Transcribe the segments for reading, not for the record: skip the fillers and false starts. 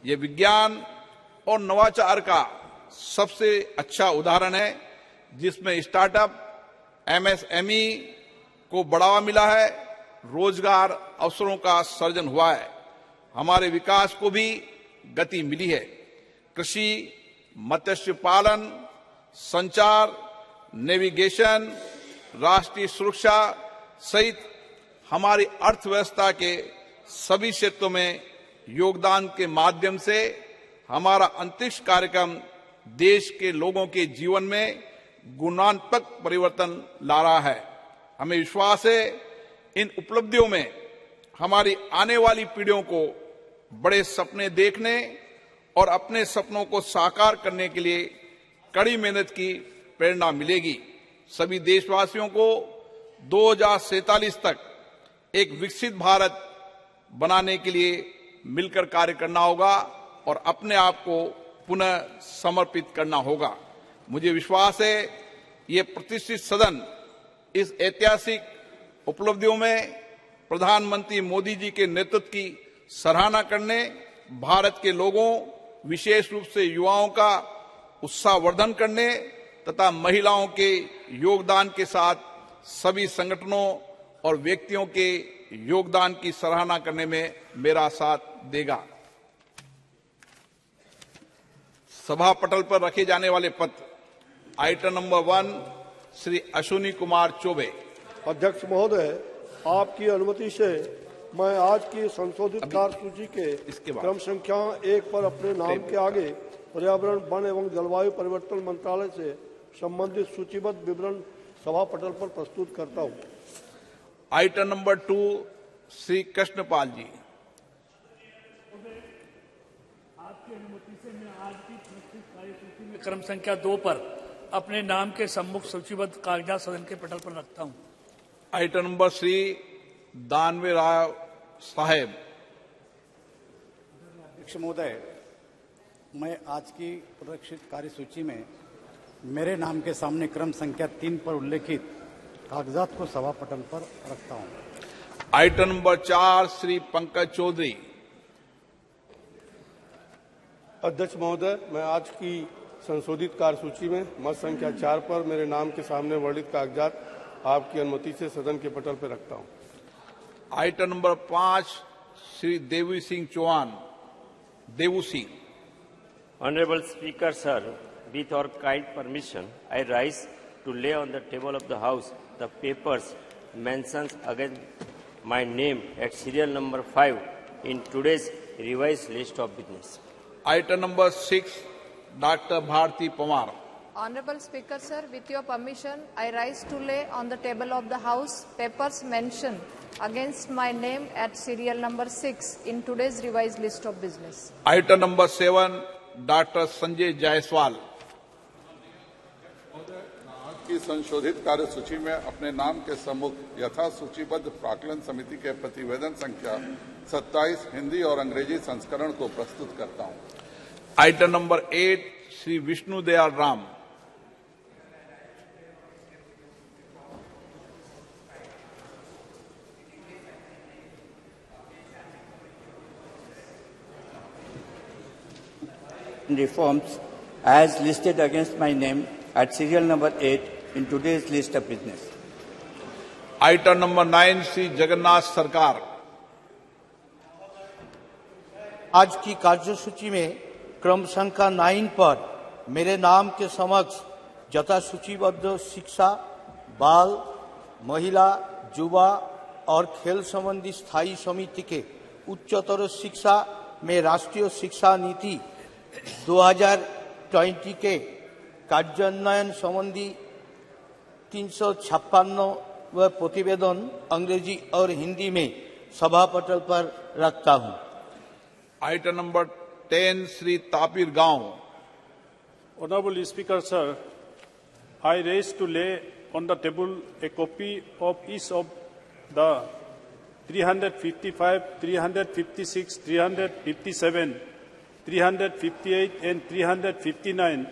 ये विज्ञान और नवाचार का सबसे अच्छा उदाहरण है, जिसमें स्टार्टअप, एमएसएमई को बढ़ावा मिला है, रोजगार अवसरों का सृजन हुआ है, हमारे विकास को भी गति मिली है। कृषि, मत्स्य पालन, संचार, नेविगेशन, राष्ट्रीय सुरक्षा सहित हमारी अर्थव्यवस्था के सभी क्षेत्रों में योगदान के माध्यम से हमारा अंतरिक्ष कार्यक्रम देश के लोगों के जीवन में गुणात्मक परिवर्तन ला रहा है। हमें विश्वास है इन उपलब्धियों में हमारी आने वाली पीढ़ियों को बड़े सपने देखने और अपने सपनों को साकार करने के लिए कड़ी मेहनत की प्रेरणा मिलेगी। सभी देशवासियों को 2047 तक एक विकसित भारत बनाने के लिए मिलकर कार्य करना होगा और अपने आप को पुनः समर्पित करना होगा। मुझे विश्वास है ये प्रतिष्ठित सदन इस ऐतिहासिक उपलब्धियों में प्रधानमंत्री मोदी जी के नेतृत्व की सराहना करने, भारत के लोगों विशेष रूप से युवाओं का उत्साहवर्धन करने तथा महिलाओं के योगदान के साथ सभी संगठनों और व्यक्तियों के योगदान की सराहना करने में मेरा साथ देगा। सभा पटल पर रखे जाने वाले पत्र। Item number 1 Shri Ashwini Kumar Choubey. अध्यक्ष महोदय, आपकी अनुमति से मैं आज की संशोधित कार्यसूची के क्रम संख्या 1 पर अपने नाम के आगे पर्यावरण, वन एवं जलवायु परिवर्तन मंत्रालय से संबंधित सूचीबद्ध विवरण सभा पटल पर प्रस्तुत करता हूं। आइटम नंबर 2 श्री कृष्णपाल जी। आपकी अनुमति से मैं आज की प्रस्तुत कार्यसूची में क्रम संख्या 2 पर अपने नाम के सम्मुख सूचीबद्ध कागजात सदन के पटल पर रखता हूं। आइटम नंबर श्री दानवे राय साहेब। अध्यक्ष महोदय, मैं आज की प्रदर्शित कार्यसूची में मेरे नाम के सामने क्रम संख्या 3 पर उल्लेखित कागजात को सभा पटल पर रखता हूं। Item number 4 Shri Pankaj Chaudhary. अध्यक्ष महोदय, मैं आज की संशोधित कार्यसूची में मत संख्या 4 पर मेरे नाम के सामने वर्णित कागजात आपकी अनुमति से सदन के पटल पर रखता हूं। Item number 5 Shri Devi Singh Chauhan. Daewoo Singh. Honorable Speaker, sir, with your kind permission, I rise to lay on the table of the House the papers mentions against my name at serial number 5 in today's revised list of business. Item number 6, Dr. Bharti Pawar. Honorable Speaker, sir, with your permission, I rise to lay on the table of the House papers mentioned against my name at serial number 6 in today's revised list of business. Item number 7, Dr. Sanjay Jaiswal. आज की संशोधित कार्यसूची में अपने नाम के सम्मुख यथा सूचीबद्ध प्राक्कलन समिति के प्रतिवेदन संख्या 27 हिंदी और अंग्रेजी संस्करण को प्रस्तुत करता हूं। Item number 8 Shri Vishnu Dayal Ram. Reforms as listed against my name at serial number 8 in today's list of business. Item number 9 Shri Jagannath सरकार। आज की कार्यसूची में क्रम संख्या 9 पर मेरे नाम के समक्ष यथा सूचीबद्ध शिक्षा, बाल, महिला, युवा और खेल संबंधी स्थायी समिति के उच्चतर शिक्षा में राष्ट्रीय शिक्षा नीति 2020 के कार्यान्वयन संबंधी 356 प्रतिवेदन अंग्रेजी और हिंदी में सभा पटल पर रखता हूं। आइटम नंबर 10 श्री तापिर गांव। Honorable Speaker, sir, I raise to lay on the table a copy of each of the 355, 356, 357, 358 and 359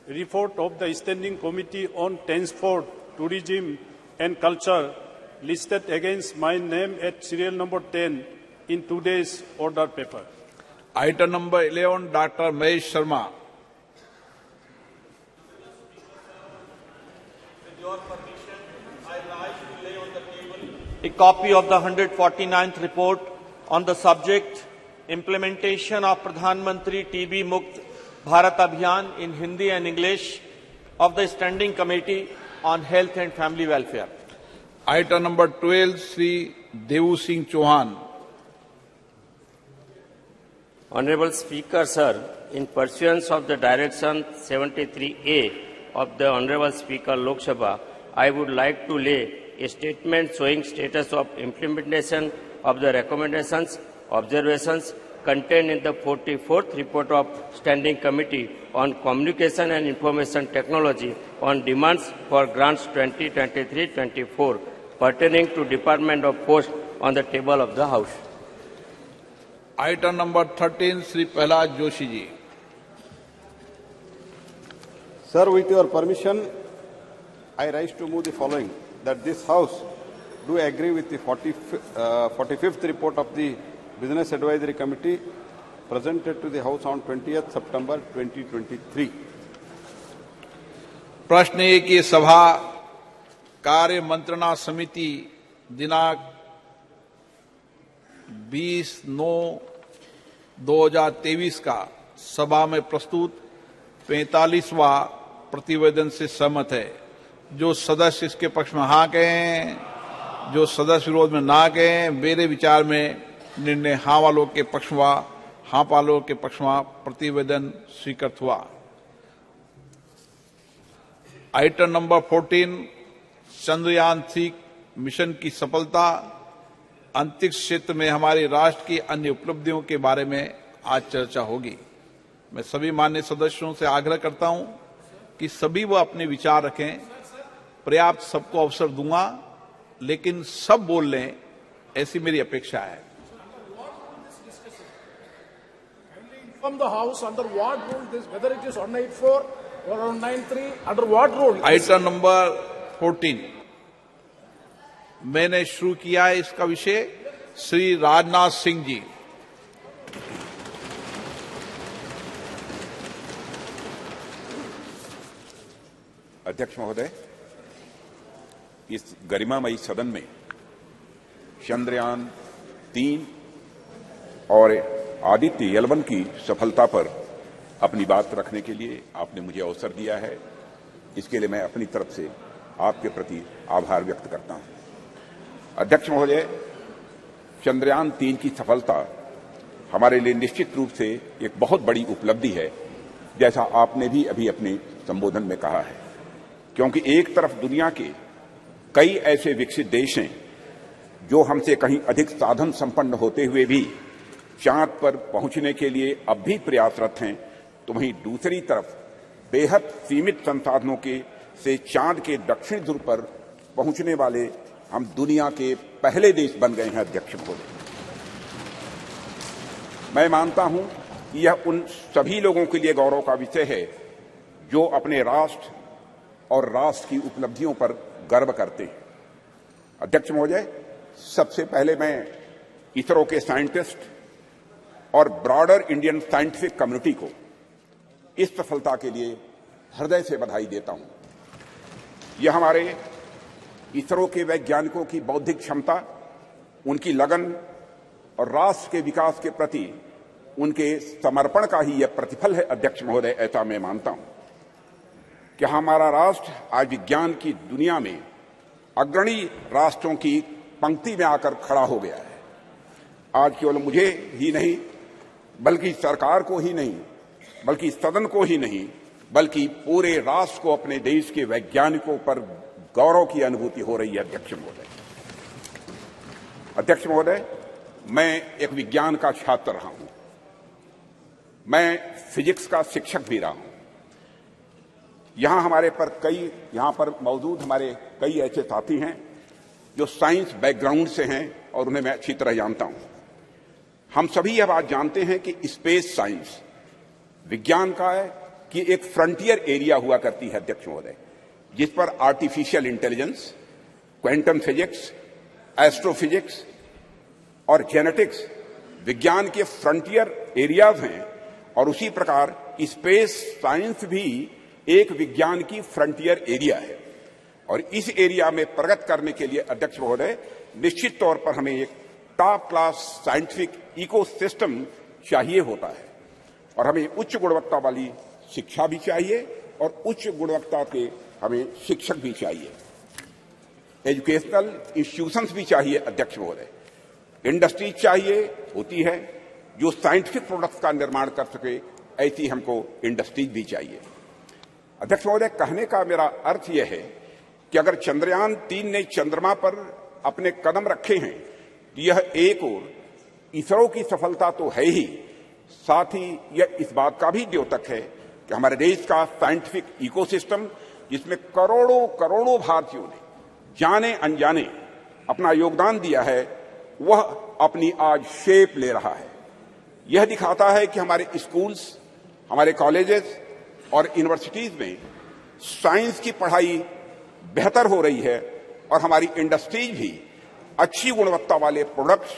report of the Standing Committee on Transport, Tourism and Culture listed against my name at serial number 10 in today's order paper. Item number 11, Dr. Mahesh Sharma. With your permission, I rise to lay on the table a copy of the 149th report on the subject Implementation of Pradhan Mantri TB Mukt Bharat Abhiyan in Hindi and English of the Standing Committee on Health and Family Welfare. Item number 12, Sri Devu Singh Chauhan. Honorable Speaker, sir, in pursuance of the Direction 73A of the Honorable Speaker Lok Sabha, I would like to lay a statement showing status of implementation of the recommendations, observations contained in the 44th report of Standing Committee on Communication and Information Technology on demands for grants 2023-24 pertaining to Department of Post on the table of the House. Item number 13, Sri Prahlad Joshi ji. Sir, with your permission, I rise to move the following, that this House do agree with the 45th report of the Business Advisory Committee presented to the House on 20th September 2023. प्रश्न है कि सभा कार्य मंत्रणा समिति दिनांक 20/9/2023 का सभा में प्रस्तुत 45वां प्रतिवेदन से सहमत है। जो सदस्य इसके पक्ष में हाँ कहें, जो सदस्य विरोध में ना कहें, मेरे विचार में निर्णय हाँ वालों के पक्ष में, हाँ वालों के पक्ष में प्रतिवेदन स्वीकृत हुआ। आइटम नंबर 14, चंद्रयान 3 मिशन की सफलता, अंतरिक्ष क्षेत्र में हमारे राष्ट्र की अन्य उपलब्धियों के बारे में आज चर्चा होगी। मैं सभी माननीय सदस्यों से आग्रह करता हूं कि सभी वो अपने विचार रखें। पर्याप्त सबको अवसर दूंगा, लेकिन सब बोल लें, ऐसी मेरी अपेक्षा है। From the House, under what rule this, whether it is 184 or 193, under what rule? Item number 14 मैंने शुरू किया है। इसका विषय श्री राजनाथ सिंह जी। अध्यक्ष महोदय, इस गरिमामयी सदन में चंद्रयान 3 और आदित्य L1 की सफलता पर अपनी बात रखने के लिए आपने मुझे अवसर दिया है। इसके लिए मैं अपनी तरफ से आपके प्रति आभार व्यक्त करता हूं। अध्यक्ष महोदय, चंद्रयान 3 की सफलता हमारे लिए निश्चित रूप से एक बहुत बड़ी उपलब्धि है, जैसा आपने भी अभी अपने संबोधन में कहा है, क्योंकि एक तरफ दुनिया के कई ऐसे विकसित देश हैं जो हमसे कहीं अधिक साधन संपन्न होते हुए भी चांद पर पहुंचने के लिए अब भी प्रयासरत हैं, तो वहीं दूसरी तरफ बेहद सीमित संसाधनों के से चांद के दक्षिण ध्रुव पर पहुंचने वाले हम दुनिया के पहले देश बन गए हैं। अध्यक्ष महोदय, मैं मानता हूं कि यह उन सभी लोगों के लिए गौरव का विषय है जो अपने राष्ट्र और राष्ट्र की उपलब्धियों पर गर्व करते हैं। अध्यक्ष महोदय, सबसे पहले मैं इसरो के साइंटिस्ट और ब्रॉडर इंडियन साइंटिफिक कम्युनिटी को इस सफलता के लिए हृदय से बधाई देता हूं। यह हमारे इसरो के वैज्ञानिकों की बौद्धिक क्षमता, उनकी लगन और राष्ट्र के विकास के प्रति उनके समर्पण का ही यह प्रतिफल है। अध्यक्ष महोदय, ऐसा मैं मानता हूं कि हमारा राष्ट्र आज विज्ञान की दुनिया में अग्रणी राष्ट्रों की पंक्ति में आकर खड़ा हो गया है। आज केवल मुझे ही नहीं, बल्कि सरकार को ही नहीं, बल्कि सदन को ही नहीं, बल्कि पूरे राष्ट्र को अपने देश के वैज्ञानिकों पर गौरव की अनुभूति हो रही है। अध्यक्ष महोदय, मैं एक विज्ञान का छात्र रहा हूं, मैं फिजिक्स का शिक्षक भी रहा हूं। यहां पर मौजूद हमारे कई ऐसे साथी हैं जो साइंस बैकग्राउंड से हैं और उन्हें मैं अच्छी तरह जानता हूं। हम सभी यह बात जानते हैं कि स्पेस साइंस विज्ञान का है कि एक फ्रंटियर एरिया हुआ करती है। अध्यक्ष महोदय, जिस पर artificial intelligence, quantum physics, astrophysics और जेनेटिक्स विज्ञान के फ्रंटियर एरियाज हैं और उसी प्रकार स्पेस साइंस भी एक विज्ञान की फ्रंटियर एरिया है और इस एरिया में प्रगति करने के लिए अध्यक्ष महोदय निश्चित तौर पर हमें एक टॉप क्लास साइंटिफिक इकोसिस्टम चाहिए होता है और हमें उच्च गुणवत्ता वाली शिक्षा भी चाहिए और उच्च गुणवत्ता के हमें शिक्षक भी चाहिए, एजुकेशनल इंस्टीट्यूशंस भी चाहिए अध्यक्ष महोदय, इंडस्ट्रीज चाहिए होती है जो साइंटिफिक प्रोडक्ट्स का निर्माण कर सके, ऐसी हमको इंडस्ट्रीज भी चाहिए। अध्यक्ष महोदय, कहने का मेरा अर्थ यह है कि अगर चंद्रयान 3 ने चंद्रमा पर अपने कदम रखे हैं तो यह एक और इसरो की सफलता तो है ही, साथ ही यह इस बात का भी द्योतक है कि हमारे देश का साइंटिफिक इकोसिस्टम जिसमें करोड़ों करोड़ों भारतीयों ने जाने अनजाने अपना योगदान दिया है वह अपनी आज शेप ले रहा है। यह दिखाता है कि हमारे स्कूल्स, हमारे कॉलेजेस और यूनिवर्सिटीज में साइंस की पढ़ाई बेहतर हो रही है और हमारी इंडस्ट्रीज भी अच्छी गुणवत्ता वाले प्रोडक्ट्स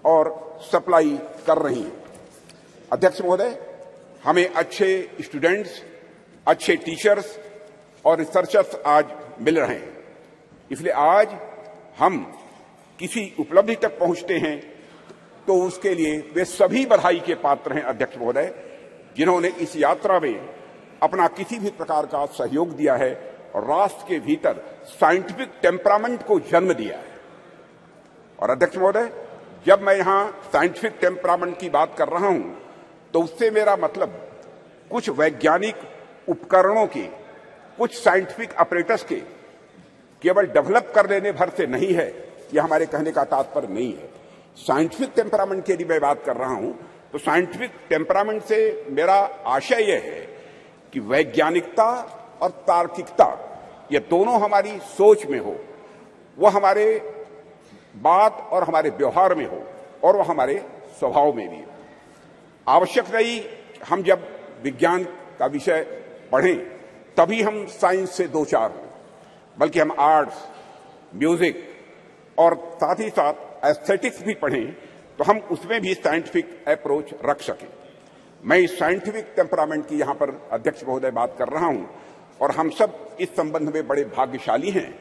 और सप्लाई कर रही हैं। अध्यक्ष महोदय, हमें अच्छे स्टूडेंट्स, अच्छे टीचर्स और रिसर्चर्स आज मिल रहे हैं, इसलिए आज हम किसी उपलब्धि तक पहुंचते हैं तो उसके लिए वे सभी बधाई के पात्र हैं अध्यक्ष महोदय जिन्होंने इस यात्रा में अपना किसी भी प्रकार का सहयोग दिया है और राष्ट्र के भीतर साइंटिफिक टेम्परामेंट को जन्म दिया है। और अध्यक्ष महोदय, जब मैं यहां साइंटिफिक टेम्परामेंट की बात कर रहा हूं तो उससे मेरा मतलब कुछ वैज्ञानिक उपकरणों के, कुछ साइंटिफिक ऑपरेटर्स के केवल डेवलप कर लेने भर से नहीं है, यह हमारे कहने का तात्पर्य नहीं है। साइंटिफिक टेम्परामेंट की यदि मैं बात कर रहा हूं तो साइंटिफिक टेम्परामेंट से मेरा आशय यह है कि वैज्ञानिकता और तार्किकता ये दोनों हमारी सोच में हो, वह हमारे बात और हमारे व्यवहार में हो और वह हमारे स्वभाव में भी हो। आवश्यक नहीं हम जब विज्ञान का विषय पढ़ें तभी हम साइंस से दो चार हों, बल्कि हम आर्ट्स, म्यूजिक और साथ ही साथ एस्थेटिक्स भी पढ़ें तो हम उसमें भी साइंटिफिक अप्रोच रख सकें। मैं इस साइंटिफिक टेम्परामेंट की यहां पर अध्यक्ष महोदय बात कर रहा हूं और हम सब इस संबंध में बड़े भाग्यशाली हैं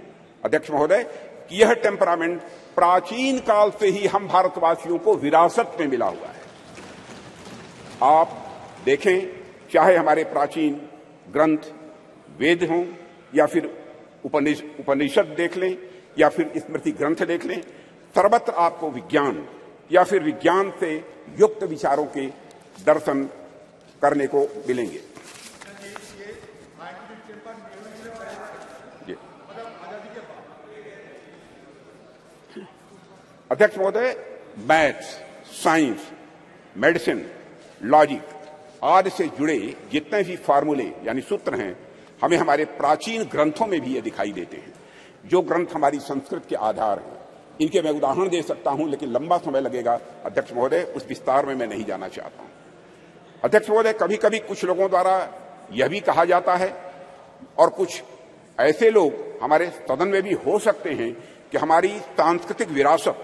अध्यक्ष महोदय कि यह टेम्परामेंट प्राचीन काल से ही हम भारतवासियों को विरासत में मिला हुआ है। आप देखें, चाहे हमारे प्राचीन ग्रंथ वेद हों या फिर उपनिषद देख लें या फिर स्मृति ग्रंथ देख लें, सर्वत्र आपको विज्ञान या फिर विज्ञान से युक्त विचारों के दर्शन करने को मिलेंगे। अध्यक्ष महोदय, मैथ्स, साइंस, मेडिसिन, लॉजिक आदि से जुड़े जितने भी फार्मूले यानी सूत्र हैं हमें हमारे प्राचीन ग्रंथों में भी ये दिखाई देते हैं, जो ग्रंथ हमारी संस्कृत के आधार हैं। इनके मैं उदाहरण दे सकता हूं लेकिन लंबा समय लगेगा अध्यक्ष महोदय, उस विस्तार में मैं नहीं जाना चाहता हूं। अध्यक्ष महोदय, कभी कभी कुछ लोगों द्वारा यह भी कहा जाता है और कुछ ऐसे लोग हमारे सदन में भी हो सकते हैं कि हमारी सांस्कृतिक विरासत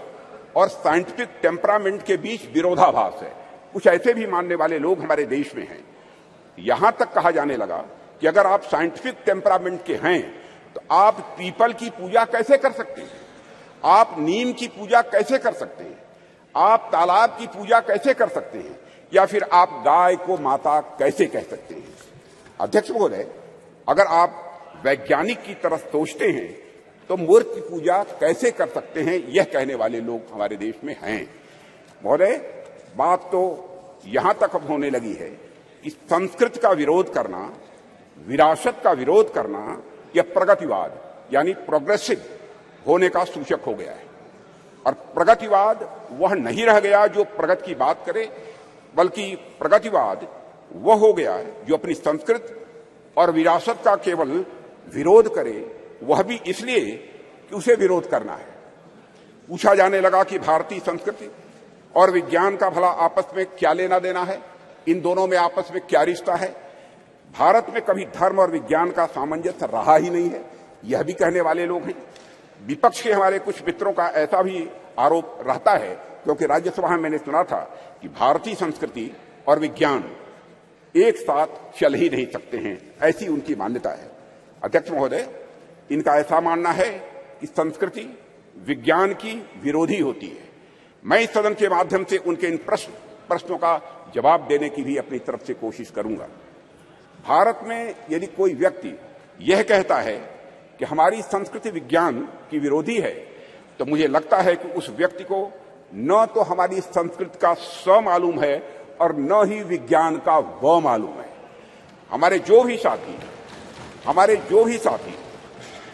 और साइंटिफिक टेम्परामेंट के बीच विरोधाभास है। कुछ ऐसे भी मानने वाले लोग हमारे देश में हैं। यहां तक कहा जाने लगा कि अगर आप साइंटिफिक टेम्परामेंट के हैं तो आप पीपल की पूजा कैसे कर सकते हैं, आप नीम की पूजा कैसे कर सकते हैं, आप तालाब की पूजा कैसे कर सकते हैं, या फिर आप गाय को माता कैसे कह सकते हैं। अध्यक्ष महोदय, अगर आप वैज्ञानिक की तरफ सोचते हैं तो मूर्ति पूजा कैसे कर सकते हैं, यह कहने वाले लोग हमारे देश में हैं। महोदय, बात तो यहां तक अब होने लगी है कि संस्कृत का विरोध करना, विरासत का विरोध करना, यह प्रगतिवाद यानी प्रोग्रेसिव होने का सूचक हो गया है। और प्रगतिवाद वह नहीं रह गया जो प्रगति की बात करे, बल्कि प्रगतिवाद वह हो गया जो अपनी संस्कृत और विरासत का केवल विरोध करे, वह भी इसलिए कि उसे विरोध करना है। पूछा जाने लगा कि भारतीय संस्कृति और विज्ञान का भला आपस में क्या लेना देना है, इन दोनों में आपस में क्या रिश्ता है। भारत में कभी धर्म और विज्ञान का सामंजस्य रहा ही नहीं है, यह भी कहने वाले लोग हैं। विपक्ष के हमारे कुछ मित्रों का ऐसा भी आरोप रहता है क्योंकि राज्यसभा में मैंने सुना था कि भारतीय संस्कृति और विज्ञान एक साथ चल ही नहीं सकते हैं, ऐसी उनकी मान्यता है। अध्यक्ष महोदय, इनका ऐसा मानना है कि संस्कृति विज्ञान की विरोधी होती है। मैं इस सदन के माध्यम से उनके इन प्रश्नों का जवाब देने की भी अपनी तरफ से कोशिश करूंगा। भारत में यदि कोई व्यक्ति यह कहता है कि हमारी संस्कृति विज्ञान की विरोधी है, तो मुझे लगता है कि उस व्यक्ति को न तो हमारी संस्कृति का स मालूम है और न ही विज्ञान का व मालूम है। हमारे जो भी साथी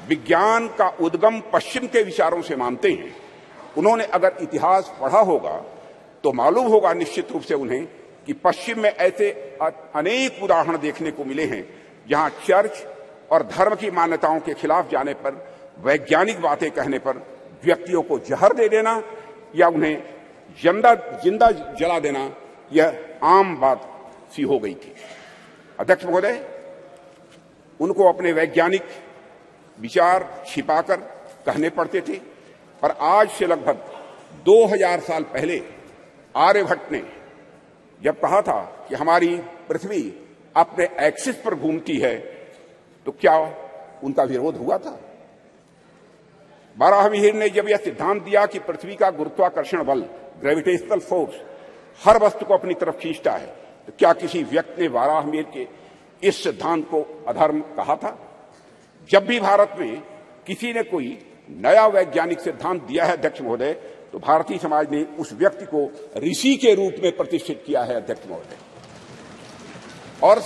विज्ञान का उद्गम पश्चिम के विचारों से मानते हैं, उन्होंने अगर इतिहास पढ़ा होगा तो मालूम होगा निश्चित रूप से उन्हें कि पश्चिम में ऐसे अनेक उदाहरण देखने को मिले हैं जहां चर्च और धर्म की मान्यताओं के खिलाफ जाने पर, वैज्ञानिक बातें कहने पर व्यक्तियों को जहर दे देना या उन्हें जिंदा जला देना यह आम बात सी हो गई थी। अध्यक्ष महोदय, उनको अपने वैज्ञानिक विचार छिपाकर कहने पड़ते थे, पर आज से लगभग 2000 साल पहले आर्यभट्ट ने जब कहा था कि हमारी पृथ्वी अपने एक्सिस पर घूमती है, तो क्या उनका विरोध हुआ था? वाराहमिहिर ने जब यह सिद्धांत दिया कि पृथ्वी का गुरुत्वाकर्षण बल, ग्रेविटेशनल फोर्स, हर वस्तु को अपनी तरफ खींचता है, तो क्या किसी व्यक्ति ने वाराहमिहिर के इस सिद्धांत को अधर्म कहा था? जब भी भारत में किसी ने कोई नया वैज्ञानिक सिद्धांत दिया है अध्यक्ष महोदय, तो भारतीय समाज ने उस व्यक्ति को ऋषि के रूप में प्रतिष्ठित किया है अध्यक्ष महोदय। और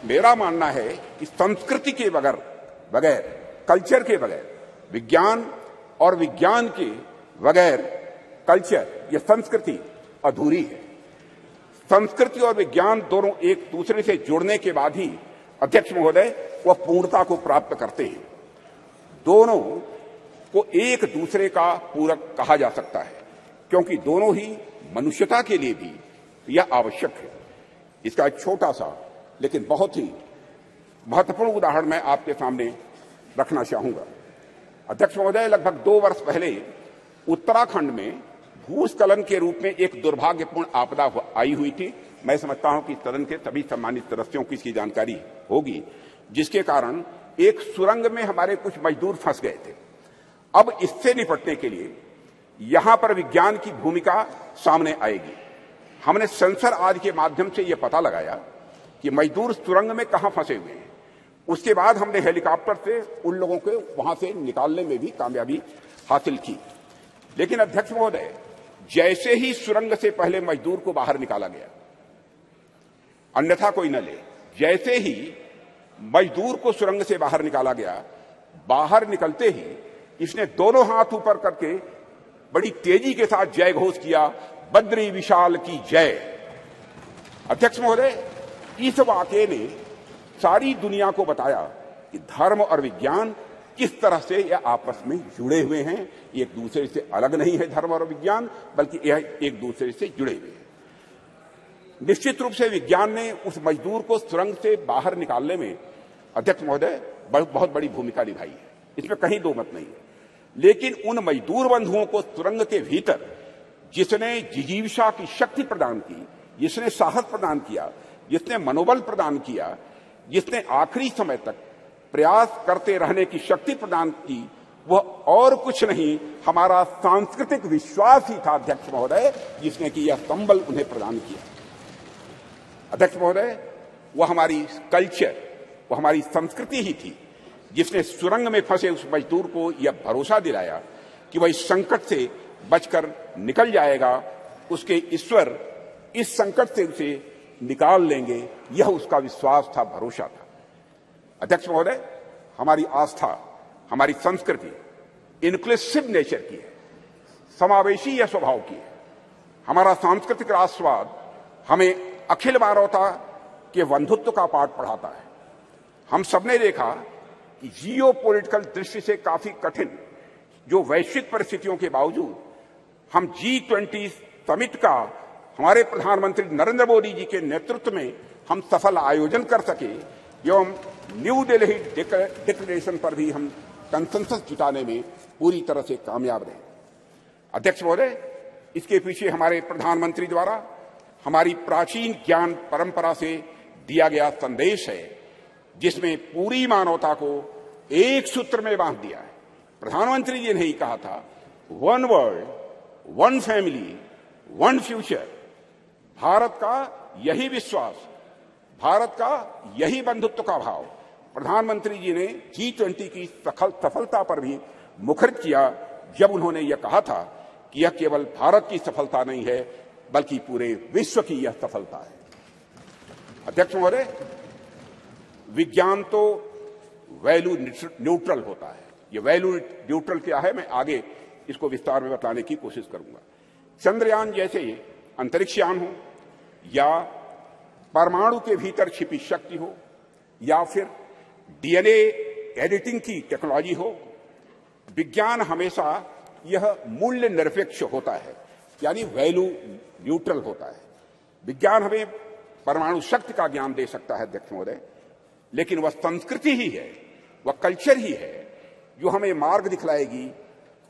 मेरा मानना है कि संस्कृति के बगैर, कल्चर के बगैर, विज्ञान और विज्ञान के बगैर कल्चर या संस्कृति अधूरी है। संस्कृति और विज्ञान दोनों एक दूसरे से जुड़ने के बाद ही अध्यक्ष महोदय वह पूर्णता को प्राप्त करते हैं। दोनों को एक दूसरे का पूरक कहा जा सकता है, क्योंकि दोनों ही मनुष्यता के लिए भी यह आवश्यक है। इसका एक छोटा सा लेकिन बहुत ही महत्वपूर्ण उदाहरण मैं आपके सामने रखना चाहूंगा। अध्यक्ष महोदय, लगभग 2 वर्ष पहले उत्तराखंड में भूस्खलन के रूप में एक दुर्भाग्यपूर्ण आपदा आई हुई थी। मैं समझता हूं कि सदन के सभी सम्मानित सदस्यों की इसकी जानकारी होगी, जिसके कारण एक सुरंग में हमारे कुछ मजदूर फंस गए थे। अब इससे निपटने के लिए यहां पर विज्ञान की भूमिका सामने आएगी। हमने सेंसर आदि के माध्यम से यह पता लगाया कि मजदूर सुरंग में कहां फंसे हुए हैं। उसके बाद हमने हेलीकॉप्टर से उन लोगों को वहां से निकालने में भी कामयाबी हासिल की। लेकिन अध्यक्ष महोदय, जैसे ही सुरंग से पहले मजदूर को बाहर निकाला गया, अन्यथा कोई न ले, जैसे ही मजदूर को सुरंग से बाहर निकाला गया, बाहर निकलते ही इसने दोनों हाथ ऊपर करके बड़ी तेजी के साथ जय घोष किया, बद्री विशाल की जय। अध्यक्ष महोदय, इस वाकये ने सारी दुनिया को बताया कि धर्म और विज्ञान किस तरह से यह आपस में जुड़े हुए हैं। एक दूसरे से अलग नहीं है धर्म और विज्ञान, बल्कि यह एक दूसरे से जुड़े हुए हैं। निश्चित रूप से विज्ञान ने उस मजदूर को सुरंग से बाहर निकालने में अध्यक्ष महोदय बहुत बड़ी भूमिका निभाई है, इसमें कहीं दो मत नहीं है। लेकिन उन मजदूर बंधुओं को सुरंग के भीतर जिसने जिजीविषा की शक्ति प्रदान की, जिसने साहस प्रदान किया, जिसने मनोबल प्रदान किया, जिसने आखिरी समय तक प्रयास करते रहने की शक्ति प्रदान की, वह और कुछ नहीं, हमारा सांस्कृतिक विश्वास ही था अध्यक्ष महोदय, जिसने कि यह संबल उन्हें प्रदान किया। अध्यक्ष महोदय, वह हमारी कल्चर, वह हमारी संस्कृति ही थी जिसने सुरंग में फंसे उस मजदूर को यह भरोसा दिलाया कि वह इस संकट से बचकर निकल जाएगा, उसके ईश्वर इस संकट से उसे निकाल लेंगे, यह उसका विश्वास था, भरोसा था। अध्यक्ष महोदय, हमारी आस्था, हमारी संस्कृति इंक्लूसिव नेचर की है, समावेशी या स्वभाव की है। हमारा सांस्कृतिक राष्ट्रवाद हमें अखिल मानवता के बंधुत्व का पाठ पढ़ाता है। हम सबने देखा कि जियो पॉलिटिकल दृष्टि से काफी कठिन जो वैश्विक परिस्थितियों के बावजूद हम G20 समिट का हमारे प्रधानमंत्री नरेंद्र मोदी जी के नेतृत्व में हम सफल आयोजन कर सके एवं न्यू दिल्ली डिक्लेरेशन पर भी हम कंसेंसस जुटाने में पूरी तरह से कामयाब रहे। अध्यक्ष महोदय, इसके पीछे हमारे प्रधानमंत्री द्वारा हमारी प्राचीन ज्ञान परंपरा से दिया गया संदेश है, जिसमें पूरी मानवता को एक सूत्र में बांध दिया है। प्रधानमंत्री जी ने ही कहा था, one world, one family, one future. Bharat का यही विश्वास, भारत का यही बंधुत्व का भाव प्रधानमंत्री जी ने G20 की सफलता पर भी मुखरित किया, जब उन्होंने यह कहा था कि यह केवल भारत की सफलता नहीं है, बल्कि पूरे विश्व की यह सफलता है। अध्यक्ष महोदय, विज्ञान तो वैल्यू न्यूट्रल होता है। ये वैल्यू न्यूट्रल क्या है, मैं आगे इसको विस्तार में बताने की कोशिश करूंगा। चंद्रयान जैसे अंतरिक्ष यान हो, या परमाणु के भीतर छिपी शक्ति हो, या फिर डीएनए एडिटिंग की टेक्नोलॉजी हो, विज्ञान हमेशा यह मूल्य निरपेक्ष होता है, यानी वैल्यू न्यूट्रल होता है। विज्ञान हमें परमाणु शक्ति का ज्ञान दे सकता है अध्यक्ष महोदय, लेकिन वह संस्कृति ही है, वह कल्चर ही है जो हमें मार्ग दिखलाएगी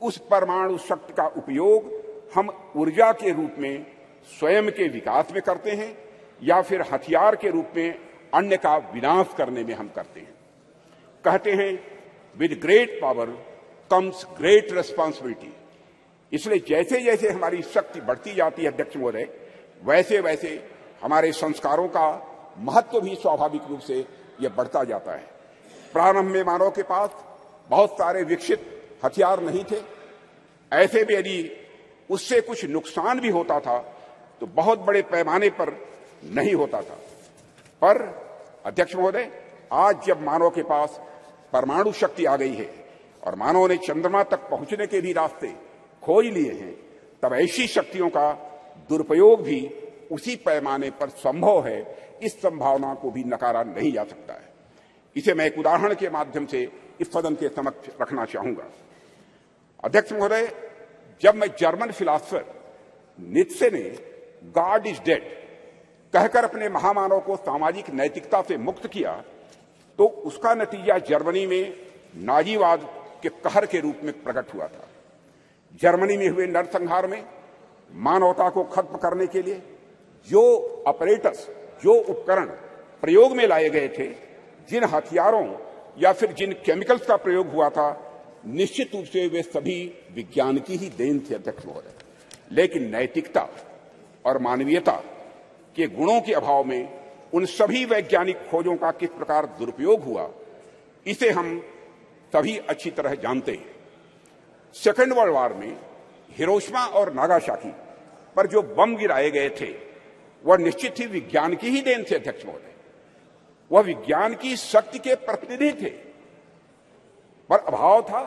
उस परमाणु शक्ति का उपयोग हम ऊर्जा के रूप में स्वयं के विकास में करते हैं, या फिर हथियार के रूप में अन्य का विनाश करने में हम करते हैं। कहते हैं, with great power comes great responsibility. इसलिए जैसे जैसे हमारी शक्ति बढ़ती जाती है अध्यक्ष महोदय, वैसे वैसे हमारे संस्कारों का महत्व भी स्वाभाविक रूप से यह बढ़ता जाता है। प्रारंभ में मानव के पास बहुत सारे विकसित हथियार नहीं थे। ऐसे में यदि उससे कुछ नुकसान भी होता था तो बहुत बड़े पैमाने पर नहीं होता था। पर अध्यक्ष महोदय, आज जब मानव के पास परमाणु शक्ति आ गई है और मानव ने चंद्रमा तक पहुंचने के भी रास्ते खोज लिए हैं, तब ऐसी शक्तियों का दुरुपयोग भी उसी पैमाने पर संभव है। इस संभावना को भी नकारा नहीं जा सकता है। इसे मैं एक उदाहरण के माध्यम से इस सदन के समक्ष रखना चाहूंगा। अध्यक्ष महोदय, जब मैं जर्मन फिलासफर नीत्शे ने गॉड इज डेड कहकर अपने महामानव को सामाजिक नैतिकता से मुक्त किया, तो उसका नतीजा जर्मनी में नाजीवाद के कहर के रूप में प्रकट हुआ था। जर्मनी में हुए नरसंहार में मानवता को खत्म करने के लिए जो ऑपरेटर्स, जो उपकरण प्रयोग में लाए गए थे, जिन हथियारों या फिर जिन केमिकल्स का प्रयोग हुआ था, निश्चित रूप से वे सभी विज्ञान की ही देन थे अध्यक्ष महोदय। लेकिन नैतिकता और मानवीयता के गुणों के अभाव में उन सभी वैज्ञानिक खोजों का किस प्रकार दुरुपयोग हुआ, इसे हम सभी अच्छी तरह जानते हैं। सेकेंड वर्ल्ड वॉर में हिरोशिमा और नागासाकी पर जो बम गिराए गए थे, वह निश्चित ही विज्ञान की ही देन थे अध्यक्ष महोदय। वह विज्ञान की शक्ति के प्रतिनिधि थे, पर अभाव था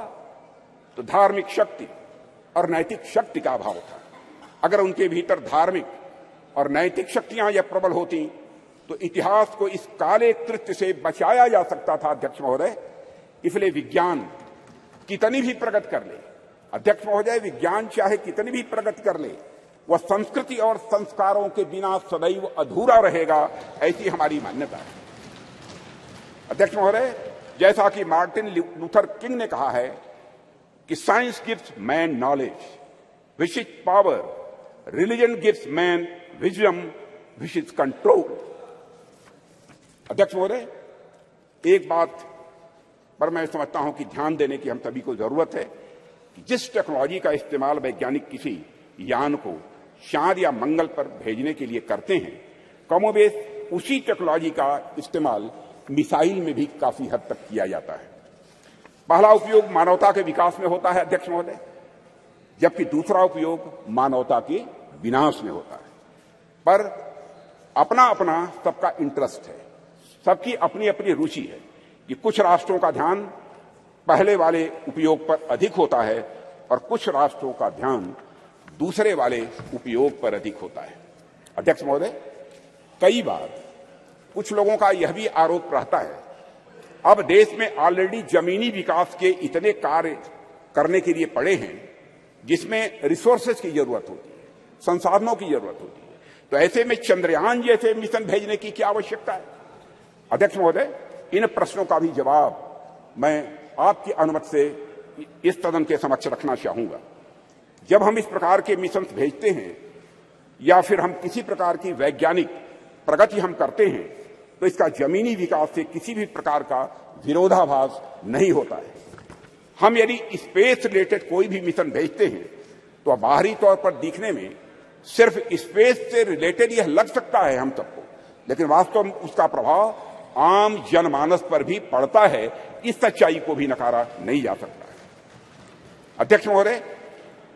तो धार्मिक शक्ति और नैतिक शक्ति का अभाव था। अगर उनके भीतर धार्मिक और नैतिक शक्तियां यह प्रबल होती तो इतिहास को इस काले कृत्य से बचाया जा सकता था अध्यक्ष महोदय। इसलिए विज्ञान कितनी भी प्रगति कर ले अध्यक्ष महोदय, विज्ञान चाहे कितनी भी प्रगति कर ले, वह संस्कृति और संस्कारों के बिना सदैव अधूरा रहेगा, ऐसी हमारी मान्यता है अध्यक्ष महोदय। जैसा कि मार्टिन लूथर किंग ने कहा है कि science gives man knowledge which is power, religion gives man wisdom which is control. अध्यक्ष महोदय, एक बात पर मैं समझता हूं कि ध्यान देने की हम सभी को जरूरत है कि जिस टेक्नोलॉजी का इस्तेमाल वैज्ञानिक किसी यान को चांद या मंगल पर भेजने के लिए करते हैं, कमोबेश उसी टेक्नोलॉजी का इस्तेमाल मिसाइल में भी काफी हद तक किया जाता है। पहला उपयोग मानवता के विकास में होता है अध्यक्ष महोदय, जबकि दूसरा उपयोग मानवता के विनाश में होता है। पर अपना अपना सबका इंटरेस्ट है, सबकी अपनी अपनी रुचि है कि कुछ राष्ट्रों का ध्यान पहले वाले उपयोग पर अधिक होता है और कुछ राष्ट्रों का ध्यान दूसरे वाले उपयोग पर अधिक होता है। अध्यक्ष महोदय, कई बार कुछ लोगों का यह भी आरोप रहता है, अब देश में ऑलरेडी जमीनी विकास के इतने कार्य करने के लिए पड़े हैं जिसमें रिसोर्सेज की जरूरत होती है, संसाधनों की जरूरत होती है, तो ऐसे में चंद्रयान जैसे मिशन भेजने की क्या आवश्यकता है। अध्यक्ष महोदय, इन प्रश्नों का भी जवाब मैं आपकी अनुमति से इस सदन के समक्ष रखना चाहूंगा। जब हम इस प्रकार के मिशन भेजते हैं या फिर हम किसी प्रकार की वैज्ञानिक प्रगति हम करते हैं तो इसका जमीनी विकास से किसी भी प्रकार का विरोधाभास नहीं होता है। हम यदि स्पेस रिलेटेड कोई भी मिशन भेजते हैं तो बाहरी तौर पर दिखने में सिर्फ स्पेस से रिलेटेड यह लग सकता है हम सबको, लेकिन वास्तव में उसका प्रभाव आम जनमानस पर भी पड़ता है। इस सच्चाई को भी नकारा नहीं जा सकता है। अध्यक्ष महोदय,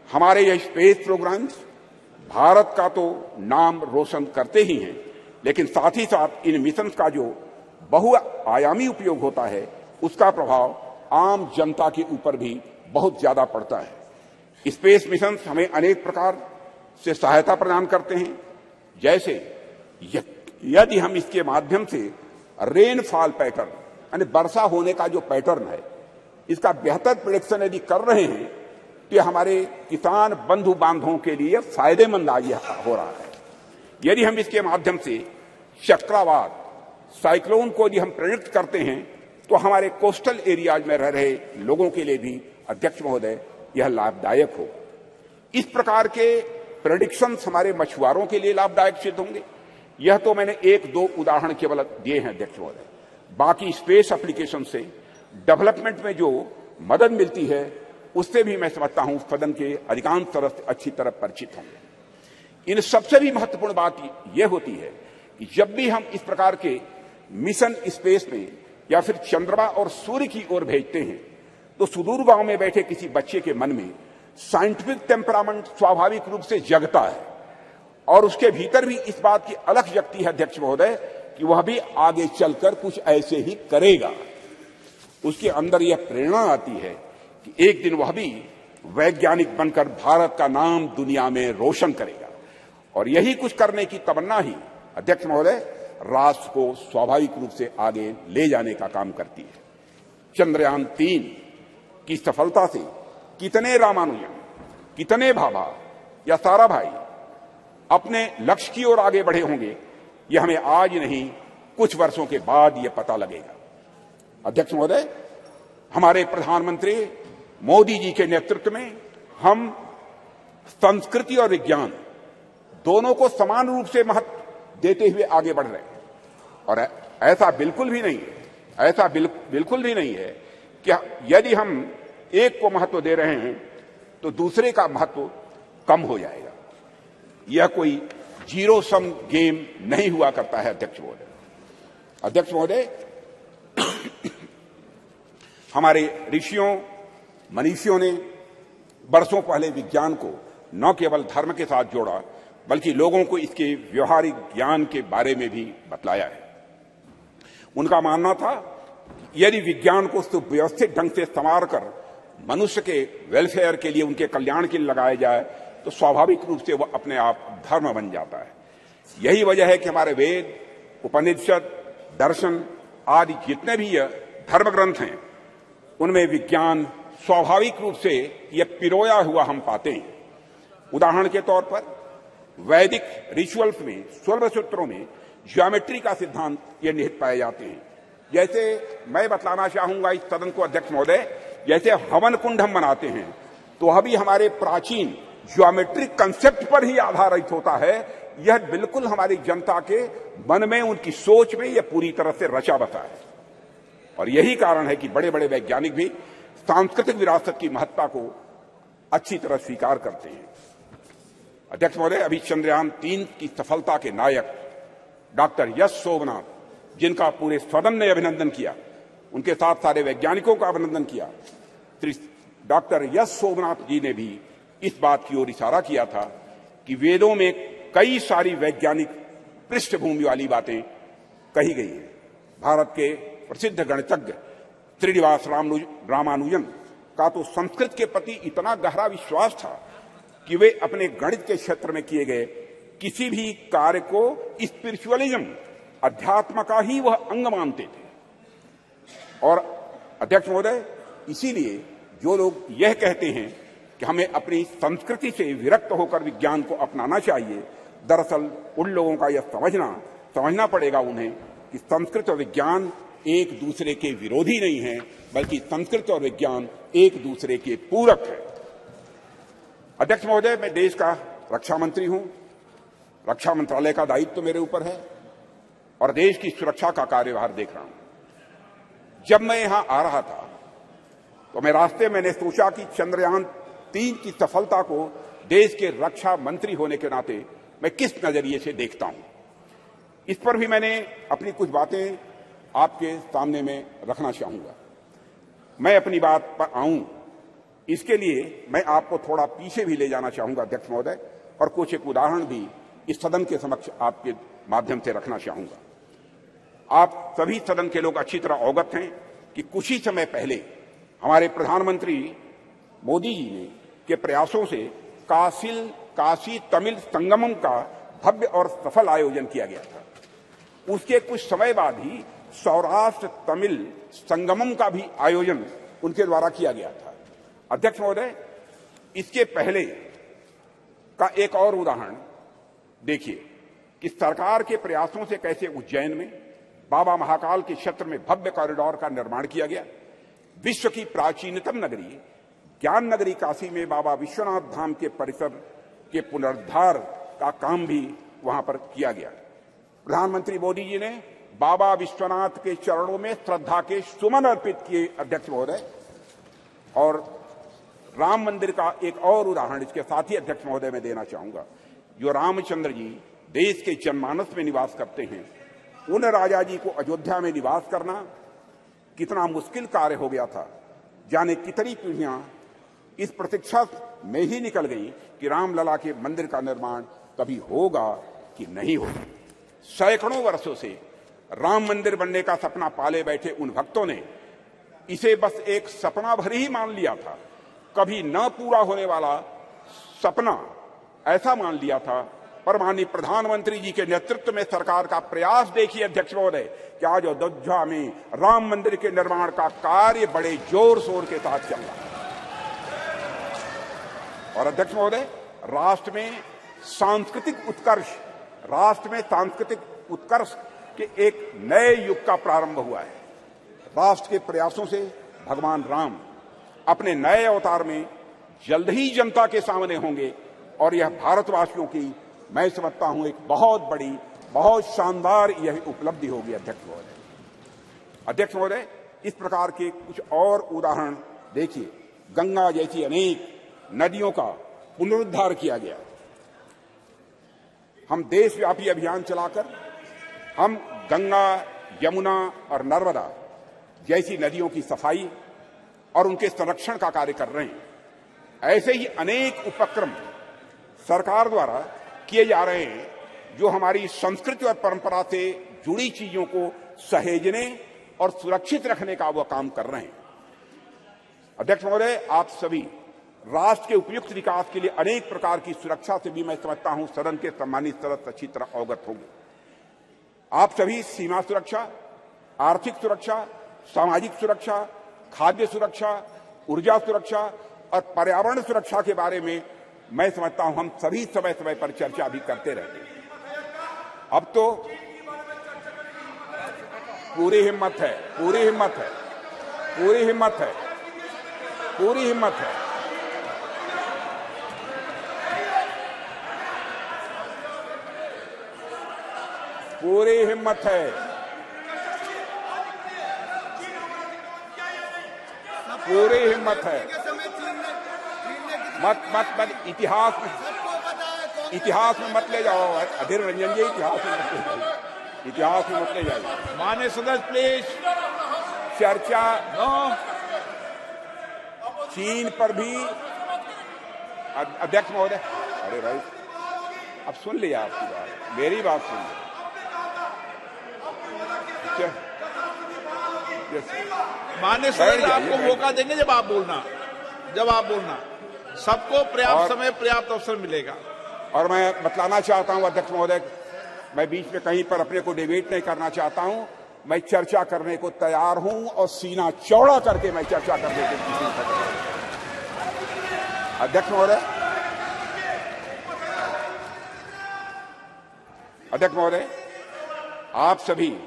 हमारे यह स्पेस प्रोग्राम्स भारत का तो नाम रोशन करते ही हैं, लेकिन साथ ही साथ इन मिशन का जो बहुआयामी उपयोग होता है उसका प्रभाव आम जनता के ऊपर भी बहुत ज्यादा पड़ता है। स्पेस मिशन हमें अनेक प्रकार से सहायता प्रदान करते हैं, जैसे यदि हम इसके माध्यम से रेनफॉल पैटर्न यानी वर्षा होने का जो पैटर्न है इसका बेहतर प्रेडिक्शन यदि कर रहे हैं तो हमारे किसान बंधु बांधवों के लिए फायदेमंद हो रहा है। यदि हम इसके माध्यम से चक्रवात साइक्लोन को यदि हम प्रेडिक्ट करते हैं तो हमारे कोस्टल एरियाज में रह रहे लोगों के लिए भी अध्यक्ष महोदय यह लाभदायक होगा। इस प्रकार के प्रेडिक्शंस हमारे मछुआरों के लिए लाभदायक सिद्ध होंगे। यह तो मैंने एक दो उदाहरण केवल दिए हैं अध्यक्ष महोदय। बाकी स्पेस एप्लीकेशन से डेवलपमेंट में जो मदद मिलती है उससे भी मैं समझता हूं सदन के अधिकांश सदस्य अच्छी तरह परिचित होंगे। इन सबसे भी महत्वपूर्ण बात यह होती है कि जब भी हम इस प्रकार के मिशन स्पेस में या फिर चंद्रमा और सूर्य की ओर भेजते हैं तो सुदूर गांव में बैठे किसी बच्चे के मन में साइंटिफिक टेम्परामेंट स्वाभाविक रूप से जगता है और उसके भीतर भी इस बात की अलख जगती है अध्यक्ष महोदय कि वह भी आगे चलकर कुछ ऐसे ही करेगा। उसके अंदर यह प्रेरणा आती है कि एक दिन वह भी वैज्ञानिक बनकर भारत का नाम दुनिया में रोशन करेगा। और यही कुछ करने की तमन्ना ही अध्यक्ष महोदय राष्ट्र को स्वाभाविक रूप से आगे ले जाने का काम करती है। चंद्रयान 3 की सफलता से कितने रामानुजन, कितने भाभा या साराभाई अपने लक्ष्य की ओर आगे बढ़े होंगे यह हमें आज नहीं कुछ वर्षों के बाद यह पता लगेगा। अध्यक्ष महोदय, हमारे प्रधानमंत्री मोदी जी के नेतृत्व में हम संस्कृति और विज्ञान दोनों को समान रूप से महत्व देते हुए आगे बढ़ रहे हैं। और ऐसा बिल्कुल भी नहीं है, ऐसा बिल्कुल भी नहीं है कि यदि हम एक को महत्व दे रहे हैं तो दूसरे का महत्व कम हो जाएगा। यह कोई जीरो सम गेम नहीं हुआ करता है अध्यक्ष महोदय। अध्यक्ष महोदय, हमारे ऋषियों मनीषियों ने वर्षों पहले विज्ञान को न केवल धर्म के साथ जोड़ा बल्कि लोगों को इसके व्यवहारिक ज्ञान के बारे में भी बतलाया है। उनका मानना था यदि विज्ञान को सुव्यवस्थित ढंग से संवार कर मनुष्य के वेलफेयर के लिए, उनके कल्याण के लिए लगाया जाए तो स्वाभाविक रूप से वह अपने आप धर्म बन जाता है। यही वजह है कि हमारे वेद, उपनिषद, दर्शन आदि जितने भी धर्म ग्रंथ हैं उनमें विज्ञान स्वाभाविक रूप से यह पिरोया हुआ हम पाते हैं। उदाहरण के तौर पर वैदिक रिचुअल्स में, 16 सूत्रों में ज्योमेट्री का सिद्धांत ये निहित पाए जाते हैं। जैसे मैं बतलाना चाहूंगा इस सदन को अध्यक्ष महोदय, जैसे हवन कुंड हम बनाते हैं तो वह भी हमारे प्राचीन ज्योमेट्रिक कंसेप्ट पर ही आधारित होता है। यह बिल्कुल हमारी जनता के मन में, उनकी सोच में यह पूरी तरह से रचा बसा है। और यही कारण है कि बड़े बड़े वैज्ञानिक भी सांस्कृतिक विरासत की महत्ता को अच्छी तरह स्वीकार करते हैं। अध्यक्ष महोदय, अभी चंद्रयान 3 की सफलता के नायक डॉक्टर यश सोमनाथ, जिनका पूरे सदन ने अभिनंदन किया, उनके साथ सारे वैज्ञानिकों का अभिनंदन किया, श्री डॉक्टर यश सोमनाथ जी ने भी इस बात की ओर इशारा किया था कि वेदों में कई सारी वैज्ञानिक पृष्ठभूमि वाली बातें कही गई हैं। भारत के प्रसिद्ध गणितज्ञ श्रीनिवास रामानुजन का तो संस्कृत के प्रति इतना गहरा विश्वास था कि वे अपने गणित के क्षेत्र में किए गए किसी भी कार्य को स्पिरिचुअलिज्म, अध्यात्म का ही वह अंग मानते थे। और अध्यक्ष महोदय, इसीलिए जो लोग यह कहते हैं कि हमें अपनी संस्कृति से विरक्त होकर विज्ञान को अपनाना चाहिए, दरअसल उन लोगों का यह समझना पड़ेगा उन्हें कि संस्कृत और विज्ञान एक दूसरे के विरोधी नहीं है, बल्कि संस्कृत और विज्ञान एक दूसरे के पूरक है। अध्यक्ष महोदय, मैं देश का रक्षा मंत्री हूं। रक्षा मंत्रालय का दायित्व मेरे ऊपर है और देश की सुरक्षा का कार्यभार देख रहा हूं। जब मैं यहां आ रहा था तो मैं रास्ते मैंने सोचा कि चंद्रयान 3 की सफलता को देश के रक्षा मंत्री होने के नाते मैं किस नजरिए से देखता हूं, इस पर भी मैंने अपनी कुछ बातें आपके सामने में रखना चाहूंगा। मैं अपनी बात पर आऊं इसके लिए मैं आपको थोड़ा पीछे भी ले जाना चाहूंगा अध्यक्ष महोदय, और कुछ एक उदाहरण भी इस सदन के समक्ष आपके माध्यम से रखना चाहूंगा। आप सभी सदन के लोग अच्छी तरह अवगत हैं कि कुछ ही समय पहले हमारे प्रधानमंत्री मोदी जी ने के प्रयासों से काशी तमिल संगमम का भव्य और सफल आयोजन किया गया था। उसके कुछ समय बाद ही सौराष्ट्र तमिल संगमम का भी आयोजन उनके द्वारा किया गया था। अध्यक्ष महोदय, इसके पहले का एक और उदाहरण देखिए कि सरकार के प्रयासों से कैसे उज्जैन में बाबा महाकाल के क्षेत्र में भव्य कॉरिडोर का निर्माण किया गया। विश्व की प्राचीनतम नगरी ज्ञान नगरी काशी में बाबा विश्वनाथ धाम के परिसर के पुनरुद्धार का काम भी वहां पर किया गया। प्रधानमंत्री मोदी जी ने बाबा विश्वनाथ के चरणों में श्रद्धा के सुमन अर्पित किए अध्यक्ष महोदय। और राम मंदिर का एक और उदाहरण इसके साथ ही अध्यक्ष महोदय में देना चाहूंगा। जो रामचंद्र जी देश के जनमानस में निवास करते हैं, उन राजा जी को अयोध्या में निवास करना कितना मुश्किल कार्य हो गया था। जाने कितनी पीढ़ियां इस प्रतीक्षा में ही निकल गई कि रामलला के मंदिर का निर्माण कभी होगा कि नहीं होगा। सैकड़ों वर्षों से राम मंदिर बनने का सपना पाले बैठे उन भक्तों ने इसे बस एक सपना भर ही मान लिया था, कभी न पूरा होने वाला सपना ऐसा मान लिया था। पर माननीय प्रधानमंत्री जी के नेतृत्व में सरकार का प्रयास देखिए अध्यक्ष महोदय कि आज अयोध्या में राम मंदिर के निर्माण का कार्य बड़े जोर शोर के साथ चल रहा है। और अध्यक्ष महोदय, राष्ट्र में सांस्कृतिक उत्कर्ष के एक नए युग का प्रारंभ हुआ है। राष्ट्र के प्रयासों से भगवान राम अपने नए अवतार में जल्द ही जनता के सामने होंगे और यह भारतवासियों की मैं समझता हूं एक बहुत बड़ी, बहुत शानदार यह उपलब्धि होगी अध्यक्ष महोदय। अध्यक्ष महोदय, इस प्रकार के कुछ और उदाहरण देखिए। गंगा जैसी अनेक नदियों का पुनरुद्धार किया गया। हम देशव्यापी अभियान चलाकर हम गंगा, यमुना और नर्मदा जैसी नदियों की सफाई और उनके संरक्षण का कार्य कर रहे हैं। ऐसे ही अनेक उपक्रम सरकार द्वारा किए जा रहे हैं जो हमारी संस्कृति और परंपरा से जुड़ी चीजों को सहेजने और सुरक्षित रखने का वह काम कर रहे हैं। अध्यक्ष महोदय, आप सभी राष्ट्र के उपयुक्त विकास के लिए अनेक प्रकार की सुरक्षा से भी मैं समझता हूं सदन के सम्मानित सदस्य अच्छी तरह अवगत होंगे। आप सभी सीमा सुरक्षा, आर्थिक सुरक्षा, सामाजिक सुरक्षा, खाद्य सुरक्षा, ऊर्जा सुरक्षा और पर्यावरण सुरक्षा के बारे में मैं समझता हूं हम सभी समय समय पर चर्चा भी करते रहते हैं। अब तो पूरी हिम्मत है, पूरी हिम्मत है, पूरी हिम्मत है, पूरी हिम्मत है। पूरी हिम्मत है। पूरी हिम्मत है। मत इतिहास में मत ले जाओ अधीर रंजन जी, इतिहास में मत ले जाओ। माननीय सदस्य प्लीज। चर्चा चीन पर भी अध्यक्ष महोदय, अरे भाई अब सुन लिया आपकी बात, मेरी बात सुन ली। माननीय सदस्य आपको मौका देंगे जब आप बोलना सबको पर्याप्त समय पर्याप्त अवसर मिलेगा। और मैं बतलाना चाहता हूं अध्यक्ष महोदय, मैं बीच में कहीं पर अपने को डिबेट नहीं करना चाहता हूं। मैं चर्चा करने को तैयार हूं और सीना चौड़ा करके मैं चर्चा करने के लिए अध्यक्ष महोदय, आप सभी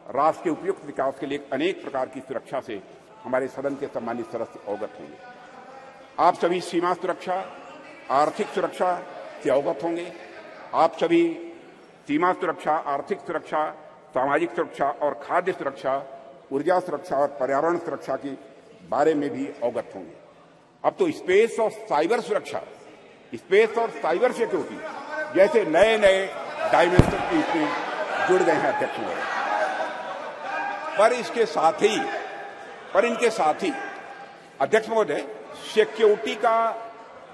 राष्ट्र के उपयुक्त विकास के लिए अनेक प्रकार की सुरक्षा से हमारे सदन के सम्मानित सदस्य अवगत होंगे। आप सभी सीमा सुरक्षा, आर्थिक सुरक्षा से अवगत होंगे। आप सभी सीमा सुरक्षा, आर्थिक सुरक्षा, सामाजिक सुरक्षा और खाद्य सुरक्षा, ऊर्जा सुरक्षा और पर्यावरण सुरक्षा के बारे में भी अवगत होंगे। अब तो स्पेस और साइबर सुरक्षा, स्पेस और साइबर सिक्योरिटी जैसे नए नए डायमेंशन की इसमें जुड़ गए हैं अध्यक्ष महोदय। पर इनके साथ ही अध्यक्ष महोदय, सिक्योरिटी का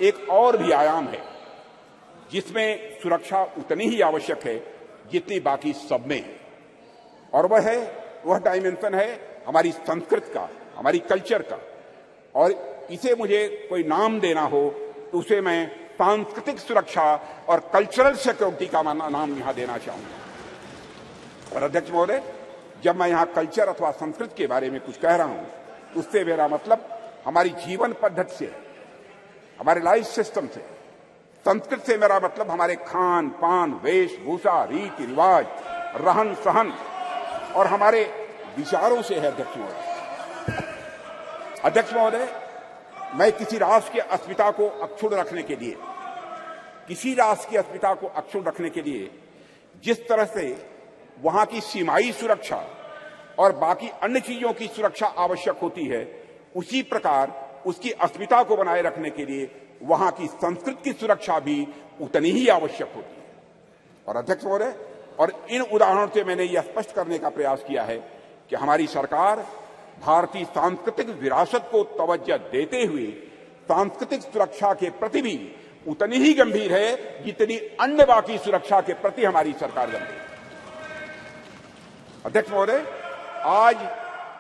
एक और भी आयाम है जिसमें सुरक्षा उतनी ही आवश्यक है जितनी बाकी सब में है, और वह डायमेंशन है हमारी संस्कृति का, हमारी कल्चर का। और इसे मुझे कोई नाम देना हो तो उसे मैं सांस्कृतिक सुरक्षा और कल्चरल सिक्योरिटी का नाम यहां देना चाहूंगा। और अध्यक्ष महोदय, जब मैं यहां कल्चर अथवा संस्कृति के बारे में कुछ कह रहा हूं तो उससे मेरा मतलब हमारी जीवन पद्धति से, हमारे लाइफ सिस्टम से। संस्कृति से मेरा मतलब हमारे खान पान, वेशभूषा, रीति रिवाज, रहन सहन और हमारे विचारों से है। अध्यक्ष महोदय, मैं किसी राष्ट्र की अस्मिता को अक्षुण्ण रखने के लिए जिस तरह से वहां की सीमाई सुरक्षा और बाकी अन्य चीजों की सुरक्षा आवश्यक होती है, उसी प्रकार उसकी अस्मिता को बनाए रखने के लिए वहां की संस्कृति की सुरक्षा भी उतनी ही आवश्यक होती है। और अध्यक्ष महोदय, और इन उदाहरणों से मैंने यह स्पष्ट करने का प्रयास किया है कि हमारी सरकार भारतीय सांस्कृतिक विरासत को तवज्जो देते हुए सांस्कृतिक सुरक्षा के प्रति भी उतनी ही गंभीर है जितनी अन्य बाकी सुरक्षा के प्रति हमारी सरकार गंभीर है। अध्यक्ष महोदय,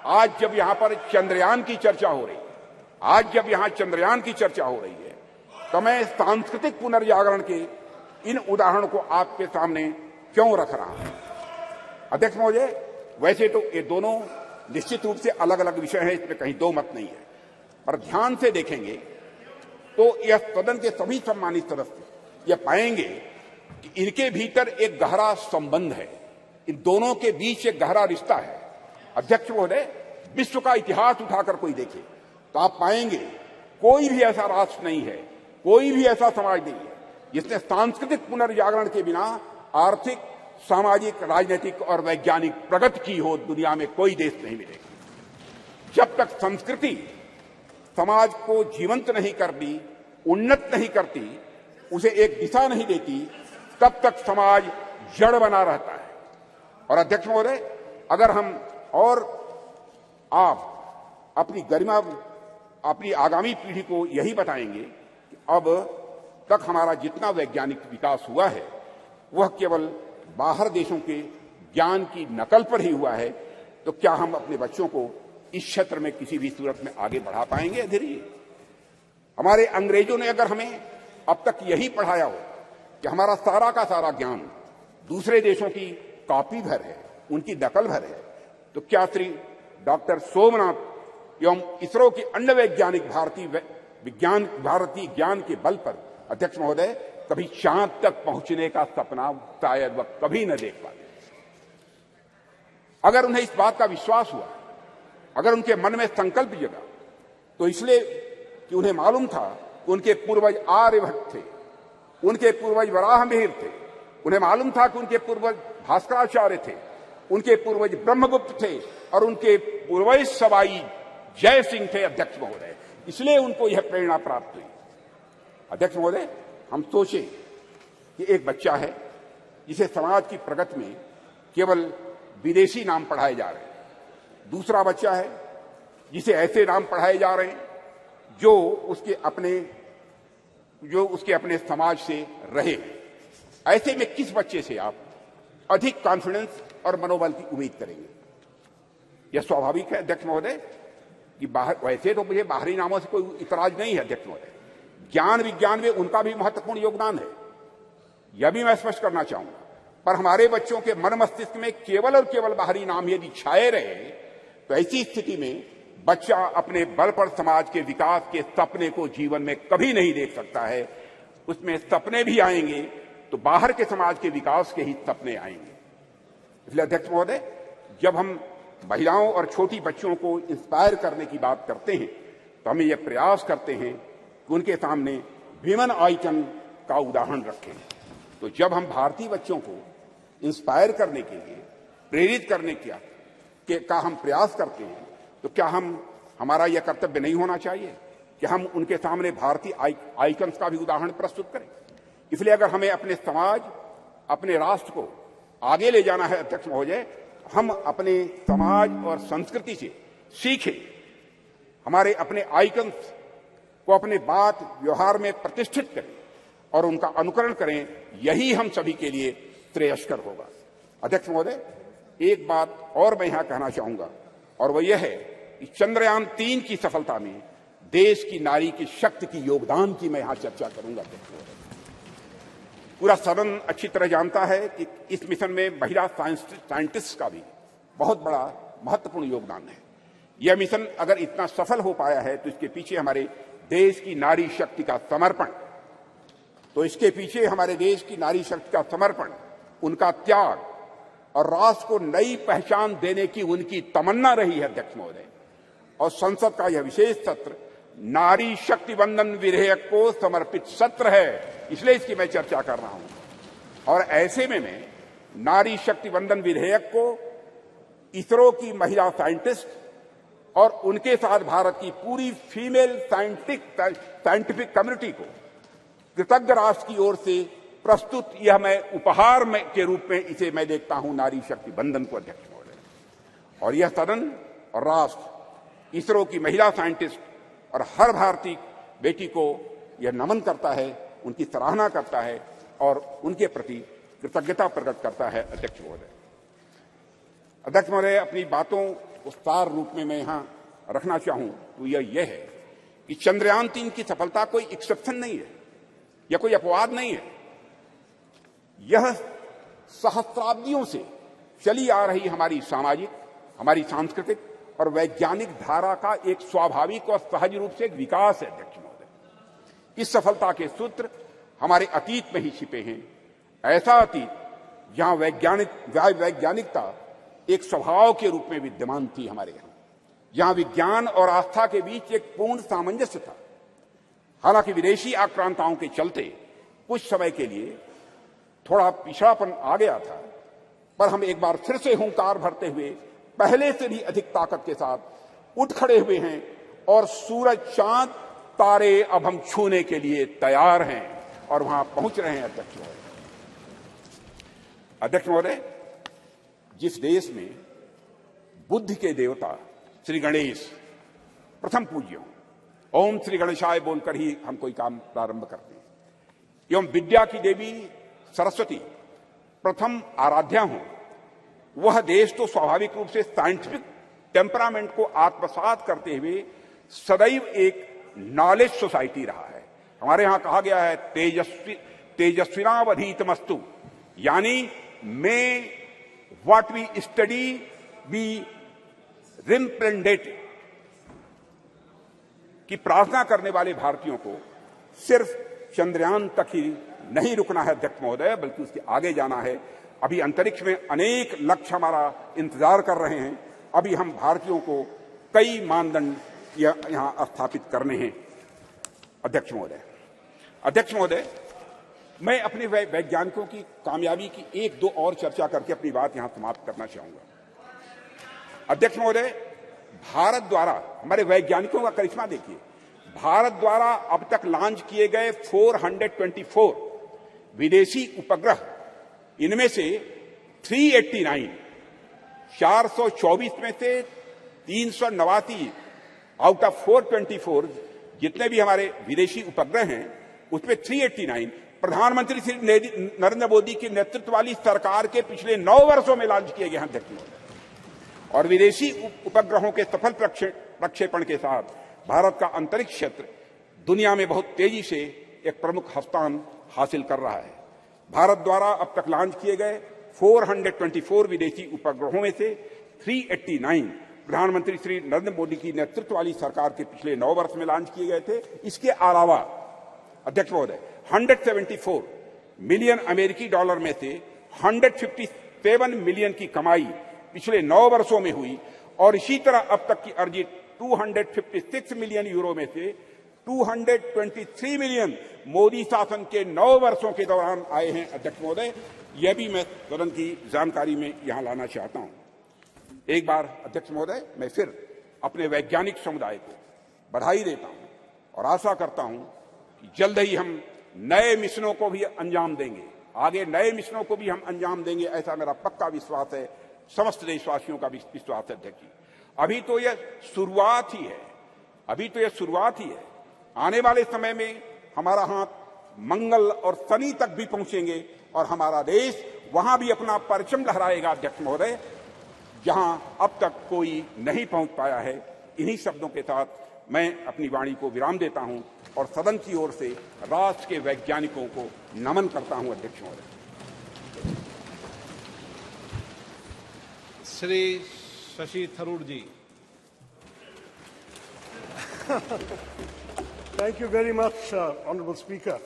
आज जब यहां पर चंद्रयान की चर्चा हो रही है, तो मैं सांस्कृतिक पुनर्जागरण के इन उदाहरणों को आपके सामने क्यों रख रहा हूं। अध्यक्ष महोदय, वैसे तो ये दोनों निश्चित रूप से अलग अलग विषय हैं, इसमें कहीं दो मत नहीं है, पर ध्यान से देखेंगे तो यह सदन के सभी सम्मानित सदस्य यह पाएंगे कि इनके भीतर एक गहरा संबंध है, इन दोनों के बीच एक गहरा रिश्ता है। अध्यक्ष महोदय, विश्व का इतिहास उठाकर कोई देखे तो आप पाएंगे कोई भी ऐसा राष्ट्र नहीं है, कोई भी ऐसा समाज नहीं है जिसने सांस्कृतिक पुनर्जागरण के बिना आर्थिक, सामाजिक, राजनीतिक और वैज्ञानिक प्रगति की हो। दुनिया में कोई देश नहीं मिलेगा। जब तक संस्कृति समाज को जीवंत नहीं करती, उन्नत नहीं करती, उसे एक दिशा नहीं देती, तब तक समाज जड़ बना रहता है। और अध्यक्ष महोदय, अगर हम और आप अपनी गरिमा, अपनी आगामी पीढ़ी को यही बताएंगे कि अब तक हमारा जितना वैज्ञानिक विकास हुआ है वह केवल बाहर देशों के ज्ञान की नकल पर ही हुआ है, तो क्या हम अपने बच्चों को इस क्षेत्र में किसी भी सूरत में आगे बढ़ा पाएंगे? धीरे हमारे अंग्रेजों ने अगर हमें अब तक यही पढ़ाया हो कि हमारा सारा का सारा ज्ञान दूसरे देशों की कॉपी भर है, उनकी नकल भर है, तो क्या श्री डॉक्टर सोमनाथ एवं इसरो के अन्य वैज्ञानिक भारतीय ज्ञान के बल पर अध्यक्ष महोदय कभी चांद तक पहुंचने का सपना शायद वह कभी न देख पाते। अगर उन्हें इस बात का विश्वास हुआ, अगर उनके मन में संकल्प जगा, तो इसलिए कि उन्हें मालूम था कि उनके पूर्वज आर्यभट्ट थे, उनके पूर्वज वराहमिहिर थे, उन्हें मालूम था कि उनके पूर्वज भास्कराचार्य थे, उनके पूर्वज ब्रह्मगुप्त थे और उनके पूर्वज सवाई जय सिंह थे। अध्यक्ष महोदय, इसलिए उनको यह प्रेरणा प्राप्त हुई। अध्यक्ष महोदय, हम सोचे कि एक बच्चा है जिसे समाज की प्रगति में केवल विदेशी नाम पढ़ाए जा रहे हैं, दूसरा बच्चा है जिसे ऐसे नाम पढ़ाए जा रहे हैं जो उसके अपने समाज से रहे। ऐसे में किस बच्चे से आप अधिक कॉन्फिडेंस और मनोबल की उम्मीद करेंगे? यह स्वाभाविक है अध्यक्ष महोदय कि वैसे तो मुझे बाहरी नामों से कोई इतराज नहीं है अध्यक्ष महोदय, ज्ञान विज्ञान में उनका भी महत्वपूर्ण योगदान है, यह भी मैं स्पष्ट करना चाहूंगा। पर हमारे बच्चों के मन मस्तिष्क में केवल और केवल बाहरी नाम यदि छाए रहे तो ऐसी स्थिति में बच्चा अपने बल पर समाज के विकास के सपने को जीवन में कभी नहीं देख सकता है। उसमें सपने भी आएंगे तो बाहर के समाज के विकास के ही सपने आएंगे। इसलिए अध्यक्ष महोदय, जब हम महिलाओं और छोटी बच्चियों को इंस्पायर करने की बात करते हैं तो हमें यह प्रयास करते हैं कि उनके सामने विमेन आइकन का उदाहरण रखें। तो जब हम भारतीय बच्चों को इंस्पायर करने के लिए, प्रेरित करने का हम प्रयास करते हैं, तो क्या हमारा यह कर्तव्य नहीं होना चाहिए कि हम उनके सामने भारतीय आइकन्स का भी उदाहरण प्रस्तुत करें? इसलिए अगर हमें अपने समाज, अपने राष्ट्र को आगे ले जाना है अध्यक्ष महोदय, हम अपने समाज और संस्कृति से सीखें, हमारे अपने आइकन्स को अपने बात व्यवहार में प्रतिष्ठित करें और उनका अनुकरण करें। यही हम सभी के लिए श्रेयस्कर होगा। अध्यक्ष महोदय, एक बात और मैं यहां कहना चाहूंगा, और वह यह है कि चंद्रयान 3 की सफलता में देश की नारी की शक्ति की योगदान की मैं यहां चर्चा करूंगा। पूरा सदन अच्छी तरह जानता है कि इस मिशन में महिला साइंटिस्ट का भी बहुत बड़ा महत्वपूर्ण योगदान है। यह मिशन अगर इतना सफल हो पाया है तो इसके पीछे हमारे देश की नारी शक्ति का समर्पण, उनका त्याग और राष्ट्र को नई पहचान देने की उनकी तमन्ना रही है अध्यक्ष महोदय। और संसद का यह विशेष सत्र नारी शक्ति वंदन विधेयक को समर्पित सत्र है, इसलिए इसकी मैं चर्चा कर रहा हूं। और ऐसे में मैं नारी शक्ति वंदन विधेयक को इसरो की महिला साइंटिस्ट और उनके साथ भारत की पूरी फीमेल साइंटिफिक कम्युनिटी को कृतज्ञ राष्ट्र की ओर से प्रस्तुत यह मैं उपहार के रूप में इसे मैं देखता हूं, नारी शक्ति वंदन को अध्यक्ष महोदय। और यह सदन और राष्ट्र इसरो की महिला साइंटिस्ट और हर भारतीय बेटी को यह नमन करता है, उनकी सराहना करता है और उनके प्रति कृतज्ञता प्रकट करता है। अध्यक्ष महोदय, अपनी बातों को सार रूप में मैं यहां रखना चाहूं तो यह है कि चंद्रयान 3 की सफलता कोई एक्सेप्शन नहीं है या कोई अपवाद नहीं है। यह सहस्राब्दियों से चली आ रही हमारी सामाजिक, हमारी सांस्कृतिक और वैज्ञानिक धारा का एक स्वाभाविक और सहज रूप से एक विकास है। अध्यक्ष महोदय, इस सफलता के सूत्र हमारे अतीत में ही छिपे हैं। ऐसा अतीत जहां वैज्ञानिकता एक स्वभाव के रूप में विद्यमान थी हमारे यहां, जहां विज्ञान और आस्था के बीच एक पूर्ण सामंजस्य था। हालांकि विदेशी आक्रांताओं के चलते कुछ समय के लिए थोड़ा पिछड़ापन आ गया था, पर हम एक बार फिर से हुंकार भरते हुए पहले से भी अधिक ताकत के साथ उठ खड़े हुए हैं और सूरज, चांद, तारे अब हम छूने के लिए तैयार हैं और वहां पहुंच रहे हैं। अध्यक्ष महोदय, जिस देश में बुद्धि के देवता श्री गणेश प्रथम पूज्य हों, ओम श्री गणेशाय बोलकर ही हम कोई काम प्रारंभ करते हैं, एवं विद्या की देवी सरस्वती प्रथम आराध्या हों, वह देश तो स्वाभाविक रूप से साइंटिफिक टेम्परामेंट को आत्मसात करते हुए सदैव एक नॉलेज सोसाइटी रहा है। हमारे यहां कहा गया है तेजस्विनावधीतमस्तु, यानी may what we study be represented, की प्रार्थना करने वाले भारतीयों को सिर्फ चंद्रयान तक ही नहीं रुकना है अध्यक्ष महोदय, बल्कि उसके आगे जाना है। अभी अंतरिक्ष में अनेक लक्ष्य हमारा इंतजार कर रहे हैं। अभी हम भारतीयों को कई मानदंड यहां स्थापित करने हैं। अध्यक्ष महोदय, मैं अपने वैज्ञानिकों की कामयाबी की एक दो और चर्चा करके अपनी बात यहां समाप्त करना चाहूंगा। अध्यक्ष महोदय, भारत द्वारा हमारे वैज्ञानिकों का करिश्मा देखिए। भारत द्वारा अब तक लॉन्च किए गए 424 विदेशी उपग्रह, इनमें से 389, 424 में से 389 आउट ऑफ 424 जितने भी हमारे विदेशी उपग्रह हैं, उसमें 389 प्रधानमंत्री श्री नरेंद्र मोदी के नेतृत्व वाली सरकार के पिछले 9 वर्षों में लॉन्च किए गए हैं अध्यक्ष महोदय। और विदेशी उपग्रहों के सफल प्रक्षेपण के साथ भारत का अंतरिक्ष क्षेत्र दुनिया में बहुत तेजी से एक प्रमुख स्थान हासिल कर रहा है। भारत द्वारा अब तक लॉन्च किए गए 424 विदेशी उपग्रहों में से 389 प्रधानमंत्री श्री नरेंद्र मोदी की नेतृत्व वाली सरकार के पिछले 9 वर्ष में लॉन्च किए गए थे। इसके अलावा अध्यक्ष महोदय 174 मिलियन अमेरिकी डॉलर में से 157 मिलियन की कमाई पिछले 9 वर्षों में हुई और इसी तरह अब तक की अर्जित 256 मिलियन यूरो में से 223 मिलियन मोदी शासन के 9 वर्षों के दौरान आए हैं अध्यक्ष महोदय। यह भी मैं सदन की जानकारी में यहां लाना चाहता हूं। एक बार अध्यक्ष महोदय, मैं फिर अपने वैज्ञानिक समुदाय को बधाई देता हूं और आशा करता हूं कि जल्द ही हम नए मिशनों को भी अंजाम देंगे, आगे नए मिशनों को भी हम अंजाम देंगे, ऐसा मेरा पक्का विश्वास है, समस्त देशवासियों का विश्वास है। अध्यक्ष जी, अभी तो यह शुरुआत ही है, अभी तो यह शुरुआत ही है। आने वाले समय में हमारा हाथ मंगल और शनि तक भी पहुंचेंगे और हमारा देश वहां भी अपना परचम लहराएगा अध्यक्ष महोदय, जहां अब तक कोई नहीं पहुंच पाया है। इन्हीं शब्दों के साथ मैं अपनी वाणी को विराम देता हूं और सदन की ओर से राष्ट्र के वैज्ञानिकों को नमन करता हूं। अध्यक्ष महोदय। श्री शशि थरूर जी। Thank you very much, Honourable Speaker.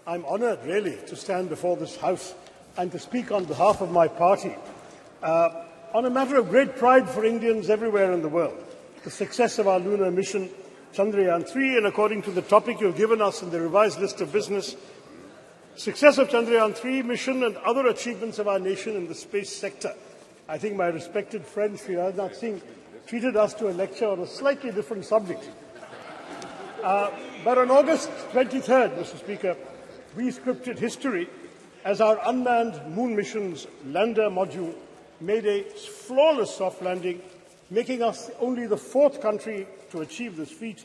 I'm honoured, really, to stand before this House and to speak on behalf of my party on a matter of great pride for Indians everywhere in the world, the success of our lunar mission, Chandrayaan 3, and according to the topic you've given us in the revised list of business, success of Chandrayaan 3 mission and other achievements of our nation in the space sector. I think my respected friend, Sri Rajnath Singh, treated us to a lecture on a slightly different subject. But on August 23rd, Mr. Speaker, we scripted history as our unmanned moon mission's lander module made a flawless soft landing, making us only the 4th country to achieve this feat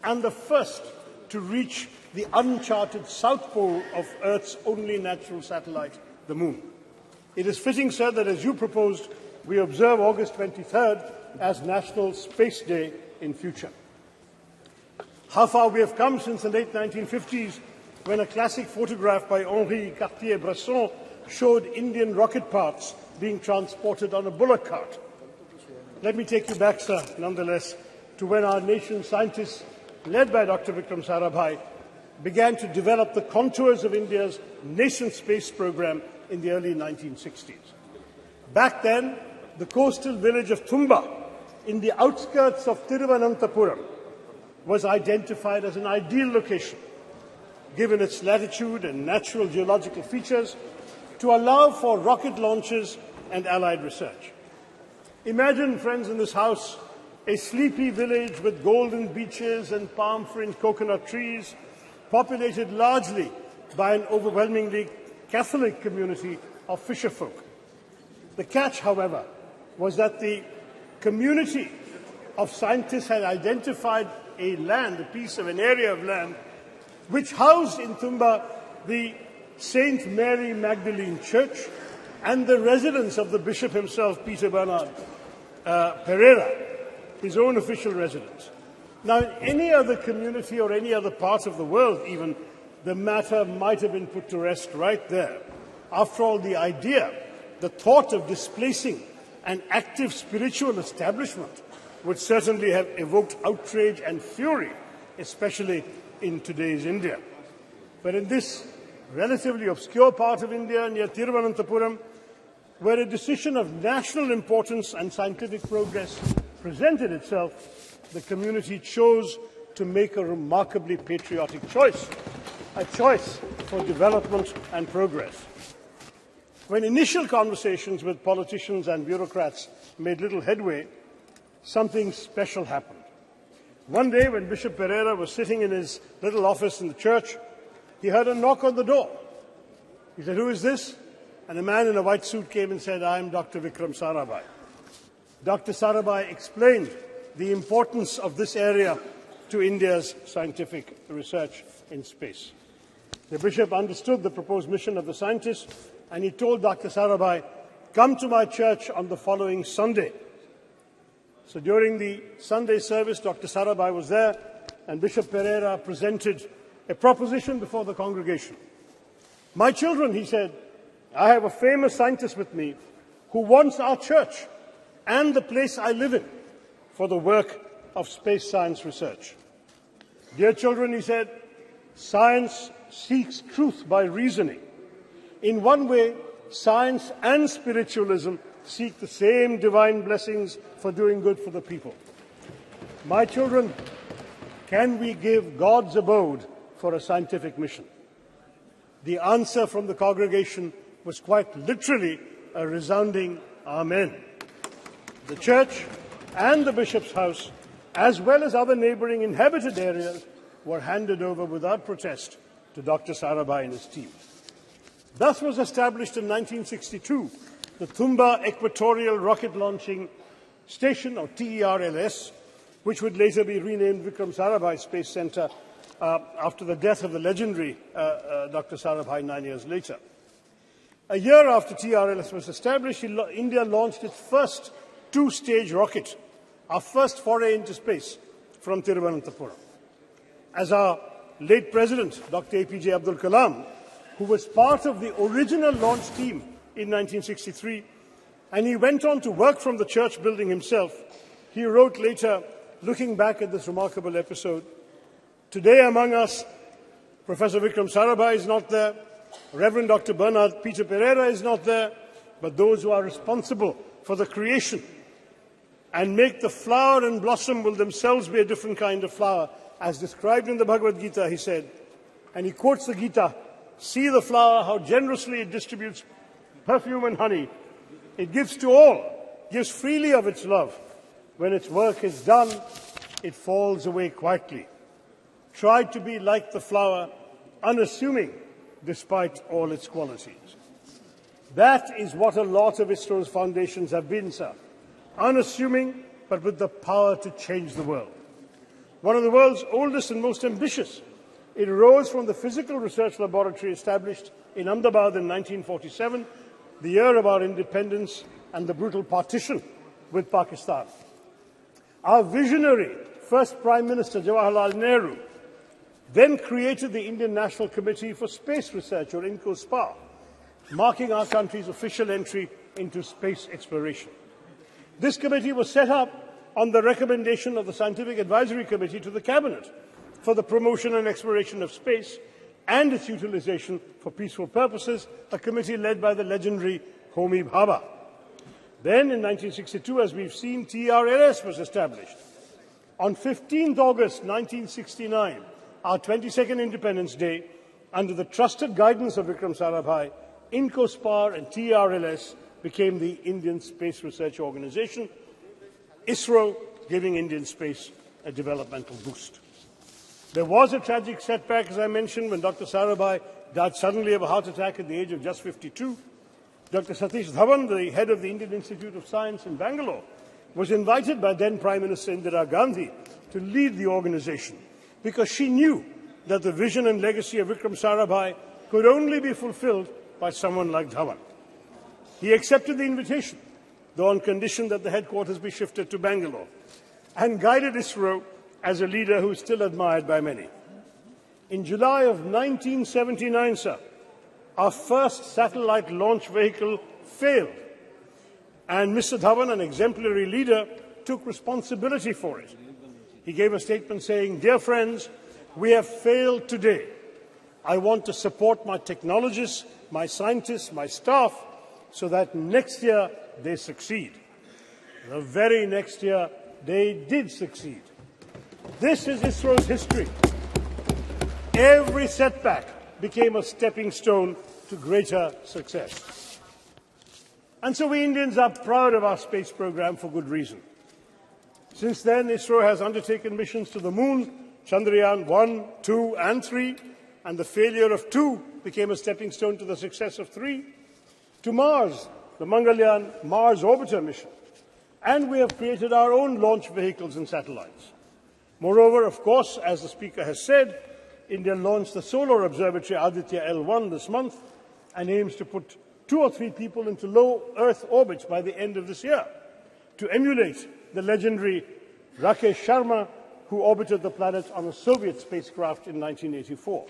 and the first to reach the uncharted south pole of Earth's only natural satellite, the moon. It is fitting, sir, that as you proposed, we observe August 23rd as National Space Day in future. How far we have come since the late 1950s, when a classic photograph by Henri Cartier-Bresson showed Indian rocket parts being transported on a bullock cart. Let me take you back, sir, nonetheless, to when our nation's scientists, led by Dr. Vikram Sarabhai, began to develop the contours of India's nascent space program in the early 1960s. Back then, the coastal village of Thumba, in the outskirts of Thiruvananthapuram, was identified as an ideal location, given its latitude and natural geological features, to allow for rocket launches and allied research. Imagine, friends in this House, a sleepy village with golden beaches and palm-fringed coconut trees, populated largely by an overwhelmingly Catholic community of fisherfolk. The catch, however, was that the community of scientists had identified a piece of an area of land, which housed in Thumba the St. Mary Magdalene Church and the residence of the bishop himself, Peter Bernard Pereira, his own official residence. Now, in any other community or any other part of the world, even, the matter might have been put to rest right there. After all, the idea, the thought of displacing an active spiritual establishment would certainly have evoked outrage and fury, especially in today's India. But in this relatively obscure part of India near Thiruvananthapuram, where a decision of national importance and scientific progress presented itself, the community chose to make a remarkably patriotic choice, a choice for development and progress. When initial conversations with politicians and bureaucrats made little headway, something special happened. One day, when Bishop Pereira was sitting in his little office in the church, he heard a knock on the door. He said, "Who is this?" And a man in a white suit came and said, "I am Dr. Vikram Sarabhai." Dr. Sarabhai explained the importance of this area to India's scientific research in space. The bishop understood the proposed mission of the scientists, and he told Dr. Sarabhai, "Come to my church on the following Sunday." So during the Sunday service, Dr. Sarabhai was there, and Bishop Pereira presented a proposition before the congregation. "My children," he said, "I have a famous scientist with me who wants our church and the place I live in for the work of space science research. Dear children," he said, "science seeks truth by reasoning. In one way, science and spiritualism seek the same divine blessings for doing good for the people. My children, can we give God's abode for a scientific mission? The answer from the congregation was quite literally a resounding Amen. The church and the bishop's house, as well as other neighbouring inhabited areas, were handed over without protest to Dr. Sarabhai and his team. Thus was established in 1962 the Thumba Equatorial Rocket Launching Station, or TERLS, which would later be renamed Vikram Sarabhai Space Centre after the death of the legendary Dr. Sarabhai 9 years later. A year after TRLS was established, India launched its first two-stage rocket, our first foray into space, from Thiruvananthapuram. As our late President, Dr. APJ Abdul Kalam, who was part of the original launch team in 1963, and he went on to work from the church building himself, he wrote later, looking back at this remarkable episode, "Today among us, Professor Vikram Sarabhai is not there, Reverend Dr. Bernard Peter Pereira is not there, but those who are responsible for the creation and make the flower and blossom will themselves be a different kind of flower, as described in the Bhagavad Gita," he said, and he quotes the Gita, "See the flower, how generously it distributes perfume and honey. It gives to all, gives freely of its love. When its work is done, it falls away quietly. Try to be like the flower, unassuming, despite all its qualities." That is what a lot of ISRO's foundations have been, sir. Unassuming, but with the power to change the world. One of the world's oldest and most ambitious, it arose from the physical research laboratory established in Ahmedabad in 1947, the year of our independence and the brutal partition with Pakistan. Our visionary first Prime Minister, Jawaharlal Nehru, then created the Indian National Committee for Space Research, or INCOSPA, marking our country's official entry into space exploration. This committee was set up on the recommendation of the Scientific Advisory Committee to the Cabinet for the promotion and exploration of space and its utilization for peaceful purposes, a committee led by the legendary Homi Bhabha. Then, in 1962, as we've seen, TRLS was established. On 15th August 1969, our 22nd Independence Day, under the trusted guidance of Vikram Sarabhai, INCOSPAR and TRLS became the Indian Space Research Organization, ISRO giving Indian space a developmental boost. There was a tragic setback, as I mentioned, when Dr. Sarabhai died suddenly of a heart attack at the age of just 52. Dr. Satish Dhawan, the head of the Indian Institute of Science in Bangalore, was invited by then Prime Minister Indira Gandhi to lead the organization, because she knew that the vision and legacy of Vikram Sarabhai could only be fulfilled by someone like Dhawan. He accepted the invitation, though on condition that the headquarters be shifted to Bangalore, and guided ISRO as a leader who is still admired by many. In July of 1979, sir, our first satellite launch vehicle failed, and Mr. Dhawan, an exemplary leader, took responsibility for it. He gave a statement saying, "Dear friends, we have failed today. I want to support my technologists, my scientists, my staff, so that next year they succeed." The very next year, they did succeed. This is ISRO's history. Every setback became a stepping stone to greater success. And so we Indians are proud of our space program for good reason. Since then, ISRO has undertaken missions to the Moon, Chandrayaan 1, 2 and 3, and the failure of 2 became a stepping stone to the success of 3, to Mars, the Mangalyaan Mars Orbiter mission, and we have created our own launch vehicles and satellites. Moreover, of course, as the Speaker has said, India launched the Solar Observatory Aditya L1 this month and aims to put 2 or 3 people into low Earth orbits by the end of this year, to emulate the legendary Rakesh Sharma, who orbited the planet on a Soviet spacecraft in 1984.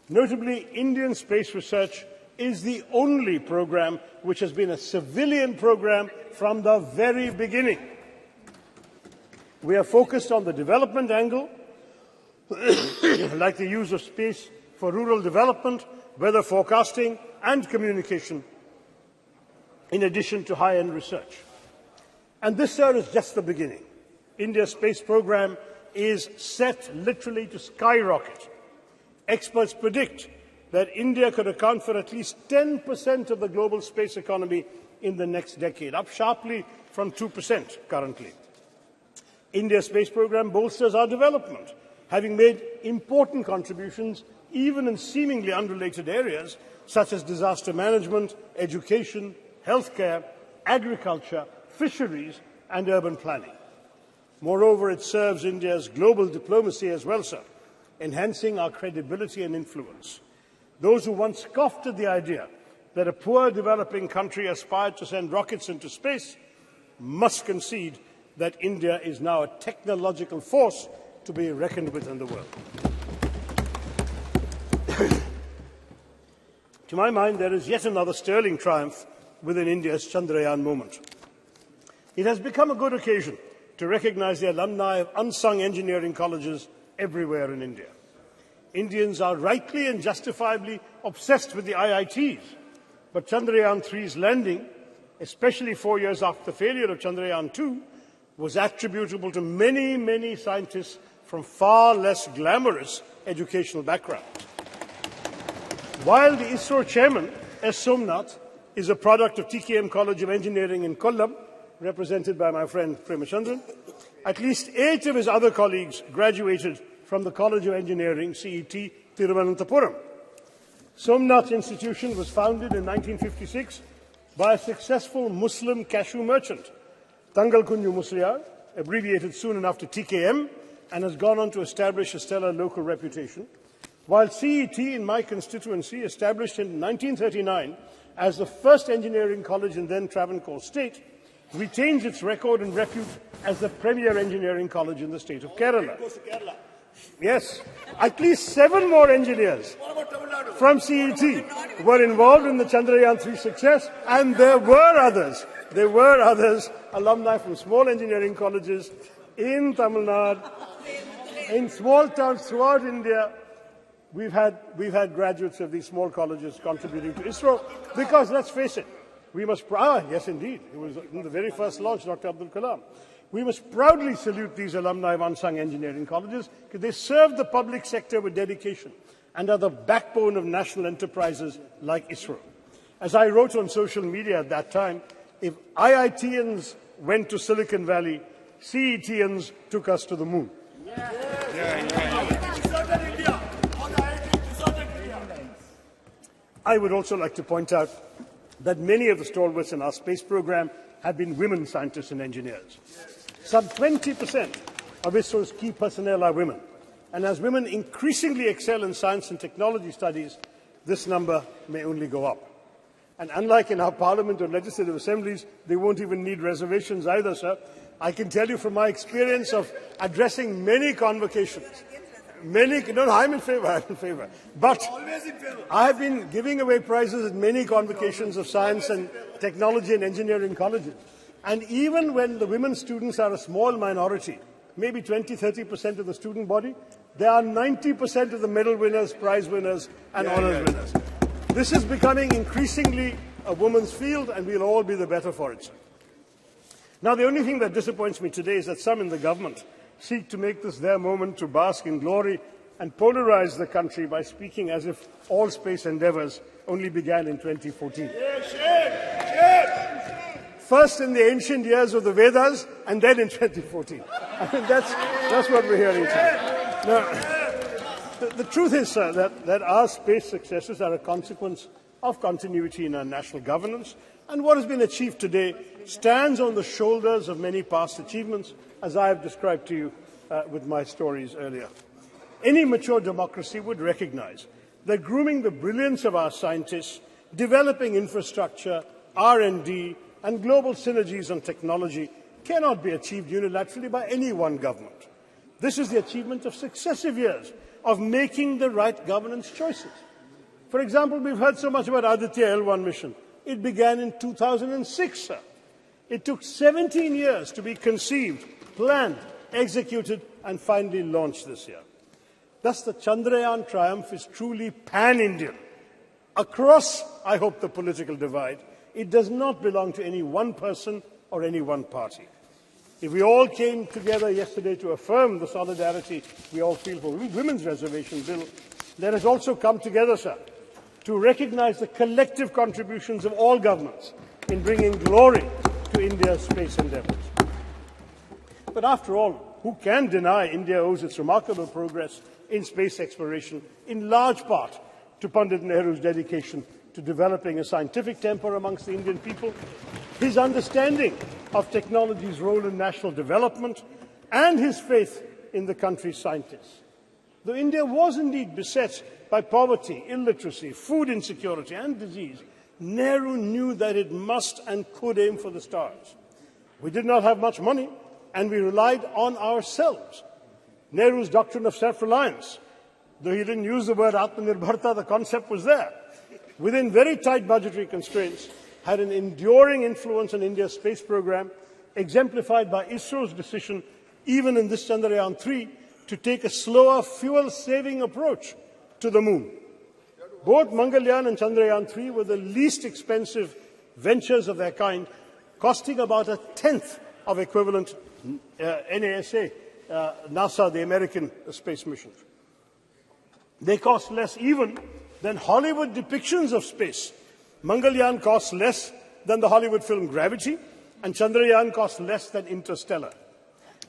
Notably, Indian space research is the only program which has been a civilian program from the very beginning. We are focused on the development angle, like the use of space for rural development, weather forecasting and communication, in addition to high-end research. And this, sir, is just the beginning. India's space program is set literally to skyrocket. Experts predict that India could account for at least 10% of the global space economy in the next decade, up sharply from 2% currently. India's space program bolsters our development, having made important contributions even in seemingly unrelated areas such as disaster management, education, healthcare, agriculture, fisheries, and urban planning. Moreover, it serves India's global diplomacy as well, sir, enhancing our credibility and influence. Those who once scoffed at the idea that a poor developing country aspired to send rockets into space must concede that India is now a technological force to be reckoned with in the world. To my mind, there is yet another sterling triumph within India's Chandrayaan moment. It has become a good occasion to recognize the alumni of unsung engineering colleges everywhere in India. Indians are rightly and justifiably obsessed with the IITs, but Chandrayaan 3's landing, especially 4 years after the failure of Chandrayaan 2, was attributable to many, many scientists from far less glamorous educational backgrounds. While the ISRO chairman, S. Somnath, is a product of TKM College of Engineering in Kollam, represented by my friend Premachandran, at least 8 of his other colleagues graduated from the College of Engineering, CET, Thiruvananthapuram. Somnath Institution was founded in 1956 by a successful Muslim cashew merchant, Tangal Kunju Musliar, abbreviated soon enough to TKM, and has gone on to establish a stellar local reputation, while CET in my constituency, established in 1939 as the first engineering college in then Travancore state, retains its record and repute as the premier engineering college in the state of Kerala. Yes, at least 7 more engineers from CET were involved in the Chandrayaan 3 success, and there were others, alumni from small engineering colleges in Tamil Nadu, in small towns throughout India. We've had graduates of these small colleges contributing to ISRO because, let's face it, we must, yes indeed, it was in the very first launch, Dr. Abdul Kalam. We must proudly salute these alumni of unsung engineering colleges because they serve the public sector with dedication and are the backbone of national enterprises like ISRO. As I wrote on social media at that time, if IITians went to Silicon Valley, CETians took us to the moon. I would also like to point out that many of the stalwarts in our space program have been women scientists and engineers. Some 20% of ISRO's key personnel are women. And as women increasingly excel in science and technology studies, this number may only go up. And unlike in our parliament or legislative assemblies, they won't even need reservations either, sir. I can tell you from my experience of addressing many convocations, I'm in favor. But I have been giving away prizes at many convocations of science and technology and engineering colleges. And even when the women students are a small minority, maybe 20–30% of the student body, they are 90% of the medal winners, prize winners, and honours winners. This is becoming increasingly a woman's field, and we'll all be the better for it, sir. Now, the only thing that disappoints me today is that some in the government seek to make this their moment to bask in glory and polarize the country by speaking as if all space endeavours only began in 2014. First in the ancient years of the Vedas, and then in 2014. I mean, that's what we're hearing today. Now, the truth is, sir, that our space successes are a consequence of continuity in our national governance, and what has been achieved today stands on the shoulders of many past achievements, as I have described to you with my stories earlier. Any mature democracy would recognize that grooming the brilliance of our scientists, developing infrastructure, R&D, and global synergies on technology cannot be achieved unilaterally by any one government. This is the achievement of successive years of making the right governance choices. For example, we've heard so much about Aditya L1 mission. It began in 2006, sir. It took 17 years to be conceived, planned, executed, and finally launched this year. Thus, the Chandrayaan triumph is truly pan-Indian. Across, I hope, the political divide, it does not belong to any one person or any one party. If we all came together yesterday to affirm the solidarity we all feel for women's reservation bill, let us also come together, sir, to recognize the collective contributions of all governments in bringing glory to India's space endeavours. But after all, who can deny India owes its remarkable progress in space exploration in large part to Pandit Nehru's dedication to developing a scientific temper amongst the Indian people, his understanding of technology's role in national development, and his faith in the country's scientists. Though India was indeed beset by poverty, illiteracy, food insecurity, and disease, Nehru knew that it must and could aim for the stars. We did not have much money, and we relied on ourselves. Nehru's doctrine of self-reliance, though he didn't use the word Atmanirbharta, the concept was there, within very tight budgetary constraints, had an enduring influence on India's space program, exemplified by ISRO's decision, even in this Chandrayaan 3, to take a slower, fuel-saving approach to the moon. Both Mangalyaan and Chandrayaan 3 were the least expensive ventures of their kind, costing about a tenth of equivalent NASA, the American space mission. They cost less even than Hollywood depictions of space. Mangalyaan costs less than the Hollywood film Gravity, and Chandrayaan costs less than Interstellar.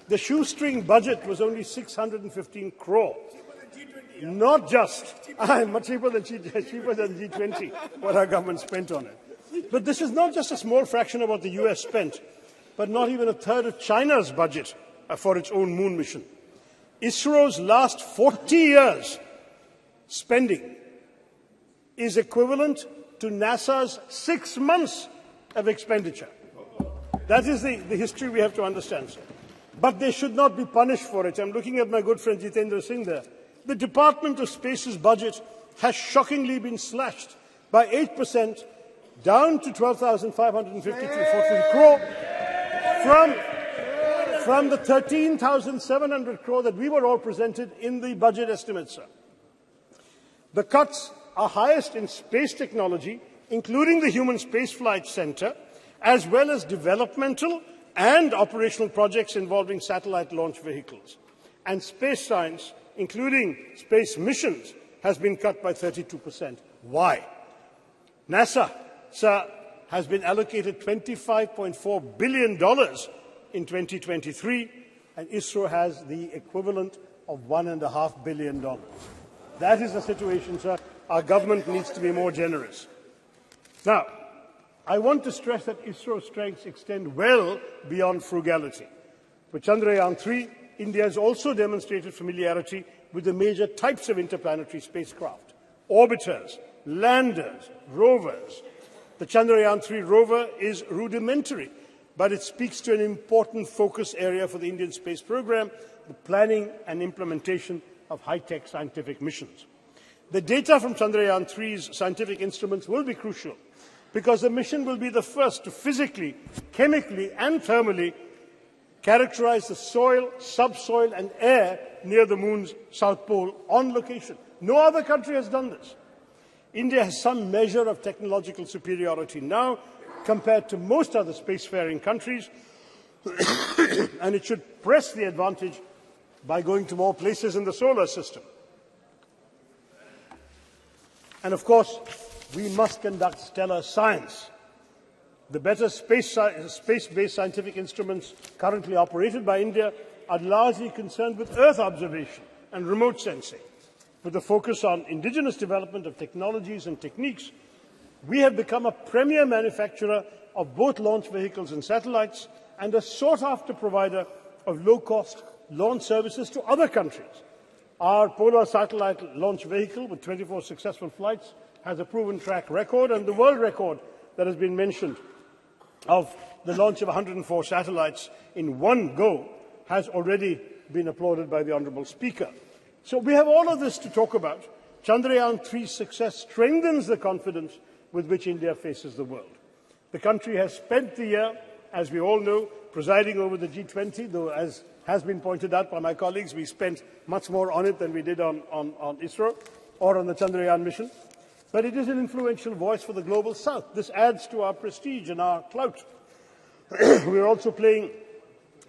The shoestring budget was only 615 crore. Not just, much cheaper than G20, what our government spent on it. But this is not just a small fraction of what the US spent, but not even a third of China's budget for its own moon mission. ISRO's last 40 years spending is equivalent to NASA's 6 months of expenditure. That is the history we have to understand, sir. But they should not be punished for it. I'm looking at my good friend Jitendra Singh there. The Department of Space's budget has shockingly been slashed by 8%, down to 12,553 crore, from the 13,700 crore that we were all presented in the budget estimates, sir. The cuts are highest in space technology, including the Human Spaceflight Center, as well as developmental and operational projects involving satellite launch vehicles. And space science, including space missions, has been cut by 32%. Why? NASA, sir, has been allocated $25.4 billion in 2023, and ISRO has the equivalent of $1.5 billion. That is the situation, sir. Our government needs to be more generous. Now, I want to stress that ISRO's strengths extend well beyond frugality. For Chandrayaan 3, India has also demonstrated familiarity with the major types of interplanetary spacecraft: orbiters, landers, rovers. The Chandrayaan 3 rover is rudimentary, but it speaks to an important focus area for the Indian space program, the planning and implementation of high-tech scientific missions. The data from Chandrayaan 3's scientific instruments will be crucial, because the mission will be the first to physically, chemically, and thermally characterize the soil, subsoil, and air near the moon's south pole on location. No other country has done this. India has some measure of technological superiority now compared to most other spacefaring countries, and it should press the advantage by going to more places in the solar system. And of course, we must conduct stellar science. The better space-based scientific instruments currently operated by India are largely concerned with Earth observation and remote sensing. With a focus on indigenous development of technologies and techniques, we have become a premier manufacturer of both launch vehicles and satellites, and a sought-after provider of low-cost launch services to other countries. Our Polar satellite launch vehicle, with 24 successful flights, has a proven track record, and the world record that has been mentioned of the launch of 104 satellites in one go has already been applauded by the Honourable Speaker. So we have all of this to talk about. Chandrayaan 3's success strengthens the confidence with which India faces the world. The country has spent the year, as we all know, presiding over the G20, though, as has been pointed out by my colleagues, we spent much more on it than we did on ISRO or on the Chandrayaan mission. But it is an influential voice for the global south. This adds to our prestige and our clout. We are also playing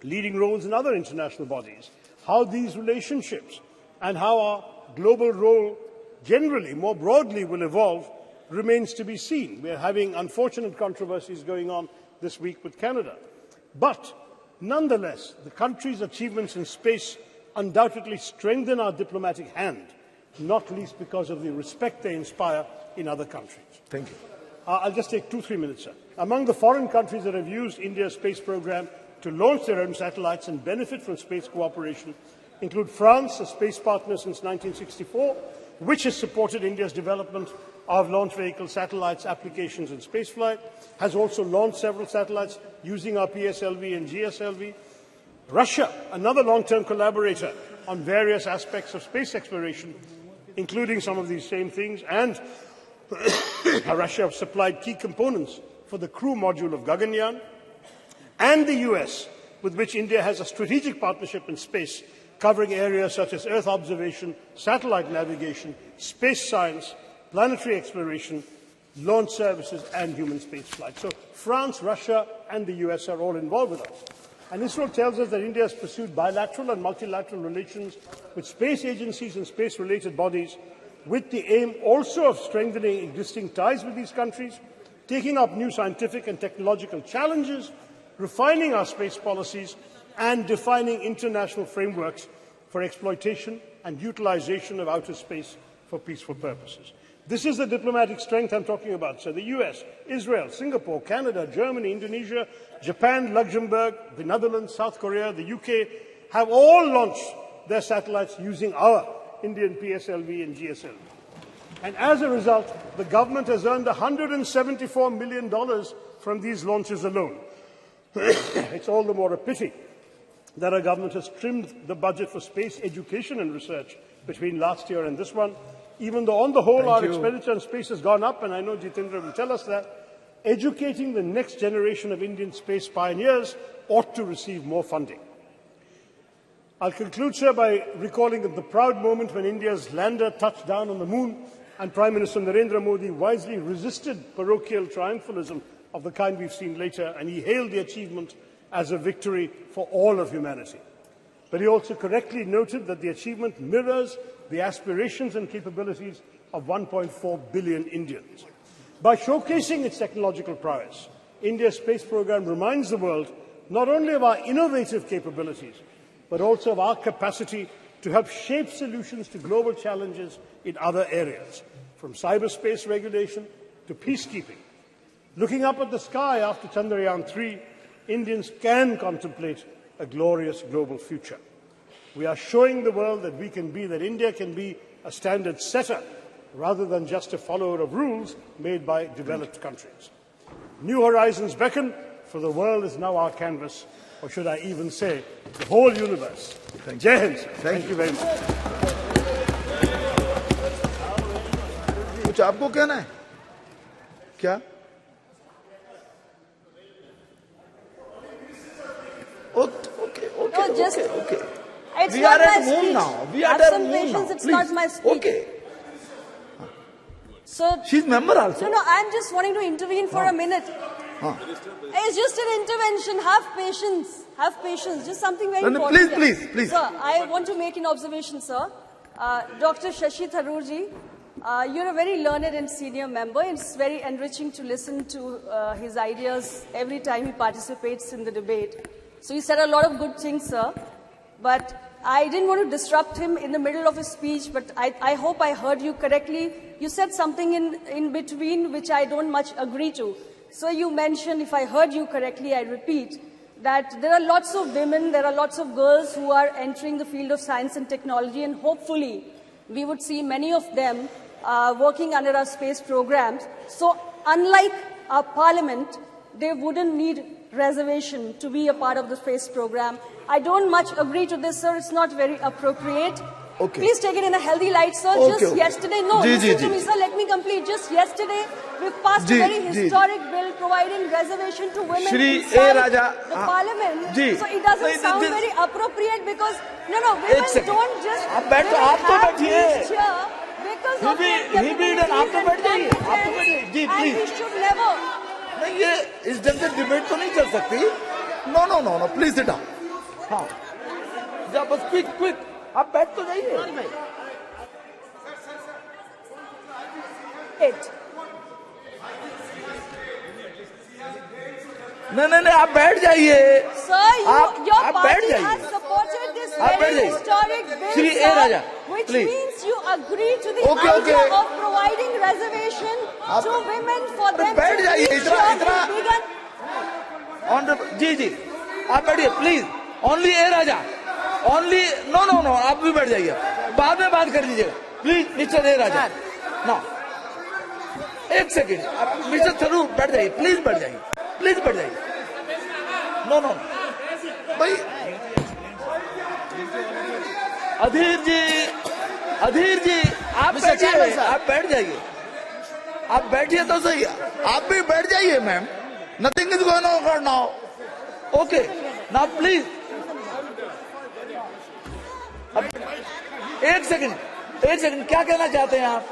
leading roles in other international bodies. How these relationships and how our global role generally, more broadly, will evolve remains to be seen. We are having unfortunate controversies going on this week with Canada. But nonetheless, the country's achievements in space undoubtedly strengthen our diplomatic hand, not least because of the respect they inspire in other countries. Thank you. I'll just take 2-3 minutes, sir. Among the foreign countries that have used India's space program to launch their own satellites and benefit from space cooperation include France, a space partner since 1964, which has supported India's development of launch vehicle satellites, applications and spaceflight, has also launched several satellites using our PSLV and GSLV. Russia, another long-term collaborator on various aspects of space exploration, including some of these same things, and Russia supplied key components for the crew module of Gaganyaan, and the US, with which India has a strategic partnership in space, covering areas such as Earth observation, satellite navigation, space science, planetary exploration, launch services, and human spaceflight. So France, Russia, and the US are all involved with us. And ISRO tells us that India has pursued bilateral and multilateral relations with space agencies and space-related bodies, with the aim also of strengthening existing ties with these countries, taking up new scientific and technological challenges, refining our space policies, and defining international frameworks for exploitation and utilization of outer space for peaceful purposes. This is the diplomatic strength I'm talking about. So the US, Israel, Singapore, Canada, Germany, Indonesia, Japan, Luxembourg, the Netherlands, South Korea, the UK have all launched their satellites using our Indian PSLV and GSLV. And as a result, the government has earned $174 million from these launches alone. It's all the more a pity that our government has trimmed the budget for space education and research between last year and this one, even though on the whole our expenditure on space has gone up, and I know Jitendra will tell us that. Educating the next generation of Indian space pioneers ought to receive more funding. I'll conclude, sir, by recalling the proud moment when India's lander touched down on the moon and Prime Minister Narendra Modi wisely resisted parochial triumphalism of the kind we've seen later, and he hailed the achievement as a victory for all of humanity. But he also correctly noted that the achievement mirrors the aspirations and capabilities of 1.4 billion Indians. By showcasing its technological prowess, India's space program reminds the world not only of our innovative capabilities, but also of our capacity to help shape solutions to global challenges in other areas, from cyberspace regulation to peacekeeping. Looking up at the sky after Chandrayaan 3, Indians can contemplate a glorious global future. We are showing the world that India can be a standard setter rather than just a follower of rules made by developed countries. New horizons beckon, for the world is now our canvas, or should I even say, the whole universe. Jai Hind, sir. Thank you very much. कुछ आपको कहना है क्या? Okay. We are at home now. We are at home now. It's not my speech. Okay. So she's member also. No, I'm just wanting to intervene for a minute. It's just an intervention. Have patience. Have patience. Just something very important. Please. Sir, I want to make an observation, sir. Dr. Shashi Tharoorji, you're a very learned and senior member. It's very enriching to listen to his ideas every time he participates in the debate. So you said a lot of good things, sir. But I didn't want to disrupt him in the middle of his speech, but I hope I heard you correctly. You said something in between which I don't much agree to. So you mentioned, if I heard you correctly, I repeat, that there are lots of women, there are lots of girls who are entering the field of science and technology, and hopefully we would see many of them working under our space programs. So unlike our parliament, they wouldn't need reservation to be a part of the space program. I don't much agree to this, sir. It's not very appropriate. Okay. Please take it in a healthy light, sir. Just yesterday, listen to me, sir. Let me complete. Just yesterday, we passed a very historic bill providing reservation to women inside the parliament. So it doesn't sound very appropriate because, women don't just have these here because of their capabilities and we should never. नहीं ये इस ढंग से debate तो नहीं चल सकती. No. Please sit down. हाँ जा बस क्विक क्विक, आप बैठ तो जाइए। नहीं, आप बैठ जाइए। Sir, your party has supported this very historic bill, Shri A. sir, Raja, which please. means you agree to the idea of providing reservation to women for them बैठ to जाइए, reach इतना vegan. जी आप बैठिए please. Only A Raja, only no आप भी बैठ जाइए, बाद में बात कर लीजिएगा please. Mister A Raja, no एक सेकेंड, मिस्टर थरूर बैठ जाइए, प्लीज बैठ जाइए, प्लीज बैठ जाइए। नो भाई अधीर जी आप बैठिए, आप बैठ जाइए, आप बैठिए तो सही, आप भी बैठ जाइए ma'am. Nothing is going on now, okay now please. एक सेकंड क्या कहना चाहते हैं आप?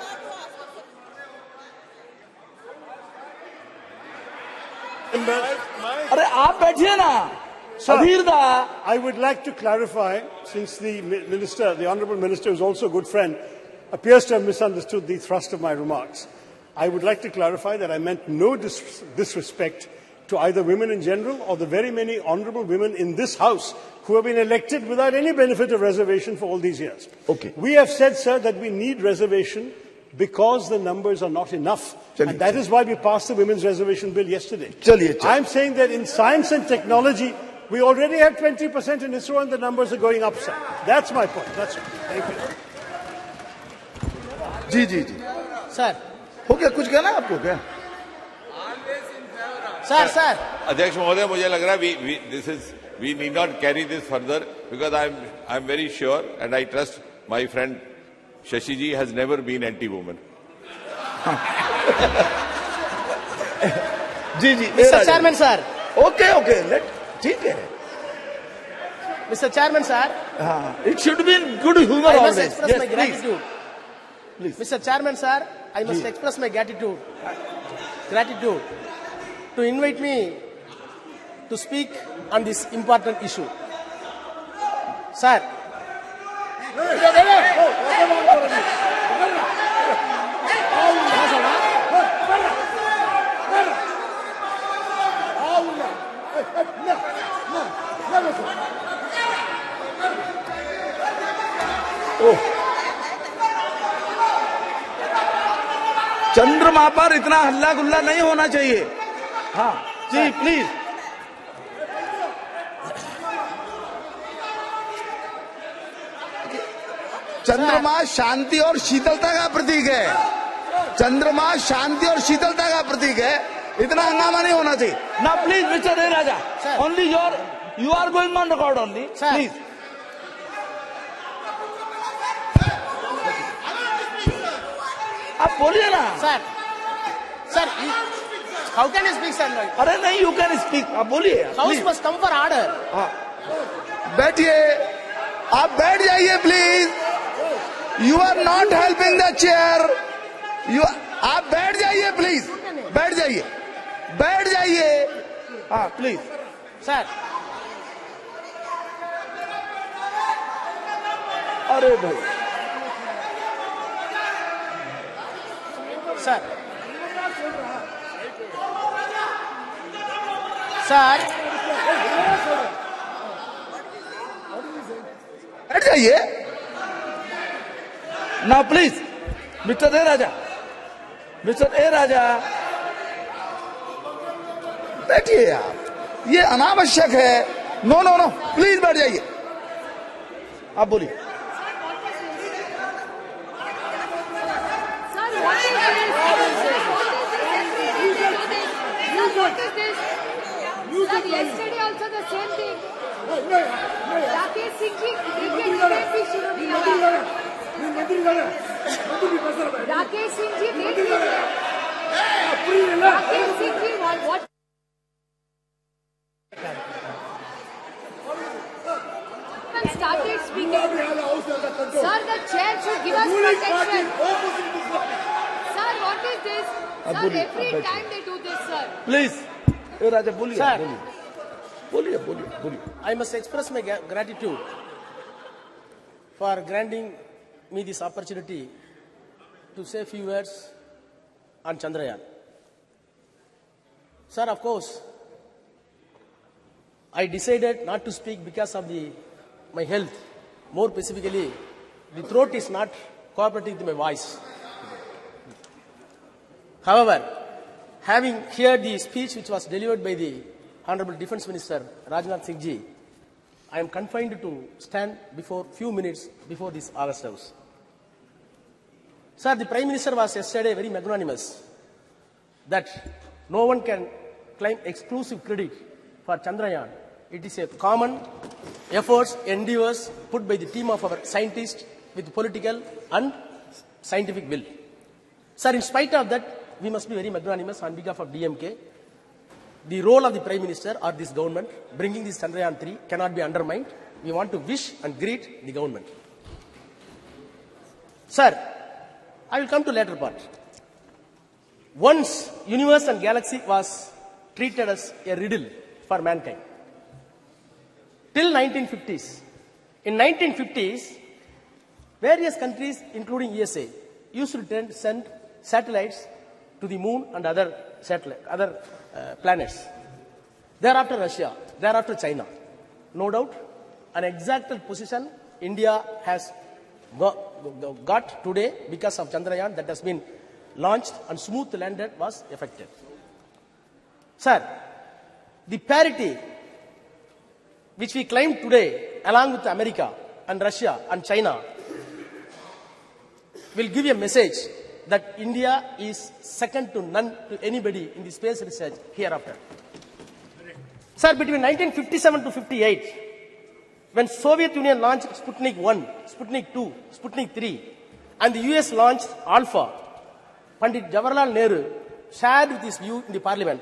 अरे आप बैठिए ना। I would like to clarify, since the minister, the honourable minister, who is also a good friend, appears to have misunderstood the thrust of my remarks. I would like to clarify that I meant no disrespect to either women in general or the very many honourable women in this House who have been elected without any benefit of reservation for all these years. Okay. We have said, sir, that we need reservation because the numbers are not enough. And that is why we passed the Women's Reservation Bill yesterday. I'm saying that in science and technology, we already have 20% in ISRO and the numbers are going up, sir. That's my point. That's it. Thank you. जी sir हो गया, कुछ कहना है आपको क्या? Sir अध्यक्ष महोदय, मुझे लग रहा है we need not carry this further because I'm very sure and I trust my friend Shashi ji has never been anti-woman. Ji Mr. Chairman sir. Okay, ठीक है। Mr. Chairman sir. It should be in good humor I always. must express Yes, my gratitude. Please. Mr. Chairman sir, I must express my gratitude to invite me to speak on this important issue. Sir. चंद्रमा पर इतना हल्ला गुल्ला नहीं होना चाहिए। हाँ जी please. चंद्रमा शांति और शीतलता का प्रतीक है। चंद्रमा शांति और शीतलता का प्रतीक है, इतना हंगामा नहीं होना चाहिए ना। Please mister A Raja, only you are going on record only, please. आप बोलिए ना। Sir how can you speak, sir? अरे नहीं, यू कैन स्पीक, आप बोलिए। House must come for order. हाँ बैठिए, आप बैठ जाइए please. You are not helping the chair. आप बैठ जाइए प्लीज, बैठ जाइए। हाँ प्लीज सर। अरे भाई सर बैठ जाइए ना प्लीज। मिस्टर ए राजा बैठिए आप, ये अनावश्यक है। नो प्लीज बैठ जाइए, आप बोलिए। Yesterday also the same thing. Rakesh Singh ji, Rakesh Singh ji, what? Started speaking. Sir, the chair should give us protection. Sir, what is this? Sir, every time they do this, sir. Please A Raja बोलिए। I must express my gratitude for granting me this opportunity to say a few words on Chandrayaan. Sir, of course, I decided not to speak because of my health. More specifically, the throat is not cooperating with my voice. However, having heard the speech which was delivered by the Honorable Defence Minister Rajnath Singh Ji, I am confined to stand before few minutes before this August House. Sir, the Prime Minister was yesterday very magnanimous that no one can claim exclusive credit for Chandrayaan. It is a common efforts, endeavors put by the team of our scientists with political and scientific will. Sir, in spite of that, we must be very magnanimous on behalf of DMK. The role of the Prime Minister or this government bringing this Chandrayaan 3 cannot be undermined. We want to wish and greet the government. Sir, I will come to later part. Once universe and galaxy was treated as a riddle for mankind. Till 1950s. In 1950s, various countries, including USA, used to send satellites to the moon and other planets. Thereafter Russia, thereafter China. No doubt, an exact position India has got today because of Chandrayaan that has been launched and smooth landed was effective. Sir, the parity which we claim today along with America and Russia and China will give a message that India is second to none to anybody in the space research hereafter. Sir, between 1957 to 58, when Soviet Union launched Sputnik 1, Sputnik 2, Sputnik 3, and the US launched Alpha, Pandit Jawaharlal Nehru shared with his view in the parliament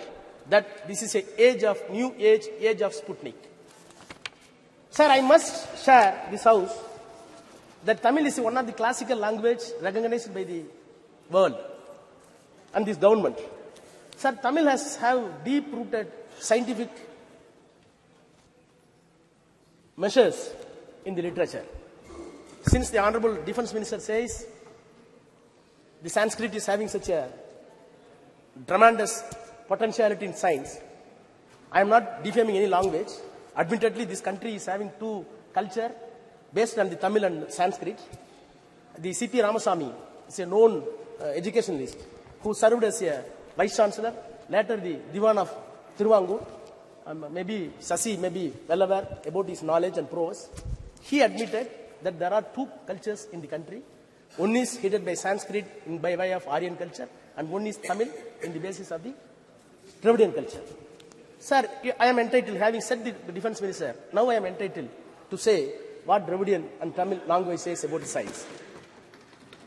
that this is an age of new age of Sputnik. Sir, I must share this house that Tamil is one of the classical language recognized by the world and this government. Sir, Tamil has deep-rooted scientific measures in the literature. Since the Honorable Defence Minister says the Sanskrit is having such a tremendous potentiality in science, I am not defaming any language. Admittedly, this country is having two cultures based on the Tamil and Sanskrit. The C.P. Ramasamy is a known educationalist who served as a Vice Chancellor, later the Diwan of Thiruvangur. Maybe Sasi may be well aware about his knowledge and prowess. He admitted that there are two cultures in the country. One is headed by Sanskrit by way of Aryan culture, and one is Tamil in the basis of the Dravidian culture. Sir, I am entitled, having said the Defence Minister, now I am entitled to say what Dravidian and Tamil language says about science.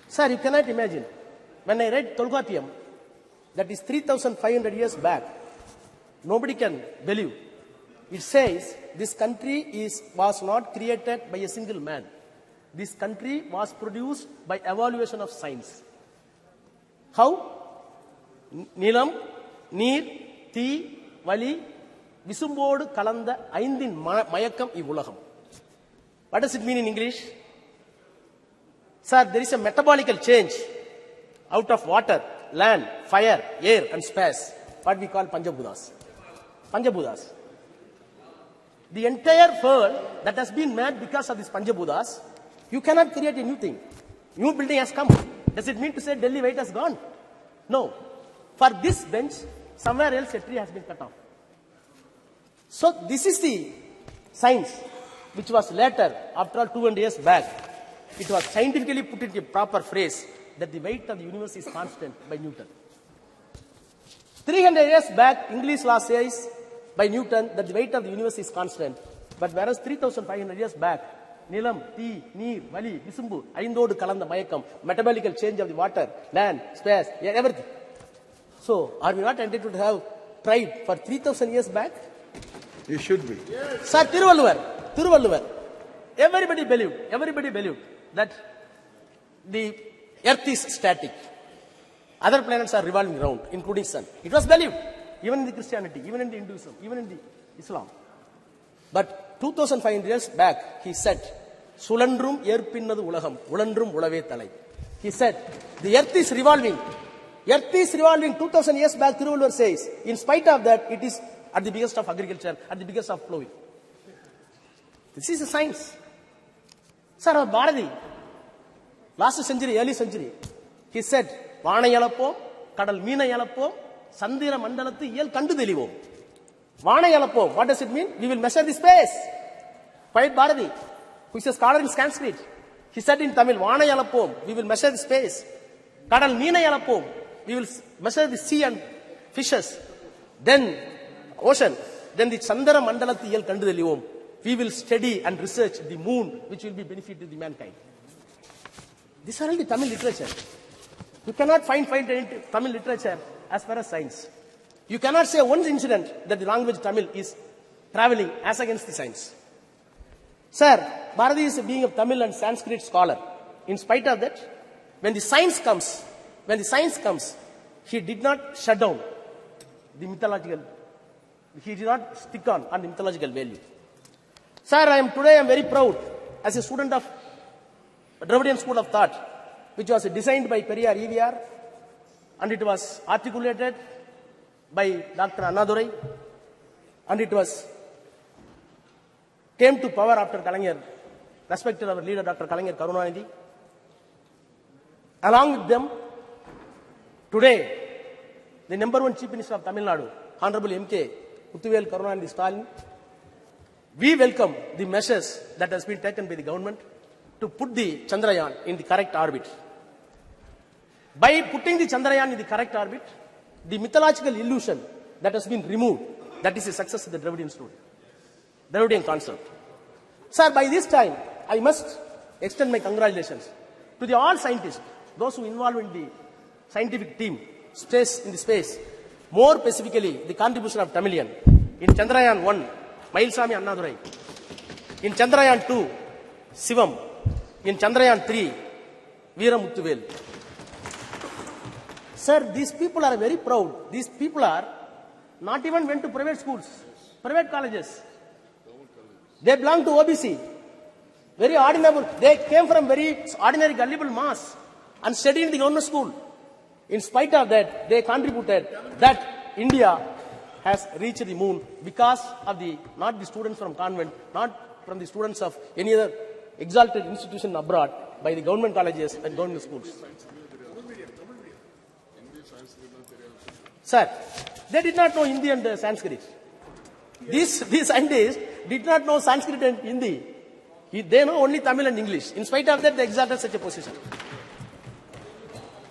Sir, you cannot imagine. When I read Tolkappiyam, that is 3,500 years back, nobody can believe. It says this country was not created by a single man. This country was produced by evaluation of science. How? Nilam, Neer, Thi, Vali, Visumbodu, Kalanda, Aindin, Mayakam, Ivulaham. What does it mean in English? Sir, there is a metabolical change out of water, land, fire, air and space, what we call Panchabhutas. Panchabhutas. The entire world that has been made because of these Panchabhutas, you cannot create a new thing. New building has come. Does it mean to say Delhi weight has gone? No. For this bench, somewhere else a tree has been cut off. So this is the science which was later, after all 200 years back, it was scientifically put into a proper phrase that the weight of the universe is constant by Newton. 300 years back, English law says by Newton that the weight of the universe is constant. But whereas 3,500 years back, Nilam, Thi, Neer, Vali, Visumbu, Aindodu Kalanda Mayakam, metabolical change of the water, land, space, everything. So, are we not entitled to have pride for 3,000 years back? You should be. Yes. Sir, Tiruvalluvar. Everybody believed that the earth is static. Other planets are revolving around, including sun. It was believed, even in the Christianity, even in the Hinduism, even in the Islam. But 2500 years back, he said, Sulandrum yerpinnadu ulagam, ulandrum ulave thalai. He said, the earth is revolving. Earth is revolving. 2000 years back, Thiruvalur says. In spite of that, it is at the biggest of agriculture, at the biggest of flowing. This is a science. Sir, Bharati, last century, early century, he said, Vana yalappo, kadal meena yalappo, sandira mandalatti yel kandu delivo. Vana yalappo, what does it mean? We will measure the space. Quiet Bharati, who is a scholar in Sanskrit, he said in Tamil, Vana yalappo, we will measure the space. Kadal meena yalappo, we will measure the sea and fishes. Then ocean. Then the Chandra Mandalati yel kandu delivom. We will study and research the moon, which will be benefit to the mankind. These are all the Tamil literature. You cannot find any Tamil literature as far as science. You cannot say one incident that the language Tamil is traveling as against the science. Sir, Bharati is being a Tamil and Sanskrit scholar. In spite of that, when the science comes, he did not shut down the mythological. He did not stick on the mythological value. Sir, today I am very proud as a student of Dravidian School of Thought, which was designed by Periyar EVR, and it was articulated by Dr. Annadurai, and it came to power after Kalaignar, respected our leader Dr. Kalaignar Karunanidhi. Along with them, today, the number one Chief Minister of Tamil Nadu, Honorable M.K. Muthuvel Karunanidhi Stalin, we welcome the measures that has been taken by the government to put the Chandrayaan in the correct orbit. By putting the Chandrayaan in the correct orbit, the mythological illusion that has been removed, that is a success of the Dravidian story, Dravidian concept. Sir, by this time, I must extend my congratulations to the all scientists, those who involved in the scientific team, in the space, more specifically the contribution of Tamilian. In Chandrayaan 1, Mailsami Annadurai. In Chandrayaan 2, Sivam. In Chandrayaan 3, Veera Muthuvel. Sir, these people are very proud. These people are not even went to private schools, private colleges. They belong to OBC. Very ordinary. They came from very ordinary gullible mass and studied in the government school. In spite of that, they contributed that India has reached the moon because of not the students from convent, not from the students of any other exalted institution abroad, by the government colleges and government schools. Sir, they did not know Hindi and Sanskrit. These scientists did not know Sanskrit and Hindi. They know only Tamil and English. In spite of that, they exalted such a position.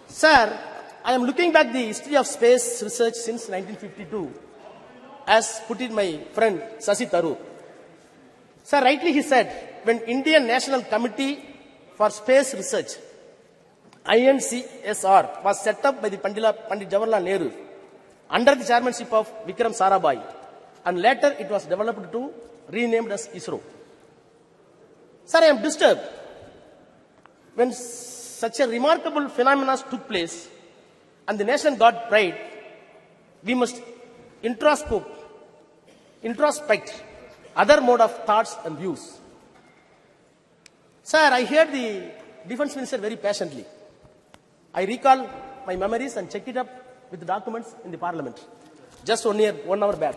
Sir, I am looking back the history of space research since 1952, as put in my friend Sasi Tharoor. Sir, rightly he said, when Indian National Committee for Space Research, INCSR, was set up by the Pandit Jawaharlal Nehru under the chairmanship of Vikram Sarabhai, and later it was developed to renamed as ISRO. Sir, I am disturbed when such a remarkable phenomenon took place and the nation got pride. We must introspect other mode of thoughts and views. Sir, I heard the defense minister very patiently. I recall my memories and checked it up with the documents in the parliament just 1 hour back.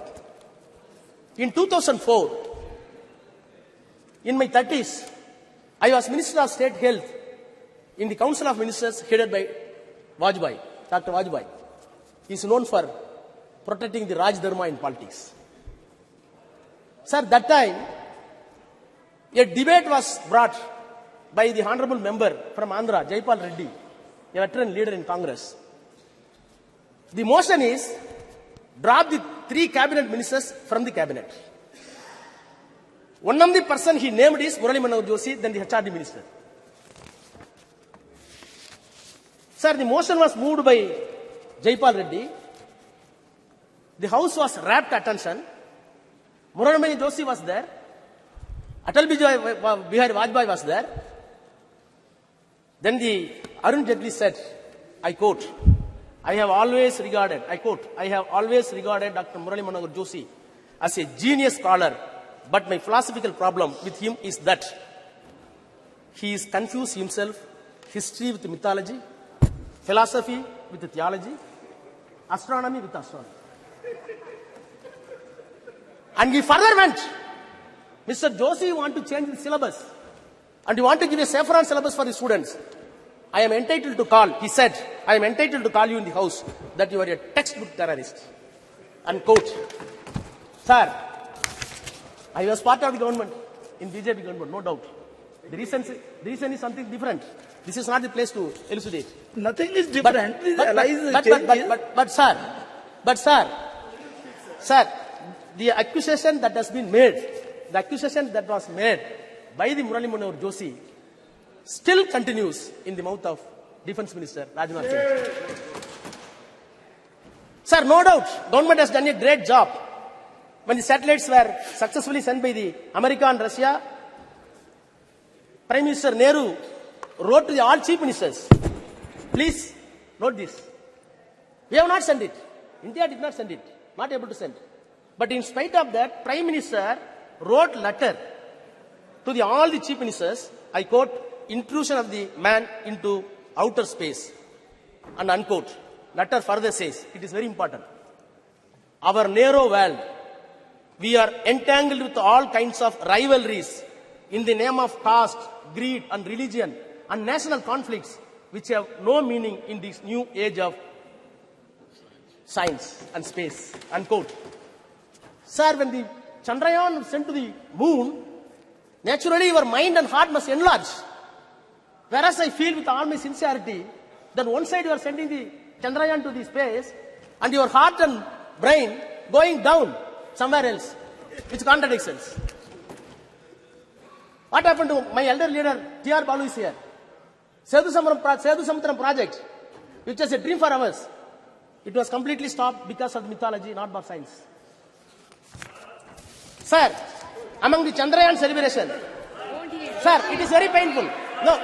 In 2004, in my 30s, I was Minister of State Health in the Council of Ministers headed by Vajpayee, Dr. Vajpayee. He is known for protecting the Raj Dharma in politics. Sir, that time, a debate was brought by the honorable member from Andhra, Jaipal Reddy, a veteran leader in Congress. The motion is, drop the 3 cabinet ministers from the cabinet. One of the person he named is Murali Manohar Joshi, then the HRD minister. Sir, the motion was moved by Jaipal Reddy. The house was rapt attention. Murali Manohar Joshi was there. Atal Bihari Vajpayee was there. Then the Arun Jaitley said, I quote, I have always regarded Dr. Murali Manohar Joshi as a genius scholar But my philosophical problem with him is that he is confused himself, history with mythology, philosophy with theology, astronomy with astronomy. And he further went, Mr. Joshi, you want to change the syllabus and you want to give a saffron syllabus for the students. I am entitled to call, he said, I am entitled to call you in the house that you are a textbook terrorist. Unquote. Sir, I was part of the government, in BJP government, no doubt. The reason is something different. This is not the place to elucidate. Nothing is different. But sir, the accusation that has been made, the accusation that was made by the Murali Manohar Joshi still continues in the mouth of Defense Minister Rajnath Singh. Sir, no doubt, government has done a great job. When the satellites were successfully sent by the America and Russia, Prime Minister Nehru wrote to all chief ministers, please note this. We have not sent it. India did not send it. Not able to send. But in spite of that, Prime Minister wrote letter to all the chief ministers, I quote, intrusion of the man into outer space, and unquote. Letter further says, it is very important. Our narrow world, we are entangled with all kinds of rivalries in the name of caste, greed and religion and national conflicts which have no meaning in this new age of science and space, unquote. Sir, when the Chandrayaan was sent to the moon, naturally your mind and heart must enlarge. Whereas I feel with all my sincerity that one side you are sending the Chandrayaan to the space and your heart and brain going down somewhere else, which contradictions. What happened to my elder leader, T.R. Balu is here. Sethu Samudram project, which was a dream for us. It was completely stopped because of mythology, not for science. Sir, among the Chandrayaan celebration, sir, it is very painful. No,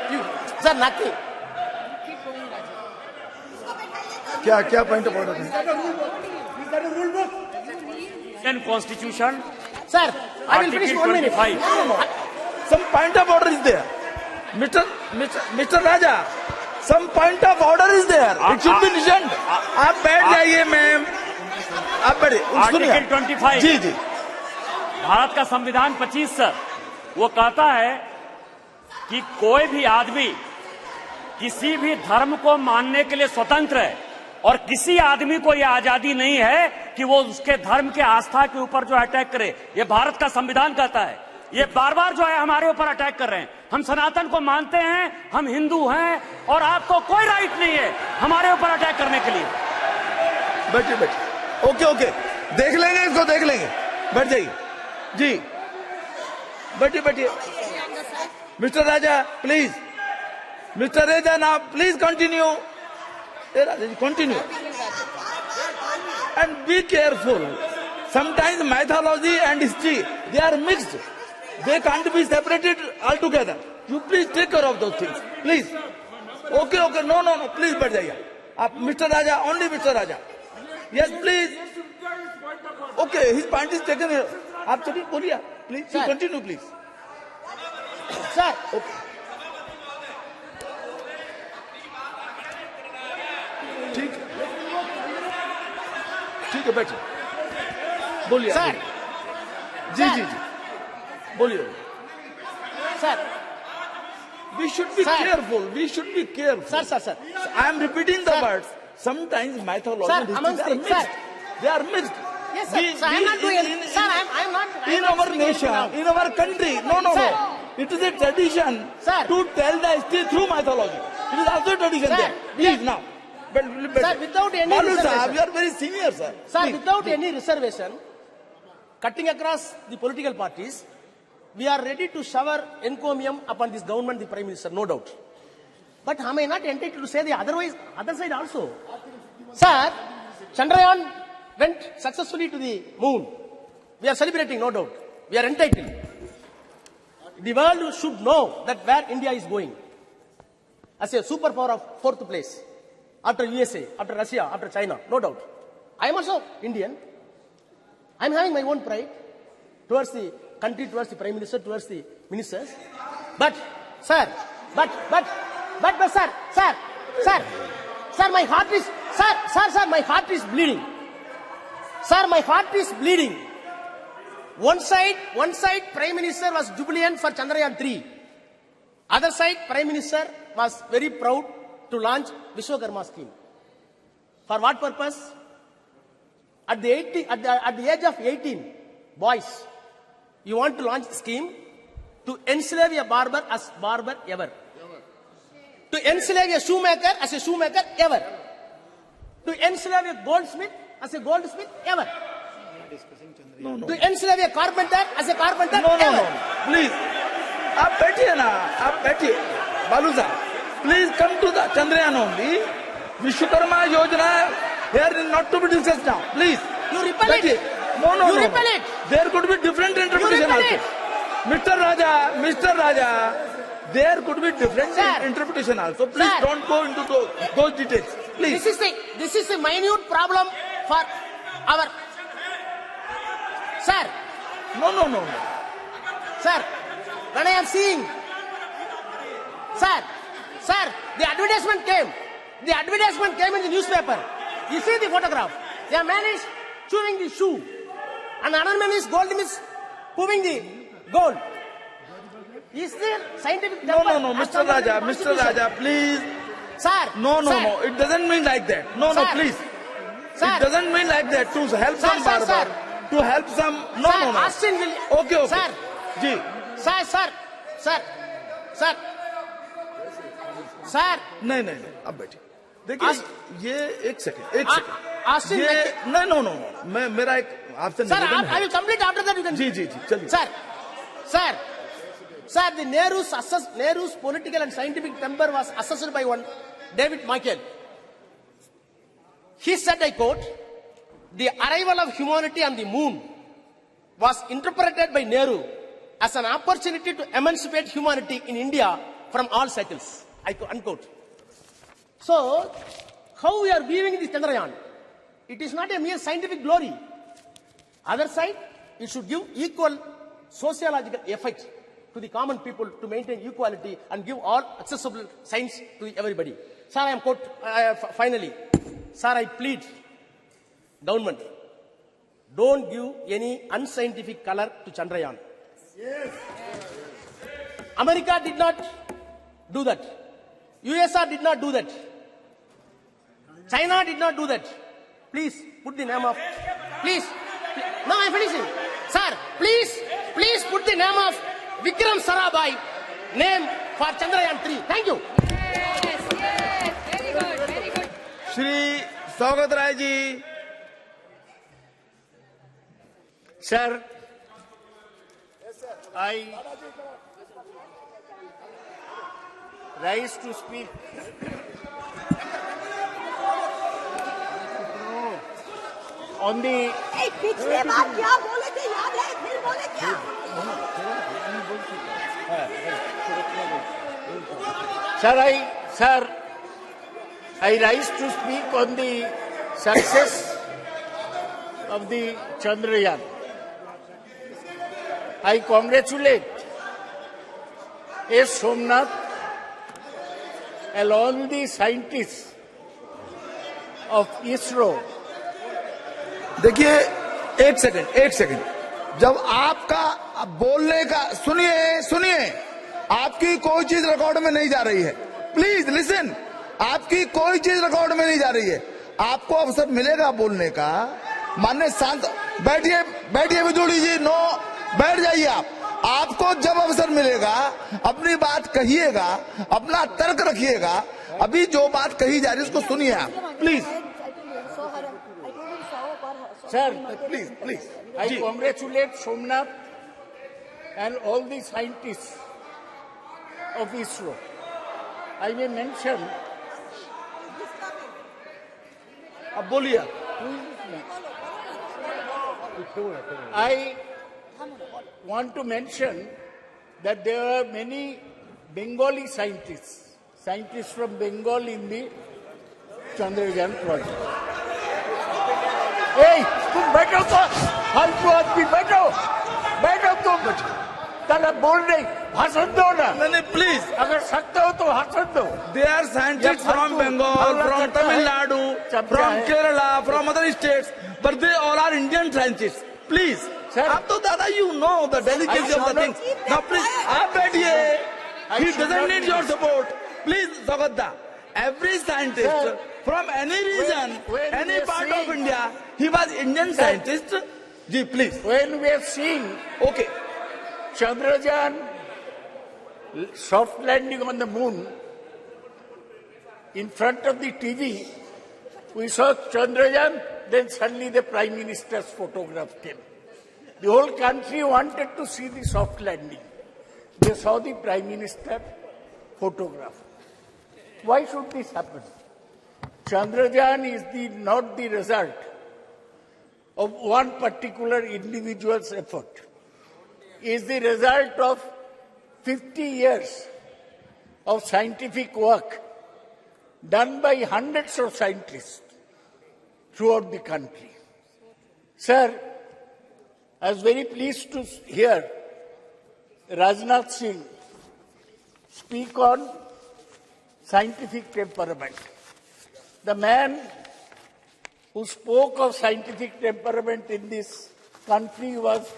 sir, nothing. क्या point of order है? Indian Constitution. Sir, I will finish 1 minute. Some point of order is there. Mr. Raja, some point of order is there. It should be listened. आप बैठ जाइए ma'am. आप बैठिए. Article 25. जी जी. भारत का संविधान 25 sir, वो कहता है कि कोई भी आदमी किसी भी धर्म को मानने के लिए स्वतंत्र है और किसी आदमी को यह आजादी नहीं है कि वो उसके धर्म के आस्था के ऊपर जो अटैक करे. ये भारत का संविधान कहता है. ये बार बार जो है हमारे ऊपर अटैक कर रहे हैं. हम सनातन को मानते हैं, हम हिंदू हैं और आपको कोई राइट नहीं है हमारे ऊपर अटैक करने के लिए. बैठिए. ओके. देख लेंगे इसको, देख लेंगे. बैठ जाइए. जी. बैठिए. Mr. Raja, please. Mr. Raja, now please continue. Continue. And be careful. Sometimes mythology and history, they are mixed. They can't be separated altogether. You please take care of those things. Please. Okay. No. Please, बैठ जाइए. आप Mr. Raja, only Mr. Raja. Yes, please. Okay, his point is taken. आप चलिए बोलिए. Please, you continue, please. Sir. Okay. ठीक है बैठिए. बोलिए. Sir. जी. बोलिए. Sir. We should be careful. Sir. I am repeating the words. Sometimes mythology and history are mixed. Yes, sir. I am not doing it. Sir, I am not. In our nation, in our country. No. It is a tradition to tell the history through mythology. It is also a tradition there. Please now. Sir, without any reservation. You are very senior, sir. Sir, without any reservation, cutting across the political parties, we are ready to shower encomium upon this government, the Prime Minister, no doubt. But am I not entitled to say the other side also? Sir, Chandrayaan went successfully to the moon. We are celebrating, no doubt. We are entitled. The world should know that where India is going as a superpower of 4th place. After USA, after Russia, after China, no doubt. I am also Indian. I am having my own pride towards the country towards the Prime Minister, towards the ministers. But, sir, but, sir, my heart is, sir, my heart is bleeding. Sir, my heart is bleeding. One side, Prime Minister was jubilant for Chandrayaan 3. Other side, Prime Minister was very proud to launch Vishwakarma scheme. For what purpose? At the age of 18, boys, you want to launch the scheme to enslave a barber as barber ever. To enslave a shoemaker as a shoemaker ever. To enslave a goldsmith as a goldsmith ever. No. To enslave a carpenter as a carpenter ever. No. Please. आप बैठिए ना, आप बैठिए. बालू साहब, please come to the Chandrayaan only. Vishwakarma Yojana here is not to be discussed now. Please. You repel it. No. You repel it. There could be different interpretation also. Mr. Raja, there could be different interpretation also. Please don't go into those details. Please. This is a minute problem for our... Sir. No. Sir, when I am seeing... Sir, the advertisement came. The advertisement came in the newspaper. You see the photograph. The man is chewing the shoe. And another man is moving the gold. Is there scientific... No, Mr. Raja, please. Sir. No. It doesn't mean like that. No, please. Sir. It doesn't mean like that. To help some barber. Sir. To help some... No. Austin will... Okay. Sir. Ji. Sir. नहीं, अब बैठिए. देखिए, ये एक second. Austin... No. मेरा एक आपसे Sir, I will complete after that. You can... जी, चलिए. Sir, the Nehru's political and scientific temper was assessed by one David Michael. He said, I quote, "The arrival of humanity on the moon was interpreted by Nehru as an opportunity to emancipate humanity in India from all cycles." Unquote. So, how we are viewing this Chandrayaan? It is not a mere scientific glory. Other side, it should give equal sociological effect to the common people to maintain equality and give all accessible science to everybody. Sir, finally, sir, I plead, government, don't give any unscientific color to Chandrayaan. Yes. America did not do that. USSR did not do that. China did not do that. Please put the name of... Please. No, I'm finishing. Sir, please put the name of Vikram Sarabhai name for Chandrayaan 3. Thank you. Yes. Very good. Shri Saugat Rai ji. Sir, I rise to speak on the... पिछले बार क्या बोले थे याद है? फिर बोले क्या? Sir, I rise to speak on the success of the Chandrayaan. I congratulate S. Somnath and all the scientists of ISRO. देखिए, एक सेकंड. जब आपका बोलने का सुनिए, आपकी कोई चीज रिकॉर्ड में नहीं जा रही है. Please listen. आपकी कोई चीज रिकॉर्ड में नहीं जा रही है. आपको अवसर मिलेगा बोलने का. माननीय शांत बैठिए विदुड़ी जी. नो, बैठ जाइए आप. आपको जब अवसर मिलेगा अपनी बात कहिएगा, अपना तर्क रखिएगा. अभी जो बात कही जा रही है उसको सुनिए आप. Please. Sir, please. I congratulate Somnath and all the scientists of ISRO. I may mention... अब बोलिए. I want to mention that there are many Bengali scientists from Bengal in the Chandrayaan project. Hey, तुम बैठो तो, फालतू आदमी बैठो तुम. चलो बोल नहीं, भाषण दो ना। नहीं प्लीज, अगर सकते हो तो भाषण दो। They are scientist from Bengal, from Tamil Nadu, from Kerala, from other states, but they all are Indian scientist. Please, आप तो दादा you know the delicacy of the things. Now please आप बैठिए. He doesn't need your support. Please Sagadda, every scientist from any region, any part of India, he was Indian scientist. Ji, please. When we have seen okay Chandrayaan soft landing on the moon, in front of the TV, we saw Chandrayaan, then suddenly the Prime Minister's photograph came. The whole country wanted to see the soft landing. They saw the Prime Minister photograph. Why should this happen? Chandrayaan is not the result of one particular individual's effort. It is the result of 50 years of scientific work done by hundreds of scientists throughout the country. Sir, I was very pleased to hear Rajnath Singh speak on scientific temperament. The man who spoke of scientific temperament in this country was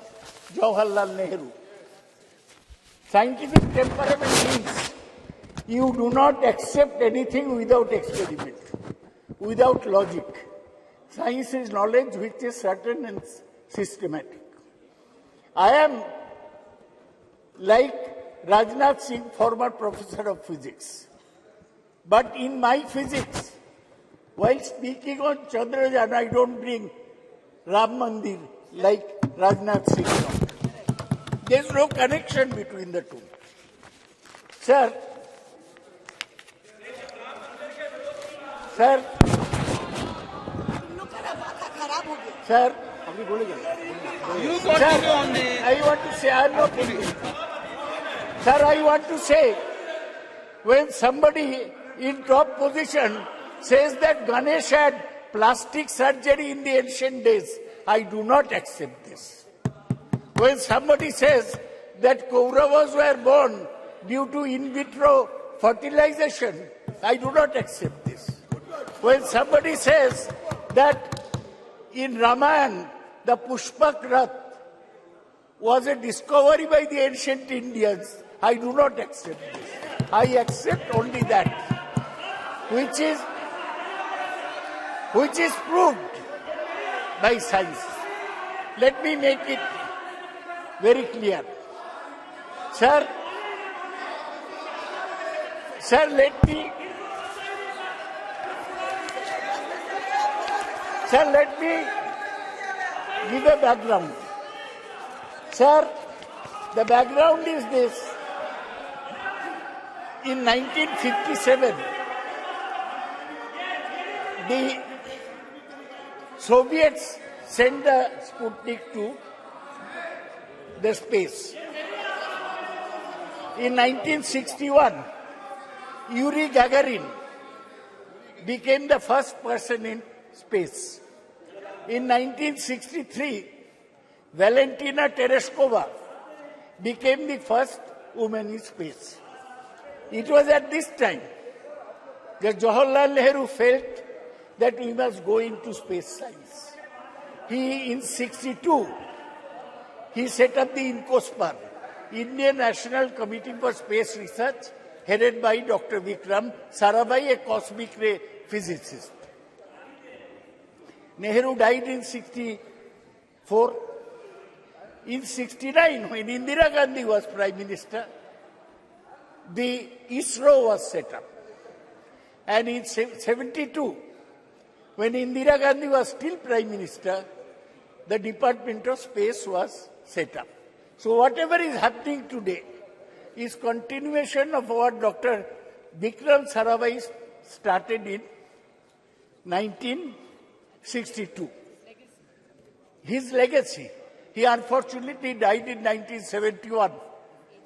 Jawaharlal Nehru. Scientific temperament means you do not accept anything without experiment, without logic. Science is knowledge which is certain and systematic. I am like Rajnath Singh, former professor of physics. But in my physics, while speaking on Chandrayaan, I don't bring Ram Mandir like Rajnath Singh. There is no connection between the two. Sir, you continue on the. I want to say, I am not thinking. Sir, I want to say, when somebody in top position says that Ganesh had plastic surgery in the ancient days, I do not accept this. When somebody says that Kauravas were born due to in vitro fertilization, I do not accept this. When somebody says that in Ramayana, the Pushpak Rath was a discovery by the ancient Indians, I do not accept this. I accept only that which is proved by science. Let me make it very clear. Sir, let me give a background. Sir, the background is this. In 1957, the Soviets sent the Sputnik to the space. In 1961, Yuri Gagarin became the first person in space. In 1963, Valentina Tereshkova became the first woman in space. It was at this time that Jawaharlal Nehru felt that we must go into space science. In 1962, he set up the INCOSPAR, Indian National Committee for Space Research, headed by Dr. Vikram Sarabhai, a cosmic ray physicist. Nehru died in 1964. In 1969, when Indira Gandhi was Prime Minister, the ISRO was set up. And in 1972, when Indira Gandhi was still Prime Minister, the Department of Space was set up. So whatever is happening today is continuation of what Dr. Vikram Sarabhai started in 1962. His legacy. He unfortunately died in 1971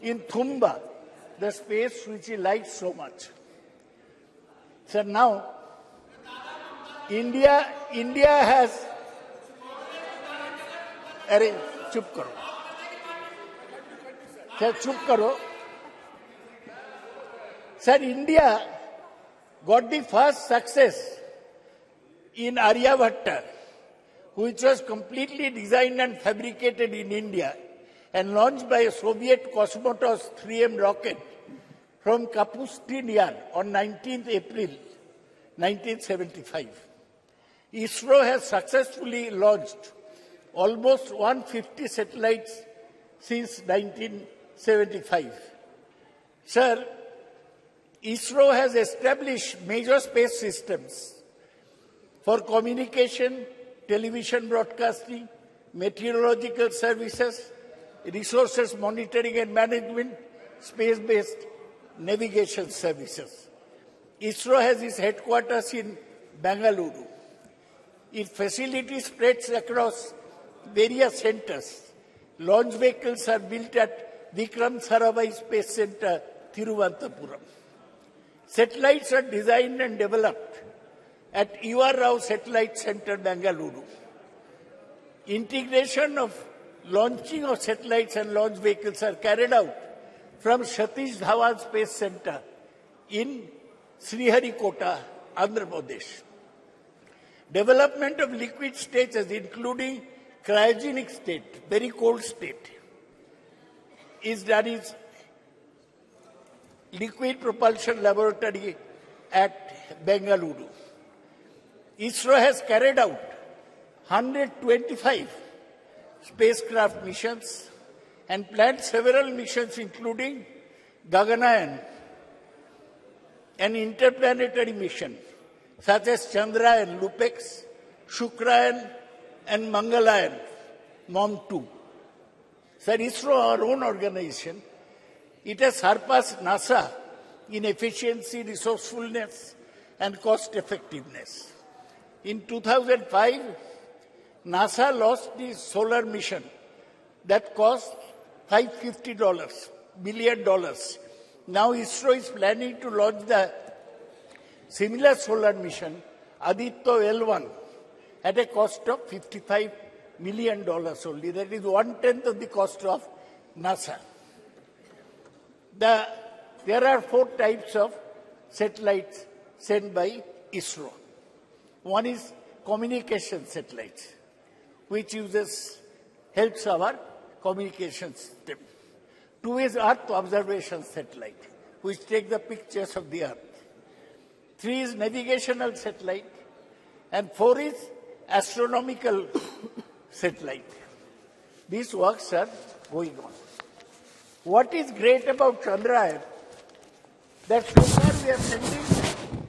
in Thumba, the space which he liked so much. So now, India has... Arey, chup karo. Sir चुप करो. Sir, India got the first success in Aryabhatta, which was completely designed and fabricated in India and launched by a Soviet Cosmotos 3M rocket from Kapustin Yar on 19th April 1975. ISRO has successfully launched almost 150 satellites since 1975. Sir, ISRO has established major space systems for communication, television broadcasting, meteorological services, resources monitoring and management, space-based navigation services. ISRO has its headquarters in Bengaluru. Its facility spreads across various centers. Launch vehicles are built at Vikram Sarabhai Space Center, Thiruvananthapuram. Satellites are designed and developed at U.R. Rao Satellite Center, Bengaluru. Integration of launching of satellites and launch vehicles are carried out from Satish Dhawan Space Center in Sriharikota, Andhra Pradesh. Development of liquid stages, including cryogenic state, very cold state, is done in Liquid Propulsion Laboratory at Bengaluru. ISRO has carried out 125 spacecraft missions and planned several missions, including Gaganyaan, an interplanetary mission, such as Chandrayaan, Lupex, Shukrayaan, and Mangalayaan, MOM-2. Sir, ISRO, our own organization, it has surpassed NASA in efficiency, resourcefulness, and cost effectiveness. In 2005, NASA launched the solar mission that cost $550 billion. Now ISRO is planning to launch the similar solar mission, Aditya L1, at a cost of $55 million only. That is 1/10 of the cost of NASA. There are 4 types of satellites sent by ISRO. One is communication satellites, which helps our communication system. 2 is Earth observation satellite, which take the pictures of the Earth. 3 is navigational satellite, and 4 is astronomical satellite. These works are going on. What is great about Chandrayaan, that so far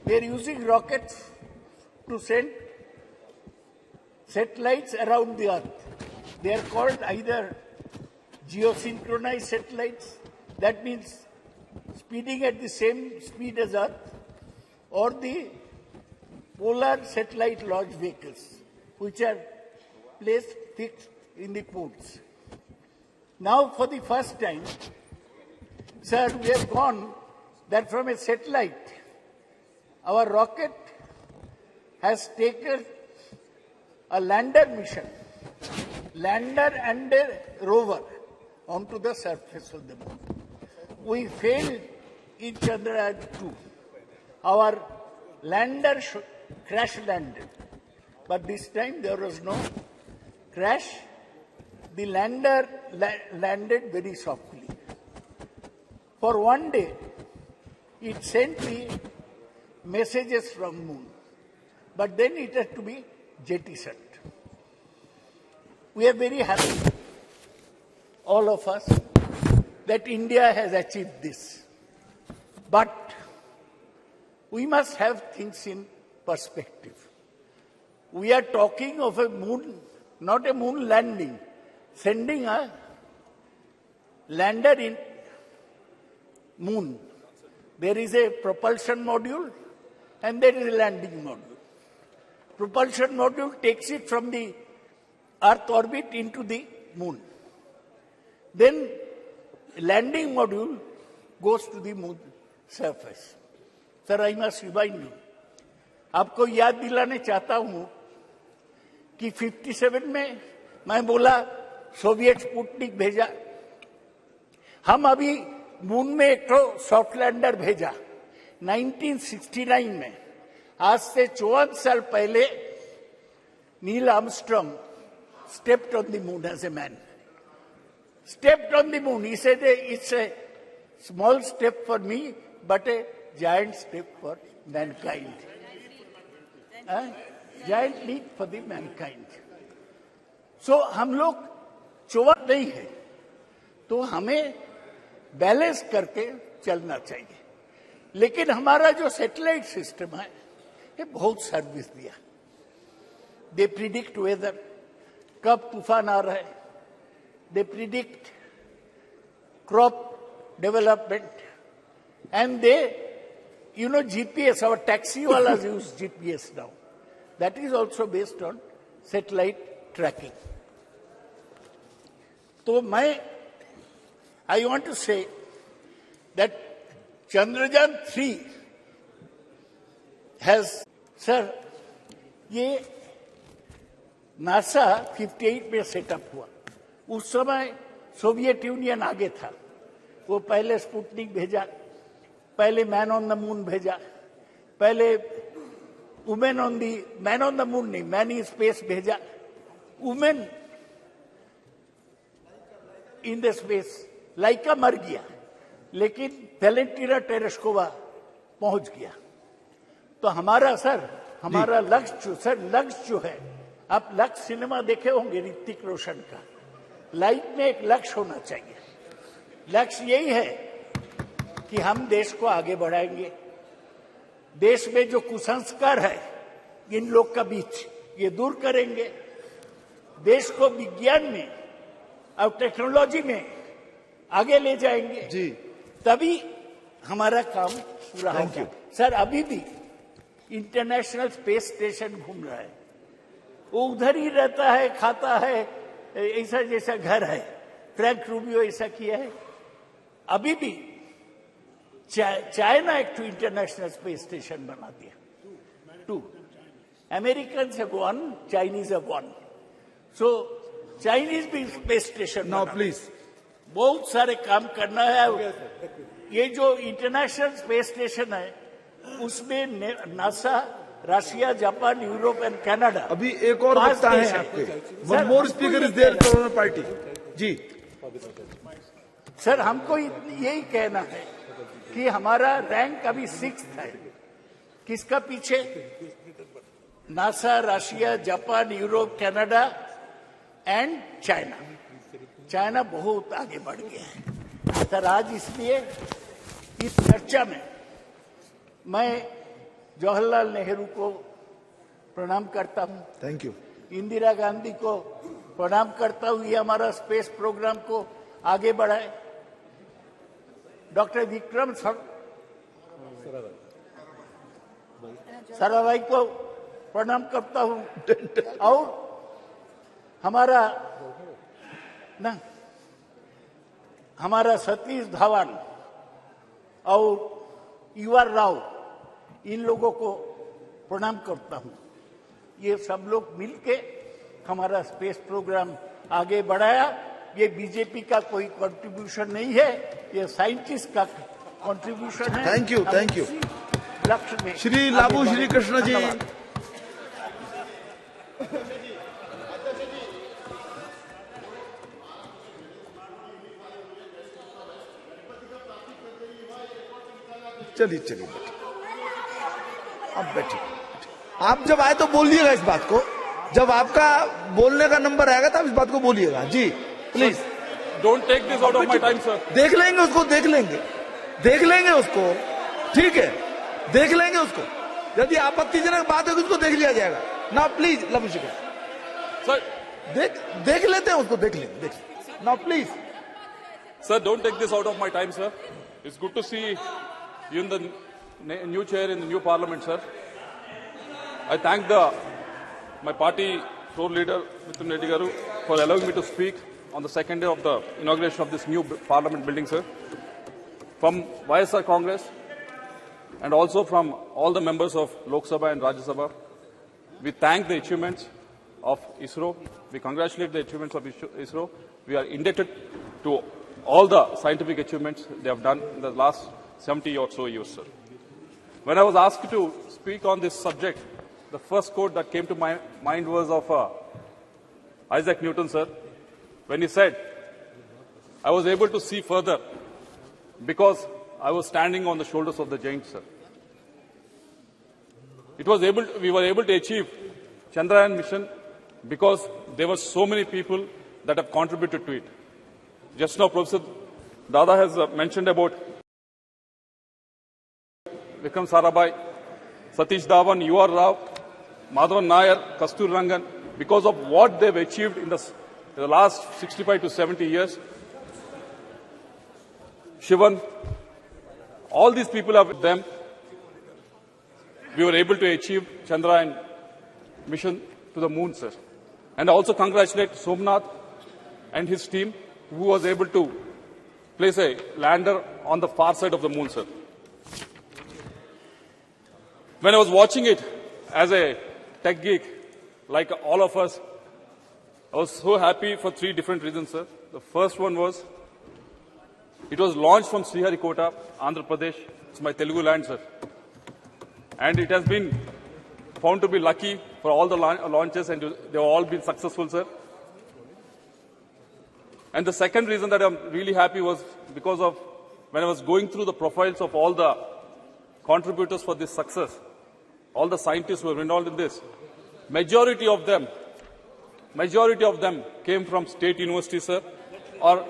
we are using rockets to send satellites around the Earth. They are called either geosynchronized satellites, that means speeding at the same speed as Earth, or the polar satellite launch vehicles, which are placed fixed in the poles. Now, for the first time, sir, we have gone that from a satellite, our rocket has taken a lander mission, lander and a rover, onto the surface of the moon. We failed in Chandrayaan 2. Our lander crash landed, but this time there was no crash. The lander landed very softly. For one day, it sent the messages from moon, but then it had to be jettisoned. We are very happy, all of us, that India has achieved this. But we must have things in perspective. We are talking of a moon, not a moon landing, sending a lander in moon. There is a propulsion module and there is a landing module. Propulsion module takes it from the Earth orbit into the moon. Then landing module goes to the moon surface. Sir, I must remind you, आपको याद दिलाने चाहता हूं कि 57 में मैं बोला Soviet Sputnik भेजा, हम अभी मून में एक तो सॉफ्ट लैंडर भेजा 1969 में। आज से 54 साल पहले Neil Armstrong stepped on the moon as a man. Stepped on the moon. He said, it's a small step for me, but a giant step for mankind. Giant leap for the mankind. So हम लोग चौवट नहीं है, तो हमें balance करके चलना चाहिए। लेकिन हमारा जो सैटेलाइट सिस्टम है, ये बहुत सर्विस दिया। दे प्रिडिक्ट वेदर, कब तूफान आ रहा है, they predict crop development, and they GPS, our taxi walas use GPS now. That is also based on satellite tracking. So I want to say that Chandrayaan 3 has, sir, ये NASA 58 में setup हुआ। उस समय Soviet union आगे था। वो पहले Sputnik भेजा, पहले मैन ऑन द मून भेजा, पहले मैन ऑन द मून नहीं, मैन इन स्पेस भेजा, वुमेन इन द स्पेस। लाइका मर गया, लेकिन वेलेंटिना टेरेस्कोवा पहुंच गया। तो हमारा लक्ष्य जो है, आप लक्ष्य सिनेमा देखे होंगे ऋतिक रोशन का, लाइफ में एक लक्ष्य होना चाहिए। लक्ष्य यही है कि हम देश को आगे बढ़ाएंगे। देश में जो कुसंस्कार है इन लोग का बीच, ये दूर करेंगे। देश को विज्ञान में और टेक्नोलॉजी में आगे ले जाएंगे जी, तभी हमारा काम पूरा होगा। सर, अभी भी इंटरनेशनल स्पेस स्टेशन घूम रहा है, वो उधर ही रहता है, खाता है, ऐसा जैसा घर है। फ्रैंक रूबियो ऐसा किया है। अभी भी चाइना एक इंटरनेशनल स्पेस स्टेशन बना दिया, 2 American have 1, Chinese have 1। So Chinese भी स्पेस स्टेशन नाउ प्लीज, बहुत सारे काम करना है। ये जो इंटरनेशनल स्पेस स्टेशन है, उसमें NASA, Russia, Japan, Europe and Canada. अभी एक और वक्ता है आपके, one more speaker is there from party जी। सर, हमको यही कहना है कि हमारा रैंक अभी 6th है। किसका पीछे? NASA, Russia, Japan, Europe, Canada and China. China बहुत आगे बढ़ गया है। सर, आज इसलिए इस चर्चा में मैं जवाहरलाल नेहरू को प्रणाम करता हूं। Thank you. इंदिरा गांधी को प्रणाम करता हूं, ये हमारा स्पेस प्रोग्राम को आगे बढ़ाए। डॉक्टर विक्रम साराभाई को प्रणाम करता हूं, और हमारा सतीश धवन और यूआर राव, इन लोगों को प्रणाम करता हूं। ये सब लोग मिलके हमारा स्पेस प्रोग्राम आगे बढ़ाया। ये बीजेपी का कोई कंट्रीब्यूशन नहीं है, ये साइंटिस्ट का कंट्रीब्यूशन है। Thank you, thank you. लक्ष्य में श्री लाबू श्री कृष्ण जी। चलिए चलिए बैठिए, अब बैठिए। आप जब आए तो बोलिएगा इस बात को, जब आपका बोलने का नंबर आएगा तब इस बात को बोलिएगा जी, please. Don't take this out of my time sir. देख लेंगे उसको, देख लेंगे उसको, ठीक है, देख लेंगे उसको। यदि आपत्तिजनक बात होगी उसको देख लिया जाएगा ना। प्लीज लबू शिकर सर, देख लेते हैं उसको, देख लेंगे ना, please sir. Don't take this out of my time sir. It's good to see you in the new chair in the new parliament, sir. I thank my party floor leader, Mr. Reddy Garu, for allowing me to speak on the second day of the inauguration of this new parliament building, sir. From YSR Congress and also from all the members of Lok Sabha and Rajya Sabha, we thank the achievements of ISRO. We congratulate the achievements of ISRO. We are indebted to all the scientific achievements they have done in the last 70 or so years, sir. When I was asked to speak on this subject, the first quote that came to my mind was of Isaac Newton, sir, when he said, "I was able to see further because I was standing on the shoulders of the giants, sir." We were able to achieve Chandrayaan mission because there were so many people that have contributed to it. Just now, Professor Dada has mentioned about Vikram Sarabhai, Satish Dhawan, U.R. Rao, Madhavan Nair, Kastur Rangan. Because of what they've achieved in the last 65 to 70 years, Shivan, all these people are with them. We were able to achieve Chandrayaan mission to the moon, sir. And I also congratulate Somnath and his team, who was able to place a lander on the far side of the moon, sir. When I was watching it as a tech geek, like all of us, I was so happy for three different reasons, sir. The first one was, it was launched from Sriharikota, Andhra Pradesh. It's my Telugu land, sir. And it has been found to be lucky for all the launches, and they've all been successful, sir. And the second reason that I'm really happy was because of when I was going through the profiles of all the contributors for this success, all the scientists who were involved in this, majority of them came from state universities, sir, or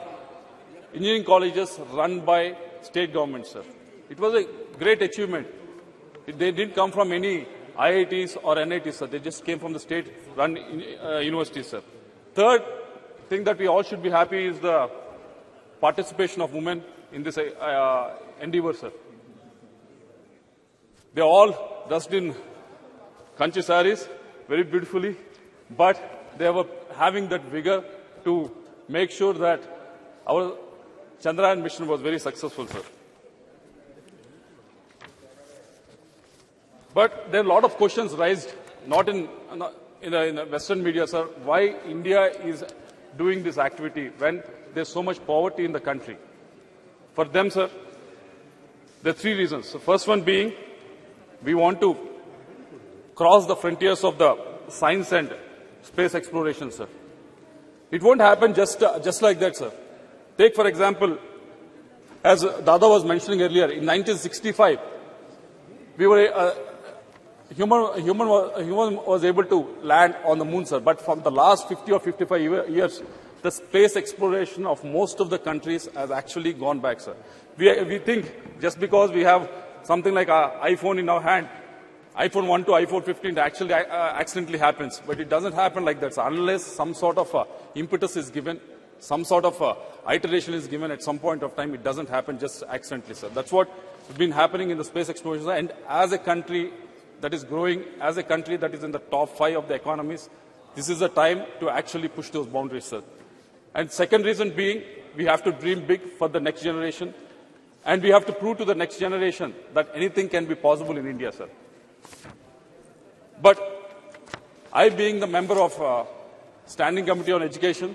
engineering colleges run by state governments, sir. It was a great achievement. They didn't come from any IITs or NITs, sir. They just came from the state-run universities, sir. Third thing that we all should be happy is the participation of women in this endeavor, sir. They all dressed in kanchi saris, very beautifully, but they were having that vigor to make sure that our Chandrayaan mission was very successful, sir. But there are a lot of questions raised, not in the Western media, sir, why India is doing this activity when there's so much poverty in the country. For them, sir, there are three reasons. The first one being, we want to cross the frontiers of the science and space exploration, sir. It won't happen just like that, sir. Take, for example, as Dada was mentioning earlier, in 1965, we were human was able to land on the moon, sir. But from the last 50 or 55 years, the space exploration of most of the countries has actually gone back, sir. We think just because we have something like an iPhone in our hand, iPhone 1 to iPhone 15 actually accidentally happens. But it doesn't happen like that, sir. Unless some sort of impetus is given, some sort of iteration is given at some point of time, it doesn't happen just accidentally, sir. That's what has been happening in the space exploration. And as a country that is growing, as a country that is in the top 5 of the economies, this is the time to actually push those boundaries, sir. And second reason being, we have to dream big for the next generation. And we have to prove to the next generation that anything can be possible in India, sir. But I, being the member of Standing Committee on Education,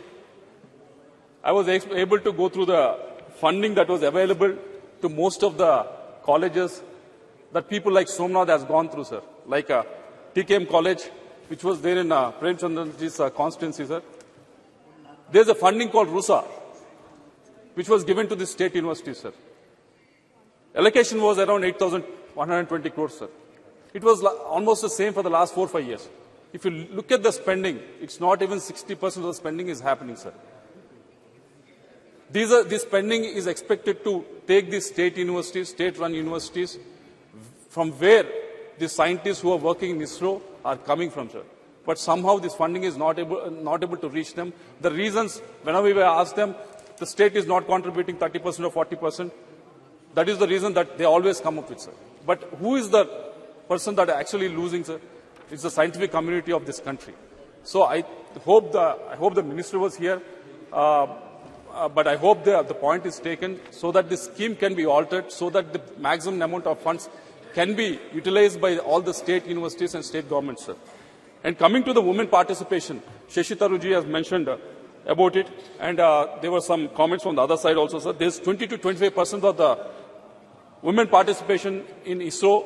I was able to go through the funding that was available to most of the colleges that people like Somnath has gone through, sir. Like TKM College, which was there in Prem Chandra's constituency, sir. There's a funding called RUSA, which was given to the state university, sir. Allocation was around 8,120 crores, sir. It was almost the same for the last 4 or 5 years. If you look at the spending, it's not even 60% of the spending is happening, sir. This spending is expected to take these state universities, state-run universities, from where the scientists who are working in ISRO are coming from, sir. But somehow this funding is not able to reach them. The reasons, whenever we ask them, the state is not contributing 30% or 40%. That is the reason that they always come up with, sir. But who is the person that are actually losing, sir? It's the scientific community of this country. So I hope the minister was here, but I hope the point is taken so that the scheme can be altered, so that the maximum amount of funds can be utilized by all the state universities and state governments, sir. And coming to the women participation, Shashi Tharoor ji has mentioned about it, and there were some comments from the other side also, sir. There's 20 to 25% of the women participation in ISRO,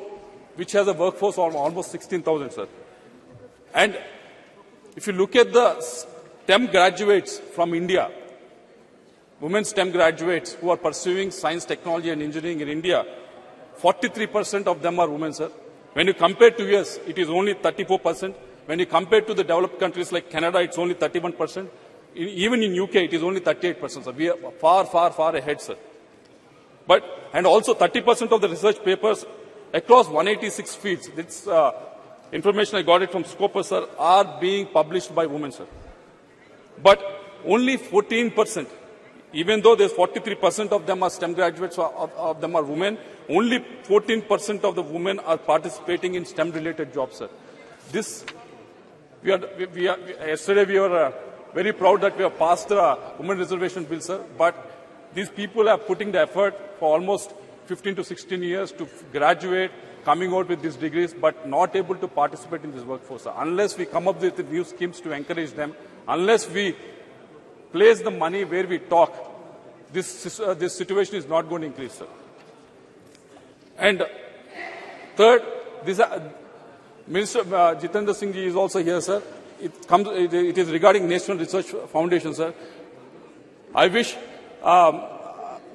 which has a workforce of almost 16,000, sir. And if you look at the STEM graduates from India, women STEM graduates who are pursuing science, technology and engineering in India, 43% of them are women, sir. When you compare to US, it is only 34%. When you compare to the developed countries like Canada, it's only 31%. Even in UK, it is only 38%, sir. We are far, far, far ahead, sir. And also 30% of the research papers across 186 fields, this information I got it from Scopus, sir, are being published by women, sir. But only 14%, even though there's 43% of them are STEM graduates, of them are women, only 14% of the women are participating in STEM-related jobs, sir. Yesterday we were very proud that we have passed the women reservation bill, sir, but these people are putting the effort for almost 15 to 16 years to graduate, coming out with these degrees, but not able to participate in this workforce, sir. Unless we come up with new schemes to encourage them, unless we place the money where we talk, this situation is not going to increase, sir. And third, Minister Jitendra Singh ji is also here, sir. It is regarding National Research Foundation, sir. I wish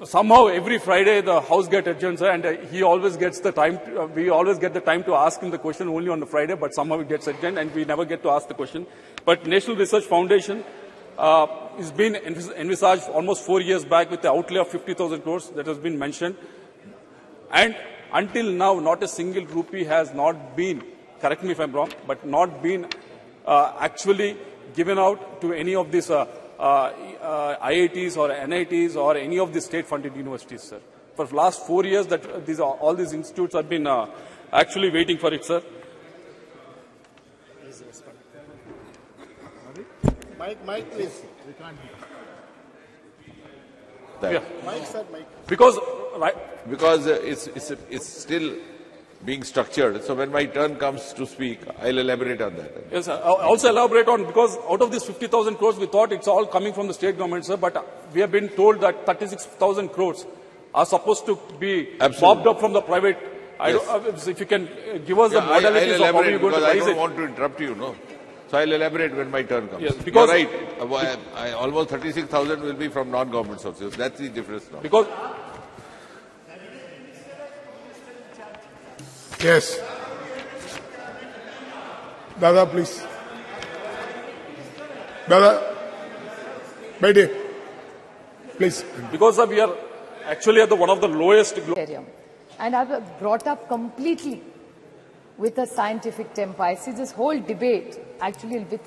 somehow every Friday the House gets adjourned, sir, and he always gets the time. We always get the time to ask him the question only on the Friday, but somehow it gets adjourned and we never get to ask the question. But National Research Foundation has been envisaged almost 4 years back with the outlay of 50,000 crores that has been mentioned. And until now, not a single rupee has not been, correct me if I'm wrong, but not been actually given out to any of these IITs or NITs or any of the state-funded universities, sir. For the last 4 years, all these institutes have been actually waiting for it, sir. Mike, please. We can't hear. Mike, sir, Mike. Because it's still being structured. So when my turn comes to speak, I'll elaborate on that. Yes, sir. I'll also elaborate on, because out of these 50,000 crores, we thought it's all coming from the state government, sir, but we have been told that 36,000 crores are supposed to be mopped up from the private. Yes. If you can give us the modalities of how you're going to raise it. I don't want to interrupt you, no. So I'll elaborate when my turn comes. Yes, because you're right. Almost 36,000 will be from non-government sources. That's the difference now. Because yes. Dada, please. Dada, Baidi, please. Because we are actually at one of the lowest. And I was brought up completely with a scientific temper. I see this whole debate actually with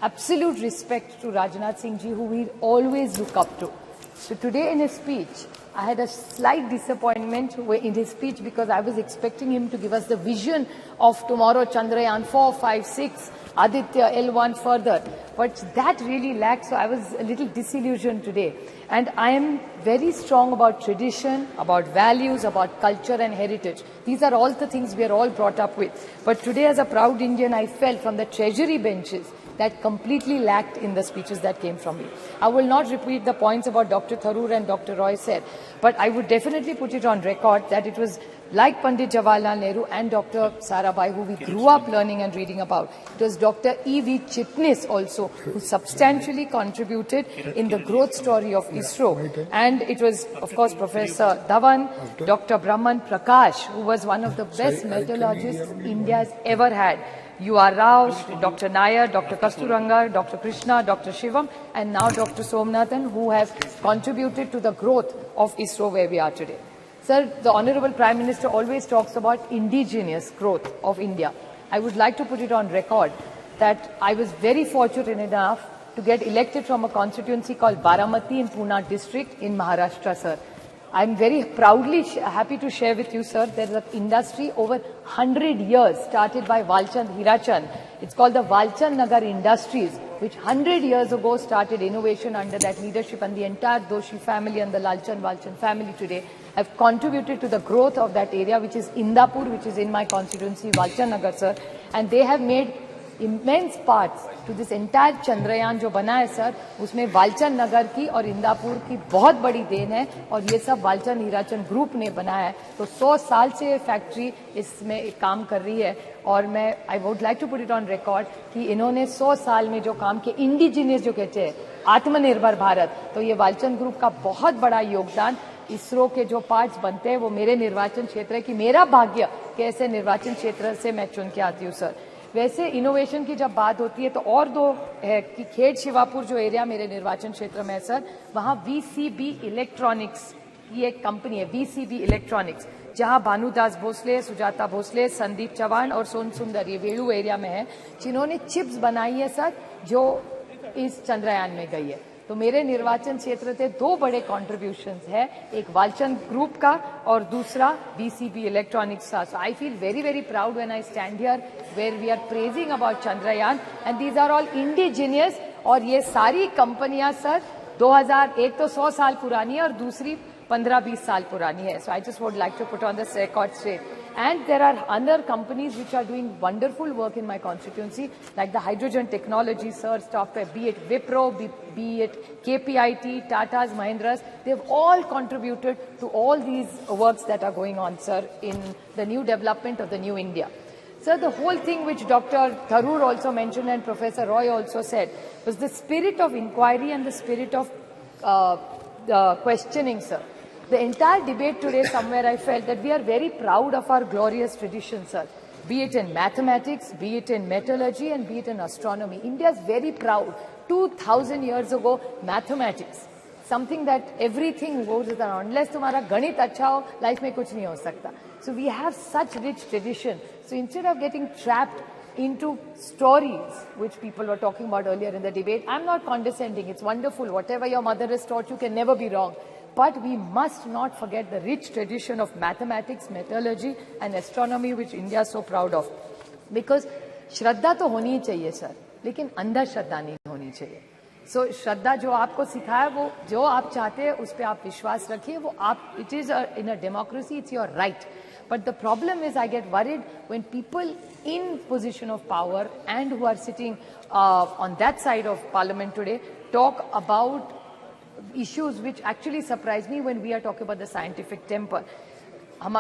absolute respect to Rajnath Singh ji, who we always look up to. So today in his speech, I had a slight disappointment in his speech because I was expecting him to give us the vision of tomorrow, Chandrayaan 4, 5, 6, Aditya, L1 further. But that really lacked, so I was a little disillusioned today. And I am very strong about tradition, about values, about culture and heritage. These are all the things we are all brought up with. But today as a proud Indian, I felt from the treasury benches that completely lacked in the speeches that came from me. I will not repeat the points about Dr. Tharoor and Dr. Roy said, but I would definitely put it on record that it was like Pandit Jawaharlal Nehru and Dr. Sarabhai, who we grew up learning and reading about. It was Dr. E.V. Chitnis also, who substantially contributed in the growth story of ISRO. And it was, of course, Professor Dhawan, Dr. Brahman Prakash, who was one of the best metallurgists India has ever had. U.R. Rao, Dr. Nair, Dr. Kasturanga, Dr. Krishna, Dr. Shivam, and now Dr. Somnathan, who have contributed to the growth of ISRO where we are today. Sir, the Honorable Prime Minister always talks about indigenous growth of India. I would like to put it on record that I was very fortunate enough to get elected from a constituency called Baramati in Pune district in Maharashtra, sir. I'm very proudly happy to share with you, sir, there is an industry over 100 years started by Walchand Hirachand. It's called the Walchand Nagar Industries, which 100 years ago started innovation under that leadership, and the entire Doshi family and the Lalchand Walchand family today have contributed to the growth of that area, which is Indapur, which is in my constituency, Walchand Nagar, sir. And they have made immense parts to this entire Chandrayaan जो बना है sir, उसमें वालचंद नगर की और इंदापुर की बहुत बड़ी then है और ये सब वालचंद हीराचंद ग्रुप ने बनाया है। तो 100 साल से ये फैक्ट्री इसमें काम कर रही है और मैं I would like to put it on record कि इन्होंने 100 साल में जो काम किया, इंडिजिनियस जो कहते हैं आत्मनिर्भर भारत, तो ये वालचंद ग्रुप का बहुत बड़ा योगदान। इसरो के जो पार्ट्स बनते हैं वो मेरे निर्वाचन क्षेत्र है कि मेरा भाग्य कैसे निर्वाचन क्षेत्र से मैं चुन के आती हूँ सर। वैसे इनोवेशन की जब बात होती है तो और दो है कि खेड़ शिवापुर जो एरिया मेरे निर्वाचन क्षेत्र में है सर, वहाँ VCB इलेक्ट्रॉनिक्स की एक कंपनी है, VCB इलेक्ट्रॉनिक्स, जहां भानुदास भोसले, सुजाता भोसले, संदीप चौहान और सोन सुंदर ये वेलू एरिया में है, जिन्होंने चिप्स बनाई है सर जो इस चंद्रयान में गई है। तो मेरे निर्वाचन क्षेत्र से दो बड़े कॉन्ट्रीब्यूशंस है, एक वालचंद ग्रुप का और दूसरा VCB इलेक्ट्रॉनिक्स का। So I feel very very proud when I stand here where we are praising about Chandrayaan and these are all indigenous. और ये सारी कंपनियां सर 2001 तो 100 साल पुरानी है और दूसरी 15-20 साल पुरानी है। So I just would like to put on this record straight. And there are other companies which are doing wonderful work in my constituency, like the hydrogen technology, sir, be it Wipro, be it KPIT, Tata's, Mahindras, they've all contributed to all these works that are going on, sir, in the new development of the new India. Sir, the whole thing which Dr. Tharoor also mentioned and Professor Roy also said was the spirit of inquiry and the spirit of questioning, sir. The entire debate today, somewhere I felt that we are very proud of our glorious tradition, sir. Be it in mathematics, be it in metallurgy, and be it in astronomy. India is very proud. 2000 years ago, mathematics, something that everything goes around. Unless तुम्हारा गणित अच्छा हो, life में कुछ नहीं हो सकता. So we have such rich tradition. So instead of getting trapped into stories, which people were talking about earlier in the debate, I'm not condescending. It's wonderful. Whatever your mother has taught you can never be wrong. But we must not forget the rich tradition of mathematics, metallurgy and astronomy which India is so proud of. Because श्रद्धा तो होनी ही चाहिए sir, लेकिन अंधश्रद्धा नहीं होनी चाहिए. So श्रद्धा जो आपको सिखाया वो जो आप चाहते हैं उस पर आप विश्वास रखिए, वो आप, it is in a democracy, it's your right. But the problem is I get worried when people in position of power and who are sitting on that side of parliament today talk about issues which actually surprise me when we are talking about the scientific temper.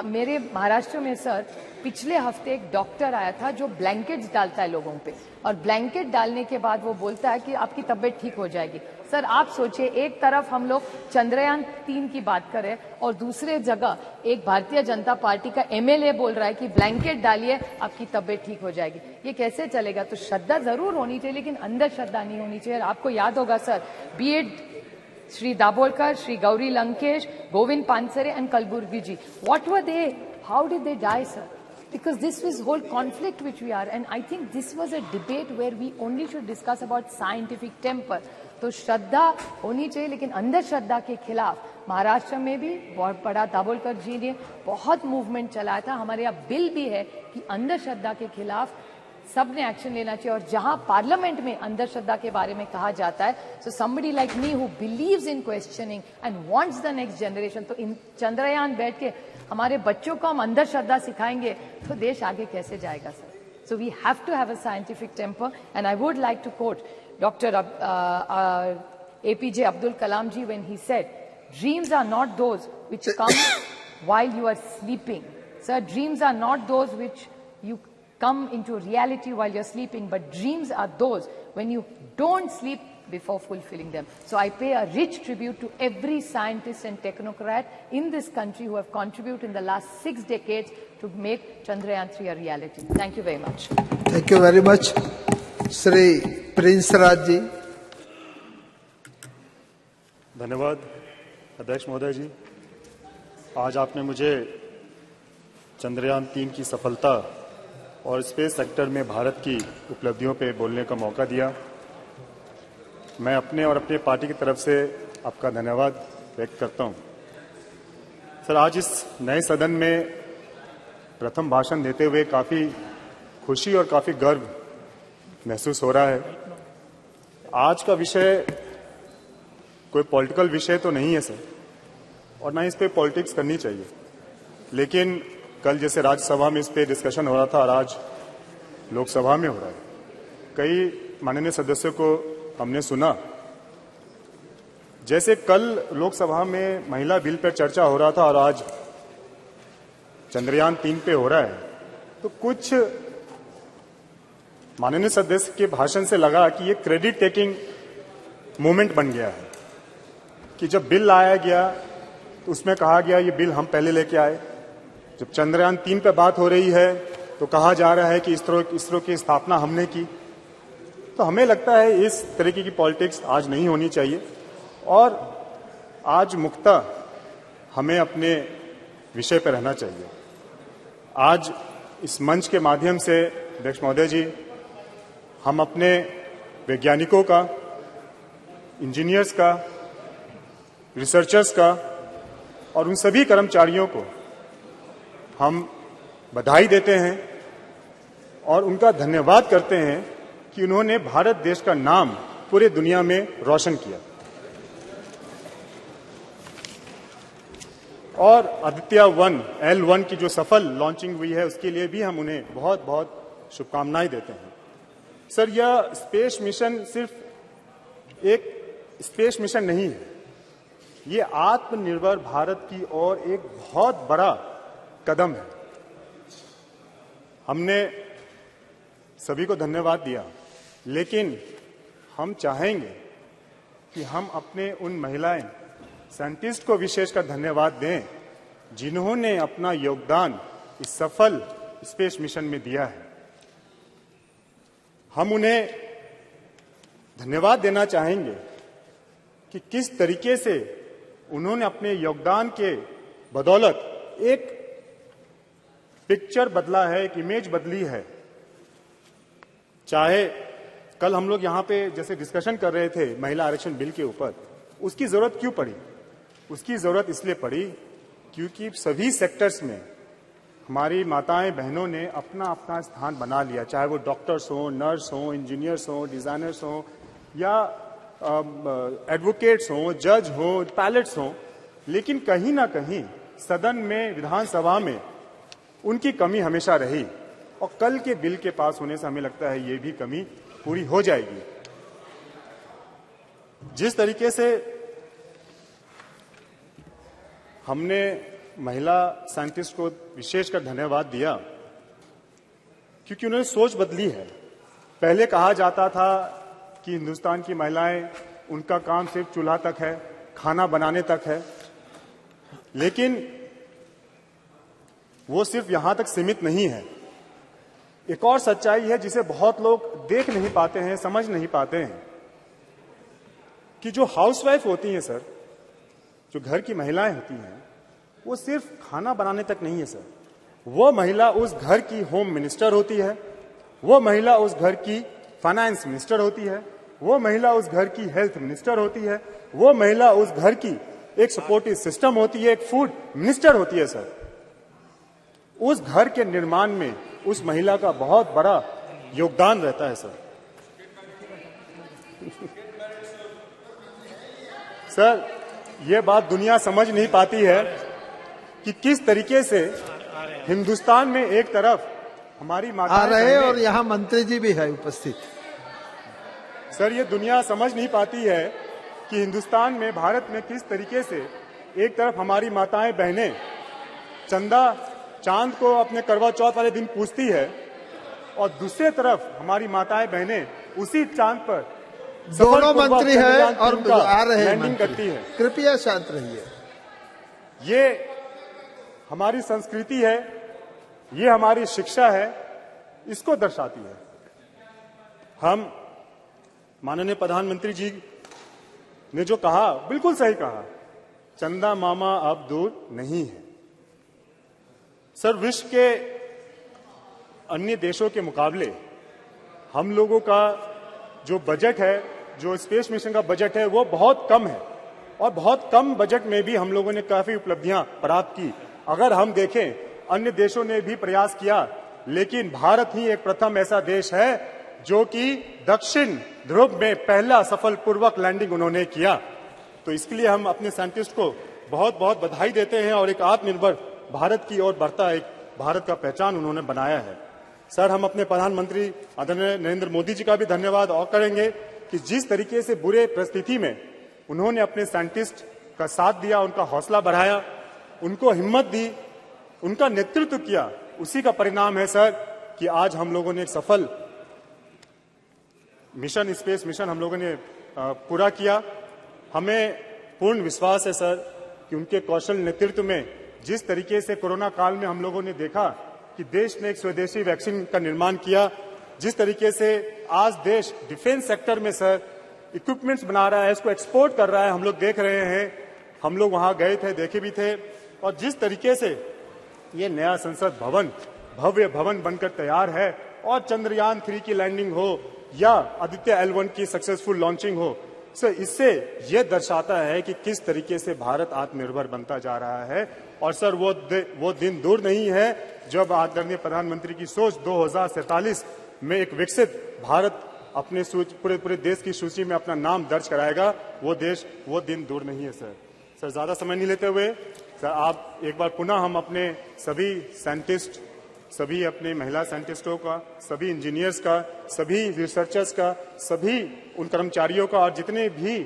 मेरे महाराष्ट्र में sir पिछले हफ्ते एक doctor आया था जो blankets डालता है लोगों पे, और ब्लैंकेट डालने के बाद वो बोलता है कि आपकी तबीयत ठीक हो जाएगी. सर आप सोचिए, एक तरफ हम लोग चंद्रयान 3 की बात करें और दूसरे जगह एक भारतीय जनता पार्टी का MLA बोल रहा है कि ब्लैंकेट डालिए आपकी तबीयत ठीक हो जाएगी. ये कैसे चलेगा? तो श्रद्धा जरूर होनी चाहिए लेकिन अंधश्रद्धा नहीं होनी चाहिए. आपको याद होगा सर, बीएड Shri Dabolkar, Shri Gauri Lankesh, Govind Pansare and Kalburgi ji. What were they? How did they die, sir? Because this was whole conflict which we are, and I think this was a debate where we only should discuss about scientific temper. तो श्रद्धा होनी चाहिए लेकिन अंधश्रद्धा के खिलाफ महाराष्ट्र में भी बहुत बड़ा दाभोलकर जी ने बहुत मूवमेंट चलाया था. हमारे यहाँ बिल भी है कि अंधश्रद्धा के खिलाफ सबने एक्शन लेना चाहिए. और जहां पार्लियामेंट में अंधश्रद्धा के बारे में कहा जाता है, so somebody like me who believes in questioning and wants the next generation, तो इन चंद्रयान बैठ के हमारे बच्चों को हम अंधश्रद्धा सिखाएंगे तो देश आगे कैसे जाएगा sir? So we have to have a scientific temper and I would like to quote doctor APJ Abdul Kalam ji when he said, dreams are not those which come while you are sleeping. Sir, dreams are not those which you come into reality while you're sleeping, but dreams are those when you don't sleep before fulfilling them. So I pay a rich tribute to every scientist and technocrat in this country who have contributed in the last 6 decades to make Chandrayaan 3 a reality. Thank you very much. Thank you very much. Shri Prince Raj ji. धन्यवाद अध्यक्ष महोदय जी. आज आपने मुझे चंद्रयान 3 की सफलता और space sector में भारत की उपलब्धियों पे बोलने का मौका दिया. मैं अपने और अपने पार्टी की तरफ से आपका धन्यवाद व्यक्त करता हूं. सर, आज इस नए सदन में प्रथम भाषण देते हुए काफी खुशी और काफी गर्व महसूस हो रहा है. आज का विषय कोई पॉलिटिकल विषय तो नहीं है सर, और ना इस पे पॉलिटिक्स करनी चाहिए, लेकिन कल जैसे राज्यसभा में इस पे डिस्कशन हो रहा था और आज लोकसभा में हो रहा है, कई माननीय सदस्यों को हमने सुना। जैसे कल लोकसभा में महिला बिल पर चर्चा हो रहा था और आज चंद्रयान 3 पे हो रहा है, तो कुछ माननीय सदस्य के भाषण से लगा कि ये क्रेडिट टेकिंग मूवमेंट बन गया है कि जब बिल लाया गया तो उसमें कहा गया ये बिल हम पहले लेके आए। जब चंद्रयान 3 पे बात हो रही है तो कहा जा रहा है कि इसरो की स्थापना हमने की। तो हमें लगता है इस तरीके की पॉलिटिक्स आज नहीं होनी चाहिए और आज मुक्तः हमें अपने विषय पर रहना चाहिए। आज इस मंच के माध्यम से अध्यक्ष महोदय जी, हम अपने वैज्ञानिकों का, इंजीनियर्स का, रिसर्चर्स का और उन सभी कर्मचारियों को हम बधाई देते हैं और उनका धन्यवाद करते हैं कि उन्होंने भारत देश का नाम पूरे दुनिया में रोशन किया। और आदित्य-1 L1 की जो सफल लॉन्चिंग हुई है उसके लिए भी हम उन्हें बहुत बहुत शुभकामनाएं देते हैं। सर, यह स्पेस मिशन सिर्फ एक स्पेस मिशन नहीं है, ये आत्मनिर्भर भारत की ओर एक बहुत बड़ा कदम है। हमने सभी को धन्यवाद दिया, लेकिन हम चाहेंगे कि हम अपने उन महिलाएं साइंटिस्ट को विशेषकर धन्यवाद दें जिन्होंने अपना योगदान इस सफल स्पेस मिशन में दिया है। हम उन्हें धन्यवाद देना चाहेंगे कि किस तरीके से उन्होंने अपने योगदान के बदौलत एक पिक्चर बदला है, एक इमेज बदली है। चाहे कल हम लोग यहाँ पे जैसे डिस्कशन कर रहे थे महिला आरक्षण बिल के ऊपर, उसकी जरूरत क्यों पड़ी? उसकी जरूरत इसलिए पड़ी क्योंकि सभी सेक्टर्स में हमारी माताएं बहनों ने अपना अपना स्थान बना लिया, चाहे वो डॉक्टर्स हों, नर्स हों, इंजीनियर्स हों, डिजाइनर्स हों या एडवोकेट्स हों, जज हों, पायलट्स हों, लेकिन कहीं ना कहीं सदन में, विधानसभा में उनकी कमी हमेशा रही और कल के बिल के पास होने से हमें लगता है ये भी कमी पूरी हो जाएगी। जिस तरीके से हमने महिला साइंटिस्ट को विशेषकर धन्यवाद दिया क्योंकि उन्होंने सोच बदली है। पहले कहा जाता था कि हिंदुस्तान की महिलाएं, उनका काम सिर्फ चूल्हा तक है, खाना बनाने तक है, लेकिन वो सिर्फ यहां तक सीमित नहीं है। एक और सच्चाई है जिसे बहुत लोग देख नहीं पाते हैं, समझ नहीं पाते हैं कि जो हाउसवाइफ होती हैं सर, जो घर की महिलाएं होती हैं, वो सिर्फ खाना बनाने तक नहीं है सर। वो महिला उस घर की होम मिनिस्टर होती है, वो महिला उस घर की फाइनेंस मिनिस्टर होती है, वो महिला उस घर की हेल्थ मिनिस्टर होती है, वो महिला उस घर की एक सपोर्टिव सिस्टम होती है, एक फूड मिनिस्टर होती है सर। उस घर के निर्माण में उस महिला का बहुत बड़ा योगदान रहता है सर। सर, ये बात दुनिया समझ नहीं पाती है कि किस तरीके से हिंदुस्तान में एक तरफ हमारी माताएं आ रहे और यहाँ मंत्री जी भी है उपस्थित। सर, ये दुनिया समझ नहीं पाती है कि हिंदुस्तान में, भारत में किस तरीके से एक तरफ हमारी माताएं बहनें चंदा, चांद को अपने करवा चौथ वाले दिन पूजती है और दूसरे तरफ हमारी माताएं बहनें उसी चांद पर दोनों मंत्री है और आ रहे हैं लैंडिंग करती है। कृपया शांत रहिए। ये हमारी संस्कृति है, ये हमारी शिक्षा है, इसको दर्शाती है। हम माननीय प्रधानमंत्री जी ने जो कहा, बिल्कुल सही कहा, चंदा मामा अब दूर नहीं है। सर, विश्व के अन्य देशों के मुकाबले हम लोगों का जो बजट है, जो स्पेस मिशन का बजट है, वो बहुत कम है और बहुत कम बजट में भी हम लोगों ने काफी उपलब्धियां प्राप्त की। अगर हम देखें, अन्य देशों ने भी प्रयास किया, लेकिन भारत ही एक प्रथम ऐसा देश है जो कि दक्षिण ध्रुव में पहला सफलपूर्वक लैंडिंग उन्होंने किया। तो इसके लिए हम अपने साइंटिस्ट को बहुत बहुत बधाई देते हैं और एक आत्मनिर्भर भारत की ओर बढ़ता एक भारत का पहचान उन्होंने बनाया है। सर, हम अपने प्रधानमंत्री आदरणीय नरेंद्र मोदी जी का भी धन्यवाद और करेंगे कि जिस तरीके से बुरे परिस्थिति में उन्होंने अपने साइंटिस्ट का साथ दिया, उनका हौसला बढ़ाया, उनको हिम्मत दी, उनका नेतृत्व किया, उसी का परिणाम है सर कि आज हम लोगों ने एक सफल मिशन, स्पेस मिशन हम लोगों ने पूरा किया। हमें पूर्ण विश्वास है सर कि उनके कौशल नेतृत्व में जिस तरीके से कोरोना काल में हम लोगों ने देखा कि देश ने एक स्वदेशी वैक्सीन का निर्माण किया, जिस तरीके से आज देश डिफेंस सेक्टर में सर इक्विपमेंट्स बना रहा है, इसको एक्सपोर्ट कर रहा है, हम लोग देख रहे हैं, हम लोग वहां गए थे, देखे भी थे। और जिस तरीके से ये नया संसद भवन भव्य भवन बनकर तैयार है और चंद्रयान 3 की लैंडिंग हो या आदित्य L1 की सक्सेसफुल लॉन्चिंग हो, सर इससे यह दर्शाता है कि किस तरीके से भारत आत्मनिर्भर बनता जा रहा है। और सर वो दिन दूर नहीं है जब आदरणीय प्रधानमंत्री की सोच 2047 में एक विकसित भारत अपने पूरे देश की सूची में अपना नाम दर्ज कराएगा। वो दिन दूर नहीं है सर। सर, ज्यादा समय नहीं लेते हुए सर, आप एक बार पुनः हम अपने सभी साइंटिस्ट, सभी अपने महिला साइंटिस्टों का, सभी इंजीनियर्स का, सभी रिसर्चर्स का, सभी उन कर्मचारियों का और जितने भी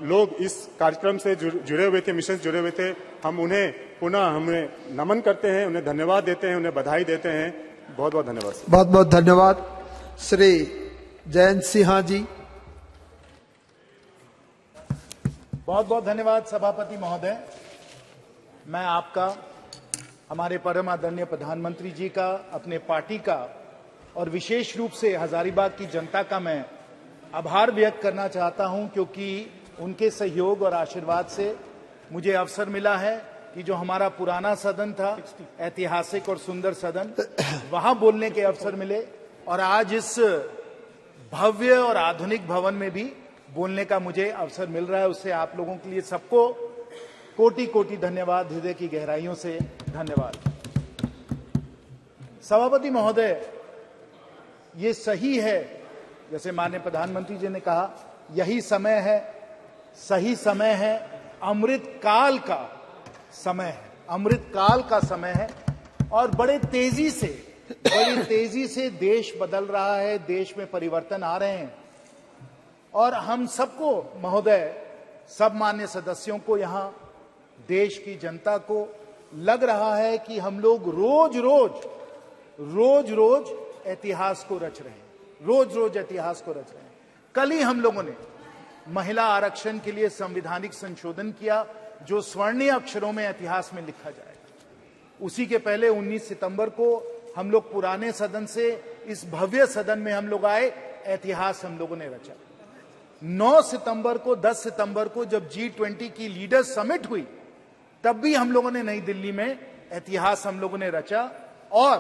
लोग इस कार्यक्रम से जुड़े हुए थे, मिशन से जुड़े हुए थे, हम उन्हें पुनः नमन करते हैं, उन्हें धन्यवाद देते हैं, उन्हें बधाई देते हैं। बहुत बहुत धन्यवाद। बहुत बहुत धन्यवाद। श्री जयंत सिन्हा जी। बहुत बहुत धन्यवाद सभापति महोदय। मैं आपका, हमारे परम आदरणीय प्रधानमंत्री जी का, अपने पार्टी का और विशेष रूप से हजारीबाग की जनता का मैं आभार व्यक्त करना चाहता हूं, क्योंकि उनके सहयोग और आशीर्वाद से मुझे अवसर मिला है कि जो हमारा पुराना सदन था, ऐतिहासिक और सुंदर सदन, वहां बोलने के अवसर मिले और आज इस भव्य और आधुनिक भवन में भी बोलने का मुझे अवसर मिल रहा है। उससे आप लोगों के लिए सबको कोटि कोटि धन्यवाद, हृदय की गहराइयों से धन्यवाद। सभापति महोदय, ये सही है, जैसे माननीय प्रधानमंत्री जी ने कहा, यही समय है, सही समय है, अमृत काल का समय है, अमृत काल का समय है। और बड़ी तेजी से देश बदल रहा है, देश में परिवर्तन आ रहे हैं और हम सबको महोदय, सब मान्य सदस्यों को, यहाँ देश की जनता को लग रहा है कि हम लोग रोज रोज इतिहास को रच रहे हैं, रोज इतिहास को रच रहे हैं। कल ही हम लोगों ने महिला आरक्षण के लिए संवैधानिक संशोधन किया, जो स्वर्णीय अक्षरों में इतिहास में लिखा जाएगा। उसी के पहले 19 सितंबर को हम लोग पुराने सदन से इस भव्य सदन में हम लोग आए, इतिहास हम लोगों ने रचा। 9 सितंबर को, 10 सितंबर को जब G20 की लीडर्स समिट हुई, तब भी हम लोगों ने नई दिल्ली में इतिहास हम लोगों ने रचा। और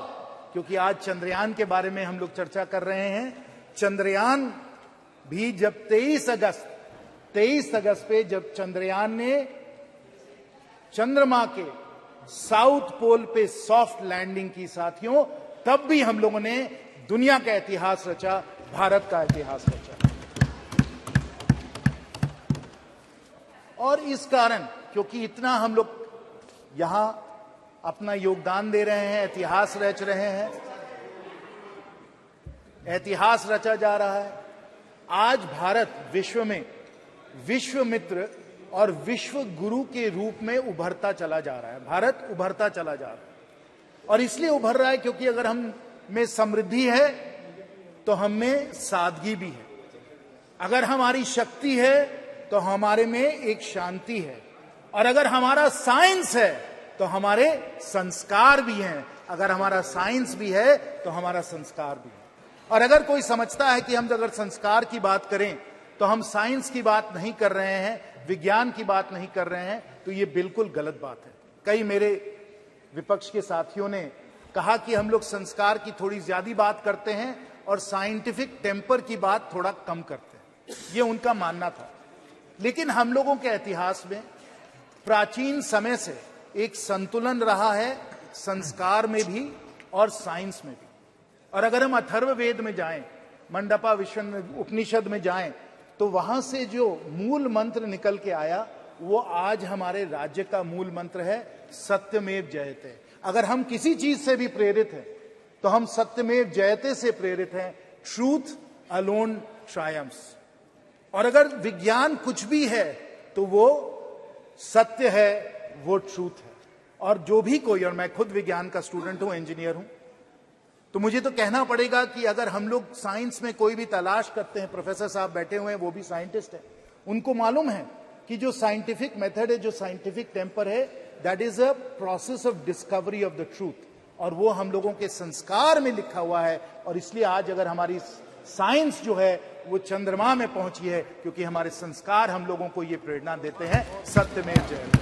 क्योंकि आज चंद्रयान के बारे में हम लोग चर्चा कर रहे हैं, चंद्रयान भी जब 23 अगस्त पे जब चंद्रयान ने चंद्रमा के साउथ पोल पे सॉफ्ट लैंडिंग की साथियों, तब भी हम लोगों ने दुनिया का इतिहास रचा, भारत का इतिहास रचा। और इस कारण, क्योंकि इतना हम लोग यहां अपना योगदान दे रहे हैं, इतिहास रच रहे हैं, इतिहास रचा जा रहा है, आज भारत विश्व में विश्व मित्र और विश्व गुरु के रूप में उभरता चला जा रहा है। भारत उभरता चला जा रहा है और इसलिए उभर रहा है क्योंकि अगर हम में समृद्धि है तो हम में सादगी भी है, अगर हमारी शक्ति है तो हमारे में एक शांति है, और अगर हमारा साइंस है तो हमारे संस्कार भी हैं, अगर हमारा साइंस भी है तो हमारा संस्कार भी है। और अगर कोई समझता है कि हम अगर संस्कार की बात करें तो हम साइंस की बात नहीं कर रहे हैं, विज्ञान की बात नहीं कर रहे हैं, तो ये बिल्कुल गलत बात है। कई मेरे विपक्ष के साथियों ने कहा कि हम लोग संस्कार की थोड़ी ज्यादा बात करते हैं और साइंटिफिक टेम्पर की बात थोड़ा कम करते हैं, ये उनका मानना था। लेकिन हम लोगों के इतिहास में प्राचीन समय से एक संतुलन रहा है, संस्कार में भी और साइंस में भी। और अगर हम अथर्ववेद में जाएं, मंडपा उपनिषद में जाएं, तो वहां से जो मूल मंत्र निकल के आया वो आज हमारे राज्य का मूल मंत्र है, सत्यमेव जयते। अगर हम किसी चीज से भी प्रेरित हैं तो हम सत्यमेव जयते से प्रेरित हैं, ट्रूथ अलोन ट्रायम्फ्स। और अगर विज्ञान कुछ भी है तो वो सत्य है, वो ट्रूथ है। और जो भी कोई, और मैं खुद विज्ञान का स्टूडेंट हूं, इंजीनियर हूं, तो मुझे तो कहना पड़ेगा कि अगर हम लोग साइंस में कोई भी तलाश करते हैं, प्रोफेसर साहब बैठे हुए हैं, वो भी साइंटिस्ट हैं, उनको मालूम है कि जो साइंटिफिक मेथड है, जो साइंटिफिक टेम्पर है, that is a process of discovery of the truth. और वो हम लोगों के संस्कार में लिखा हुआ है। और इसलिए आज अगर हमारी साइंस जो है वो चंद्रमा में पहुंची है, क्योंकि हमारे संस्कार हम लोगों को ये प्रेरणा देते हैं, सत्यमेव जयते।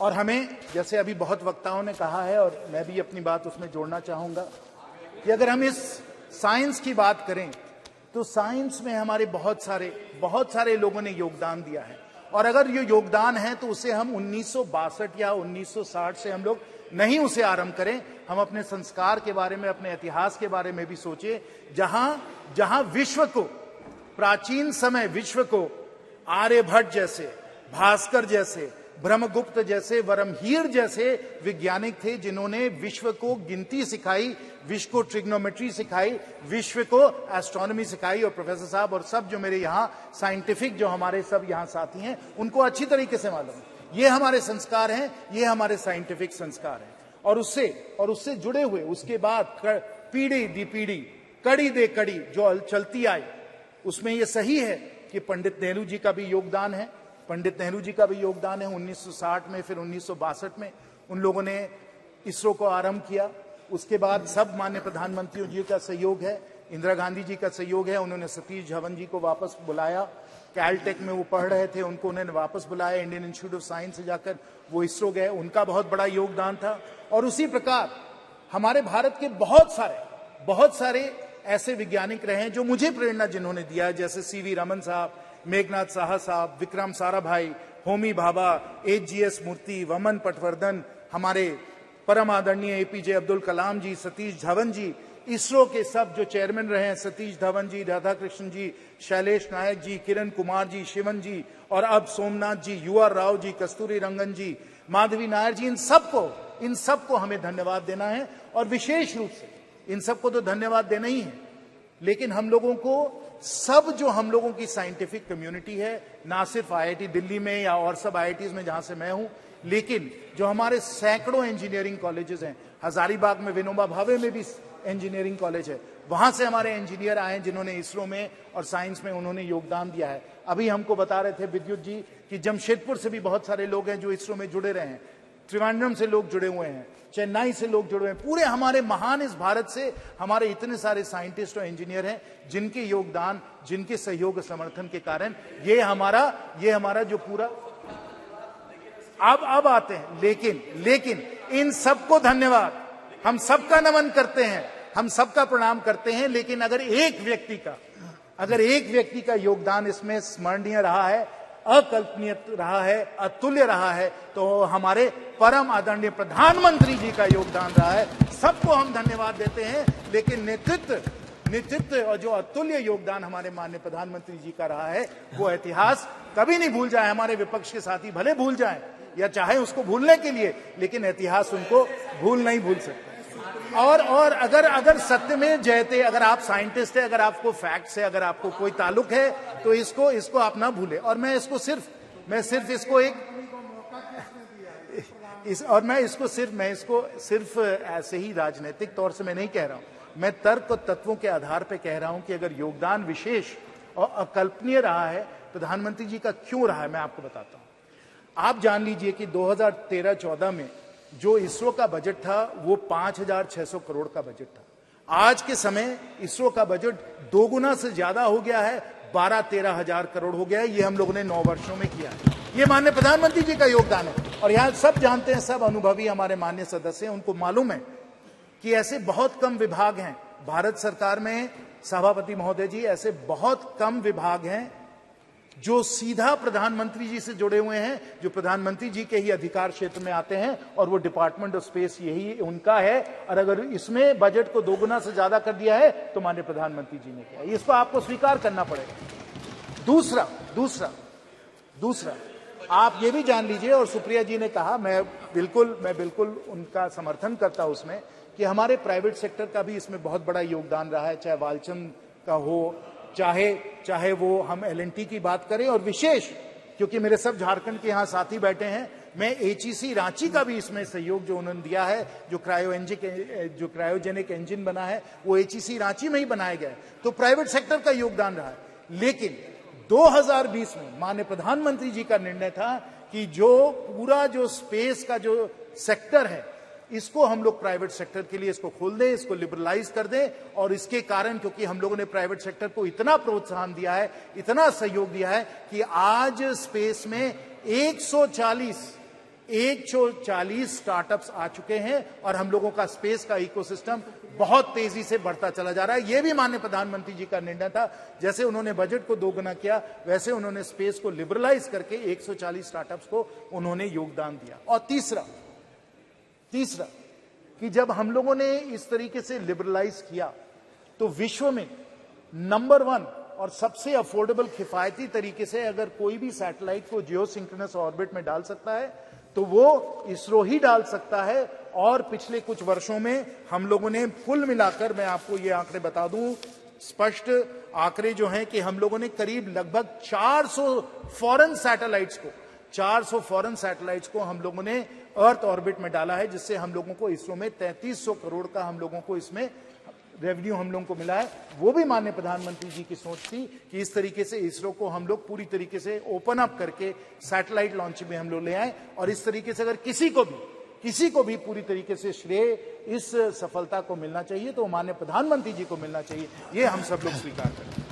और हमें, जैसे अभी बहुत वक्ताओं ने कहा है और मैं भी अपनी बात उसमें जोड़ना चाहूंगा, कि अगर हम इस साइंस की बात करें तो साइंस में हमारे बहुत सारे लोगों ने योगदान दिया है। और अगर ये योगदान है तो उसे हम 1962 या 1960 से हम लोग नहीं उसे आरंभ करें। हम अपने संस्कार के बारे में, अपने इतिहास के बारे में भी सोचें, जहां विश्व को, प्राचीन समय विश्व को आर्यभट्ट जैसे, भास्कर जैसे, ब्रह्मगुप्त जैसे, वरमहीर जैसे वैज्ञानिक थे, जिन्होंने विश्व को गिनती सिखाई, विश्व को ट्रिग्नोमेट्री सिखाई, विश्व को एस्ट्रोनॉमी सिखाई। और प्रोफेसर साहब और सब जो मेरे यहाँ साइंटिफिक जो हमारे सब यहाँ साथी हैं, उनको अच्छी तरीके से मालूम है ये हमारे संस्कार हैं, ये हमारे साइंटिफिक संस्कार हैं। और उससे जुड़े हुए उसके बाद पीढ़ी दी पीढ़ी, कड़ी दे कड़ी जो चलती आई, उसमें ये सही है कि पंडित नेहरू जी का भी योगदान है। पंडित नेहरू जी का भी योगदान है। 1960 में, फिर 1962 में उन लोगों ने इसरो को आरंभ किया। उसके बाद सब माननीय प्रधानमंत्रियों जी का सहयोग है, इंदिरा गांधी जी का सहयोग है। उन्होंने सतीश धवन जी को वापस बुलाया, कैलटेक में वो पढ़ रहे थे, उनको उन्होंने वापस बुलाया, इंडियन इंस्टीट्यूट ऑफ साइंस से जाकर वो इसरो गए, उनका बहुत बड़ा योगदान था। और उसी प्रकार हमारे भारत के बहुत सारे ऐसे वैज्ञानिक रहे हैं जो मुझे प्रेरणा जिन्होंने दिया, जैसे सीवी रमन साहब, मेघनाथ साहा साहब, विक्रम साराभाई, होमी भाभा, एचजीएस मूर्ति, वमन पटवर्धन, हमारे परम आदरणीय एपीजे अब्दुल कलाम जी, सतीश धवन जी, इसरो के सब जो चेयरमैन रहे हैं, सतीश धवन जी, राधाकृष्णन जी, शैलेश नायक जी, किरण कुमार जी, शिवन जी, और अब सोमनाथ जी, यूआर राव जी, कस्तूरी रंगन जी, माधवी नायर जी, इन सबको हमें धन्यवाद देना है। और विशेष रूप से इन सबको तो धन्यवाद देना ही है, लेकिन हम लोगों को जो हम लोगों की साइंटिफिक कम्युनिटी है, ना सिर्फ आईआईटी दिल्ली में या और सब आईआईटीज में जहां से मैं हूं, लेकिन जो हमारे सैकड़ों इंजीनियरिंग कॉलेजेस हैं, हजारीबाग में विनोबा भावे में भी इंजीनियरिंग कॉलेज है, वहां से हमारे इंजीनियर आए जिन्होंने इसरो में और साइंस में उन्होंने योगदान दिया है। अभी हमको बता रहे थे विद्युत जी कि जमशेदपुर से भी बहुत सारे लोग हैं जो इसरो में जुड़े रहे हैं, त्रिवेंद्रम से लोग जुड़े हुए हैं, चेन्नई से लोग जुड़े हुए हैं। पूरे हमारे महान इस भारत से हमारे इतने सारे साइंटिस्ट और इंजीनियर हैं जिनके योगदान, जिनके सहयोग और समर्थन के कारण ये हमारा जो पूरा अब आते हैं। लेकिन इन सबको धन्यवाद, हम सबका नमन करते हैं, हम सबका प्रणाम करते हैं। लेकिन अगर एक व्यक्ति का योगदान इसमें स्मरणीय रहा है, अकल्पनीय रहा है, अतुल्य रहा है, तो हमारे परम आदरणीय प्रधानमंत्री जी का योगदान रहा है। सबको हम धन्यवाद देते हैं। लेकिन नेतृत्व और जो अतुल्य योगदान हमारे माननीय प्रधानमंत्री जी का रहा है, वो इतिहास कभी नहीं भूल जाए। हमारे विपक्ष के साथी भले भूल जाएं या चाहे उसको भूलने के लिए, लेकिन इतिहास उनको नहीं भूल सकते। और अगर सत्य में जयते, अगर आप साइंटिस्ट है, अगर आपको फैक्ट से अगर आपको कोई ताल्लुक है, तो इसको आप ना भूले। और मैं इसको सिर्फ ऐसे ही राजनीतिक तौर से मैं नहीं कह रहा हूं, मैं तर्क और तत्वों के आधार पर कह रहा हूं कि अगर योगदान विशेष और अकल्पनीय रहा है प्रधानमंत्री जी का, क्यों रहा है, मैं आपको बताता हूं। आप जान लीजिए कि 2013-14 में जो इसरो का बजट था वो 5,600 करोड़ का बजट था। आज के समय इसरो का बजट 2 गुना से ज्यादा हो गया है, 12-13 हजार करोड़ हो गया है। ये हम लोगों ने 9 वर्षों में किया है। ये माननीय प्रधानमंत्री जी का योगदान है। और यहां सब जानते हैं, सब अनुभवी हमारे माननीय सदस्य हैं, उनको मालूम है कि ऐसे बहुत कम विभाग हैं भारत सरकार में, सभापति महोदय जी, ऐसे बहुत कम विभाग हैं जो सीधा प्रधानमंत्री जी से जुड़े हुए हैं, जो प्रधानमंत्री जी के ही अधिकार क्षेत्र में आते हैं, और वो डिपार्टमेंट ऑफ स्पेस यही उनका है। और अगर इसमें बजट को 2 गुना से ज्यादा कर दिया है तो माननीय प्रधानमंत्री जी ने किया, इसको आपको स्वीकार करना पड़ेगा। दूसरा आप ये भी जान लीजिए, और सुप्रिया जी ने कहा, मैं बिल्कुल उनका समर्थन करता हूं उसमें, कि हमारे प्राइवेट सेक्टर का भी इसमें बहुत बड़ा योगदान रहा है, चाहे वालचंद का हो, चाहे वो हम LNT की बात करें, और विशेष क्योंकि मेरे सब झारखंड के यहाँ साथी बैठे हैं, मैं HEC रांची का भी इसमें सहयोग जो उन्होंने दिया है, जो क्रायोजेनिक इंजन बना है वो HEC रांची में ही बनाया गया है, तो प्राइवेट सेक्टर का योगदान रहा है। लेकिन 2020 में माननीय प्रधानमंत्री जी का निर्णय था कि जो पूरा जो स्पेस का जो सेक्टर है, इसको हम लोग प्राइवेट सेक्टर के लिए इसको खोल दें, इसको लिबरलाइज कर दें, और इसके कारण क्योंकि हम लोगों ने प्राइवेट सेक्टर को इतना प्रोत्साहन दिया है, इतना सहयोग दिया है कि आज स्पेस में 140 स्टार्टअप्स आ चुके हैं, और हम लोगों का स्पेस का इकोसिस्टम बहुत तेजी से बढ़ता चला जा रहा है। यह भी माननीय प्रधानमंत्री जी का निर्णय था, जैसे उन्होंने बजट को दोगुना किया, वैसे उन्होंने स्पेस को लिबरलाइज करके 140 स्टार्टअप्स को उन्होंने योगदान दिया। और तीसरा कि जब हम लोगों ने इस तरीके से लिबरलाइज किया, तो विश्व में नंबर 1 और सबसे अफोर्डेबल किफायती तरीके से अगर कोई भी सैटेलाइट को जियोसिंक्रोनस ऑर्बिट में डाल सकता है, तो वो इसरो ही डाल सकता है। और पिछले कुछ वर्षों में हम लोगों ने कुल मिलाकर, मैं आपको ये आंकड़े बता दूं, स्पष्ट आंकड़े जो हैं कि हम लोगों ने करीब लगभग 400 फॉरेन सैटेलाइट्स को हम लोगों ने अर्थ ऑर्बिट में डाला है, जिससे हम लोगों को इसरो में 3300 करोड़ का हम लोगों को इसमें रेवेन्यू हम लोगों को मिला है। वो भी माननीय प्रधानमंत्री जी की सोच थी कि इस तरीके से इसरो को हम लोग पूरी तरीके से ओपन अप करके सैटेलाइट लॉन्च में हम लोग ले आए, और इस तरीके से अगर किसी को भी पूरी तरीके से श्रेय इस सफलता को मिलना चाहिए तो माननीय प्रधानमंत्री जी को मिलना चाहिए, ये हम सब लोग स्वीकार करें।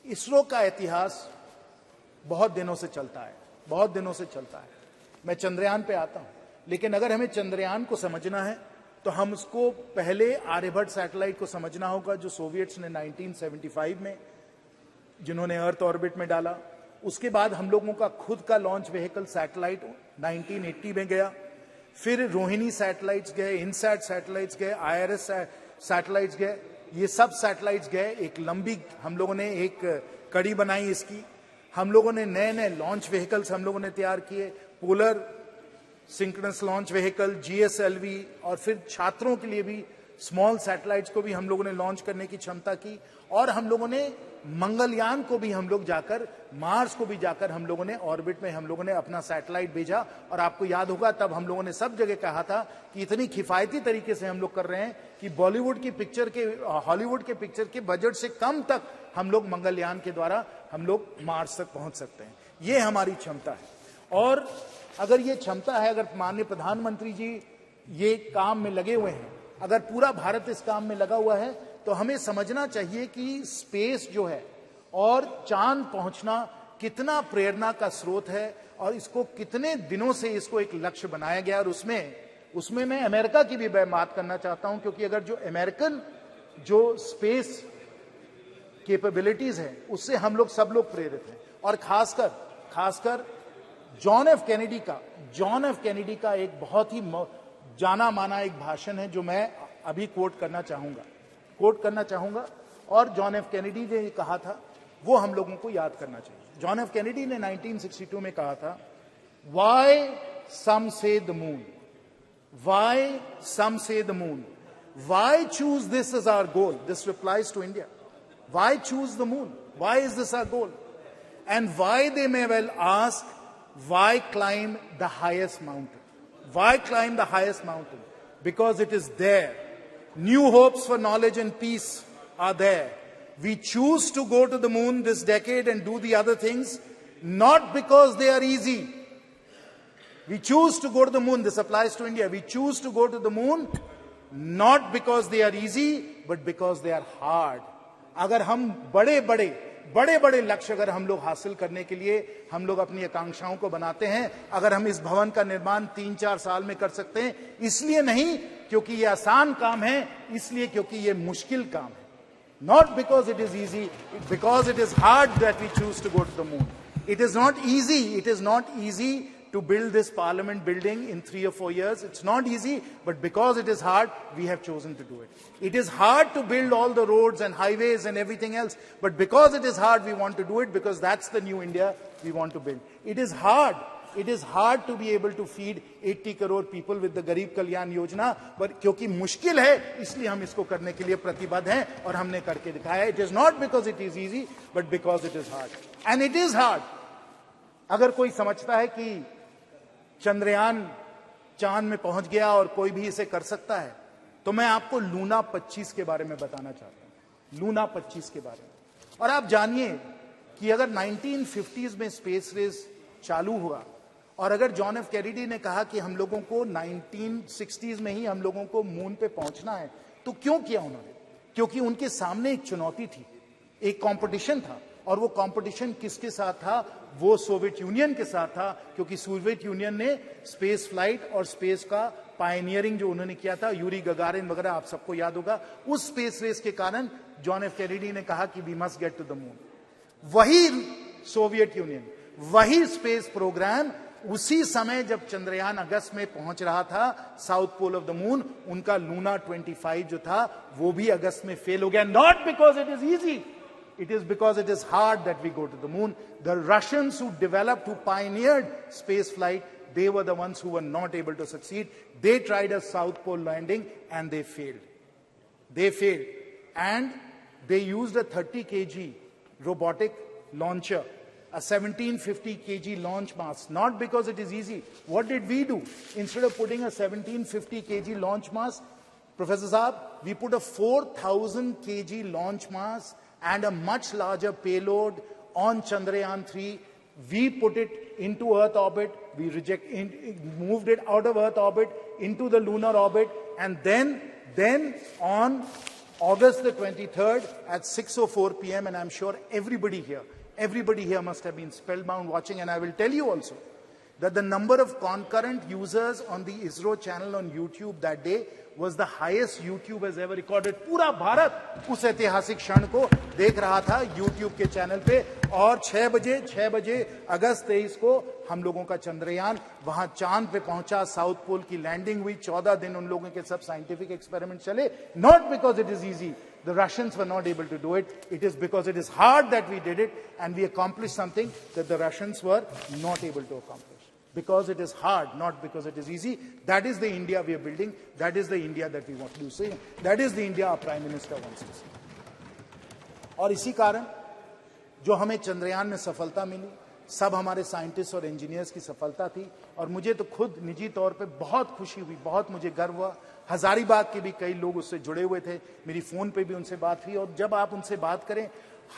इसरो का इतिहास बहुत दिनों से चलता है। मैं चंद्रयान पे आता हूं, लेकिन अगर हमें चंद्रयान को समझना है तो हम उसको पहले आर्यभट्ट सैटेलाइट को समझना होगा, जो सोवियट्स ने 1975 में जिन्होंने अर्थ ऑर्बिट में डाला। उसके बाद हम लोगों का खुद का लॉन्च व्हीकल सैटेलाइट 1980 में गया, फिर रोहिणी सैटेलाइट्स गए, इनसैट सैटेलाइट्स गए, IRS सैटेलाइट्स गए, ये सब सैटेलाइट्स गए। एक लंबी हम लोगों ने एक कड़ी बनाई इसकी, हम लोगों ने नए लॉन्च व्हीकल्स हम लोगों ने तैयार किए, polar synchronous launch vehicle, GSLV, और फिर छात्रों के लिए भी स्मॉल सैटेलाइट्स को भी हम लोगों ने लॉन्च करने की क्षमता की, और हम लोगों ने मंगलयान को भी हम लोग जाकर, मार्स को भी जाकर हम लोगों ने ऑर्बिट में हम लोगों ने अपना सैटेलाइट भेजा। और आपको याद होगा तब हम लोगों ने सब जगह कहा था कि इतनी किफायती तरीके से हम लोग कर रहे हैं कि बॉलीवुड की पिक्चर के, हॉलीवुड के पिक्चर के बजट से कम तक हम लोग मंगलयान के द्वारा हम लोग मार्स तक पहुंच सकते हैं। ये हमारी क्षमता है, और अगर ये क्षमता है, अगर माननीय प्रधानमंत्री जी ये काम में लगे हुए हैं, अगर पूरा भारत इस काम में लगा हुआ है, तो हमें समझना चाहिए कि स्पेस जो है और चांद पहुंचना कितना प्रेरणा का स्रोत है, और इसको कितने दिनों से इसको एक लक्ष्य बनाया गया। और उसमें मैं अमेरिका की भी बात करना चाहता हूं, क्योंकि अगर जो अमेरिकन जो स्पेस कैपेबिलिटीज है, उससे हम लोग सब लोग प्रेरित हैं। और खासकर जॉन एफ कैनेडी का एक बहुत ही जाना माना एक भाषण है, जो मैं अभी कोट करना चाहूंगा, और जॉन एफ कैनेडी ने कहा था, वो हम लोगों को याद करना चाहिए। जॉन एफ कैनेडी ने 1962 में कहा था, why some say the moon, why choose this is our goal, this replies to India, why choose the moon, why is this our goal, and why they may well ask, why climb the highest mountain? Because it is there. New hopes for knowledge and peace are there. We choose to go to the moon this decade and do the other things, not because they are easy. We choose to go to the moon. This applies to India. We choose to go to the moon not because they are easy, but because they are hard. अगर हम बड़े लक्ष्य अगर हम लोग हासिल करने के लिए हम लोग अपनी आकांक्षाओं को बनाते हैं, अगर हम इस भवन का निर्माण 3-4 साल में कर सकते हैं, इसलिए नहीं क्योंकि ये आसान काम है, इसलिए क्योंकि ये मुश्किल काम है। Not because it is easy, because it is hard that we choose to go to the moon. It is not easy to build this parliament building in 3 or 4 years. It's not easy, but because it is hard, we have chosen to do it. It is hard to build all the roads and highways and everything else, but because it is hard, we want to do it, because that's the new India we want to build. It is hard. It is hard to be able to feed 80 crore people with the Garib Kalyan Yojana, but क्योंकि मुश्किल है, इसलिए हम इसको करने के लिए प्रतिबद्ध हैं और हमने करके दिखाया. It is not because it is easy, but because it is hard. And it is hard. अगर कोई समझता है कि चंद्रयान चांद में पहुंच गया और कोई भी इसे कर सकता है, तो मैं आपको लूना 25 के बारे में बताना चाहता हूं. लूना 25 के बारे में. और आप जानिए कि अगर 1950s में स्पेस रेस चालू हुआ और अगर जॉन एफ कैनेडी ने कहा कि हम लोगों को 1960s में ही हम लोगों को मून पे पहुंचना है, तो क्यों किया उन्होंने? क्योंकि उनके सामने एक चुनौती थी, एक कंपटीशन था, और वो कंपटीशन किसके साथ था? वो सोवियत यूनियन के साथ था, क्योंकि सोवियत यूनियन ने स्पेस फ्लाइट और स्पेस का पायनियरिंग जो उन्होंने किया था, यूरी गगारिन वगैरह आप सबको याद होगा, उस स्पेस रेस के कारण जॉन एफ कैनेडी ने कहा कि we must get to the moon. वही सोवियत यूनियन, वही स्पेस प्रोग्राम उसी समय जब चंद्रयान अगस्त में पहुंच रहा था south pole of the moon, उनका लूना 25 जो था वो भी अगस्त में फेल हो गया. Not because it is easy, it is because it is hard that we go to the moon. The Russians who developed, who pioneered space flight, they were the ones who were not able to succeed. They tried a South Pole landing and they failed. They failed. And they used a 30 kg robotic launcher, a 1750 kg launch mass, not because it is easy. What did we do? Instead of putting a 1750 kg launch mass, Professor Saab, we put a 4000 kg launch mass and a much larger payload on Chandrayaan 3. We put it into Earth orbit, we moved it out of Earth orbit into the lunar orbit, and then on August the 23rd at 6:04 p.m., and I'm sure everybody here must have been spellbound watching, and I will tell you also that the number of concurrent users on the ISRO channel on YouTube that day was the highest YouTube has ever recorded. पूरा भारत उस ऐतिहासिक क्षण को देख रहा था YouTube के channel पे, और 6 बजे अगस्त 23 को हम लोगों का चंद्रयान वहां चांद पे पहुंचा, साउथ पोल की लैंडिंग हुई, 14 दिन उन लोगों के सब साइंटिफिक एक्सपेरिमेंट चले. Not because it is easy, the Russians were not able to do it. It is because it is hard that we did it, and we accomplished something that the Russians were not able to accomplish. Because it is hard, not because it is easy. That is the India we are building. That is the India that we want to see. That is the India our Prime Minister wants to see. और इसी कारण जो हमें चंद्रयान में सफलता मिली, सब हमारे scientist और इंजीनियर्स की सफलता थी. और मुझे तो खुद निजी तौर पे बहुत खुशी हुई, बहुत मुझे गर्व हुआ. हजारीबाग के भी कई लोग उससे जुड़े हुए थे, मेरी फोन पे भी उनसे बात हुई, और जब आप उनसे बात करें,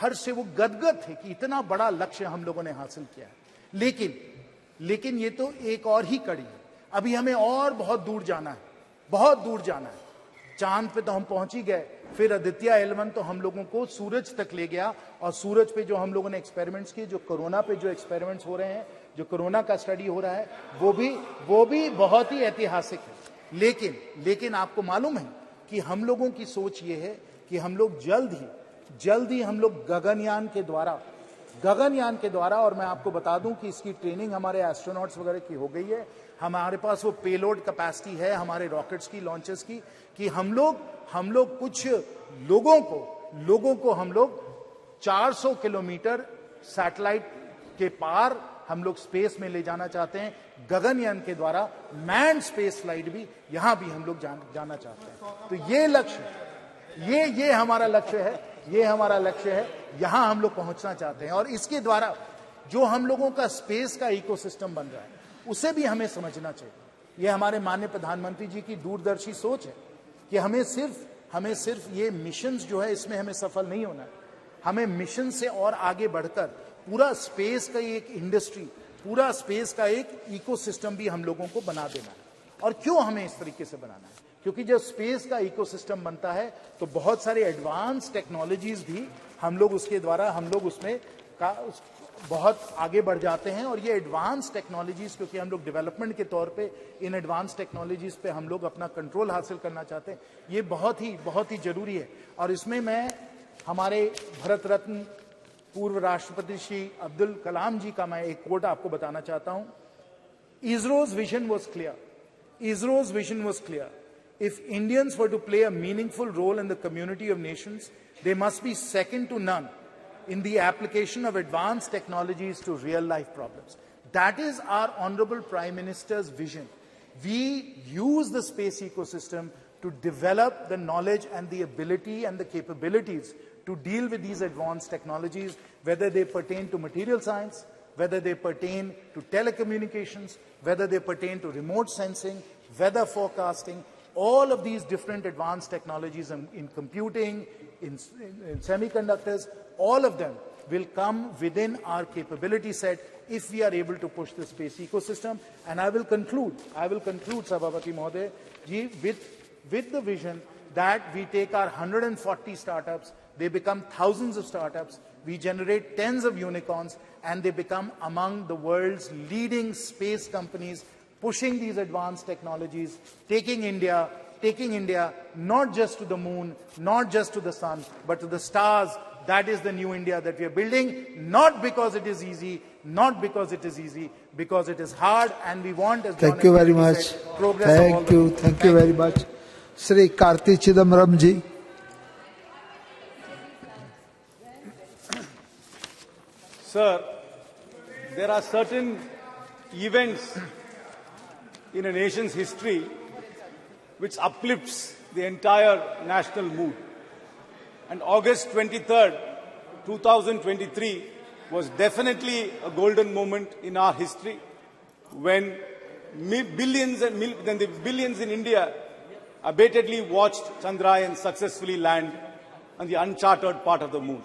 हर से वो गदगद थे कि इतना बड़ा लक्ष्य हम लोगों ने हासिल किया है. लेकिन ये तो एक और ही कड़ी है. अभी हमें और बहुत दूर जाना है, बहुत दूर जाना है. चांद पे तो हम पहुंच ही गए, फिर आदित्य L1 तो हम लोगों को सूरज तक ले गया, और सूरज पे जो हम लोगों ने एक्सपेरिमेंट्स किए, जो कोरोना पे जो एक्सपेरिमेंट्स हो रहे हैं, जो कोरोना का स्टडी हो रहा है, वो भी बहुत ही ऐतिहासिक है. लेकिन आपको मालूम है कि हम लोगों की सोच ये है कि हम लोग जल्द ही हम लोग गगनयान के द्वारा, और मैं आपको बता दूं कि इसकी ट्रेनिंग हमारे एस्ट्रोनॉट्स वगैरह की हो गई है. हमारे पास वो पेलोड कैपेसिटी है हमारे रॉकेट्स की, लॉन्चर्स की, कि हम लोग कुछ लोगों को हम लोग 400 किलोमीटर सैटेलाइट के पार हम लोग स्पेस में ले जाना चाहते हैं. गगनयान के द्वारा मैन्ड स्पेस फ्लाइट भी यहां भी हम लोग जाना चाहते हैं. तो ये लक्ष्य, ये हमारा लक्ष्य है, यहां हम लोग पहुंचना चाहते हैं. और इसके द्वारा जो हम लोगों का स्पेस का इकोसिस्टम बन रहा है, उसे भी हमें समझना चाहिए. ये हमारे माननीय प्रधानमंत्री जी की दूरदर्शी सोच है कि हमें सिर्फ ये मिशंस जो है इसमें हमें सफल नहीं होना है. हमें मिशन से और आगे बढ़कर पूरा स्पेस का एक इंडस्ट्री, पूरा स्पेस का एक इकोसिस्टम भी हम लोगों को बना देना है. और क्यों हमें इस तरीके से बनाना है? क्योंकि जब स्पेस का इकोसिस्टम बनता है तो बहुत सारे एडवांस टेक्नोलॉजीज भी हम लोग उसके द्वारा उसमें बहुत आगे बढ़ जाते हैं. और ये एडवांस टेक्नोलॉजीज, क्योंकि हम लोग डेवलपमेंट के तौर पे इन एडवांस टेक्नोलॉजीज पे हम लोग अपना कंट्रोल हासिल करना चाहते हैं, ये बहुत ही जरूरी है. और इसमें मैं हमारे भारत रत्न पूर्व राष्ट्रपति श्री अब्दुल कलाम जी का मैं एक कोट आपको बताना चाहता हूं. ISRO's vision was clear. ISRO's vision was clear. If Indians were to play a meaningful role in the community of nations, they must be second to none in the application of advanced technologies to real-life problems. That is our Honorable Prime Minister's vision. We use the space ecosystem to develop the knowledge and the ability and the capabilities to deal with these advanced technologies, whether they pertain to material science, whether they pertain to telecommunications, whether they pertain to remote sensing, weather forecasting, all of these different advanced technologies in computing, in semiconductors, all of them will come within our capability set if we are able to push the space ecosystem. And I will conclude, Sabhavati Mahoday, with the vision that we take our 140 startups, they become thousands of startups, we generate tens of unicorns, and they become among the world's leading space companies, pushing these advanced technologies, taking India not just to the moon, not just to the sun, but to the stars. That is the new India that we are building, not because it is easy, because it is hard, and we want, as Thank you very much. Said, progress of all the people. Thank you very much. Sri Karti Chidambaram ji. Sir, there are certain events in a nation's history which uplifts the entire national mood. And August 23rd, 2023 was definitely a golden moment in our history when the billions in India abatedly watched Chandrayaan successfully land on the uncharted part of the moon.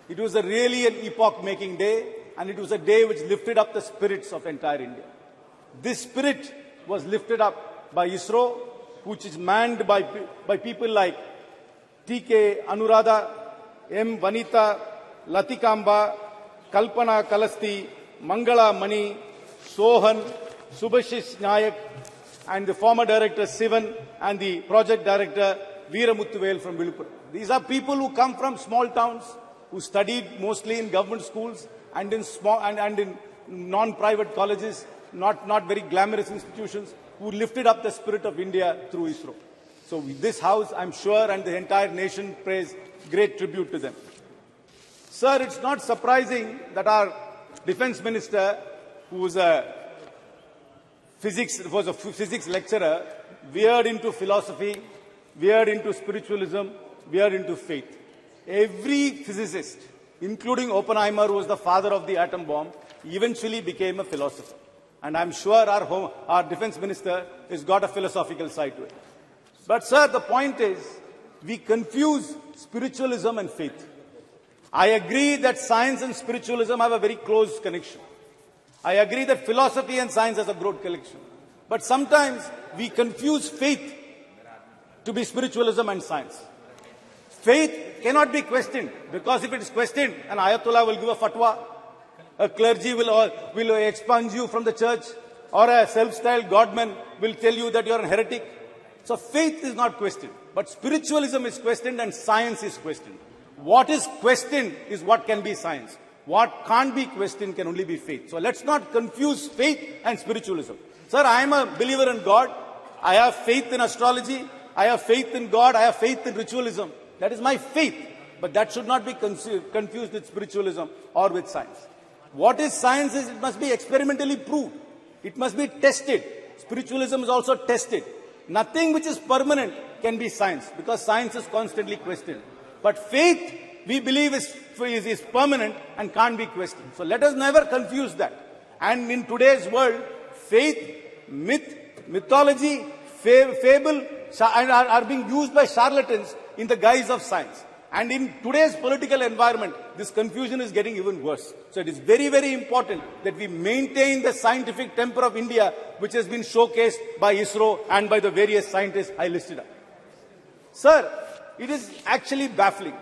It was really an epoch-making day, and it was a day which lifted up the spirits of entire India. This spirit was lifted up by ISRO, which is manned by people like T.K. Anuradha, M. Vanita, Latikamba, Kalpana Kalasti, Mangala Mani, Sohan, Subhashish Nayak, and the former director Sivan, and the project director Veeramuthuvel from Viluppuram. These are people who come from small towns, who studied mostly in government schools and in in non-private colleges, not very glamorous institutions, who lifted up the spirit of India through ISRO. So this House, I'm sure, and the entire nation pays great tribute to them. Sir, it's not surprising that our defense minister, who was a physics lecturer, veered into philosophy, veered into spiritualism, veered into faith. Every physicist, including Oppenheimer, who was the father of the atom bomb, eventually became a philosopher. And I'm sure our defense minister has got a philosophical side to it. But sir, the point is, we confuse spiritualism and faith. I agree that science and spiritualism have a very close connection. I agree that philosophy and science has a broad connection. But sometimes we confuse faith to be spiritualism and science. Faith cannot be questioned, because if it is questioned, an Ayatollah will give a fatwa, a clergy will expunge you from the church, or a self-styled godman will tell you that you are a heretic. So faith is not questioned, but spiritualism is questioned and science is questioned. What is questioned is what can be science. What can't be questioned can only be faith. So let's not confuse faith and spiritualism. Sir, I am a believer in God. I have faith in astrology. I have faith in God. I have faith in ritualism. That is my faith. But that should not be confused with spiritualism or with science. What is science is it must be experimentally proved. It must be tested. Spiritualism is also tested. Nothing which is permanent can be science, because science is constantly questioned. But faith, we believe, is permanent and can't be questioned. So let us never confuse that. And in today's world, faith, myth, mythology, fable are being used by charlatans in the guise of science. And in today's political environment, this confusion is getting even worse. So it is very, very important that we maintain the scientific temper of India, which has been showcased by ISRO and by the various scientists I listed up. Sir, it is actually baffling.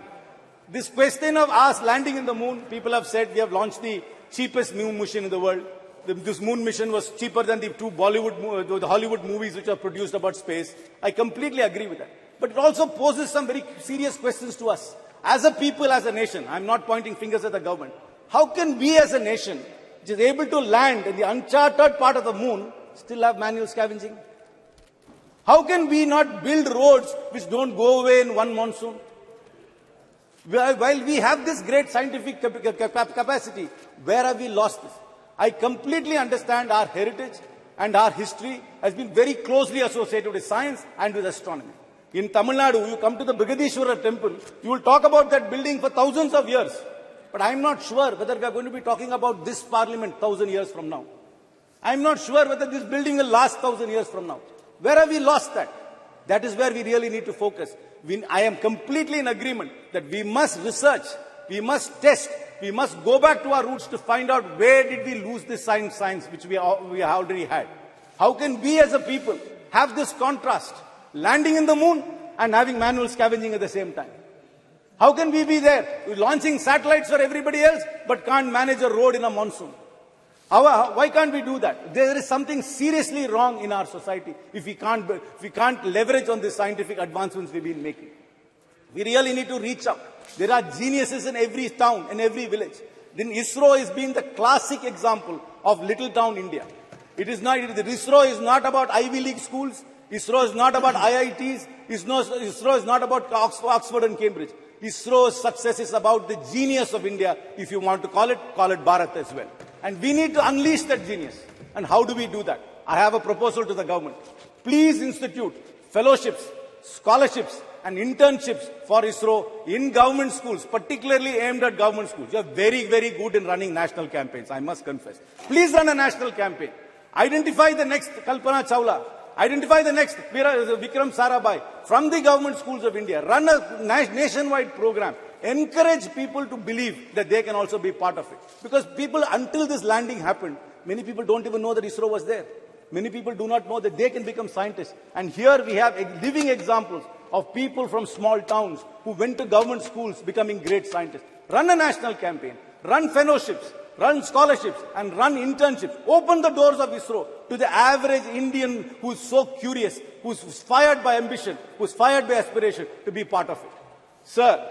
This question of us landing in the moon, people have said we have launched the cheapest moon mission in the world. This moon mission was cheaper than the two Hollywood movies which are produced about space. I completely agree with that. But it also poses some very serious questions to us. As a people, as a nation, I'm not pointing fingers at the government. How can we as a nation which is able to land in the uncharted part of the moon, still have manual scavenging? How can we not build roads which don't go away in one monsoon? While we have this great scientific capacity, where have we lost this? I completely understand our heritage and our history has been very closely associated with science and with astronomy. In Tamil Nadu, you come to the Brigadishwara temple, you will talk about that building for thousands of years. But I am not sure whether we are going to be talking about this parliament 1,000 years from now. I am not sure whether this building will last 1,000 years from now. Where have we lost that? That is where we really need to focus. I am completely in agreement that we must research, we must test, we must go back to our roots to find out where did we lose this science which we already had. How can we as a people have this contrast, landing in the moon and having manual scavenging at the same time? How can we be there? We're launching satellites for everybody else, but can't manage a road in a monsoon. Why can't we do that? There is something seriously wrong in our society if we can't leverage on the scientific advancements we've been making. We really need to reach out. There are geniuses in every town, in every village. Then ISRO has been the classic example of little town India. ISRO is not about Ivy League schools. ISRO is not about IITs. ISRO is not about Oxford and Cambridge. ISRO's success is about the genius of India. If you want to call it Bharat as well. And we need to unleash that genius. And how do we do that? I have a proposal to the government. Please institute fellowships, scholarships, and internships for ISRO in government schools, particularly aimed at government schools. You are very, very good in running national campaigns, I must confess. Please run a national campaign. Identify the next Kalpana Chawla. Identify the next Vikram Sarabhai from the government schools of India. Run a nationwide program. Encourage people to believe that they can also be part of it. Because people, until this landing happened, many people don't even know that ISRO was there. Many people do not know that they can become scientists. And here we have living examples of people from small towns who went to government schools becoming great scientists. Run a national campaign. Run fellowships. Run scholarships. And run internships. Open the doors of ISRO to the average Indian who's so curious, who's fired by ambition, who's fired by aspiration to be part of it. Sir,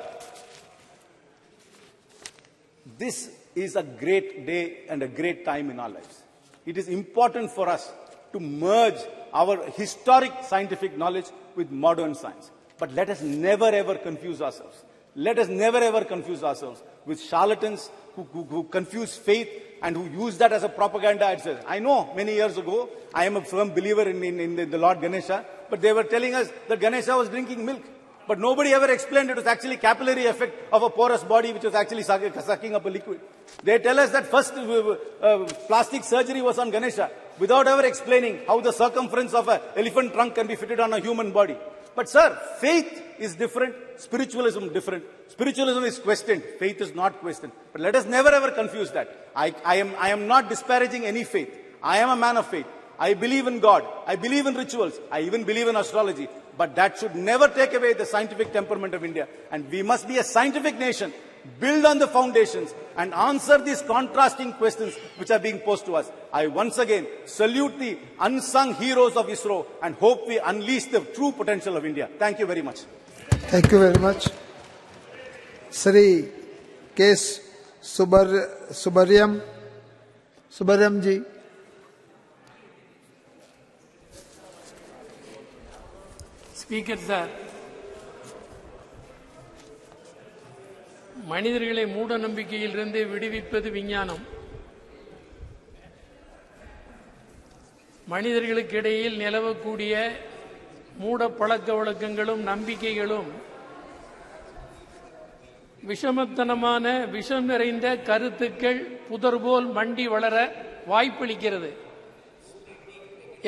this is a great day and a great time in our lives. It is important for us to merge our historic scientific knowledge with modern science. But let us never ever confuse ourselves. Let us never ever confuse ourselves with charlatans who confuse faith and who use that as a propaganda. I know many years ago, I am a firm believer in the Lord Ganesha, but they were telling us that Ganesha was drinking milk. But nobody ever explained it was actually capillary effect of a porous body which was actually sucking up a liquid. They tell us that first plastic surgery was on Ganesha without ever explaining how the circumference of an elephant trunk can be fitted on a human body. But sir, faith is different, spiritualism different. Spiritualism is questioned, faith is not questioned. But let us never ever confuse that. I am not disparaging any faith. I am a man of faith. I believe in God. I believe in rituals. I even believe in astrology. But that should never take away the scientific temperament of India. And we must be a scientific nation, build on the foundations, and answer these contrasting questions which are being posed to us. I once again salute the unsung heroes of ISRO and hope we unleash the true potential of India. Thank you very much. Thank you very much. Sri K. Subharyam ji. Speaker sir, மனிதர்களை மூட நம்பிக்கையிலிருந்து விடுவிப்பது விஞ்ஞானம். மனிதர்களுக்கு இடையில் நிலவக்கூடிய மூட பழக்க வழக்கங்களும் நம்பிக்கைகளும் விஷமத்தனமான விஷம் நிறைந்த கருத்துக்கள் புதர்போல் மண்டி வளர வாய்ப்பளிக்கிறது.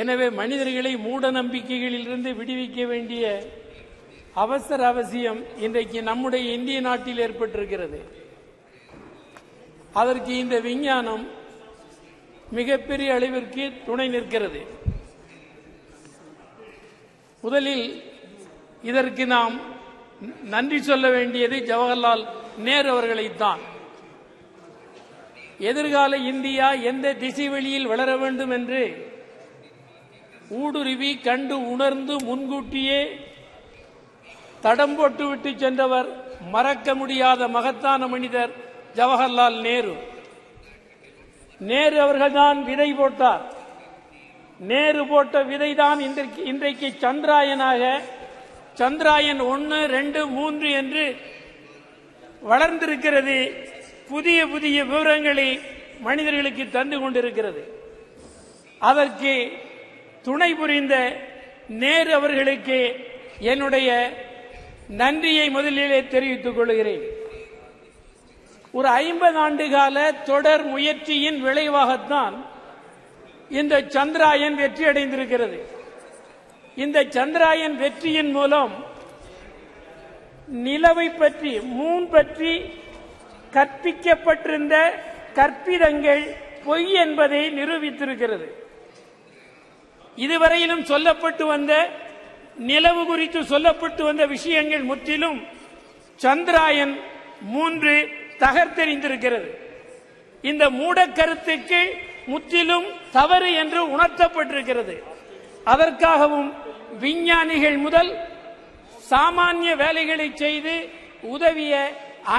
எனவே மனிதர்களை மூட நம்பிக்கைகளிலிருந்து விடுவிக்க வேண்டிய அவசியம் இன்றைக்கு நம்முடைய இந்திய நாட்டில் ஏற்பட்டிருக்கிறது. அதற்கு இந்த விஞ்ஞானம் மிகப்பெரிய அளவிற்கு துணை நிற்கிறது. முதலில் இதற்கு நாம் நன்றி சொல்ல வேண்டியது ஜவஹர்லால் நேரு அவர்களைத்தான். எதிர்கால இந்தியா எந்த திசை வழியில் வளர வேண்டும் என்று ஊடுருவி கண்டு உணர்ந்து முன்கூட்டியே தடம் போட்டுவிட்டு சென்றவர் மறக்க முடியாத மகத்தான மனிதர் ஜவஹர்லால் நேரு. நேரு அவர்கள்தான் விதை போட்டார். நேரு போட்ட விதைதான் இன்றைக்கு சந்திராயனாக சந்திராயன் 1, 2, 3 என்று வளர்ந்திருக்கிறது. புதிய புதிய விவரங்களை மனிதர்களுக்கு தந்து கொண்டிருக்கிறது. அதற்கு துணை புரிந்த நேரு அவர்களுக்கு என்னுடைய நன்றியை முதலிலே தெரிவித்துக் கொள்கிறேன். ஒரு 50 ஆண்டு கால தொடர் முயற்சியின் விளைவாகத்தான் இந்த சந்திராயன் வெற்றி அடைந்திருக்கிறது. இந்த சந்திராயன் வெற்றியின் மூலம் நிலவை பற்றி மூன் பற்றி கற்பிக்கப்பட்டிருந்த கற்பிதங்கள் பொய் என்பதை நிரூபித்திருக்கிறது. இதுவரையிலும் சொல்லப்பட்டு வந்த நிலவு குறித்து சொல்லப்பட்டு வந்த விஷயங்கள் முற்றிலும் சந்திராயன் 3 தகர்த்தெறிந்திருக்கிறது. இந்த மூட கருத்துக்கு முற்றிலும் தவறு என்று உணர்த்தப்பட்டிருக்கிறது. அதற்காகவும் விஞ்ஞானிகள் முதல் சாமானிய வேலைகளை செய்து உதவிய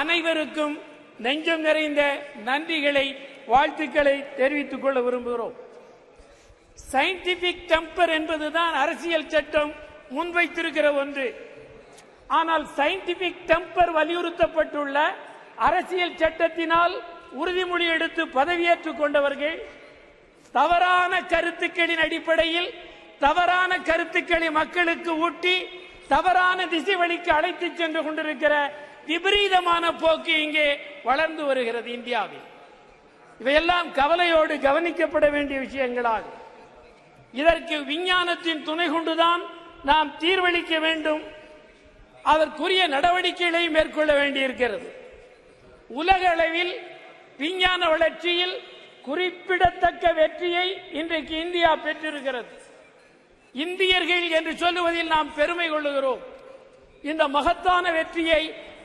அனைவருக்கும் நெஞ்சம் நிறைந்த நன்றிகளை வாழ்த்துக்களை தெரிவித்துக் கொள்ள விரும்புகிறோம். சயின்டிபிக் டெம்பர் என்பதுதான் அரசியல் சட்டம் முன்வைத்திருக்கிற ஒன்று. ஆனால் சயின்டிபிக் டெம்பர் வலியுறுத்தப்பட்டுள்ள அரசியல் சட்டத்தினால் உறுதிமொழி எடுத்து பதவியேற்றுக் கொண்டவர்கள் தவறான கருத்துக்களின் அடிப்படையில் தவறான கருத்துக்களை மக்களுக்கு ஊட்டி தவறான திசை வழிக்கு அழைத்து சென்று கொண்டிருக்கிற விபரீதமான போக்கு இங்கே வளர்ந்து வருகிறது இந்தியாவில். இவையெல்லாம் கவலையோடு கவனிக்கப்பட வேண்டிய விஷயங்களாகும். இதற்கு விஞ்ஞானத்தின் துணை கொண்டுதான் நாம் தீர்வளிக்க வேண்டும். அதற்குரிய நடவடிக்கைகளை மேற்கொள்ள வேண்டியிருக்கிறது. உலக அளவில் விஞ்ஞான வளர்ச்சியில் குறிப்பிடத்தக்க வெற்றியை இன்றைக்கு இந்தியா பெற்றிருக்கிறது. இந்தியர்கள் என்று சொல்லுவதில் நாம் பெருமை கொள்ளுகிறோம். இந்த மகத்தான வெற்றியை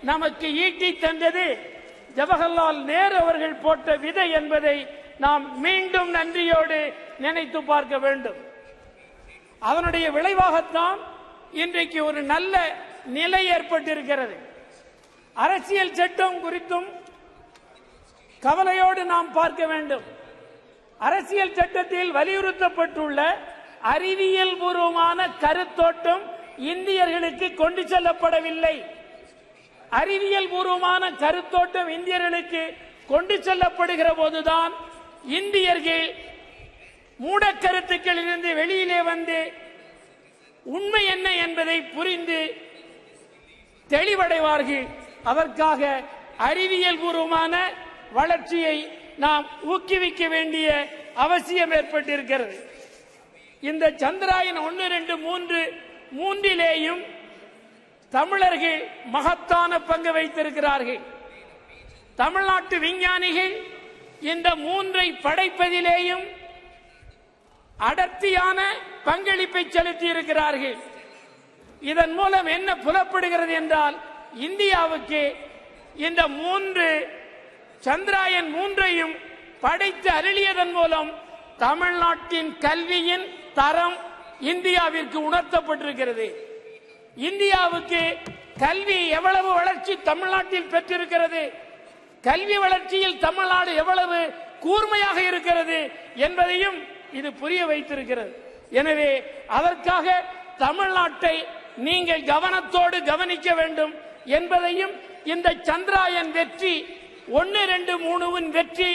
நமக்கு ஈட்டி தந்தது ஜவஹர்லால் நேரு அவர்கள் போட்ட விதை என்பதை நாம் மீண்டும் நன்றியோடு நினைத்து பார்க்க வேண்டும். அதனுடைய விளைவாகத்தான் இன்றைக்கு ஒரு நல்ல நிலை ஏற்பட்டிருக்கிறது. அரசியல் சட்டம் குறித்தும் கவலையோடு நாம் பார்க்க வேண்டும். அரசியல் சட்டத்தில் வலியுறுத்தப்பட்டுள்ள அறிவியல் பூர்வமான கருத்தோட்டம் இந்தியர்களுக்கு கொண்டு செல்லப்படவில்லை. அறிவியல் பூர்வமான கருத்தோட்டம் இந்தியர்களுக்கு கொண்டு செல்லப்படுகிற போதுதான் இந்தியர்கள் மூடக்கருத்துக்களிலிருந்து வெளியிலே வந்து உண்மை என்ன என்பதை புரிந்து தெளிவடைவார்கள். அதற்காக அறிவியல் பூர்வமான வளர்ச்சியை நாம் ஊக்குவிக்க வேண்டிய அவசியம் ஏற்பட்டிருக்கிறது. இந்த சந்திராயன் 1, 2, 3 மூன்றிலேயும் தமிழர்கள் மகத்தான பங்கு வைத்திருக்கிறார்கள். தமிழ்நாட்டு விஞ்ஞானிகள் இந்த 3ஐ படைப்பதிலேயும் அடர்த்தியான பங்களிப்பை செலுத்தி இருக்கிறார்கள். இதன் மூலம் என்ன புலப்படுகிறது என்றால் இந்தியாவுக்கு இந்த 3 சந்திராயன் 3ஐயும் படைத்து அருளியதன் மூலம் தமிழ்நாட்டின் கல்வியின் தரம் இந்தியாவிற்கு உணர்த்தப்பட்டிருக்கிறது. இந்தியாவுக்கு கல்வி எவ்வளவு வளர்ச்சி தமிழ்நாட்டில் பெற்றிருக்கிறது, கல்வி வளர்ச்சியில் தமிழ்நாடு எவ்வளவு கூர்மையாக இருக்கிறது என்பதையும் இது புரிய வைத்திருக்கிறது. எனவே அதற்காக தமிழ்நாட்டை நீங்கள் கவனத்தோடு கவனிக்க வேண்டும் என்பதையும் இந்த சந்திராயன் வெற்றி 1, 2, 3 வெற்றி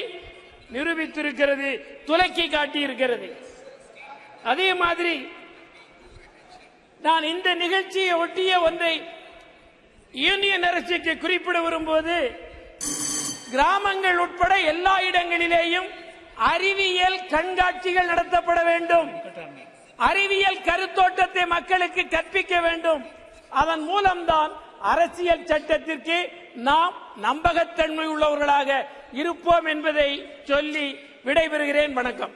நிரூபித்திருக்கிறது, துலக்கி காட்டியிருக்கிறது. அதே மாதிரி நான் இந்த நிகழ்ச்சியை ஒட்டிய ஒன்றை யூனியன் அரசுக்கு குறிப்பிட விரும்புவது, கிராமங்கள் உட்பட எல்லா இடங்களிலேயும் அறிவியல் கண்காட்சிகள் நடத்தப்பட வேண்டும். அறிவியல் கருத்தோட்டத்தை மக்களுக்கு கற்பிக்க வேண்டும். அதன் மூலம்தான் அரசியல் சட்டத்திற்கு நாம் நம்பகத்தன்மை உள்ளவர்களாக இருப்போம் என்பதை சொல்லி விடைபெறுகிறேன். வணக்கம்.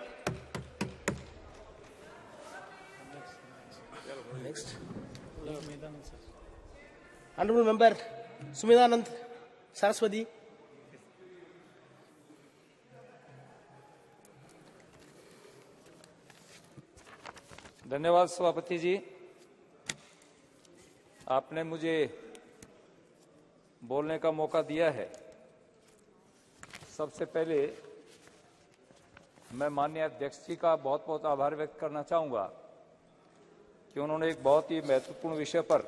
Honorable Member Sumidanand Saraswati. धन्यवाद सभापति जी, आपने मुझे बोलने का मौका दिया है। सबसे पहले मैं माननीय अध्यक्ष जी का बहुत बहुत आभार व्यक्त करना चाहूंगा कि उन्होंने एक बहुत ही महत्वपूर्ण विषय पर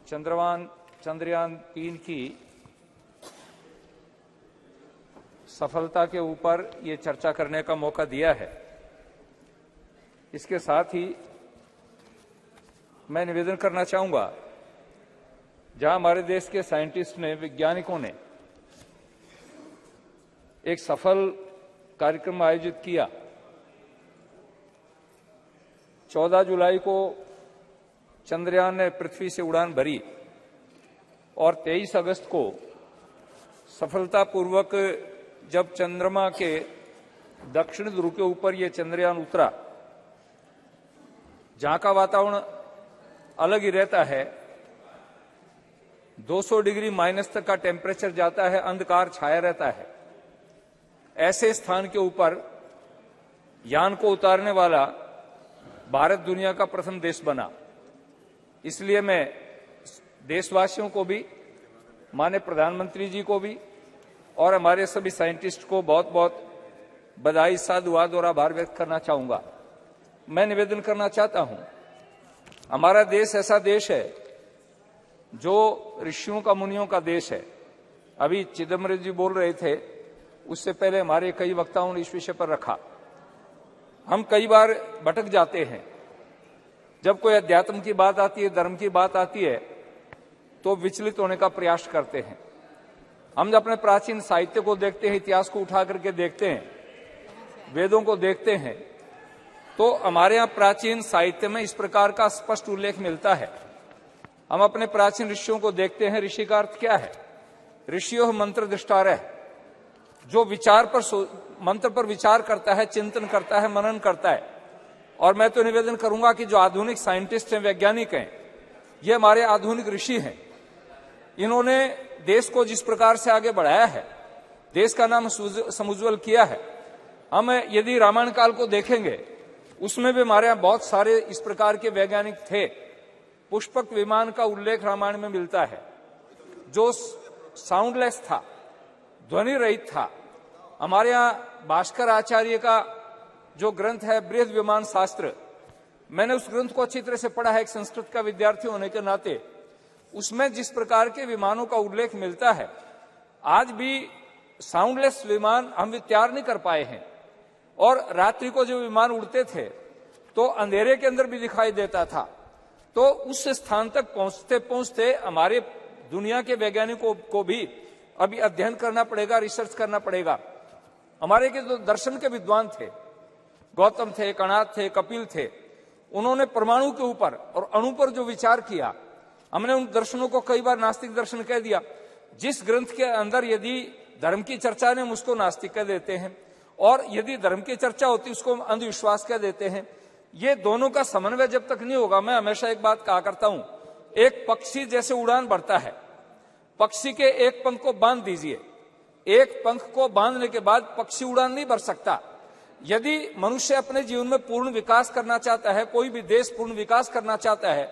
चंद्रयान 3 की सफलता के ऊपर ये चर्चा करने का मौका दिया है। इसके साथ ही मैं निवेदन करना चाहूंगा, जहां हमारे देश के साइंटिस्ट ने, वैज्ञानिकों ने एक सफल कार्यक्रम आयोजित किया। 14 जुलाई को चंद्रयान ने पृथ्वी से उड़ान भरी और 23 अगस्त को सफलतापूर्वक जब चंद्रमा के दक्षिण ध्रुव के ऊपर यह चंद्रयान उतरा, जहां का वातावरण अलग ही रहता है, 200 डिग्री माइनस तक का टेम्परेचर जाता है, अंधकार छाया रहता है। ऐसे स्थान के ऊपर यान को उतारने वाला भारत दुनिया का प्रथम देश बना। इसलिए मैं देशवासियों को भी, माननीय प्रधानमंत्री जी को भी और हमारे सभी साइंटिस्ट को बहुत बहुत बधाई, साधुवाद और आभार व्यक्त करना चाहूंगा। मैं निवेदन करना चाहता हूं, हमारा देश ऐसा देश है जो ऋषियों का, मुनियों का देश है। अभी चिदम्बरम जी बोल रहे थे, उससे पहले हमारे कई वक्ताओं ने इस विषय पर रखा। हम कई बार भटक जाते हैं। जब कोई अध्यात्म की बात आती है, धर्म की बात आती है, तो विचलित होने का प्रयास करते हैं। हम जब अपने प्राचीन साहित्य को देखते हैं, इतिहास को उठा करके देखते हैं, वेदों को देखते हैं, तो हमारे यहाँ प्राचीन साहित्य में इस प्रकार का स्पष्ट उल्लेख मिलता है। हम अपने प्राचीन ऋषियों को देखते हैं। ऋषि का अर्थ क्या है? ऋषियों मंत्र दृष्टारः, जो मंत्र पर विचार करता है, चिंतन करता है, मनन करता है। और मैं तो निवेदन करूंगा कि जो आधुनिक साइंटिस्ट हैं, वैज्ञानिक हैं, ये हमारे आधुनिक ऋषि हैं। इन्होंने देश को जिस प्रकार से आगे बढ़ाया है, देश का नाम समुज्वल किया है। हम यदि रामायण काल को देखेंगे, उसमें भी हमारे यहाँ बहुत सारे इस प्रकार के वैज्ञानिक थे। पुष्पक विमान का उल्लेख रामायण में मिलता है, जो साउंडलेस था, ध्वनि रहित था। हमारे यहाँ भास्कर आचार्य का जो ग्रंथ है बृहद विमान शास्त्र, मैंने उस ग्रंथ को अच्छी तरह से पढ़ा है एक संस्कृत का विद्यार्थी होने के नाते। उसमें जिस प्रकार के विमानों का उल्लेख मिलता है, आज भी साउंडलेस विमान हम तैयार नहीं कर पाए हैं। और रात्रि को जो विमान उड़ते थे तो अंधेरे के अंदर भी दिखाई देता था। तो उस स्थान तक पहुंचते पहुंचते हमारे दुनिया के वैज्ञानिकों को भी अभी अध्ययन करना पड़ेगा, रिसर्च करना पड़ेगा। हमारे के जो दर्शन के विद्वान थे, गौतम थे, कणाद थे, कपिल थे, उन्होंने परमाणु के ऊपर और अणु पर जो विचार किया, हमने उन दर्शनों को कई बार नास्तिक दर्शन कह दिया। जिस ग्रंथ के अंदर यदि धर्म की चर्चा ने उसको नास्तिक कह देते हैं, और यदि धर्म की चर्चा होती उसको अंधविश्वास कह देते हैं। ये दोनों का समन्वय जब तक नहीं होगा, मैं हमेशा एक बात कहा करता हूं, एक पक्षी जैसे उड़ान भरता है, पक्षी के एक पंख को बांध दीजिए, एक पंख को बांधने के बाद पक्षी उड़ान नहीं भर सकता। यदि मनुष्य अपने जीवन में पूर्ण विकास करना चाहता है, कोई भी देश पूर्ण विकास करना चाहता है,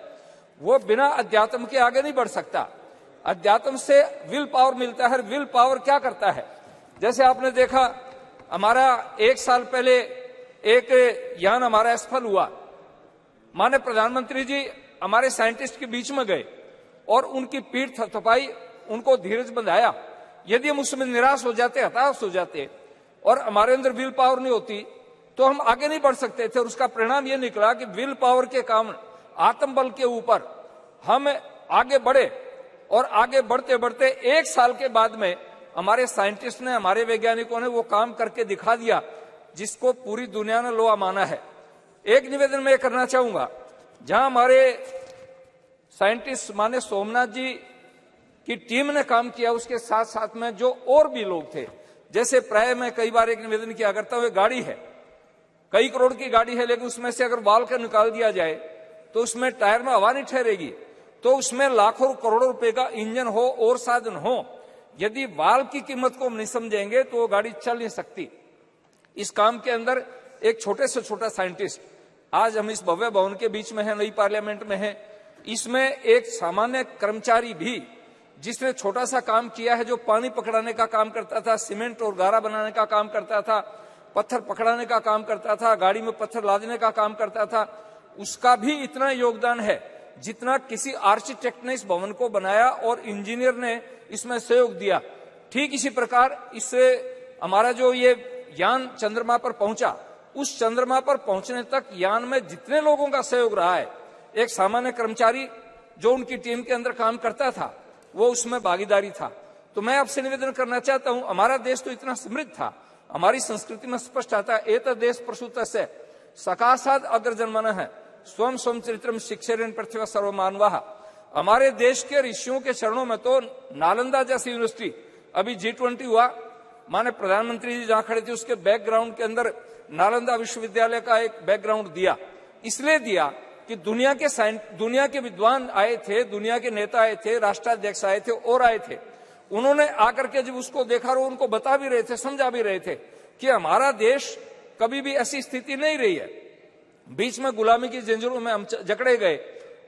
वो बिना अध्यात्म के आगे नहीं बढ़ सकता। अध्यात्म से विल पावर मिलता है। विल पावर क्या करता है? जैसे आपने देखा, हमारा 1 साल पहले एक यान हमारा असफल हुआ। माननीय प्रधानमंत्री जी हमारे साइंटिस्ट के बीच में गए और उनकी पीठ थपथपाई, उनको धीरज बंधाया। यदि हम उसमें निराश हो जाते, हताश हो जाते और हमारे अंदर विल पावर नहीं होती, तो हम आगे नहीं बढ़ सकते थे। और उसका परिणाम यह निकला कि विल पावर के कारण, आत्मबल के ऊपर हम आगे बढ़े। और आगे बढ़ते बढ़ते 1 साल के बाद में हमारे साइंटिस्ट ने, हमारे वैज्ञानिकों ने वो काम करके दिखा दिया जिसको पूरी दुनिया ने लोहा माना है। एक निवेदन मैं करना चाहूंगा, जहां हमारे साइंटिस्ट माने सोमनाथ जी की टीम ने काम किया, उसके साथ साथ में जो और भी लोग थे, जैसे प्राय मैं कई बार एक निवेदन किया करता हूं, गाड़ी है, कई करोड़ की गाड़ी है, लेकिन उसमें से अगर बाल कर निकाल दिया जाए तो उसमें टायर में हवा नहीं ठहरेगी। तो उसमें लाखों करोड़ों रुपए का इंजन हो और साधन हो, यदि वाल की कीमत को हम नहीं समझेंगे तो वो गाड़ी चल नहीं सकती। इस काम के अंदर एक छोटे से छोटा साइंटिस्ट, आज हम इस भव्य भवन के बीच में है, नई पार्लियामेंट में है, इसमें एक सामान्य कर्मचारी भी जिसने छोटा सा काम किया है, जो पानी पकड़ाने का काम करता था, सीमेंट और गारा बनाने का काम करता था, पत्थर पकड़ाने का काम करता था, गाड़ी में पत्थर लादने का काम करता था, उसका भी इतना योगदान है जितना किसी आर्किटेक्ट ने इस भवन को बनाया और इंजीनियर ने इसमें सहयोग दिया। ठीक इसी प्रकार इससे हमारा जो ये यान चंद्रमा पर पहुंचा, उस चंद्रमा पर पहुंचने तक यान में जितने लोगों का सहयोग रहा है, एक सामान्य कर्मचारी जो उनकी टीम के अंदर काम करता था वो उसमें भागीदारी था। तो मैं आपसे निवेदन करना चाहता हूं, हमारा देश तो इतना समृद्ध था, हमारी संस्कृति में स्पष्ट आता है, एत देश प्रसूतस्य सकाशाद अग्रजन्मनः है स्वयं स्वयं चरित्रम शिक्षेरन पृथ्वी सर्वमानवाः। हमारे देश के ऋषियों के चरणों में तो नालंदा जैसी यूनिवर्सिटी, अभी G20 हुआ, माने प्रधानमंत्री जी जहां खड़े थे उसके बैकग्राउंड के अंदर नालंदा विश्वविद्यालय का एक बैकग्राउंड दिया, इसलिए दिया कि दुनिया के विद्वान आए थे, दुनिया के नेता आए थे, राष्ट्राध्यक्ष आए थे और आए थे। उन्होंने आकर के जब उसको देखा और उनको बता भी रहे थे, समझा भी रहे थे कि हमारा देश कभी भी ऐसी स्थिति नहीं रही है। बीच में गुलामी की जंजीरों में हम जकड़े गए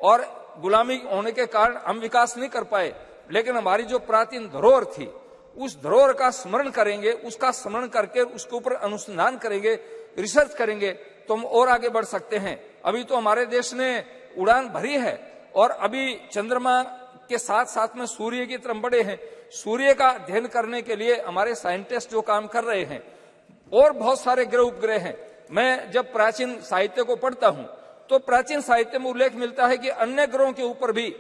और गुलामी होने के कारण हम विकास नहीं कर पाए, लेकिन हमारी जो प्राचीन धरोहर थी उस धरोहर का स्मरण करेंगे, उसका स्मरण करके उसके ऊपर अनुसंधान करेंगे, रिसर्च करेंगे तो हम और आगे बढ़ सकते हैं। अभी तो हमारे देश ने उड़ान भरी है और अभी चंद्रमा के साथ साथ में सूर्य की तरफ बढ़े हैं। सूर्य का अध्ययन करने के लिए हमारे साइंटिस्ट जो काम कर रहे हैं और बहुत सारे ग्रह उपग्रह हैं। मैं जब प्राचीन साहित्य को पढ़ता हूं तो प्राचीन साहित्य में उल्लेख मिलता है कि अन्य ग्रहों के ऊपर भी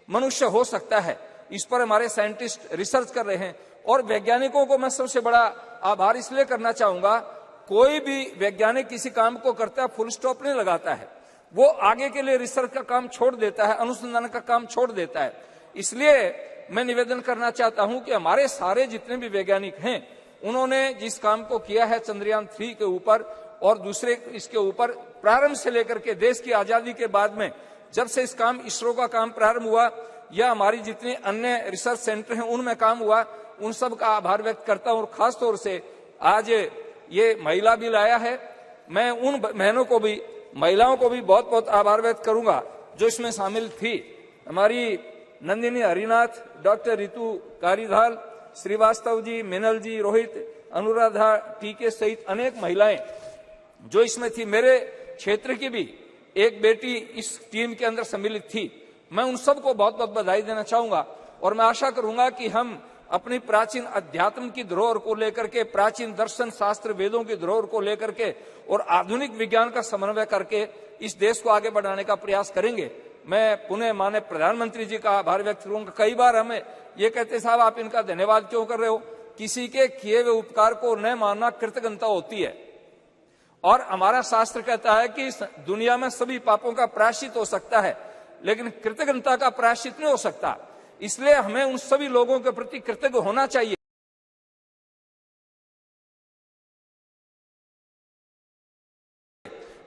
मनुष्य हो सकता है। इस पर हमारे साइंटिस्ट रिसर्च कर रहे हैं और वैज्ञानिकों को मैं सबसे बड़ा आभार इसलिए करना चाहूंगा, कोई भी वैज्ञानिक किसी काम को करता है फुल स्टॉप नहीं लगाता है, वो आगे के लिए रिसर्च का काम छोड़ देता है, अनुसंधान का काम छोड़ देता है। इसलिए मैं निवेदन करना चाहता हूं कि हमारे सारे जितने भी वैज्ञानिक हैं उन्होंने जिस काम को किया है चंद्रयान 3 के ऊपर और दूसरे इसके ऊपर, प्रारंभ से लेकर के देश की आजादी के बाद में जब से इस काम इसरो का काम प्रारंभ हुआ या हमारी जितने अन्य रिसर्च सेंटर हैं उनमें काम हुआ, उन सब का आभार व्यक्त करता हूं। और खास तौर से आज ये महिला बिल आया है, मैं उन बहनों को भी, महिलाओं को भी बहुत बहुत आभार व्यक्त करूंगा जो इसमें शामिल थी। हमारी नंदिनी हरिनाथ, डॉक्टर रितु कारीधाल, श्रीवास्तव जी, मिनल जी, रोहित, अनुराधा टीके सहित अनेक महिलाएं जो इसमें थी। मेरे क्षेत्र की भी एक बेटी इस टीम के अंदर सम्मिलित थी। मैं उन सबको बहुत बहुत बधाई देना चाहूंगा और मैं आशा करूंगा कि हम अपनी प्राचीन अध्यात्म की धरोहर को लेकर के, प्राचीन दर्शन शास्त्र वेदों की धरोहर को लेकर के और आधुनिक विज्ञान का समन्वय करके इस देश को आगे बढ़ाने का प्रयास करेंगे। मैं पुनः माननीय प्रधानमंत्री जी का आभार व्यक्त करूंगा। कई बार हमें ये कहते साहब आप इनका धन्यवाद क्यों कर रहे हो, किसी के किए हुए उपकार को न मानना कृतज्ञता होती है और हमारा शास्त्र कहता है कि दुनिया में सभी पापों का प्रायश्चित हो सकता है लेकिन कृतज्ञता का प्रायश्चित नहीं हो सकता। इसलिए हमें उन सभी लोगों के प्रति कृतज्ञ होना चाहिए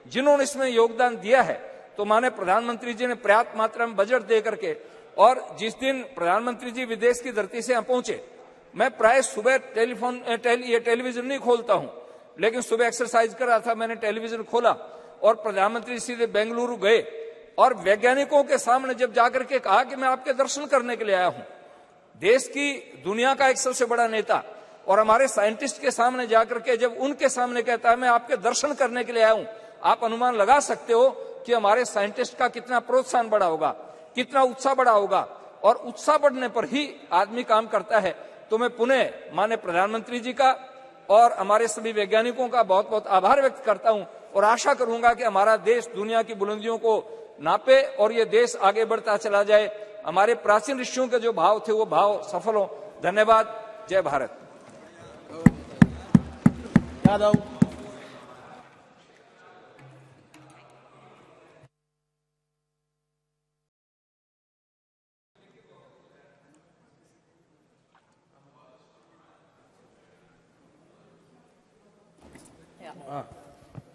जिन्होंने इसमें योगदान दिया है। तो माननीय प्रधानमंत्री जी ने पर्याप्त मात्रा में बजट दे करके, और जिस दिन प्रधानमंत्री जी विदेश की धरती से यहां पहुंचे, मैं प्राय सुबह टेलीविजन नहीं खोलता हूं, लेकिन सुबह एक्सरसाइज कर रहा था, मैंने टेलीविजन खोला और प्रधानमंत्री सीधे बेंगलुरु गए और वैज्ञानिकों के सामने जब जाकर के कहा कि मैं आपके दर्शन करने के लिए आया हूं। देश की, दुनिया का एक सबसे बड़ा नेता और हमारे साइंटिस्ट के सामने जाकर के जब उनके सामने कहता है मैं आपके दर्शन करने के लिए आया हूं, आप अनुमान लगा सकते हो कि हमारे साइंटिस्ट का कितना प्रोत्साहन बढ़ा होगा, कितना उत्साह बढ़ा होगा। और उत्साह बढ़ने पर ही आदमी काम करता है। तो मैं पुनः माननीय प्रधानमंत्री जी का और हमारे सभी वैज्ञानिकों का बहुत बहुत आभार व्यक्त करता हूं और आशा करूंगा कि हमारा देश दुनिया की बुलंदियों को नापे और ये देश आगे बढ़ता चला जाए। हमारे प्राचीन ऋषियों के जो भाव थे वो भाव सफल हो। धन्यवाद। जय Bharat. Yadav.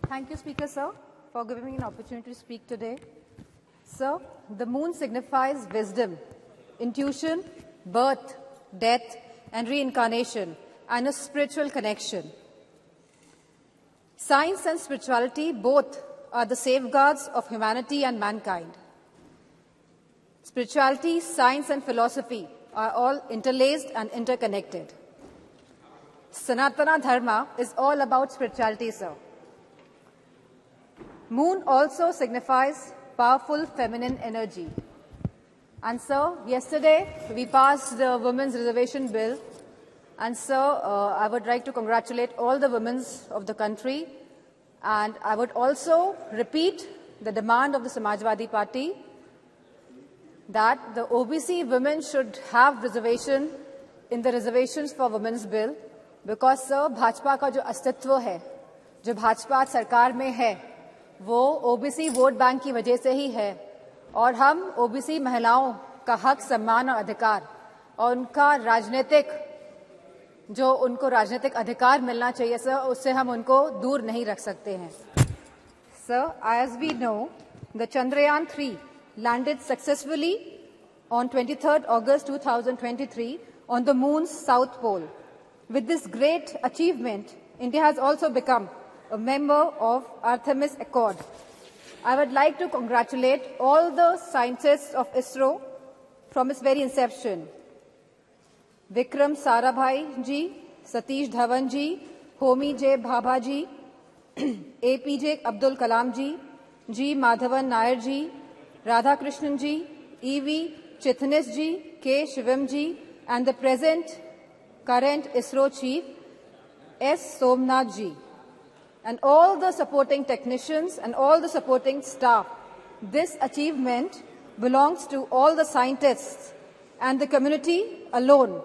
Thank you, Speaker, sir, for giving me an opportunity to speak today. Sir, the moon signifies wisdom, intuition, birth, death, and reincarnation, and a spiritual connection. Science and spirituality both are the safeguards of humanity and mankind. Spirituality, science, and philosophy are all interlaced and interconnected. Sanatana Dharma is all about spirituality, sir. Moon also signifies powerful feminine energy. And sir, yesterday we passed the Women's Reservation Bill. And sir, I would like to congratulate all the women of the country. And I would also repeat the demand of the Samajwadi Party that the OBC women should have reservation in the reservations for Women's Bill. Because sir, Bhajpa का जो अस्तित्व है, जो भाजपा सरकार में है, वो OBC vote bank की वजह से ही है और हम ओबीसी महिलाओं का हक, सम्मान और अधिकार और उनका राजनीतिक जो उनको राजनीतिक अधिकार मिलना चाहिए सर, उससे हम उनको दूर नहीं रख सकते हैं. Sir, as we know, the Chandrayaan 3 landed successfully on 23rd August 2023 on the moon's south pole. With this great achievement, India has also become a member of Artemis Accord. I would like to congratulate all the scientists of ISRO from its very inception. Vikram Sarabhai ji, Satish Dhawan ji, Homi J. Bhabha ji, APJ Abdul Kalam ji, G. Madhavan Nair ji, Radha Krishnan ji, E.V. Chitnis ji, K. Shivam ji, and the current ISRO chief, S. Somnath ji, and all the supporting technicians and all the supporting staff. This achievement belongs to all the scientists and the community alone.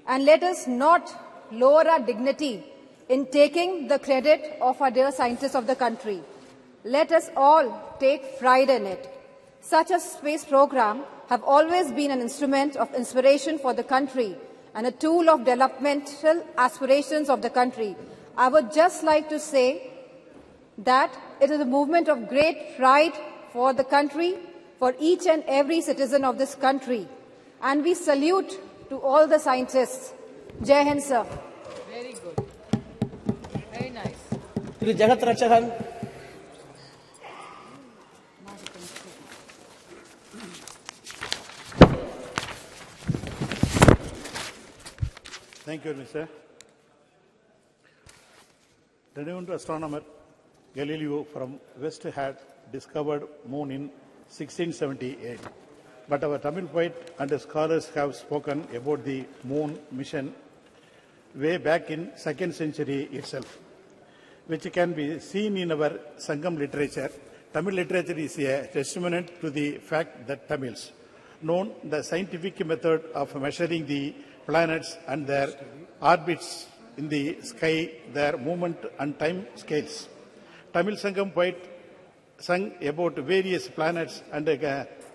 And let us not lower our dignity in taking the credit of our dear scientists of the country. Let us all take pride in it. Such a space program have always been an instrument of inspiration for the country and a tool of developmental aspirations of the country. I would just like to say that it is a movement of great pride for the country, for each and every citizen of this country. And we salute to all the scientists. Jai Hind, sir. Very good. Very nice. Jagat Rakshakan. Thank you, Mr. Renowned astronomer Galileo from West had discovered moon in 1678. But our Tamil poet and scholars have spoken about the moon mission way back in 2nd century itself, which can be seen in our Sangam literature. Tamil literature is a testament to the fact that Tamils know the scientific method of measuring the planets and their orbits in the sky, their movement and time scales. Tamil Sangam poet sung about various planets and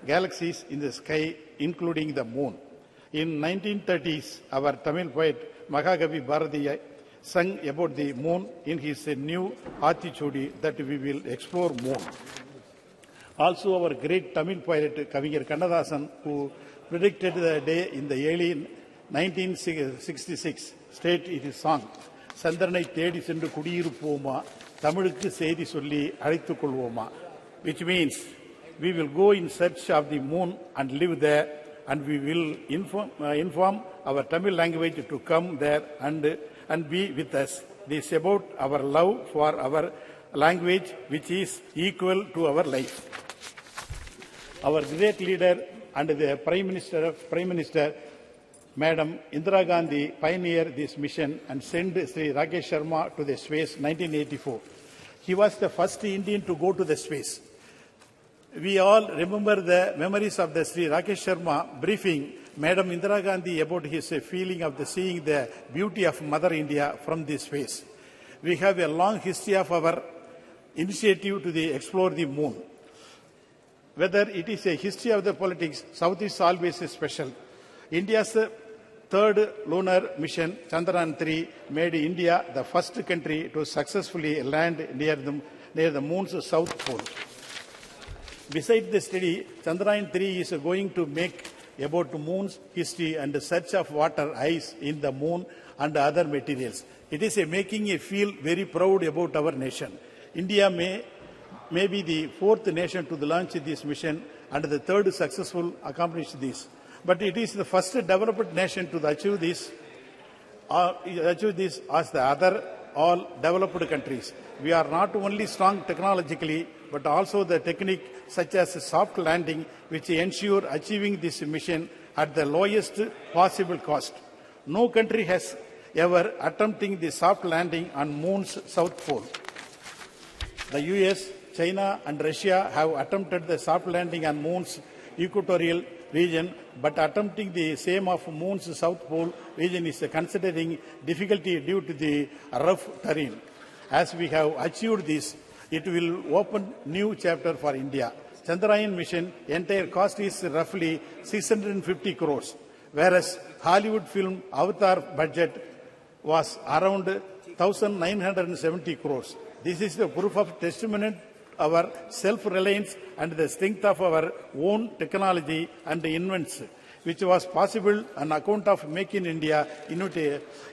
galaxies in the sky, including the moon. In 1930s, our Tamil poet Mahagavi Bharatiya sung about the moon in his new Aathichudi that we will explore more. Also, our great Tamil poet Kavingir Kannadasan, who predicted the day in the early 1966, stated in his song, Sandranai Thedi Sendu Kudiyirupoma, Tamilukku Seidi Solli Alizhuthu Kolvoma, which means we will go in search of the moon and live there, and we will inform our Tamil language to come there and be with us. This is about our love for our language, which is equal to our life. Our great leader and the Prime Minister, Madam Indira Gandhi, pioneered this mission and sent Sri Rakesh Sharma to the space in 1984. He was the first Indian to go to the space. We all remember the memories of the Sri Rakesh Sharma briefing Madam Indira Gandhi about his feeling of seeing the beauty of Mother India from this space. We have a long history of our initiative to explore the moon. Whether it is a history of the politics, South is always special. India's third lunar mission, Chandrayaan 3, made India the first country to successfully land near the moon's south pole. Besides the study, Chandrayaan 3 is going to make about moon's history and the search of water, ice in the moon and other materials. It is making me feel very proud about our nation. India may be the fourth nation to launch this mission and the third successful accomplish this. But it is the first developed nation to achieve this as the other all developed countries. We are not only strong technologically, but also the technique such as soft landing, which ensure achieving this mission at the lowest possible cost. No country has ever attempted the soft landing on Moon's south pole. The US, China and Russia have attempted the soft landing on Moon's equatorial region, but attempting the same of Moon's south pole region is considering difficulty due to the rough terrain. As we have achieved this, it will open new chapter for India. Chandrayaan mission entire cost is roughly 650 crores, whereas Hollywood film Avatar budget was around 1,970 crores. This is the proof of testament our self-reliance and the strength of our own technology and invents, which was possible on account of Make in India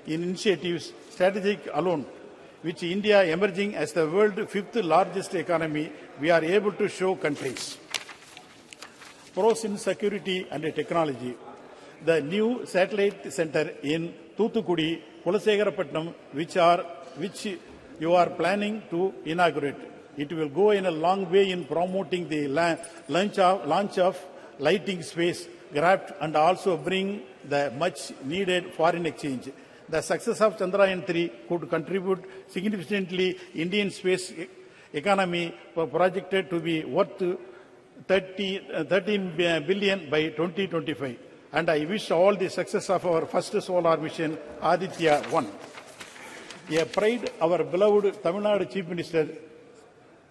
initiatives strategic alone, which India emerging as the world's fifth largest economy, we are able to show countries. Pros in security and technology. The new satellite center in Thoothukudi, Kulasegarapatnam, which you are planning to inaugurate. It will go in a long way in promoting the launch of lighting space craft and also bring the much needed foreign exchange. The success of Chandrayaan 3 could contribute significantly Indian space economy projected to be worth 13 billion by 2025. And I wish all the success of our first solar mission, Aditya 1. A pride our beloved Tamil Nadu Chief Minister,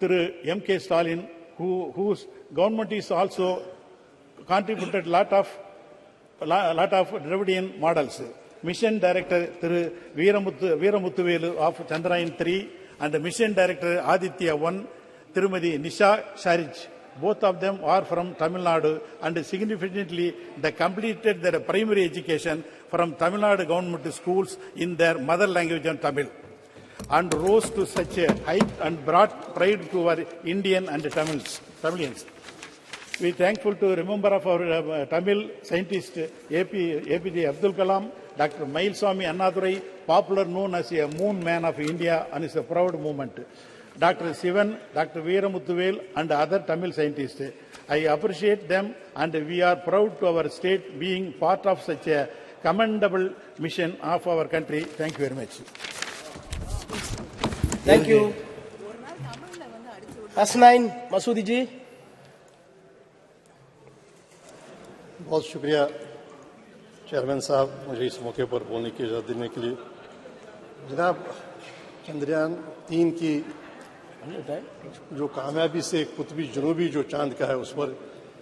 Thiru M.K. Stalin, whose government is also contributed lot of Dravidian models. Mission Director Thiru Veeramuthuvelu of Chandrayaan 3 and Mission Director Aditya 1, Tirumadi Nisha Sharij. Both of them are from Tamil Nadu and significantly they completed their primary education from Tamil Nadu government schools in their mother language and Tamil, and rose to such a height and brought pride to our Indian and Tamilians. We are thankful to remember of our Tamil scientist APJ Abdul Kalam, Dr. Mailswamy Annadurai, popular known as a moon man of India, and is a proud moment. Dr. Sivan, Dr. Veeramuthuvel and other Tamil scientists. I appreciate them and we are proud to our state being part of such a commendable mission of our country. Thank you very much. Thank you. Hasnain Masoodi ji. बहुत शुक्रिया chairman साहब मुझे इस मौके पर बोलने की इजाज़त देने के लिए। जनाब, चंद्रयान 3 की जो कामयाबी से कुतबी जनूबी जो चांद का है उस पर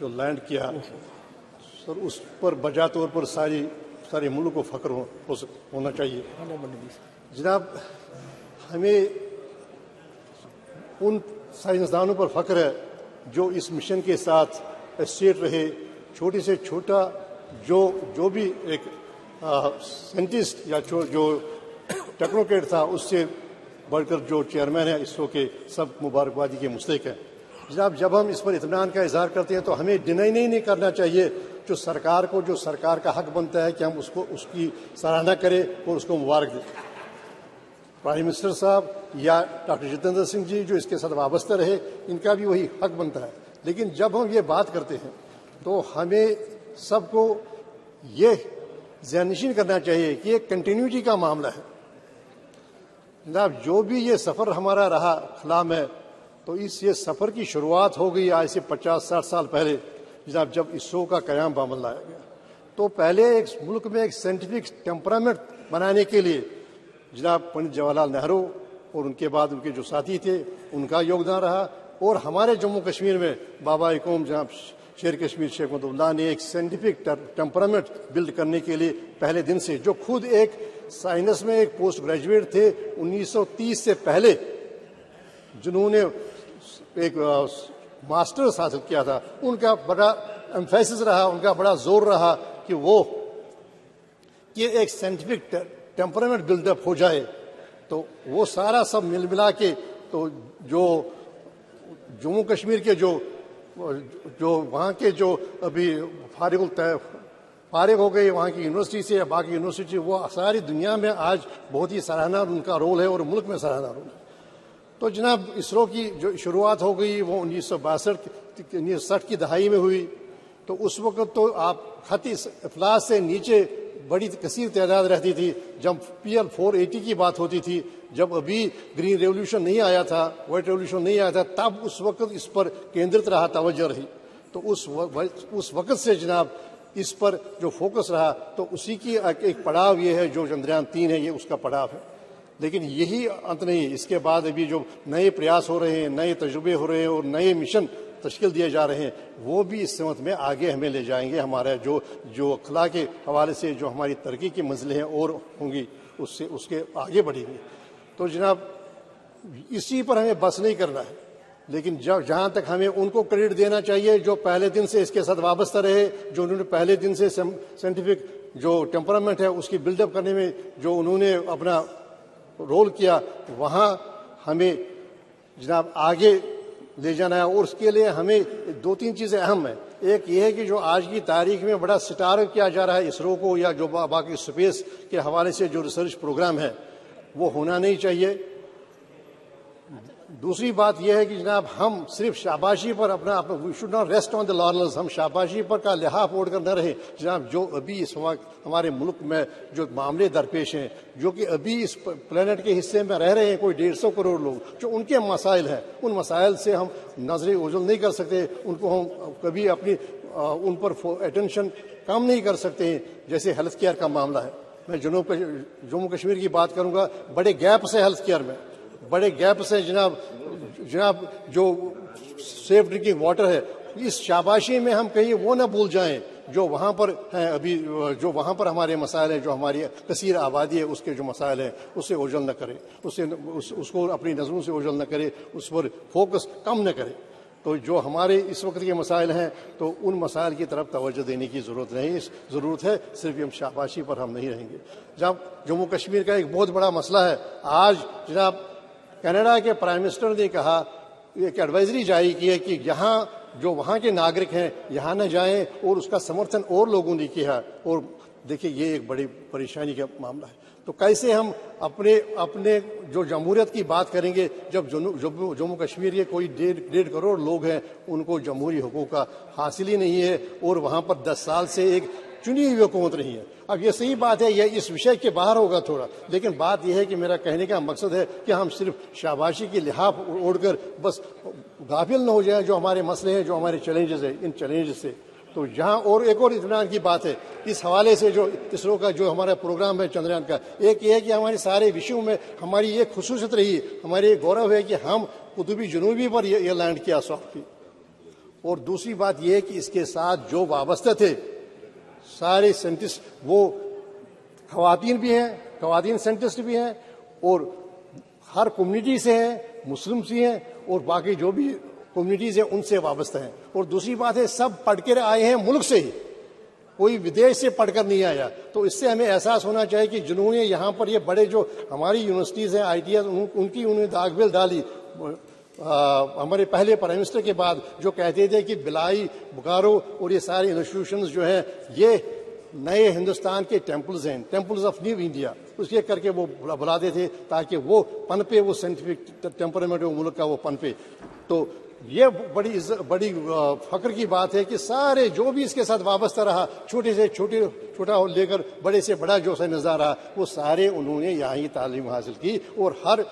जो लैंड किया सर, उस पर बजा तौर पर सारे मुल्क को फख्र होना चाहिए। जनाब, हमें उन साइंसदानों पर फख्र है जो इस मिशन के साथ एसोसिएट रहे, छोटे से छोटा जो भी एक साइंटिस्ट या जो टेक्नोक्रेट था उससे बढ़कर जो चेयरमैन है इसरो के, सब मुबारकबादी के मुस्तहिक हैं। जनाब, जब हम इस पर इत्मीनान का इजहार करते हैं तो हमें डिनाई नहीं करना चाहिए जो सरकार का हक बनता है कि हम उसकी सराहना करें और उसको मुबारक दें। प्राइम मिनिस्टर साहब या डॉक्टर जितेंद्र सिंह जी जो इसके साथ वाबस्ता रहे, इनका भी वही हक बनता है। लेकिन जब हम ये बात करते हैं तो हमें सबको ये ज़हननशीन करना चाहिए कि ये कंटिन्यूटी का मामला है। जनाब, जो भी ये सफ़र हमारा रहा खला में, तो ये सफ़र की शुरुआत हो गई आज से 50-60 साल पहले। जनाब, जब इसरो का क़याम बामल लाया गया तो पहले एक मुल्क में एक साइंटिफिक टेम्परामेंट बनाने के लिए जनाब पंडित जवाहरलाल नेहरू और उनके बाद उनके जो साथी थे उनका योगदान रहा। और हमारे जम्मू कश्मीर में बाबा कौम जनाब शेर कश्मीर शेख महमूदुल्लाह ने एक साइंटिफिक टेम्परामेंट बिल्ड करने के लिए पहले दिन से, जो खुद एक साइंस में एक पोस्ट ग्रेजुएट थे 1930 से पहले, जिन्होंने एक मास्टर्स हासिल किया था, उनका बड़ा एम्फेसिस रहा, उनका बड़ा जोर रहा कि एक साइंटिफिक टेम्परामेंट बिल्डअप हो जाए। तो वो सारा सब मिला के तो जो जम्मू कश्मीर के जो वहाँ के जो अभी फारिगुल फारिग हो गए वहाँ की यूनिवर्सिटी से या बाकी यूनिवर्सिटी, वो सारी दुनिया में आज बहुत ही सराहना उनका रोल है और मुल्क में सराहना रोल है। तो जनाब इसरो की जो शुरुआत हो गई वो 1962 की दहाई में हुई। तो उस वक्त तो आप खत अफलास से नीचे बड़ी कसीर तादाद रहती थी। जब PL 480 की बात होती थी, जब अभी ग्रीन रेवोल्यूशन नहीं आया था, व्हाइट रेवोल्यूशन नहीं आया था, तब उस वक्त इस पर केंद्रित रहा, तवज्जो रही। तो उस वक्त से जनाब इस पर जो फोकस रहा, तो उसी की एक पड़ाव ये है जो चंद्रयान 3 है, ये उसका पड़ाव है। लेकिन यही अंत नहीं, इसके बाद अभी जो नए प्रयास हो रहे हैं, नए तजुर्बे हो रहे हैं और नए मिशन तश्कील दिए जा रहे हैं, वो भी इस समत में आगे हमें ले जाएंगे। हमारा जो अखला के हवाले से जो हमारी तरक्की की मंजिलें हैं और होंगी, उसके आगे बढ़ेंगी। तो जनाब इसी पर हमें बस नहीं करना है, लेकिन जहां तक हमें उनको क्रेडिट देना चाहिए जो पहले दिन से इसके साथ वाबस्ता रहे, जो उन्होंने पहले दिन से साइंटिफिक जो टेम्परामेंट है उसकी बिल्डअप करने में जो उन्होंने अपना रोल किया, वहां हमें जनाब आगे ले जाना है। और उसके लिए हमें 2-3 चीजें अहम है। एक ये है कि जो आज की तारीख में बड़ा स्टार किया जा रहा है इसरो को, या जो बाकी स्पेस के हवाले से जो रिसर्च प्रोग्राम है, वो होना नहीं चाहिए। दूसरी बात यह है कि जनाब हम सिर्फ शाबाशी पर अपना we should not rest on the laurels, हम शाबाशी पर का लिहाफ ओढ़ कर न रहे। जनाब जो अभी इस वक्त हमारे मुल्क में जो मामले दरपेश हैं, जो कि अभी इस प्लेनेट के हिस्से में रह रहे हैं कोई 150 करोड़ लोग, जो उनके मसाइल हैं, उन मसाइल से हम नजरें ओझल नहीं कर सकते, उनको हम कभी अपनी उन पर अटेंशन कम नहीं कर सकते हैं। जैसे हेल्थ केयर का मामला है, मैं जम्मू कश्मीर की बात करूंगा, बड़े गैप से हेल्थ केयर में, बड़े गैप से जनाब जो सेफ ड्रिंकिंग वाटर है, इस शाबाशी में हम कहीं वो ना भूल जाएं जो वहां पर हैं अभी, जो वहां पर हमारे मसाइल हैं, जो हमारी कसीर आबादी है उसके जो मसाइल हैं, उससे ओझल न करें, उसको अपनी नजरों से ओझल न करें, उस पर फोकस कम न करें। तो जो हमारे इस वक्त के मसाइल हैं, तो उन मसाइल की तरफ तवज्जो देने की जरूरत नहीं, ज़रूरत है सिर्फ हम शाबाशी पर हम नहीं रहेंगे। जब जम्मू कश्मीर का एक बहुत बड़ा मसला है, आज जनाब कनाडा के प्राइम मिनिस्टर ने कहा, एक एडवाइजरी जारी की है कि यहाँ जो वहाँ के नागरिक हैं यहाँ न जाएं, और उसका समर्थन और लोगों ने किया। और देखिए ये एक बड़ी परेशानी का मामला है। तो कैसे हम अपने जो जमहूरियत की बात करेंगे जब जम्मू कश्मीर के कोई 1.5 करोड़ लोग हैं, उनको जमहूरी हुकूक का हासिल ही नहीं है, और वहाँ पर 10 साल से एक चुनी हुई हुकूमत नहीं है। अब ये सही बात है, यह इस विषय के बाहर होगा थोड़ा, लेकिन बात यह है कि मेरा कहने का मकसद है कि हम सिर्फ शाबाशी की लिहाफ ओढ़कर बस गाफिल न हो जाए जो हमारे मसले हैं, जो हमारे चैलेंजेस हैं, इन चैलेंजेस से। तो यहाँ और एक और इत्मीनान की बात है इस हवाले से, जो इसरो का जो हमारा प्रोग्राम है चंद्रयान का, एक ये है कि हमारे सारे विषयों में हमारी ये खुसूसियत रही, हमारे ये गौरव है कि हम कुतुबी जनूबी पर ये लैंड किया सॉफ्ट की। और दूसरी बात यह है कि इसके साथ जो वाबस्ते थे सारे साइंटिस्ट, वो खवातीन भी हैं, खवातीन साइंटिस्ट भी हैं, और हर कम्युनिटी से हैं, मुस्लिम से हैं, और बाकी जो भी कम्युनिटीज हैं उनसे वाबस्ता हैं। और दूसरी बात है सब पढ़कर आए हैं मुल्क से ही, कोई विदेश से पढ़कर नहीं आया। तो इससे हमें एहसास होना चाहिए कि जिन्होंने यहाँ पर ये बड़े जो हमारी यूनिवर्सिटीज़ हैं, ITS, उनकी उन्होंने दागबिल डाली। हमारे पहले प्राइम मिनिस्टर के बाद जो कहते थे कि बिलाई, बोकारो और ये सारे इंस्टीट्यूशंस जो हैं ये नए हिंदुस्तान के टेम्पल्स हैं, टेम्पल्स ऑफ न्यू इंडिया, उसके करके वो बुलाते थे ताकि वो पनपे, वो साइंटिफिक टेम्परामेंट वो मुल्क का वो पनपे। तो ये बड़ी फख्र की बात है कि सारे जो भी इसके साथ वाबस्ता रहा, छोटे से छोटा लेकर बड़े से बड़ा जो साइंसदान रहा, वो सारे उन्होंने यहाँ ही तालीम हासिल की, और हर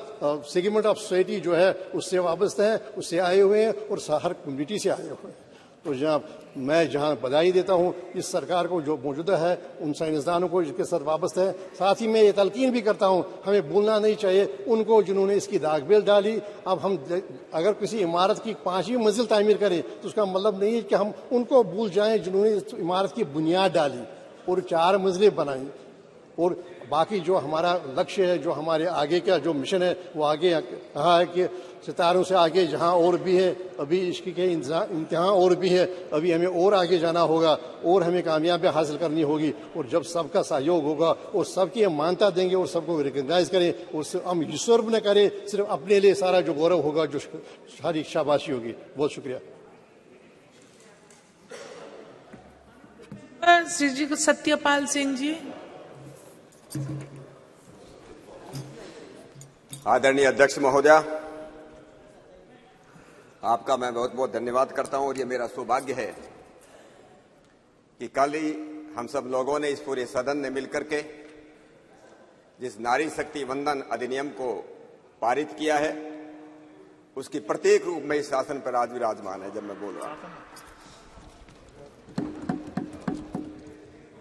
सेगमेंट ऑफ सोसाइटी जो है उससे वाबस्ता है, उससे आए हुए हैं, और हर कम्युनिटी से आए हुए हैं। तो जनाब मैं जहाँ बधाई देता हूँ इस सरकार को जो मौजूदा है, उन साइंसदानों को जिसके साथ वाबस्ता है, साथ ही मैं ये तलकीन भी करता हूँ हमें भूलना नहीं चाहिए उनको जिन्होंने इसकी दागबेल डाली। अब हम अगर किसी इमारत की 5वीं मंजिल तामीर करें तो उसका मतलब नहीं है कि हम उनको भूल जाएं जिन्होंने इस इमारत की बुनियाद डाली और 4 मंजिलें बनाई। और बाकी जो हमारा लक्ष्य है, जो हमारे आगे का जो मिशन है, वो आगे कहा है कि सितारों से आगे जहाँ और भी है, अभी इश्क के इम्तिहान और भी है, अभी हमें और आगे जाना होगा और हमें कामयाबी हासिल करनी होगी। और जब सबका सहयोग होगा और सबकी हम मान्यता देंगे और सबको रिकग्नाइज करें और हम यूसर्व न करें, सिर्फ अपने लिए सारा जो गौरव होगा, जो सारी शाबाशी होगी। बहुत शुक्रिया। श्री जी सत्यपाल सिंह जी। आदरणीय अध्यक्ष महोदया, आपका मैं बहुत बहुत धन्यवाद करता हूं और ये मेरा सौभाग्य है कि कल ही हम सब लोगों ने इस पूरे सदन ने मिलकर के जिस नारी शक्ति वंदन अधिनियम को पारित किया है उसकी प्रत्येक रूप में इस शासन पर आज विराजमान है। जब मैं बोल रहा हूं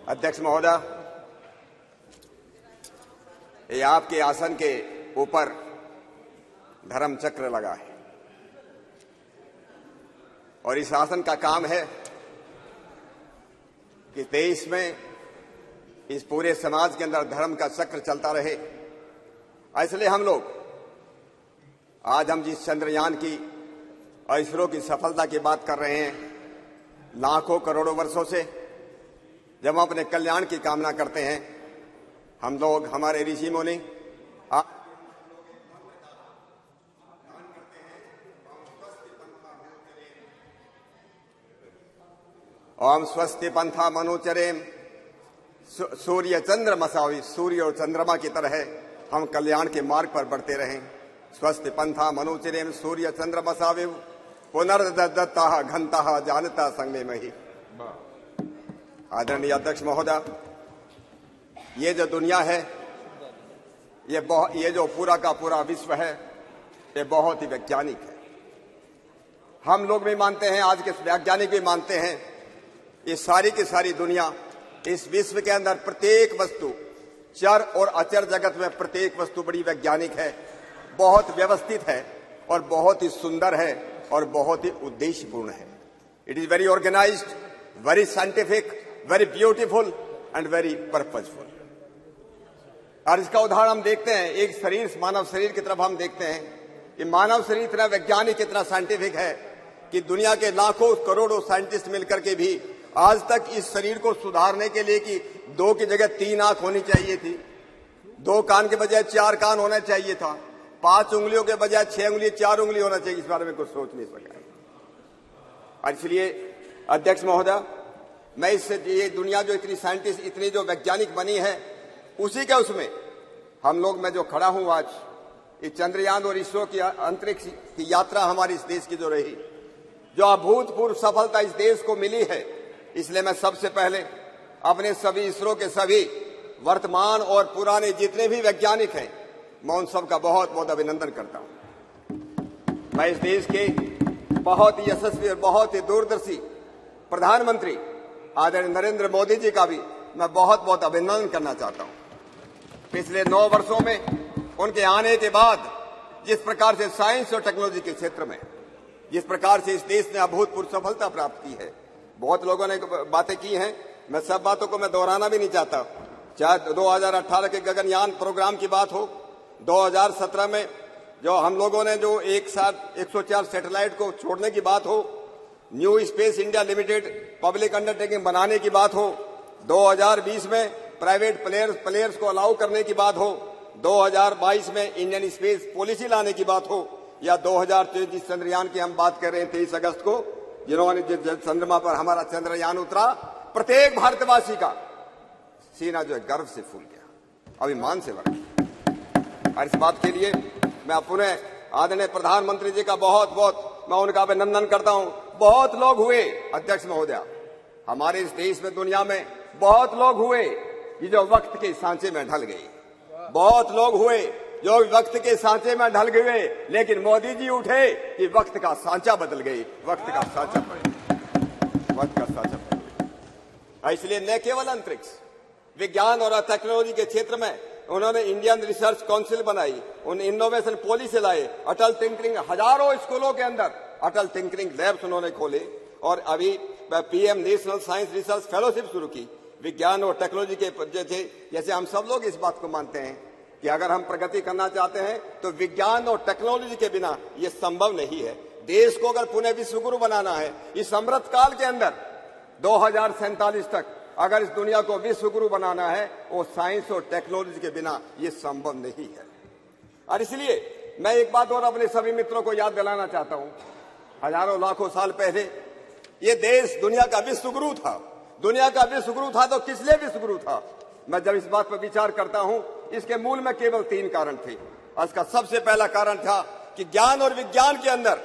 अध्यक्ष महोदय, ये आपके आसन के ऊपर धर्म चक्र लगा है और इस आसन का काम है कि देश में इस पूरे समाज के अंदर धर्म का चक्र चलता रहे। इसलिए हम लोग आज हम जिस चंद्रयान की और इसरो की सफलता की बात कर रहे हैं, लाखों करोड़ों वर्षों से जब हम अपने कल्याण की कामना करते हैं, हम लोग हमारे ऋषि मुनि ओम स्वस्ति पंथा मनोचरेम सूर्य चंद्र मसावी, सूर्य और चंद्रमा की तरह हम कल्याण के मार्ग पर बढ़ते रहें। स्वस्ति पंथा मनोचरेम सूर्य चंद्र मसावे पुनर्दत्ता घंता जानता संगे मही। आदरणीय अध्यक्ष महोदय, ये जो दुनिया है, ये जो पूरा का पूरा विश्व है, ये बहुत ही वैज्ञानिक है। हम लोग भी मानते हैं, आज के वैज्ञानिक भी मानते हैं, ये सारी की सारी दुनिया, इस विश्व के अंदर प्रत्येक वस्तु, चर और अचर जगत में प्रत्येक वस्तु बड़ी वैज्ञानिक है, बहुत व्यवस्थित है और बहुत ही सुंदर है और बहुत ही उद्देश्यपूर्ण है। It is very organised, very scientific, very beautiful and very purposeful. और इसका उदाहरण हम देखते हैं, एक शरीर, मानव शरीर की तरफ हम देखते हैं कि मानव शरीर इतना वैज्ञानिक, इतना साइंटिफिक है कि दुनिया के लाखों करोड़ों साइंटिस्ट मिलकर के भी आज तक इस शरीर को सुधारने के लिए कि 2 की जगह 3 आंख होनी चाहिए थी, 2 कान के बजाय 4 कान होना चाहिए था, 5 उंगलियों के बजाय 6 उंगली 4 उंगली होना चाहिए, इस बारे में कुछ सोच नहीं सका। और इसलिए अध्यक्ष महोदय, मैं इससे ये दुनिया जो इतनी साइंटिस्ट, इतनी जो वैज्ञानिक बनी है, उसी के उसमें हम लोग, मैं जो खड़ा हूं आज, इस चंद्रयान और इसरो की अंतरिक्ष की यात्रा हमारी इस देश की जो रही, जो अभूतपूर्व सफलता इस देश को मिली है, इसलिए मैं सबसे पहले अपने सभी इसरो के सभी वर्तमान और पुराने जितने भी वैज्ञानिक हैं, मैं उन सबका बहुत बहुत अभिनंदन करता हूं। मैं इस देश के बहुत ही यशस्वी और बहुत ही दूरदर्शी प्रधानमंत्री आदरणीय नरेंद्र मोदी जी का भी मैं बहुत बहुत अभिनंदन करना चाहता हूं। पिछले 9 वर्षों में उनके आने के बाद जिस प्रकार से साइंस और टेक्नोलॉजी के क्षेत्र में जिस प्रकार से इस देश ने अभूतपूर्व सफलता प्राप्त की है, बहुत लोगों ने बातें की हैं, मैं सब बातों को मैं दोहराना भी नहीं चाहता। चाहे 2018 के गगनयान प्रोग्राम की बात हो, 2017 में जो हम लोगों ने जो एक साथ 104 सैटेलाइट को छोड़ने की बात हो, new space India limited public undertaking बनाने की बात हो, 2020 में प्राइवेट प्लेयर्स को अलाउ करने की बात हो, 2022 में इंडियन स्पेस पॉलिसी लाने की बात हो, या 2023 चंद्रयान की हम बात कर रहे हैं 23 अगस्त को, जिन्होंने जिस चंद्रमा पर हमारा चंद्रयान उतरा, प्रत्येक भारतवासी का सीना जो है गर्व से फूल गया, अभिमान से भर गया। और इस बात के लिए मैं पुनः आदरणीय प्रधानमंत्री जी का बहुत बहुत मैं उनका अभिनंदन करता हूं। बहुत लोग हुए अध्यक्ष महोदय, हमारे इस देश में, दुनिया में बहुत लोग हुए कि जो वक्त के सांचे में ढल गए, बहुत लोग हुए जो वक्त के सांचे में ढल गए, लेकिन मोदी जी उठे कि वक्त का सांचा बदल गई, वक्त का सांचा बदल गया। इसलिए न केवल अंतरिक्ष विज्ञान और टेक्नोलॉजी के क्षेत्र में उन्होंने इंडियन रिसर्च काउंसिल बनाई, उन इनोवेशन पॉलिसी लाए, अटल टिंकरिंग, हजारों स्कूलों के अंदर अटल टिंकरिंग लैब्स उन्होंने खोले, और अभी PM national science research fellowship शुरू की। विज्ञान और टेक्नोलॉजी के जैसे हम सब लोग इस बात को मानते हैं कि अगर हम प्रगति करना चाहते हैं तो विज्ञान और टेक्नोलॉजी के बिना ये संभव नहीं है। देश को अगर पुनः विश्व गुरु बनाना है, इस अमृत काल के अंदर 2047 तक अगर इस दुनिया को विश्व गुरु बनाना है, वो साइंस और टेक्नोलॉजी के बिना ये संभव नहीं है। और इसलिए मैं एक बात और अपने सभी मित्रों को याद दिलाना चाहता हूं, हजारों लाखों साल पहले ये देश दुनिया का विश्व गुरु था। दुनिया का विश्व गुरु था तो किस लिए विश्व गुरु था? मैं जब इस बात पर विचार करता हूं, इसके मूल में केवल 3 कारण थे। इसका सबसे पहला कारण था कि ज्ञान और विज्ञान के अंदर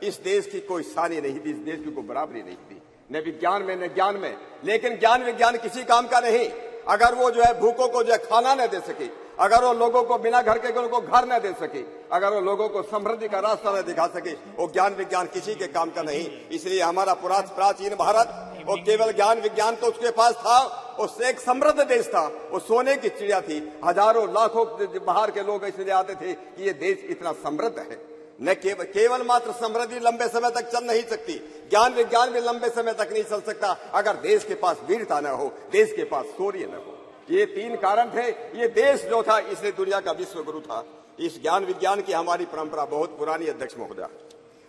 इस देश की कोई सानी नहीं थी, इस देश की कोई बराबरी नहीं थी, न विज्ञान में न ज्ञान में। लेकिन ज्ञान विज्ञान किसी काम का नहीं अगर वो जो है भूखों को जो है खाना न दे सके, अगर वो लोगों को बिना घर के उनको घर न दे सके, अगर वो लोगों को समृद्धि का रास्ता न दिखा सके, वो ज्ञान विज्ञान किसी के काम का नहीं। इसलिए हमारा प्राचीन भारत वो केवल ज्ञान विज्ञान तो उसके पास था, उससे एक समृद्ध देश था, वो सोने की चिड़िया थी। हजारों लाखों बाहर के लोग इसलिए आते थे कि ये देश इतना समृद्ध है। न केवल मात्र समृद्धि लंबे समय तक चल नहीं सकती, ज्ञान विज्ञान भी लंबे समय तक नहीं चल सकता अगर देश के पास वीरता न हो, देश के पास शौर्य न हो। ये 3 कारण थे। ये देश जो था इसलिए दुनिया का विश्व गुरु था। इस ज्ञान विज्ञान की हमारी परंपरा बहुत पुरानी, अध्यक्ष महोदय।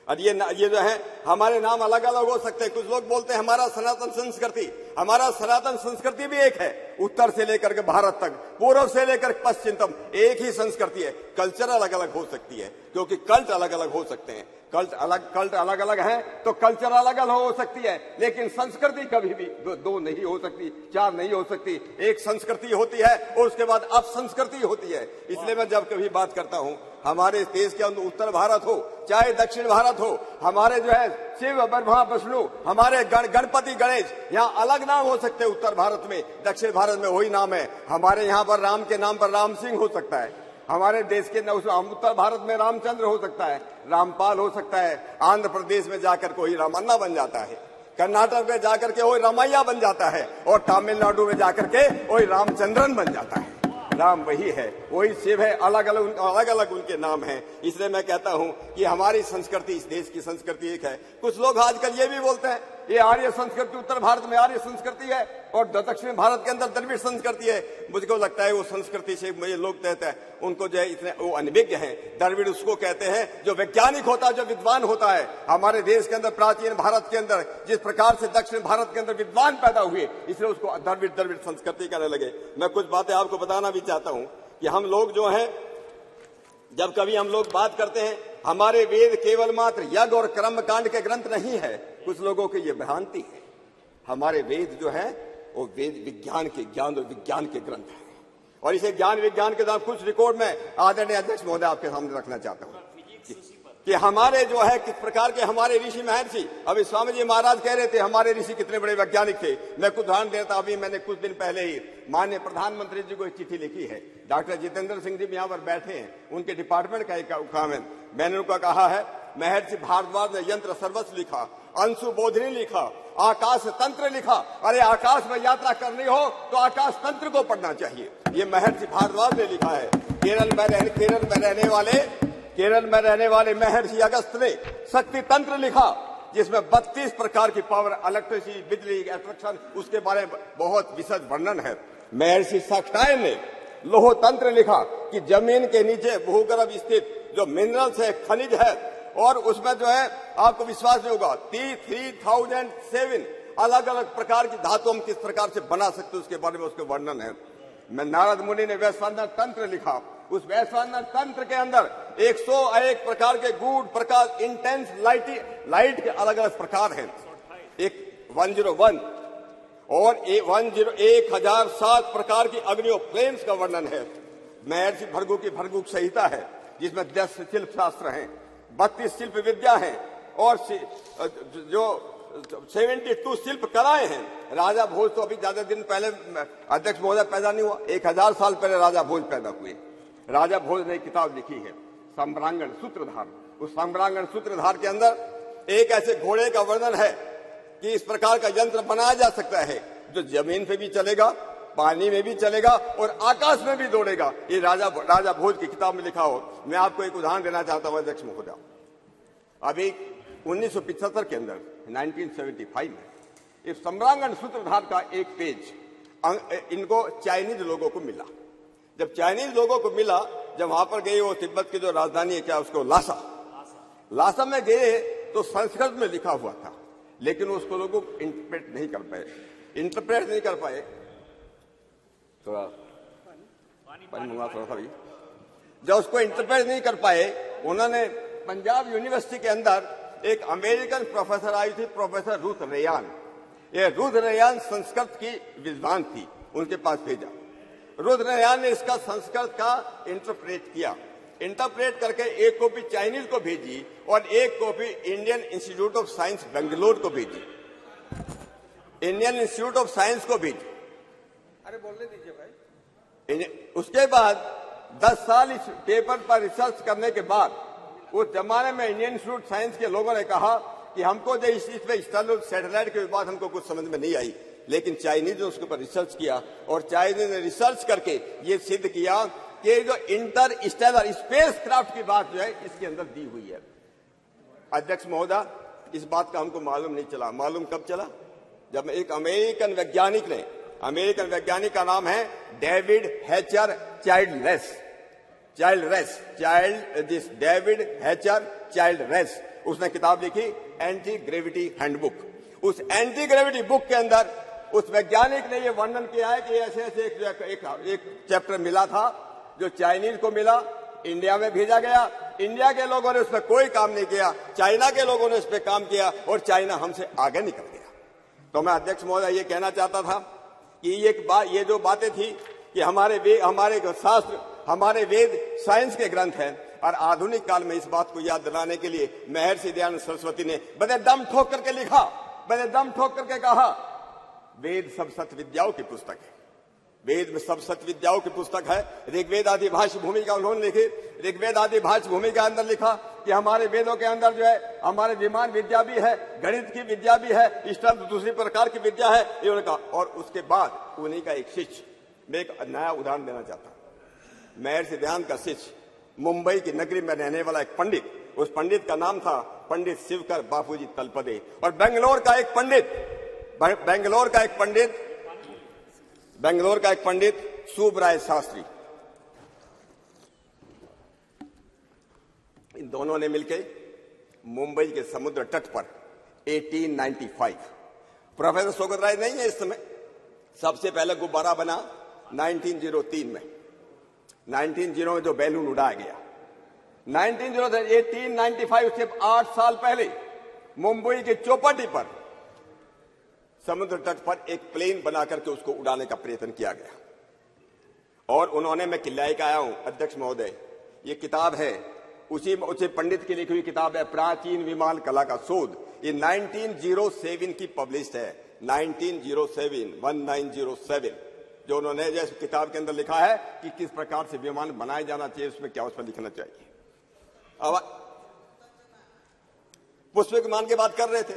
और ये जो है हमारे नाम अलग अलग हो सकते हैं। कुछ लोग बोलते हैं हमारा सनातन संस्कृति, हमारा सनातन संस्कृति भी एक है, उत्तर से लेकर के भारत तक, पूर्व से लेकर पश्चिम तक एक ही संस्कृति है। कल्चर अलग अलग हो सकती है क्योंकि कल्ट अलग अलग हो सकते हैं। कल्ट अलग अलग है तो कल्चर अलग अलग हो सकती है, लेकिन संस्कृति कभी भी दो नहीं हो सकती, 4 नहीं हो सकती। एक संस्कृति होती है और उसके बाद अपसंस्कृति होती है। इसलिए मैं जब कभी बात करता हूं हमारे देश के अंदर उत्तर भारत हो चाहे दक्षिण भारत हो, हमारे जो है शिव ब्रह्मा विष्णु, हमारे गणपति गणेश, यहाँ अलग नाम हो सकते हैं उत्तर भारत में, दक्षिण भारत में वही नाम है। हमारे यहाँ पर राम के नाम पर राम सिंह हो सकता है, हमारे देश के उत्तर भारत में रामचंद्र हो सकता है, रामपाल हो सकता है, आंध्र प्रदेश में जाकर कोई रामन्ना बन जाता है, कर्नाटक में जाकर के वही रामैया बन जाता है, और तमिलनाडु में जाकर के वही रामचंद्रन बन जाता है। राम वही है, वही शिव है, अलग अलग उनके नाम हैं। इसलिए मैं कहता हूं कि हमारी संस्कृति, इस देश की संस्कृति एक है। कुछ लोग आजकल ये भी बोलते हैं ये आर्य संस्कृति, उत्तर भारत में आर्य संस्कृति है और दक्षिण भारत के अंदर द्रविड़ संस्कृति है। मुझको लगता है वो संस्कृति से मुझे लोग कहते हैं उनको जो है इतने वो अनभिज्ञ हैं। द्रविड़ उसको कहते हैं जो वैज्ञानिक होता है, जो विद्वान होता है। हमारे देश के अंदर, प्राचीन भारत के अंदर जिस प्रकार से दक्षिण भारत के अंदर विद्वान पैदा हुए, इसलिए उसको द्रविड़ संस्कृति कहने लगे। मैं कुछ बातें आपको बताना भी चाहता हूं कि हम लोग जो है जब कभी हम लोग बात करते हैं, हमारे वेद केवल मात्र यज्ञ और कर्म कांड के ग्रंथ नहीं है। कुछ लोगों की ये भ्रांति है। हमारे वेद जो है वो वेद विज्ञान के, ज्ञान और विज्ञान के ग्रंथ है, और इसे ज्ञान विज्ञान के कुछ रिकॉर्ड में आदरणीय अध्यक्ष महोदय आपके सामने रखना चाहता हूं कि हमारे जो है किस प्रकार के हमारे ऋषि महर्षि। अभी स्वामी जी महाराज कह रहे थे हमारे ऋषि कितने बड़े वैज्ञानिक थे। मैं कुछ उदाहरण देता, अभी मैंने कुछ दिन पहले ही माननीय प्रधानमंत्री जी को एक चिट्ठी लिखी है। डॉक्टर जितेंद्र सिंह जी यहाँ पर बैठे हैं, उनके डिपार्टमेंट का एक काम है। मैंने उनका कहा है महर्षि भारद्वाज ने यंत्र सर्वस्व लिखा, अंशु बोधनी लिखा, आकाश तंत्र लिखा। अरे आकाश में यात्रा करनी हो तो आकाश तंत्र को पढ़ना चाहिए, ये महर्षि भारद्वाज ने लिखा है। केरल में रहने वाले महर्षि अगस्त ने शक्ति तंत्र लिखा, जिसमें 32 प्रकार की पावर, इलेक्ट्रिसिटी, बिजली, अट्रैक्शन, उसके बारे में बहुत विशद वर्णन है। महर्षि शाक्टायन ने लोह तंत्र लिखा कि जमीन के नीचे भूगर्भ स्थित जो मिनरल्स है, खनिज है, और उसमें जो है आपको विश्वास नहीं होगा 3007 अलग अलग प्रकार की धातु हम किस प्रकार से बना सकते उसके बारे में उसके वर्णन है। मैं नारद मुनि ने वैश्वानर तंत्र लिखा, उस वैश्वानर तंत्र के अंदर 101 प्रकार के गूढ़ प्रकाश, इंटेंस लाइट के अलग अलग प्रकार हैं। एक 101 और 1007 प्रकार की अग्नियों, फ्लेम्स का वर्णन है। महर्षि भृगु की भृगु संहिता है जिसमें 10 शिल्प शास्त्र हैं, 32 शिल्प विद्या है, और जो 72 शिल्प कलाएं हैं। राजा भोज तो अभी ज्यादा दिन पहले अध्यक्ष महोदय पैदा नहीं हुआ, 1000 साल पहले राजा भोज पैदा हुए। राजा भोज ने एक किताब लिखी है सम्रांगण सूत्रधार। उस सम्रांगण सूत्रधार के अंदर एक ऐसे घोड़े का वर्णन है कि इस प्रकार का यंत्र बनाया जा सकता है जो जमीन पे भी चलेगा, पानी में भी चलेगा और आकाश में भी दौड़ेगा। ये राजा भोज की किताब में लिखा हो। मैं आपको एक उदाहरण देना चाहता हूं अध्यक्ष महोदय। अभी 1975 के अंदर 1975 में इस सम्रांगण सूत्रधार का एक पेज इनको चाइनीज लोगों को मिला। जब चाइनीज लोगों को मिला, जब वहां पर गए, वो तिब्बत की जो राजधानी है क्या उसको लासा में गए तो संस्कृत में लिखा हुआ था, लेकिन उसको लोगों इंटरप्रेट नहीं कर पाए। थोड़ा पानी मंगा थोड़ा सा भी। जब उसको इंटरप्रेट नहीं कर पाए, उन्होंने पंजाब यूनिवर्सिटी के अंदर एक अमेरिकन प्रोफेसर आई थी, प्रोफेसर रूथ रेयान। ये रुद्रयान संस्कृत की विद्वान थी, उनके पास भेजा। रुद्रयान ने इसका संस्कृत का इंटरप्रेट किया, इंटरप्रेट करके एक कॉपी चाइनीज को भेजी और एक copy Indian institute of science Bangalore को भेजी, इंडियन इंस्टीट्यूट ऑफ साइंस को भेजी। अरे बोलने दीजिए भाई। उसके बाद 10 साल इस पेपर पर रिसर्च करने के बाद उस जमाने में इंडियन इंस्टीट्यूट साइंस के लोगों ने कहा कि हमको जो इस पे एक्सटर्नल सैटेलाइट के बाद हमको कुछ समझ में नहीं आई, लेकिन चाइनीज ने उसके ऊपर रिसर्च किया और चाइनीज ने रिसर्च करके ये सिद्ध किया कि जो इंटर स्टेलर स्पेस क्राफ्ट की बात जो है इसके अंदर दी हुई है। अध्यक्ष महोदय, इस बात का हमको मालूम नहीं चला। मालूम कब चला? जब एक अमेरिकन वैज्ञानिक का नाम है डेविड हैचर चाइल्डरेस, उसने किताब लिखी एंटी ग्रेविटी हैंडबुक। उस एंटी ग्रेविटी बुक के अंदर उस वैज्ञानिक ने यह वर्णन किया है कि ऐसे ऐसे एक चैप्टर मिला था जो चाइनीज को मिला, इंडिया में भेजा गया, इंडिया के लोगों ने उस पर कोई काम नहीं किया, चाइना के लोगों ने उस पर काम किया और चाइना हमसे आगे निकल गया। तो मैं अध्यक्ष महोदय ये कहना चाहता था कि ये जो बातें थी कि हमारे शास्त्र, हमारे वेद साइंस के ग्रंथ हैं, और आधुनिक काल में इस बात को याद दिलाने के लिए महर्षि दयानंद सरस्वती ने बड़े दम ठोक करके लिखा, बड़े दम ठोक करके कहा, वेद सब सत्य विद्याओं की पुस्तक है, वेद में सब सत्य विद्याओं की पुस्तक है। ऋग्वेद आदि भाष्य भूमिका उन्होंने लिखी, ऋग्वेद आदि भाष्य भूमिका के अंदर लिखा कि हमारे वेदों के अंदर जो है हमारे विमान विद्या भी है, गणित की विद्या भी है, इस तरह दूसरी प्रकार की विद्या है, इन्होंने कहा। और उसके बाद उन्हीं का एक शिष्य, मैं एक नया उदाहरण देना चाहता हूं। महर्षि दयानंद का शिष्य, मुंबई की नगरी में रहने वाला एक पंडित, उस पंडित का नाम था पंडित शिवकर बापूजी तलपदे। और बेंगलोर का एक पंडित सुबराय शास्त्री, इन दोनों ने मिलकर मुंबई के समुद्र तट पर 1895, प्रोफेसर सोगत राय नहीं है इस समय, सबसे पहले गुब्बारा बना 1903 में, 1900 में जो बैलून उड़ाया गया 1895 से 8 साल पहले मुंबई की चौपाटी पर समुद्र तट पर एक प्लेन बना करके उसको उड़ाने का प्रयत्न किया गया। और उन्होंने, मैं किल्लाई का आया हूं अध्यक्ष महोदय, ये किताब है उसी पंडित की लिखी हुई किताब है, प्राचीन विमान कला का शोध। ये 1907 की पब्लिश्ड है, 1907 जो उन्होंने जैसे किताब के अंदर लिखा है कि किस प्रकार से विमान बनाया जाना चाहिए, उसमें क्या उसमें लिखना चाहिए। अब पुष्प विमान की बात कर रहे थे,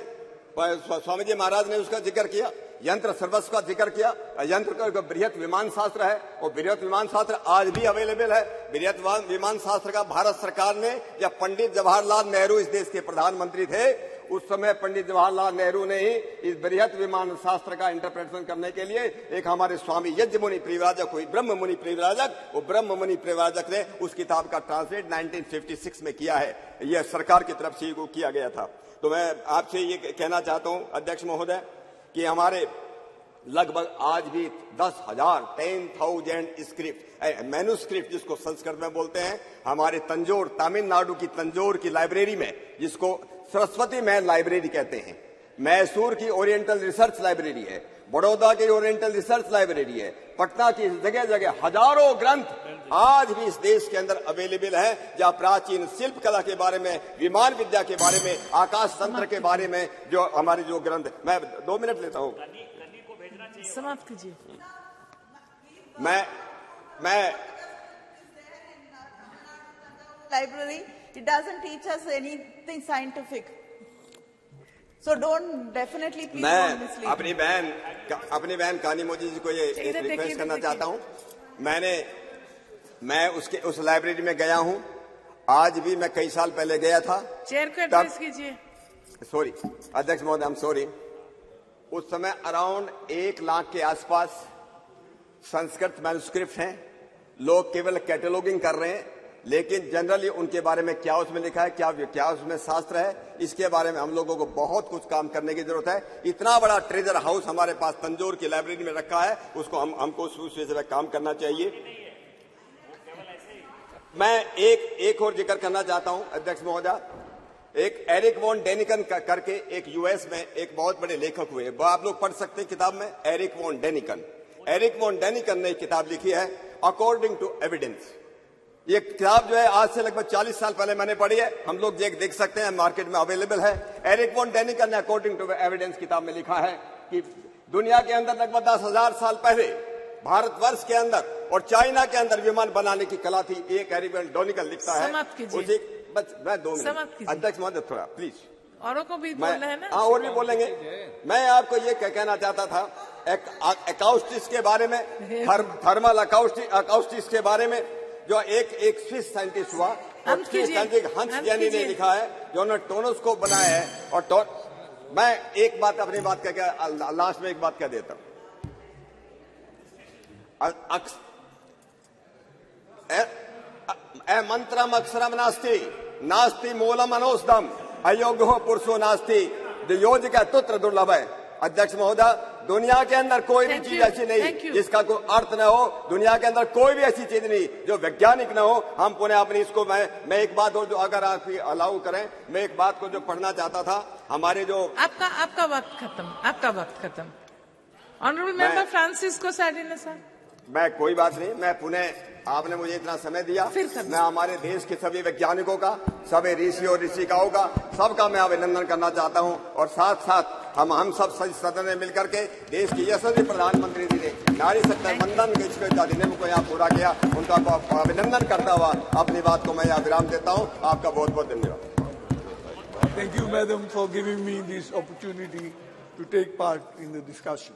स्वामी जी महाराज ने उसका जिक्र किया, यंत्र सर्वस्व का जिक्र किया। यंत्र का बृहत विमान शास्त्र है और बृहत विमान शास्त्र आज भी अवेलेबल है। बृहत विमान शास्त्र का भारत सरकार ने, जब पंडित जवाहरलाल नेहरू इस देश के प्रधानमंत्री थे, उस समय पंडित जवाहरलाल नेहरू ने ही इस बृहत विमान शास्त्र का इंटरप्रिटेशन करने के लिए एक हमारे स्वामी यज्ञ मुनि परिव्राजक हुई, ब्रह्म मुनि परिव्राजक, वो ब्रह्म मुनि परिव्राजक ने उस किताब का ट्रांसलेट 1956 में किया है। यह सरकार की तरफ से किया गया था। तो मैं आपसे ये कहना चाहता हूं अध्यक्ष महोदय कि हमारे लगभग आज भी 10,000 स्क्रिप्ट, मैन्युस्क्रिप्ट जिसको संस्कृत में बोलते हैं, हमारे तंजौर, तमिलनाडु की तंजौर की लाइब्रेरी में, जिसको सरस्वती महल लाइब्रेरी कहते हैं, मैसूर की ओरिएंटल रिसर्च लाइब्रेरी है, बड़ौदा की ओरिएंटल रिसर्च लाइब्रेरी है, पटना की जगह जगह हजारों ग्रंथ आज भी इस देश के अंदर अवेलेबल है, जहां प्राचीन शिल्प कला के बारे में, विमान विद्या के बारे में, आकाश तंत्र के बारे में जो हमारे जो ग्रंथ। मैं 2 मिनट लेता हूं, समाप्त कीजिए। मैं library, it doesn't teach us anything scientific. So don't definitely please don't mislead. अपनी बहन कानी मोदी जी को ये रिक्वेस्ट करना चाहता हूं। मैं उस लाइब्रेरी में गया हूं, आज भी मैं कई साल पहले गया था। चेयर को एड्रेस कीजिए। सॉरी अध्यक्ष महोदय, आई एम सॉरी। उस समय अराउंड 1 लाख के आसपास संस्कृत मैन्युस्क्रिप्ट हैं। लोग केवल कैटलॉगिंग कर रहे हैं, लेकिन जनरली उनके बारे में क्या उसमें लिखा है, क्या उसमें शास्त्र है, इसके बारे में हम लोगों को बहुत कुछ काम करने की जरूरत है। इतना बड़ा ट्रेजर हाउस हमारे पास तंजौर की लाइब्रेरी में रखा है, उसको हमको उस विषय में काम करना चाहिए। मैं एक और जिक्र करना चाहता हूं अध्यक्ष महोदय, एक एरिक वॉन डेनिकन करके एक यूएस में एक बहुत बड़े लेखक हुए, वो आप लोग पढ़ सकते हैं किताब में, Eric von Daniken. Eric von Daniken ने एक किताब लिखी है अकॉर्डिंग टू एविडेंस। ये किताब जो है आज से लगभग 40 साल पहले मैंने पढ़ी है, हम लोग देख सकते हैं, मार्केट में अवेलेबल है। एरिक वॉन डेनिकन ने अकॉर्डिंग टू एविडेंस किताब में लिखा है कि दुनिया के अंदर लगभग 10,000 साल पहले भारतवर्ष के अंदर और चाइना के अंदर विमान बनाने की कला थी। एक एरिक वॉन डेनिकन लिखता है। मैं 2 मिनट अध्यक्ष महोदय, थोड़ा प्लीज, औरों को भी बोलना है ना। हाँ, और भी बोलेंगे। मैं आपको ये कहना चाहता था अकाउस्टिक्स के बारे में, थर्मल अकाउस्टिक्स के बारे में, जो एक स्विस साइंटिस्ट हुआ, हंस जैनी ने लिखा है, जो उन्होंने टोनोस्कोप बनाया है। और मैं एक बात अपनी बात करके लास्ट में एक बात कह देता हूं। मंत्रम अक्षरम नास्ति नास्ति मूलम अनौषधम अयोग्यो पुरुषो नास्ति योज का तुत्र दुर्लभ है। अध्यक्ष महोदय, दुनिया के अंदर कोई भी चीज ऐसी नहीं जिसका कोई अर्थ न हो, दुनिया के अंदर कोई भी ऐसी चीज नहीं जो वैज्ञानिक न हो। हम पुनः अपनी इसको मैं एक बात और, जो अगर आप अलाउ करें, मैं एक बात को जो पढ़ना चाहता था, हमारे जो आपका वक्त खत्म। Honourable member Francisco Sardinha sir. मैं कोई बात नहीं, मैं पुनः, आपने मुझे इतना समय दिया, मैं हमारे देश के सभी वैज्ञानिकों का, सभी ऋषि और ऋषिकाओं का, सबका मैं अभिनंदन करना चाहता हूं। और साथ साथ हम सब सदन में मिलकर के देश के यशस्वी प्रधानमंत्री जी ने नारी शक्ति वंदन के अधिनियम को यहाँ पूरा किया, उनका अभिनंदन करता हुआ अपनी बात को मैं यहाँ विराम देता हूँ। आपका बहुत बहुत धन्यवाद। Thank you, madam, for giving me this opportunity to take part in the discussion.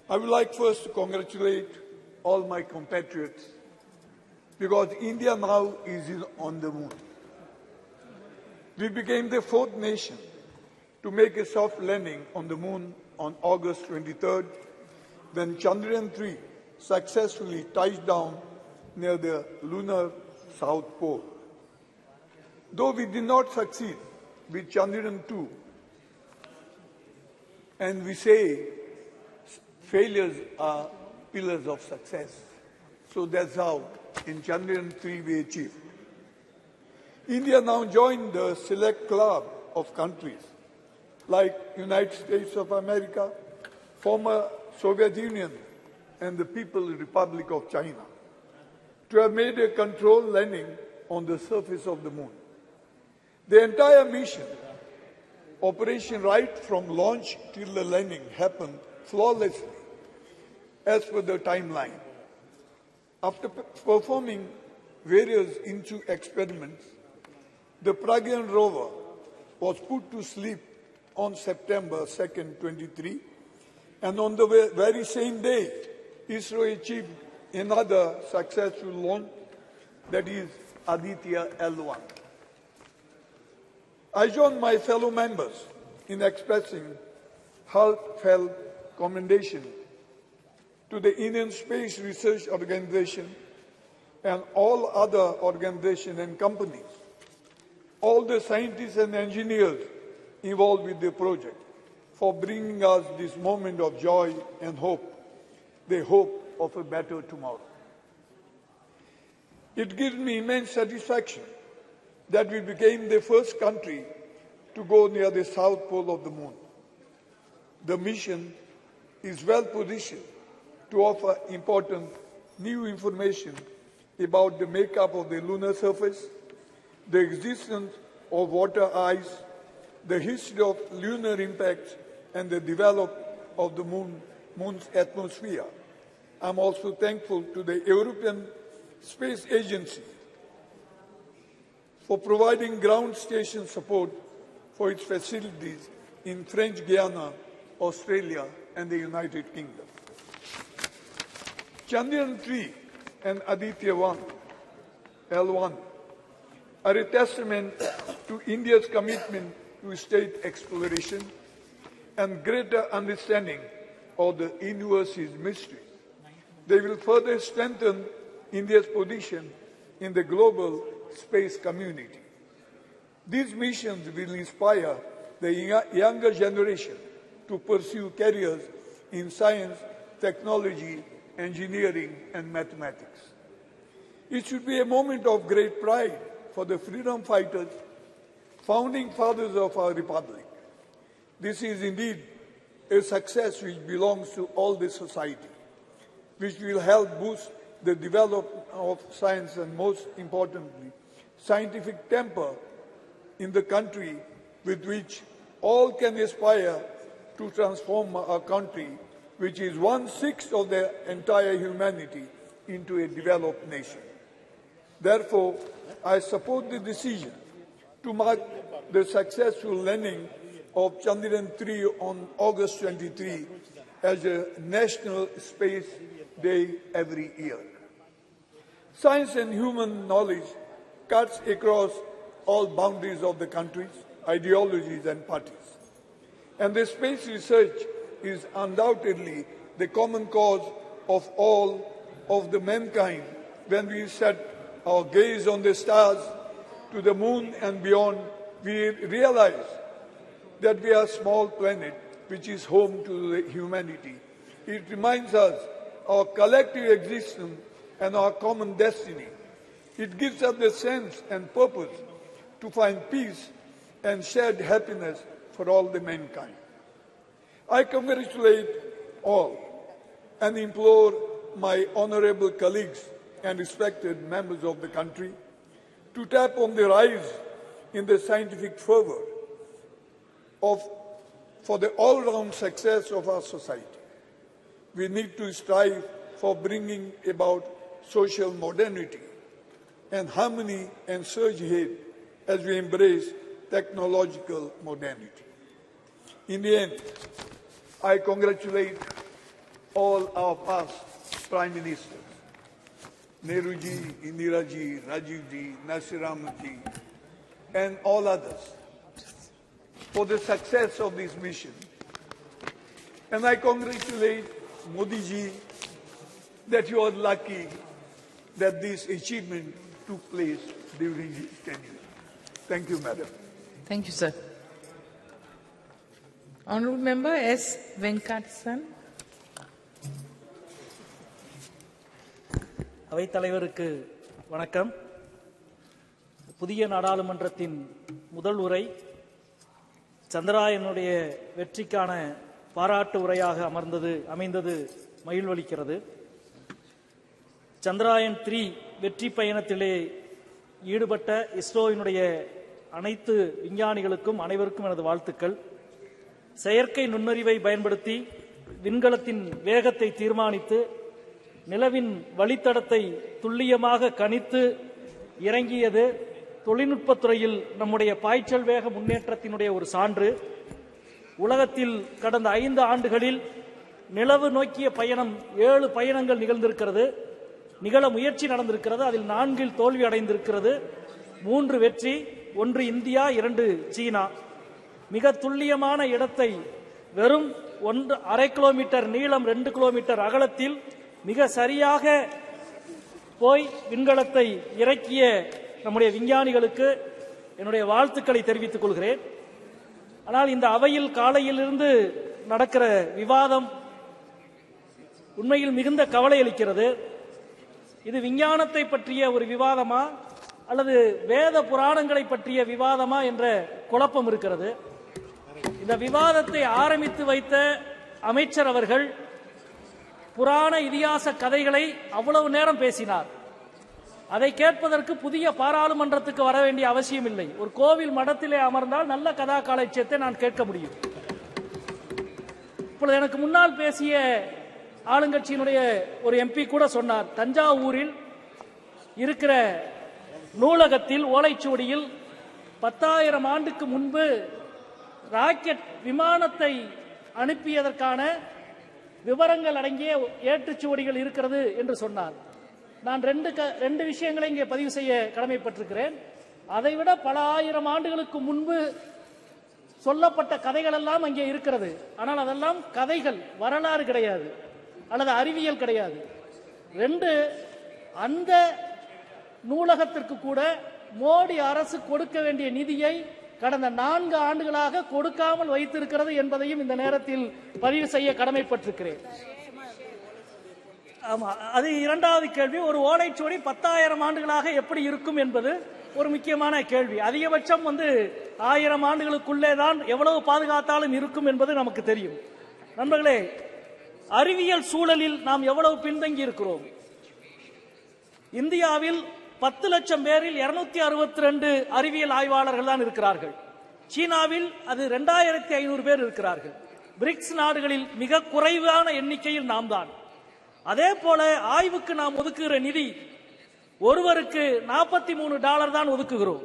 I would like first to congratulate all my compatriots, because India now is on the moon. We became the 4th nation to make a soft landing on the moon on August 23rd, when Chandrayaan 3 successfully touched down near the lunar South Pole. Though we did not succeed with Chandrayaan 2, and we say failures are pillars of success. So that's how in Chandrayaan 3 we achieved. India now joined the select club of countries like United States of America, former Soviet Union, and the People's Republic of China to have made a controlled landing on the surface of the moon. The entire mission, operation right from launch till the landing, happened flawlessly as per the timeline. After performing various in-situ experiments, the Pragyan rover was put to sleep on September 2nd, 23, and on the very same day, ISRO achieved another successful launch, that is Aditya L1. I join my fellow members in expressing heartfelt commendation to the Indian Space Research Organization and all other organizations and companies, all the scientists and engineers involved with the project, for bringing us this moment of joy and hope, the hope of a better tomorrow. It gives me immense satisfaction that we became the first country to go near the south pole of the moon. The mission is well positioned to offer important new information about the makeup of the lunar surface, the existence of water ice, the history of lunar impacts, and the development of the moon's atmosphere. I'm also thankful to the European Space Agency for providing ground station support for its facilities in French Guiana, Australia, and the United Kingdom. Chandrayaan 3 and Aditya L1 are a testament to India's commitment to state exploration and greater understanding of the universe's mystery. They will further strengthen India's position in the global space community. These missions will inspire the younger generation to pursue careers in science, technology, engineering, and mathematics. It should be a moment of great pride for the freedom fighters, founding fathers of our republic. This is indeed a success which belongs to all the society, which will help boost the development of science and, most importantly, scientific temper in the country, with which all can aspire to transform our country, which is 1/6 of the entire humanity, into a developed nation. Therefore, I support the decision to mark the successful landing of Chandrayaan-3 on August 23 as a National Space Day every year. Science and human knowledge cuts across all boundaries of the countries, ideologies and parties. And the space research is undoubtedly the common cause of all of the mankind when we set our gaze on the stars, to the moon and beyond. We realize that we are a small planet which is home to the humanity. It reminds us our collective existence and our common destiny. It gives us the sense and purpose to find peace and shared happiness for all the mankind. I congratulate all and implore my honorable colleagues and respected members of the country to tap on the rise in the scientific fervor for the all-round success of our society. We need to strive for bringing about social modernity and harmony and surge ahead as we embrace technological modernity. In the end, I congratulate all our past Prime Ministers, Nehru ji, Indira ji, Rajiv ji, Nasiram ji, and all others for the success of this mission. And I congratulate Modi ji that you are lucky that this achievement took place during his tenure. Thank you, Madam. Thank you, sir. Honorable Member S. Venkatasan. அவைத்தலைவருக்கு வணக்கம். புதிய நாடாளுமன்றத்தின் முதல் உரை சந்திராயனுடைய வெற்றிக்கான பாராட்டு உரையாக அமைந்தது மகிழ்வளிக்கிறது. Chandrayaan 3 வெற்றி பயணத்திலே ஈடுபட்ட இஸ்ரோவினுடைய அனைத்து விஞ்ஞானிகளுக்கும் அனைவருக்கும் எனது வாழ்த்துக்கள். செயற்கை நுண்ணறிவை பயன்படுத்தி விண்கலத்தின் வேகத்தை தீர்மானித்து நிலவின் வழித்தடத்தை துல்லியமாக கணித்து இறங்கியது தொழில்நுட்பத்துறையில் நம்முடைய பாய்ச்சல் வேக முன்னேற்றத்தினுடைய ஒரு சான்று. உலகத்தில் கடந்த 5 ஆண்டுகளில் நிலவு நோக்கிய பயணம் 7 பயணங்கள் நிகழ முயற்சி நடந்திருக்கிறது. அதில் 4 தோல்வி அடைந்திருக்கிறது. 3 வெற்றி, 1 இந்தியா, 2 சீனா. மிக துல்லியமான இடத்தை வெறும் 1.5 கிலோமீட்டர் நீளம், 2 கிலோமீட்டர் அகலத்தில் மிக சரியாக போய் விண்கலத்தை இறக்கிய நம்முடைய விஞ்ஞானிகளுக்கு என்னுடைய வாழ்த்துக்களை தெரிவித்துக் கொள்கிறேன். ஆனால் இந்த அவையில் காலையிலிருந்து நடக்கிற விவாதம் உண்மையில் மிகுந்த கவலை அளிக்கிறது. இது விஞ்ஞானத்தை பற்றிய ஒரு விவாதமா அல்லது வேத புராணங்களை பற்றிய விவாதமா என்ற குழப்பம் இருக்கிறது. இந்த விவாதத்தை ஆரம்பித்து வைத்த அமைச்சர் அவர்கள் புராண இதிகாச கதைகளை அவ்வளவு நேரம் பேசினார். அதை கேட்பதற்கு புதிய பாராளுமன்றத்துக்கு வர வேண்டிய அவசியம் இல்லை. ஒரு கோவில் மடத்திலே அமர்ந்தால் நல்ல கதா காலட்சியத்தை நான் கேட்க முடியும். இப்பொழுது எனக்கு முன்னால் பேசிய ஆளுங்கட்சியினுடைய ஒரு எம்பி கூட சொன்னார், தஞ்சாவூரில் இருக்கிற நூலகத்தில் ஓலைச்சுவடியில் 10,000 ஆண்டுக்கு முன்பு ராக்கெட் விமானத்தை அனுப்பியதற்கான விவரங்கள் அடங்கிய ஏற்றுச்சுவடிகள் இருக்கிறது என்று சொன்னார். நான் ரெண்டு விஷயங்களை இங்கே பதிவு செய்ய கடமைப்பட்டிருக்கிறேன். அதைவிட பல ஆயிரம் ஆண்டுகளுக்கு முன்பு சொல்லப்பட்ட கதைகள் எல்லாம் அங்கே இருக்கிறது. ஆனால் அதெல்லாம் கதைகள், வரலாறு கிடையாது அல்லது அறிவியல் கிடையாது. 2, அந்த நூலகத்திற்கு கூட மோடி அரசு கொடுக்க வேண்டிய நிதியை கடந்த 4 ஆண்டுகளாக கொடுக்காமல் வைத்திருக்கிறது என்பதையும் இந்த நேரத்தில் பதிவு செய்ய கடமைப்பட்டிருக்கிறேன். ஆமா, அது இரண்டாவது கேள்வி. ஒரு ஓலைச்சுவடி 10,000 ஆண்டுகளாக எப்படி இருக்கும் என்பது ஒரு முக்கியமான கேள்வி. அதிகபட்சம் 1000 ஆண்டுகளுக்குள்ளே தான் எவ்வளவு பாதுகாத்தாலும் இருக்கும் என்பது நமக்கு தெரியும். நண்பர்களே, அறிவியல் சூழலில் நாம் எவ்வளவு பின்தங்கி இருக்கிறோம். இந்தியாவில் 10 லட்சம் பேரில் 262 அறிவியல் ஆய்வாளர்கள் தான் இருக்கிறார்கள். சீனாவில் அது 2500 பேர் இருக்கிறார்கள். பிரிக்ஸ் நாடுகளில் மிக குறைவான எண்ணிக்கையில் நாம் தான். அதே போல ஆய்வுக்கு நாம் ஒதுக்குகிற நிதி ஒருவருக்கு $43 தான் ஒதுக்குகிறோம்.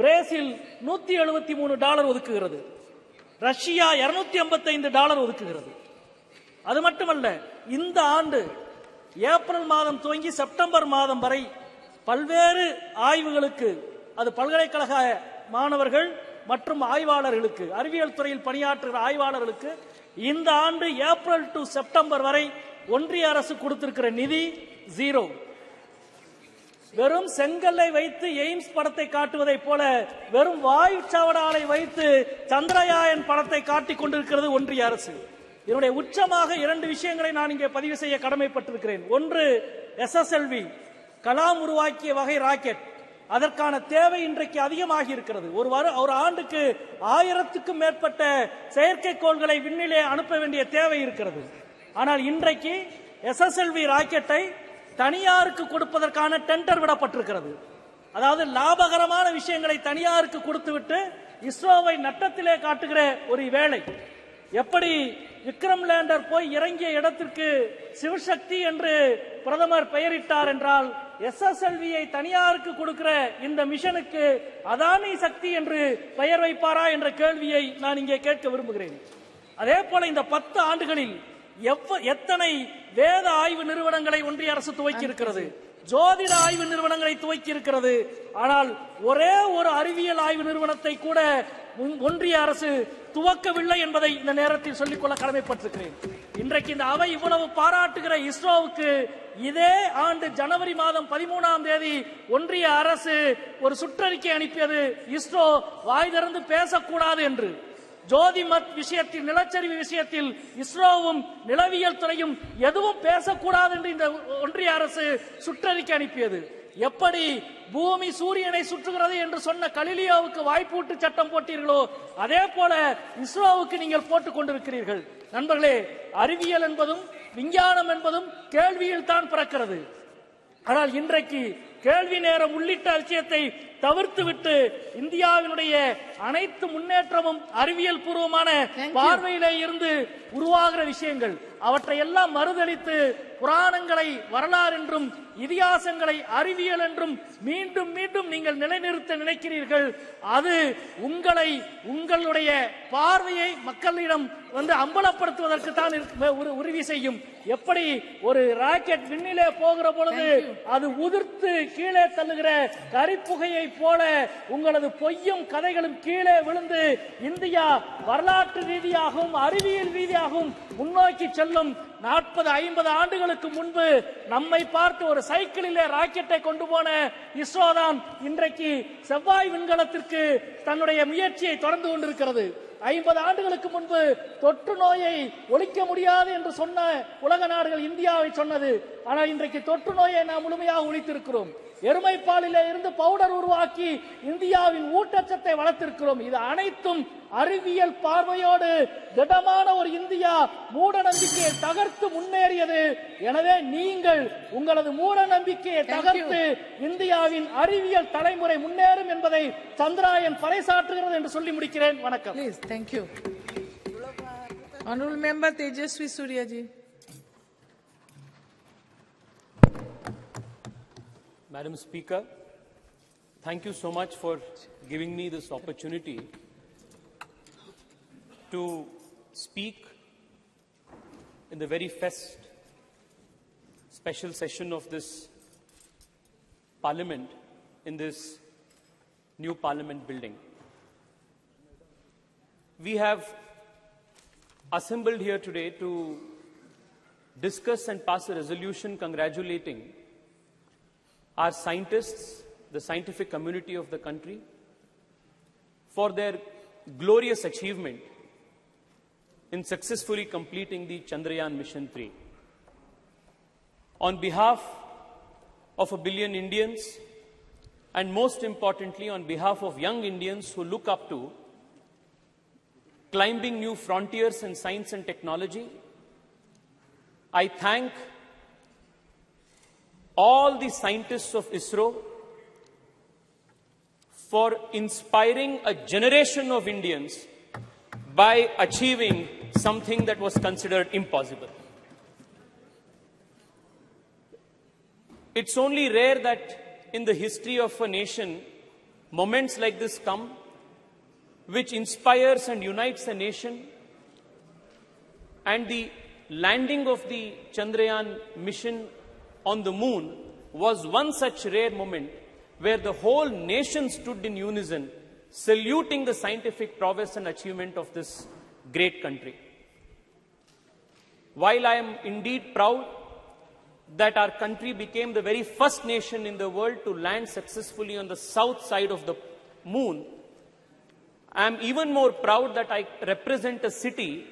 பிரேசில் $173 ஒதுக்குகிறது. ரஷ்யா $255 ஒதுக்குகிறது. அது மட்டுமல்ல, இந்த ஆண்டு ஏப்ரல் மாதம் துவங்கி செப்டம்பர் மாதம் வரை பல்வேறு ஆய்வுகளுக்கு, அது பல்கலைக்கழக மாணவர்கள் மற்றும் ஆய்வாளர்களுக்கு, அறிவியல் துறையில் பணியாற்றுகிற ஆய்வாளர்களுக்கு இந்த ஆண்டு ஏப்ரல் டு செப்டம்பர் வரை ஒன்றிய அரசு கொடுத்திருக்கிற நிதி 0. வெறும் செங்கல்லை வைத்து எய்ம்ஸ் படத்தை காட்டுவதை போல வெறும் வாயு சாவடாலை வைத்து சந்திரயான் படத்தை காட்டிக் கொண்டிருக்கிறது ஒன்றிய அரசு. இதனுடைய உச்சமாக 2 விஷயங்களை நான் இங்கே பதிவு செய்ய கடமைப்பட்டிருக்கிறேன். ஒன்று, SSLV கலாம் உருவாக்கிய வகை ராக்கெட். அதற்கான தேவை இன்றைக்கு அதிகமாகி இருக்கிறது. ஒரு ஆண்டுக்கு 1000க்கும் மேற்பட்ட செயற்கைக்கோள்களை விண்ணிலே அனுப்ப வேண்டிய தேவை இருக்கிறது. ஆனால் இன்றைக்கு SSLV ராக்கெட்டை தனியாருக்கு கொடுப்பதற்கான டெண்டர் விடப்பட்டிருக்கிறது. அதாவது லாபகரமான விஷயங்களை தனியாருக்கு கொடுத்துவிட்டு இஸ்ரோவை நட்டத்திலே காட்டுகிற ஒரு வேளை. எப்படி விக்ரம் லேண்டர் போய் இறங்கிய இடத்திற்கு சிவசக்தி என்று பிரதமர் பெயரிட்டார் என்றால், SSLV-யை தனியாருக்கு கொடுக்கிற இந்த மிஷனுக்கு அதானி சக்தி என்று பெயர் வைப்பாரா என்ற கேள்வியை நான் இங்கே கேட்க விரும்புகிறேன். அதே போல இந்த 10 ஆண்டுகளில் எத்தனை வேத ஆய்வு நிறுவனங்களை ஒன்றிய அரசு துவக்கி இருக்கிறது, ஜோதிட ஆய்வு நிறுவனங்களை துவக்கி இருக்கிறது. ஆனால் ஒரே ஒரு அறிவியல் ஆய்வு நிறுவனத்தை கூட ஒன்றிய அரசு துவக்கவில்லை என்பதை இந்த நேரத்தில் சொல்லிக்கொள்ள கடமைப்பட்டிருக்கிறேன். இன்றைக்கு இந்த அவை இவ்வளவு பாராட்டுகிற இஸ்ரோவுக்கு இதே ஆண்டு ஜனவரி மாதம் 13ஆம் தேதி ஒன்றிய அரசு ஒரு சுற்றறிக்கை அனுப்பியது, இஸ்ரோ வாய் திறந்து பேசக்கூடாது என்று. ஜோதிமத் விஷயத்தில், நிலச்சரிவு விஷயத்தில் இஸ்ரோவும் நிலவியல் துறையும் எதுவும் பேசக்கூடாது என்று இந்த ஒன்றிய அரசு சுற்றறிக்கை அனுப்பியது. எப்படி பூமி சூரியனை சுற்றுகிறது என்று சொன்ன கலிலியோவுக்கு வாய்ப்பூட்டு சட்டம் போட்டீர்களோ அதே போல இஸ்ரோவுக்கு நீங்கள் போட்டுக் கொண்டிருக்கிறீர்கள். நண்பர்களே, அறிவியல் என்பதும் விஞ்ஞானம் என்பதும் கேள்வியில் தான் பிறக்கிறது. ஆனால் இன்றைக்கு கேள்வி நேரம் உள்ளிட்ட விஷயத்தை தவிர்த்துவிட்டு இந்தியாவினுடைய அனைத்து முன்னேற்றமும் அறிவியல் பூர்வமான பார்வையிலே இருந்து உருவாகிற விஷயங்கள், அவற்றை எல்லாம் மறுதலித்து புராணங்களை வரலாறு என்றும் இதிகாசங்களை அறிவியல் என்றும் மீண்டும் மீண்டும் நீங்கள் நிலைநிறுத்த நினைக்கிறீர்கள். அது உங்களுடைய பார்வையை மக்களிடம் அம்பலப்படுத்துவதற்கு தான் உறுதி செய்யும். எப்படி ஒரு ராக்கெட் விண்ணிலே போகிற பொழுது அது உதிர்த்து கீழே தள்ளுகிற கரிப்புகையை போல உங்களது பொய்யும் கதைகளும் கீழே விழுந்து இந்தியா வரலாற்று ரீதியாகவும் அறிவியல் ரீதியாகவும் முன்னோக்கி செல்லும். 40-50 ஆண்டுகளுக்கு முன்பு நம்மை பார்த்து ஒரு சைக்கிளிலே ராக்கெட்டை கொண்டு போன இஸ்ரோ தான் இன்றைக்கு செவ்வாய் விண்கலத்திற்கு தன்னுடைய முயற்சியை தொடர்ந்து கொண்டிருக்கிறது. 50 ஆண்டுகளுக்கு முன்பு தொற்று நோயை ஒழிக்க முடியாது என்று சொன்ன உலக நாடுகள் இந்தியாவை சொன்னது. ஆனால் இன்றைக்கு தொற்று நோயை நாம் முழுமையாக ஒழித்திருக்கிறோம். எருமைப்பாலிலே இருந்து பவுடர் உருவாக்கி இந்தியாவின் ஊட்டச்சத்தை வளர்த்திருக்கிறோம். இது அனைத்தும் அறிவியல் பார்வையோடு திடமான ஒரு இந்தியா மூட நம்பிக்கையை தகர்த்து முன்னேறியது. எனவே நீங்கள் உங்களது மூட நம்பிக்கையை தகர்த்து இந்தியாவின் அறிவியல் தலைமுறை முன்னேறும் என்பதை சந்திராயன் பறைசாற்றுகிறது என்று சொல்லி முடிக்கிறேன். வணக்கம். Thank you. Honorable Member Tejaswi Surya ji. Madam Speaker, thank you so much for giving me this opportunity to speak in the very first special session of this Parliament in this new Parliament building. We have assembled here today to discuss and pass a resolution congratulating our scientists, the scientific community of the country, for their glorious achievement in successfully completing the Chandrayaan Mission 3. On behalf of 1 billion Indians, and most importantly, on behalf of young Indians who look up to climbing new frontiers in science and technology, I thank all the scientists of ISRO for inspiring a generation of Indians by achieving something that was considered impossible. It's only rare that in the history of a nation, moments like this come, which inspires and unites a nation, and the landing of the Chandrayaan mission on the moon was one such rare moment where the whole nation stood in unison, saluting the scientific prowess and achievement of this great country. While I am indeed proud that our country became the very first nation in the world to land successfully on the south side of the moon, I am even more proud that I represent a city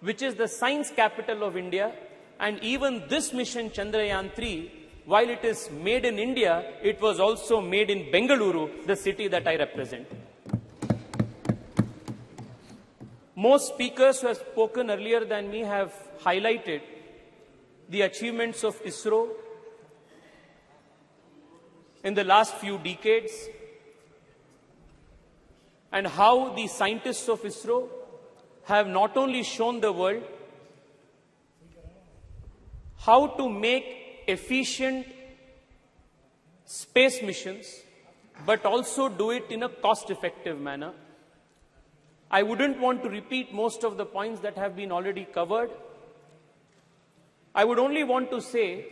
which is the science capital of India, and even this mission, Chandrayaan 3, while it is made in India, it was also made in Bengaluru, the city that I represent. Most speakers who have spoken earlier than me have highlighted the achievements of ISRO in the last few decades and how the scientists of ISRO have not only shown the world how to make efficient space missions, but also do it in a cost-effective manner. I wouldn't want to repeat most of the points that have been already covered. I would only want to say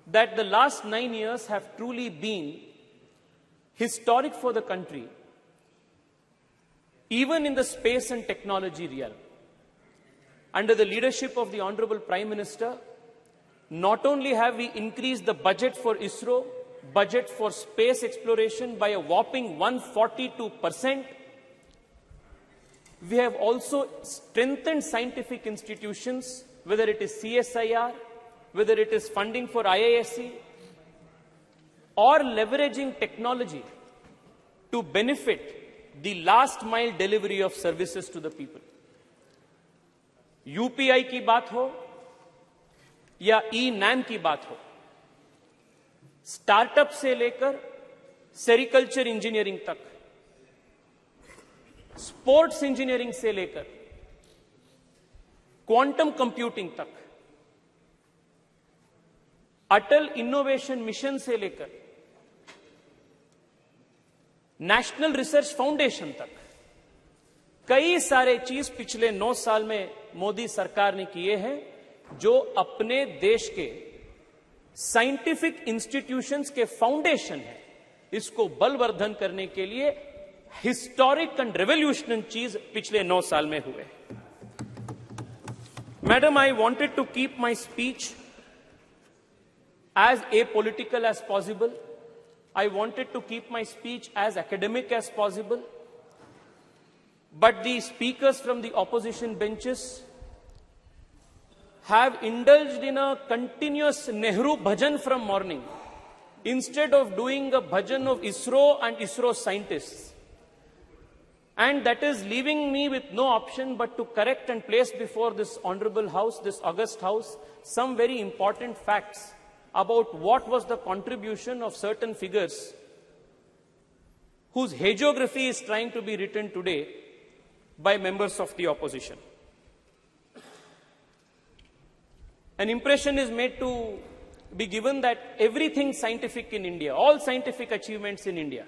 that the last 9 years have truly been historic for the country, even in the space and technology realm. Under the leadership of the Honorable Prime Minister, not only have we increased the budget for ISRO, budget for space exploration by a whopping 142%, we have also strengthened scientific institutions, whether it is CSIR, whether it is funding for IISc, or leveraging technology to benefit the last mile delivery of services to the people. UPI की बात हो या ई-नैम की बात हो, startup से लेकर sericulture engineering तक, स्पोर्ट्स इंजीनियरिंग से लेकर क्वांटम कंप्यूटिंग तक, अटल इनोवेशन मिशन से लेकर नेशनल रिसर्च फाउंडेशन तक, कई सारे चीज पिछले 9 साल में मोदी सरकार ने किए हैं जो अपने देश के साइंटिफिक इंस्टीट्यूशंस के फाउंडेशन है, इसको बलवर्धन करने के लिए हिस्टोरिक एंड रेवोल्यूशनरी चीज पिछले 9 साल में हुए. Madam, I wanted to keep my speech as apolitical as possible. I wanted to keep my speech as academic as possible. But the speakers from the opposition benches have indulged in a continuous Nehru bhajan from morning, instead of doing a bhajan of ISRO and ISRO scientists. And that is leaving me with no option but to correct and place before this honorable house, this august house, some very important facts about what was the contribution of certain figures whose hagiography is trying to be written today by members of the opposition. An impression is made to be given that everything scientific in India, all scientific achievements in India,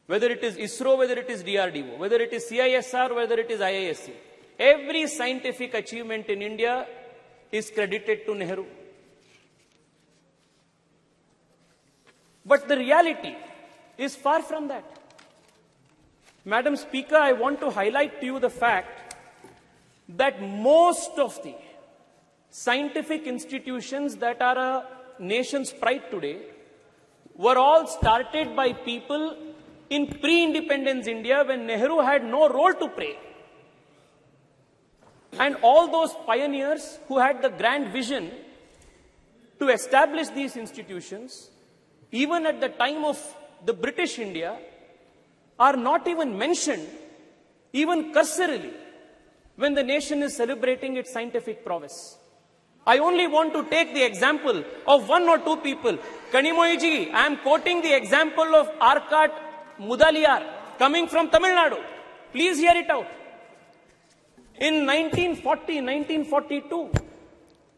whether it is ISRO, whether it is DRDO, whether it is CISR, whether it is IISc, every scientific achievement in India is credited to Nehru. But the reality is far from that. Madam Speaker, I want to highlight to you the fact that most of the scientific institutions that are a nation's pride today were all started by people in pre-independence India when Nehru had no role to play. And all those pioneers who had the grand vision to establish these institutions even at the time of the British India, are not even mentioned, even cursorily, when the nation is celebrating its scientific prowess. I only want to take the example of one or two people. Kanimoyiji, I am quoting the example of Arkat Mudaliar, coming from Tamil Nadu. Please hear it out. In 1942,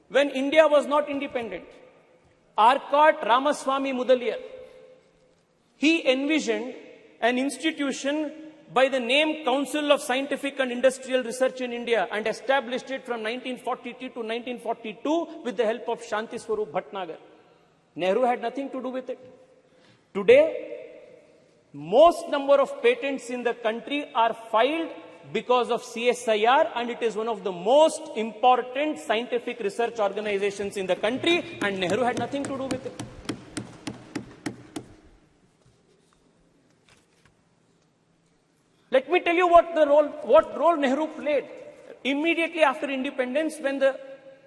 when India was not independent, Arkat Ramaswamy Mudaliar, he envisioned an institution by the name Council of Scientific and Industrial Research in India and established it from 1942 to 1942 with the help of Shanti Swarup Bhatnagar. Nehru had nothing to do with it. Today, most number of patents in the country are filed because of CSIR, and it is one of the most important scientific research organizations in the country, and Nehru had nothing to do with it. Let me tell you what role Nehru played. Immediately after independence, when the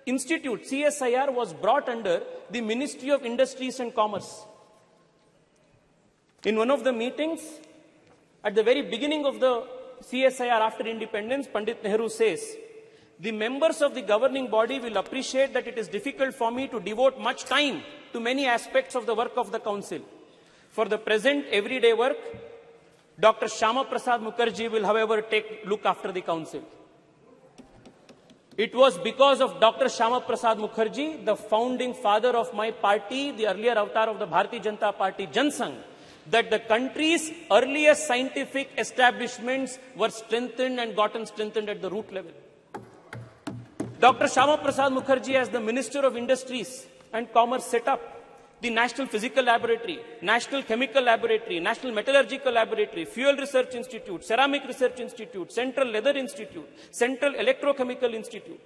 institute, CSIR, was brought under the Ministry of Industries and Commerce. In one of the meetings, at the very beginning of the CSIR after independence, Pandit Nehru says, the members of the governing body will appreciate that it is difficult for me to devote much time to many aspects of the work of the council. For the present everyday work, Dr. Shyama Prasad Mukherjee will, however, look after the council. It was because of Dr. Shyama Prasad Mukherjee, the founding father of my party, the earlier avatar of the Bharatiya Janata Party, Jan Sangh, that the country's earliest scientific establishments were strengthened and gotten strengthened at the root level. Dr. Shyama Prasad Mukherjee, as the Minister of Industries and Commerce, set up the National Physical Laboratory, National Chemical Laboratory, National Metallurgical Laboratory, Fuel Research Institute, Ceramic Research Institute, Central Leather Institute, Central Electrochemical Institute.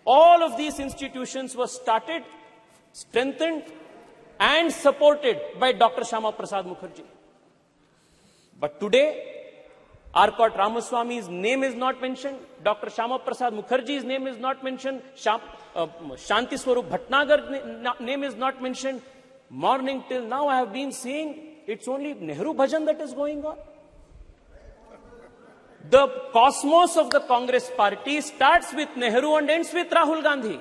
All of these institutions were started, strengthened, and supported by Dr. Shyama Prasad Mukherjee. But today, Arkat Ramaswamy's name is not mentioned, Dr. Shyama Prasad Mukherjee's name is not mentioned, Shanti Swarup Bhatnagar's name is not mentioned. Morning till now, I have been seeing it's only Nehru Bhajan that is going on. The cosmos of the Congress party starts with Nehru and ends with Rahul Gandhi.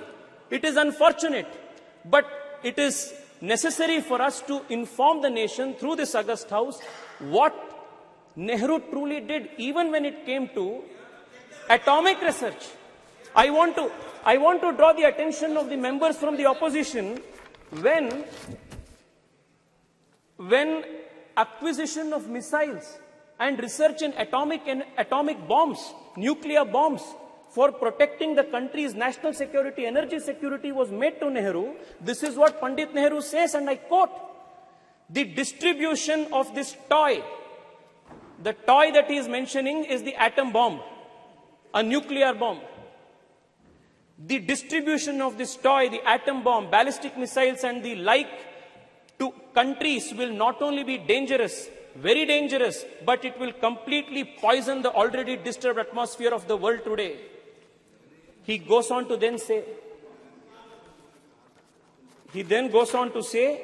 It is unfortunate, but it is necessary for us to inform the nation through this August House what Nehru truly did, even when it came to atomic research. I want to draw the attention of the members from the opposition when acquisition of missiles and research in atomic bombs, nuclear bombs, for protecting the country's national security, energy security was made to Nehru. This is what Pandit Nehru says, and I quote, the distribution of this toy, the toy that he is mentioning is the atom bomb, a nuclear bomb. The distribution of this toy, the atom bomb, ballistic missiles and the like to countries will not only be dangerous, very dangerous, but it will completely poison the already disturbed atmosphere of the world today. He then goes on to say,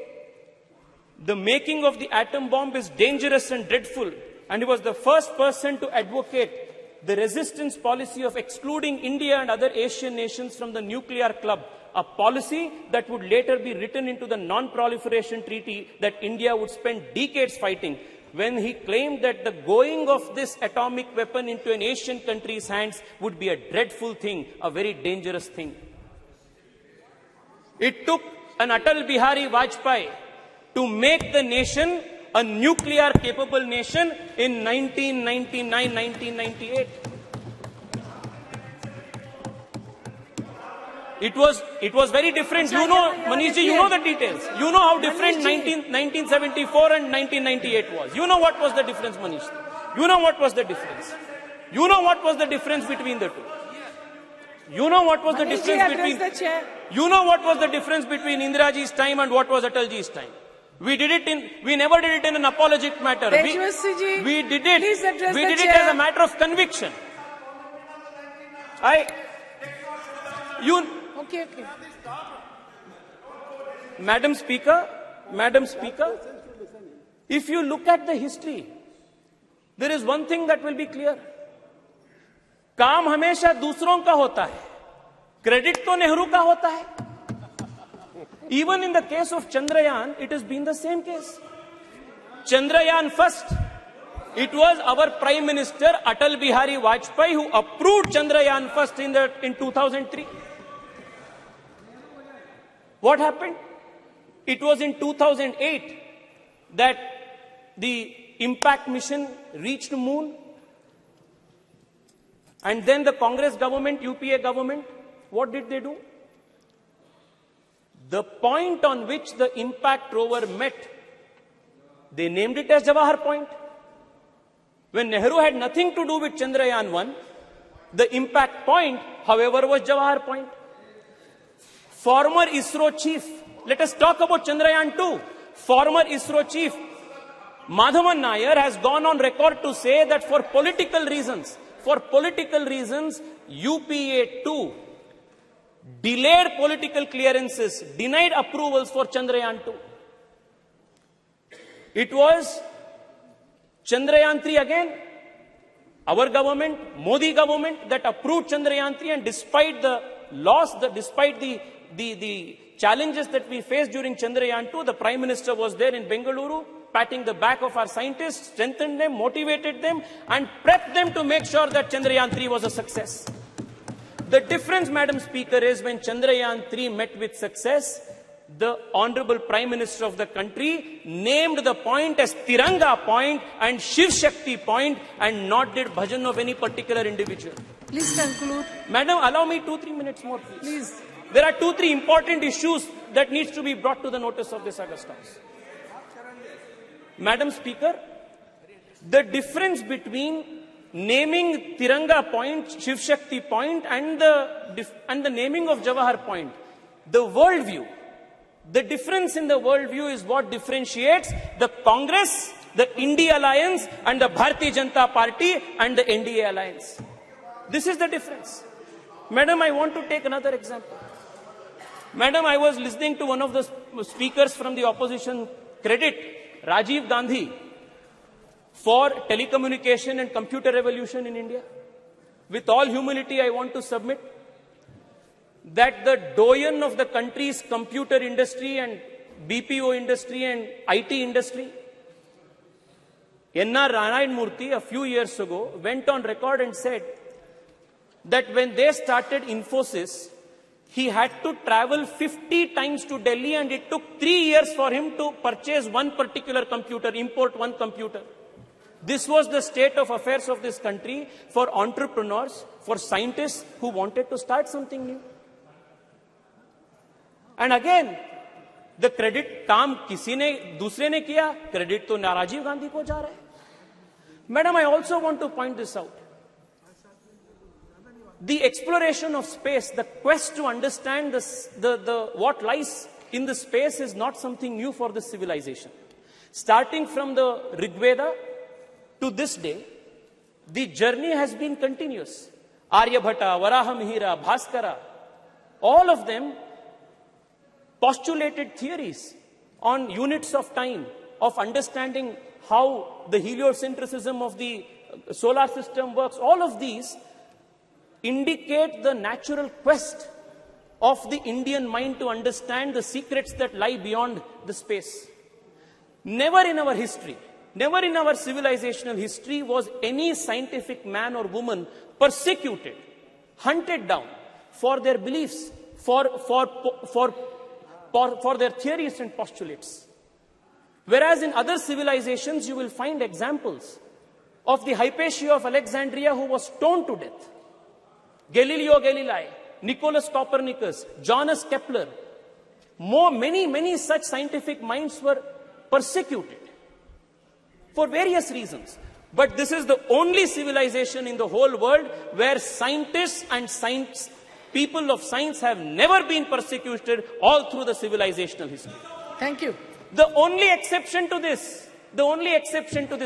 the making of the atom bomb is dangerous and dreadful, and he was the first person to advocate the resistance policy of excluding India and other Asian nations from the nuclear club, a policy that would later be written into the non-proliferation treaty that India would spend decades fighting, when he claimed that the going of this atomic weapon into an Asian country's hands would be a dreadful thing, a very dangerous thing. It took an Atal Bihari Vajpayee to make the nation a nuclear-capable nation in 1999, 1998. It was very different. You know, Manishji, you know the details. You know how different 1974 and 1998 was. You know what was the difference, Manishji. You know what was the difference. You know what was the difference between the two. You know what was the difference between. You know what was the difference between Indiraji's time and what was Atalji's time. We never did it in an apologetic matter. We did it as a matter of conviction. Okay. Madam Speaker, Madam Speaker, if you look at the history, there is one thing that will be clear. काम हमेशा दूसरों का होता है, credit तो नेहरू का होता है. Even in the case of Chandrayaan, it has been the same case. Chandrayaan first, it was our Prime Minister Atal Bihari Vajpayee who approved Chandrayaan first in 2003. What happened? It was in 2008 that the impact mission reached the moon. And then the Congress government, UPA government, what did they do? The point on which the impact rover met, they named it as Jawahar Point. When Nehru had nothing to do with Chandrayaan 1, the impact point, however, was Jawahar Point. Former ISRO chief, let us talk about Chandrayaan 2. Former ISRO chief Madhavan Nair has gone on record to say that for political reasons, UPA-2 delayed political clearances, denied approvals for Chandrayaan 2. It was Chandrayaan 3 again, our government, Modi government, that approved Chandrayaan 3, and despite the loss, despite the challenges that we faced during Chandrayaan 2, the Prime Minister was there in Bengaluru, patting the back of our scientists, strengthened them, motivated them, and prepped them to make sure that Chandrayaan 3 was a success. The difference, Madam Speaker, is when Chandrayaan 3 met with success, the Honorable Prime Minister of the country named the point as Tiranga Point and Shiv Shakti Point and not did bhajan of any particular individual. Please conclude. Madam, allow me 2-3 minutes more, please. There are 2-3 important issues that needs to be brought to the notice of this August House. Madam Speaker, the difference between naming Tiranga Point, Shiv Shakti Point and the naming of Jawahar Point, the worldview, the difference in the worldview is what differentiates the Congress, the India Alliance and the Bharatiya Janata Party and the NDA Alliance. This is the difference. Madam, I want to take another example. Madam, I was listening to one of the speakers from the opposition credit Rajiv Gandhi for telecommunication and computer revolution in India. With all humility, I want to submit that the doyen of the country's computer industry and BPO industry and IT industry, N.R. Narayan Murthy, a few years ago, went on record and said that when they started Infosys, he had to travel 50 times to Delhi and it took 3 years for him to purchase one particular computer, import one computer. This was the state of affairs of this country for entrepreneurs, for scientists who wanted to start something new. And again, the credit काम किसी ने दूसरे ने किया, credit तो राजीव गांधी को जा रहा है. Madam, I also want to point this out. The exploration of space, the quest to understand what lies in the space is not something new for this civilization. Starting from the Rig Veda to this day, the journey has been continuous. Aryabhata, Varahamihira, Bhaskara, all of them postulated theories on units of time, of understanding how the heliocentrism of the solar system works. All of these indicate the natural quest of the Indian mind to understand the secrets that lie beyond the space. Never in our history, never in our civilizational history was any scientific man or woman persecuted, hunted down for their beliefs, for their theories and postulates. Whereas in other civilizations, you will find examples of the Hypatia of Alexandria who was stoned to death. Galileo Galilei, Nicholas Copernicus, Johannes Kepler, many such scientific minds were persecuted for various reasons. But this is the only civilization in the whole world where scientists and people of science have never been persecuted all through the civilizational history. Thank you. The only exception to this,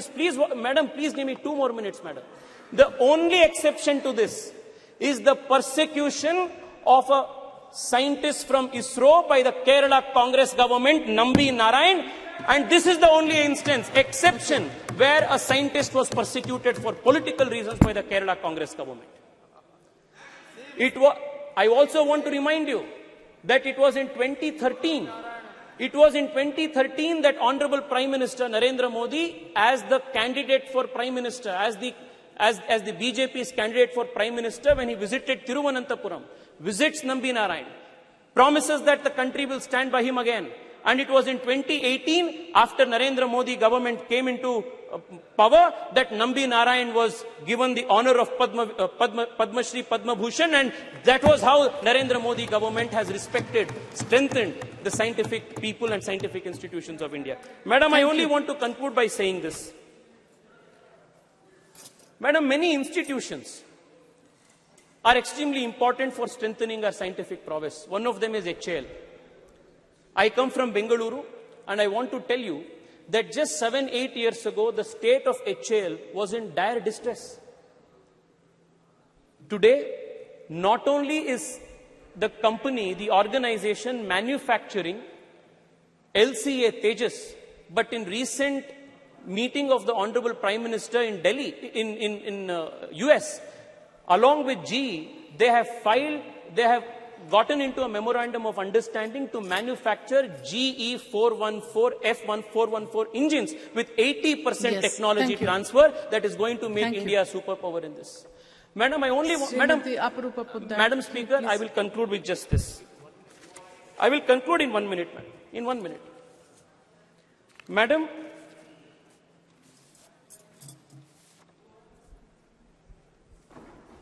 please, madam, please give me 2 more minutes, madam. The only exception to this is the persecution of a scientist from ISRO by the Kerala Congress government, Nambi Narayan. And this is the only instance, exception, where a scientist was persecuted for political reasons by the Kerala Congress government. I also want to remind you that it was in 2013. It was in 2013 that Honorable Prime Minister Narendra Modi, as the candidate for Prime Minister, as the BJP's candidate for Prime Minister, when he visited Thiruvananthapuram, visits Nambi Narayan, promises that the country will stand by him again. And it was in 2018, after Narendra Modi government came into power, that Nambi Narayan was given the honor of Padma Shri Padma Bhushan, and that was how Narendra Modi government has respected, strengthened the scientific people and scientific institutions of India. Madam, I only want to conclude by saying this. Madam, many institutions are extremely important for strengthening our scientific prowess. One of them is HAL. I come from Bengaluru, and I want to tell you that just 7-8 years ago, the state of HAL was in dire distress. Today, not only is the company, the organization manufacturing LCA Tejas, but in recent meeting of the Honorable Prime Minister in Delhi, in US, along with GE, they have gotten into a memorandum of understanding to manufacture GE 414, F1414 engines with 80% technology transfer that is going to make India a superpower in this. Madam, Madam Speaker, I will conclude with just this. I will conclude in 1 minute, madam. In 1 minute. Madam,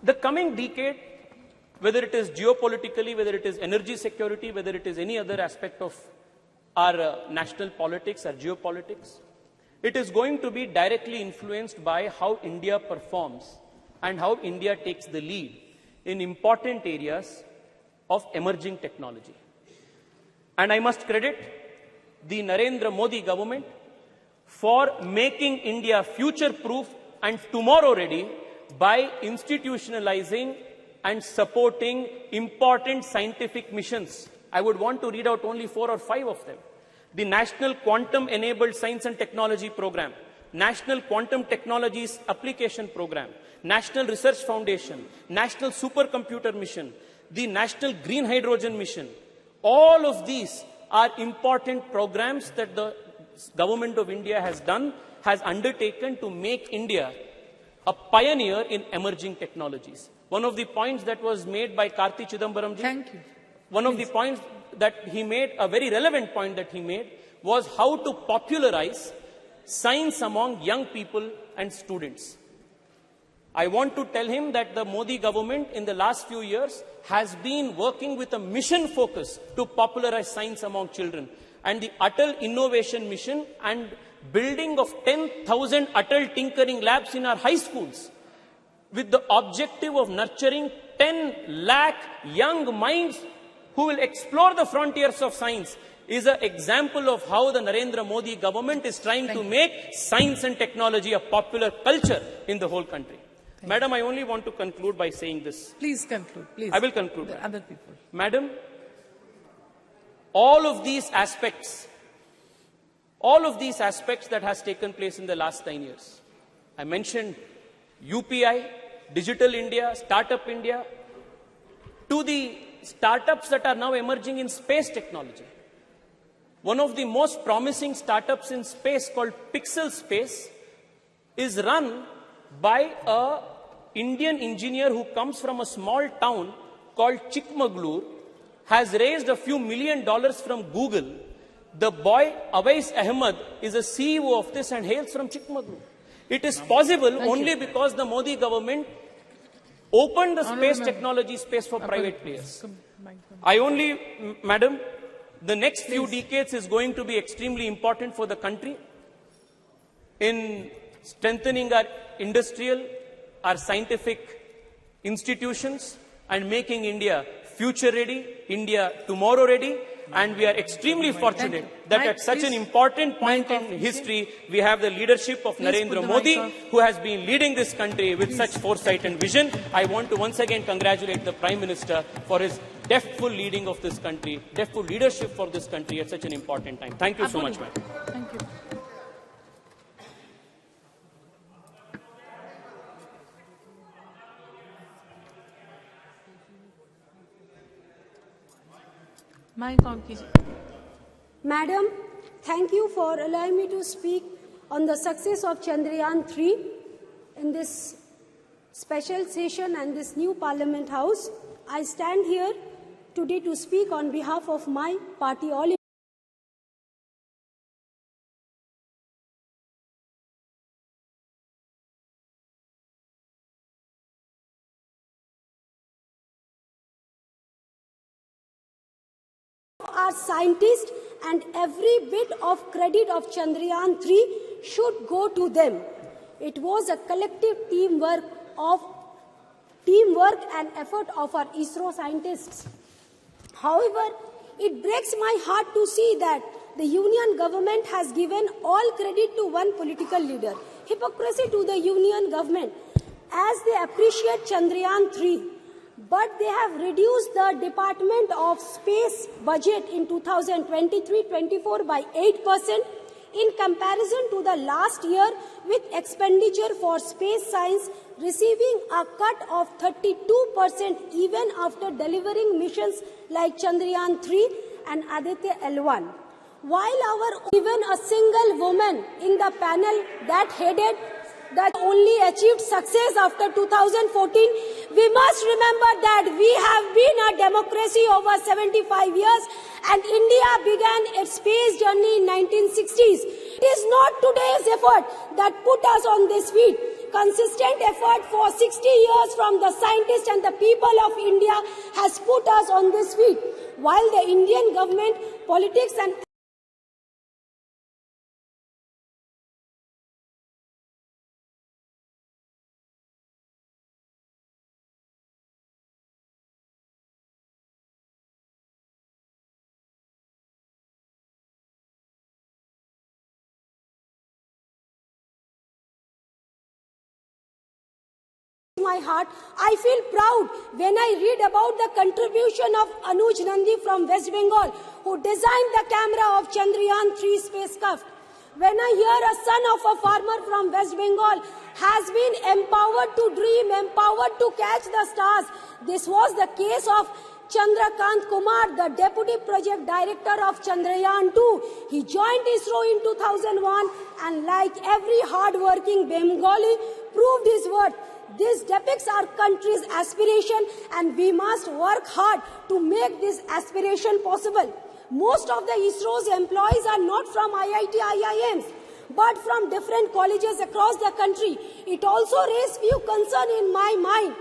the coming decade, whether it is geopolitically, whether it is energy security, whether it is any other aspect of our national politics, our geopolitics, it is going to be directly influenced by how India performs and how India takes the lead in important areas of emerging technology. And I must credit the Narendra Modi government for making India future-proof and tomorrow-ready by institutionalizing and supporting important scientific missions. I would want to read out only 4 or 5 of them. The National Quantum Enabled Science and Technology Program, National Quantum Technologies Application Program, National Research Foundation, National Supercomputer Mission, the National Green Hydrogen Mission. All of these are important programs that the government of India has undertaken to make India a pioneer in emerging technologies. One of the points that was made by Karti Chidambaram ji, one of the points that he made, a very relevant point that he made, was how to popularize science among young people and students. I want to tell him that the Modi government in the last few years has been working with a mission focus to popularize science among children. And the Atal Innovation Mission and building of 10,000 Atal Tinkering Labs in our high schools, with the objective of nurturing 10 lakh young minds who will explore the frontiers of science, is an example of how the Narendra Modi government is trying to make science and technology a popular culture in the whole country. Madam, I only want to conclude by saying this. Please conclude, please. I will conclude. The other people. Madam, all of these aspects that has taken place in the last 9 years. I mentioned UPI, Digital India, Startup India, to the startups that are now emerging in space technology. One of the most promising startups in space, called Pixel Space, is run by an Indian engineer who comes from a small town called Chikmagalur, has raised a few $1 million from Google. The boy, Awais Ahmed, is a CEO of this and hails from Chikmagalur. It is possible only because the Modi government opened the space technology space for private players. Madam, the next few decades is going to be extremely important for the country in strengthening our industrial, our scientific institutions and making India future ready, India tomorrow ready. And we are extremely fortunate that at such an important point in history, we have the leadership of Narendra Modi, who has been leading this country with such foresight and vision. I want to once again congratulate the Prime Minister for his deftful leading of this country, deftful leadership for this country at such an important time. Thank you so much, ma'am. Thank you. Mic on, please. Madam, thank you for allowing me to speak on the success of Chandrayaan 3 in this special session and this new Parliament House. I stand here today to speak on behalf of my party, All our scientists, and every bit of credit of Chandrayaan 3 should go to them. It was a collective teamwork and effort of our ISRO scientists. However, it breaks my heart to see that the union government has given all credit to one political leader. Hypocrisy to the union government as they appreciate Chandrayaan 3. But they have reduced the Department of Space budget in 2023-24 by 8% in comparison to the last year, with expenditure for space science receiving a cut of 32% even after delivering missions like Chandrayaan 3 and Aditya L1. While even a single woman in the panel that headed that only achieved success after 2014, we must remember that we have been a democracy over 75 years and India began its space journey in 1960s. It is not today's effort that put us on this feet. Consistent effort for 60 years from the scientists and the people of India has put us on this feet. While the Indian government, politics and my heart, I feel proud when I read about the contribution of Anuj Nandi from West Bengal, who designed the camera of Chandrayaan 3 spacecraft. When I hear a son of a farmer from West Bengal has been empowered to dream, empowered to catch the stars, this was the case of Chandrakant Kumar, the Deputy Project Director of Chandrayaan 2. He joined ISRO in 2001 and, like every hard-working Bengali, proved his worth. This depicts our country's aspiration and we must work hard to make this aspiration possible. Most of the ISRO's employees are not from IIT, IIMs, but from different colleges across the country. It also raised few concerns in my mind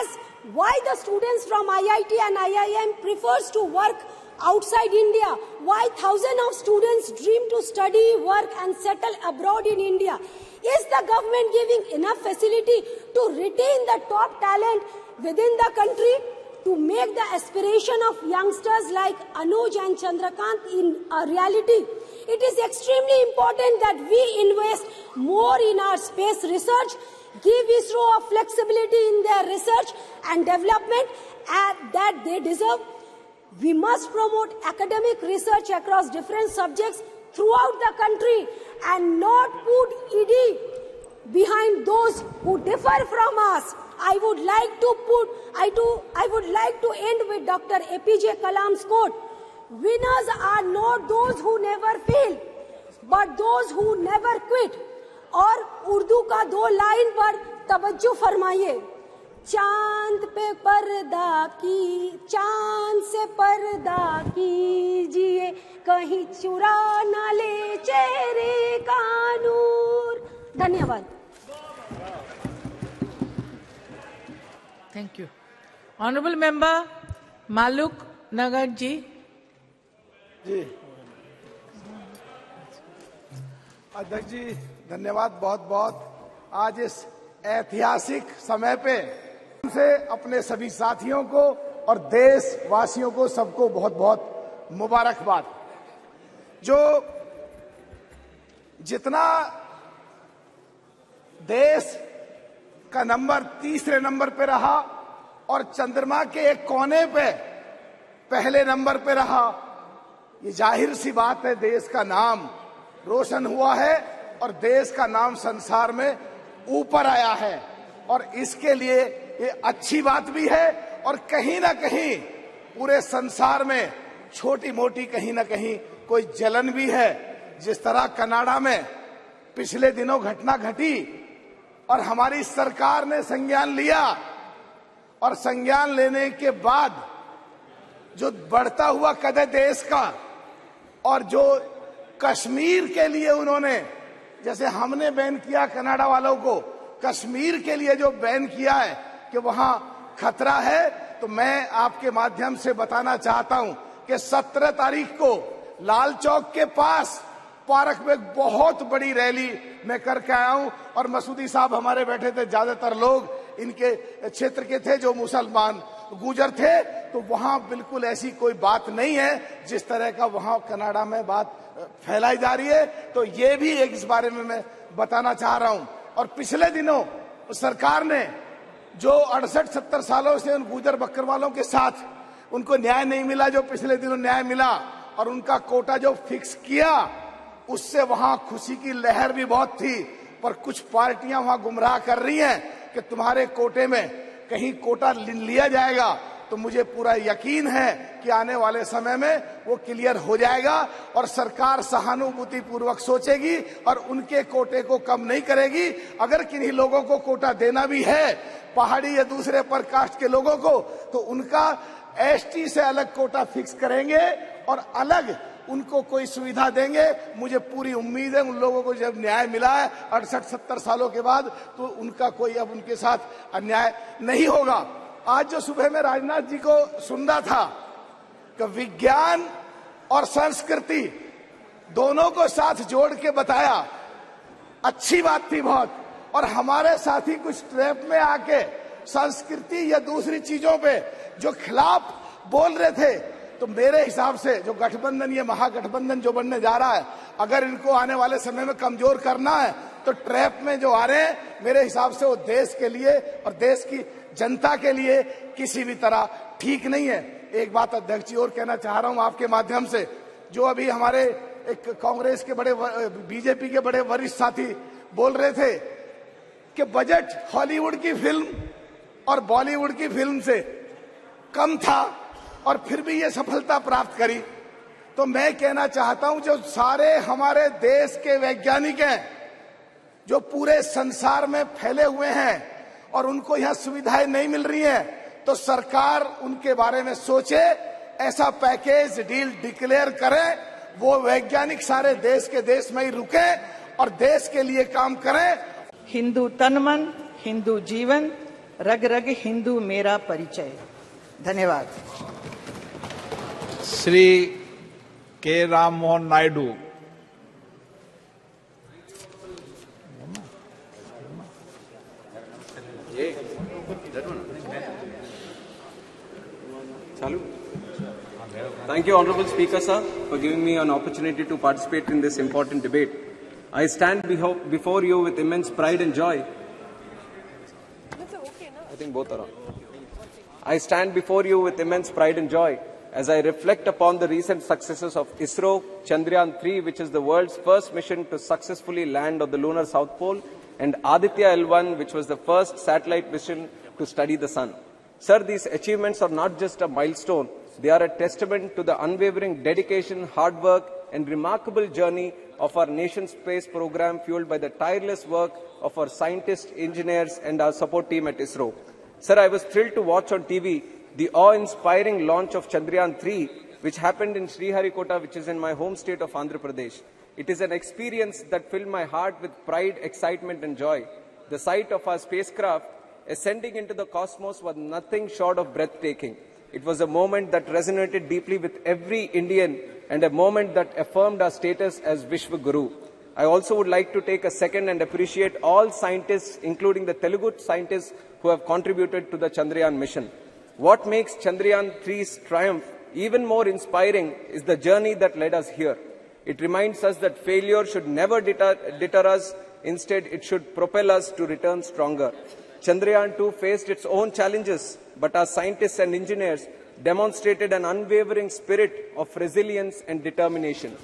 as why the students from IIT and IIM prefers to work outside India, why thousands of students dream to study, work and settle abroad in India. Is the government giving enough facility to retain the top talent within the country to make the aspiration of youngsters like Anuj and Chandrakant in a reality? It is extremely important that we invest more in our space research, give ISRO a flexibility in their research and development that they deserve. We must promote academic research across different subjects throughout the country and not put ED behind those who differ from us. I would like to end with Dr. APJ Kalam's quote. Winners are not those who never fail, but those who never quit. और उर्दू का 2 line पर तवज्जो फरमाइए. चांद पे पर्दा की, चांद से पर्दा कीजिए, कहीं चुरा ना ले चेहरे का नूर. धन्यवाद. Thank you. Honorable Member Maluk Nagar ji. अध्यक्ष जी धन्यवाद बहुत बहुत. आज इस ऐतिहासिक समय पे से अपने सभी साथियों को और देशवासियों को सबको बहुत बहुत मुबारकबाद. जो जितना देश का नंबर तीसरे नंबर पे रहा और चंद्रमा के एक कोने पे पहले नंबर पे रहा। ये जाहिर सी बात है, देश का नाम रोशन हुआ है और देश का नाम संसार में ऊपर आया है, और इसके लिए ये अच्छी बात भी है। और कहीं ना कहीं पूरे संसार में छोटी मोटी कहीं ना कहीं कोई जलन भी है। जिस तरह कनाडा में पिछले दिनों घटना घटी और हमारी सरकार ने संज्ञान लिया, और संज्ञान लेने के बाद जो बढ़ता हुआ कद है देश का, और जो कश्मीर के लिए उन्होंने, जैसे हमने बैन किया कनाडा वालों को, कश्मीर के लिए जो बैन किया है कि वहां खतरा है, तो मैं आपके माध्यम से बताना चाहता हूं कि 17 तारीख को लाल चौक के पास पार्क में बहुत बड़ी रैली मैं करके आया हूं। और मसूदी साहब हमारे बैठे थे, ज्यादातर लोग इनके क्षेत्र के थे जो मुसलमान गुजर थे, तो वहां बिल्कुल ऐसी कोई बात नहीं है जिस तरह का वहां कनाडा में बात फैलाई जा रही है। तो ये भी एक इस बारे में मैं बताना चाह रहा हूं। और पिछले दिनों सरकार ने जो 68-70 सालों से उन गुजर बकरवालों के साथ उनको न्याय नहीं मिला, जो पिछले दिनों न्याय मिला, और उनका कोटा जो फिक्स किया, उससे वहां खुशी की लहर भी बहुत थी। पर कुछ पार्टियां वहां गुमराह कर रही हैं कि तुम्हारे कोटे में कहीं कोटा लिया जाएगा, तो मुझे पूरा यकीन है कि आने वाले समय में वो क्लियर हो जाएगा और सरकार सहानुभूति पूर्वक सोचेगी और उनके कोटे को कम नहीं करेगी। अगर किन्हीं लोगों को कोटा देना भी है, पहाड़ी या दूसरे पर कास्ट के लोगों को, तो उनका एसटी से अलग कोटा फिक्स करेंगे और अलग उनको कोई सुविधा देंगे। मुझे पूरी उम्मीद है उन लोगों को जब न्याय मिला है 68-70 सालों के बाद, तो उनका कोई अब उनके साथ अन्याय नहीं होगा। आज जो सुबह में राजनाथ जी को सुन रहा था कि विज्ञान और संस्कृति दोनों को साथ जोड़ के बताया, अच्छी बात थी बहुत। और हमारे साथी कुछ ट्रैप में आके संस्कृति या दूसरी चीजों पे जो खिलाफ बोल रहे थे, तो मेरे हिसाब से जो गठबंधन, ये महागठबंधन जो बनने जा रहा है, अगर इनको आने वाले समय में कमजोर करना है, तो ट्रैप में जो आ रहे हैं, मेरे हिसाब से वो देश के लिए और देश की जनता के लिए किसी भी तरह ठीक नहीं है। एक बात अध्यक्ष जी और कहना चाह रहा हूं आपके माध्यम से, जो अभी हमारे एक कांग्रेस के बड़े, बीजेपी के बड़े वरिष्ठ साथी बोल रहे थे कि बजट हॉलीवुड की फिल्म और बॉलीवुड की फिल्म से कम था और फिर भी ये सफलता प्राप्त करी। तो मैं कहना चाहता हूं, जो सारे हमारे देश के वैज्ञानिक हैं जो पूरे संसार में फैले हुए हैं और उनको यहां सुविधाएं नहीं मिल रही हैं, तो सरकार उनके बारे में सोचे, ऐसा पैकेज डील डिक्लेयर करे, वो वैज्ञानिक सारे देश के देश में ही रुके और देश के लिए काम करें। हिंदू तन मन, हिंदू जीवन, रग रग हिंदू मेरा परिचय। धन्यवाद। श्री के Ram Mohan Naidu. Thank you, Honorable Speaker, sir, for giving me an opportunity to participate in this important debate. I stand before you with immense pride and joy. I think both are on. I stand before you with immense pride and joy as I reflect upon the recent successes of ISRO, Chandrayaan 3, which is the world's first mission to successfully land on the lunar South Pole, and Aditya L1, which was the first satellite mission to study the sun. Sir, these achievements are not just a milestone, they are a testament to the unwavering dedication, hard work, and remarkable journey of our nation's space program, fueled by the tireless work of our scientists, engineers, and our support team at ISRO. Sir, I was thrilled to watch on TV the awe-inspiring launch of Chandrayaan 3, which happened in Sriharikota, which is in my home state of Andhra Pradesh. It is an experience that filled my heart with pride, excitement, and joy. The sight of our spacecraft ascending into the cosmos was nothing short of breathtaking. It was a moment that resonated deeply with every Indian and a moment that affirmed our status as Vishwa Guru. I also would like to take a second and appreciate all scientists, including the Telugu scientists who have contributed to the Chandrayaan mission. What makes Chandrayaan 3's triumph even more inspiring is the journey that led us here. It reminds us that failure should never deter us. Instead, it should propel us to return stronger. Chandrayaan 2 faced its own challenges, but our scientists and engineers demonstrated an unwavering spirit of resilience and determination.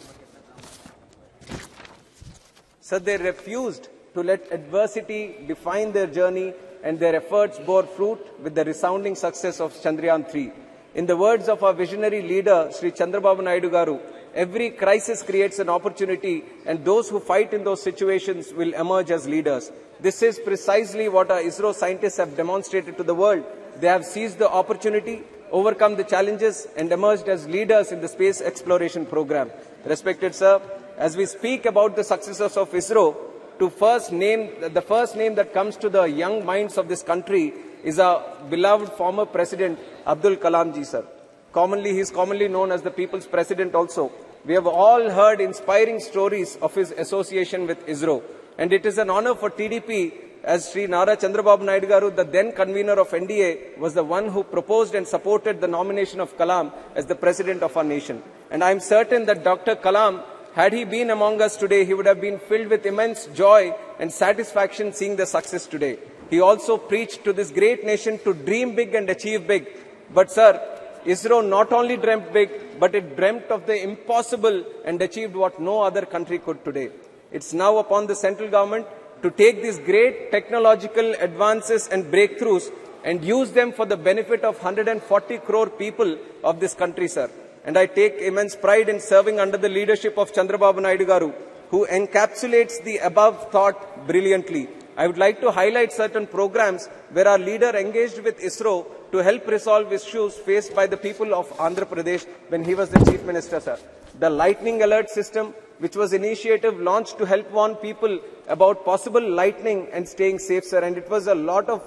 So they refused to let adversity define their journey, and their efforts bore fruit with the resounding success of Chandrayaan 3. In the words of our visionary leader, Sri Chandrababu Naidu Garu, every crisis creates an opportunity, and those who fight in those situations will emerge as leaders. This is precisely what our ISRO scientists have demonstrated to the world. They have seized the opportunity, overcome the challenges, and emerged as leaders in the space exploration program. Respected sir, as we speak about the successes of ISRO, the first name that comes to the young minds of this country is our beloved former President Abdul Kalam ji, sir. He is commonly known as the People's President also. We have all heard inspiring stories of his association with ISRO. And it is an honor for TDP, as Sri Nara Chandrababu Naidu Garu, the then convener of NDA, was the one who proposed and supported the nomination of Kalam as the President of our nation. And I am certain that Dr. Kalam, had he been among us today, he would have been filled with immense joy and satisfaction seeing the success today. He also preached to this great nation to dream big and achieve big. But sir, ISRO not only dreamt big, but it dreamt of the impossible and achieved what no other country could today. It's now upon the central government to take these great technological advances and breakthroughs and use them for the benefit of 140 crore people of this country, sir. And I take immense pride in serving under the leadership of Chandrababu Naidu Garu, who encapsulates the above thought brilliantly. I would like to highlight certain programs where our leader engaged with ISRO to help resolve issues faced by the people of Andhra Pradesh when he was the Chief Minister, sir. The lightning alert system, which was initiative launched to help warn people about possible lightning and staying safe, sir. And it was a lot of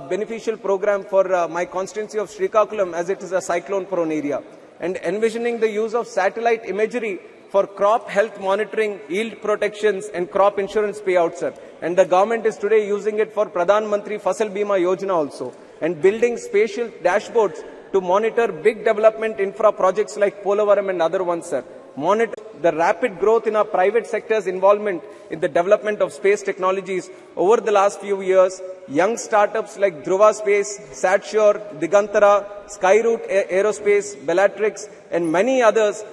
beneficial program for my constituency of Srikakulam, as it is a cyclone-prone area. And envisioning the use of satellite imagery for crop health monitoring, yield protections, and crop insurance payouts, sir. And the government is today using it for Pradhan Mantri Fasal Bima Yojana also. And building spatial dashboards to monitor big development infra projects like Polavaram and other ones, sir. Monitor the rapid growth in our private sector's involvement in the development of space technologies over the last few years. Young startups like Dhruva Space, Satsure, Digantara, Skyroot Aerospace, Bellatrix, and many others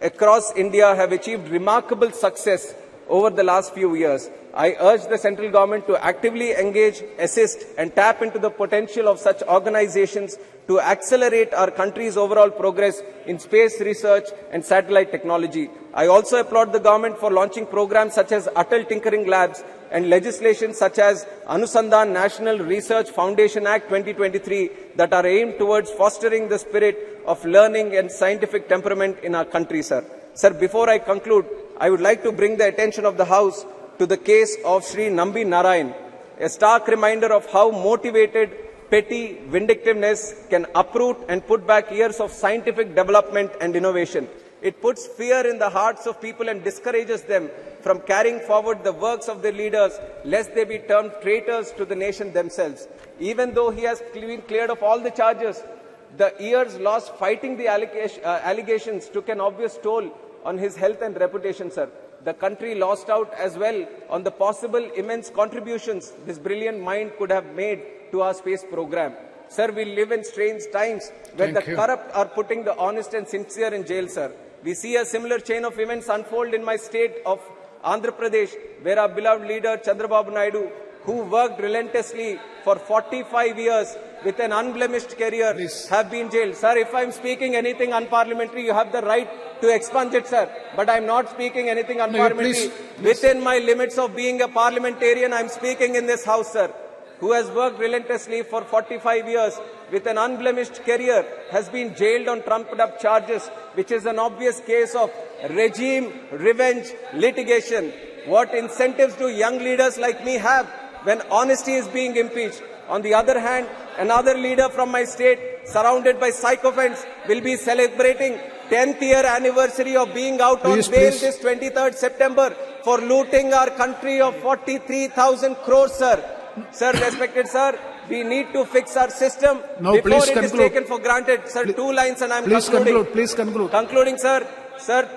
across India have achieved remarkable success over the last few years. I urge the central government to actively engage, assist, and tap into the potential of such organizations to accelerate our country's overall progress in space research and satellite technology. I also applaud the government for launching programs such as Atal Tinkering Labs and legislation such as Anusandhan National Research Foundation Act 2023 that are aimed towards fostering the spirit of learning and scientific temperament in our country, sir. Sir, before I conclude, I would like to bring the attention of the House to the case of Sri Nambi Narayan, a stark reminder of how motivated, petty vindictiveness can uproot and put back years of scientific development and innovation. It puts fear in the hearts of people and discourages them from carrying forward the works of their leaders, lest they be termed traitors to the nation themselves. Even though he has been cleared of all the charges, the years lost fighting the allegations took an obvious toll on his health and reputation, sir. The country lost out as well on the possible immense contributions this brilliant mind could have made to our space program. Sir, we live in strange times where the corrupt are putting the honest and sincere in jail, sir. We see a similar chain of events unfold in my state of Andhra Pradesh, where our beloved leader Chandrababu Naidu, who worked relentlessly for 45 years with an unblemished career, have been jailed. Sir, if I am speaking anything unparliamentary, you have the right to expunge it, sir. But I am not speaking anything unparliamentary. Within my limits of being a parliamentarian, I am speaking in this House, sir, who has worked relentlessly for 45 years with an unblemished career, has been jailed on trumped-up charges, which is an obvious case of regime revenge litigation. What incentives do young leaders like me have when honesty is being impeached? On the other hand, another leader from my state, surrounded by sycophants, will be celebrating 10th year anniversary of being out on bail this 23rd September for looting our country of 43,000 crores, sir. Sir, respected sir, we need to fix our system before it is taken for granted. Sir, 2 lines and I am concluding. Please conclude. Concluding, sir. Sir,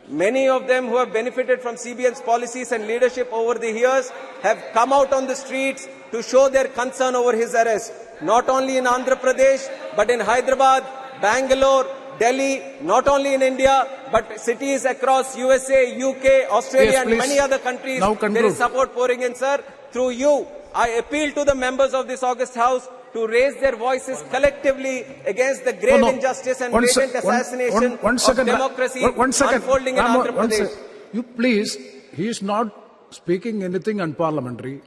many of them who have benefited from CBN's policies and leadership over the years have come out on the streets to show their concern over his arrest. Not only in Andhra Pradesh, but in Hyderabad, Bangalore, Delhi, not only in India, but cities across USA, UK, Australia, Yes, and please. many other countries. Now There conclude. is support pouring in, sir. Through you, I appeal to the members of this august House to raise their voices collectively against the grave injustice and blatant assassination one second, of democracy one second. unfolding in Ramo, Andhra one Pradesh. You please, he is not speaking anything unparliamentary.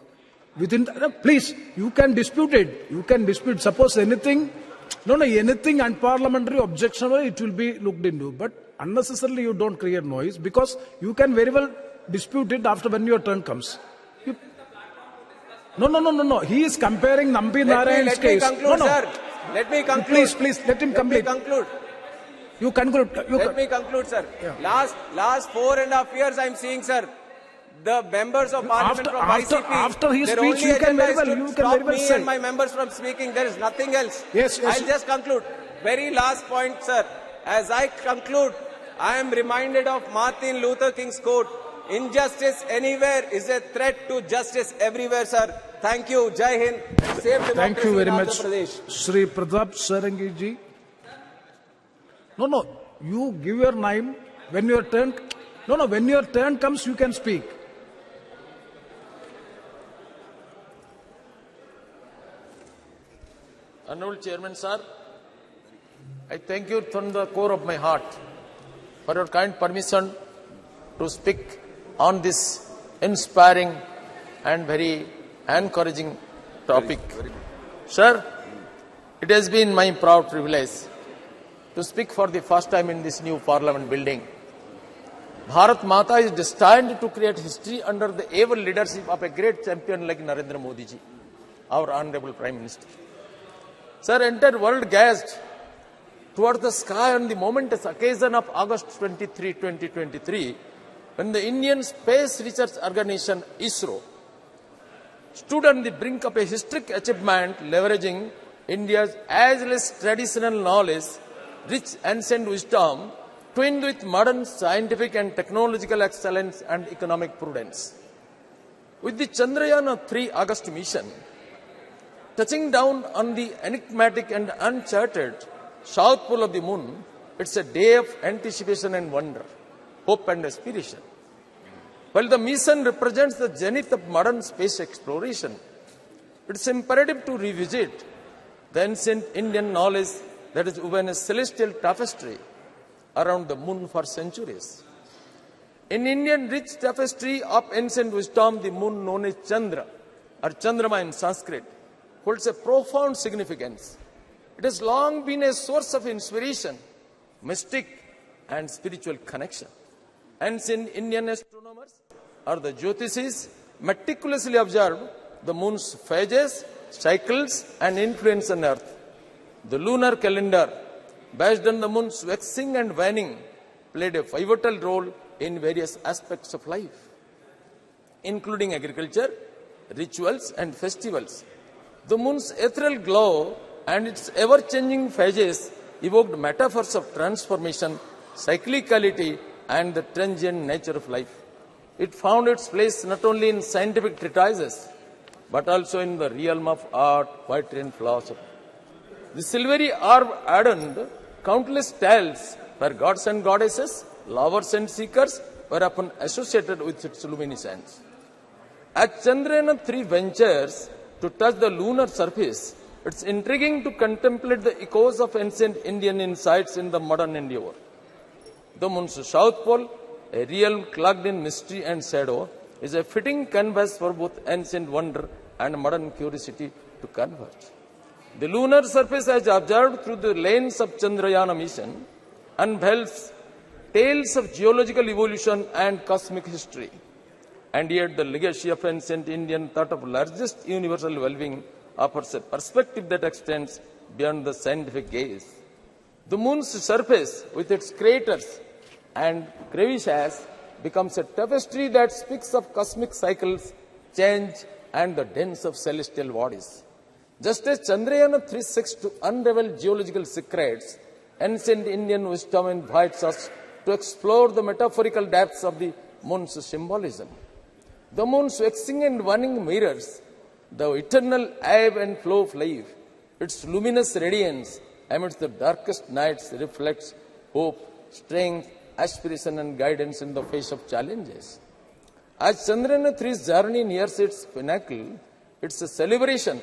Please, you can dispute it. You can dispute. Suppose anything, anything unparliamentary, objectionable, it will be looked into. But unnecessarily you don't create noise because you can very well dispute it after when your turn comes. No. He is comparing Nambi Narayan's case. Let me conclude, sir. Let me conclude. Please, let him complete. Let me conclude. You conclude. Let me conclude, sir. Yeah. Last 4.5 years, I'm seeing, sir, the members of parliament from YCP. After his their speech, only you can agenda very is well. to You can stop very well me say. and my members from speaking. There is nothing else. Yes. I'll just conclude. Very last point, sir. As I conclude, I am reminded of Martin Luther King's quote: "Injustice anywhere is a threat to justice everywhere," sir. Thank you. Jai Hind. And save democracy Thank you very in much, Andhra Pradesh. Sri Pratap Sarangi ji. No. You give your name when your turn. No. When your turn comes, you can speak. Honorable Chairman, sir, I thank you from the core of my heart for your kind permission to speak on this inspiring and very encouraging topic. Sir, it has been my proud privilege to speak for the first time in this new parliament building. Bharat Mata is destined to create history under the able leadership of a great champion like Narendra Modi ji, our Honorable Prime Minister. Sir, entire world gazed towards the sky on the momentous occasion of August 23, 2023, when the Indian Space Research Organization, ISRO, stood on the brink of a historic achievement leveraging India's ageless traditional knowledge, rich ancient wisdom, twinned with modern scientific and technological excellence and economic prudence. With the Chandrayaan 3 August mission, touching down on the enigmatic and uncharted south pole of the moon, it's a day of anticipation and wonder, hope and aspiration. While the mission represents the zenith of modern space exploration, it's imperative to revisit the ancient Indian knowledge that has woven a celestial tapestry around the moon for centuries. In Indian rich tapestry of ancient wisdom, the moon known as Chandra, or Chandrama in Sanskrit, holds a profound significance. It has long been a source of inspiration, mystic, and spiritual connection. Ancient Indian astronomers or the Jyotishis meticulously observed the moon's phases, cycles, and influence on Earth. The lunar calendar, based on the moon's waxing and waning, played a pivotal role in various aspects of life, including agriculture, rituals, and festivals. The moon's ethereal glow and its ever-changing phases evoked metaphors of transformation, cyclicality, and the transient nature of life. It found its place not only in scientific treatises, but also in the realm of art, poetry, and philosophy. The silvery orb adorned countless tales where gods and goddesses, lovers and seekers were often associated with its luminescence. As Chandrayaan 3 ventures to touch the lunar surface, it's intriguing to contemplate the echoes of ancient Indian insights in the modern endeavor. The moon's south pole, a realm clogged in mystery and shadow, is a fitting canvas for both ancient wonder and modern curiosity to converge. The lunar surface, as observed through the lens of Chandrayaan mission, unveils tales of geological evolution and cosmic history. And yet the legacy of ancient Indian thought of largest universal well-being offers a perspective that extends beyond the scientific gaze. The moon's surface, with its craters and crevices, becomes a tapestry that speaks of cosmic cycles, change, and the dance of celestial bodies. Just as Chandrayaan 3 seeks to unravel geological secrets, ancient Indian wisdom invites us to explore the metaphorical depths of the moon's symbolism. The moon's waxing and waning mirrors the eternal ebb and flow of life. Its luminous radiance amidst the darkest nights reflects hope, strength, aspiration and guidance in the face of challenges. As Chandrayaan 3's journey nears its pinnacle, it's a celebration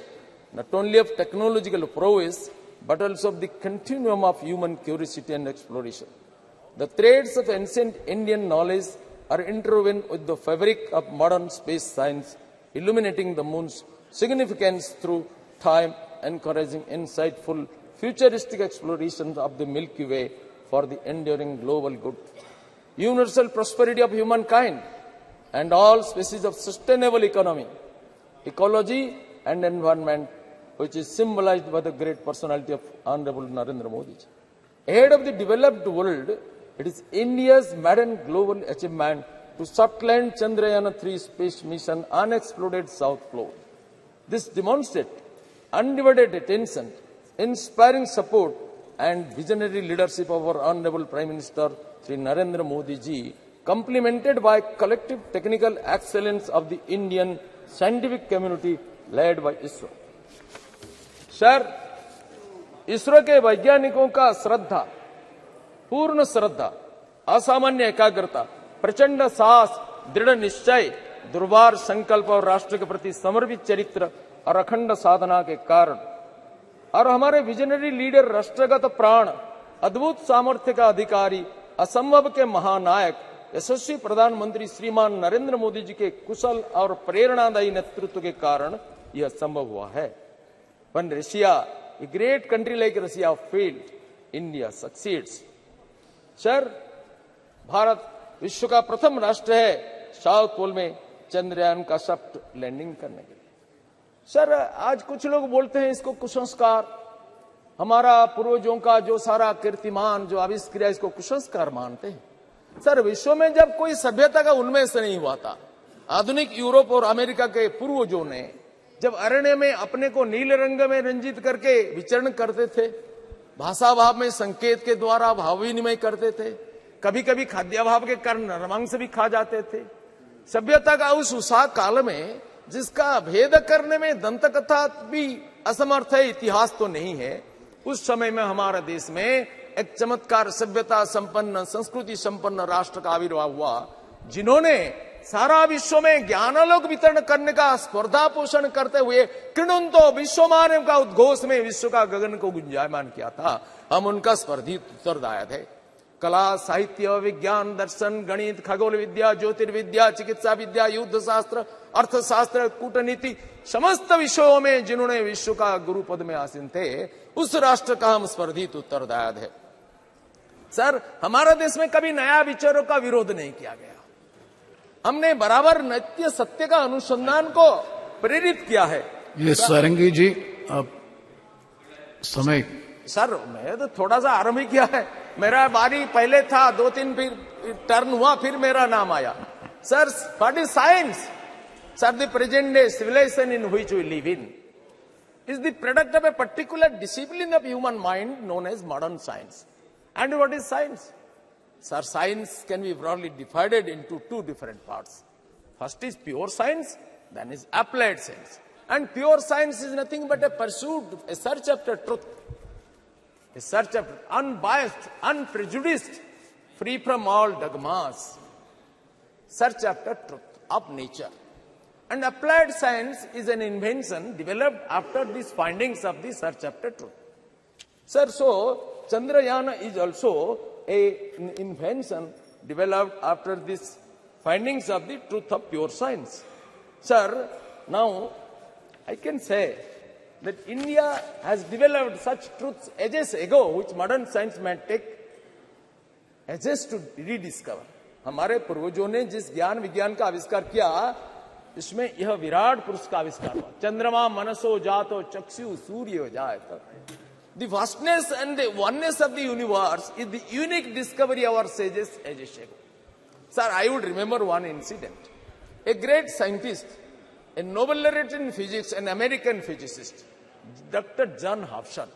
not only of technological prowess, but also of the continuum of human curiosity and exploration. The threads of ancient Indian knowledge are interwoven with the fabric of modern space science, illuminating the moon's significance through time, encouraging insightful, futuristic explorations of the Milky Way for the enduring global good, universal prosperity of humankind, and all species of sustainable economy, ecology and environment, which is symbolized by the great personality of Honorable Narendra Modi. Ahead of the developed world, it is India's maiden global achievement to soft land Chandrayaan 3 space mission unexploded South Pole. This demonstrates undivided attention, inspiring support, and visionary leadership of our Honorable Prime Minister Sri Narendra Modi ji, complemented by collective technical excellence of the Indian scientific community led by ISRO. Sir, ISRO के वैज्ञानिकों का श्रद्धा, पूर्ण श्रद्धा, असामान्य एकाग्रता, प्रचंड साहस, दृढ़ निश्चय, दुर्बार संकल्प और राष्ट्र के प्रति समर्पित चरित्र और अखंड साधना के कारण और हमारे विजनरी लीडर, राष्ट्रगत प्राण, अद्भुत सामर्थ्य का अधिकारी, असंभव के महानायक, यशस्वी प्रधानमंत्री श्रीमान नरेंद्र मोदी जी के कुशल और प्रेरणादायी नेतृत्व के कारण यह संभव हुआ है. When Russia, a great country like Russia, failed, India succeeds. Sir, Bharat विश्व का प्रथम राष्ट्र है साउथ पोल में चंद्रयान का सॉफ्ट लैंडिंग करने के लिए. सर, आज कुछ लोग बोलते हैं इसको कुसंस्कार, हमारा पूर्वजों का जो सारा कीर्तिमान जो आविष्कार है इसको कुसंस्कार मानते हैं. सर, विश्व में जब कोई सभ्यता का उन्मेष नहीं हुआ था, आधुनिक यूरोप और अमेरिका के पूर्वजों ने जब अरण्य में अपने को नीले रंग में रंजित करके विचरण करते थे, भाषा भाव में संकेत के द्वारा भाव विनिमय करते थे, कभी कभी खाद्याभाव के कारण नरमांस भी खा जाते थे. सभ्यता का उस उषा काल में जिसका भेद करने में दंतकथा भी असमर्थ है, इतिहास तो नहीं है, उस समय में हमारा देश में एक चमत्कार सभ्यता संपन्न, संस्कृति संपन्न राष्ट्र का आविर्भाव हुआ, जिन्होंने सारा विश्व में ज्ञानालोक वितरण करने का स्पर्धा पोषण करते हुए कृणुंतो विश्वमानव का उद्घोष में विश्व का गगन को गुंजायमान किया था. हम उनका स्पर्धी उत्तरदायी थे. कला, साहित्य, विज्ञान, दर्शन, गणित, खगोल विद्या, ज्योतिर्विद्या, चिकित्सा विद्या, युद्ध शास्त्र, अर्थशास्त्र, कूटनीति, समस्त विषयों में जिन्होंने विश्व का गुरु पद में आसीन थे, उस राष्ट्र का हम स्पर्धी उत्तरदायी है. सर, हमारा देश में कभी नया विचारों का विरोध नहीं किया गया. हमने बराबर नित्य सत्य का अनुसंधान को प्रेरित किया है. ये सारंगी जी, अब समय. सर, मैं तो थोड़ा सा आरंभ ही किया है. मेरा बारी पहले था, 2-3 फिर टर्न हुआ, फिर मेरा नाम आया. Sir, what is science? Sir, the present day civilisation in which we live in is the product of a particular discipline of human mind known as modern science. And what is science? Sir, science can be broadly divided into two different parts. First is pure science, then is applied science. And pure science is nothing but a pursuit, a search after truth. A search after unbiased, unprejudiced, free from all dogmas. Search after truth of nature. And applied science is an invention developed after these findings of the search after truth. Sir, so Chandrayaan is also an invention developed after these findings of the truth of pure science. Sir, now I can say that India has developed such truths ages ago which modern science may take ages to rediscover. हमारे पूर्वजों ने जिस ज्ञान विज्ञान का आविष्कार किया, इसमें यह विराट पुरुष का आविष्कार हुआ. चंद्रमा मनसो जातो चक्षु सूर्य जायत. The vastness and the oneness of the universe is the unique discovery of our sages ages ago. Sir, I would remember one incident. A great scientist, a Nobel laureate in physics, an American physicist, Dr. John Hobson,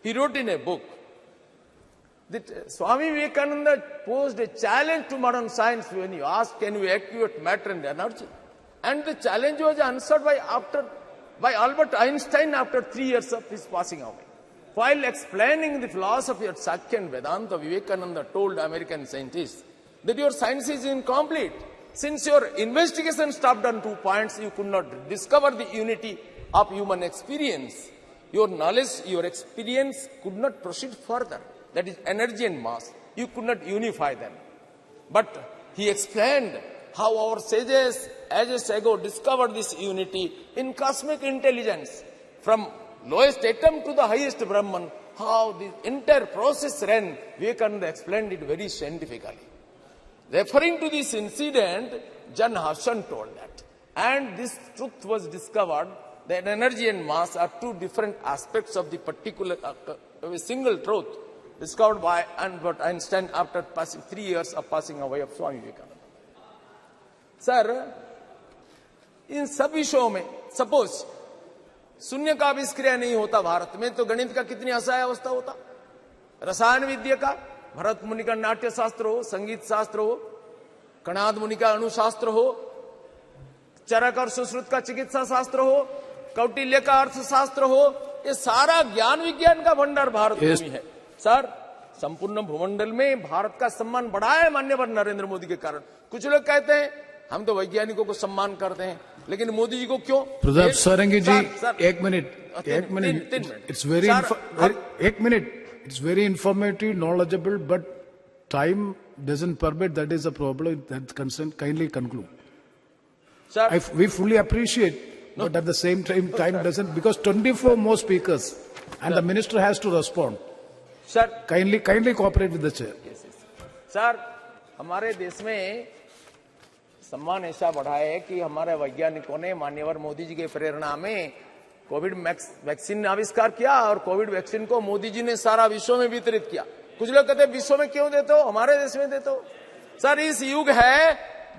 he wrote in a book that Swami Vivekananda posed a challenge to modern science when he asked, can you activate matter and energy? And the challenge was answered by Albert Einstein after 3 years of his passing away. While explaining the philosophy of Sakya and Vedanta, Vivekananda told American scientists that your science is incomplete. Since your investigation stopped on 2 points, you could not discover the unity of human experience. Your knowledge, your experience could not proceed further. That is energy and mass. You could not unify them. But he explained how our sages ages ago discovered this unity in cosmic intelligence. From lowest atom to the highest Brahman, how the entire process ran, Vivekananda explained it very scientifically. Referring to this incident, John Huston told that. And this truth was discovered that energy and mass are two different aspects of the particular, a single truth discovered by Albert Einstein after passing 3 years of passing away of Swami Vivekananda. Sir, इन सब विषयों में suppose शून्य का आविष्कार नहीं होता भारत में तो गणित का कितनी असहाय अवस्था होता, रसायन विद्या का, भरत मुनि का नाट्य शास्त्र हो, संगीत शास्त्र हो, कणाद मुनि का अणुशास्त्र हो, चरक और सुश्रुत का चिकित्सा शास्त्र हो, कौटिल्य का अर्थशास्त्र हो, ये सारा ज्ञान विज्ञान का भंडार भारत में है। सर, संपूर्ण भूमंडल में भारत का सम्मान बढ़ा है माननीय नरेंद्र मोदी के कारण। कुछ लोग कहते हैं हम तो वैज्ञानिकों को सम्मान करते हैं, लेकिन मोदी जी को क्यों? प्रताप सारंगी जी, एक मिनट, इट्स वेरी, एक minute, it's very informative, knowledgeable, but time doesn't permit. That is a problem. That concern, kindly conclude. Sir, we fully appreciate, but at the same time, time doesn't, because 24 more speakers, and the minister has to respond. Sir, kindly cooperate with the chair. Yes. Sir, हमारे देश में सम्मान ऐसा बढ़ा है कि हमारे वैज्ञानिकों ने माननीय मोदी जी के प्रेरणा में कोविड वैक्सीन आविष्कार किया और कोविड वैक्सीन को मोदी जी ने सारा विश्व में वितरित किया। कुछ लोग कहते हैं विश्व में क्यों देते हो, हमारे देश में देते हो। सर, इस युग है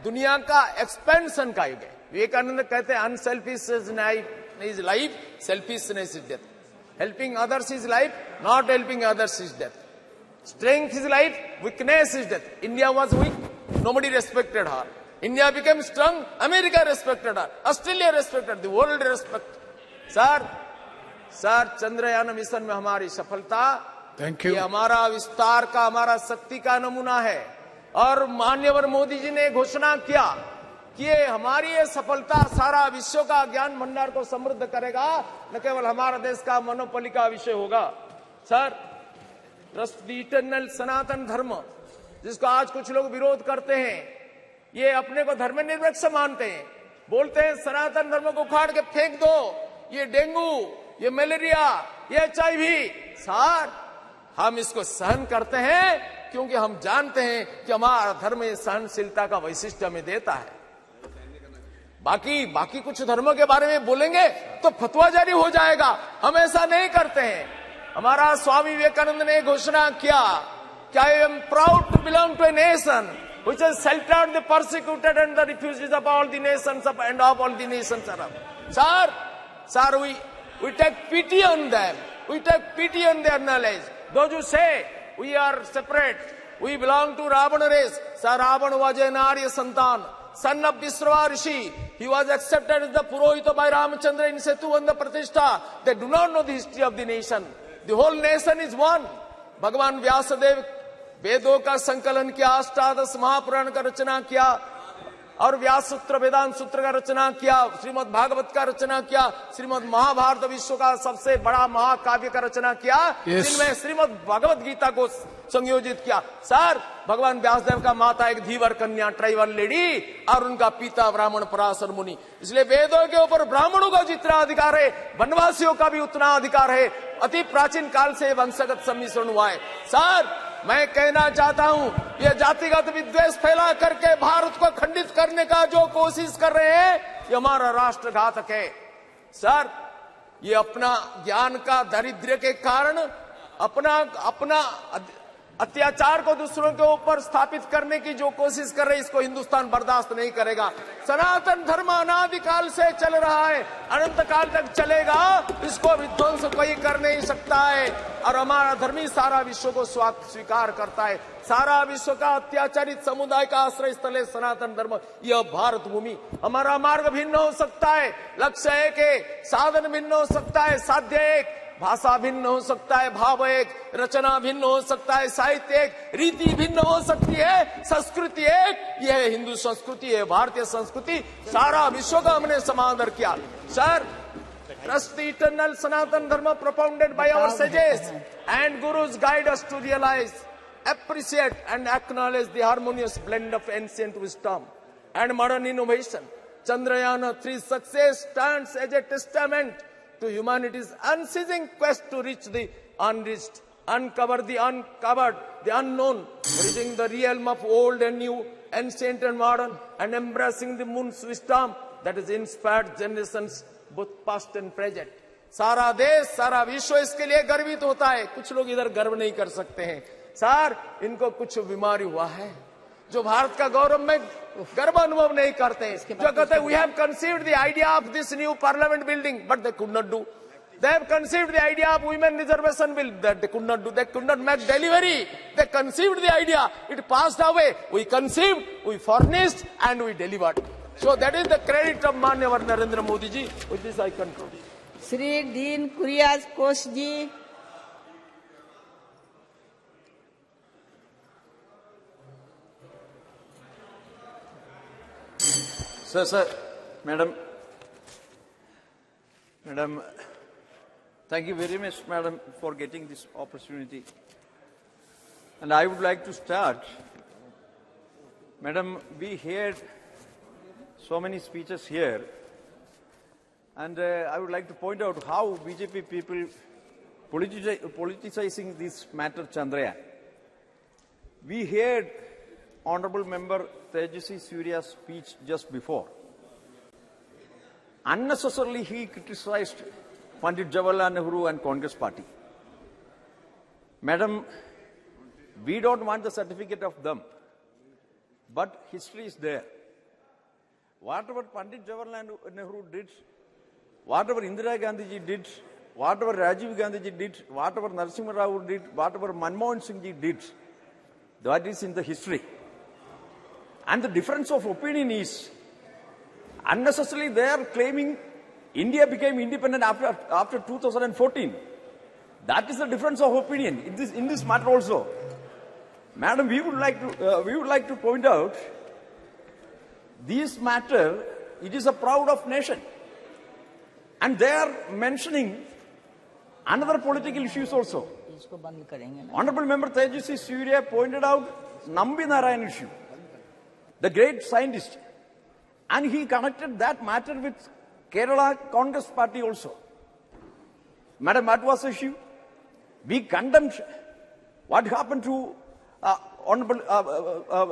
दुनिया का एक्सपेंशन का युग है। विवेकानंद कहते हैं unselfish is life, selfishness is death. Helping others is life, not helping others is death. Strength is life, weakness is death. India was weak, nobody respected her. India became strong, America respected her, Australia respected, the world respect. Sir, Chandrayaan mission में हमारी सफलता, ये हमारा विस्तार का, हमारा शक्ति का नमूना है। और माननीय मोदी जी ने घोषणा किया कि ये हमारी ये सफलता सारा विश्व का ज्ञान भंडार को समृद्ध करेगा, न केवल हमारा देश का मोनोपोली का विषय होगा। सर, ट्रस्ट द इटर्नल सनातन धर्म, जिसको आज कुछ लोग विरोध करते हैं, ये अपने को धर्मनिरपेक्ष मानते हैं, बोलते हैं सनातन धर्म को उखाड़ के फेंक दो, ये डेंगू, ये मलेरिया, ये HIV। सर, हम इसको सहन करते हैं क्योंकि हम जानते हैं कि हमारा धर्म सहनशीलता का वैशिष्ट्य हमें देता है। बाकी कुछ धर्मों के बारे में बोलेंगे तो फतवा जारी हो जाएगा, हम ऐसा नहीं करते हैं। हमारा स्वामी विवेकानंद ने घोषणा किया कि I am proud to belong to a nation which has sheltered the persecuted and the refugees of all the nations of and of all the nations around. Sir, we take pity on them. We take pity on their knowledge. Those who say we are separate, we belong to Ravana race. Sir, Ravana was an Arya Santan, son of Vishrava Rishi. He was accepted as the Purohita by Ramachandra in Setu and the Pratishtha. They do not know the history of the nation. The whole nation is one. Bhagavan Vyasadev वेदों का संकलन किया, अष्टादश महापुराण का रचना किया और व्यास सूत्र वेदांत सूत्र का रचना किया, श्रीमद् भागवत का रचना किया, श्रीमद् महाभारत विश्व का सबसे बड़ा महाकाव्य का रचना किया, जिनमें श्रीमद् भगवत गीता को संयोजित किया। सर, भगवान व्यासदेव का माता एक धीवर कन्या, ट्राइबल लेडी, और उनका पिता ब्राह्मण पराशर मुनि। इसलिए वेदों के ऊपर ब्राह्मणों का जितना अधिकार है, वनवासियों का भी उतना अधिकार है। अति प्राचीन काल से वंशगत सम्मिश्रण हुआ है। सर, मैं कहना चाहता हूं, ये जातिगत विद्वेष फैला करके भारत को खंडित करने का जो कोशिश कर रहे हैं, ये हमारा राष्ट्रघातक है। सर, ये अपना ज्ञान का दारिद्र्य के कारण अपना अत्याचार को दूसरों के ऊपर स्थापित करने की जो कोशिश कर रहे हैं, इसको हिंदुस्तान बर्दाश्त नहीं करेगा। सनातन धर्म अनादिकाल से चल रहा है, अनंत काल तक चलेगा, इसको विध्वंस कोई कर नहीं सकता है। और हमारा धर्म ही सारा विश्व को स्वीकार करता है। सारा विश्व का अत्याचारित समुदाय का आश्रय स्थल है सनातन धर्म, यह भारत भूमि। हमारा मार्ग भिन्न हो सकता है, लक्ष्य एक है, साधन भिन्न हो सकता है, साध्य एक, भाषा भिन्न हो सकता है, भाव एक, रचना भिन्न हो सकता है, साहित्य एक, रीति भिन्न हो सकती है, संस्कृति एक। यह हिंदू संस्कृति है, भारतीय संस्कृति। सारा विश्व का हमने समादर किया। Sir, trust the eternal Sanatan Dharma propounded by our sages and gurus guide us to realize, appreciate and acknowledge the harmonious blend of ancient wisdom and modern innovation. Chandrayaan 3's success stands as a testament to humanity's unceasing quest to reach the unreached, uncover the uncovered, the unknown, bridging the realm of old and new, ancient and modern, and embracing the moon's wisdom that has inspired generations both past and present. सारा देश, सारा विश्व इसके लिए गर्वित होता है। कुछ लोग इधर गर्व नहीं कर सकते हैं। सर, इनको कुछ बीमारी हुआ है, जो भारत का गौरव में गर्व अनुभव नहीं करते। जो कहते हैं, we have conceived the idea of this new parliament building, but they could not do. They have conceived the idea of women reservation bill, that they could not do. They could not make delivery. They conceived the idea, it passed away. We conceived, we furnished, and we delivered. So that is the credit of Manyava Narendra Modi ji. With this I conclude. Sri Dean Kurias Kosh ji. Sir, Madam, thank you very much, Madam, for getting this opportunity. And I would like to start. Madam, we heard so many speeches here, and I would like to point out how BJP people politicizing this matter, Chandrayaan. We heard Honorable Member Tejaswi Surya's speech just before. Unnecessarily, he criticized Pandit Jawaharlal Nehru and Congress Party. Madam, we don't want the certificate of them, but history is there. Whatever Pandit Jawaharlal Nehru did, whatever Indira Gandhi ji did, whatever Rajiv Gandhi ji did, whatever Narasimha Rao did, whatever Manmohan Singh ji did, that is in the history. And the difference of opinion is, unnecessarily they are claiming India became independent after 2014. That is the difference of opinion in this matter also. Madam, we would like to point out, this matter, it is a proud of nation. And they are mentioning another political issues also. Honorable Member Tejaswi Surya pointed out Nambi Narayan issue, the great scientist. And he connected that matter with Kerala Congress Party also. Madam, what was the issue? We condemned what happened to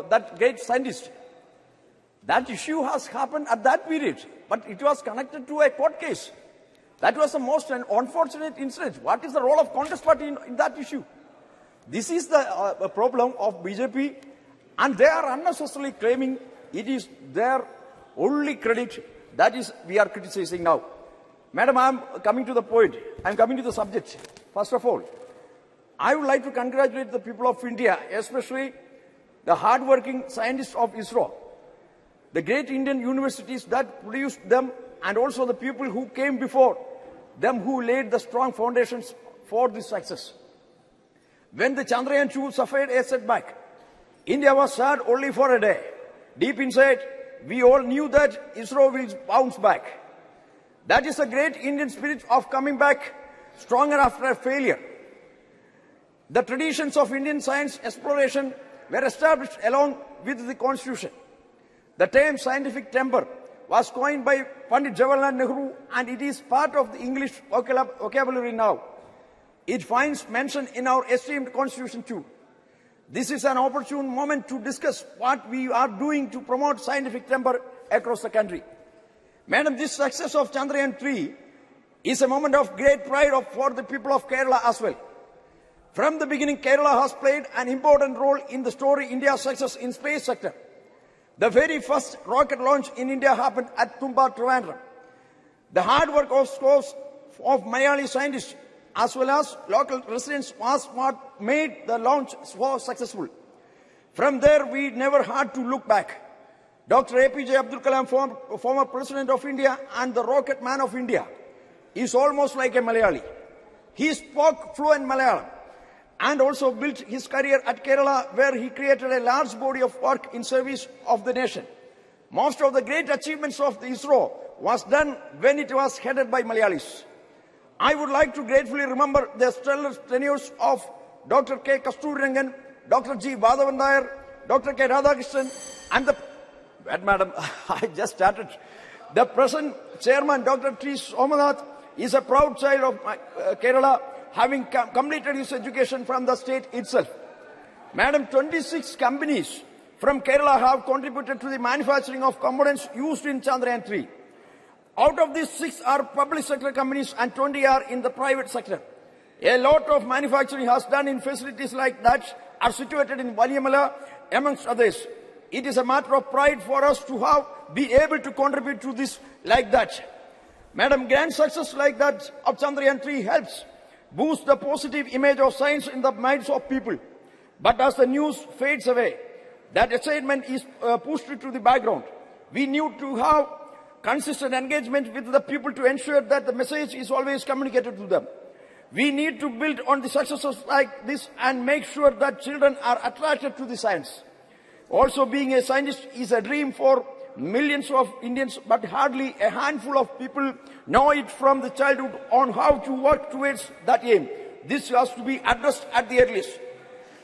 that great scientist. That issue has happened at that period, but it was connected to a court case. That was the most unfortunate incident. What is the role of Congress Party in that issue? This is the problem of BJP, and they are unnecessarily claiming it is their only credit. That is, we are criticizing now. Madam, I am coming to the point. I am coming to the subject. First of all, I would like to congratulate the people of India, especially the hard-working scientists of ISRO, the great Indian universities that produced them, and also the people who came before them, who laid the strong foundations for this success. When the Chandrayaan 2 suffered a setback, India was sad only for a day. Deep inside, we all knew that ISRO will bounce back. That is the great Indian spirit of coming back stronger after a failure. The traditions of Indian science exploration were established along with the Constitution. The term scientific temper was coined by Pandit Jawaharlal Nehru, and it is part of the English vocabulary now. It finds mention in our esteemed Constitution too. This is an opportune moment to discuss what we are doing to promote scientific temper across the country. Madam, this success of Chandrayaan 3 is a moment of great pride for the people of Kerala as well. From the beginning, Kerala has played an important role in the story India's success in space sector. The very first rocket launch in India happened at Tumba, Trivandrum. The hard work of scores of Malayali scientists as well as local residents was what made the launch so successful. From there, we never had to look back. Dr. APJ Abdul Kalam, former President of India and the rocket man of India, is almost like a Malayali. He spoke fluent Malayalam and also built his career at Kerala, where he created a large body of work in service of the nation. Most of the great achievements of the ISRO was done when it was headed by Malayalis. I would like to gratefully remember the stellar tenures of Dr. K. Kasturirangan, Dr. G. Vadhavan Nair, Dr. K. Radhakrishnan, and the... Madam, I just started. The present chairman, Dr. T. Somanath, is a proud child of Kerala, having completed his education from the state itself. Madam, 26 companies from Kerala have contributed to the manufacturing of components used in Chandrayaan 3. Out of these, 6 are public sector companies and 20 are in the private sector. A lot of manufacturing has done in facilities like that are situated in Valiamala, amongst others. It is a matter of pride for us to be able to contribute to this like that. Madam, grand success like that of Chandrayaan 3 helps boost the positive image of science in the minds of people. But as the news fades away, that achievement is pushed to the background. We need to have consistent engagement with the people to ensure that the message is always communicated to them. We need to build on the successes like this and make sure that children are attracted to the science. Also, being a scientist is a dream for millions of Indians, but hardly a handful of people know it from the childhood on how to work towards that aim. This has to be addressed at the earliest.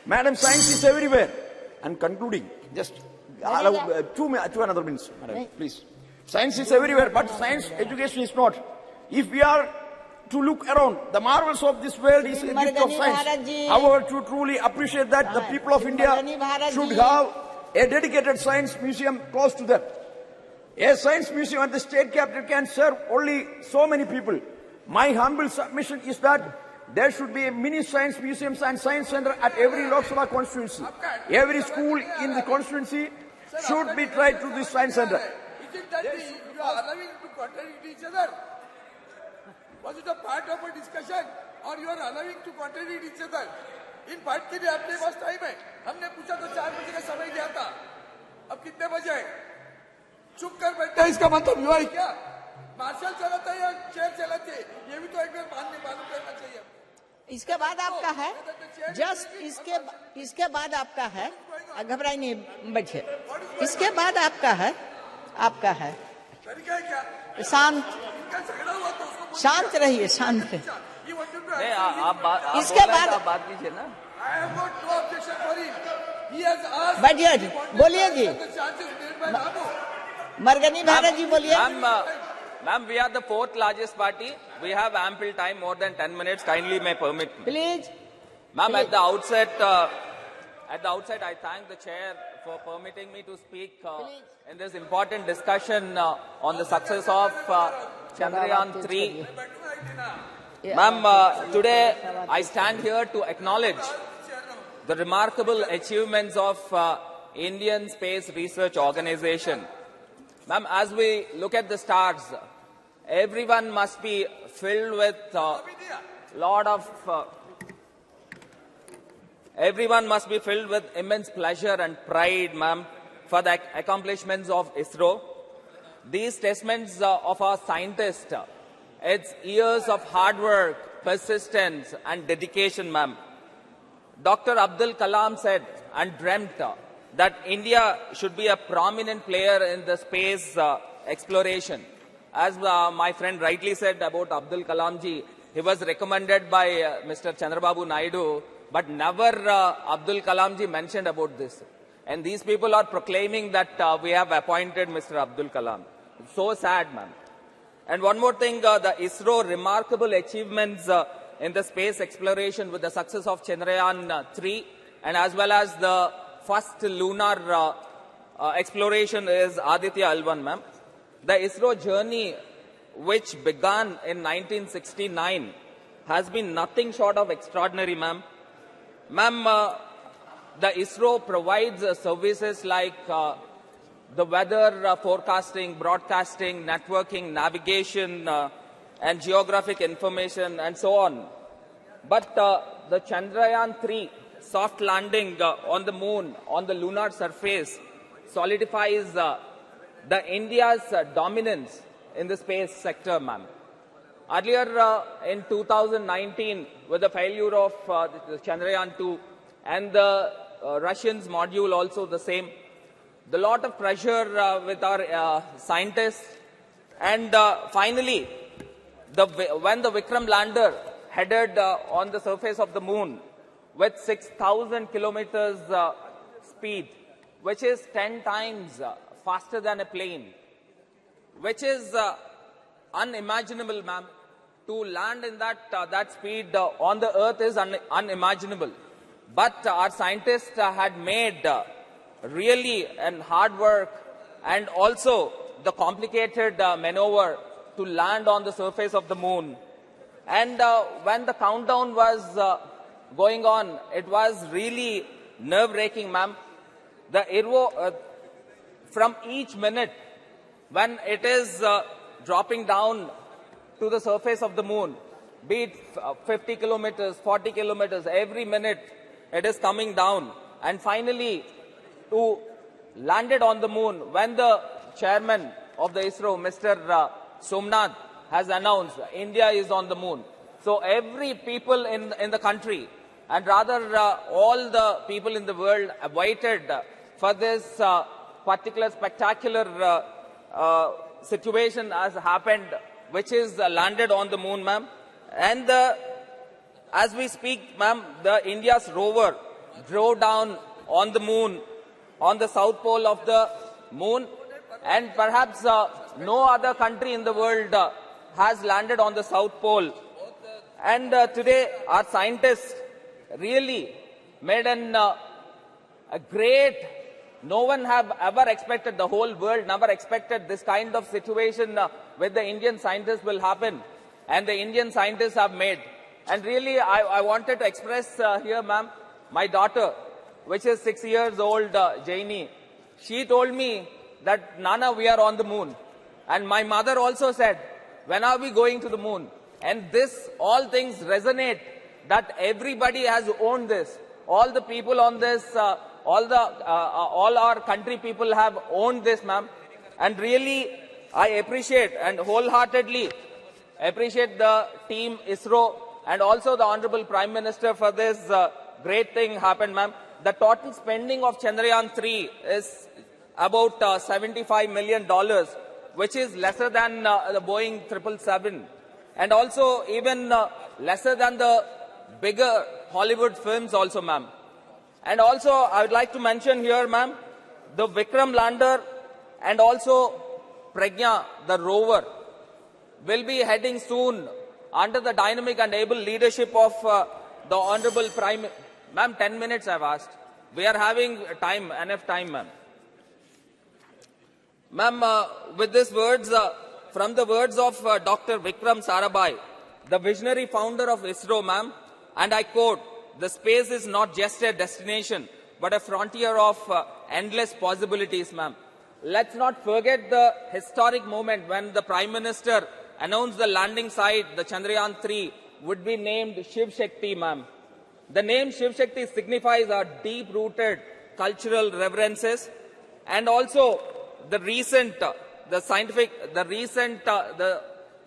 Madam, science is everywhere. And concluding, just allow 2 another minutes, Madam, please. Science is everywhere, but science education is not. If we are to look around, the marvels of this world is a gift of science. However, to truly appreciate that, the people of India should have a dedicated science museum close to them. A science museum at the state capital can serve only so many people. My humble submission is that there should be a mini science museums and science center at every Lok Sabha constituency. Every school in the constituency should be tried to this science center. Is it that you are allowing to contradict each other? Was it a part of a discussion or you are allowing to contradict each other? इन बात के लिए अपने पास time है. हमने पूछा तो 4 बजे का समय दिया था. अब कितने बजे है? चुप कर बैठा है, इसका मतलब युवा है क्या? मार्शल चलाता है या चेयर चलाते है? ये भी तो एक बार मालूम करना चाहिए. इसके बाद आपका है, जस्ट इसके बाद आपका है, घबराई नहीं बच्चे, इसके बाद आपका है शांत रहिए, शांत रहिए. इसके बाद बात कीजिए ना. बैठिए जी, बोलिए जी. मरगनी भारत जी बोलिए. Ma'am, we are the 4th largest party. We have ample time, more than 10 minutes. Kindly may permit me. Please. Ma'am, at the outset, I thank the chair for permitting me to speak in this important discussion on the success of Chandrayaan 3. Ma'am, today I stand here to acknowledge the remarkable achievements of Indian Space Research Organization. Ma'am, as we look at the stars, everyone must be filled with immense pleasure and pride, ma'am, for the accomplishments of ISRO. These testaments of our scientists, it's years of hard work, persistence and dedication, ma'am. Dr. Abdul Kalam said and dreamt that India should be a prominent player in the space exploration. As my friend rightly said about Abdul Kalam ji, he was recommended by Mr. Chandrababu Naidu, but never Abdul Kalam ji mentioned about this. And these people are proclaiming that we have appointed Mr. Abdul Kalam. It's so sad, ma'am. And one more thing, the ISRO remarkable achievements in the space exploration with the success of Chandrayaan 3 and as well as the first lunar exploration is Aditya L1, ma'am. The ISRO journey, which began in 1969, has been nothing short of extraordinary, ma'am. Ma'am, the ISRO provides services like the weather forecasting, broadcasting, networking, navigation, and geographic information, and so on. But the Chandrayaan 3 soft landing on the moon, on the lunar surface, solidifies the India's dominance in the space sector, ma'am. Earlier in 2019, with the failure of the Chandrayaan 2 and the Russians module also the same, the lot of pressure with our scientists, and finally, when the Vikram lander headed on the surface of the moon with 6,000 kilometers speed, which is 10 times faster than a plane, which is unimaginable, ma'am. To land in that speed on the earth is unimaginable. But our scientists had made really and hard work and also the complicated maneuver to land on the surface of the moon. And when the countdown was going on, it was really nerve-wracking, ma'am. From each minute, when it is dropping down to the surface of the moon, be it 50 kilometers, 40 kilometers, every minute it is coming down. And finally, to landed on the moon, when the chairman of the ISRO, Mr. Somnath, has announced India is on the moon. So every people in the country, and rather all the people in the world, waited for this particular spectacular situation has happened, which is landed on the moon, ma'am. And as we speak, ma'am, the India's rover drove down on the moon, on the south pole of the moon, and perhaps no other country in the world has landed on the south pole. And today our scientists really made a great, no one have ever expected, the whole world never expected this kind of situation with the Indian scientists will happen. And the Indian scientists have made. And really, I wanted to express here, ma'am, my daughter, which is 6 years old, Jaini, she told me that, Nana, we are on the moon. And my mother also said, when are we going to the moon? And this, all things resonate, that everybody has owned this. All the people on this, all our country people have owned this, ma'am. And really, I appreciate and wholeheartedly appreciate the team ISRO and also the Honorable Prime Minister for this great thing happened, ma'am. The total spending of Chandrayaan 3 is about $75 million, which is lesser than the Boeing 777, and also even lesser than the bigger Hollywood films also, ma'am. And also, I would like to mention here, ma'am, the Vikram lander and also Pragya, the rover, will be heading soon under the dynamic and able leadership of the Honorable Prime. Ma'am, 10 minutes I've asked. We are having time, enough time, ma'am. Ma'am, with these words, from the words of Dr. Vikram Sarabhai, the visionary founder of ISRO, ma'am, and I quote, "The space is not just a destination, but a frontier of endless possibilities," ma'am. Let's not forget the historic moment when the Prime Minister announced the landing site, the Chandrayaan 3, would be named Shiv Shakti, ma'am. The name Shiv Shakti signifies our deep-rooted cultural reverences, and also the recent, the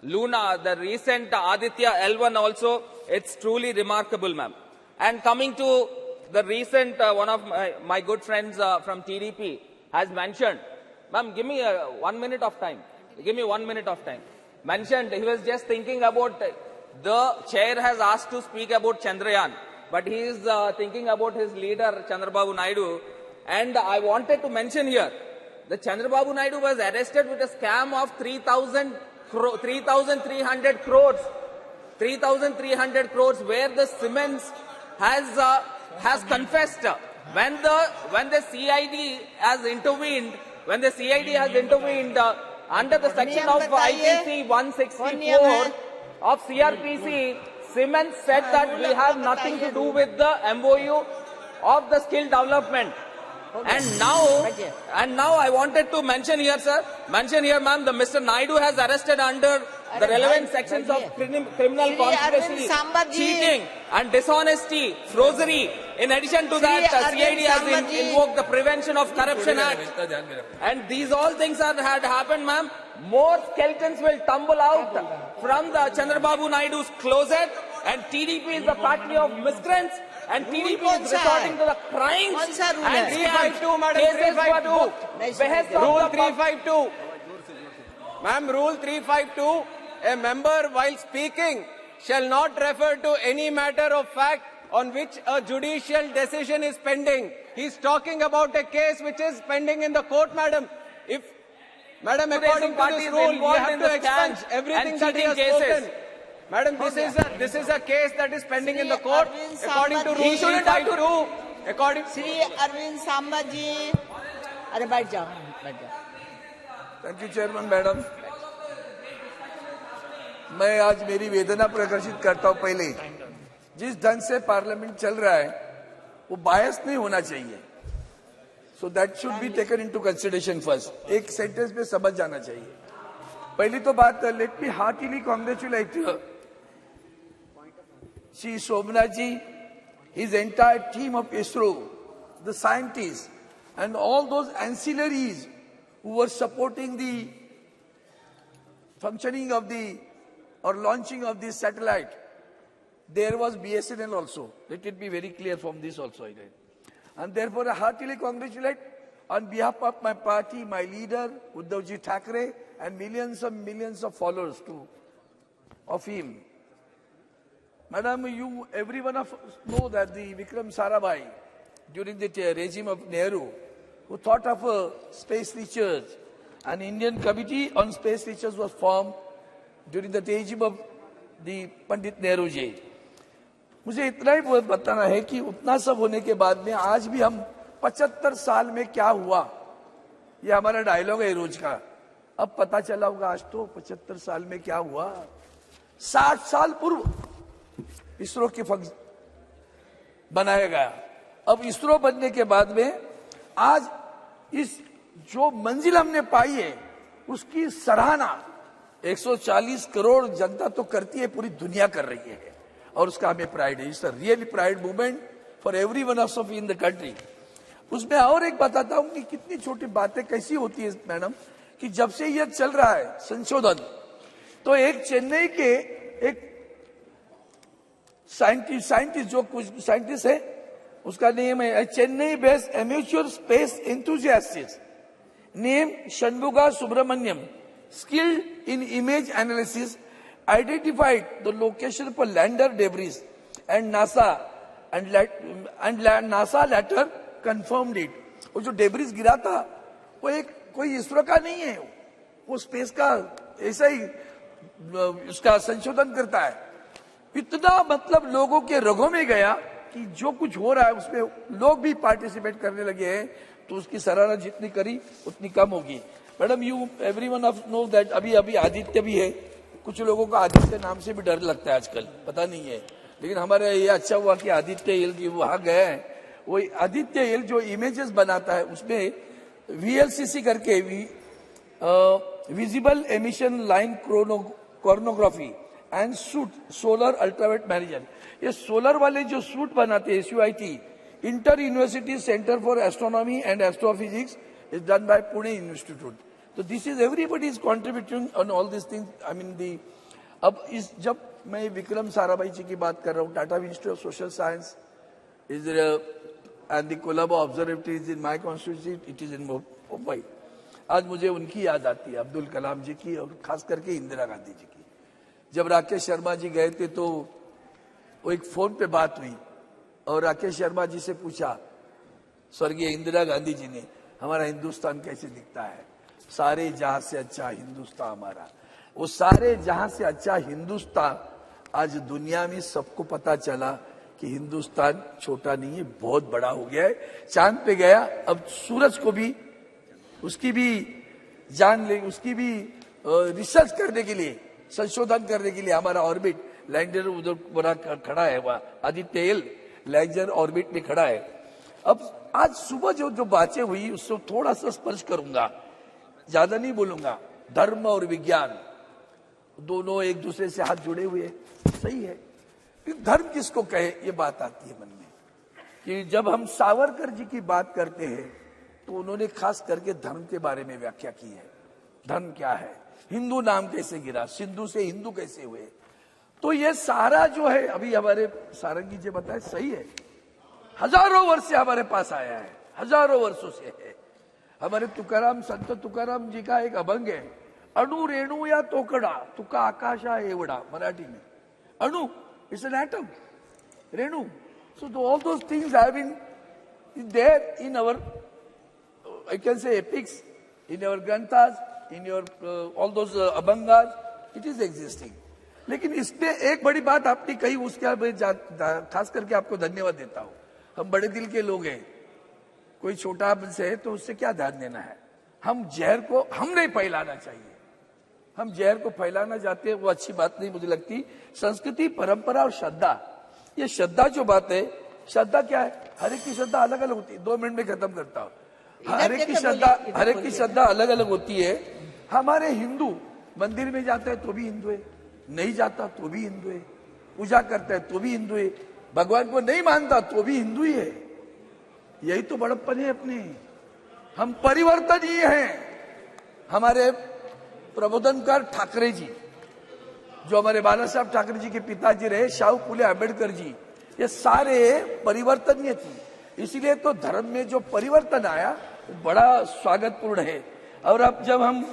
Luna, the recent Aditya L1 also, it's truly remarkable, ma'am. And coming to the recent, one of my good friends from TDP has mentioned, ma'am, give me 1 minute of time. Give me 1 minute of time. Mentioned, he was just thinking about, the chair has asked to speak about Chandrayaan, but he is thinking about his leader, Chandrababu Naidu. And I wanted to mention here, the Chandrababu Naidu was arrested with a scam of 3,300 crores. 3,300 crores, where the Siemens has confessed. When the CID has intervened, under the section of IPC 164 of CRPC, Siemens said that we have nothing to do with the MOU of the skill development. And now I wanted to mention here, sir, ma'am, the Mr. Naidu has arrested under the relevant sections of criminal conspiracy, cheating and dishonesty, forgery. In addition to that, CID has invoked the Prevention of Corruption Act. And these all things had happened, ma'am. more skeletons will tumble out from the Chandrababu Naidu's closet, and TDP is the party of miscreants, and TDP is resorting to the crimes and scams. 352, Madam, Cases were 352. booked. Behest of Rule the 352. Ma'am, Rule 352, a member while speaking shall not refer to any matter of fact on which a judicial decision is pending. He's talking about a case which is pending in the court, madam. Madam, according to this rule, you have to expunge everything that he has spoken. Madam, this is a case that is pending in the court. According to Rule 352, according to Shri Arvind Samba ji, अरे बैठ जाओ. Thank you chairman madam. मैं आज मेरी वेदना प्रदर्शित करता हूं. पहले जिस ढंग से पार्लियामेंट चल रहा है वो बायस नहीं होना चाहिए. So that should be taken into consideration first. एक सेंटेंस में समझ जाना चाहिए. पहली तो बात, let me heartily congratulate Shri Shobhana ji, his entire team of ISRO, the scientists and all those ancillaries who were supporting the functioning of the or launching of this satellite. There was BSNL also. Let it be very clear from this also. And therefore I heartily congratulate on behalf of my party, my leader, Uddhavji Thackeray, and millions of followers of him. Madam, every one of us know that the Vikram Sarabhai, during the regime of Nehru, who thought of space research, an Indian committee on space research was formed during the regime of the Pandit Nehru ji. मुझे इतना ही बताना है कि उतना सब होने के बाद में आज भी हम 75 साल में क्या हुआ, ये हमारा डायलॉग है रोज का. अब पता चला होगा आज तो 75 साल में क्या हुआ. 60 साल पूर्व इसरो की बनाया गया. अब इसरो बनने के बाद में आज इस जो मंजिल हमने पाई है उसकी सराहना 140 करोड़ जनता तो करती है, पूरी दुनिया कर रही है और उसका हमें प्राइड है. It's a really pride movement for every one of in the country. उसमें और एक बताता हूं कि कितनी छोटी बातें कैसी होती है मैडम, कि जब से यह चल रहा है संशोधन, तो एक चेन्नई के एक साइंटिस्ट जो कुछ साइंटिस्ट है, उसका नेम है Chennai based amateur space enthusiast name Shanmuga Subramaniam, skilled in image analysis, identified the location for lander debris, and NASA later confirmed it. वो जो डेब्रिस गिरा था वो कोई इसरो का नहीं है, वो स्पेस का ऐसा ही उसका संशोधन करता है. इतना मतलब लोगों के रगों में गया कि जो कुछ हो रहा है उसमें लोग भी पार्टिसिपेट करने लगे हैं, तो उसकी सराहना जितनी करी उतनी कम होगी. Madam, everyone of know that अभी आदित्य भी है. कुछ लोगों को आदित्य नाम से भी डर लगता है आजकल, पता नहीं है, लेकिन हमारे ये अच्छा हुआ कि आदित्य एल की वहां गए हैं. वो आदित्य एल जो इमेजेस बनाता है उसमें VLCC करके visible emission line coronagraphy and suit solar ultraviolet imaging, ये सोलर वाले जो सूट बनाते हैं SUIT, inter university centre for astronomy and astrophysics is done by Pune Institute. So this is everybody is contributing on all these things. I mean अब जब मैं विक्रम साराभाई जी की बात कर रहा हूँ, Tata institute of social science is and the Colombo observatory is in my constituency, it is in Mumbai. आज मुझे उनकी याद आती है, अब्दुल कलाम जी की और खास करके इंदिरा गांधी जी की. जब राकेश शर्मा जी गए थे तो वो एक फोन पे बात हुई और राकेश शर्मा जी से पूछा स्वर्गीय इंदिरा गांधी जी ने, हमारा हिंदुस्तान कैसे दिखता है. सारे जहां से अच्छा हिंदुस्तान हमारा. वो सारे जहां से अच्छा हिंदुस्तान आज दुनिया में सबको पता चला कि हिंदुस्तान छोटा नहीं है, बहुत बड़ा हो गया है. चांद पे गया, अब सूरज को भी उसकी भी जान ले, उसकी भी रिसर्च करने के लिए, संशोधन करने के लिए हमारा ऑर्बिट लैंडर उधर बड़ा खड़ा है, वहां आदित्य एल लैंडर ऑर्बिट में खड़ा है. अब आज सुबह जो बातें हुई उससे थोड़ा सा स्पर्श करूंगा, ज्यादा नहीं बोलूंगा. धर्म और विज्ञान दोनों एक दूसरे से हाथ जुड़े हुए, सही है. धर्म किसको कहे, ये बात आती है मन में कि जब हम सावरकर जी की बात करते हैं तो उन्होंने खास करके धर्म के बारे में व्याख्या की है. धर्म क्या है, हिंदू नाम कैसे गिरा, सिंधु से हिंदू कैसे हुए। तो ये सारा जो है अभी हमारे सारंगी जी बताए सही है, हजारों वर्ष से हमारे पास आया है, हजारों वर्षों से है। हमारे तुकाराम, संत तुकाराम जी का एक अभंग है, अणु रेणु या तोकडा तुका आकाशा एवढा, मराठी में अणु is an atom, Renu, so all those things have been there in our, I can say, epics, in our granthas, in your all those abhangas, it is existing. लेकिन इसमें एक बड़ी बात आपने कही, उसके मैं खास करके आपको धन्यवाद देता हूं। हम बड़े दिल के लोग हैं, कोई छोटा से है तो उससे क्या ध्यान देना है। हम जहर को हम नहीं फैलाना चाहिए, हम जहर को फैलाना चाहते हैं, वो अच्छी बात नहीं मुझे लगती। संस्कृति, परंपरा और श्रद्धा, ये श्रद्धा जो बात है, श्रद्धा क्या है, हर एक की श्रद्धा अलग अलग होती है। 2 मिनट में खत्म करता हूं। हर एक की श्रद्धा अलग अलग होती है। हमारे हिंदू मंदिर में जाता है तो भी हिंदू है, नहीं जाता तो भी हिंदू है, पूजा करता है तो भी हिंदू है, भगवान को नहीं मानता तो भी हिंदू ही है। यही तो बड़प्पन है अपने। हम परिवर्तनीय हैं। हमारे प्रबोधनकार ठाकरे जी, जो हमारे बाला साहब ठाकरे जी के पिताजी रहे, शाहू फुले अम्बेडकर जी, ये सारे परिवर्तनीय थे। इसीलिए तो धर्म में जो परिवर्तन आया वो बड़ा स्वागतपूर्ण है। और अब जब हम,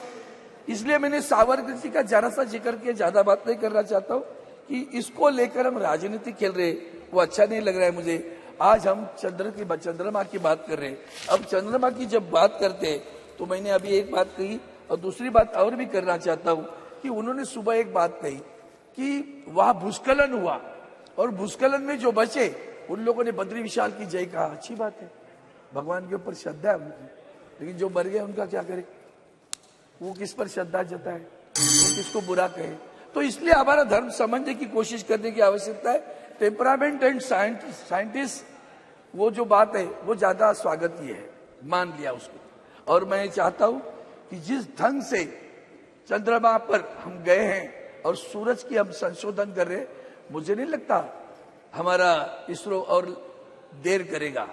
इसलिए मैंने सावरकर जी का जरा सा जिक्र किया, ज्यादा बात नहीं करना चाहता हूं कि इसको लेकर हम राजनीति खेल रहे, वो अच्छा नहीं लग रहा है मुझे। आज हम चंद्रमा की बात कर रहे हैं। अब चंद्रमा की जब बात करते हैं तो मैंने अभी एक बात कही और दूसरी बात और भी करना चाहता हूं कि उन्होंने सुबह एक बात कही कि वहां भूस्खलन हुआ और भूस्खलन में जो बचे उन लोगों ने बद्री विशाल की जय कहा। अच्छी बात है, भगवान के ऊपर श्रद्धा है उनकी, लेकिन जो मर गए उनका क्या करे, वो किस पर श्रद्धा जताए, वो किसको बुरा कहे। तो इसलिए हमारा धर्म समझने की कोशिश करने की आवश्यकता है। टेम्परामेंट एंड साइंटिस्ट, वो जो बात है वो ज्यादा स्वागतीय है, मान लिया उसको। और मैं चाहता हूं कि जिस ढंग से चंद्रमा पर हम गए हैं और सूरज की हम संशोधन कर रहे हैं, मुझे नहीं लगता हमारा इसरो और देर करेगा।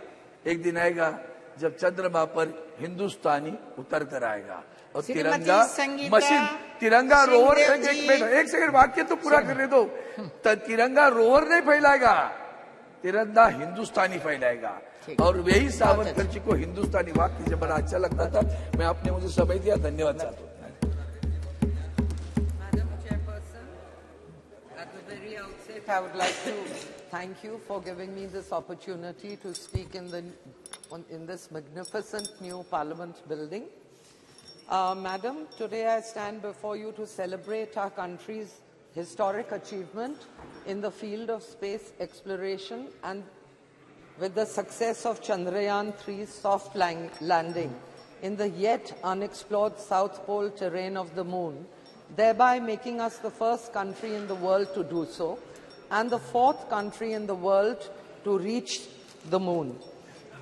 एक दिन आएगा जब चंद्रमा पर हिंदुस्तानी उतर कर आएगा और तिरंगा मशीन, तिरंगा रोवर, एक सेकंड वाक्य तो पूरा करने दो। तिरंगा रोवर नहीं फैलाएगा, तिरंगा हिंदुस्तानी फैलाएगा। और वही सावरकर जी को हिंदुस्तानी वाक्य जब बड़ा अच्छा लगता था। मैं आपने मुझे समय दिया, धन्यवाद चाहता हूँ। I would like to thank you for giving me this opportunity to speak in this magnificent new Parliament building. Madam, today I stand before you to celebrate our country's historic achievement in the field of space exploration and with the success of Chandrayaan 3's soft landing in the yet unexplored South Pole terrain of the Moon, thereby making us the first country in the world to do so, and the 4th country in the world to reach the Moon.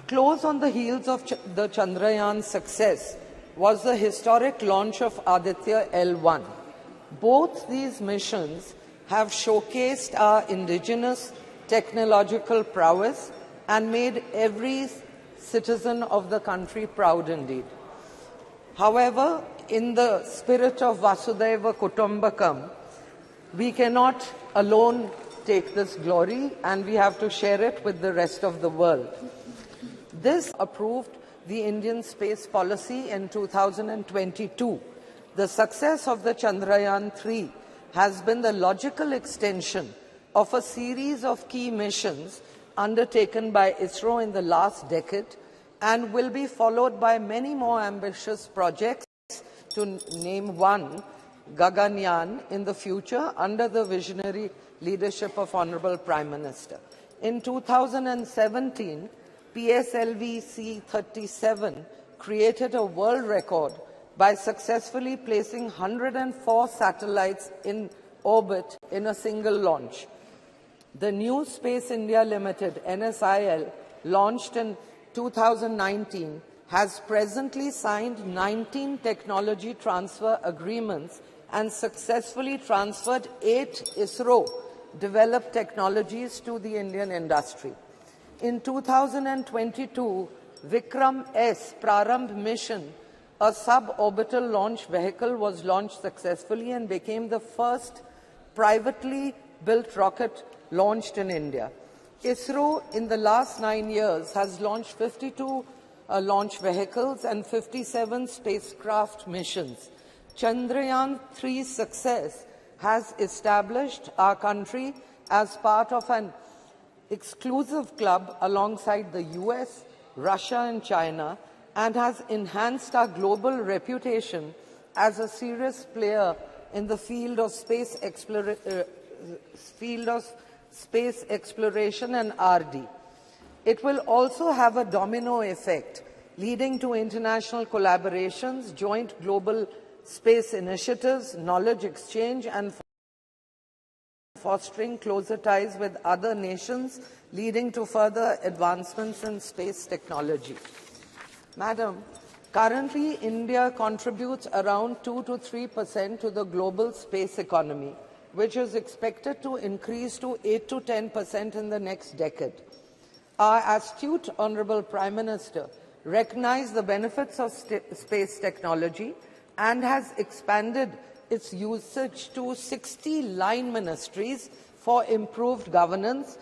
Close on the heels of the Chandrayaan success was the historic launch of Aditya L1. Both these missions have showcased our indigenous technological prowess and made every citizen of the country proud indeed. However, in the spirit of Vasudhaiva Kutumbakam, we cannot alone take this glory, and we have to share it with the rest of the world. This approved the Indian space policy in 2022. The success of the Chandrayaan 3 has been the logical extension of a series of key missions undertaken by ISRO in the last decade and will be followed by many more ambitious projects, to name one, Gaganyaan, in the future under the visionary leadership of Honorable Prime Minister. In 2017, PSLV C-37 created a world record by successfully placing 104 satellites in orbit in a single launch. The new Space India Limited, NSIL, launched in 2019, has presently signed 19 technology transfer agreements and successfully transferred 8 ISRO-developed technologies to the Indian industry. In 2022, Vikram S. Prarambh mission a suborbital launch vehicle was launched successfully and became the first privately built rocket launched in India. ISRO in the last 9 years has launched 52 launch vehicles and 57 spacecraft missions. Chandrayaan 3's success has established our country as part of an exclusive club alongside the US, Russia and China, and has enhanced our global reputation as a serious player in the field of space exploration and R&D. It will also have a domino effect, leading to international collaborations, joint global space initiatives, knowledge exchange, and fostering closer ties with other nations, leading to further advancements in space technology. Madam, currently India contributes around 2 to 3% to the global space economy, which is expected to increase to 8 to 10% in the next decade. Our astute Honorable Prime Minister recognized the benefits of space technology and has expanded its usage to 60 line ministries for improved governance.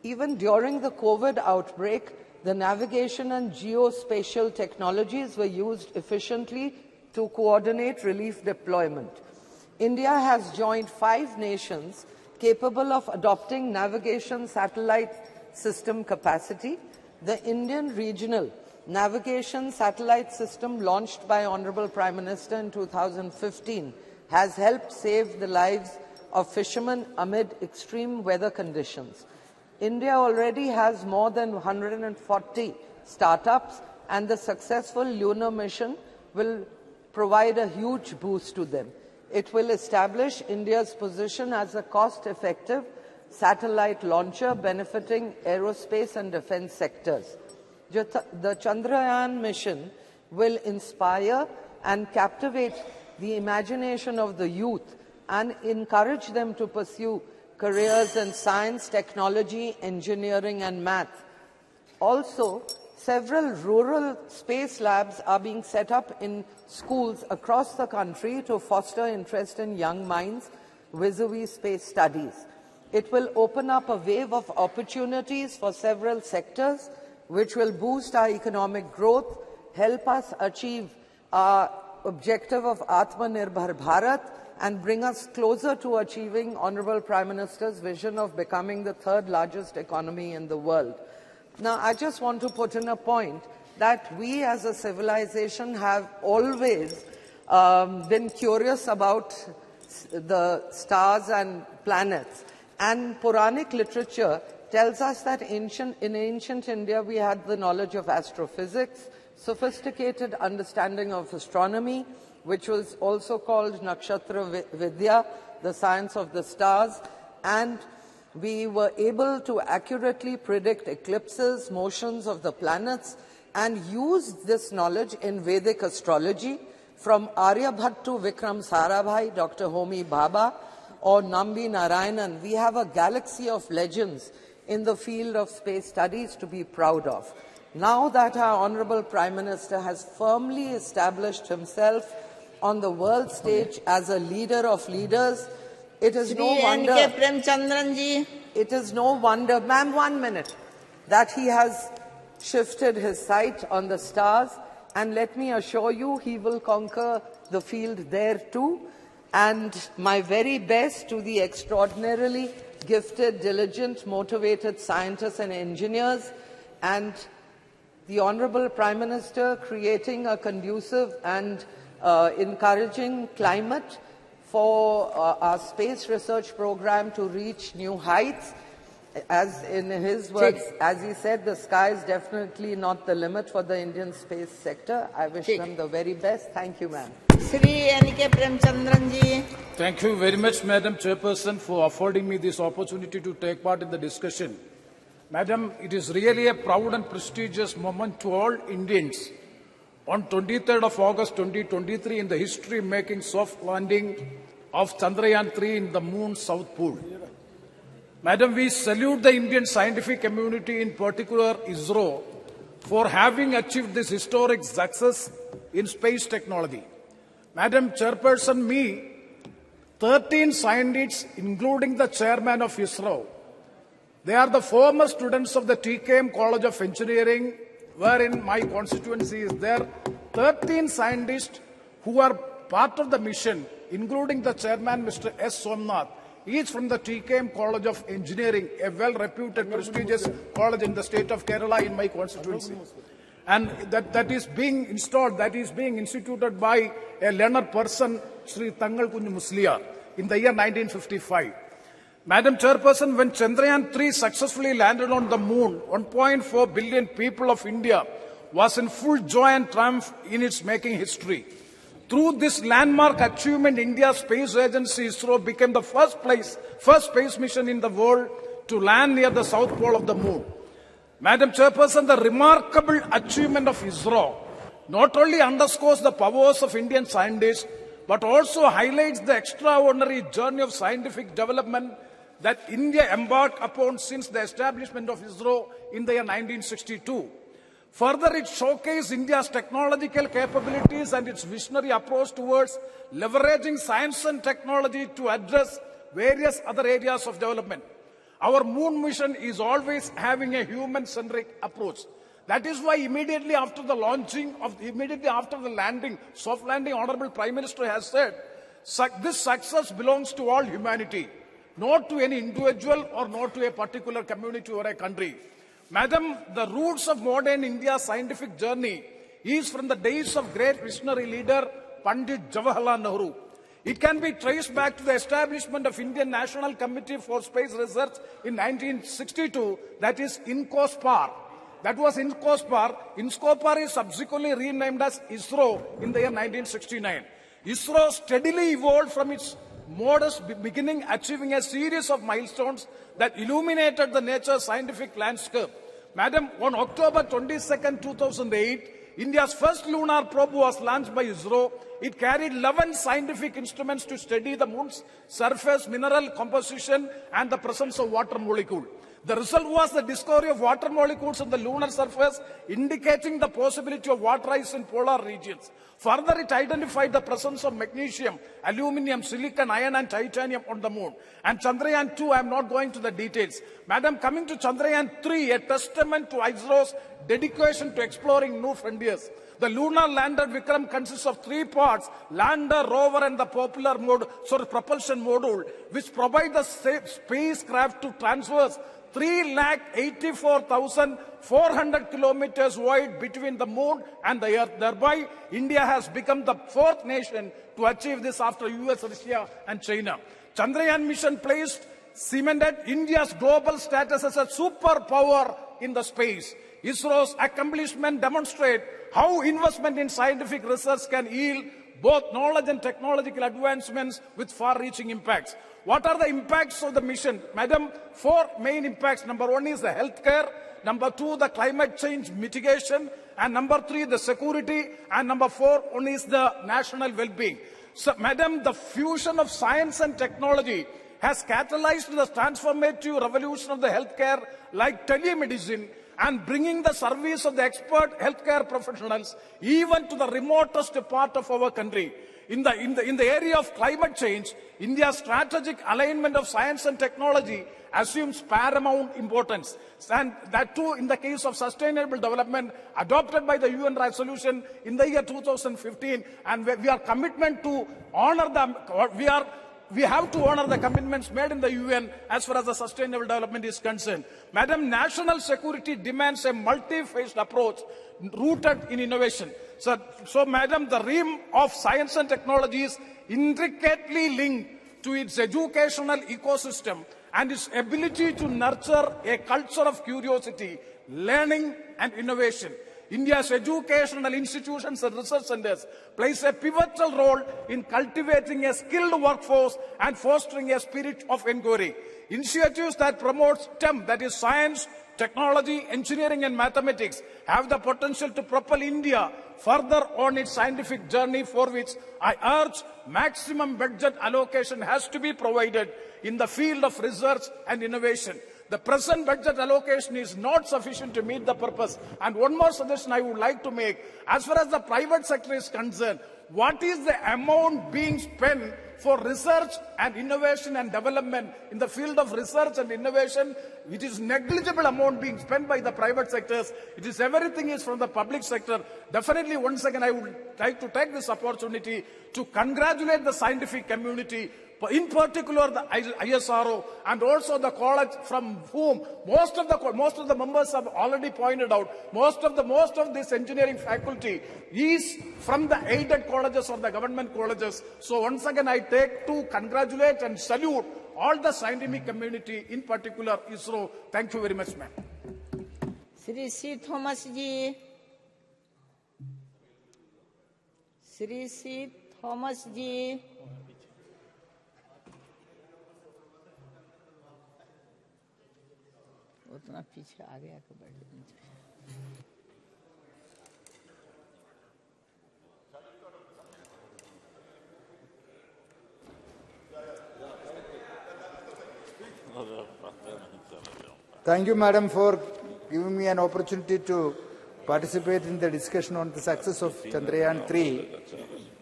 Even during the COVID outbreak, the navigation and geospatial technologies were used efficiently to coordinate relief deployment. India has joined 5 nations capable of adopting navigation satellite system capacity. The Indian Regional Navigation Satellite System, launched by Honorable Prime Minister in 2015, has helped save the lives of fishermen amid extreme weather conditions. India already has more than 140 startups, and the successful lunar mission will provide a huge boost to them. It will establish India's position as a cost-effective satellite launcher benefiting aerospace and defense sectors. The Chandrayaan mission will inspire and captivate the imagination of the youth and encourage them to pursue careers in science, technology, engineering and math. Also, several rural space labs are being set up in schools across the country to foster interest in young minds vis-a-vis space studies. It will open up a wave of opportunities for several sectors, which will boost our economic growth, help us achieve our objective of Atmanirbhar Bharat, and bring us closer to achieving Honorable Prime Minister's vision of becoming the 3rd largest economy in the world. Now, I just want to put in a point that we as a civilization have always been curious about the stars and planets. And Puranic literature tells us that in ancient India we had the knowledge of astrophysics, sophisticated understanding of astronomy, which was also called Nakshatra Vidya, the science of the stars, and we were able to accurately predict eclipses, motions of the planets, and use this knowledge in Vedic astrology, from Aryabhat to Vikram Sarabhai, Dr. Homi Bhabha, or Nambi Narayanan. We have a galaxy of legends in the field of space studies to be proud of. Now that our Honorable Prime Minister has firmly established himself on the world stage as a leader of leaders, it is no wonder, ma'am, 1 minute, that he has shifted his sight on the stars, and let me assure you, he will conquer the field there too. And my very best to the extraordinarily gifted, diligent, motivated scientists and engineers, and the Honorable Prime Minister creating a conducive and encouraging climate for our space research program to reach new heights. As in his words, as he said, the sky is definitely not the limit for the Indian space sector. I wish them the very best. Thank you, ma'am. Thank you very much, Madam Chairperson, for affording me this opportunity to take part in the discussion. Madam, it is really a proud and prestigious moment to all Indians. On 23rd of August 2023, in the history-making soft landing of Chandrayaan 3 in the moon's South Pole. Madam, we salute the Indian scientific community, in particular ISRO, for having achieved this historic success in space technology. Madam Chairperson, 13 scientists, including the chairman of ISRO, they are the former students of the TKM College of Engineering, wherein my constituency is there. 13 scientists who are part of the mission, including the chairman, Mr. S. Somnath, each from the TKM College of Engineering, a well-reputed, prestigious college in the state of Kerala in my constituency. And that is being installed, that is being instituted by a learned person, Sri Tangal Kunju Musliya, in the year 1955. Madam Chairperson, when Chandrayaan 3 successfully landed on the moon, 1.4 billion people of India was in full joy and triumph in its making history. Through this landmark achievement, India's space agency ISRO became the first space mission in the world to land near the south pole of the moon. Madam Chairperson, the remarkable achievement of ISRO not only underscores the powers of Indian scientists, but also highlights the extraordinary journey of scientific development that India embarked upon since the establishment of ISRO in the year 1962. Further, it showcased India's technological capabilities and its visionary approach towards leveraging science and technology to address various other areas of development. Our moon mission is always having a human-centric approach. That is why immediately after the landing, soft landing, Honorable Prime Minister has said, this success belongs to all humanity, not to any individual or not to a particular community or a country. Madam, the roots of modern India's scientific journey is from the days of great visionary leader Pandit Jawaharlal Nehru. It can be traced back to the establishment of Indian National Committee for Space Research in 1962, that is INCOSPAR. That was INCOSPAR. INCOSPAR is subsequently renamed as ISRO in the year 1969. ISRO steadily evolved from its modest beginning, achieving a series of milestones that illuminated the nature's scientific landscape. Madam, on October 22nd, 2008, India's first lunar probe was launched by ISRO. It carried 11 scientific instruments to study the moon's surface, mineral composition, and the presence of water molecule. The result was the discovery of water molecules on the lunar surface, indicating the possibility of water ice in polar regions. Further, it identified the presence of magnesium, aluminum, silicon, iron, and titanium on the moon. And Chandrayaan 2, I am not going to the details. Madam, coming to Chandrayaan 3, a testament to ISRO's dedication to exploring new frontiers. The lunar lander Vikram consists of 3 parts: lander, rover, and the propulsion module, which provide the spacecraft to traverse 384,400 kilometers wide between the moon and the earth. Thereby, India has become the 4th nation to achieve this after US, Russia, and China. Chandrayaan mission cemented India's global status as a superpower in the space. ISRO's accomplishment demonstrate how investment in scientific research can yield both knowledge and technological advancements with far-reaching impacts. What are the impacts of the mission? Madam, 4 main impacts. Number 1 is the healthcare. Number 2, the climate change mitigation. And number 3, the security. And number 4, one is the national well-being. So, Madam, the fusion of science and technology has catalyzed the transformative revolution of the healthcare, like telemedicine, and bringing the service of the expert healthcare professionals even to the remotest part of our country. In the area of climate change, India's strategic alignment of science and technology assumes paramount importance. And that too in the case of sustainable development adopted by the UN resolution in the year 2015. And we are commitment to honor them. We have to honor the commitments made in the UN as far as the sustainable development is concerned. Madam, national security demands a multi-phased approach rooted in innovation. So, Madam, the realm of science and technology is intricately linked to its educational ecosystem and its ability to nurture a culture of curiosity, learning, and innovation. India's educational institutions and research centers plays a pivotal role in cultivating a skilled workforce and fostering a spirit of inquiry. Initiatives that promote STEM, that is science, technology, engineering, and mathematics, have the potential to propel India further on its scientific journey, for which I urge maximum budget allocation has to be provided in the field of research and innovation. The present budget allocation is not sufficient to meet the purpose. And one more suggestion I would like to make, as far as the private sector is concerned, what is the amount being spent for research and innovation and development in the field of research and innovation? It is negligible amount being spent by the private sectors. It is everything is from the public sector. Definitely, once again, I would like to take this opportunity to congratulate the scientific community, in particular the ISRO and also the college, from whom most of the members have already pointed out. Most of this engineering faculty is from the aided colleges or the government colleges. So once again, I take to congratulate and salute all the scientific community, in particular ISRO. Thank you very much, ma'am. Shri C. Thomas ji. Shri C. Thomas ji. उतना पीछे आगे आके बैठ जाना चाहिए। Thank you, Madam, for giving me an opportunity to participate in the discussion on the success of Chandrayaan 3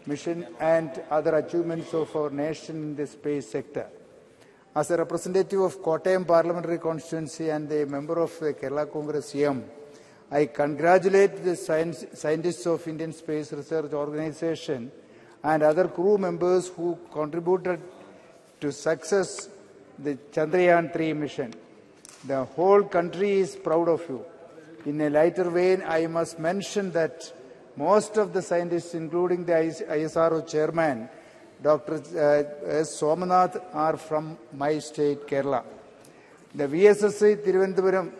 mission and other achievements of our nation in the space sector. As a representative of Kottayam Parliamentary Constituency and a member of the Kerala Congress EM, I congratulate the scientists of Indian Space Research Organization and other crew members who contributed to success the Chandrayaan 3 mission. The whole country is proud of you. In a lighter vein, I must mention that most of the scientists, including the ISRO chairman, Dr. S. Somanath, are from my state, Kerala. The VSSC Thiruvananthapuram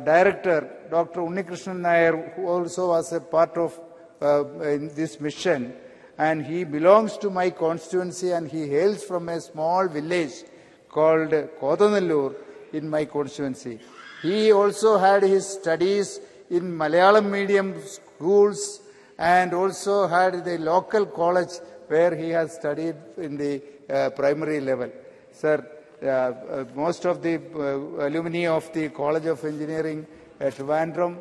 director, Dr. Unnikrishnan Nair, who also was a part of in this mission, and he belongs to my constituency and he hails from a small village called Kodanallur in my constituency. He also had his studies in Malayalam medium schools and also had the local college where he has studied in the primary level. Sir, most of the alumni of the College of Engineering at Trivandrum,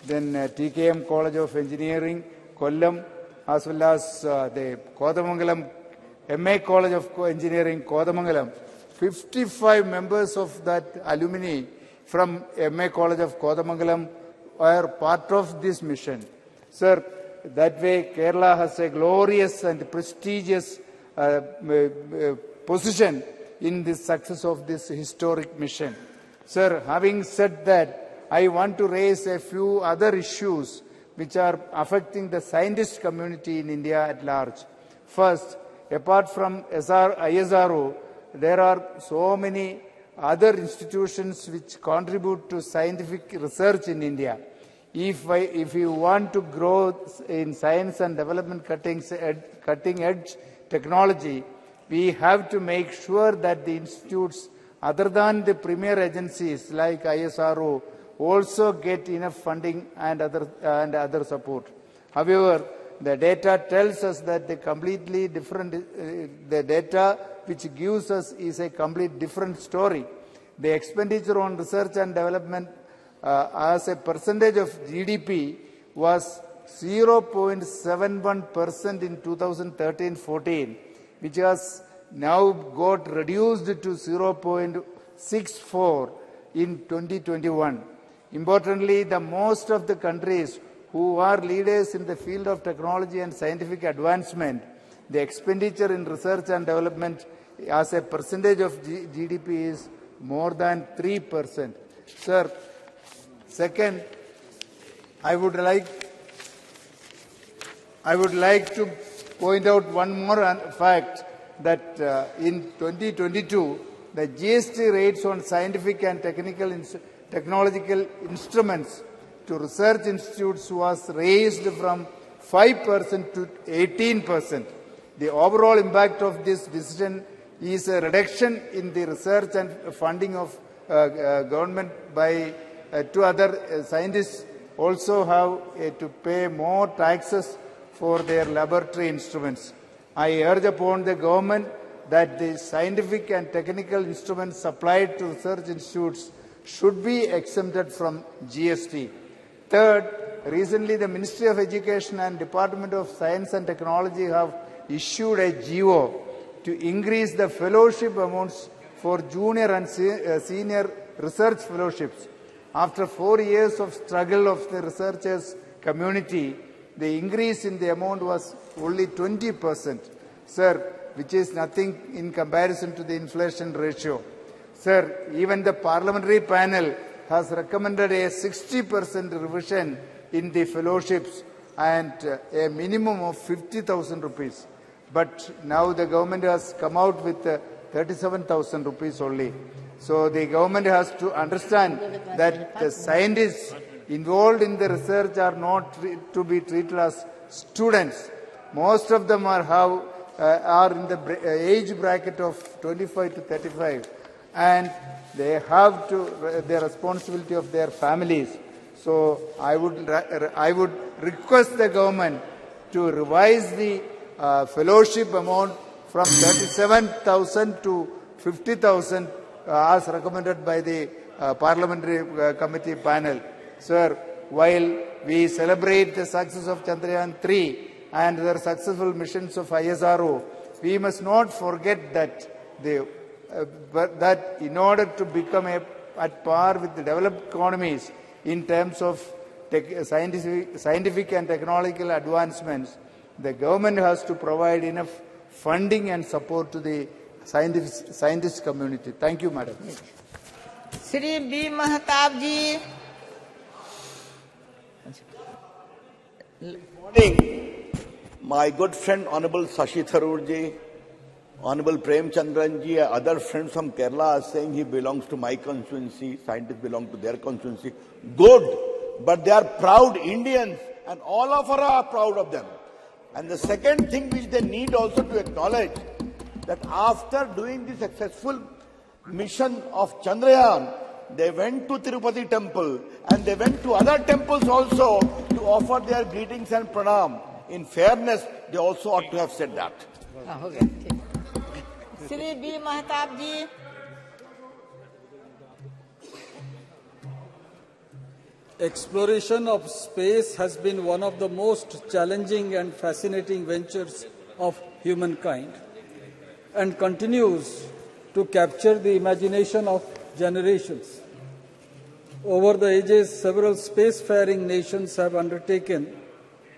then TKM College of Engineering, Kollam, as well as the Kodamangalam MA College of Engineering, Kodamangalam. 55 members of that alumni from MA College of Kodamangalam are part of this mission. Sir, that way Kerala has a glorious and prestigious position in the success of this historic mission. Sir, having said that, I want to raise a few other issues which are affecting the scientist community in India at large. First, apart from ISRO, there are so many other institutions which contribute to scientific research in India. If you want to grow in science and development cutting edge technology, we have to make sure that the institutes other than the premier agencies like ISRO also get enough funding and other support. However, the data tells us that the completely different, the data which gives us is a complete different story. The expenditure on research and development as a percentage of GDP was 0.71% in 2013-14, which has now got reduced to 0.64 in 2021. Importantly, the most of the countries who are leaders in the field of technology and scientific advancement, the expenditure in research and development as a percentage of GDP is more than 3%. Sir, second, I would like to point out one more fact that in 2022, the GST rates on scientific and technological instruments to research institutes was raised from 5% to 18%. The overall impact of this decision is a reduction in the research and funding of government by two other scientists also have to pay more taxes for their laboratory instruments. I urge upon the government that the scientific and technical instruments supplied to research institutes should be exempted from GST. Third, recently the Ministry of Education and Department of Science and Technology have issued a GO to increase the fellowship amounts for junior and senior research fellowships. After 4 years of struggle of the researchers community, the increase in the amount was only 20%, sir, which is nothing in comparison to the inflation ratio. Sir, even the parliamentary panel has recommended a 60% revision in the fellowships and a minimum of 50,000 rupees. But now the government has come out with 37,000 rupees only. So the government has to understand that the scientists involved in the research are not to be treated as students. Most of them are in the age bracket of 25 to 35, and they have the responsibility of their families. So I would request the government to revise the fellowship amount from 37,000 to 50,000 as recommended by the parliamentary committee panel. Sir, while we celebrate the success of Chandrayaan 3 and the successful missions of ISRO, we must not forget that that in order to become at par with the developed economies in terms of scientific and technological advancements, the government has to provide enough funding and support to the scientist community. Thank you, Madam. Shri B. Mahtab ji. Good morning. My good friend Honorable Shashi Tharoor ji, Honorable Prem Chandran ji, other friends from Kerala are saying he belongs to my constituency, scientists belong to their constituency. Good, but they are proud Indians and all of us are proud of them. And the second thing which they need also to acknowledge, that after doing the successful mission of Chandrayaan, they went to Tirupati temple and they went to other temples also to offer their greetings and pranam. In fairness, they also ought to have said that. Shri B. Mahtab ji. Exploration of space has been one of the most challenging and fascinating ventures of humankind and continues to capture the imagination of generations. Over the ages, several spacefaring nations have undertaken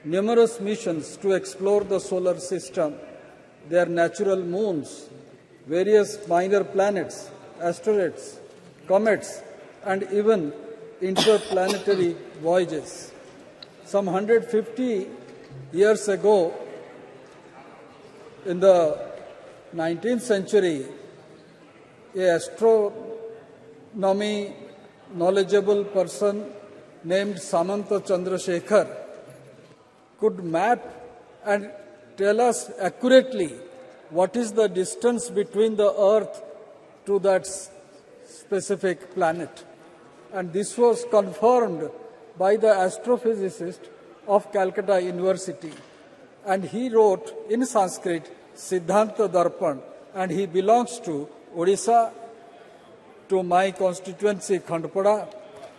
numerous missions to explore the solar system, their natural moons, various minor planets, asteroids, comets, and even interplanetary voyages. Some 150 years ago, in the 19th century, an astronomy knowledgeable person named Samanta Chandrasekhar could map and tell us accurately what is the distance between the Earth to that specific planet. And this was confirmed by the astrophysicist of Calcutta University. And he wrote in Sanskrit Siddhanta Darpan, and he belongs to Odisha, to my constituency Khandpada,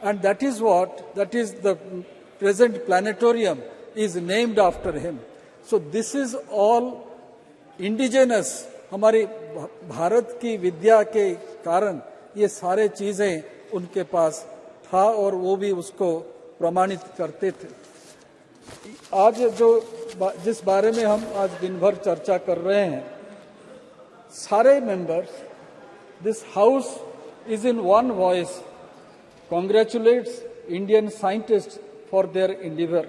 and that is the present planetarium is named after him. So this is all indigenous. हमारी भारत की विद्या के कारण ये सारे चीजें उनके पास था और वो भी उसको प्रमाणित करते थे. आज जिस बारे में हम आज दिन भर चर्चा कर रहे हैं, सारे members, this house is in one voice congratulates Indian scientists for their endeavor.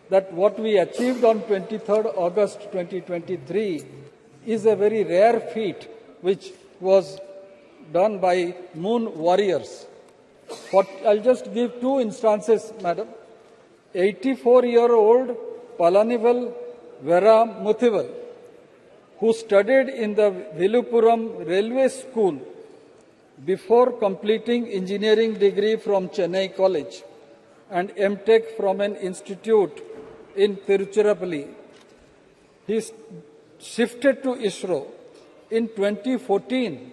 That what we achieved on 23rd August 2023 is a very rare feat which was done by moon warriors. I'll just give two instances, madam. 84-year-old Palanival Vera Muthival, who studied in the Vilupuram Railway School before completing engineering degree from Chennai College and MTech from an institute in Tiruchirappalli. He shifted to ISRO in 2014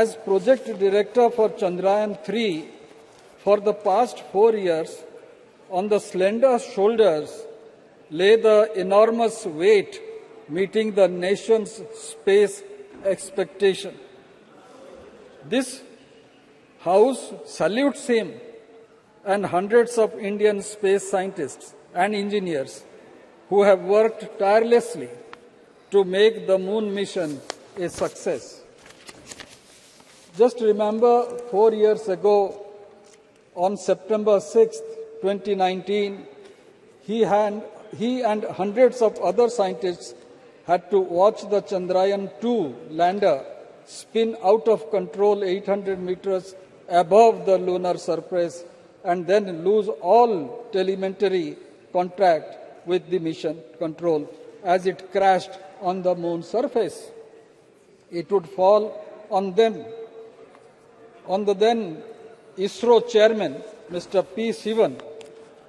As project director for Chandrayaan 3 for the past 4 years, on the slender shoulders lay the enormous weight meeting the nation's space expectation. This House salutes him and hundreds of Indian space scientists and engineers who have worked tirelessly to make the moon mission a success. Just remember 4 years ago, on September 6, 2019, he and hundreds of other scientists had to watch the Chandrayaan 2 lander spin out of control 800 meters above the lunar surface and then lose all telemetry contact with the mission control as it crashed on the moon's surface. It would fall on the then ISRO chairman, Mr. P. Sivan,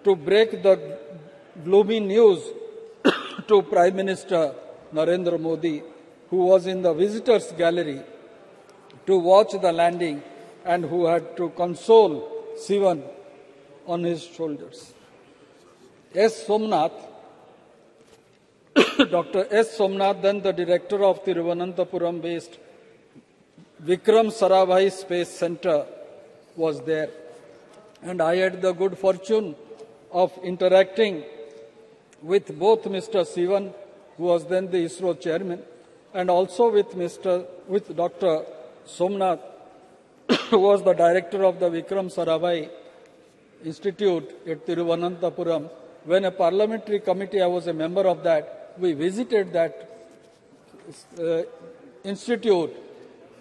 to break the gloomy news to Prime Minister Narendra Modi, who was in the visitors' gallery to watch the landing and who had to console Sivan on his shoulders. S. Somnath, Dr. S. Somnath, then the director of Thiruvananthapuram-based Vikram Sarabhai Space Center, was there. And I had the good fortune of interacting with both Mr. Sivan, who was then the ISRO chairman, and also with Dr. Somnath, who was the director of the Vikram Sarabhai Institute at Thiruvananthapuram. When a parliamentary committee, I was a member of that, we visited that institute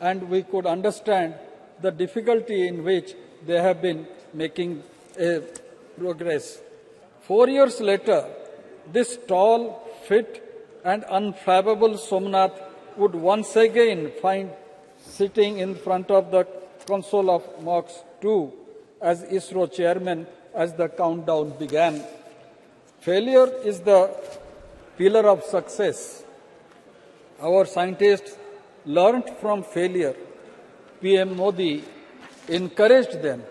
and we could understand the difficulty in which they have been making progress. 4 years later, this tall, fit and unfathomable Somnath would once again find sitting in front of the console of Mach 2 as ISRO chairman as the countdown began. Failure is the pillar of success. Our scientists learned from failure. PM Modi encouraged them,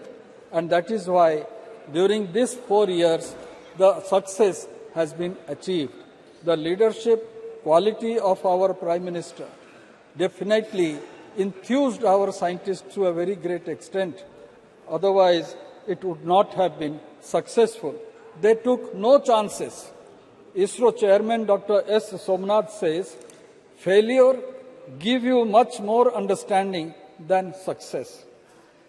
and that is why during these 4 years the success has been achieved. The leadership quality of our Prime Minister definitely enthused our scientists to a very great extent. Otherwise, it would not have been successful. They took no chances. ISRO chairman Dr. S. Somnath says, failure gives you much more understanding than success.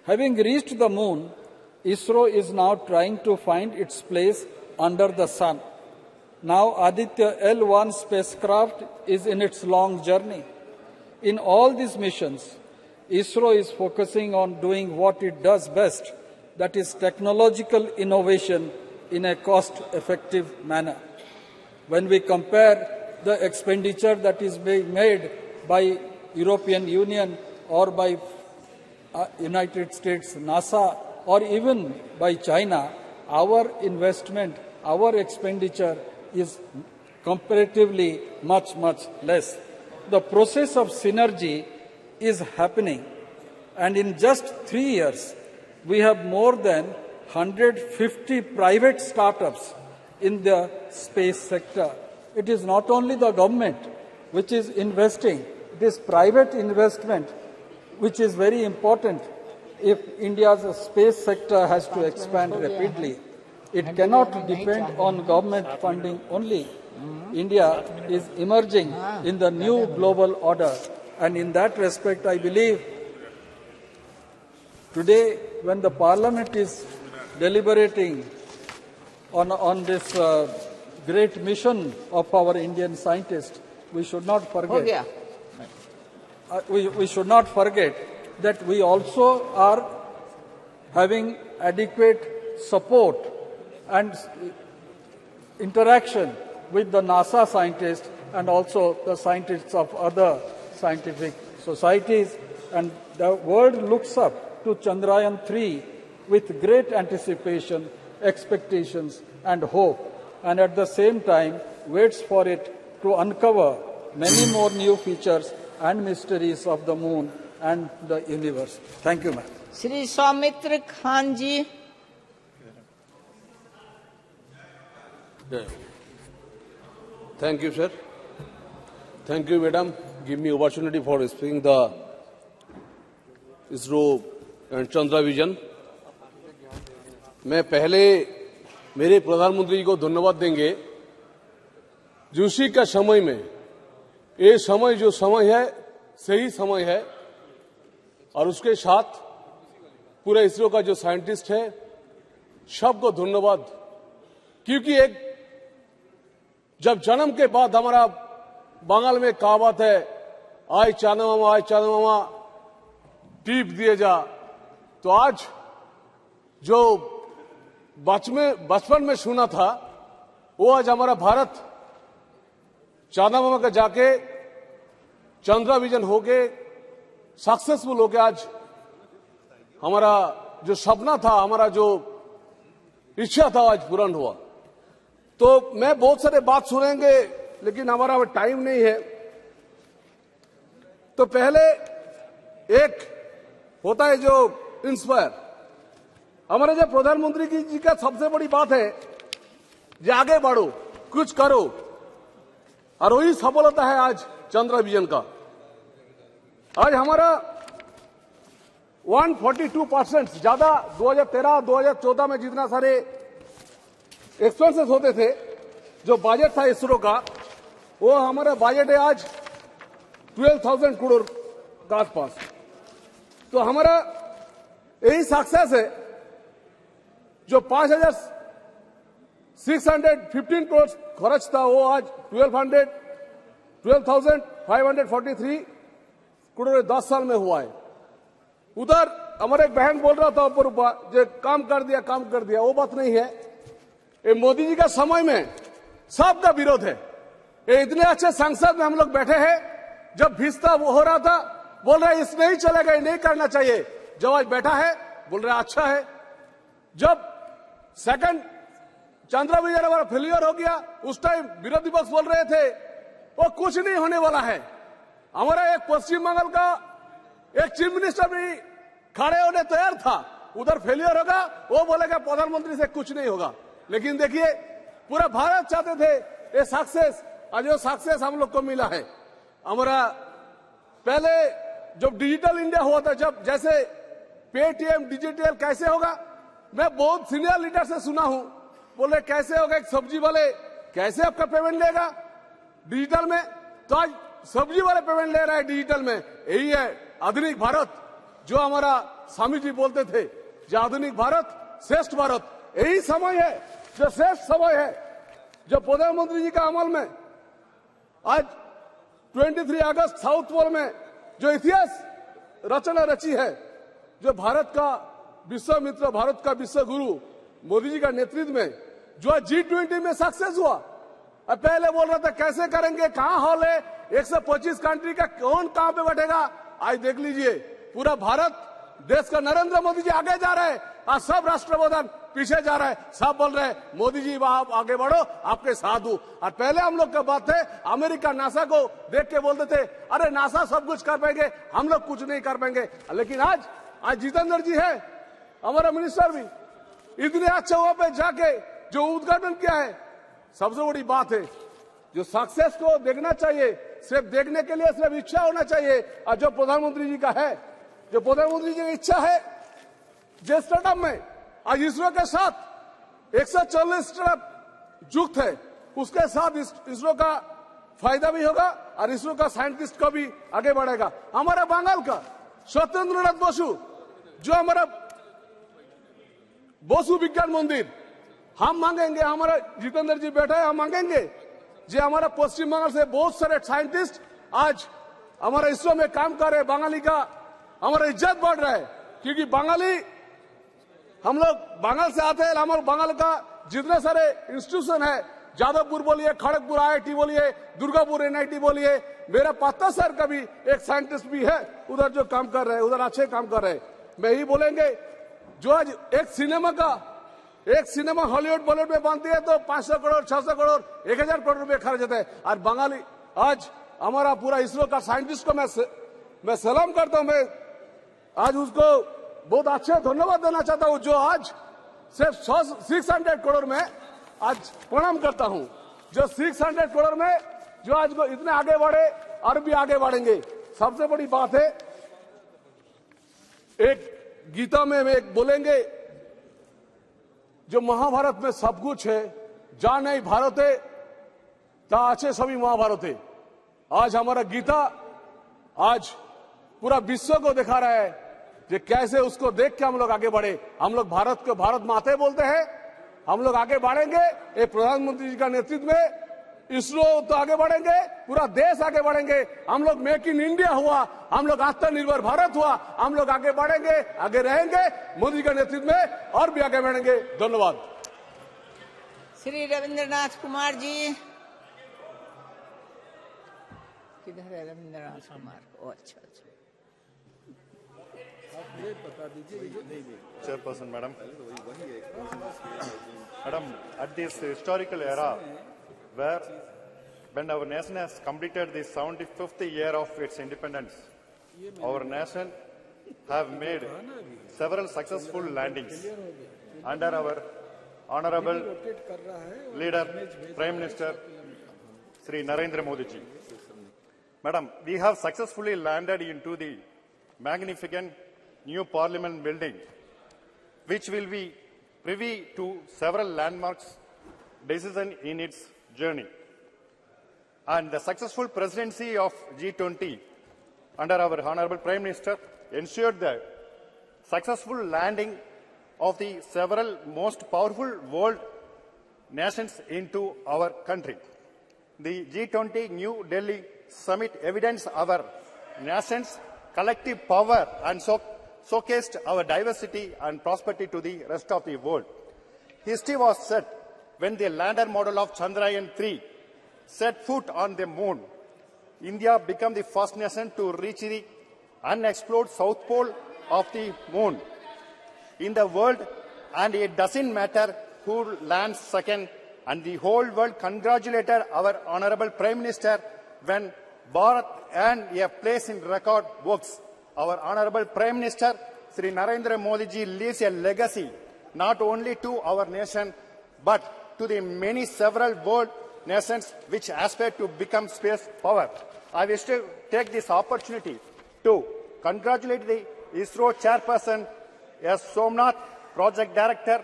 Having reached the moon, ISRO is now trying to find its place under the sun. Now Aditya L1 spacecraft is in its long journey. In all these missions, ISRO is focusing on doing what it does best, that is technological innovation in a cost-effective manner. When we compare the expenditure that is being made by European Union or by United States, NASA, or even by China, our investment, our expenditure is comparatively much, much less. The process of synergy is happening, and in just 3 years, we have more than 150 private startups in the space sector. It is not only the government which is investing, it is private investment which is very important if India's space sector has to expand rapidly. It cannot depend on government funding only. India is emerging in the new global order, and in that respect, I believe today, when the Parliament is deliberating on this great mission of our Indian scientists, we should not forget. We should not forget that we also are having adequate support and interaction with the NASA scientists and also the scientists of other scientific societies, and the world looks up to Chandrayaan 3 with great anticipation, expectations and hope, and at the same time waits for it to uncover many more new features and mysteries of the moon and the universe. Thank you, ma'am. Shri Soumitra Khan ji. Thank you, sir. Thank you, madam. Give me opportunity for speaking the ISRO and Chandra Vision. मैं पहले मेरे प्रधानमंत्री जी को धन्यवाद देंगे जो उसी का समय में ये समय जो समय है सही समय है और उसके साथ पूरे इसरो का जो साइंटिस्ट है सबको धन्यवाद क्योंकि एक जब जन्म के बाद हमारा बंगाल में कहावत है आई चांदा मामा टीप दिए जा तो आज जो बचपन में सुना था वो आज हमारा भारत चांदा मामा का जाके चंद्रा विजन होके सक्सेसफुल होके आज हमारा जो सपना था हमारा जो इच्छा था आज पूर्ण हुआ। तो मैं बहुत सारे बात सुनेंगे लेकिन हमारा टाइम नहीं है। तो पहले एक होता है जो इंस्पायर हमारे जो प्रधानमंत्री जी का सबसे बड़ी बात है जो आगे बढ़ो कुछ करो और वही सफलता है आज चंद्रा विजन का। आज हमारा 142% ज्यादा 2013-2014 में जितना सारे एक्सपेंसेस होते थे जो बजट था इसरो का वो हमारा बजट है आज 12,000 करोड़ के आसपास। तो हमारा यही सक्सेस है जो 5,615 करोड़ खर्च था वो आज 12,543 करोड़ 10 साल में हुआ है। उधर हमारे एक बहन बोल रहा था ऊपर जो काम कर दिया वो बात नहीं है। ये मोदी जी का समय में सबका विरोध है। ये इतने अच्छे संसद में हम लोग बैठे हैं जब भिस्ता वो हो रहा था बोल रहे इस नहीं चलेगा नहीं करना चाहिए। जब आज बैठा है बोल रहे अच्छा है। जब सेकंड चंद्रा विजन हमारा फेलियर हो गया उस टाइम विरोधी पक्ष बोल रहे थे वो कुछ नहीं होने वाला है। हमारा एक पश्चिम बंगाल का एक चीफ मिनिस्टर भी खड़े होने तैयार था उधर फेलियर होगा वो बोलेगा प्रधानमंत्री से कुछ नहीं होगा। लेकिन देखिए पूरा भारत चाहते थे ये सक्सेस आज वो सक्सेस हम लोग को मिला है। हमारा पहले जब डिजिटल इंडिया हुआ था जब जैसे पेटीएम डिजिटल कैसे होगा मैं बहुत सीनियर लीडर से सुना हूं बोले कैसे होगा एक सब्जी वाले कैसे आपका पेमेंट लेगा डिजिटल में। तो आज सब्जी वाले पेमेंट ले रहा है डिजिटल में। यही है आधुनिक भारत जो हमारा स्वामी जी बोलते थे जो आधुनिक भारत श्रेष्ठ भारत यही समय है जो श्रेष्ठ समय है जो प्रधानमंत्री जी का अमल में आज 23 अगस्त साउथ पोल में जो इतिहास रचना रची है जो भारत का विश्व मित्र भारत का विश्व गुरु मोदी जी का नेतृत्व में जो G20 में सक्सेस हुआ। अब पहले बोल रहा था कैसे करेंगे कहां हॉल है 125 कंट्री का कौन कहां पे बैठेगा। आज देख लीजिए पूरा भारत देश का नरेंद्र मोदी जी आगे जा रहे हैं और सब राष्ट्रप्रधान पीछे जा रहे हैं। सब बोल रहे हैं मोदी जी वहां आगे बढ़ो आपके साथ हूं। और पहले हम लोग का बात है अमेरिका नासा को देख के बोलते थे अरे नासा सब कुछ कर पाएंगे हम लोग कुछ नहीं कर पाएंगे। लेकिन आज जितेंद्र जी है हमारा मिनिस्टर भी इतने अच्छे वहां पे जाके जो उद्घाटन किया है सबसे बड़ी बात है जो सक्सेस को देखना चाहिए सिर्फ देखने के लिए सिर्फ इच्छा होना चाहिए। और जो प्रधानमंत्री जी का है जो प्रधानमंत्री जी की इच्छा है जिस स्टार्टअप में आज इसरो के साथ 140 स्टार्टअप जुक्त है उसके साथ इसरो का फायदा भी होगा और इसरो का साइंटिस्ट को भी आगे बढ़ेगा। हमारा बंगाल का स्वतंत्रनाथ बसु जो हमारा बसु विज्ञान मंदिर हम मांगेंगे हमारा जितेंद्र जी बैठा है हम मांगेंगे जो हमारा पश्चिम बंगाल से बहुत सारे साइंटिस्ट आज हमारा इसरो में काम कर रहे हैं। बंगाली का हमारा इज्जत बढ़ रहा है क्योंकि बंगाली हम लोग बंगाल से आते हैं। हमारे बंगाल का जितने सारे इंस्टीट्यूशन है जादवपुर बोलिए खड़गपुर IIT बोलिए दुर्गापुर NIT बोलिए मेरा पत्ता सर का भी एक साइंटिस्ट भी है उधर जो काम कर रहे हैं उधर अच्छे काम कर रहे हैं। मैं यही बोलेंगे जो आज एक सिनेमा हॉलीवुड बॉलीवुड में बनती है तो 500 करोड़ 600 करोड़ 1000 करोड़ रुपए खर्च होते हैं। और बंगाली आज हमारा पूरा इसरो का साइंटिस्ट को मैं मैं सलाम करता हूं। मैं आज उसको बहुत अच्छे धन्यवाद देना चाहता हूं, जो आज सिर्फ 600 करोड़ में आज प्रणाम करता हूं, जो 600 करोड़ में जो आज इतने आगे बढ़े और भी आगे बढ़ेंगे। सबसे बड़ी बात है, एक गीता में एक बोलेंगे, जो महाभारत में सब कुछ है, जा नहीं भारत है ता अच्छे सभी महाभारत है। आज हमारा गीता आज पूरा विश्व को दिखा रहा है कि कैसे उसको देख के हम लोग आगे बढ़े। हम लोग भारत को भारत माते बोलते हैं, हम लोग आगे बढ़ेंगे। एक प्रधानमंत्री जी का नेतृत्व में इसरो तो आगे बढ़ेंगे, पूरा देश आगे बढ़ेंगे। हम लोग मेक इन इंडिया हुआ, हम लोग आत्मनिर्भर भारत हुआ, हम लोग आगे बढ़ेंगे, आगे रहेंगे। मोदी का नेतृत्व में और भी आगे बढ़ेंगे। धन्यवाद। श्री रविंद्रनाथ कुमार जी, किधर है रविंद्रनाथ कुमार? ओ अच्छा अच्छा, बता दीजिए। Chairperson, madam. Madam, at this historical era, where when our nation has completed the 75th year of its independence, our nation have made several successful landings under our honorable leader, Prime Minister, Shri Narendra Modi ji. Madam, we have successfully landed into the magnificent new Parliament building, which will be privy to several landmarks decisions in its journey. And the successful presidency of G20 under our Honorable Prime Minister ensured the successful landing of the several most powerful world nations into our country. The G20 New Delhi Summit evidenced our nation's collective power and showcased our diversity and prosperity to the rest of the world. History was set when the lander model of Chandrayaan 3 set foot on the moon. India became the first nation to reach the unexplored south pole of the moon in the world, and it doesn't matter who lands second, and the whole world congratulated our Honorable Prime Minister when Bharat earned a place in record books. Our Honorable Prime Minister, Shri Narendra Modi ji, leaves a legacy not only to our nation, but to the many several world nations which aspire to become space power. I wish to take this opportunity to congratulate the ISRO chairperson, S. Somnath, project director,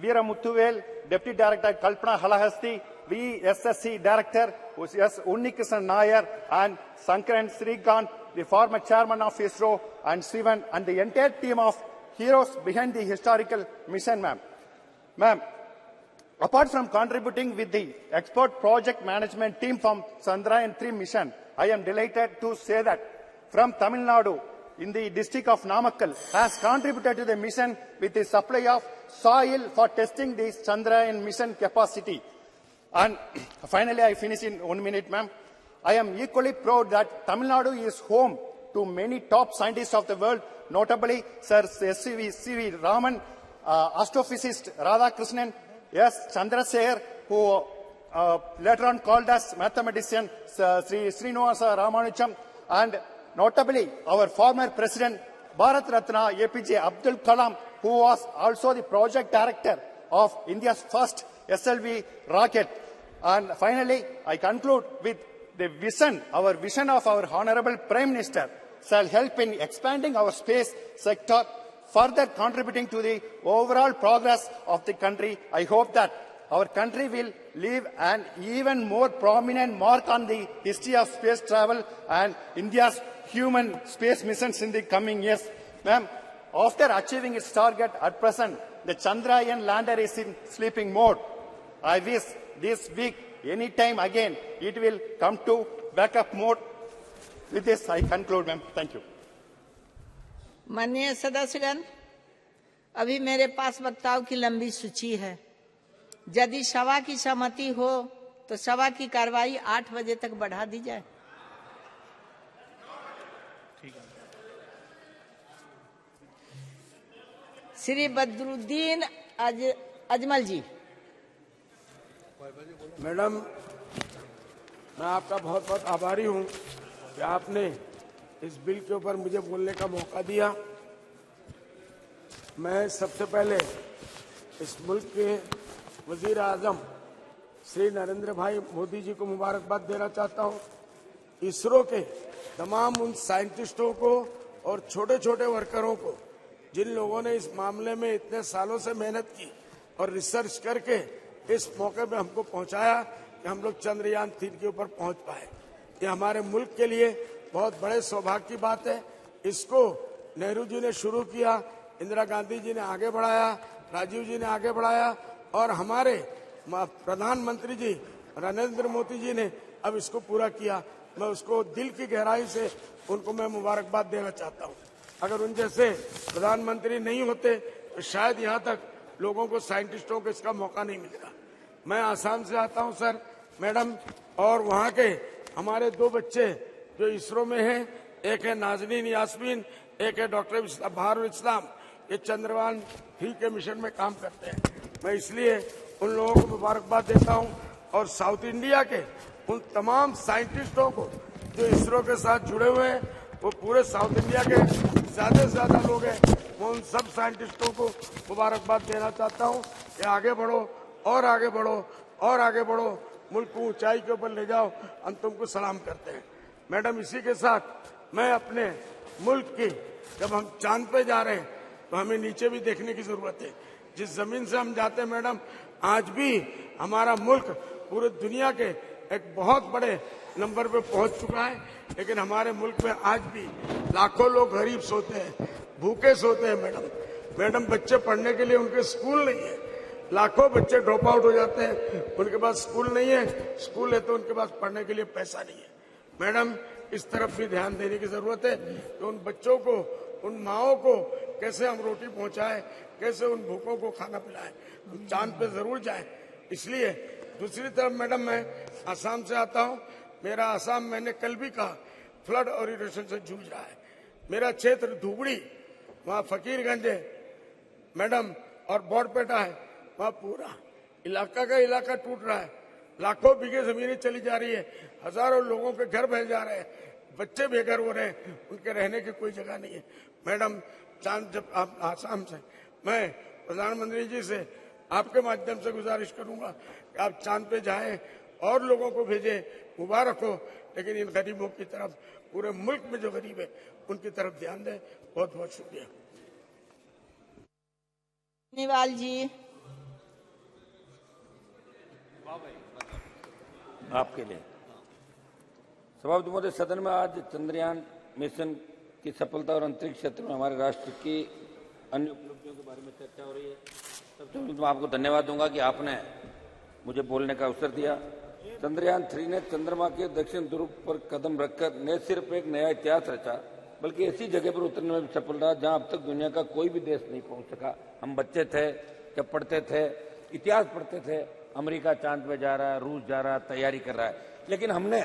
Veera Muthuvel, deputy director, Kalpana Halahasti, VSSC director, S. Unnikrishnan Nair, and Sankaran Srikant, the former chairman of ISRO, and Sivan, and the entire team of heroes behind the historical mission, ma'am. Ma'am, apart from contributing with the expert project management team from Chandrayaan 3 mission, I am delighted to say that from Tamil Nadu, in the district of Namakkal, has contributed to the mission with the supply of soil for testing the Chandrayaan mission capacity. And finally, I finish in 1 minute, ma'am. I am equally proud that Tamil Nadu is home to many top scientists of the world, notably Sir C.V. Raman, astrophysicist Radhakrishnan, S. Chandrasekhar, who later on called as mathematician Sri Srinivasa Ramanujan, and notably our former president Bharat Ratna APJ Abdul Kalam, who was also the project director of India's first SLV rocket. And finally, I conclude with the vision, our vision of our Honorable Prime Minister shall help in expanding our space sector, further contributing to the overall progress of the country. I hope that our country will leave an even more prominent mark on the history of space travel and India's human space missions in the coming years. Ma'am, after achieving its target at present, the Chandrayaan lander is in sleeping mode. I wish this week, anytime again, it will come to backup mode. With this, I conclude, ma'am. Thank you. माननीय सदस्यगण, अभी मेरे पास वक्ताओं की लंबी सूची है। यदि सभा की सहमति हो तो सभा की कार्रवाई 8 बजे तक बढ़ा दी जाए। श्री बदरुद्दीन अजमल जी। मैडम, मैं आपका बहुत बहुत आभारी हूं कि आपने इस बिल के ऊपर मुझे बोलने का मौका दिया। मैं सबसे पहले इस मुल्क के वजीर आजम श्री नरेंद्र भाई मोदी जी को मुबारकबाद देना चाहता हूं। इसरो के तमाम उन साइंटिस्टों को और छोटे छोटे वर्करों को जिन लोगों ने इस मामले में इतने सालों से मेहनत की और रिसर्च करके इस मौके पे हमको पहुंचाया कि हम लोग चंद्रयान 3 के ऊपर पहुंच पाए। ये हमारे मुल्क के लिए बहुत बड़े सौभाग्य की बात है। इसको नेहरू जी ने शुरू किया, इंदिरा गांधी जी ने आगे बढ़ाया, राजीव जी ने आगे बढ़ाया और हमारे प्रधानमंत्री जी नरेंद्र मोदी जी ने अब इसको पूरा किया। मैं उसको दिल की गहराई से उनको मैं मुबारकबाद देना चाहता हूँ। अगर उन जैसे प्रधानमंत्री नहीं होते तो शायद यहाँ तक लोगों को, साइंटिस्टों को इसका मौका नहीं मिलेगा। मैं आसाम से आता हूँ सर, मैडम, और वहाँ के हमारे 2 बच्चे जो इसरो में हैं, एक है नाजनीन यास्मीन, एक है डॉक्टर बहारुल इस्लाम। ये चंद्रयान 3 के मिशन में काम करते हैं। मैं इसलिए उन लोगों को मुबारकबाद देता हूँ और साउथ इंडिया के उन तमाम साइंटिस्टों को जो इसरो के साथ जुड़े हुए हैं, वो पूरे साउथ इंडिया के ज्यादा से ज्यादा लोग हैं, मैं उन सब साइंटिस्टों को मुबारकबाद देना चाहता हूँ कि आगे बढ़ो और आगे बढ़ो और आगे बढ़ो, मुल्क को ऊंचाई के ऊपर ले जाओ। हम तुमको सलाम करते हैं। मैडम, इसी के साथ मैं अपने मुल्क की, जब हम चांद पे जा रहे हैं तो हमें नीचे भी देखने की जरूरत है। जिस जमीन से हम जाते हैं मैडम, आज भी हमारा मुल्क पूरे दुनिया के एक बहुत बड़े नंबर पे पहुंच चुका है, लेकिन हमारे मुल्क में आज भी लाखों लोग गरीब सोते हैं, भूखे सोते हैं। मैडम, बच्चे पढ़ने के लिए उनके स्कूल नहीं है। लाखों बच्चे ड्रॉप आउट हो जाते हैं, उनके पास स्कूल नहीं है, स्कूल है तो उनके पास पढ़ने के लिए पैसा नहीं है। मैडम, इस तरफ भी ध्यान देने की जरूरत है कि उन बच्चों को, उन माओं को कैसे हम रोटी पहुंचाएं, कैसे उन भूखों को खाना पिलाएं। हम चांद पे जरूर जाएं। इसलिए दूसरी तरफ मैडम, मैं आसाम से आता हूं। मेरा आसाम, मैंने कल भी कहा, फ्लड और इरोशन से जूझ रहा है। मेरा क्षेत्र धुबड़ी, वहाँ फकीरगंज है मैडम, और बोरपेटा है, वहाँ पूरा इलाका का इलाका टूट रहा है। लाखों बीघे जमीनें चली जा रही है, हजारों लोगों के घर बह जा रहे हैं, बच्चे बेघर हो रहे हैं, उनके रहने की कोई जगह नहीं है। मैडम, चांद, जब आप आसाम से, मैं प्रधानमंत्री जी से आपके माध्यम से गुजारिश करूंगा कि आप चांद पे जाएं और लोगों को भेजें। मुबारक हो, लेकिन इन गरीबों की तरफ, पूरे मुल्क में जो गरीब है उनकी तरफ ध्यान दें। बहुत बहुत शुक्रिया। निवाल जी, आपके लिए सभापति महोदय, सदन में आज चंद्रयान मिशन की सफलता और अंतरिक्ष क्षेत्र में हमारे राष्ट्र की अन्य उपलब्धियों के बारे में चर्चा हो रही है। सबसे पहले मैं आपको धन्यवाद दूंगा कि आपने मुझे बोलने का अवसर दिया। चंद्रयान 3 ने चंद्रमा के दक्षिण ध्रुव पर कदम रखकर न सिर्फ एक नया इतिहास रचा, बल्कि ऐसी जगह पर उतरने में भी सफल रहा जहां अब तक दुनिया का कोई भी देश नहीं पहुंच सका। हम बच्चे थे जब पढ़ते थे, इतिहास पढ़ते थे, अमेरिका चांद पे जा रहा है, रूस जा रहा है, तैयारी कर रहा है, लेकिन हमने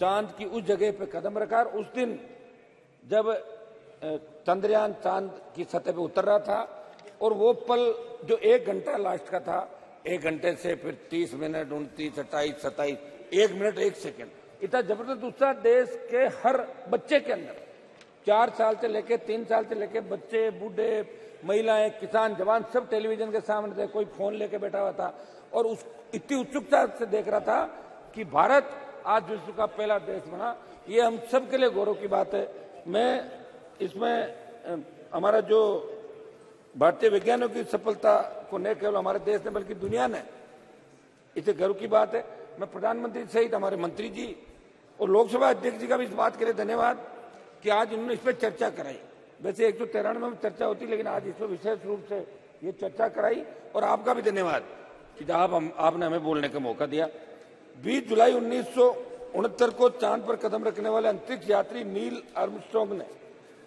चांद की उस जगह पे कदम रखा। और उस दिन जब चंद्रयान चांद की सतह पे उतर रहा था, और वो पल जो 1 घंटा लास्ट का था, 1 घंटे से फिर 30 मिनट, 29, 28, 27, 1 मिनट 1 सेकेंड, इतना जबरदस्त उत्साह देश के हर बच्चे के अंदर, 4 साल से लेके 3 साल से लेके बच्चे, बूढ़े, महिलाएं, किसान, जवान, सब टेलीविजन के सामने थे, कोई फोन लेके बैठा हुआ था और उस इतनी उत्सुकता से देख रहा था कि भारत आज विश्व का पहला देश बना। ये हम सब के लिए गौरव की बात है। मैं इसमें हमारा जो भारतीय वैज्ञानिकों की सफलता को न केवल हमारे देश ने बल्कि दुनिया ने, इसे गर्व की बात है। मैं प्रधानमंत्री सहित हमारे मंत्री जी और लोकसभा अध्यक्ष जी का भी इस बात के लिए धन्यवाद कि आज उन्होंने इस पर चर्चा कराई। वैसे 193 में चर्चा होती, लेकिन आज इस पर विशेष रूप से ये चर्चा कराई। और आपका भी धन्यवाद कि आपने हमें बोलने का मौका दिया। 20 जुलाई 1969 को चांद पर कदम रखने वाले अंतरिक्ष यात्री नील आर्मस्ट्रांग ने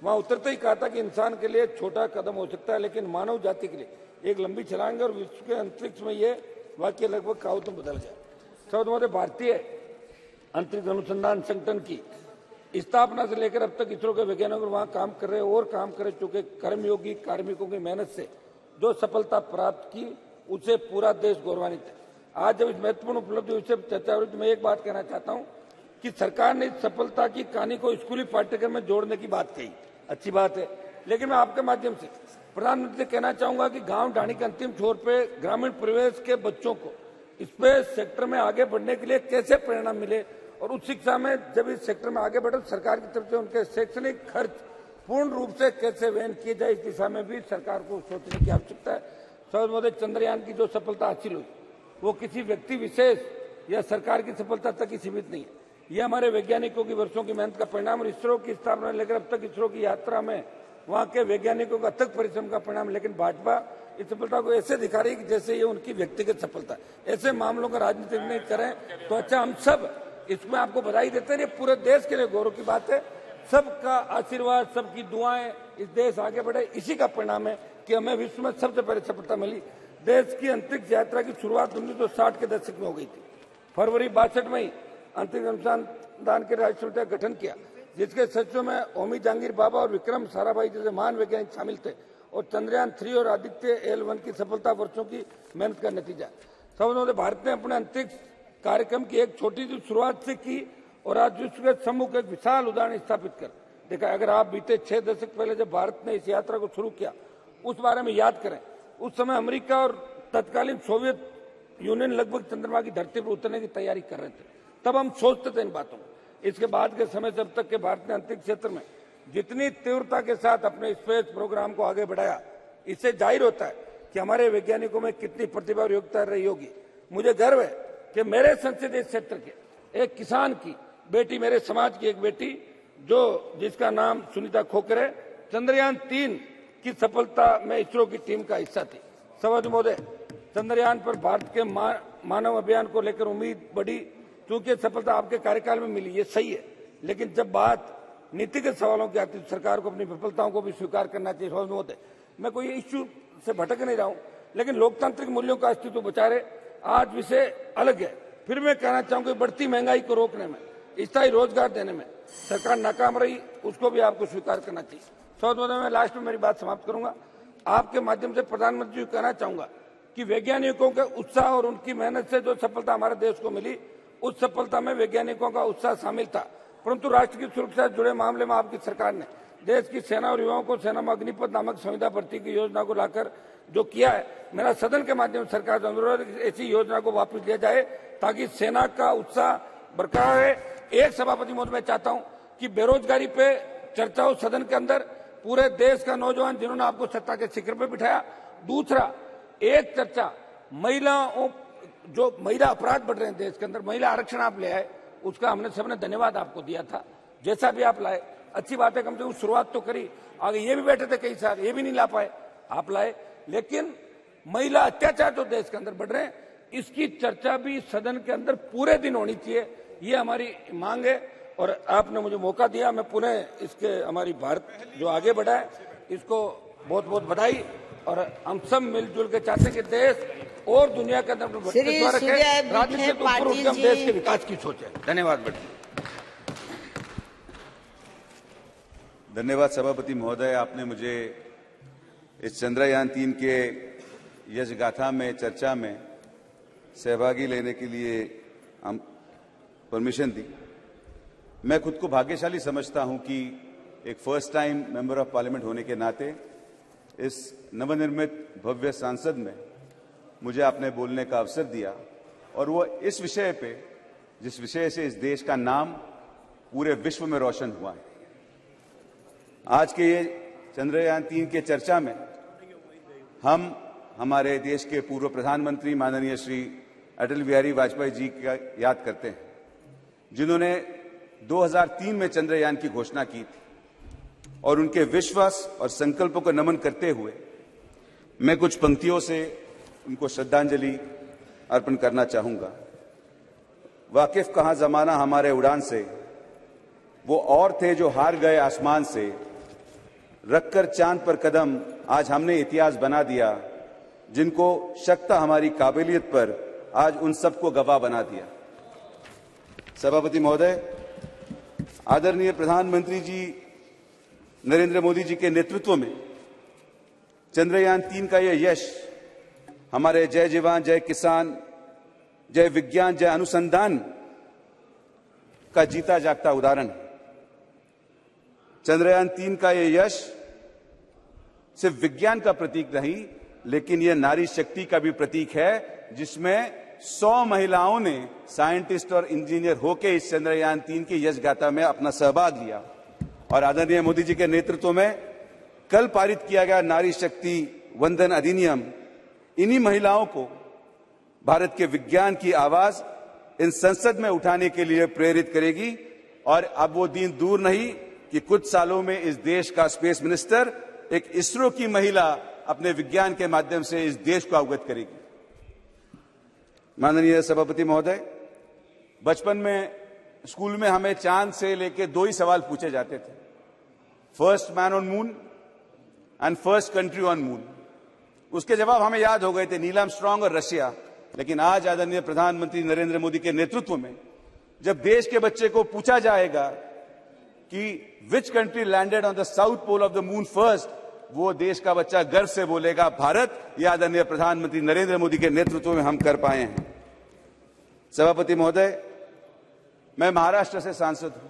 वहां उतरते ही कहा था कि इंसान के लिए छोटा कदम हो सकता है, लेकिन मानव जाति के लिए एक लंबी छलांग, और विश्व के अंतरिक्ष में ये वाक्य लगभग कहावतों बदल गया। सौदे भारतीय अंतरिक्ष अनुसंधान संगठन की स्थापना से लेकर अब तक इसरो के वैज्ञानिक वहां काम कर रहे और काम कर चुके कर्मयोगी कार्मिकों की मेहनत से जो सफलता प्राप्त की, उसे पूरा देश गौरवान्वित है। आज जब इस महत्वपूर्ण उपलब्धि विषय चर्चा हो रही, तो मैं एक बात कहना चाहता हूं कि सरकार ने इस सफलता की कहानी को स्कूली पाठ्यक्रम में जोड़ने की बात कही, अच्छी बात है। लेकिन मैं आपके माध्यम से प्रधानमंत्री से कहना चाहूंगा कि गांव ढाणी के अंतिम छोर पे ग्रामीण परिवेश के बच्चों को स्पेस सेक्टर में आगे बढ़ने के लिए कैसे प्रेरणा मिले, और उच्च शिक्षा में जब इस सेक्टर में आगे बढ़े तो सरकार की तरफ से उनके शैक्षणिक खर्च पूर्ण रूप से कैसे वहन किए जाए, इस दिशा में भी सरकार को सोचने की आवश्यकता है। सर महोदय, चंद्रयान की जो सफलता हासिल हुई वो किसी व्यक्ति विशेष या सरकार की सफलता तक ही सीमित नहीं है। ये हमारे वैज्ञानिकों की वर्षों की मेहनत का परिणाम और इसरो की स्थापना लेकर अब तक इसरो की यात्रा में वहां के वैज्ञानिकों का अथक परिश्रम का परिणाम। लेकिन भाजपा इस सफलता को ऐसे दिखा रही है कि जैसे ये उनकी व्यक्तिगत सफलता है। ऐसे मामलों का राजनीति नहीं करें तो अच्छा। हम सब इसमें आपको बधाई देते हैं, ये पूरे देश के लिए गौरव की बात है। सबका आशीर्वाद, सबकी दुआएं, इस देश आगे बढ़े, इसी का परिणाम है कि हमें विश्व में सबसे पहले सफलता मिली। देश की अंतरिक्ष यात्रा की शुरुआत 1960 के दशक में हो गई थी। फरवरी 62 में ही अंतरिक्ष अनुसंधान के राष्ट्रीय समिति का गठन किया, जिसके सचिवों में होमी जहांगीर बाबा और विक्रम साराभाई जैसे महान वैज्ञानिक शामिल थे। और चंद्रयान 3 और आदित्य L1 की सफलता वर्षों की मेहनत का नतीजा। सब भारत ने अपने अंतरिक्ष कार्यक्रम की एक छोटी सी शुरुआत से की और आज विश्व के सम्मुख एक विशाल उदाहरण स्थापित कर देखा। अगर आप बीते 6 दशक पहले जब भारत ने इस यात्रा को शुरू किया उस बारे में याद करें, उस समय अमेरिका और तत्कालीन सोवियत यूनियन लगभग चंद्रमा की धरती पर उतरने की तैयारी कर रहे थे। तब हम सोचते थे इन बातों को। इसके बाद के समय से अब तक के भारत ने अंतरिक्ष क्षेत्र में जितनी तीव्रता के साथ अपने स्पेस प्रोग्राम को आगे बढ़ाया, इससे जाहिर होता है कि हमारे वैज्ञानिकों में कितनी प्रतिभा और योग्यता रही होगी। मुझे गर्व है कि मेरे संसदीय क्षेत्र के एक किसान की बेटी, मेरे समाज की एक बेटी जिसका नाम सुनीता खोकर है, चंद्रयान 3 की सफलता में इसरो की टीम का हिस्सा थी। सभापति महोदय, चंद्रयान पर भारत के मानव अभियान को लेकर उम्मीद बढ़ी, क्योंकि सफलता आपके कार्यकाल में मिली, ये सही है। लेकिन जब बात नीतिगत सवालों की आती है तो सरकार को अपनी विफलताओं को भी स्वीकार करना चाहिए। सभापति महोदय, मैं कोई इश्यू से भटक नहीं रहा हूं, लेकिन लोकतांत्रिक मूल्यों का अस्तित्व बचा रहे। आज विषय अलग है, फिर मैं कहना चाहूंगा बढ़ती महंगाई को रोकने में, स्थायी रोजगार देने में सरकार नाकाम रही, उसको भी आपको स्वीकार करना चाहिए। सभापति महोदय, मैं लास्ट में मेरी बात समाप्त करूंगा। आपके माध्यम से प्रधानमंत्री को कहना चाहूंगा कि वैज्ञानिकों के उत्साह और उनकी मेहनत से जो सफलता हमारे देश को मिली, उस सफलता में वैज्ञानिकों का उत्साह शामिल था, परंतु राष्ट्र की सुरक्षा से जुड़े मामले में आपकी सरकार ने देश की सेना और युवाओं को सेना में अग्निपथ नामक संविदा भर्ती की योजना को लाकर जो किया है, मेरा सदन के माध्यम से सरकार से अनुरोध है ऐसी योजना को वापस लिया जाए ताकि सेना का उत्साह बरकरार रहे। एक सभापति महोदय, मैं चाहता हूं कि बेरोजगारी पे चर्चा हो सदन के अंदर, पूरे देश का नौजवान जिन्होंने आपको सत्ता के शिखर पे बिठाया। दूसरा, एक चर्चा महिलाओं, जो महिला अपराध बढ़ रहे हैं देश के अंदर, महिला आरक्षण आप ले आए, उसका हमने सबने धन्यवाद आपको दिया था। जैसा भी आप लाए अच्छी बात है, कम से कम शुरुआत तो करी। आगे ये भी बैठे थे कई साल, ये भी नहीं ला पाए, आप लाए। लेकिन महिला अत्याचार जो देश के अंदर बढ़ रहे हैं, इसकी चर्चा भी सदन के अंदर पूरे दिन होनी चाहिए, ये हमारी मांग है। और आपने मुझे मौका दिया, मैं पुनः इसके हमारी भारत जो आगे बढ़ा है इसको बहुत बहुत बधाई। और हम सब मिलजुल के चाहते हैं कि देश और दुनिया के अंदर राजनीति के ऊपर उठकर देश के विकास की सोचे। धन्यवाद बेटा। धन्यवाद सभापति महोदय, आपने मुझे इस चंद्रयान 3 के यशगाथा में चर्चा में सहभागी लेने के लिए परमिशन दी। मैं खुद को भाग्यशाली समझता हूं कि एक first time member of parliament होने के नाते इस नवनिर्मित भव्य संसद में मुझे आपने बोलने का अवसर दिया, और वो इस विषय पे जिस विषय से इस देश का नाम पूरे विश्व में रोशन हुआ है। आज के ये चंद्रयान 3 के चर्चा में हम हमारे देश के पूर्व प्रधानमंत्री माननीय श्री अटल बिहारी वाजपेयी जी का याद करते हैं, जिन्होंने 2003 में चंद्रयान की घोषणा की थी। और उनके विश्वास और संकल्पों को नमन करते हुए मैं कुछ पंक्तियों से उनको श्रद्धांजलि अर्पण करना चाहूंगा। वाकिफ कहां जमाना हमारे उड़ान से, वो और थे जो हार गए आसमान से, रखकर चांद पर कदम आज हमने इतिहास बना दिया, जिनको शक था हमारी काबिलियत पर आज उन सबको गवाह बना दिया। सभापति महोदय, आदरणीय प्रधानमंत्री जी नरेंद्र मोदी जी के नेतृत्व में चंद्रयान 3 का यह यश हमारे जय जवान, जय किसान, जय विज्ञान, जय अनुसंधान का जीता जागता उदाहरण है। चंद्रयान 3 का ये यश सिर्फ विज्ञान का प्रतीक नहीं, लेकिन ये नारी शक्ति का भी प्रतीक है, जिसमें 100 महिलाओं ने साइंटिस्ट और इंजीनियर होकर इस चंद्रयान 3 की यश गाथा में अपना सहभाग लिया। और आदरणीय मोदी जी के नेतृत्व में कल पारित किया गया नारी शक्ति वंदन अधिनियम इन्हीं महिलाओं को भारत के विज्ञान की आवाज इन संसद में उठाने के लिए प्रेरित करेगी। और अब वो दिन दूर नहीं कि कुछ सालों में इस देश का स्पेस मिनिस्टर एक इसरो की महिला अपने विज्ञान के माध्यम से इस देश को अवगत करेगी। माननीय सभापति महोदय, बचपन में स्कूल में हमें चांद से लेके 2 ही सवाल पूछे जाते थे, first man on moon and first country on moon. उसके जवाब हमें याद हो गए थे, नील आर्मस्ट्रांग और रशिया। लेकिन आज आदरणीय प्रधानमंत्री नरेंद्र मोदी के नेतृत्व में जब देश के बच्चे को पूछा जाएगा कि which country landed on the south pole of the moon first, वो देश का बच्चा गर्व से बोलेगा भारत। यह आदरणीय प्रधानमंत्री नरेंद्र मोदी के नेतृत्व में हम कर पाए हैं। सभापति महोदय, मैं महाराष्ट्र से सांसद हूं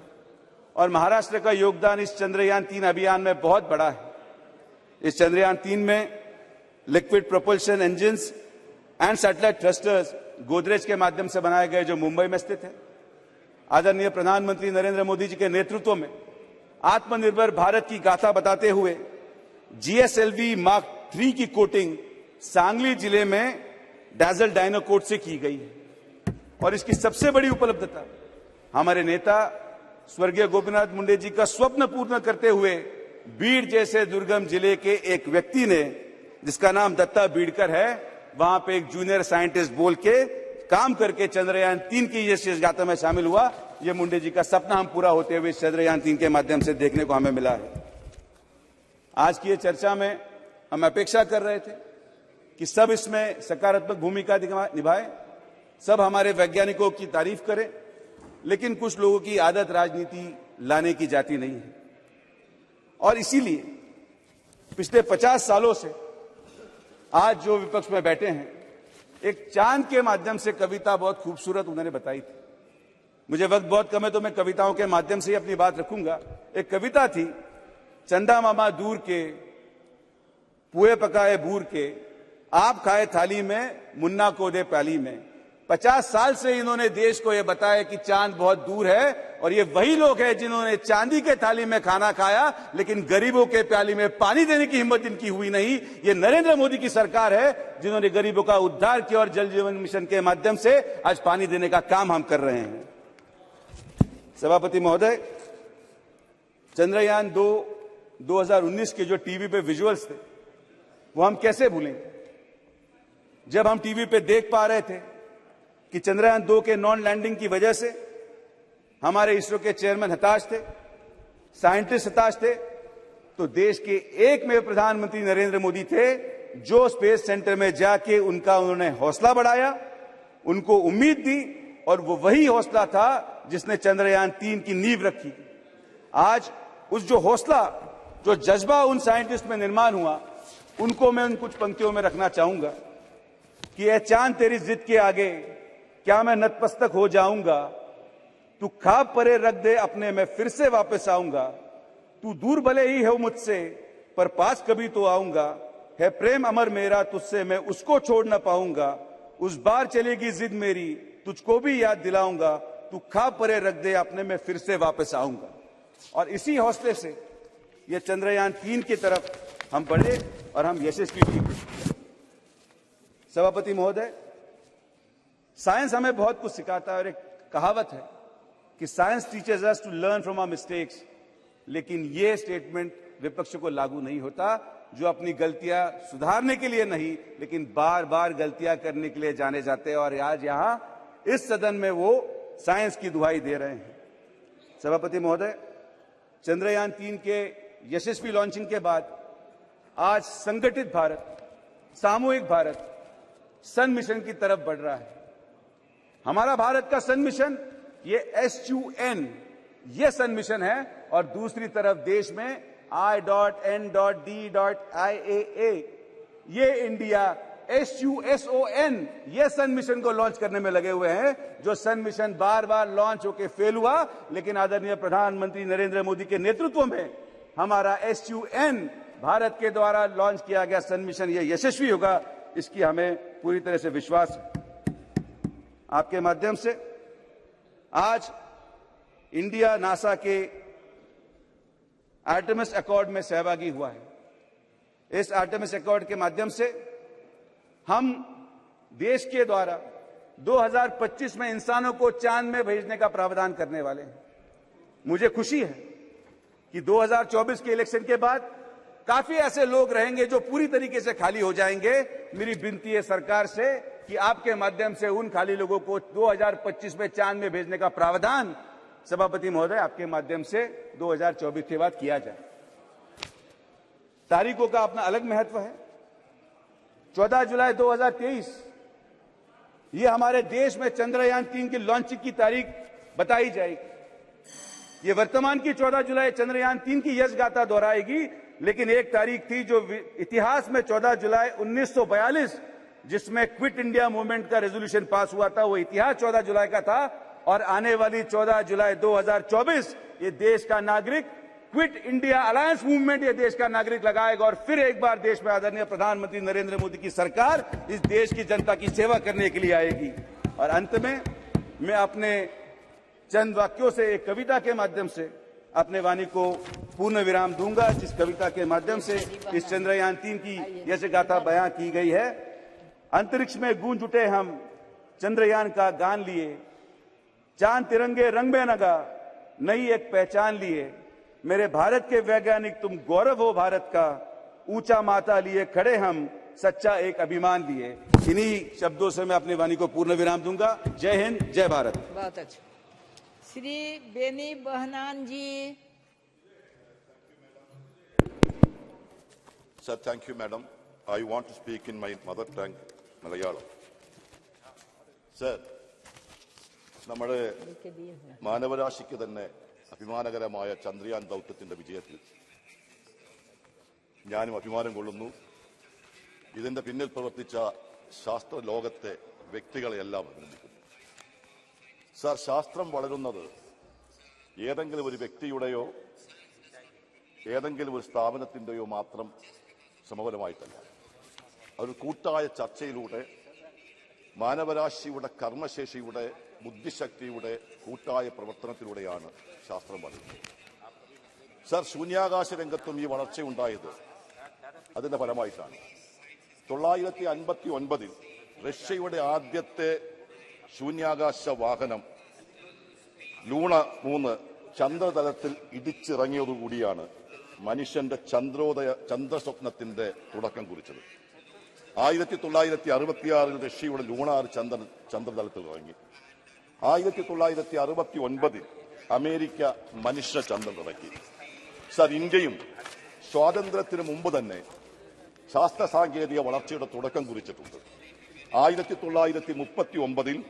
और महाराष्ट्र का योगदान इस चंद्रयान 3 अभियान में बहुत बड़ा है। इस चंद्रयान 3 में liquid propulsion engines and satellite thrusters Godrej के माध्यम से बनाए गए, जो मुंबई में स्थित है। आदरणीय प्रधानमंत्री नरेंद्र मोदी जी के नेतृत्व में आत्मनिर्भर भारत की गाथा बताते हुए GSLV Mark 3 की कोटिंग सांगली जिले में डैजल डायनाकोट से की गई है। और इसकी सबसे बड़ी उपलब्धता हमारे नेता स्वर्गीय गोपीनाथ मुंडे जी का स्वप्न पूर्ण करते हुए बीड जैसे दुर्गम जिले के एक व्यक्ति ने, जिसका नाम दत्ता बीडकर है, वहां पे एक जूनियर साइंटिस्ट बोल के काम करके चंद्रयान 3 की यश गाथा में शामिल हुआ। ये मुंडे जी का सपना हम पूरा होते हुए चंद्रयान 3 के माध्यम से देखने को हमें मिला है। आज की ये चर्चा में हम अपेक्षा कर रहे थे कि सब इसमें सकारात्मक भूमिका निभाएं, सब हमारे वैज्ञानिकों की तारीफ करें, लेकिन कुछ लोगों की आदत राजनीति लाने की जाती नहीं है। और इसीलिए पिछले 50 सालों से आज जो विपक्ष में बैठे हैं, एक चांद के माध्यम से कविता बहुत खूबसूरत उन्होंने बताई थी। मुझे वक्त बहुत कम है तो मैं कविताओं के माध्यम से ही अपनी बात रखूंगा। एक कविता थी, चंदा मामा दूर के पुए पकाए बूर के, आप खाए थाली में मुन्ना को दे प्याली में। 50 साल से इन्होंने देश को यह बताया कि चांद बहुत दूर है, और ये वही लोग हैं जिन्होंने चांदी के थाली में खाना खाया, लेकिन गरीबों के प्याली में पानी देने की हिम्मत इनकी हुई नहीं। ये नरेंद्र मोदी की सरकार है जिन्होंने गरीबों का उद्धार किया और जल जीवन मिशन के माध्यम से आज पानी देने का काम हम कर रहे हैं। सभापति महोदय, चंद्रयान 2 2019 के जो टीवी पे विजुअल्स थे, वो हम कैसे भूलेंगे। जब हम टीवी पे देख पा रहे थे कि चंद्रयान 2 के नॉन लैंडिंग की वजह से हमारे इसरो के चेयरमैन हताश थे, साइंटिस्ट हताश थे, तो देश के एकमेव प्रधानमंत्री नरेंद्र मोदी थे जो स्पेस सेंटर में जाके उन्होंने हौसला बढ़ाया, उनको उम्मीद दी, और वो वही हौसला था जिसने चंद्रयान 3 की नींव रखी। आज उस जो हौसला, जो जज्बा उन साइंटिस्ट में निर्माण हुआ, उनको मैं उन कुछ पंक्तियों में रखना चाहूंगा कि ए चांद तेरी जिद के आगे क्या मैं नतमस्तक हो जाऊंगा, तू ख्वाब परे रख दे अपने, मैं फिर से वापस आऊंगा, तू दूर भले ही हो मुझसे पर पास कभी तो आऊंगा, है प्रेम अमर मेरा तुझसे मैं उसको छोड़ न पाऊंगा, उस बार चलेगी जिद मेरी तुझको भी याद दिलाऊंगा, तू ख्वाब परे रख दे अपने, मैं फिर से वापस आऊंगा। और इसी हौसले से ये चंद्रयान 3 की तरफ हम बढ़े और हम यशस्वी भी हुए। सभापति महोदय, साइंस हमें बहुत कुछ सिखाता है और एक कहावत है कि science teaches us to learn from our mistakes, लेकिन ये स्टेटमेंट विपक्ष को लागू नहीं होता, जो अपनी गलतियां सुधारने के लिए नहीं लेकिन बार बार गलतियां करने के लिए जाने जाते हैं, और आज यहां इस सदन में वो साइंस की दुहाई दे रहे हैं। सभापति महोदय, चंद्रयान 3 के यशस्वी लॉन्चिंग के बाद आज संगठित भारत, सामूहिक भारत सन मिशन की तरफ बढ़ रहा है। हमारा भारत का सन मिशन ये SUN ये सन मिशन है, और दूसरी तरफ देश में I.N.D.IAA ये इंडिया SUSON, ये सन मिशन को लॉन्च करने में लगे हुए हैं, जो सन मिशन बार बार लॉन्च होकर फेल हुआ, लेकिन आदरणीय प्रधानमंत्री नरेंद्र मोदी के नेतृत्व में हमारा SUN भारत के द्वारा लॉन्च किया गया सन मिशन ये यशस्वी होगा, इसकी हमें पूरी तरह से विश्वास है। आपके माध्यम से आज इंडिया नासा के आर्टेमिस अकॉर्ड में सहभागी हुआ है। इस आर्टेमिस अकॉर्ड के माध्यम से हम देश के द्वारा 2025 में इंसानों को चांद में भेजने का प्रावधान करने वाले हैं। मुझे खुशी है कि 2024 के इलेक्शन के बाद काफी ऐसे लोग रहेंगे जो पूरी तरीके से खाली हो जाएंगे। मेरी विनती है सरकार से कि आपके माध्यम से उन खाली लोगों को 2025 में चांद में भेजने का प्रावधान सभापति महोदय आपके माध्यम से 2024 के बाद किया जाए। तारीखों का अपना अलग महत्व है। 14 जुलाई 2023 ये हमारे देश में चंद्रयान 3 की लॉन्चिंग की तारीख बताई जाएगी। ये वर्तमान की 14 जुलाई चंद्रयान 3 की यश गाथा दोहराएगी, लेकिन एक तारीख थी जो इतिहास में 14 जुलाई 1942 जिसमें क्विट इंडिया मूवमेंट का रेजोल्यूशन पास हुआ था, वो इतिहास 14 जुलाई का था। और आने वाली 14 जुलाई 2024 ये देश का नागरिक क्विट इंडिया अलायंस मूवमेंट ये देश का नागरिक लगाएगा और फिर एक बार देश में आदरणीय प्रधानमंत्री नरेंद्र मोदी की सरकार इस देश की जनता की सेवा करने के लिए आएगी। और अंत में मैं अपने चंद वाक्यों से एक कविता के माध्यम से अपने वाणी को पूर्ण विराम दूंगा, जिस कविता के माध्यम से इस चंद्रयान 3 की यश गाथा बयां की गई है। अंतरिक्ष में गूंज उठे हम चंद्रयान का गान लिए, चांद तिरंगे रंग में नगा नई एक पहचान लिए। मेरे भारत के वैज्ञानिक तुम गौरव हो भारत का, ऊंचा माथा लिए खड़े हम सच्चा एक अभिमान लिए। इन्हीं शब्दों से मैं अपनी वाणी को पूर्ण विराम दूंगा। जय हिंद, जय भारत। बहुत अच्छा। श्री बेनी बहनान जी। Sir, thank you, madam. I want to speak in my mother tongue, Malayalam. Sir, നമ്മുടെ മാനവരാശിക്ക് തന്നെ അഭിമാനകരമായ ചന്ദ്രയാൻ ദൗത്യത്തിന്റെ വിജയത്തിൽ ഞാനും അഭിമാനം കൊള്ളുന്നു. ഇതിന്റെ പിന്നിൽ പ്രവർത്തിച്ച ശാസ്ത്ര ലോകത്തെ വ്യക്തികളെയെല്ലാം അഭിനന്ദിക്കുന്നു. സർ, ശാസ്ത്രം വളരുന്നത് ഏതെങ്കിലും ഒരു വ്യക്തിയുടെയോ ഏതെങ്കിലും ഒരു സ്ഥാപനത്തിന്റെയോ മാത്രം സമഫലമായിട്ടല്ല. ഒരു കൂട്ടായ ചർച്ചയിലൂടെ മാനവരാശിയുടെ കർമ്മശേഷിയുടെ ബുദ്ധിശക്തിയുടെ കൂട്ടായ പ്രവർത്തനത്തിലൂടെയാണ് ശാസ്ത്രം വളരുന്നത്. സർ, ശൂന്യാകാശ രംഗത്തും ഈ വളർച്ചയുണ്ടായത് അതിന്റെ ഫലമായിട്ടാണ്. 959 റഷ്യയുടെ ആദ്യത്തെ ശൂന്യാകാശ വാഹനം ലൂണ 3 ചന്ദ്രതലത്തിൽ ഇടിച്ചിറങ്ങിയതുകൂടിയാണ് മനുഷ്യന്റെ ചന്ദ്രസ്വപ്നത്തിന്റെ തുടക്കം കുറിച്ചത്. 1966 റഷ്യയുടെ ലൂണാർ ചന്ദ്രതലത്തിൽ ഇറങ്ങി. 1969 അമേരിക്ക മനുഷ്യ ചന്ദ്രനിറക്കി. സർ, ഇന്ത്യയും സ്വാതന്ത്ര്യത്തിന് മുമ്പ് തന്നെ ശാസ്ത്ര സാങ്കേതിക വളർച്ചയുടെ തുടക്കം കുറിച്ചിട്ടുണ്ട്. 1939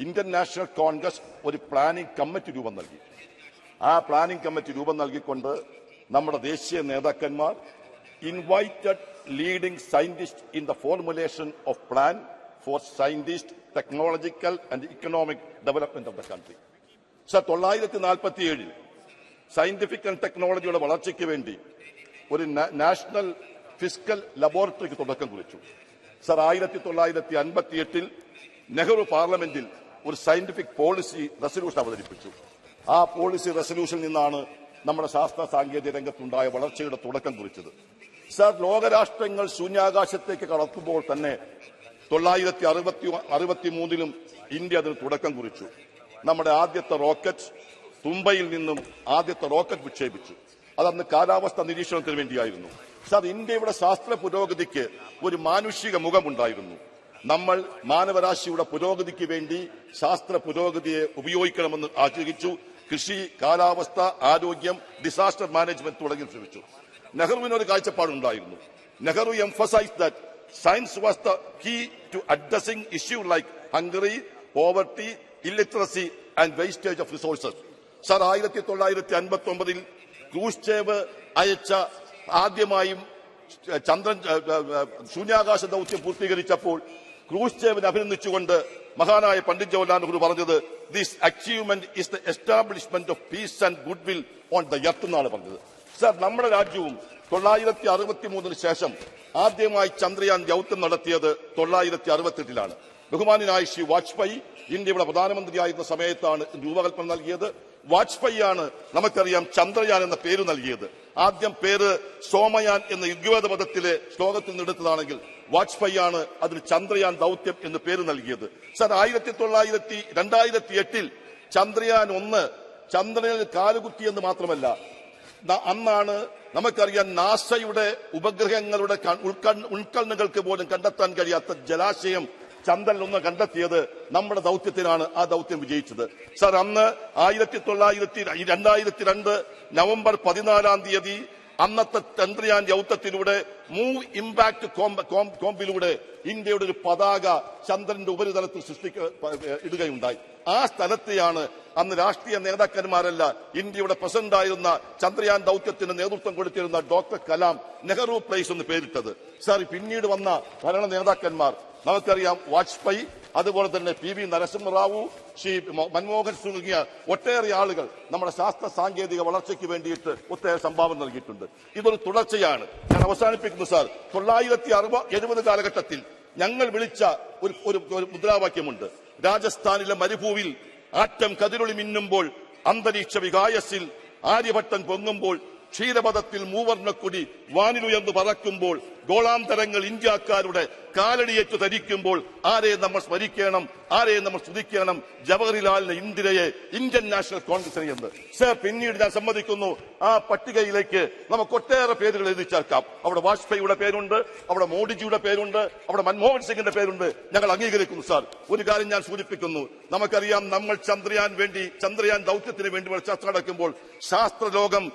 ഇന്ത്യൻ നാഷണൽ കോൺഗ്രസ് ഒരു പ്ലാനിംഗ് കമ്മിറ്റി രൂപം നൽകി. ആ പ്ലാനിംഗ് കമ്മിറ്റി രൂപം നൽകിക്കൊണ്ട് നമ്മുടെ ദേശീയ നേതാക്കന്മാർ invited leading scientist in the formulation of plan for scientist technological and economic development of the country. Sir, 1947 scientific and ടെക്നോളജിയുടെ വളർച്ചയ്ക്ക് വേണ്ടി ഒരു നാഷണൽ ഫിസ്ക്കൽ ലബോറട്ടറിക്ക് തുടക്കം കുറിച്ചു. സർ, 1958 നെഹ്റു പാർലമെന്റിൽ ഒരു സയന്റിഫിക് പോളിസി റെസൊല്യൂഷൻ അവതരിപ്പിച്ചു. ആ പോളിസി റെസൊല്യൂഷനിൽ നിന്നാണ് നമ്മുടെ ശാസ്ത്ര സാങ്കേതിക രംഗത്തുണ്ടായ വളർച്ചയുടെ തുടക്കം കുറിച്ചത്. സർ, ലോകരാഷ്ട്രങ്ങൾ ശൂന്യാകാശത്തേക്ക് കടക്കുമ്പോൾ തന്നെ 1963 ഇന്ത്യ അതിന് തുടക്കം കുറിച്ചു. നമ്മുടെ ആദ്യത്തെ റോക്കറ്റ് തുമ്പയിൽ നിന്നും ആദ്യത്തെ റോക്കറ്റ് വിക്ഷേപിച്ചു. അതന്ന് കാലാവസ്ഥ നിരീക്ഷണത്തിന് വേണ്ടിയായിരുന്നു. സർ, ഇന്ത്യയുടെ ശാസ്ത്ര പുരോഗതിക്ക് ഒരു മാനുഷിക മുഖമുണ്ടായിരുന്നു. നമ്മൾ മാനവരാശിയുടെ പുരോഗതിക്ക് വേണ്ടി ശാസ്ത്ര പുരോഗതിയെ ഉപയോഗിക്കണമെന്ന് ആഗ്രഹിച്ചു. കൃഷി, കാലാവസ്ഥ, ആരോഗ്യം, ഡിസാസ്റ്റർ മാനേജ്മെന്റ് തുടങ്ങി ശ്രമിച്ചു. നെഹ്റുവിന് ഒരു കാഴ്ചപ്പാടുണ്ടായിരുന്നു. Nehru emphasized that science was the key to addressing issues like hunger, poverty, illiteracy and wastage of resources. Sir, 1959 Khrushchev അയച്ച ആദ്യമായും ശൂന്യാകാശ ദൗത്യം പൂർത്തീകരിച്ചപ്പോൾ ക്രൂസ്ചേവിനെ അഭിനന്ദിച്ചുകൊണ്ട് മഹാനായ പണ്ഡിറ്റ് ജവഹർലാൽ നെഹ്റു പറഞ്ഞത്, this achievement is the establishment of peace and good will on the earth എന്നാണ് പറഞ്ഞത്. Sir, നമ്മുടെ രാജ്യവും 963 ശേഷം ആദ്യമായി ചന്ദ്രയാൻ ദൗത്യം നടത്തിയത് 968 ബഹുമാന്യനായ ശ്രീ വാജ്പേയി ഇന്ത്യയുടെ പ്രധാനമന്ത്രിയായിരുന്ന സമയത്താണ് രൂപകൽപ്പന നൽകിയത്. വാജ്പേയിയാണ് നമുക്കറിയാം ചന്ദ്രയാൻ എന്ന പേര് നൽകിയത്. ആദ്യം പേര് സോമയാൻ എന്ന ഋഗ്വേദ പദത്തിലെ ശ്ലോകത്തിൽ നിന്നെടുത്തതാണെങ്കിൽ വാജ്പേയിയാണ് അതിന് ചന്ദ്രയാൻ ദൗത്യം എന്ന് പേര് നൽകിയത്. സർ, 2008 ചന്ദ്രയാൻ 1 ചന്ദ്രനിൽ കാലുകുത്തിയെന്ന് മാത്രമല്ല, അന്നാണ് നമുക്കറിയാം നാസയുടെ ഉപഗ്രഹങ്ങളുടെ ഉൾക്കണ്ണുകൾക്ക് പോലും കണ്ടെത്താൻ കഴിയാത്ത ജലാശയം ചന്ദ്രനിൽ 1 കണ്ടെത്തിയത് നമ്മുടെ ദൗത്യത്തിനാണ്. ആ ദൗത്യം വിജയിച്ചത്. സർ, അന്ന് 2002 നവംബർ 14 അന്നത്തെ ചന്ദ്രയാൻ ദൗത്യത്തിലൂടെ മൂവ് ഇമ്പാക്ട് കോമ്പിലൂടെ ഇന്ത്യയുടെ ഒരു പതാക ചന്ദ്രന്റെ ഉപരിതലത്തിൽ ഇടുകയുണ്ടായി. ആ സ്ഥലത്തെയാണ് അന്ന് രാഷ്ട്രീയ നേതാക്കന്മാരല്ല, ഇന്ത്യയുടെ പ്രസിഡന്റായിരുന്ന ചന്ദ്രയാൻ ദൗത്യത്തിന് നേതൃത്വം കൊടുത്തിരുന്ന ഡോക്ടർ കലാം നെഹ്റു പ്ലേസ് എന്ന് പേരിട്ടത്. സാർ, പിന്നീട് വന്ന ഭരണ നേതാക്കന്മാർ നമുക്കറിയാം, വാജ്പേയി, അതുപോലെ തന്നെ PV നരസിംഹറാവു, ശ്രീ മൻമോഹൻ സിംഗ് തുടങ്ങിയ ഒട്ടേറെ ആളുകൾ നമ്മുടെ ശാസ്ത്ര സാങ്കേതിക വളർച്ചയ്ക്ക് വേണ്ടിയിട്ട് ഒട്ടേറെ സംഭാവന നൽകിയിട്ടുണ്ട്. ഇതൊരു തുടർച്ചയാണ്. ഞാൻ അവസാനിപ്പിക്കുന്നു സാർ. 1970 കാലഘട്ടത്തിൽ ഞങ്ങൾ വിളിച്ച ഒരു മുദ്രാവാക്യമുണ്ട്. രാജസ്ഥാനിലെ മരുഭൂവിൽ ആറ്റം കതിരൊളി മിന്നുമ്പോൾ, അന്തരീക്ഷ വികായസിൽ ആര്യഭട്ടൻ പൊങ്ങുമ്പോൾ, ക്ഷീരപഥത്തിൽ മൂവർണ്ണക്കൊടി വാനിലുയർന്നു പറക്കുമ്പോൾ, ഗോളാന്തരങ്ങൾ ഇന്ത്യക്കാരുടെ കാലടിയേറ്റു ധരിക്കുമ്പോൾ ആരെ നമ്മൾ സ്മരിക്കണം, ആരെ നമ്മൾ സ്തുതിക്കണം? ജവഹർലാലിനെ, ഇന്ദിരയെ, ഇന്ത്യൻ നാഷണൽ കോൺഗ്രസിനെ എന്ന്. സർ, പിന്നീട് ഞാൻ സമ്മതിക്കുന്നു, ആ പട്ടികയിലേക്ക് നമുക്ക് ഒട്ടേറെ പേരുകൾ എഴുതി ചേർക്കാം. അവിടെ വാജ്പേയിയുടെ പേരുണ്ട്, അവിടെ മോഡിജിയുടെ പേരുണ്ട്, അവിടെ മൻമോഹൻ സിംഗിന്റെ പേരുണ്ട്. ഞങ്ങൾ അംഗീകരിക്കുന്നു സാർ. ഒരു കാര്യം ഞാൻ സൂചിപ്പിക്കുന്നു, നമുക്കറിയാം, നമ്മൾ ചന്ദ്രയാൻ ദൗത്യത്തിന് വേണ്ടി ചർച്ച നടക്കുമ്പോൾ ശാസ്ത്രലോകം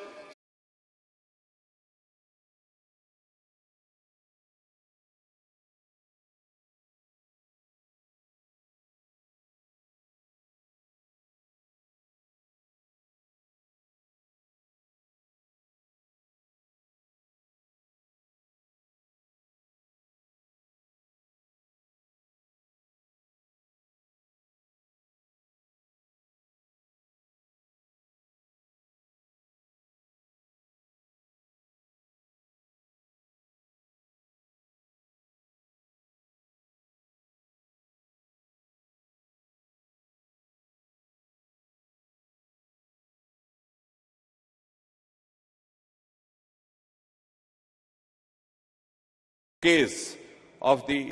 case of the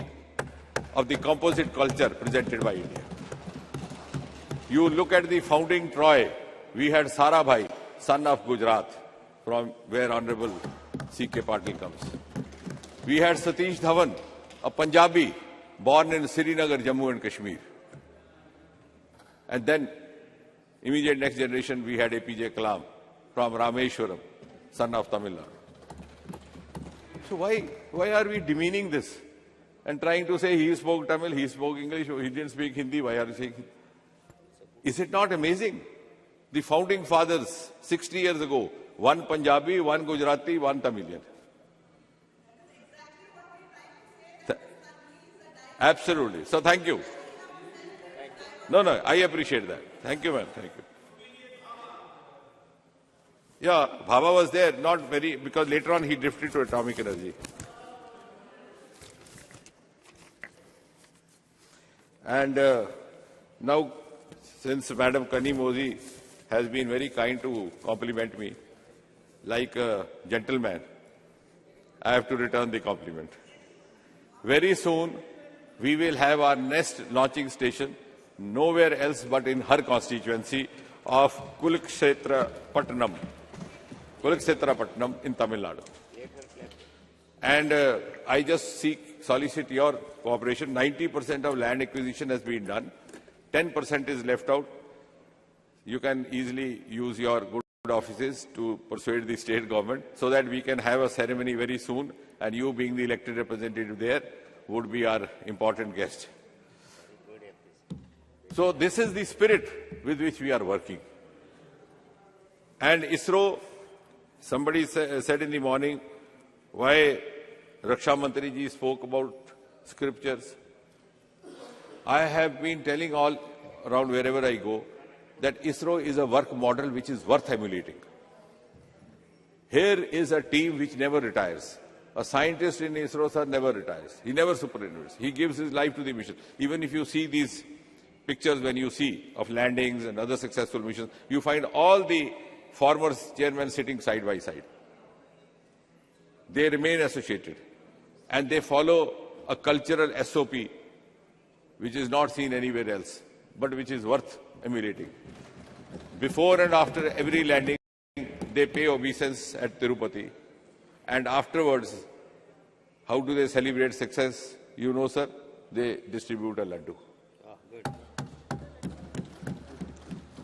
composite culture presented by India. You look at the founding Troy, we had Sarabhai, son of Gujarat, from where Honorable C.K. Patil comes. We had Satish Dhawan, a Punjabi, born in Srinagar, Jammu and Kashmir. And then, immediate next generation, we had APJ Kalam from Rameshwaram, son of Tamil Nadu. So why are we demeaning this and trying to say he spoke Tamil, he spoke English, or he didn't speak Hindi? Why are you saying? Is it not amazing? The founding fathers, 60 years ago, one Punjabi, one Gujarati, one Tamilian. Absolutely. So thank you. No, I appreciate that. Thank you, ma'am. Thank you. Yeah, Bhabha was there, not very, because later on he drifted to atomic energy. And now, since Madam Kani Mozi has been very kind to compliment me, like a gentleman, I have to return the compliment. Very soon, we will have our next launching station nowhere else but in her constituency of Kurukshetra Patnam in Tamil Nadu. And I just solicit your cooperation. 90% of land acquisition has been done. 10% is left out. You can easily use your good offices to persuade the state government so that we can have a ceremony very soon, and you being the elected representative there would be our important guest. So this is the spirit with which we are working. And ISRO, somebody said in the morning, why Raksha Mantri ji spoke about scriptures. I have been telling all around wherever I go that ISRO is a work model which is worth emulating. Here is a team which never retires. A scientist in ISRO, sir, never retires. He never superannuates. He gives his life to the mission. Even if you see these pictures when you see of landings and other successful missions, you find all the former chairmen sitting side by side. They remain associated and they follow a cultural SOP which is not seen anywhere else, but which is worth emulating. Before and after every landing, they pay obeisance at Tirupati. And afterwards, how do they celebrate success? You know, sir, they distribute a laddu.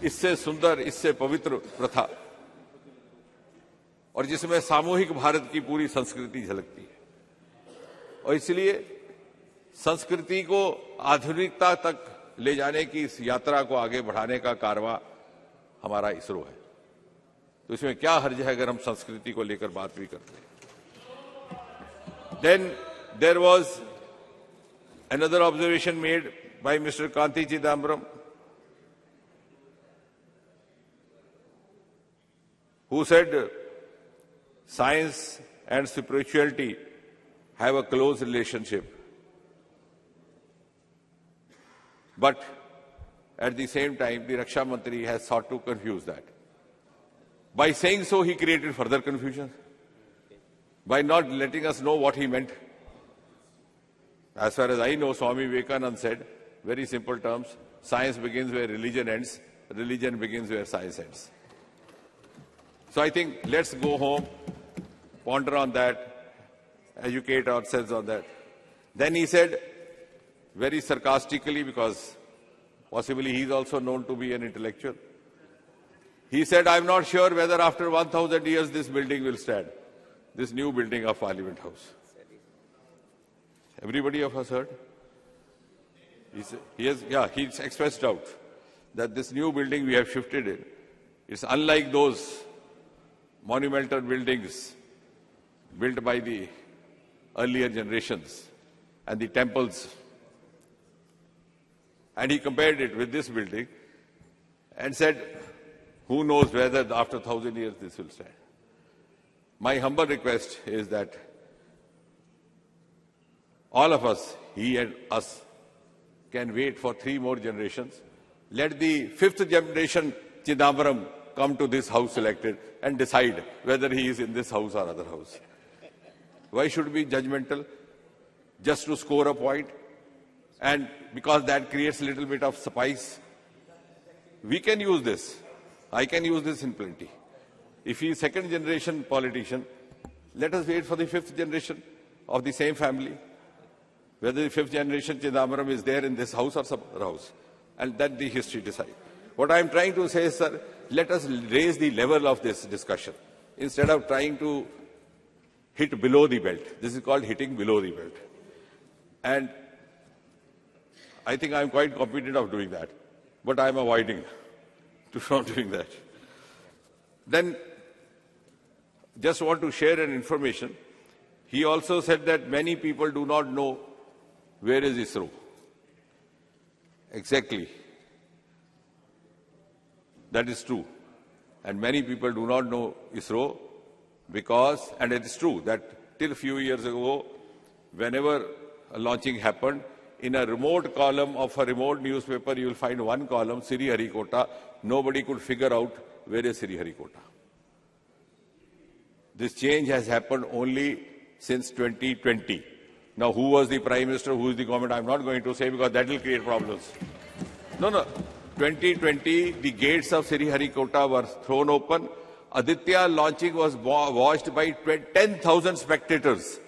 इससे सुंदर, इससे पवित्र प्रथा और जिसमें सामूहिक भारत की पूरी संस्कृति झलकती है। और इसलिए संस्कृति को आधुनिकता तक ले जाने की इस यात्रा को आगे बढ़ाने का कारवां हमारा इसरो है। तो इसमें क्या हर्ज है अगर हम संस्कृति को लेकर बात भी करते हैं। Then there was another observation made by Mr. Kanti Chidambaram, who said science and spirituality have a close relationship. But at the same time, the Raksha Mantri has sought to confuse that. By saying so, he created further confusion by not letting us know what he meant. As far as I know, Swami Vivekananda said, very simple terms, science begins where religion ends, religion begins where science ends. So I think let's go home, ponder on that, educate ourselves on that. Then he said, very sarcastically, because possibly he is also known to be an intellectual, he said, I'm not sure whether after 1,000 years this building will stand, this new building of Parliament House. Everybody of us heard? He's expressed doubt that this new building we have shifted in, it's unlike those monumental buildings built by the earlier generations and the temples. And he compared it with this building and said, who knows whether after 1,000 years this will stand. My humble request is that all of us, he and us, can wait for 3 more generations. Let the 5th generation Chidambaram come to this house elected and decide whether he is in this house or other house. Why should we be judgmental just to score a point? And because that creates a little bit of spice, we can use this. I can use this in plenty. If he is 2nd generation politician, let us wait for the 5th generation of the same family. Whether the 5th generation Chidambaram is there in this house or some other house. And then the history decide. What I am trying to say is, sir, let us raise the level of this discussion instead of trying to hit below the belt. This is called hitting below the belt. And I think I am quite competent of doing that. But I am avoiding from doing that. Then, just want to share an information. He also said that many people do not know where is ISRO. Exactly. That is true. And many people do not know ISRO because, and it is true that till a few years ago, whenever a launching happened, in a remote column of a remote newspaper, you will find one column, Sriharikota. Nobody could figure out where is Sriharikota. This change has happened only since 2020. Now, who was the Prime Minister, who is the government, I'm not going to say because that will create problems. No. 2020, the gates of Sriharikota were thrown open. Aditya launching was watched by 10,000 spectators.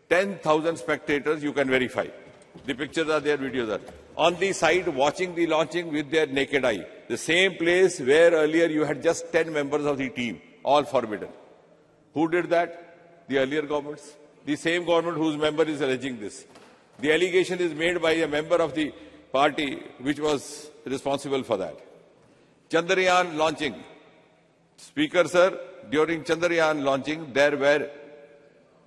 10,000 spectators, you can verify. The pictures are there, videos are. On the side, watching the launching with their naked eye. The same place where earlier you had just 10 members of the team, all forbidden. Who did that? The earlier governments. The same government whose member is alleging this. The allegation is made by a member of the party which was responsible for that. Chandrayaan launching. Speaker, sir, during Chandrayaan launching, there were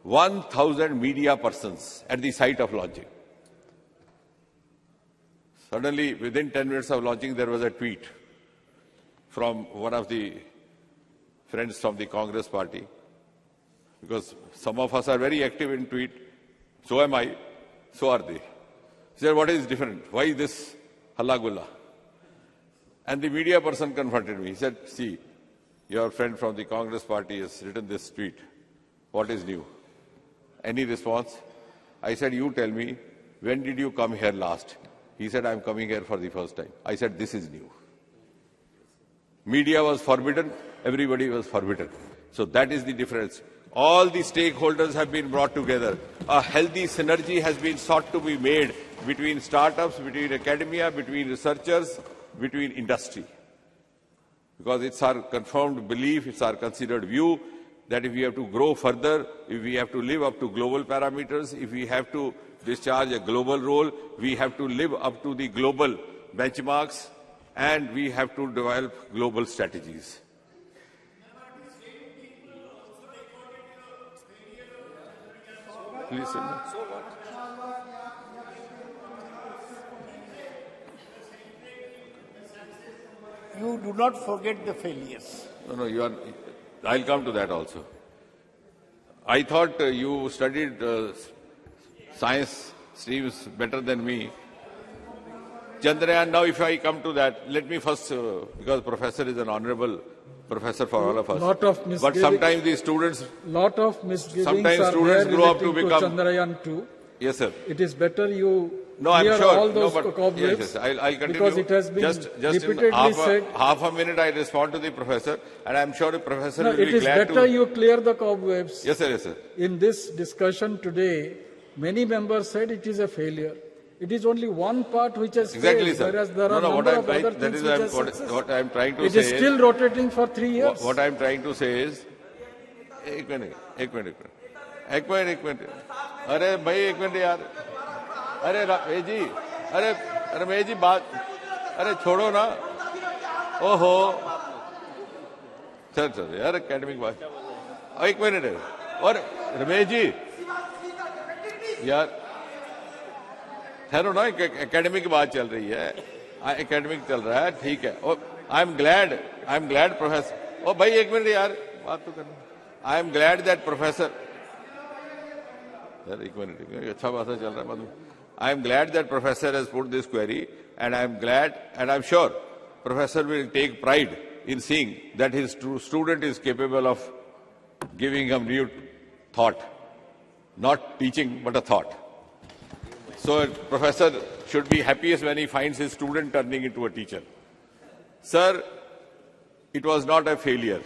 1,000 media persons at the site of launching. Suddenly, within 10 minutes of launching, there was a tweet from one of the friends from the Congress party, because some of us are very active in tweet, so am I, so are they. He said, what is different? Why this halla gulla? And the media person confronted me. He said, see, your friend from the Congress party has written this tweet. What is new? Any response? I said, you tell me, when did you come here last? He said, I'm coming here for the first time. I said, this is new. Media was forbidden, everybody was forbidden. So that is the difference. All the stakeholders have been brought together. A healthy synergy has been sought to be made between startups, between academia, between researchers, between industry. Because it's our confirmed belief, it's our considered view that if we have to grow further, if we have to live up to global parameters, if we have to discharge a global role, we have to live up to the global benchmarks, and we have to develop global strategies. Please, You do not forget the failures. No, you are. I'll come to that also. I thought you studied science streams better than me. Chandrayaan, now if I come to that, let me first, because professor is an honorable professor for all of us. Lot of misgivings. But sometimes the students... Lot of misgivings sometimes are students there grow up to relating become... Chandrayaan 2. Yes, sir. It is better you no, I'm clear sure. all those no, but, cobwebs. yes, I'll continue. Because it has been just repeatedly in said. half a minute I respond to the professor, and I'm sure the professor will be glad to... It is better you clear the cobwebs. Yes, sir, yes, sir. In this discussion today, many members said it is a failure. It is only one part which has exactly, failed, sir. whereas there are number of other things which are successful. What I'm trying to it say is still rotating for 3 years. What I'm trying to say is, एक minute, अरे भाई एक minute यार, अरे रमेश जी, अरे रमेश जी बात, अरे छोड़ो ना, ओहो, चल यार एकेडमिक बात, एक मिनट है, और रमेश जी, यार ठहरो ना, एकेडमिक की बात चल रही है, एकेडमिक चल रहा है, ठीक है, और आई एम ग्लैड प्रोफेसर, ओ भाई एक मिनट यार, बात तो करना, I am glad that professor, यार एक मिनट, अच्छा बात चल रहा है, I am glad that professor has put this query, and I am glad, and I am sure professor will take pride in seeing that his student is capable of giving him new thought, not teaching but a thought. So professor should be happiest when he finds his student turning into a teacher. Sir, it was not a failure.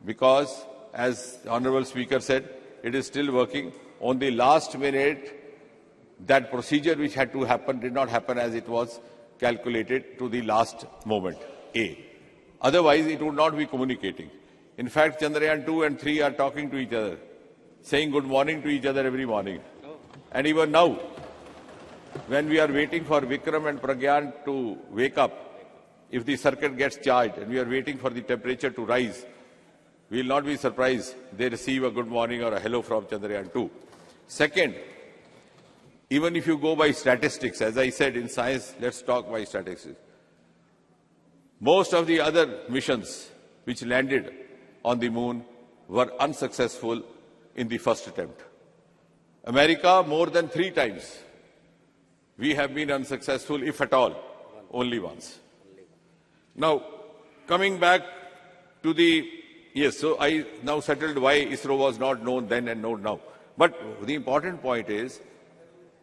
Because as the Honorable Speaker said, it is still working. On the last minute, that procedure which had to happen did not happen as it was calculated to the last moment. Otherwise, it would not be communicating. In fact, Chandrayaan 2 and 3 are talking to each other, saying good morning to each other every morning. And even now, when we are waiting for Vikram and Pragyan to wake up, if the circuit gets charged and we are waiting for the temperature to rise, we will not be surprised they receive a good morning or a hello from Chandrayaan 2. Second, even if you go by statistics, as I said in science, let's talk by statistics. Most of the other missions which landed on the moon were unsuccessful in the first attempt. America, more than 3 times. We have been unsuccessful, if at all, only once. Now, coming back to the... Yes, so I now settled why ISRO was not known then and known now. But the important point is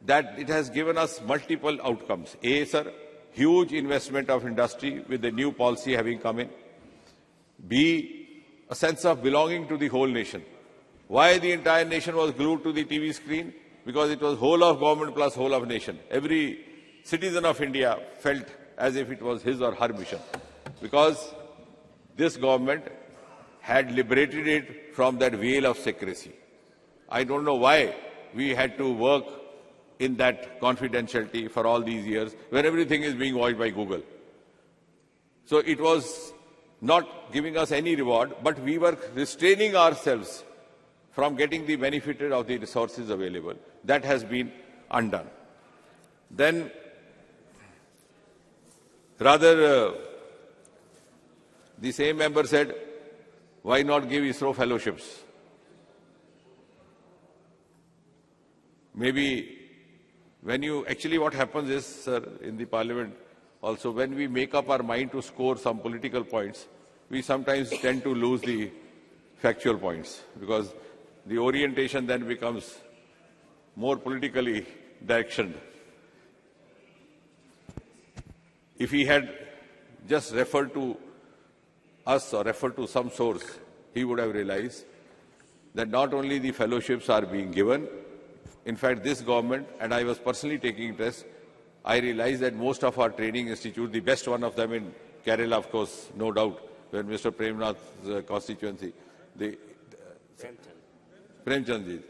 that it has given us multiple outcomes. A, sir, huge investment of industry with the new policy having come in. B, a sense of belonging to the whole nation. Why the entire nation was glued to the TV screen? Because it was whole of government plus whole of nation. Every citizen of India felt as if it was his or her mission. Because this government had liberated it from that veil of secrecy. I don't know why we had to work in that confidentiality for all these years when everything is being watched by Google. So it was not giving us any reward, but we were restraining ourselves from getting the benefit of the resources available. That has been undone. Then, rather, the same member said, why not give ISRO fellowships? Maybe when you, actually what happens is, sir, in the parliament also, when we make up our mind to score some political points, we sometimes tend to lose the factual points because the orientation then becomes more politically directioned. If he had just referred to us or referred to some source, he would have realized that not only the fellowships are being given, in fact, this government, and I was personally taking interest, I realized that most of our training institutes, the best one of them in Kerala, of course, no doubt, where Mr. Premnath's constituency, Premchandji.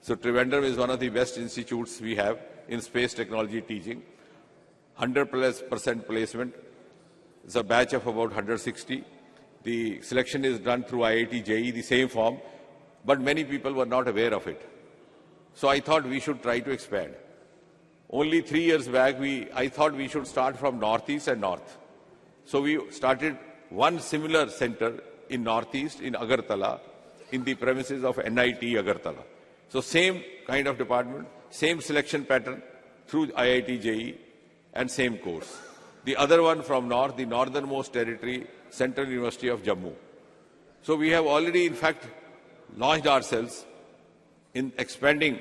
So Trivandrum is one of the best institutes we have in space technology teaching. 100% placement. It's a batch of about 160. The selection is done through IIT JEE, the same form, but many people were not aware of it. So I thought we should try to expand. Only 3 years back, I thought we should start from Northeast and North. So we started one similar center in Northeast, in Agartala, in the premises of NIT Agartala. So same kind of department, same selection pattern through IIT JEE and same course. The other one from North, the northernmost territory, Central University of Jammu. So we have already, in fact, launched ourselves in expanding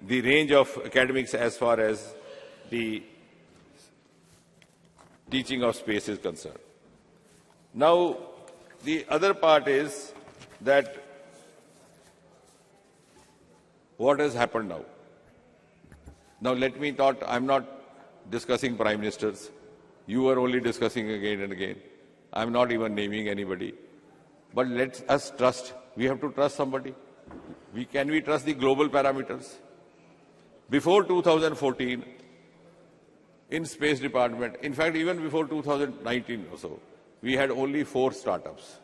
the range of academics as far as the teaching of space is concerned. Now, the other part is that what has happened now? Now, let me thought, I'm not discussing prime ministers. You are only discussing again and again. I'm not even naming anybody. But let us trust. We have to trust somebody. Can we trust the global parameters? Before 2014, in Space Department, in fact, even before 2019 or so, we had only 4 startups.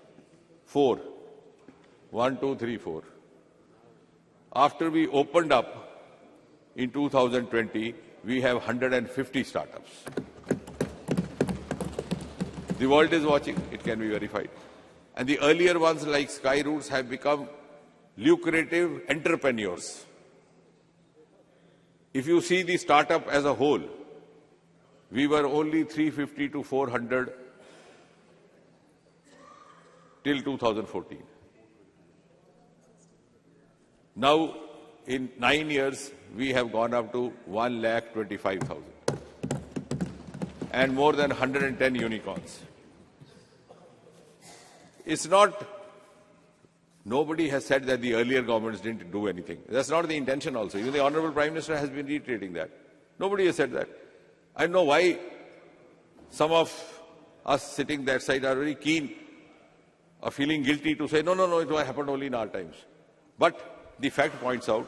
4. 1, 2, 3, 4. After we opened up in 2020, we have 150 startups. The world is watching, it can be verified. And the earlier ones like Sky Routes have become lucrative entrepreneurs. If you see the startup as a whole, we were only 350 to 400 till 2014. Now, in 9 years, we have gone up to 1,25,000 and more than 110 unicorns. It's not, nobody has said that the earlier governments didn't do anything. That's not the intention also. Even the Honorable Prime Minister has been reiterating that. Nobody has said that. I don't know why some of us sitting that side are very keen or feeling guilty to say, no, it happened only in our times. But the fact points out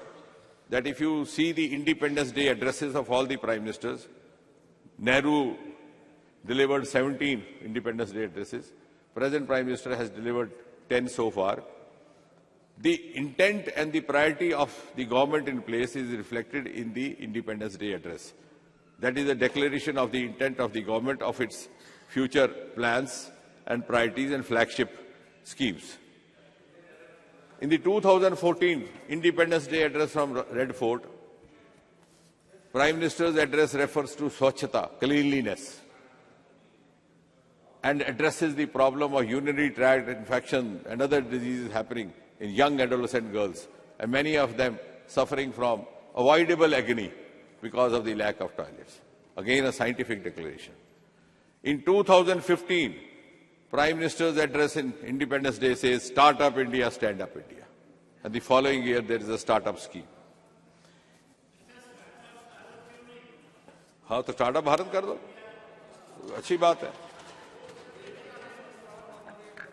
that if you see the Independence Day addresses of all the Prime Ministers, Nehru delivered 17 Independence Day addresses. Present Prime Minister has delivered 10 so far. The intent and the priority of the government in place is reflected in the Independence Day address. That is a declaration of the intent of the government of its future plans and priorities and flagship schemes. In the 2014 Independence Day address from Red Fort, Prime Minister's address refers to Swachhata, cleanliness, and addresses the problem of urinary tract infection and other diseases happening in young adolescent girls, and many of them suffering from avoidable agony because of the lack of toilets. Again, a scientific declaration. In 2015, Prime Minister's address in Independence Day says, Start up India, stand up India. And the following year, there is a startup scheme. हाँ तो startup Bharat कर दो, अच्छी बात है.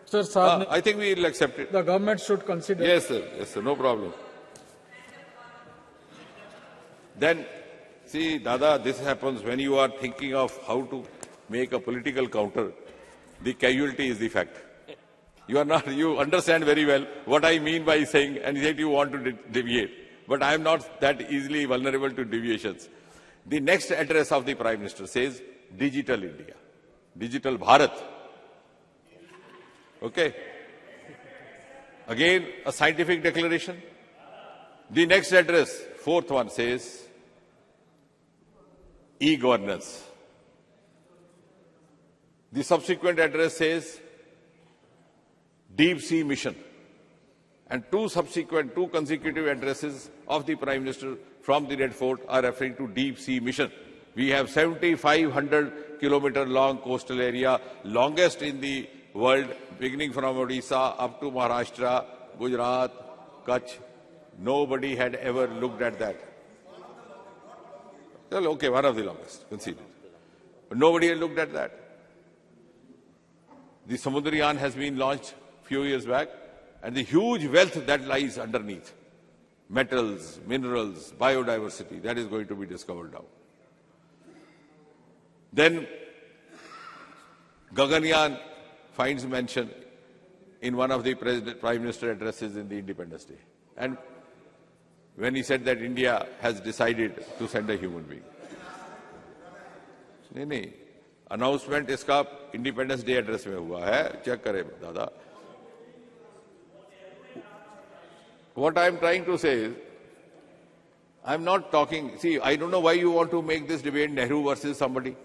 Sir, I think we will accept it. The government should consider. Yes, sir, no problem. Then, see, Dada, this happens when you are thinking of how to make a political counter. The casualty is the fact. You understand very well what I mean by saying, and yet you want to deviate. But I am not that easily vulnerable to deviations. The next address of the Prime Minister says, Digital India, Digital Bharat. Okay. Again, a scientific declaration. The next address, fourth one, says, e-governance. The subsequent address says, deep sea mission. And two consecutive addresses of the Prime Minister from the Red Fort are referring to deep sea mission. We have 7,500 kilometer long coastal area, longest in the world, beginning from Odisha up to Maharashtra, Gujarat, Kutch. Nobody had ever looked at that. Well, okay, one of the longest, conceded. But nobody had looked at that. The Chandrayaan has been launched a few years back, and the huge wealth that lies underneath, metals, minerals, biodiversity, that is going to be discovered now. Then Gaganyaan finds mention in one of the Prime Minister addresses in the Independence Day. And when he said that India has decided to send a human being. नहीं, announcement इसका Independence Day address में हुआ है, check करे दादा. What I am trying to say is, I am not talking, see, I don't know why you want to make this debate Nehru versus somebody.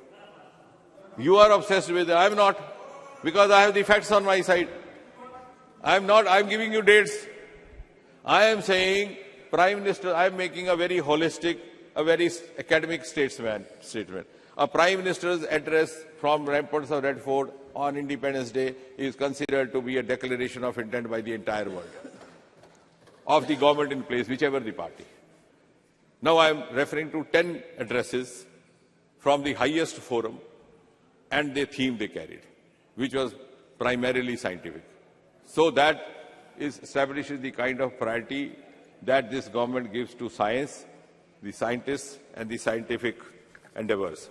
You are obsessed with it, I am not, because I have the facts on my side. I am not, I am giving you dates. I am saying, Prime Minister, I am making a very holistic, a very academic statement. A Prime Minister's address from ramparts of Red Fort on Independence Day is considered to be a declaration of intent by the entire world, of the government in place, whichever the party. Now I am referring to 10 addresses from the highest forum and the theme they carried, which was primarily scientific. So that establishes the kind of priority that this government gives to science, the scientists, and the scientific endeavors.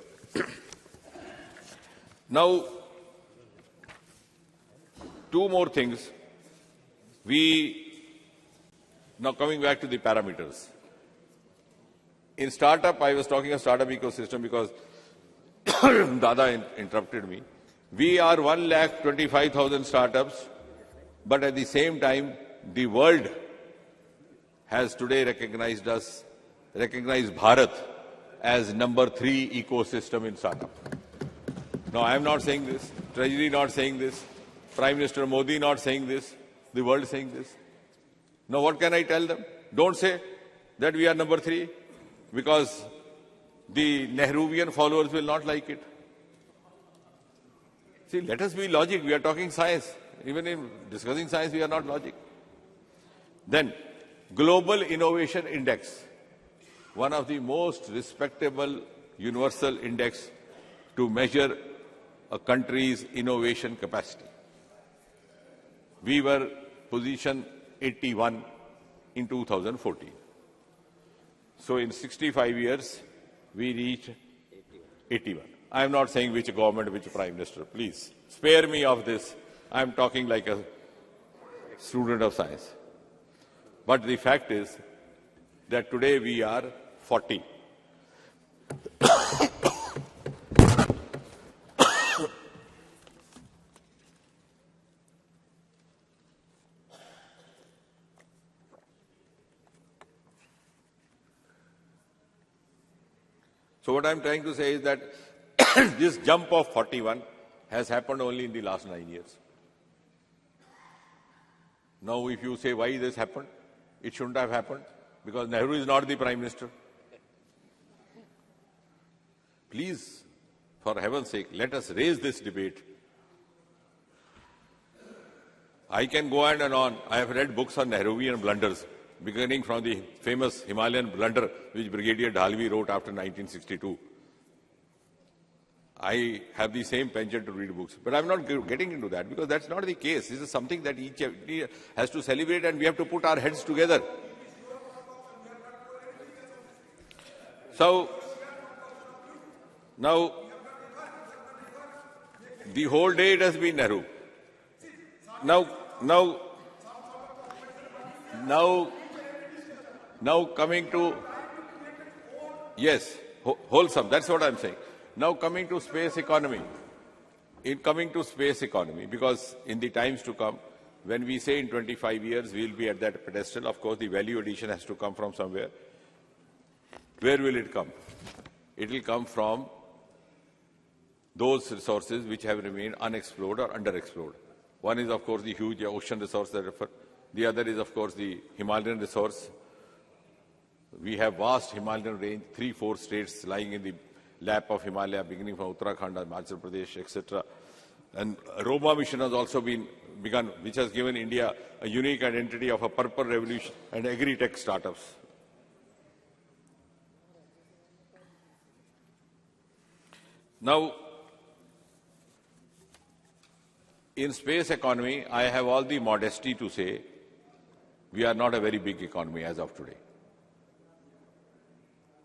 Now, two more things. Now coming back to the parameters. In startup, I was talking of startup ecosystem because Dada interrupted me. We are 1,25,000 startups, but at the same time, the world has today recognized Bharat as number 3 ecosystem in startup. Now, I am not saying this, Treasury not saying this, Prime Minister Modi not saying this, the world saying this. Now, what can I tell them? Don't say that we are number 3, because the Nehruvian followers will not like it. See, let us be logic. We are talking science. Even in discussing science, we are not logic. Then, Global Innovation Index, one of the most respectable universal index to measure a country's innovation capacity. We were position 81 in 2014. So in 65 years, we reached 81. I am not saying which government, which Prime Minister. Please, spare me of this. I am talking like a student of science. But the fact is that today we are 40. So what I am trying to say is that this jump of 41 has happened only in the last 9 years. Now, if you say why this happened, it shouldn't have happened, because Nehru is not the Prime Minister. Please, for heaven's sake, let us raise this debate. I can go on and on. I have read books on Nehruvian blunders, beginning from the famous Himalayan blunder which Brigadier Dhalvi wrote after 1962. I have the same penchant to read books. But I'm not getting into that, because that's not the case. This is something that each has to celebrate, and we have to put our heads together. So, now, the whole day it has been Nehru. Now, now coming to, yes, wholesome, that's what I'm saying. Now coming to space economy. Because in the times to come, when we say in 25 years we'll be at that pedestal, of course the value addition has to come from somewhere. Where will it come? It will come from those resources which have remained unexplored or underexplored. One is, of course, the huge ocean resource that I refer. The other is, of course, the Himalayan resource. We have vast Himalayan range, 3-4 states lying in the lap of Himalaya, beginning from Uttarakhand, Himachal Pradesh, etc. And Roma mission has also been begun, which has given India a unique identity of a purple revolution and agri-tech startups. Now, in space economy, I have all the modesty to say we are not a very big economy as of today.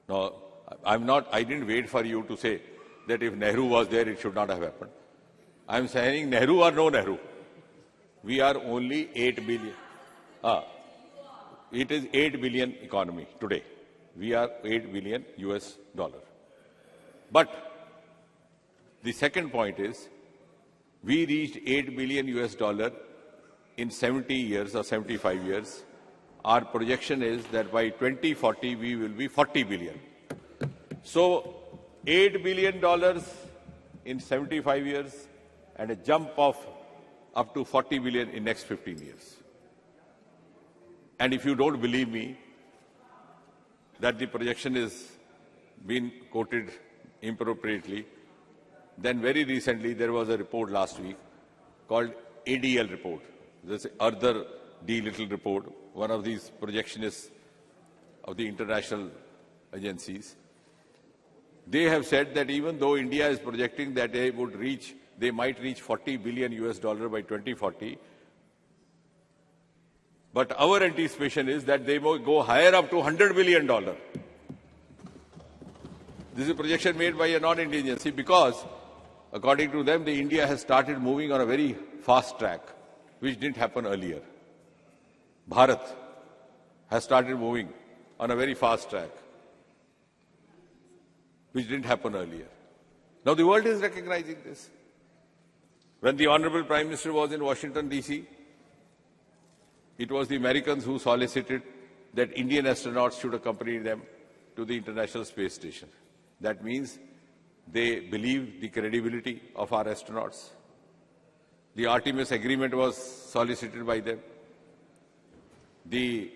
No, I didn't wait for you to say that if Nehru was there, it should not have happened. I'm saying Nehru or no Nehru. We are only 8 billion. It is 8 billion economy today. We are $8 billion US. But the second point is, we reached $8 billion US in 70 years or 75 years. Our projection is that by 2040, we will be 40 billion. So, $8 billion in 75 years and a jump of up to 40 billion in next 15 years. And if you don't believe me that the projection is being quoted inappropriately, then very recently there was a report last week called ADL report. This Arthur D. Little report, one of these projectionists of the international agencies. They have said that even though India is projecting that they might reach 40 billion US by 2040, but our anticipation is that they will go higher up to $100 billion. This is a projection made by a non-Indian agency because, according to them, India has started moving on a very fast track, which didn't happen earlier. Bharat has started moving on a very fast track, which didn't happen earlier. Now the world is recognizing this. When the Honorable Prime Minister was in Washington, D.C., it was the Americans who solicited that Indian astronauts should accompany them to the International Space Station. That means they believe the credibility of our astronauts. The Artemis agreement was solicited by them. They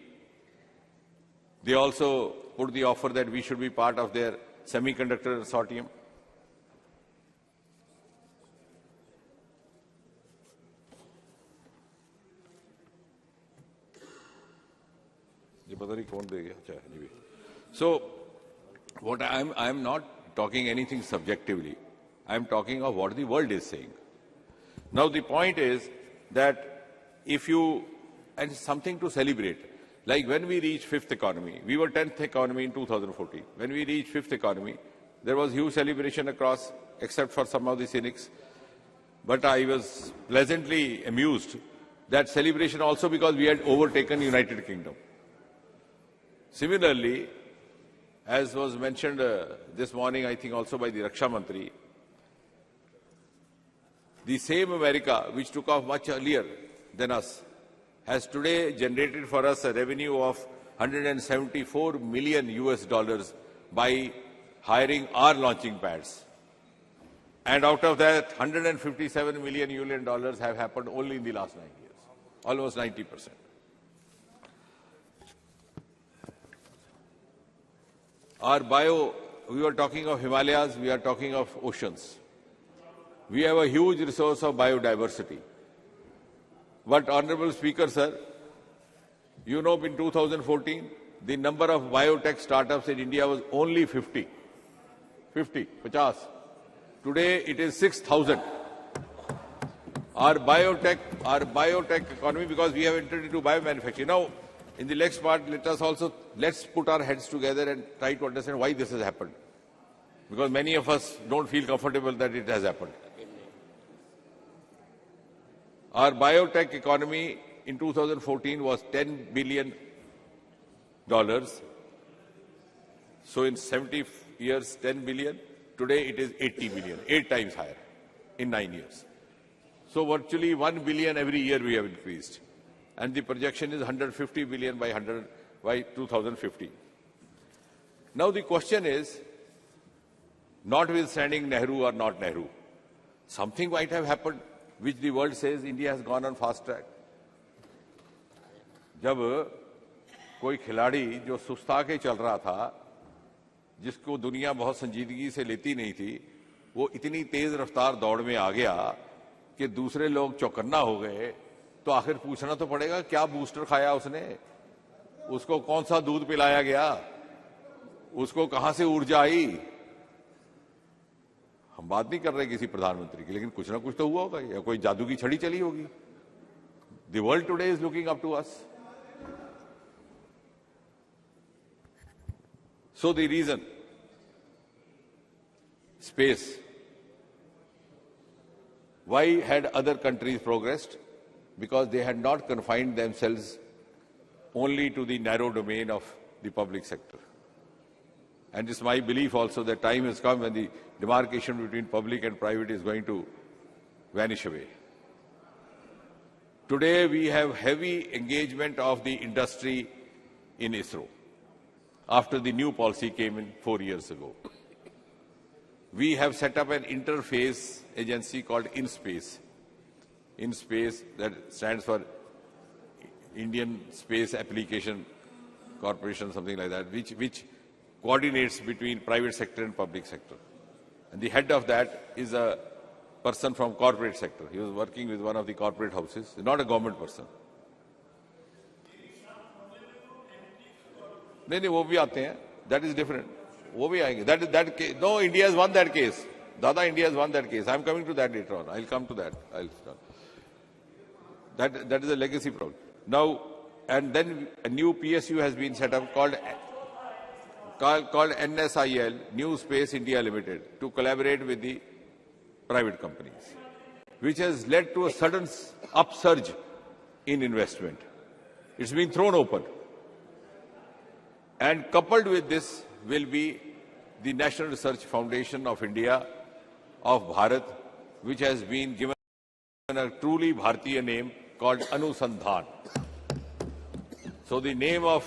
also put the offer that we should be part of their semiconductor consortium. So, what I'm not talking anything subjectively. I'm talking of what the world is saying. Now, the point is that and something to celebrate. Like when we reached fifth economy, we were 10th economy in 2014. When we reached fifth economy, there was huge celebration across, except for some of the cynics. But I was pleasantly amused that celebration also because we had overtaken United Kingdom. Similarly, as was mentioned this morning, I think also by the Raksha Mantri, the same America, which took off much earlier than us, has today generated for us a revenue of $174 million US by hiring our launching pads. And out of that, $157 million have happened only in the last 9 years, almost 90%. We were talking of Himalayas, we are talking of oceans. We have a huge resource of biodiversity. But, Honorable Speaker, sir, you know, in 2014, the number of biotech startups in India was only 50. 50. Today, it is 6,000. Our biotech economy, because we have entered into biomanufacturing. Now, in the next part, let's put our heads together and try to understand why this has happened. Because many of us don't feel comfortable that it has happened. Our biotech economy in 2014 was $10 billion. So in 70 years, 10 billion. Today it is 80 billion, 8 times higher in 9 years. So virtually 1 billion every year we have increased. And the projection is 150 billion by 2050. Now the question is, notwithstanding Nehru or not Nehru, something might have happened which the world says India has gone on fast track. जब कोई खिलाड़ी जो सुस्ता के चल रहा था, जिसको दुनिया बहुत संजीदगी से लेती नहीं थी, वो इतनी तेज रफ्तार दौड़ में आ गया कि दूसरे लोग चौकन्ना हो गए, तो आखिर पूछना तो पड़ेगा क्या बूस्टर खाया उसने, उसको कौन सा दूध पिलाया गया, उसको कहां से ऊर्जा आई। हम बात नहीं कर रहे किसी प्रधानमंत्री की, लेकिन कुछ ना कुछ तो हुआ होगा या कोई जादू की छड़ी चली होगी। The world today is looking up to us. So the reason, space. Why had other countries progressed? Because they had not confined themselves only to the narrow domain of the public sector. And it's my belief also that time has come when the demarcation between public and private is going to vanish away. Today we have heavy engagement of the industry in ISRO. After the new policy came in 4 years ago. We have set up an interface agency called InSpace. InSpace, that stands for Indian Space Application Corporation, something like that, which coordinates between private sector and public sector. And the head of that is a person from corporate sector. He was working with one of the corporate houses, not a government person. नहीं वो भी आते हैं, that is different, वो भी आएंगे, that case, no, India has won that case, Dada, India has won that case. I am coming to that later on. I'll come to that. That is a legacy problem. Now, and then a new PSU has been set up called NSIL, New Space India Limited, to collaborate with the private companies, which has led to a sudden upsurge in investment. It's been thrown open. And coupled with this will be the National Research Foundation of India, of Bharat, which has been given a truly Bharatiya name called Anusandhan. So the name of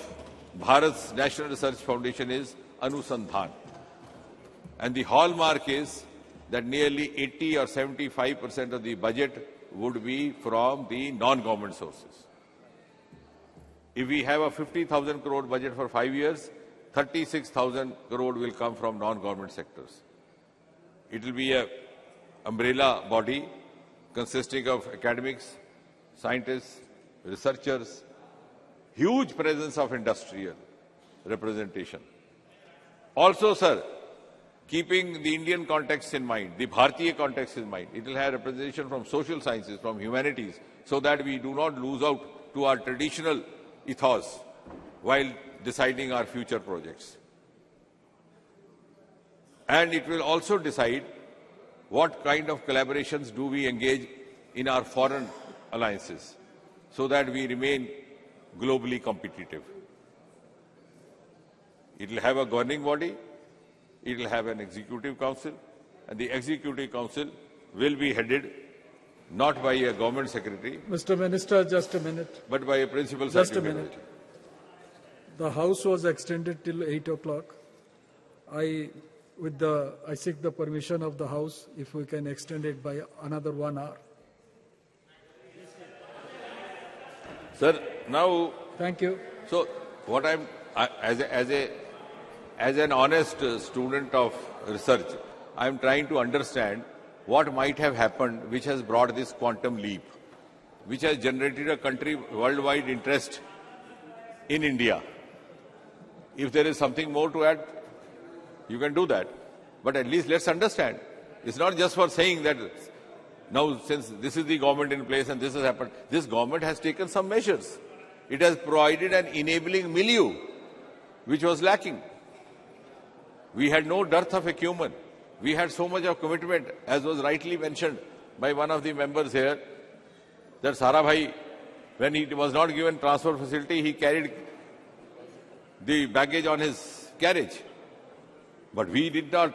Bharat's National Research Foundation is Anusandhan. And the hallmark is that nearly 80 or 75% of the budget would be from the non-government sources. If we have a 50,000 crore budget for 5 years, 36,000 crore will come from non-government sectors. It will be an umbrella body consisting of academics, scientists, researchers, huge presence of industrial representation. Also, sir, keeping the Indian context in mind, the Bharatiya context in mind, it will have representation from social sciences, from humanities, so that we do not lose out to our traditional ethos while deciding our future projects. And it will also decide what kind of collaborations do we engage in our foreign alliances so that we remain globally competitive. It will have a governing body, it will have an executive council, and the executive council will be headed not by a government secretary. Mr. Minister, just a minute. But by a principal Just a secretary. minute. The House was extended till 8 o'clock. I seek the permission of the House if we can extend it by another 1 hour. Sir, now. Thank you. So, what as an honest student of research, I am trying to understand what might have happened which has brought this quantum leap, which has generated a country worldwide interest in India. If there is something more to add, you can do that. But at least let's understand. It's not just for saying that now since this is the government in place and this has happened, this government has taken some measures. It has provided an enabling milieu which was lacking. We had no dearth of acumen. We had so much of commitment, as was rightly mentioned by one of the members here, that Sarabhai, when he was not given transport facility, he carried the baggage on his carriage. But we did not.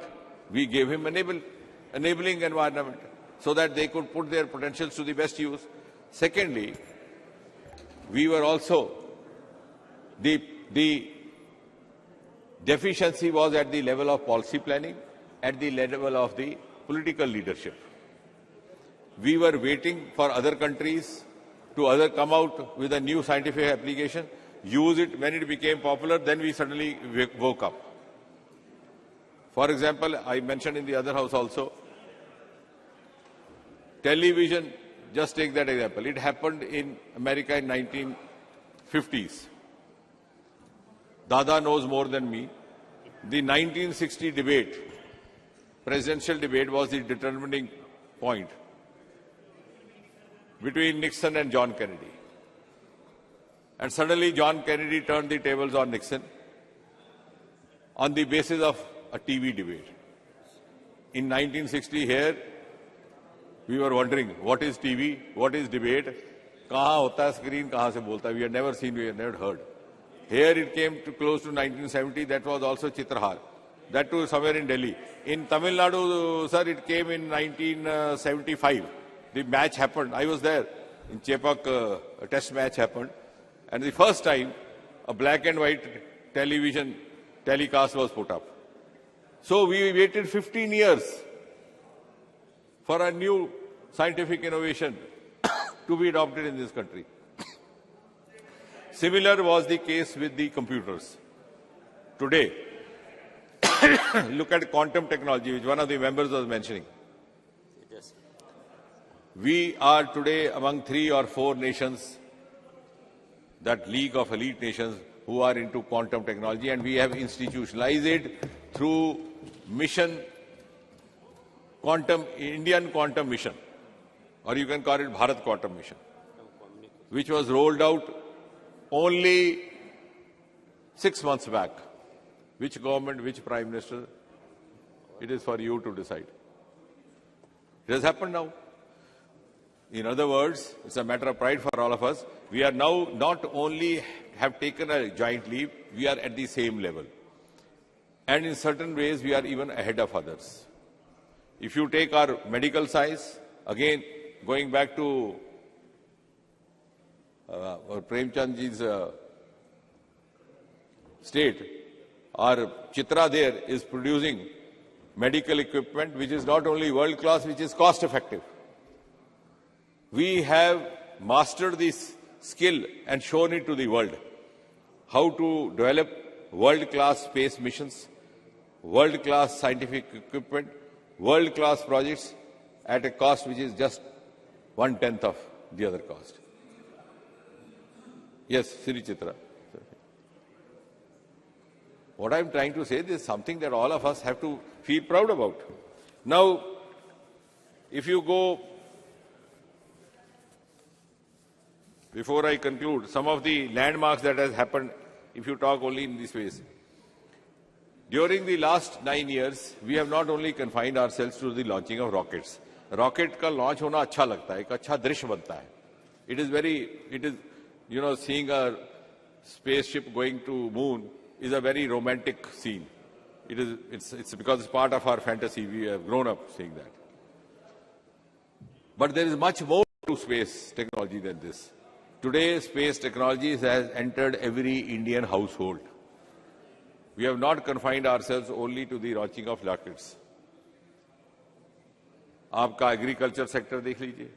We gave him enabling environment so that they could put their potentials to the best use. Secondly, we were also, the deficiency was at the level of policy planning, at the level of the political leadership. We were waiting for other countries to come out with a new scientific application, use it. When it became popular, then we suddenly woke up. For example, I mentioned in the other house also, television, just take that example. It happened in America in 1950s. Dada knows more than me. The 1960 debate, presidential debate, was the determining point between Nixon and John Kennedy. And suddenly John Kennedy turned the tables on Nixon on the basis of a TV debate. In 1960 here, we were wondering, what is TV, what is debate, kahan hota hai screen, kahan se bolta hai. We had never seen, we had never heard. Here it came to close to 1970, that was also Chitrahar. That too somewhere in Delhi. In Tamil Nadu, sir, it came in 1975. The match happened. I was there. In Chepak, a test match happened. And the first time, a black and white television telecast was put up. So we waited 15 years for a new scientific innovation to be adopted in this country. Similar was the case with the computers. Today, look at quantum technology, which one of the members was mentioning. We are today among 3 or 4 nations, that league of elite nations, who are into quantum technology, and we have institutionalized it through mission, Indian quantum mission, or you can call it Bharat quantum mission, which was rolled out only 6 months back. Which government, which prime minister, it is for you to decide. It has happened now. In other words, it's a matter of pride for all of us. We are now not only have taken a giant leap, we are at the same level. And in certain ways, we are even ahead of others. If you take our medical science, again, going back to Premchandji's state, our Chitra there is producing medical equipment which is not only world class, which is cost effective. We have mastered this skill and shown it to the world. How to develop world-class space missions, world-class scientific equipment, world-class projects at a cost which is just 1/10 of the other cost. Yes, Sri Chitra. What I'm trying to say is something that all of us have to feel proud about. Now, if you go, before I conclude, some of the landmarks that has happened, if you talk only in this ways. During the last 9 years, we have not only confined ourselves to the launching of rockets. Rocket का launch होना अच्छा लगता है, एक अच्छा दृश्य बनता है. It is, seeing a spaceship going to moon is a very romantic scene. It's because it's part of our fantasy. We have grown up seeing that. But there is much more to space technology than this. Today, space technology has entered every Indian household. We have not confined ourselves only to the launching of rockets. आपका agriculture sector देख लीजिए,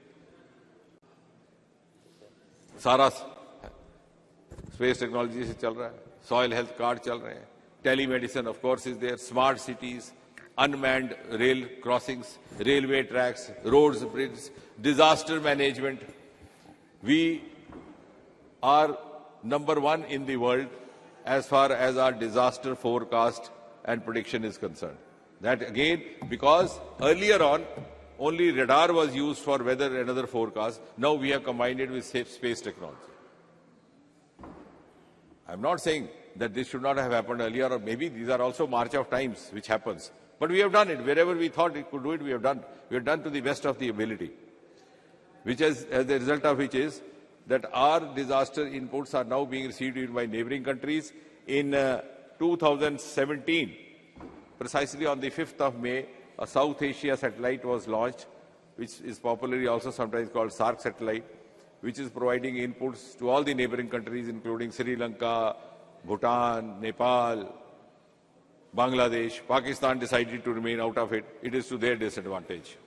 सारा space technology से चल रहा है. Soil health card चल रहे हैं. Telemedicine of course is there. Smart cities, unmanned rail crossings, railway tracks, roads, bridge, disaster management. We are number 1 in the world as far as our disaster forecast and prediction is concerned. That again, because earlier on, only radar was used for weather and other forecasts. Now we have combined it with space technology. I'm not saying that this should not have happened earlier, or maybe these are also march of times which happens. But we have done it. Wherever we thought we could do it, we have done. We have done to the best of the ability. which as the result of which is that our disaster inputs are now being received even by neighboring countries. In 2017, precisely on the 5th of May, a South Asia satellite was launched, which is popularly also sometimes called SARC satellite, which is providing inputs to all the neighboring countries, including Sri Lanka, Bhutan, Nepal, Bangladesh. Pakistan decided to remain out of it. It is to their disadvantage.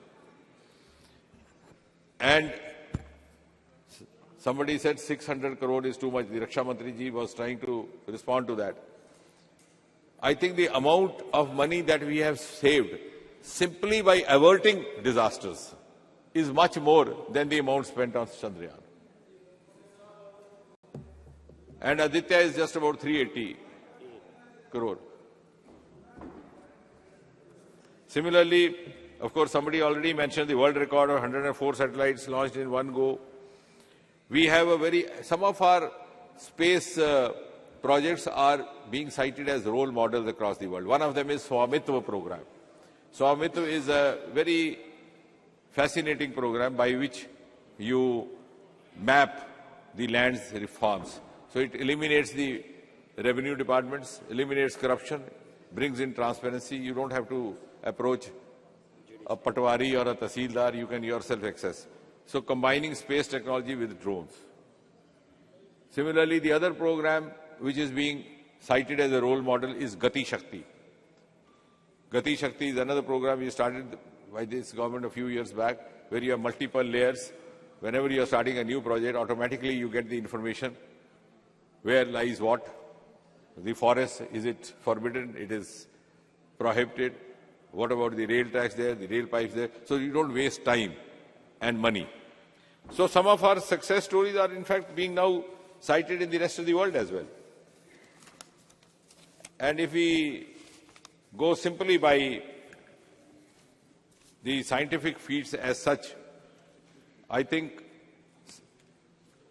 And somebody said 600 crore is too much. The Raksha Mantri ji was trying to respond to that. I think the amount of money that we have saved simply by averting disasters is much more than the amount spent on Chandrayaan. And Aditya is just about 380 crore. Similarly, of course, somebody already mentioned the world record of 104 satellites launched in one go. We have some of our space projects are being cited as role models across the world. One of them is Swamitva program. Swamitva is a very fascinating program by which you map the land's farms. So it eliminates the revenue departments, eliminates corruption, brings in transparency. You don't have to approach a patwari or a tahsildar, you can yourself access. So combining space technology with drones. Similarly, the other program which is being cited as a role model is Gati Shakti. Gati Shakti is another program we started by this government a few years back, where you have multiple layers. Whenever you are starting a new project, automatically you get the information. Where lies what? The forest, is it forbidden? It is prohibited. What about the rail tracks there, the rail pipes there? So you don't waste time and money. So some of our success stories are in fact being now cited in the rest of the world as well. And if we go simply by the scientific feats as such, I think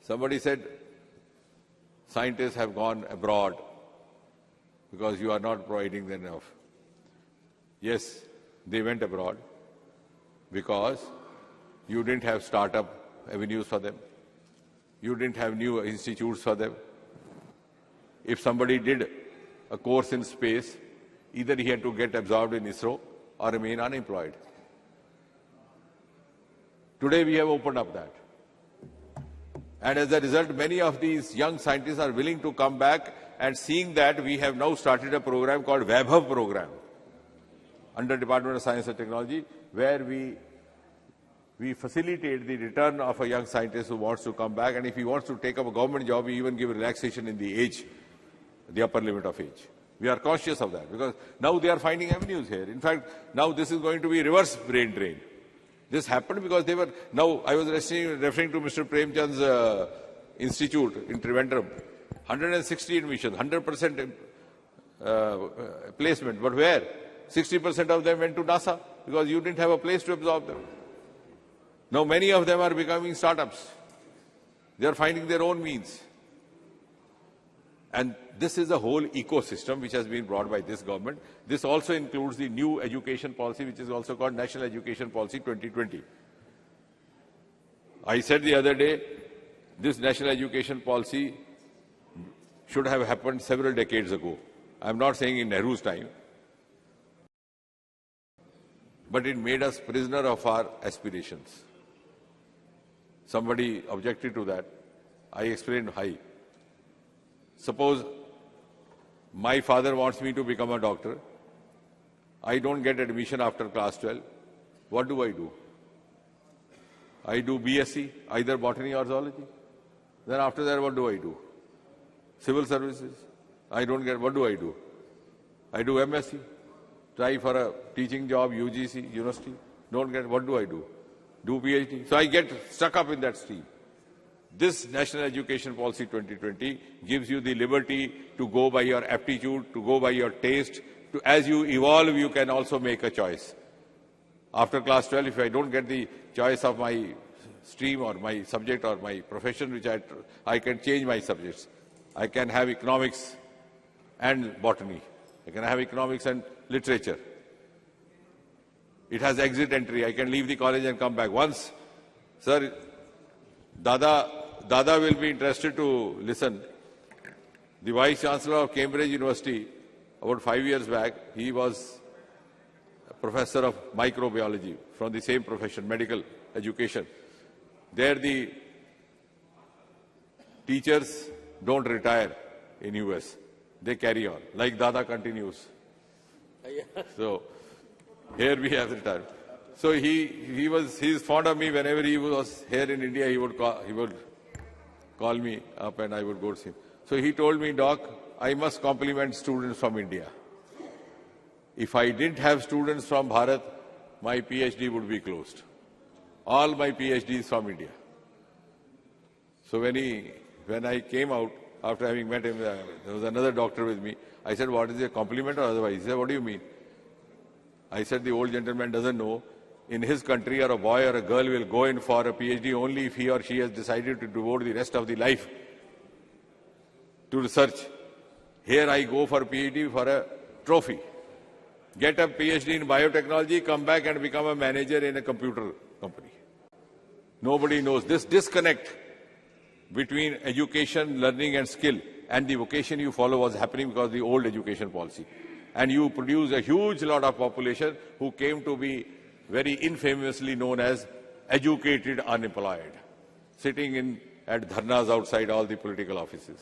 somebody said scientists have gone abroad because you are not providing them enough. Yes, they went abroad because you didn't have startup avenues for them. You didn't have new institutes for them. If somebody did a course in space, either he had to get absorbed in ISRO or remain unemployed. Today we have opened up that. And as a result, many of these young scientists are willing to come back, and seeing that, we have now started a program called Vaibhav program under Department of Science and Technology, where we facilitate the return of a young scientist who wants to come back, and if he wants to take up a government job, we even give relaxation in the age, the upper limit of age. We are conscious of that because now they are finding avenues here. In fact, now this is going to be reverse brain drain. This happened because they were, now I was referring to Mr. Premchand's institute in Trivandrum, 160 admissions, 100% placement, but where? 60% of them went to NASA because you didn't have a place to absorb them. Now many of them are becoming startups. They are finding their own means. And this is a whole ecosystem which has been brought by this government. This also includes the new education policy, which is also called National Education Policy 2020. I said the other day, this National Education Policy should have happened several decades ago. I'm not saying in Nehru's time, but it made us prisoner of our aspirations. Somebody objected to that. I explained why. Suppose my father wants me to become a doctor. I don't get admission after class 12. What do? I do BSc, either botany or zoology. Then after that, what do? Civil services. I don't get, what do? I do MSc. Try for a teaching job, UGC, university. Don't get, what do? Do PhD. So I get stuck up in that stream. This National Education Policy 2020 gives you the liberty to go by your aptitude, to go by your taste. As you evolve, you can also make a choice. After class 12, if I don't get the choice of my stream or my subject or my profession, which I can change my subjects. I can have economics and botany. I can have economics and literature. It has exit entry. I can leave the college and come back. Once, sir, Dada will be interested to listen. The Vice Chancellor of Cambridge University, about 5 years back, he was a professor of microbiology from the same profession, medical education. There the teachers don't retire in US. They carry on, like Dada continues. So here we have retired. So he's fond of me. Whenever he was here in India, he would call me up and I would go to see him. So he told me, Doc, I must compliment students from India. If I didn't have students from Bharat, my PhD would be closed. All my PhDs from India. So when I came out, after having met him, there was another doctor with me. I said, what is a compliment or otherwise? He said, what do you mean? I said, the old gentleman doesn't know. In his country, or a boy or a girl will go in for a PhD only if he or she has decided to devote the rest of the life to research. Here I go for PhD for a trophy. Get a PhD in biotechnology, come back and become a manager in a computer company. Nobody knows. This disconnect between education, learning and skill and the vocation you follow was happening because of the old education policy. And you produce a huge lot of population who came to be very infamously known as educated unemployed, sitting at dharnas outside all the political offices.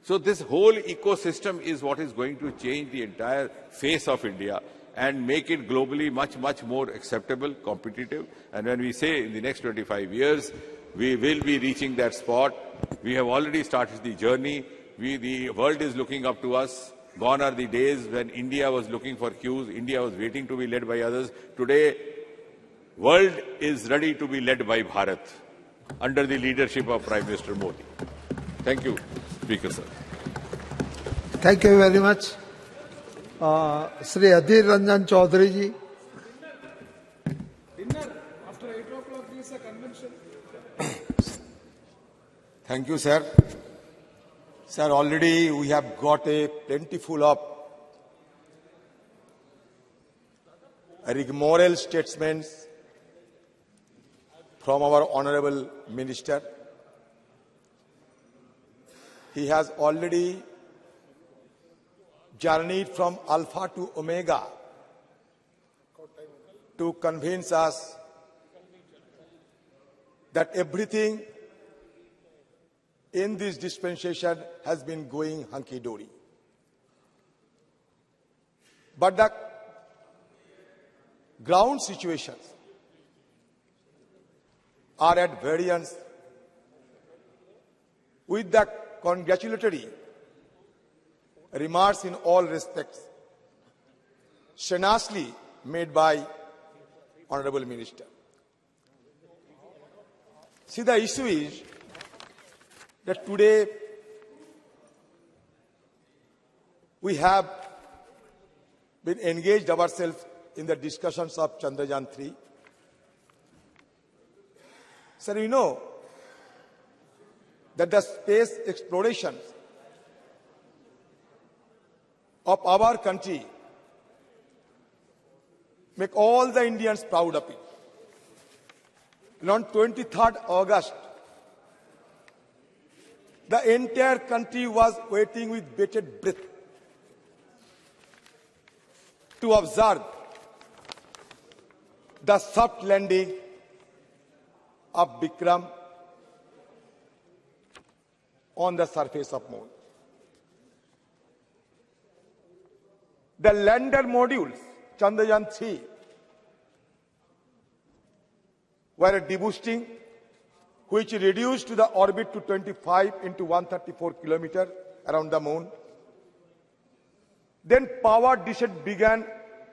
So this whole ecosystem is what is going to change the entire face of India and make it globally much, much more acceptable, competitive. And when we say in the next 25 years, we will be reaching that spot. We have already started the journey. The world is looking up to us. Gone are the days when India was looking for cues, India was waiting to be led by others. Today, world is ready to be led by Bharat under the leadership of Prime Minister Modi. Thank you, Speaker sir. Thank you very much. Sri Adhir Ranjan Chaudhary ji. Dinner after 8 o'clock is a convention. Thank you, sir. Sir, already we have got a plentiful of rigmarole statements from our Honorable Minister. He has already journeyed from Alpha to Omega to convince us that everything in this dispensation has been going hunky-dory. But the ground situations are at variance with the congratulatory remarks in all respects shamelessly made by Honorable Minister. See, the issue is that today we have been engaged ourselves in the discussions of Chandrayaan 3. Sir, you know that the space explorations of our country make all the Indians proud of it. And on 23rd August, the entire country was waiting with bated breath to observe the soft landing of Vikram on the surface of Moon. The lander modules, Chandrayaan 3, were deboosting, which reduced the orbit to 25 into 134 kilometers around the Moon. Then power descent began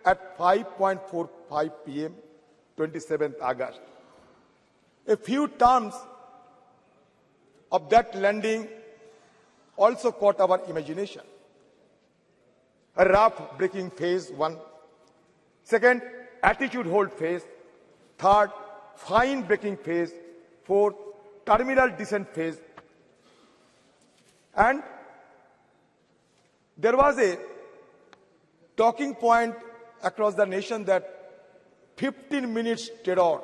at 5:45 p.m., 27th August. A few terms of that landing also caught our imagination. A rough braking phase 1. Second, attitude hold phase. Third, fine braking phase. Fourth, terminal descent phase. And there was a talking point across the nation that 15 minutes terror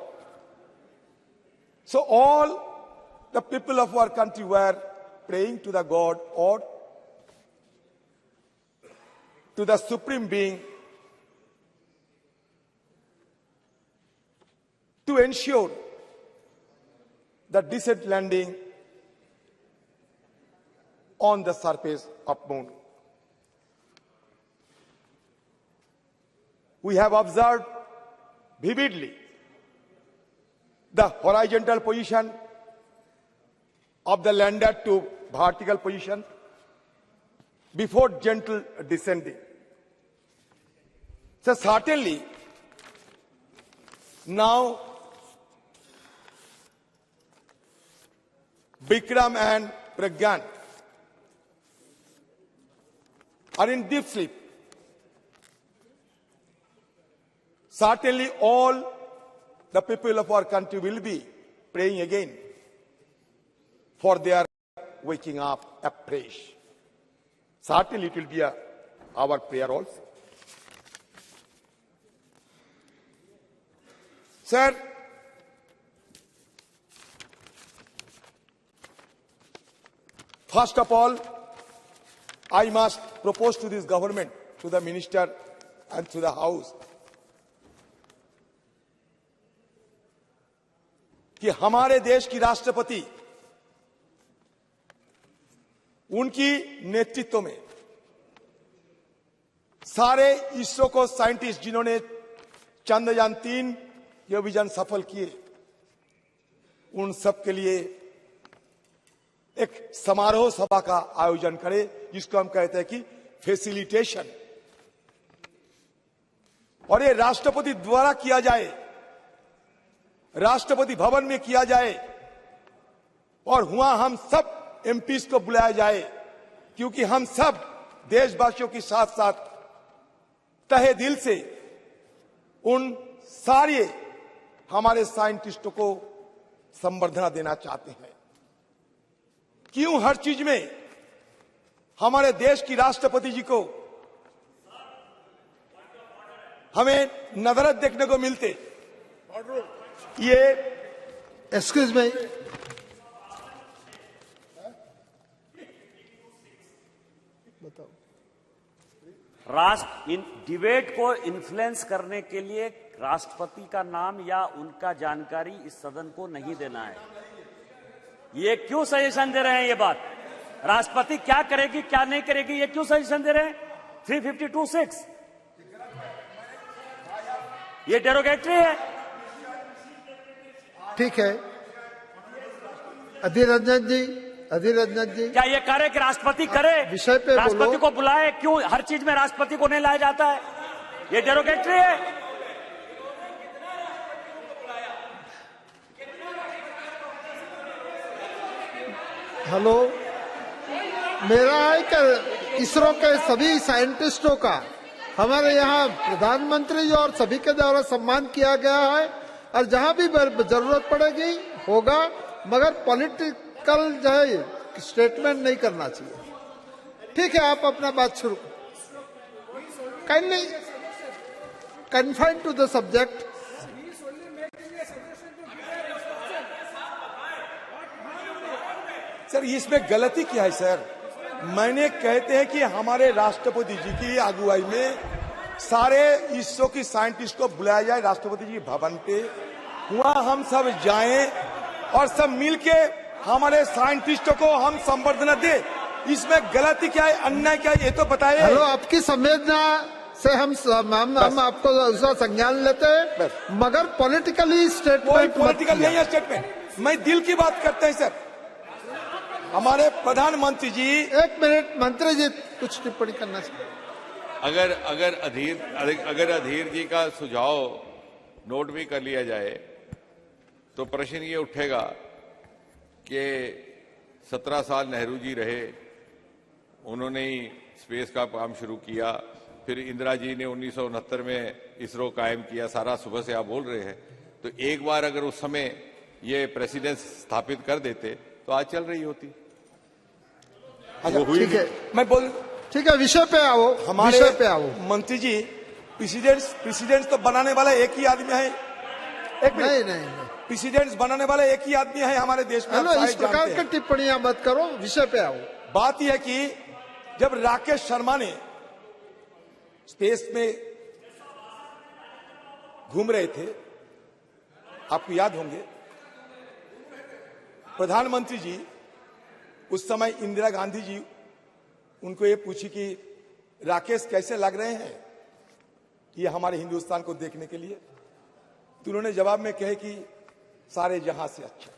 So all the people of our country were praying to the God or to the Supreme Being to ensure the decent landing on the surface of moon. We have observed vividly the horizontal position of the lander to vertical position before gentle descending. So certainly now Vikram and Pragyan are in deep sleep. Certainly all the people of our country will be praying again for their waking up afresh. Certainly it will be our prayer also. Sir, first of all, I must propose to this government, to the minister and to the House, कि हमारे देश की राष्ट्रपति उनकी नेतृत्व में सारे इसरो को साइंटिस्ट जिन्होंने चंद्रयान 3 ये अभियान सफल किए, उन सब के लिए एक समारोह सभा का आयोजन करें, जिसको हम कहते हैं कि फैसिलिटेशन, और ये राष्ट्रपति द्वारा किया जाए, राष्ट्रपति भवन में किया जाए, और वहां हम सब एमपीज को बुलाया जाए, क्योंकि हम सब देशवासियों के साथ साथ तहे दिल से उन सारे हमारे साइंटिस्टों को संबर्धना देना चाहते हैं। क्यों हर चीज में हमारे देश की राष्ट्रपति जी को हमें नजरत देखने को मिलते? ये एक्सक्यूज मी, बताओ। राष्ट्र इन डिबेट को इन्फ्लुएंस करने के लिए राष्ट्रपति का नाम या उनका जानकारी इस सदन को नहीं देना है। ये क्यों सजेशन दे रहे हैं? ये बात राष्ट्रपति क्या करेगी क्या नहीं करेगी, ये क्यों सजेशन दे रहे हैं? 352(6) ये डेरोगेटरी है। ठीक है, अधीर रंजन जी, क्या ये कार्य कि राष्ट्रपति करे? विषय पे राष्ट्रपति को बुलाए, क्यों हर चीज में राष्ट्रपति को नहीं लाया जाता है? ये डेरोगेटरी है। हेलो, मेरा है कि इसरो के सभी साइंटिस्टों का हमारे यहाँ प्रधानमंत्री जी और सभी के द्वारा सम्मान किया गया है, और जहाँ भी जरूरत पड़ेगी होगा, मगर पॉलिटिकल जो है स्टेटमेंट नहीं करना चाहिए। ठीक है, आप अपना बात शुरू kindly confine to the subject. Sir इसमें गलती क्या है सर? मैंने कहते हैं कि हमारे राष्ट्रपति जी की अगुवाई में सारे इसरो की साइंटिस्ट को बुलाया जाए राष्ट्रपति जी भवन पे, वहां हम सब जाएं और सब मिलके हमारे साइंटिस्टों को हम संबर्धना दे। इसमें गलती क्या है, अन्याय क्या है, ये तो बताइए। हेलो, आपकी संवेदना से हम आपको उसका संज्ञान लेते हैं, मगर पॉलिटिकली स्टेटमेंट पॉलिटिकल नहीं है स्टेटमेंट। मैं दिल की बात करते हैं सर। हमारे प्रधानमंत्री जी, एक मिनट, मंत्री जी कुछ टिप्पणी करना चाहिए। अगर अधीर जी का सुझाव नोट भी कर लिया जाए तो प्रश्न ये उठेगा कि 17 साल नेहरू जी रहे, उन्होंने ही स्पेस का काम शुरू किया, फिर इंदिरा जी ने 1969 में इसरो कायम किया, सारा सुबह से आप बोल रहे हैं, तो एक बार अगर उस समय ये प्रेसिडेंस स्थापित कर देते तो आज चल रही होती। ठीक है, मैं बोल, ठीक है, विषय पे आओ, हमारे विषय पे आओ। मंत्री जी, प्रेसिडेंट तो बनाने वाला एक ही आदमी है। एक नहीं, प्रेसिडेंट्स बनाने वाले एक ही आदमी है हमारे देश में। हेलो, इस प्रकार की टिप्पणियां मत करो, विषय पे आओ। बात यह है कि जब राकेश शर्मा ने स्पेस में घूम रहे थे, आपको याद होंगे, प्रधानमंत्री जी उस समय इंदिरा गांधी जी उनको ये पूछी कि राकेश कैसे लग रहे हैं ये हमारे हिंदुस्तान को देखने के लिए, तो उन्होंने जवाब में कहे कि सारे जहां से अच्छा।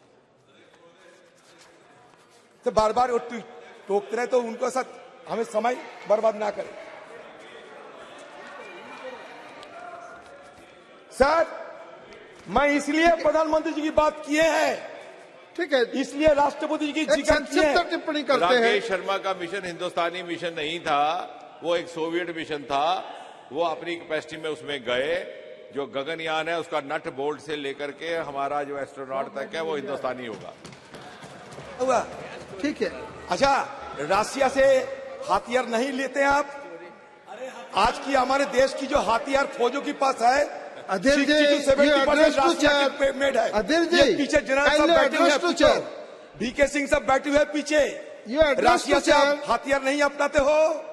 तो बार बार वो टोकते रहे, तो उनको साथ हमें समय बर्बाद ना करें। सर, मैं इसलिए प्रधानमंत्री जी की बात किए हैं, ठीक है, इसलिए राष्ट्रपति जी की जिक्र किए हैं। टिप्पणी करते हैं। राकेश शर्मा का मिशन हिंदुस्तानी मिशन नहीं था, वो एक सोवियत मिशन था। वो अपनी कैपेसिटी में उसमें गए। जो गगनयान है उसका नट बोल्ट से लेकर के हमारा जो एस्ट्रोनॉट तक है वो हिंदुस्तानी होगा। ठीक है। अच्छा, रशिया से हथियार नहीं लेते आप? आज की हमारे देश की जो हथियार फौजों के पास है, अधीर जी, 70% रशिया के मेड है। अधीर जी, ये पीछे जनरल सब बैठे हुए हैं पीछे, बीके सिंह सब बैठे हुए हैं पीछे। रशिया से आप हथियार नहीं अपनाते हो?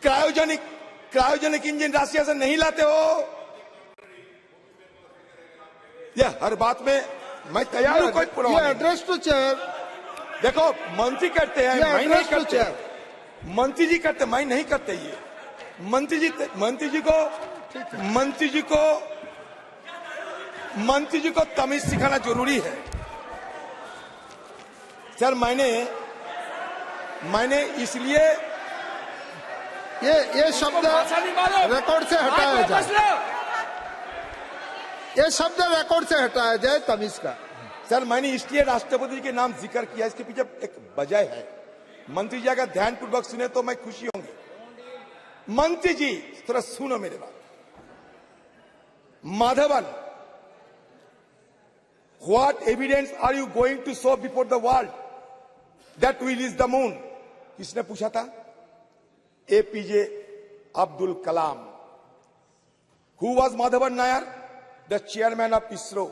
क्रायोजेनिक इंजन रशिया से नहीं लाते हो? ये हर बात में मैं तैयार हूं, कोई पुरवा एड्रेस टू चेयर। देखो, मंत्री करते हैं, मैं नहीं करते। मंत्री जी करते, मैं नहीं करते। ये मंत्री जी को तमीज सिखाना जरूरी है। सर, मैंने इसलिए ये शब्द रिकॉर्ड से हटाया जाए। ये शब्द रिकॉर्ड से हटाया जाए, तमीज का। सर, मैंने इसलिए राष्ट्रपति के नाम जिक्र किया, इसके पीछे एक वजह है। मंत्री जी अगर ध्यानपूर्वक सुने तो मैं खुशी होंगी। मंत्री जी थोड़ा सुनो मेरे बात। Madhavan, what evidence are you going to show before the world that we reach the moon? किसने पूछा था? APJ Abdul Kalam. Who was Madhavan Nair? The chairman of ISRO.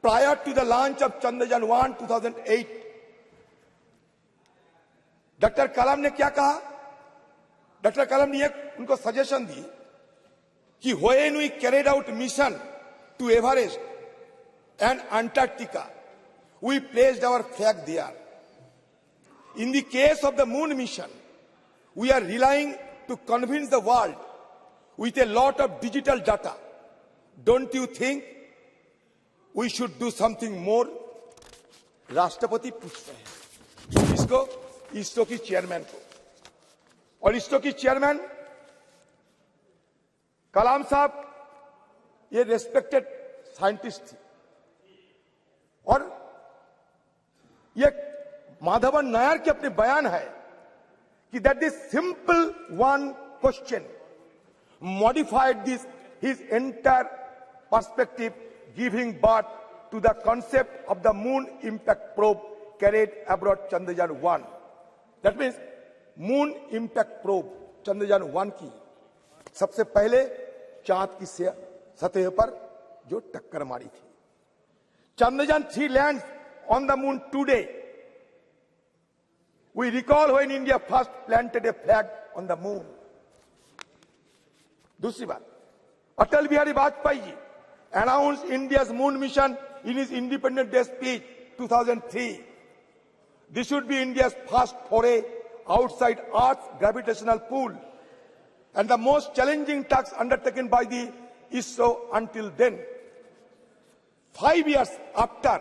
Prior to the launch of Chandrayaan 1 2008, doctor Kalam ने क्या कहा? डॉक्टर कलाम ने उनको सजेशन दी कि when we carried out mission to Everest and Antarctica, we placed our flag there. In the case of the moon mission, we are relying to convince the world with a lot of digital data. Don't you think we should do something more? राष्ट्रपति पूछते हैं इसको, इसरो की chairman को। और इसरो की chairman कलाम साहब ये रेस्पेक्टेड साइंटिस्ट थी। और ये माधवन नायर के अपने बयान है कि that this simple one question modified this his entire perspective, giving birth to the concept of the moon impact probe carried abroad Chandrayaan 1. That means moon impact probe Chandrayaan 1 की सबसे पहले चांद की सतह पर जो टक्कर मारी थी। Chandrayaan 3 lands on the moon today. We recall when India first planted a flag on the moon. दूसरी बात, Atal Bihari Vajpayee ji announced India's moon mission in his Independence Day speech 2003. This should be India's first foray outside Earth's gravitational pull and the most challenging task undertaken by the ISRO until then. 5 years after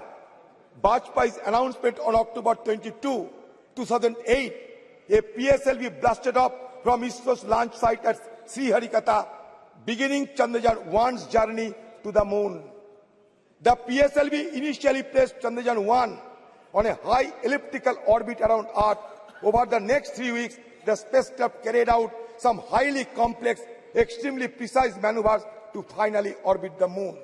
Vajpayee's announcement on October 22, 2008, a PSLV blasted off from ISRO's launch site at Sriharikota, beginning Chandrayaan 1's journey to the moon. The PSLV initially placed Chandrayaan 1 on a high elliptical orbit around Earth. Over the next 3 weeks, the spacecraft carried out some highly complex, extremely precise maneuvers to finally orbit the moon.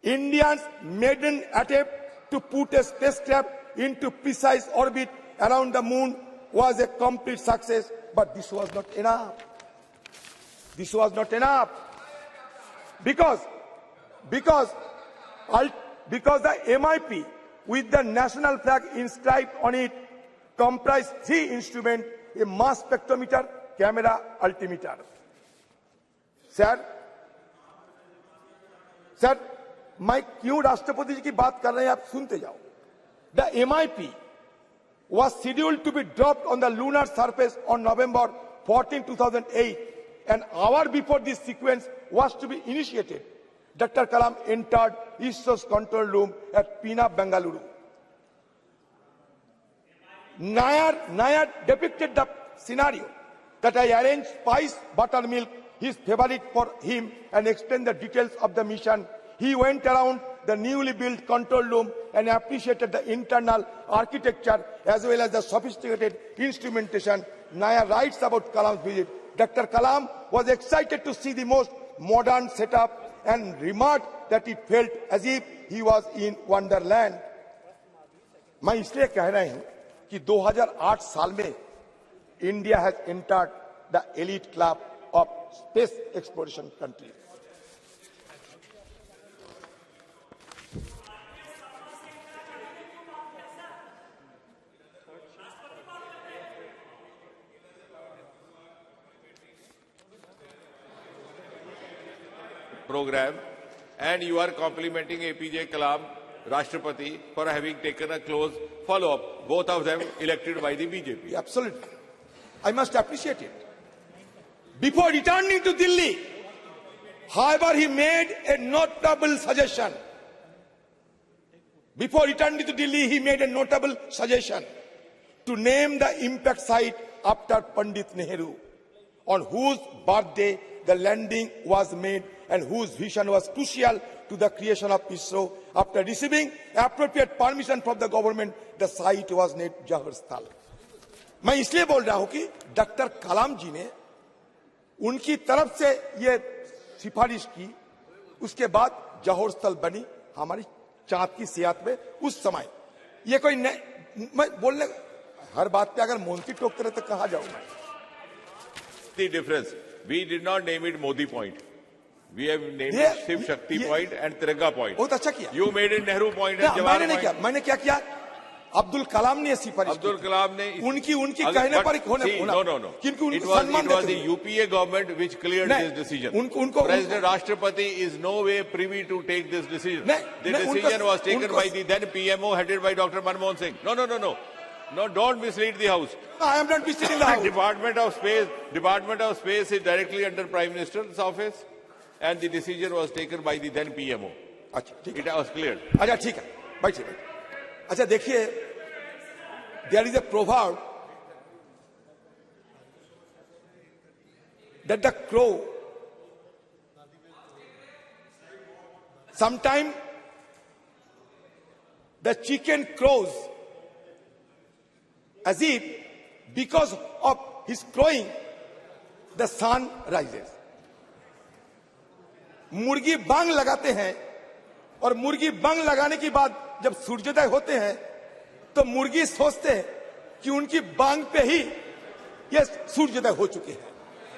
India's maiden attempt to put a spacecraft into precise orbit around the moon was a complete success, but this was not enough. This was not enough. because the MIP with the national flag inscribed on it comprised 3 instruments: a mass spectrometer, camera, altimeter. Sir, मैं क्यों राष्ट्रपति जी की बात कर रहे हैं, आप सुनते जाओ. The MIP was scheduled to be dropped on the lunar surface on November 14, 2008. An hour before this sequence was to be initiated, Dr. Kalam entered ISRO's control room at Pune, Bengaluru. Nair depicted the scenario that I arranged spice buttermilk, his favorite, for him and explained the details of the mission. He went around the newly built control room and appreciated the internal architecture as well as the sophisticated instrumentation. Nair writes about Kalam's visit. Dr. Kalam was excited to see the most modern setup and remarked that it felt as if he was in Wonderland. मैं इसलिए कह रहा हूं कि 2008 साल में India has entered the elite club of space exploration countries. Program, and you are complimenting APJ Kalam, Rashtrapati, for having taken a close follow-up, both of them elected by the BJP. Absolutely. I must appreciate it. Before returning to Delhi, however, he made a notable suggestion. Before returning to Delhi, he made a notable suggestion to name the impact site after Pandit Nehru, on whose birthday the landing was made and whose vision was crucial to the creation of ISRO. After receiving appropriate permission from the government, the site was named Jawahar Sthal. मैं इसलिए बोल रहा हूं कि doctor कलाम जी ने उनकी तरफ से ये सिफारिश की, उसके बाद जौहर स्थल बनी हमारी चांद की सियात में उस समय. ये कोई मैं बोलने हर बात पे अगर मोदी टोकते रहे तो कहां जाऊं मैं. The difference, we did not name it Modi Point. We have named it Shiv Shakti Point and Tiranga Point. बहुत अच्छा किया. You made it Nehru Point and Jawahar Point. मैंने क्या किया? अब्दुल कलाम ने सिफारिश की. Abdul Kalam ne उनकी कहने पर होना. No. It was the UPA government which cleared this decision. President Rashtrapati is no way privy to take this decision. The decision was taken by the then PMO headed by Dr. Manmohan Singh. No, don't mislead the House. No, I am not misleading the House. Department of Space is directly under Prime Minister's office, and the decision was taken by the then PMO. It was cleared. अच्छा ठीक है, बैठिए. अच्छा देखिए, there is a proverb that the crow sometimes the chicken crows as if because of his crowing the sun rises. मुर्गी बांग लगाते हैं और मुर्गी बांग लगाने के बाद जब सूर्योदय होते हैं तो मुर्गी सोचते हैं कि उनकी बांग पे ही ये सूर्योदय हो चुके हैं.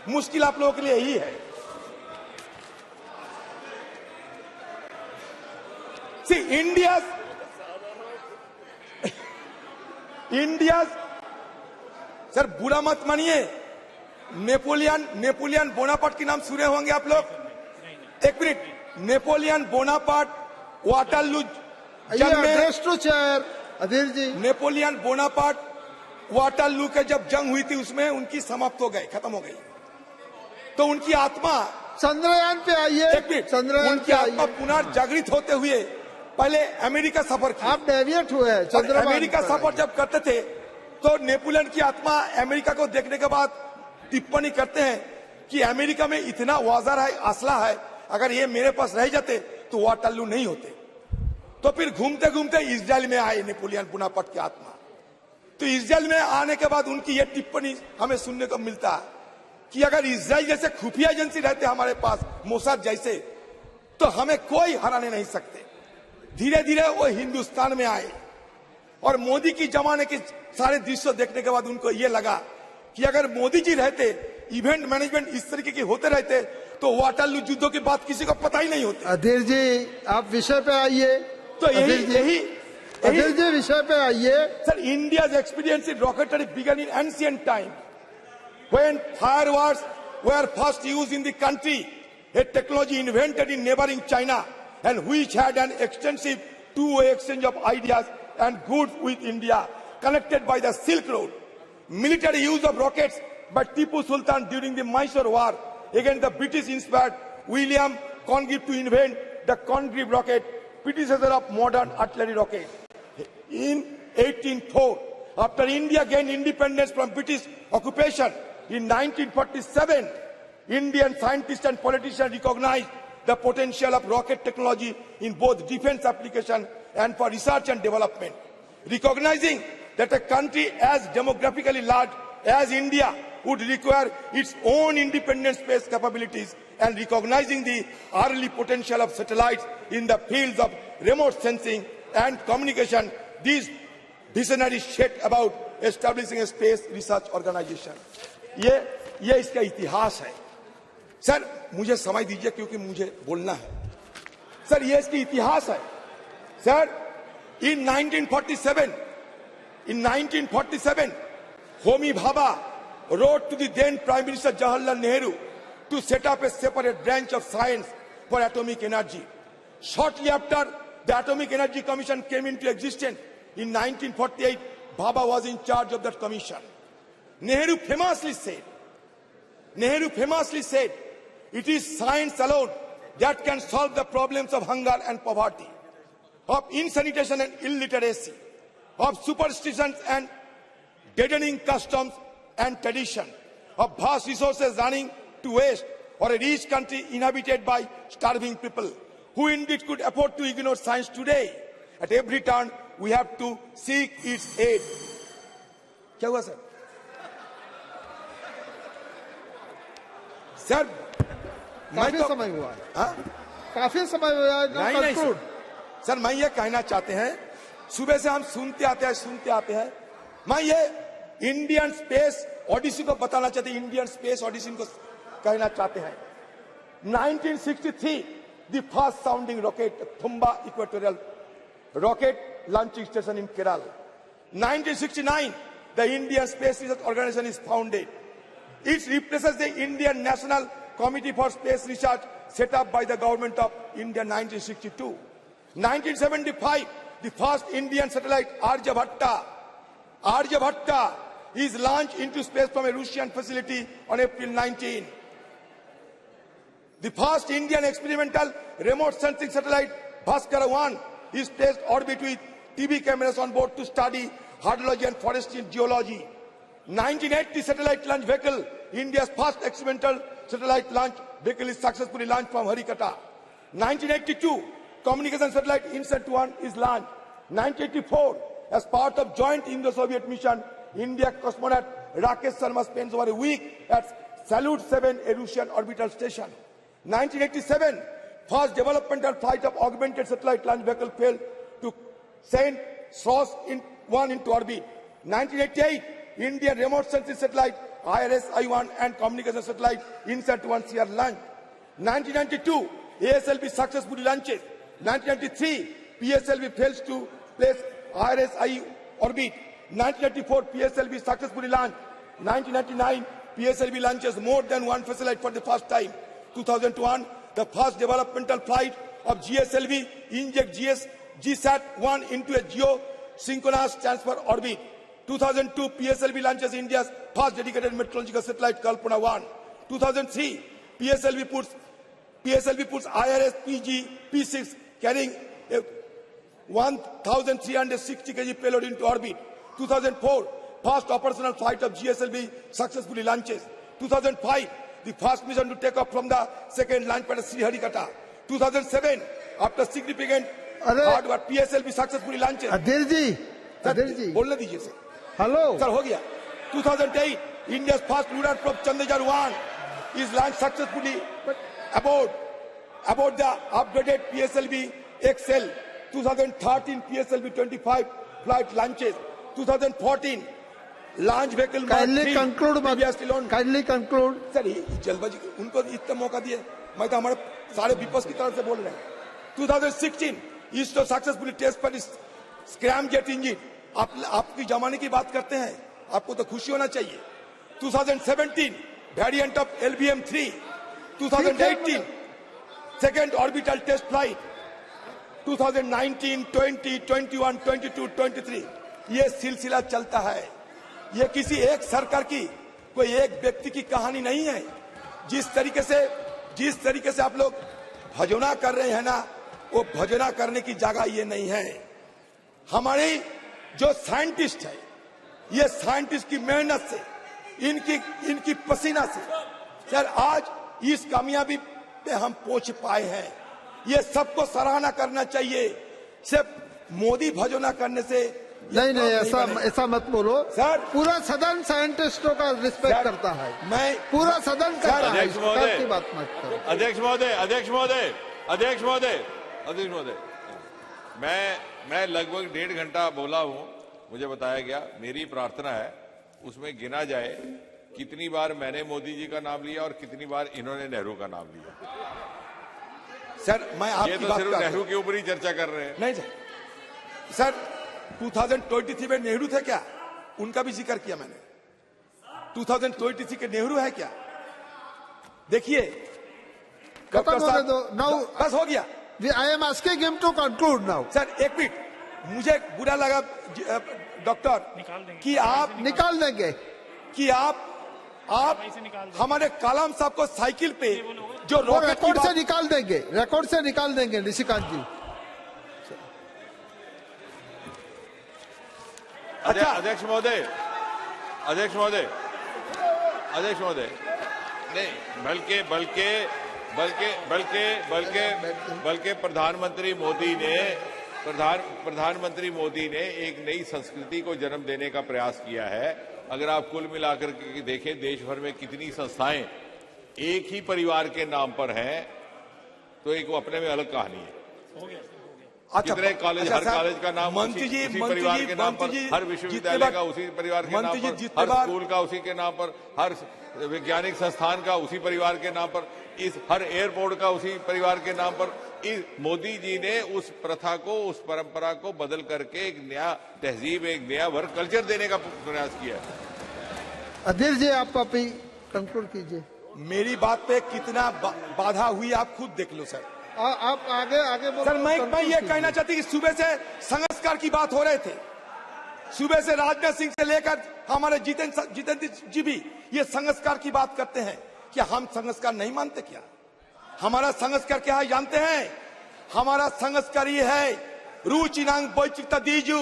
मुश्किल आप लोगों के लिए यही है. See, India's सर बुरा मत मानिए, नेपोलियन बोनापार्ट के नाम सुने होंगे आप लोग. एक minute, Napoleon Bonaparte Waterloo Napoleon Bonaparte Waterloo के जब जंग हुई थी उसमें उनकी समाप्त हो गए, खत्म हो गई. तो उनकी आत्मा चंद्रयान पे आइए. उनकी आत्मा पुनर्जागृत होते हुए पहले अमेरिका सफर की. आप डेविएट हुए हैं. अमेरिका सफर जब करते थे तो नेपोलियन की आत्मा अमेरिका को देखने के बाद टिप्पणी करते हैं कि अमेरिका में इतना औजार है, असला है, अगर ये मेरे पास रह जाते तो वाटरलू नहीं होते. तो फिर घूमते घूमते इजराइल में आए नेपोलियन बोनापार्ट की आत्मा. तो इजराइल में आने के बाद उनकी ये टिप्पणी हमें सुनने को मिलता है कि अगर इजराइल जैसे खुफिया एजेंसी रहते हमारे पास, मोसाद जैसे, तो हमें कोई हराने नहीं सकते. धीरे धीरे वो हिंदुस्तान में आए और मोदी की जमाने के सारे दृश्य देखने के बाद उनको ये लगा कि अगर मोदी जी रहते इवेंट मैनेजमेंट इस तरीके के होते रहते तो वाटरलू युद्धों की बात किसी को पता ही नहीं होती। अधीर जी आप विषय पे आइए। तो यही अधीर जी विषय पे आइए। Sir, India's experience in rocketry began in ancient time when fireworks were first used in the country, a technology invented in neighboring China and which had an extensive two-way exchange of ideas and goods with India, connected by the Silk Road. Military use of rockets by Tipu Sultan during the Mysore War against the British inspired William Congreve to invent the Congreve rocket, predecessor of modern artillery rocket. In 1804, after India gained independence from British occupation in 1947, Indian scientists and politicians recognized the potential of rocket technology in both defense application and for research and development. Recognizing that a country as demographically large as India would require its own independent space capabilities and recognizing the early potential of satellites in the fields of remote sensing and communication, these visionaries set about establishing a space research organization. ये इसका इतिहास है। Sir मुझे समय दीजिए क्योंकि मुझे बोलना है। सर ये इसका इतिहास है। Sir in 1947 Homi Bhabha wrote to the then Prime Minister Jawaharlal Nehru to set up a separate branch of science for atomic energy. Shortly after the Atomic Energy Commission came into existence in 1948, Bhabha was in charge of that commission. Nehru famously said, it is science alone that can solve the problems of hunger and poverty, of insanitation and illiteracy, of superstitions and deadening customs and tradition, of vast resources running to waste, or a rich country inhabited by starving people, who indeed could afford to ignore science today. At every turn, we have to seek its aid. क्या हुआ sir? Sir काफी समय हुआ है। काफी समय हुआ है। नहीं सर, मैं ये कहना चाहते हैं, सुबह से हम सुनते आते हैं, मैं ये इंडियन स्पेस ऑडिसी को बताना चाहते हैं, इंडियन स्पेस ऑडिसी को कहना चाहते हैं। 1963, the first sounding rocket, Thumba Equatorial Rocket Launching Station in Kerala. 1969, the Indian Space Research Organization is founded. It replaces the Indian National Committee for Space Research set up by the government of India in 1962. 1975, the first Indian satellite Aryabhatta is launched into space from a Russian facility on April 19. The first Indian experimental remote sensing satellite Bhaskara-1 is placed orbit with TV cameras on board to study hydrology and forestry and geology. 1980 satellite launch vehicle, India's first experimental satellite launch vehicle, is successfully launched from Harikata. 1982, communication satellite INSAT-1 is launched. 1984, as part of joint Indo-Soviet mission, India cosmonaut Rakesh Sharma spends over a week at Salyut 7, a Russian orbital station. 1987, first developmental flight of augmented satellite launch vehicle failed to send SOS-1 into orbit. 1988, Indian remote sensing satellite IRS-I1 and communication satellite INSAT-1 are launched. 1992, ASLV successfully launches. 1993, PSLV fails to place IRS-I orbit. 1994, PSLV successfully launched. 1999, PSLV launches more than one satellite for the first time. 2001, the first developmental flight of GSLV inject GSAT-1 into a geosynchronous transfer orbit. 2002, PSLV launches India's first dedicated meteorological satellite Kalpana-1. 2003, PSLV puts IRS-PG P6 carrying a 1,360 kg payload into orbit. 2004, first operational flight of GSLV successfully launches. 2005, the first mission to take off from the second launch pad at Sriharikata. 2007, after significant hard work, PSLV successfully launches. अधीर जी बोलने दीजिए sir. Hello sir हो गया। 2008, India's first lunar probe Chandrayaan is launched successfully aboard the upgraded PSLV XL. 2013, PSLV 25 flight launches. 2014, launch vehicle kindly conclude kindly conclude. Sir जल्दबाजी उनको इतना मौका दिए, मैं तो हमारे सारे विपक्ष की तरफ से बोल रहे हैं। 2016 इसरो सक्सेसफुली टेस्ट पर स्क्रैम जेट इंजन, आपकी जमाने की बात करते हैं, आपको तो खुशी होना चाहिए। 2017 variant of LBM-3, 2018 second orbital test flight, 2019, 20, 21, 22, 23 ये सिलसिला चलता है। ये किसी एक सरकार की, कोई एक व्यक्ति की कहानी नहीं है। जिस तरीके से आप लोग भजोना कर रहे हैं ना, वो भजोना करने की जगह ये नहीं है। हमारे जो साइंटिस्ट है, ये साइंटिस्ट की मेहनत से, इनकी पसीना से सर आज इस कामयाबी पे हम पहुंच पाए हैं। ये सबको सराहना करना चाहिए। सिर्फ मोदी भजोना करने से नहीं ऐसा मत बोलो सर। पूरा सदन साइंटिस्टों का रिस्पेक्ट करता है, मैं पूरा सदन करता है, की बात मत करो। अध्यक्ष महोदय, मैं लगभग 1.5 घंटा बोला हूं। मुझे बताया गया, मेरी प्रार्थना है उसमें गिना जाए कितनी बार मैंने मोदी जी का नाम लिया और कितनी बार इन्होंने नेहरू का नाम लिया। सर मैं आपकी ये तो बात सिर्फ नेहरू के ऊपर ही चर्चा कर रहे हैं। नहीं सर 2023 में नेहरू थे क्या, उनका भी जिक्र किया मैंने। 2023 के नेहरू है क्या? देखिए खत्म हो दो नाउ, बस हो गया। I am asking him to conclude now. Sir एक मिनट, मुझे बुरा लगा डॉक्टर कि आप निकाल देंगे कि आप हमारे कलाम साहब को साइकिल पे जो रिकॉर्ड से निकाल देंगे निशिकांत जी। अच्छा अध्यक्ष महोदय नहीं, बल्कि प्रधानमंत्री मोदी ने एक नई संस्कृति को जन्म देने का प्रयास किया है। अगर आप कुल मिलाकर के देखें, देश भर में कितनी संस्थाएं एक ही परिवार के नाम पर हैं, तो एक वो अपने में अलग कहानी है। कितने कॉलेज, हर कॉलेज का नाम उसी परिवार के नाम पर, हर विश्वविद्यालय का उसी परिवार के नाम पर, हर स्कूल का उसी के नाम पर, हर वैज्ञानिक संस्थान का उसी परिवार के नाम पर, हर एयरपोर्ट का उसी परिवार के नाम पर। मोदी जी ने उस प्रथा को, उस परंपरा को बदल करके एक नया तहजीब, एक नया वर्क कल्चर देने का प्रयास किया। अधीर जी आप अभी कंक्लूड कीजिए। मेरी बात पे कितना बाधा हुई आप खुद देख लो सर। आप आगे बोलो। सर मैं ये कहना चाहती कि सुबह से संस्कार की बात हो रहे थे, सुबह से राजनाथ सिंह से लेकर हमारे जितेंद्र जी भी ये संस्कार की बात करते हैं। क्या हम संस्कार नहीं मानते? क्या हमारा संस्कार क्या है जानते हैं? हमारा संस्कार ये है, रुचिनांग बोइचिता दीजू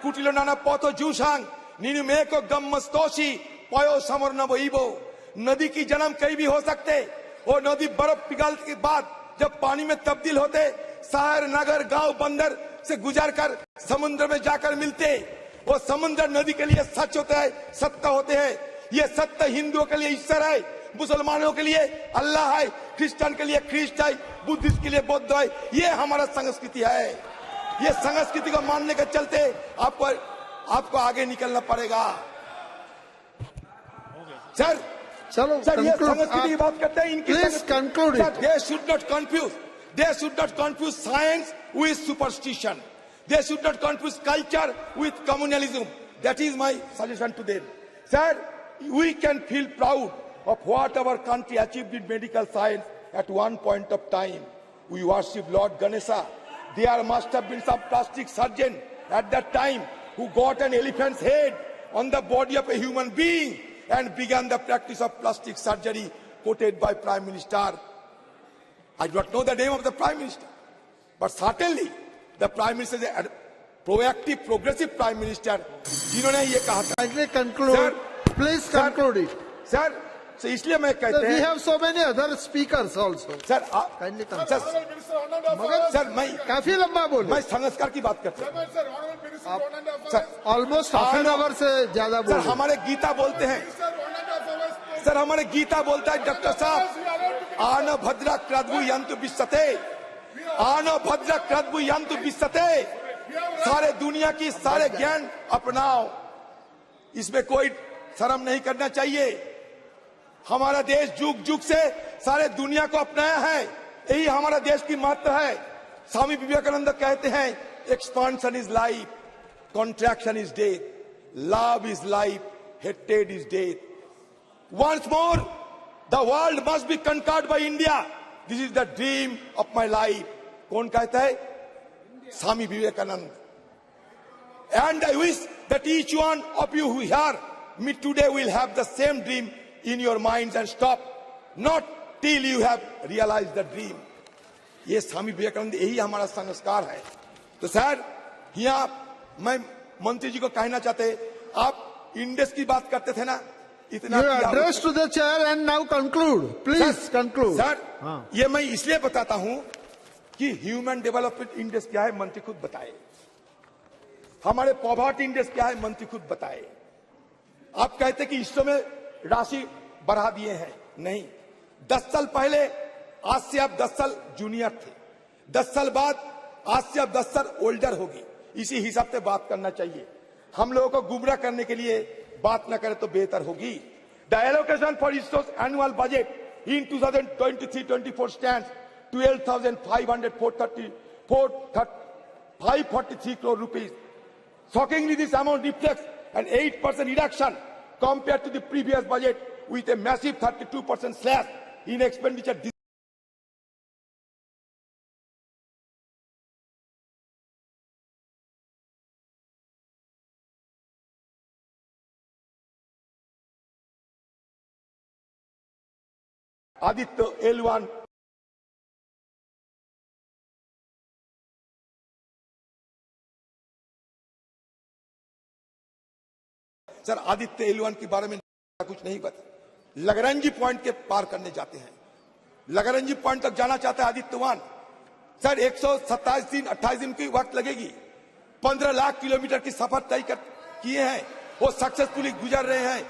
कुटिलो नाना पोतो जूशांग नीनु मेको गम्मस्तोशी पयो समर नबो इबो। नदी की जन्म कहीं भी हो सकते, और नदी बर्फ पिघलने के बाद जब पानी में तब्दील होते, शहर, नगर, गांव, बंदर से गुजरकर समुद्र में जाकर मिलते। वो समुद्र नदी के लिए सच होता है, सत्य होते हैं। ये सत्य हिंदुओं के लिए ईश्वर है, मुसलमानों के लिए अल्लाह है, क्रिश्चियन के लिए ख्रिस्ट है, बुद्धिस्ट के लिए बुद्ध है। ये हमारा संस्कृति है। ये संस्कृति को मानने के चलते आपको आगे निकलना पड़ेगा। सर चलो सर, ये संस्कृति की बात करते हैं, इनकी conclude. They should not confuse science with superstition. They should not confuse culture with communalism. That is my suggestion to them. Sir, we can feel proud of what our country achieved in medical science at one point of time. We worship Lord Ganesha. There must have been some plastic surgeon at that time who got an elephant's head on the body of a human being and began the practice of plastic surgery quoted by Prime Minister. I do not know the name of the Prime Minister, but certainly the Prime Minister is a proactive, progressive Prime Minister. जिन्होंने ये कहा था। Kindly conclude. Please conclude it. Sir, so इसलिए मैं कहते हैं। We have so many other speakers also. Sir, kindly conclude. मगर sir मैं काफी लंबा बोल। मैं संस्कार की बात करता हूँ। Sir almost half an hour से ज्यादा बोल। सर हमारे गीता बोलते हैं, सर हमारे गीता बोलता है डॉक्टर साहब, आन भद्रा क्रद्भु यंतु विश्वते, आन भद्रा क्रद्भु यंतु विश्वते। सारे दुनिया की सारे ज्ञान अपनाओ, इसमें कोई शर्म नहीं करना चाहिए। हमारा देश जुग जुग से सारे दुनिया को अपनाया है, यही हमारा देश की महत्व है। स्वामी विवेकानंद कहते हैं, expansion is life, contraction is death, love is life, hated is death. Once more the world must be conquered by India, this is the dream of my life. कौन कहता है? Swami Vivekananda. And I wish that each one of you who hear me today will have the same dream in your minds and stop not till you have realized the dream. ये स्वामी विवेकानंद, यही हमारा संस्कार है। तो sir, यहाँ मैं मंत्री जी को कहना चाहते, आप इंडेक्स की बात करते थे ना, इतना address to the chair and now conclude. Please conclude. Sir, ये मैं इसलिए बताता हूं कि ह्यूमन डेवलपमेंट इंडेक्स क्या है, मंत्री खुद बताए। हमारे पॉवर्टी इंडेक्स क्या है, मंत्री खुद बताए। आप कहते कि इसरो में राशि बढ़ा दिए हैं, नहीं। 10 साल पहले आज से आप 10 साल जूनियर थे, 10 साल बाद आज से आप 10 साल ओल्डर होगी। इसी हिसाब से बात करना चाहिए। हम लोगों को गुमराह करने के लिए बात न करें तो बेहतर होगी। The allocation for ISRO annual budget in 2023-24 stands 12,543 crore rupees. Shockingly, this amount reflects an 8% reduction compared to the previous budget, with a massive 32% slash in expenditure. Aditya L1. Sir, Aditya L1 के बारे में कुछ नहीं पता। लगरंजी पॉइंट के पार करने जाते हैं, लगरंजी पॉइंट तक जाना चाहता है आदित्य 1। सर, 127 दिन 28 दिन की वक्त लगेगी। 15 लाख किलोमीटर की सफर तय किए हैं, वो सक्सेसफुली गुजर रहे हैं।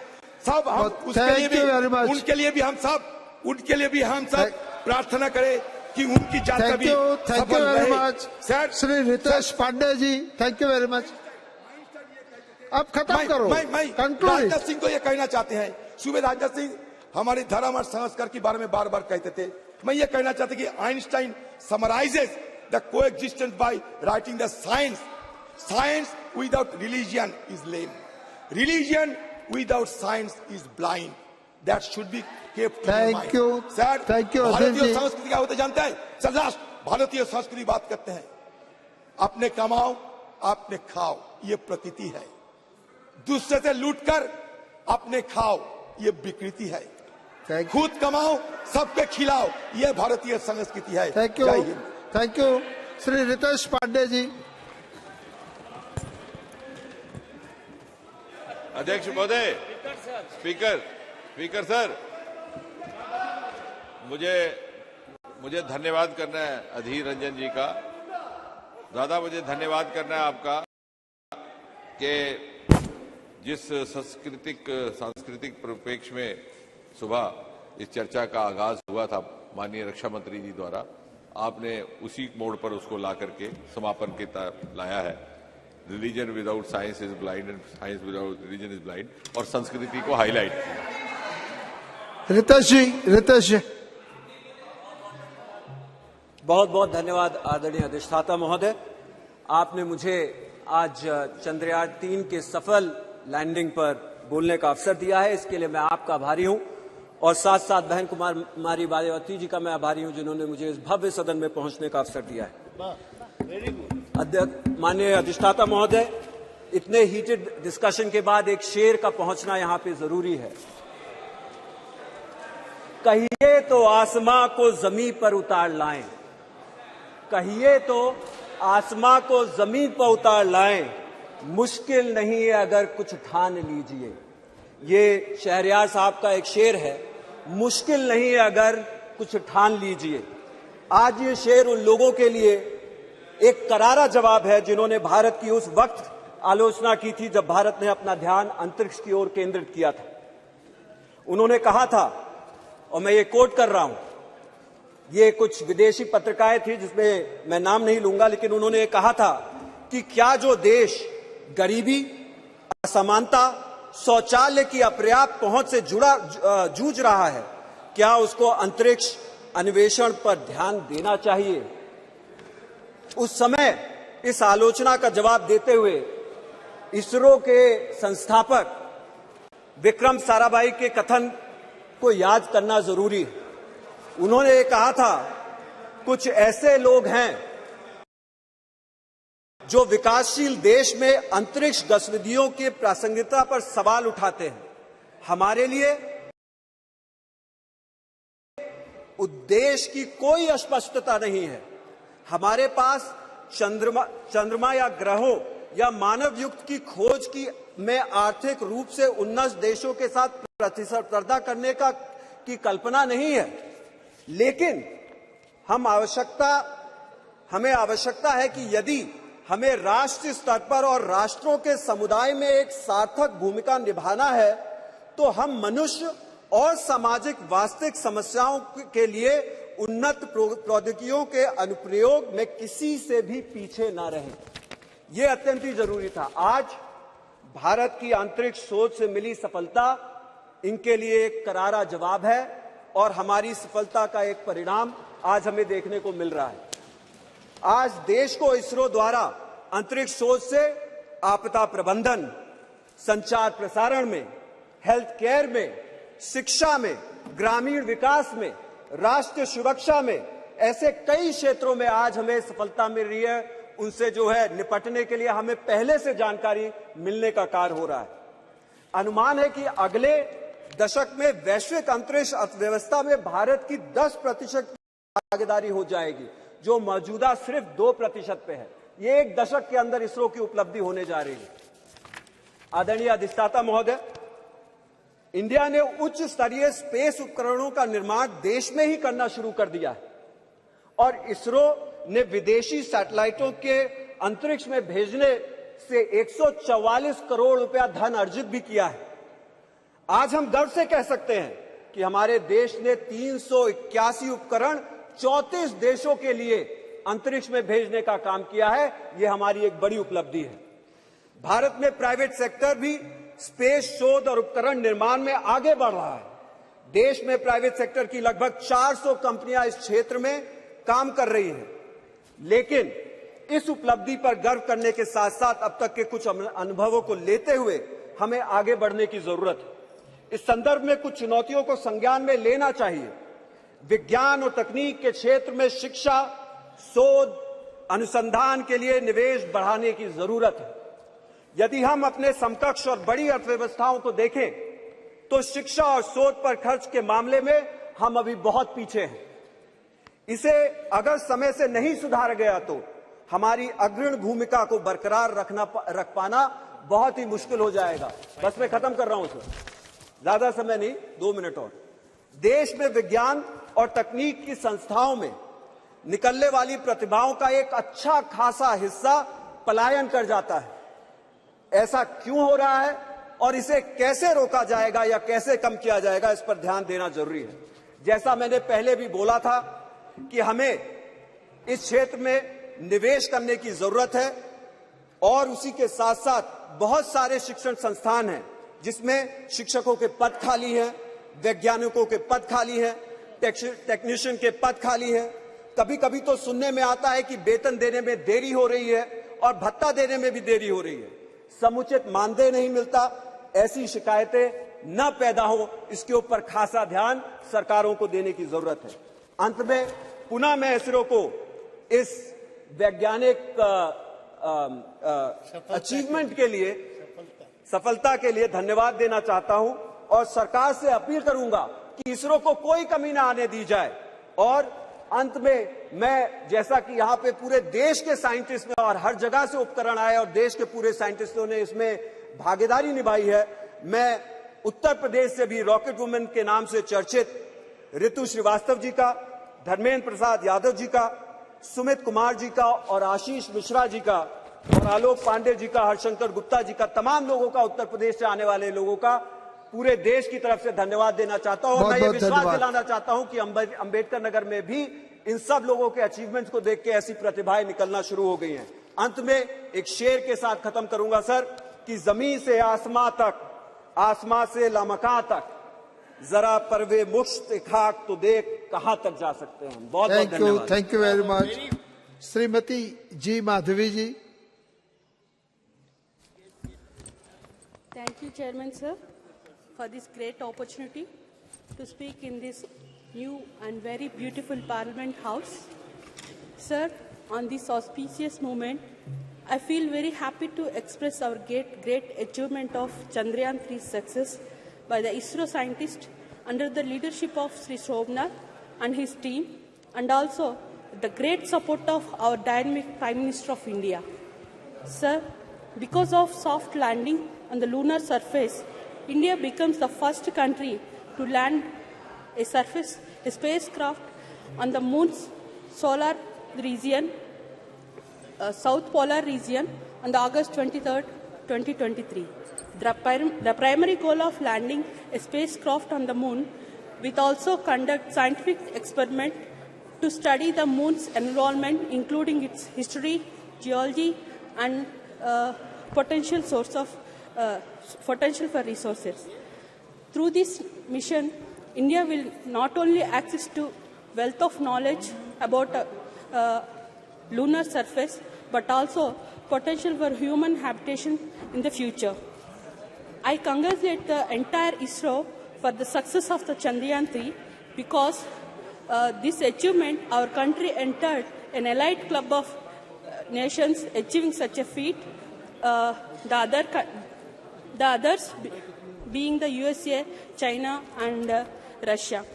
सब हम उसके लिए भी, उनके लिए भी हम सब प्रार्थना करें कि उनकी यात्रा भी सफल रहे। Sir, Shri Ritesh Pandey ji, thank you very much. आप खत्म करो। मैं राजनाथ सिंह को ये कहना चाहते हैं, सुबह राजनाथ सिंह हमारे धर्म और संस्कार के बारे में बार बार कहते थे। मैं ये कहना चाहता कि Einstein summarises the coexistence by writing the science without religion is lame, religion without science is blind, that should be kept in mind. Thank you sir, thank you. भारतीय संस्कृति क्या होता जानते हैं सर? राष्ट्र भारतीय संस्कृति बात करते हैं, अपने कमाओ अपने खाओ, ये प्रकृति है। दूसरे से लूटकर अपने खाओ, ये विकृति है। खुद कमाओ सबके खिलाओ, ये भारतीय संस्कृति है। Thank you, thank you. Shri Ritesh Pandey ji. अध्यक्ष महोदय, स्पीकर सर, मुझे धन्यवाद करना है अधीर रंजन जी का। दादा, मुझे धन्यवाद करना है आपका कि जिस सांस्कृतिक परिप्रेक्ष्य में सुबह इस चर्चा का आगाज हुआ था माननीय रक्षा मंत्री जी द्वारा, आपने उसी मोड़ पर उसको ला करके समापन की तरफ लाया है। Religion without science is blind and science without religion is blind, और संस्कृति को हाईलाइट किया। रितेश जी। बहुत बहुत धन्यवाद आदरणीय अधिष्ठाता महोदय। आपने मुझे आज चंद्रयान 3 के सफल लैंडिंग पर बोलने का अवसर दिया है, इसके लिए मैं आपका आभारी हूं, और साथ साथ बहन कुमारी मायावती जी का मैं आभारी हूं जिन्होंने मुझे इस भव्य सदन में पहुंचने का अवसर दिया है। अध्यक्ष, माननीय अधिष्ठाता महोदय, इतने हीटेड डिस्कशन के बाद एक शेर का पहुंचना यहां पे जरूरी है। कहिए तो आसमां को जमीन पर उतार लाएं, कहिए तो आसमां को जमीन पर उतार लाएं, मुश्किल नहीं है अगर कुछ ठान लीजिए। ये शहरयार साहब का एक शेर है, मुश्किल नहीं है अगर कुछ ठान लीजिए। आज ये शेर उन लोगों के लिए एक करारा जवाब है जिन्होंने भारत की उस वक्त आलोचना की थी जब भारत ने अपना ध्यान अंतरिक्ष की ओर केंद्रित किया था। उन्होंने कहा था, और मैं ये कोट कर रहा हूं, ये कुछ विदेशी पत्रिकाएं थी जिसमें मैं नाम नहीं लूंगा, लेकिन उन्होंने कहा था कि क्या जो देश गरीबी, असमानता शौचालय की अपर्याप्त पहुंच से जूझ रहा है, क्या उसको अंतरिक्ष अन्वेषण पर ध्यान देना चाहिए? उस समय इस आलोचना का जवाब देते हुए इसरो के संस्थापक विक्रम साराभाई के कथन को याद करना जरूरी है। उन्होंने कहा था, कुछ ऐसे लोग हैं जो विकासशील देश में अंतरिक्ष गतिविधियों की प्रासंगिकता पर सवाल उठाते हैं। हमारे लिए उद्देश्य की कोई अस्पष्टता नहीं है। हमारे पास चंद्रमा या ग्रहों या मानव युक्त की खोज में आर्थिक रूप से उन्नत देशों के साथ प्रतिस्पर्धा करने की कल्पना नहीं है, लेकिन हमें आवश्यकता है कि यदि हमें राष्ट्रीय स्तर पर और राष्ट्रों के समुदाय में एक सार्थक भूमिका निभाना है, तो हम मनुष्य और सामाजिक वास्तविक समस्याओं के लिए उन्नत प्रौद्योगिकियों के अनुप्रयोग में किसी से भी पीछे न रहें। यह अत्यंत ही जरूरी था। आज भारत की अंतरिक्ष सोच से मिली सफलता इनके लिए एक करारा जवाब है और हमारी सफलता का एक परिणाम आज हमें देखने को मिल रहा है। आज देश को इसरो द्वारा अंतरिक्ष सोच से आपदा प्रबंधन, संचार प्रसारण में, हेल्थ केयर में, शिक्षा में, ग्रामीण विकास में, राष्ट्रीय सुरक्षा में, ऐसे कई क्षेत्रों में आज हमें सफलता मिल रही है। उनसे निपटने के लिए हमें पहले से जानकारी मिलने का कार्य हो रहा है। अनुमान है कि अगले दशक में वैश्विक अंतरिक्ष अर्थव्यवस्था में भारत की 10% भागीदारी हो जाएगी, जो मौजूदा सिर्फ 2% पे है। ये एक दशक के अंदर इसरो की उपलब्धि होने जा रही है। आदरणीय अधिष्ठाता महोदय, इंडिया ने उच्च स्तरीय स्पेस उपकरणों का निर्माण देश में ही करना शुरू कर दिया है और इसरो ने विदेशी सैटेलाइटों के अंतरिक्ष में भेजने से 144 करोड़ रुपया धन अर्जित भी किया है। आज हम गर्व से कह सकते हैं कि हमारे देश ने 381 उपकरण 34 देशों के लिए अंतरिक्ष में भेजने का काम किया है। यह हमारी एक बड़ी उपलब्धि है। भारत में प्राइवेट सेक्टर भी स्पेस शोध और उपकरण निर्माण में आगे बढ़ रहा है। देश में प्राइवेट सेक्टर की लगभग 400 कंपनियां इस क्षेत्र में काम कर रही हैं। लेकिन इस उपलब्धि पर गर्व करने के साथ साथ अब तक के कुछ अनुभवों को लेते हुए हमें आगे बढ़ने की जरूरत है। इस संदर्भ में कुछ चुनौतियों को संज्ञान में लेना चाहिए। विज्ञान और तकनीक के क्षेत्र में शिक्षा, शोध, अनुसंधान के लिए निवेश बढ़ाने की जरूरत है। यदि हम अपने समकक्ष और बड़ी अर्थव्यवस्थाओं को देखें तो शिक्षा और शोध पर खर्च के मामले में हम अभी बहुत पीछे हैं। इसे अगर समय से नहीं सुधारा गया तो हमारी अग्रणी भूमिका को बरकरार रख पाना बहुत ही मुश्किल हो जाएगा। बस मैं खत्म कर रहा हूं सर, ज्यादा समय नहीं, 2 मिनट और। देश में विज्ञान और तकनीक की संस्थाओं में निकलने वाली प्रतिभाओं का एक अच्छा खासा हिस्सा पलायन कर जाता है। ऐसा क्यों हो रहा है और इसे कैसे रोका जाएगा या कैसे कम किया जाएगा, इस पर ध्यान देना जरूरी है। जैसा मैंने पहले भी बोला था कि हमें इस क्षेत्र में निवेश करने की जरूरत है और उसी के साथ साथ बहुत सारे शिक्षण संस्थान हैं जिसमें शिक्षकों के पद खाली हैं, वैज्ञानिकों के पद खाली हैं, टेक्नीशियन के पद खाली हैं। कभी कभी तो सुनने में आता है कि वेतन देने में देरी हो रही है और भत्ता देने में भी देरी हो रही है, समुचित मानदेय नहीं मिलता। ऐसी शिकायतें न पैदा हो, इसके ऊपर खासा ध्यान सरकारों को देने की जरूरत है। अंत में पुनः मैं इसरो को इस वैज्ञानिक अचीवमेंट के लिए, सफलता के लिए धन्यवाद देना चाहता हूं और सरकार से अपील करूंगा कि इसरो को कोई कमी न आने दी जाए। और अंत में मैं, जैसा कि यहाँ पे पूरे देश के साइंटिस्ट ने और हर जगह से उपकरण आए और देश के पूरे साइंटिस्टों ने इसमें भागीदारी निभाई है, मैं उत्तर प्रदेश से भी रॉकेट वुमेन के नाम से चर्चित ऋतु श्रीवास्तव जी का, धर्मेंद्र प्रसाद यादव जी का, सुमित कुमार जी का और आशीष मिश्रा जी का और आलोक पांडे जी का, हरशंकर गुप्ता जी का, तमाम लोगों का, उत्तर प्रदेश से आने वाले लोगों का पूरे देश की तरफ से धन्यवाद देना चाहता हूं। मैं ये विश्वास दिलाना चाहता हूं कि अंबेडकर नगर में भी इन सब लोगों के अचीवमेंट्स को देख के ऐसी प्रतिभाएं निकलना शुरू हो गई हैं। अंत में एक शेर के साथ खत्म करूंगा सर, कि जमीन से आसमां तक आसमां से लामका तक, जरा परवे मुश्त खाक तो देख कहां तक जा सकते हैं हम। बहुत बहुत धन्यवाद। Thank you very much. Shrimati G Madhavi ji. Thank you, Chairman, sir, for this great opportunity to speak in this new and very beautiful Parliament House. Sir, on this auspicious moment, I feel very happy to express our great achievement of Chandrayaan 3 success by the ISRO scientists under the leadership of Sri Shobnath and his team, and also the great support of our dynamic Prime Minister of India. Sir, because of soft landing on the lunar surface, India becomes the first country to land a spacecraft on the moon's solar region, South Polar region, on August 23rd, 2023. The primary goal of landing a spacecraft on the moon will also conduct scientific experiment to study the moon's environment, including its history, geology, and potential for resources. Through this mission, India will not only access to wealth of knowledge about lunar surface, but also potential for human habitation in the future. I congratulate the entire ISRO for the success of the Chandrayaan 3 because this achievement, our country entered an elite club of nations achieving such a feat, the others being the USA, China, and Russia.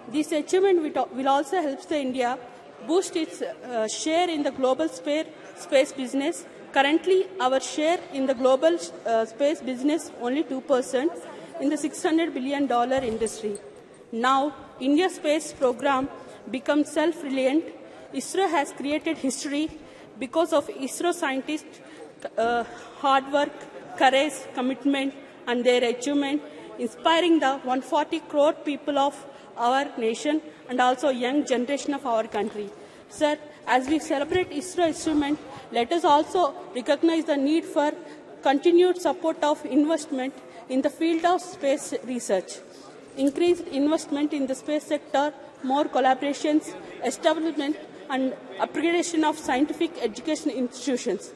This achievement will also help the India boost its share in the global space business. Currently, our share in the global space business only 2% in the $600 billion industry. Now, India's space program becomes self-reliant. ISRO has created history because of ISRO scientists' hard work, courage, commitment, and their achievement, inspiring the 140 crore people of our nation and also young generation of our country. Sir, as we celebrate ISRO achievement, let us also recognize the need for continued support of investment in the field of space research. Increased investment in the space sector, more collaborations, establishment and upgradation of scientific education institutions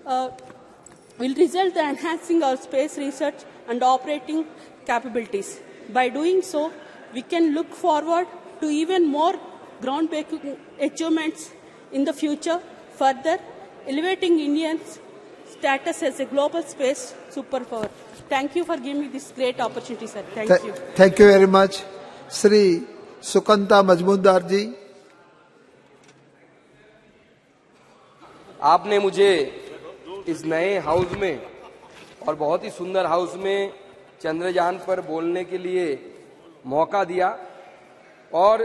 will result in enhancing our space research and operating capabilities. By doing so, we can look forward to even more groundbreaking achievements in the future, further elevating India's status as a global space superpower. Thank you for giving me this great opportunity, sir. Thank you. Thank you very much. Sri Sukanta Majmundar ji. आपने मुझे इस नए house में और बहुत ही सुंदर house में चंद्रयान पर बोलने के लिए मौका दिया और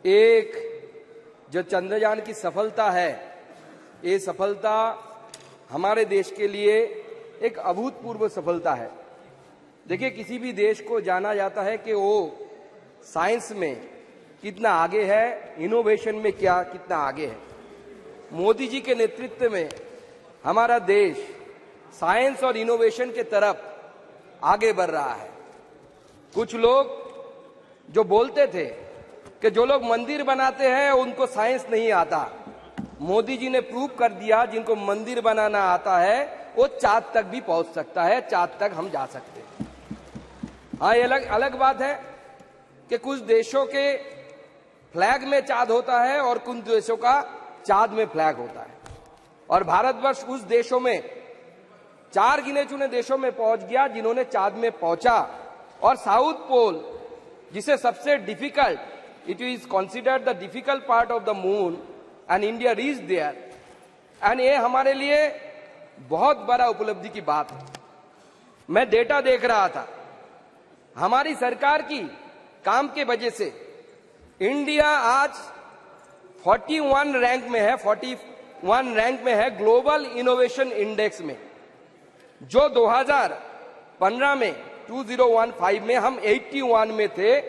एक जो चंद्रयान की सफलता है, ये सफलता हमारे देश के लिए एक अभूतपूर्व सफलता है। देखिए, किसी भी देश को जाना जाता है कि वो साइंस में कितना आगे है, इनोवेशन में कितना आगे है। मोदी जी के नेतृत्व में हमारा देश साइंस और इनोवेशन के तरफ आगे बढ़ रहा है। कुछ लोग जो बोलते थे कि जो लोग मंदिर बनाते हैं उनको साइंस नहीं आता, मोदी जी ने प्रूव कर दिया जिनको मंदिर बनाना आता है वो चांद तक भी पहुंच सकता है, चांद तक हम जा सकते हैं। हाँ, ये अलग बात है कि कुछ देशों के फ्लैग में चांद होता है और कुछ देशों का चांद में फ्लैग होता है, और भारतवर्ष उस देशों में 4 गिने चुने देशों में पहुंच गया जिन्होंने चांद में पहुंचा। और साउथ पोल, जिसे सबसे difficult, it is considered the difficult part of the moon, and India reach there, and ये हमारे लिए बहुत बड़ा उपलब्धि की बात है। मैं डेटा देख रहा था, हमारी सरकार की काम के वजह से इंडिया आज 41 रैंक में है, 41 रैंक में है ग्लोबल इनोवेशन इंडेक्स में, जो 2015 में 2015 में हम 81 में थे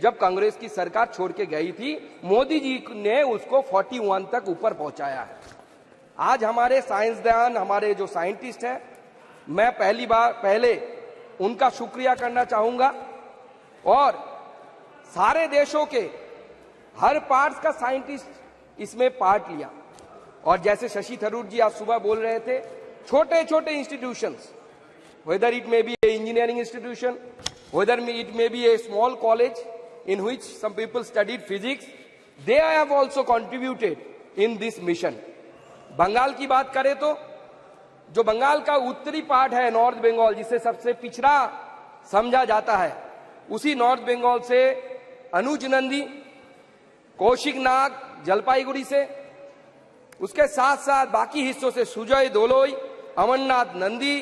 जब कांग्रेस की सरकार छोड़ के गई थी। मोदी जी ने उसको 41 तक ऊपर पहुंचाया है। आज हमारे साइंसदान, हमारे जो साइंटिस्ट हैं, मैं पहले उनका शुक्रिया करना चाहूंगा। और सारे देशों के हर पार्ट्स का साइंटिस्ट इसमें पार्ट लिया। और जैसे शशि थरूर जी आज सुबह बोल रहे थे, छोटे छोटे institutions, whether it may be a engineering institution, whether it may be a small college in which some people studied physics, they have also contributed in this mission. Bengal की बात करें तो जो बंगाल का उत्तरी पार्ट है, नॉर्थ बंगाल, जिसे सबसे पिछड़ा समझा जाता है, उसी नॉर्थ बंगाल से अनुज नंदी, कौशिक नाग जलपाईगुड़ी से, उसके साथ साथ बाकी हिस्सों से सुजय दोलोई, अमरनाथ नंदी,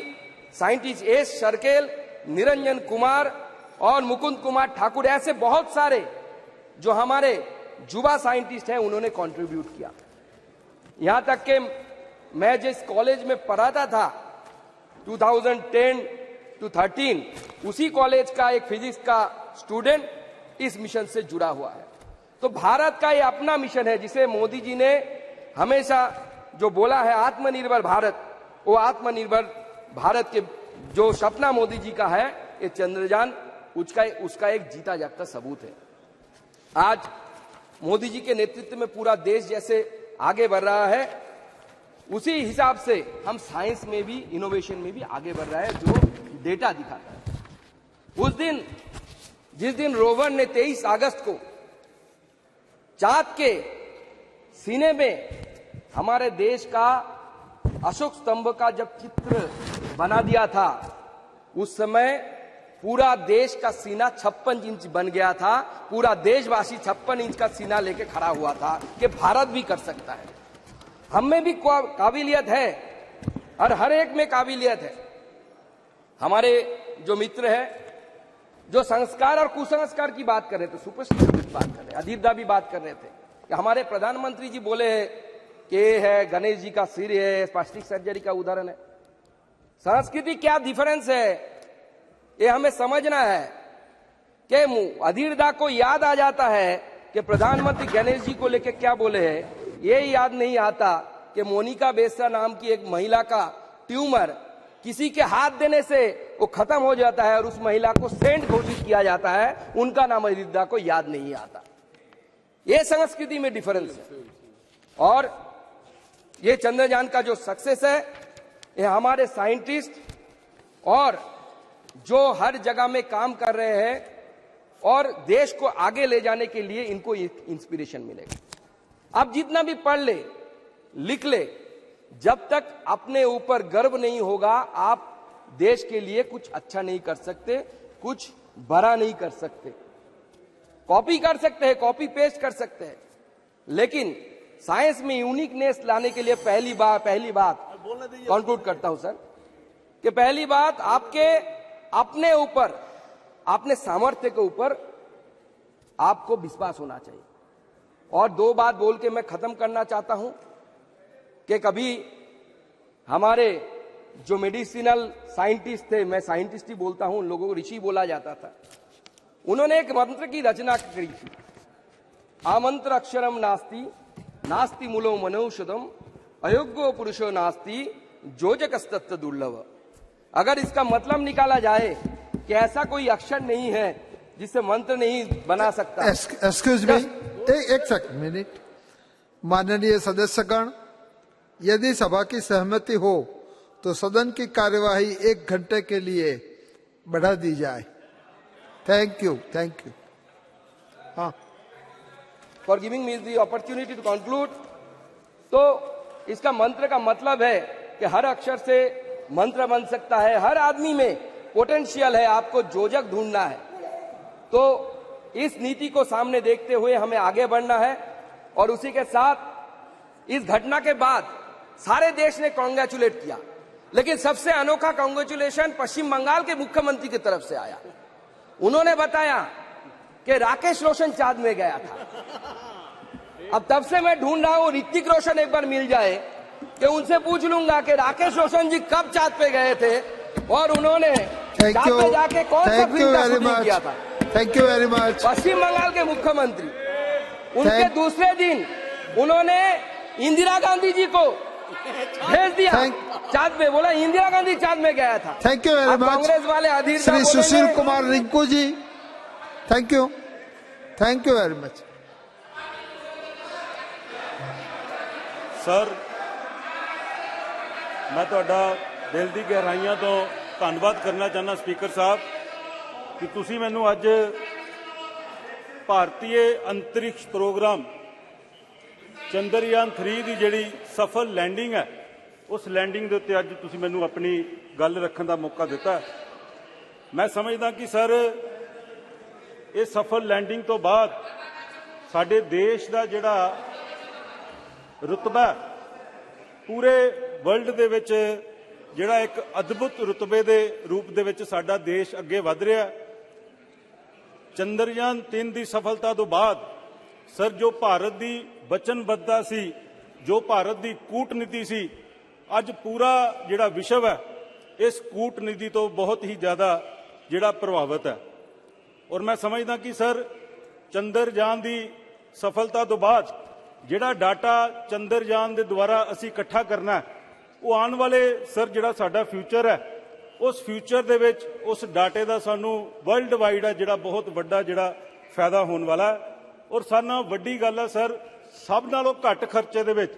साइंटिस्ट एस शर्केल, निरंजन कुमार और मुकुंद कुमार ठाकुर, ऐसे बहुत सारे जो हमारे युवा साइंटिस्ट हैं उन्होंने कंट्रीब्यूट किया। यहां तक कि मैं जिस कॉलेज में पढ़ाता था 2010 to 13, उसी कॉलेज का एक फिजिक्स का स्टूडेंट इस मिशन से जुड़ा हुआ है। तो भारत का ये अपना मिशन है जिसे मोदी जी ने हमेशा जो बोला है आत्मनिर्भर भारत, वो आत्मनिर्भर भारत के जो सपना मोदी जी का है, ये चंद्रयान उसका एक जीता जागता सबूत है। आज मोदी जी के नेतृत्व में पूरा देश जैसे आगे बढ़ रहा है, उसी हिसाब से हम साइंस में भी, इनोवेशन में भी आगे बढ़ रहा है, जो डेटा दिखाता है। जिस दिन रोवर ने 23 अगस्त को चांद के सीने में हमारे देश का अशोक स्तंभ का जब चित्र बना दिया था, उस समय पूरा देश का सीना 56 इंच बन गया था। पूरा देशवासी 56 इंच का सीना लेके खड़ा हुआ था कि भारत भी कर सकता है। हम में भी काबिलियत है और हर एक में काबिलियत है। हमारे जो मित्र है, जो संस्कार और कुसंस्कार की बात कर रहे थे, सुपरस्टिशन की बात कर रहे हैं, अधीरदा भी बात कर रहे थे कि हमारे प्रधानमंत्री जी बोले हैं कि है गणेश जी का सिर है, प्लास्टिक सर्जरी का उदाहरण है। संस्कृति क्या डिफरेंस है ये हमें समझना है कि अधीरदा को याद आ जाता है कि प्रधानमंत्री गणेश जी को लेकर क्या बोले हैं, ये याद नहीं आता कि मोनिका बेस्रा नाम की एक महिला का ट्यूमर किसी के हाथ देने से वो खत्म हो जाता है और उस महिला को सेंट घोषित किया जाता है, उनका नाम अधीरदा को याद नहीं आता। ये संस्कृति में डिफरेंस है। और ये चंद्रयान का जो सक्सेस है, ये हमारे साइंटिस्ट और जो हर जगह में काम कर रहे हैं और देश को आगे ले जाने के लिए इनको इंस्पिरेशन मिलेगा। आप जितना भी पढ़ ले, लिख ले, जब तक अपने ऊपर गर्व नहीं होगा, आप देश के लिए कुछ अच्छा नहीं कर सकते, कुछ बड़ा नहीं कर सकते। कॉपी कर सकते हैं, कॉपी पेस्ट कर सकते हैं, लेकिन साइंस में यूनिकनेस लाने के लिए पहली बात कंक्लूड करता हूं सर, कि पहली बात आपके अपने ऊपर, अपने सामर्थ्य के ऊपर आपको विश्वास होना चाहिए। और दो बात बोल के मैं खत्म करना चाहता हूं कि कभी हमारे जो मेडिसिनल साइंटिस्ट थे, मैं साइंटिस्ट ही बोलता हूं, उन लोगों को ऋषि बोला जाता था, उन्होंने एक मंत्र की रचना करी थी, आमंत्र अक्षरम नास्ति नास्ति मूलो मनौषधम अयोग्यो पुरुषो नास्ति जोजकस्तत्व दुर्लभ। अगर इसका मतलब निकाला जाए कि ऐसा कोई अक्षर नहीं है जिससे मंत्र नहीं बना सकता। एक्सक्यूज मी, एक मिनट। माननीय सदस्यगण, यदि सभा की सहमति हो तो सदन की कार्यवाही 1 घंटे के लिए बढ़ा दी जाए। Thank you. हाँ, for giving me the opportunity to conclude. तो इसका मंत्र का मतलब है कि हर अक्षर से मंत्र बन सकता है, हर आदमी में पोटेंशियल है, आपको जोजक ढूंढना है। तो इस नीति को सामने देखते हुए हमें आगे बढ़ना है। और उसी के साथ इस घटना के बाद सारे देश ने कांग्रेचुलेट किया, लेकिन सबसे अनोखा कांग्रेचुलेशन पश्चिम बंगाल के मुख्यमंत्री की तरफ से आया। उन्होंने बताया कि राकेश रोशन चांद में गया था। अब तब से मैं ढूंढ रहा हूं ऋतिक रोशन एक बार मिल जाए कि उनसे पूछ लूंगा कि राकेश रोशन जी कब चांद पे गए थे और उन्होंने चांद पे जाके कौन सा फिल्म का शूटिंग किया था। Thank you very much. Pashchim Bangal के मुख्यमंत्री, उनके दूसरे दिन उन्होंने इंदिरा गांधी जी को भेज दिया चांद पे, बोला इंदिरा गांधी चांद में गया था। Thank you very much. Congress वाले Adhir Shri Sushil Kumar Rinku ji, thank you very much. Sir, मैं ਤੁਹਾਡਾ ਦਿਲ ਦੀ ਗਹਿਰਾਈਆਂ ਤੋਂ ਧੰਨਵਾਦ ਕਰਨਾ ਚਾਹੁੰਦਾ ਸਪੀਕਰ ਸਾਹਿਬ ਕਿ ਤੁਸੀਂ ਮੈਨੂੰ ਅੱਜ ਭਾਰਤੀ ਅੰਤਰਿਕਸ਼ ਪ੍ਰੋਗਰਾਮ ਚੰਦਰਯਾਨ 3 ਦੀ ਜਿਹੜੀ ਸਫਲ ਲੈਂਡਿੰਗ ਹੈ ਉਸ ਲੈਂਡਿੰਗ ਦੇ ਉੱਤੇ ਅੱਜ ਤੁਸੀਂ ਮੈਨੂੰ ਆਪਣੀ ਗੱਲ ਰੱਖਣ ਦਾ ਮੌਕਾ ਦਿੱਤਾ। ਮੈਂ ਸਮਝਦਾ ਕਿ ਸਰ ਇਹ ਸਫਲ ਲੈਂਡਿੰਗ ਤੋਂ ਬਾਅਦ ਸਾਡੇ ਦੇਸ਼ ਦਾ ਜਿਹੜਾ ਰੁਤਬਾ ਪੂਰੇ ਵਰਲਡ ਦੇ ਵਿੱਚ ਜਿਹੜਾ ਇੱਕ ਅਦਭੁਤ ਰੁਤਬੇ ਦੇ ਰੂਪ ਦੇ ਵਿੱਚ ਸਾਡਾ ਦੇਸ਼ ਅੱਗੇ ਵਧ ਰਿਹਾ। ਚੰਦਰਯਾਨ 3 ਦੀ ਸਫਲਤਾ ਤੋਂ ਬਾਅਦ ਸਰ ਜੋ ਭਾਰਤ ਦੀ ਵਚਨਬੱਧਤਾ ਸੀ, ਜੋ ਭਾਰਤ ਦੀ ਕੂਟਨੀਤੀ ਸੀ, ਅੱਜ ਪੂਰਾ ਜਿਹੜਾ ਵਿਸ਼ਵ ਹੈ ਇਸ ਕੂਟਨੀਤੀ ਤੋਂ ਬਹੁਤ ਹੀ ਜ਼ਿਆਦਾ ਜਿਹੜਾ ਪ੍ਰਭਾਵਿਤ ਹੈ। ਔਰ ਮੈਂ ਸਮਝਦਾ ਕਿ ਸਰ ਚੰਦਰਯਾਨ ਦੀ ਸਫਲਤਾ ਤੋਂ ਬਾਅਦ ਜਿਹੜਾ ਡਾਟਾ ਚੰਦਰਯਾਨ ਦੇ ਦੁਆਰਾ ਅਸੀਂ ਇਕੱਠਾ ਕਰਨਾ ਉਹ ਆਉਣ ਵਾਲੇ ਸਰ ਜਿਹੜਾ ਸਾਡਾ ਫਿਊਚਰ ਹੈ ਉਸ ਫਿਊਚਰ ਦੇ ਵਿੱਚ ਉਸ ਡਾਟੇ ਦਾ ਸਾਨੂੰ ਵਰਲਡ ਵਾਈਡ ਹੈ ਜਿਹੜਾ ਬਹੁਤ ਵੱਡਾ ਜਿਹੜਾ ਫਾਇਦਾ ਹੋਣ ਵਾਲਾ ਹੈ। ਔਰ ਸਾਰਿਆਂ ਨਾਲੋਂ ਵੱਡੀ ਗੱਲ ਹੈ ਸਰ, ਸਭ ਨਾਲੋਂ ਘੱਟ ਖਰਚੇ ਦੇ ਵਿੱਚ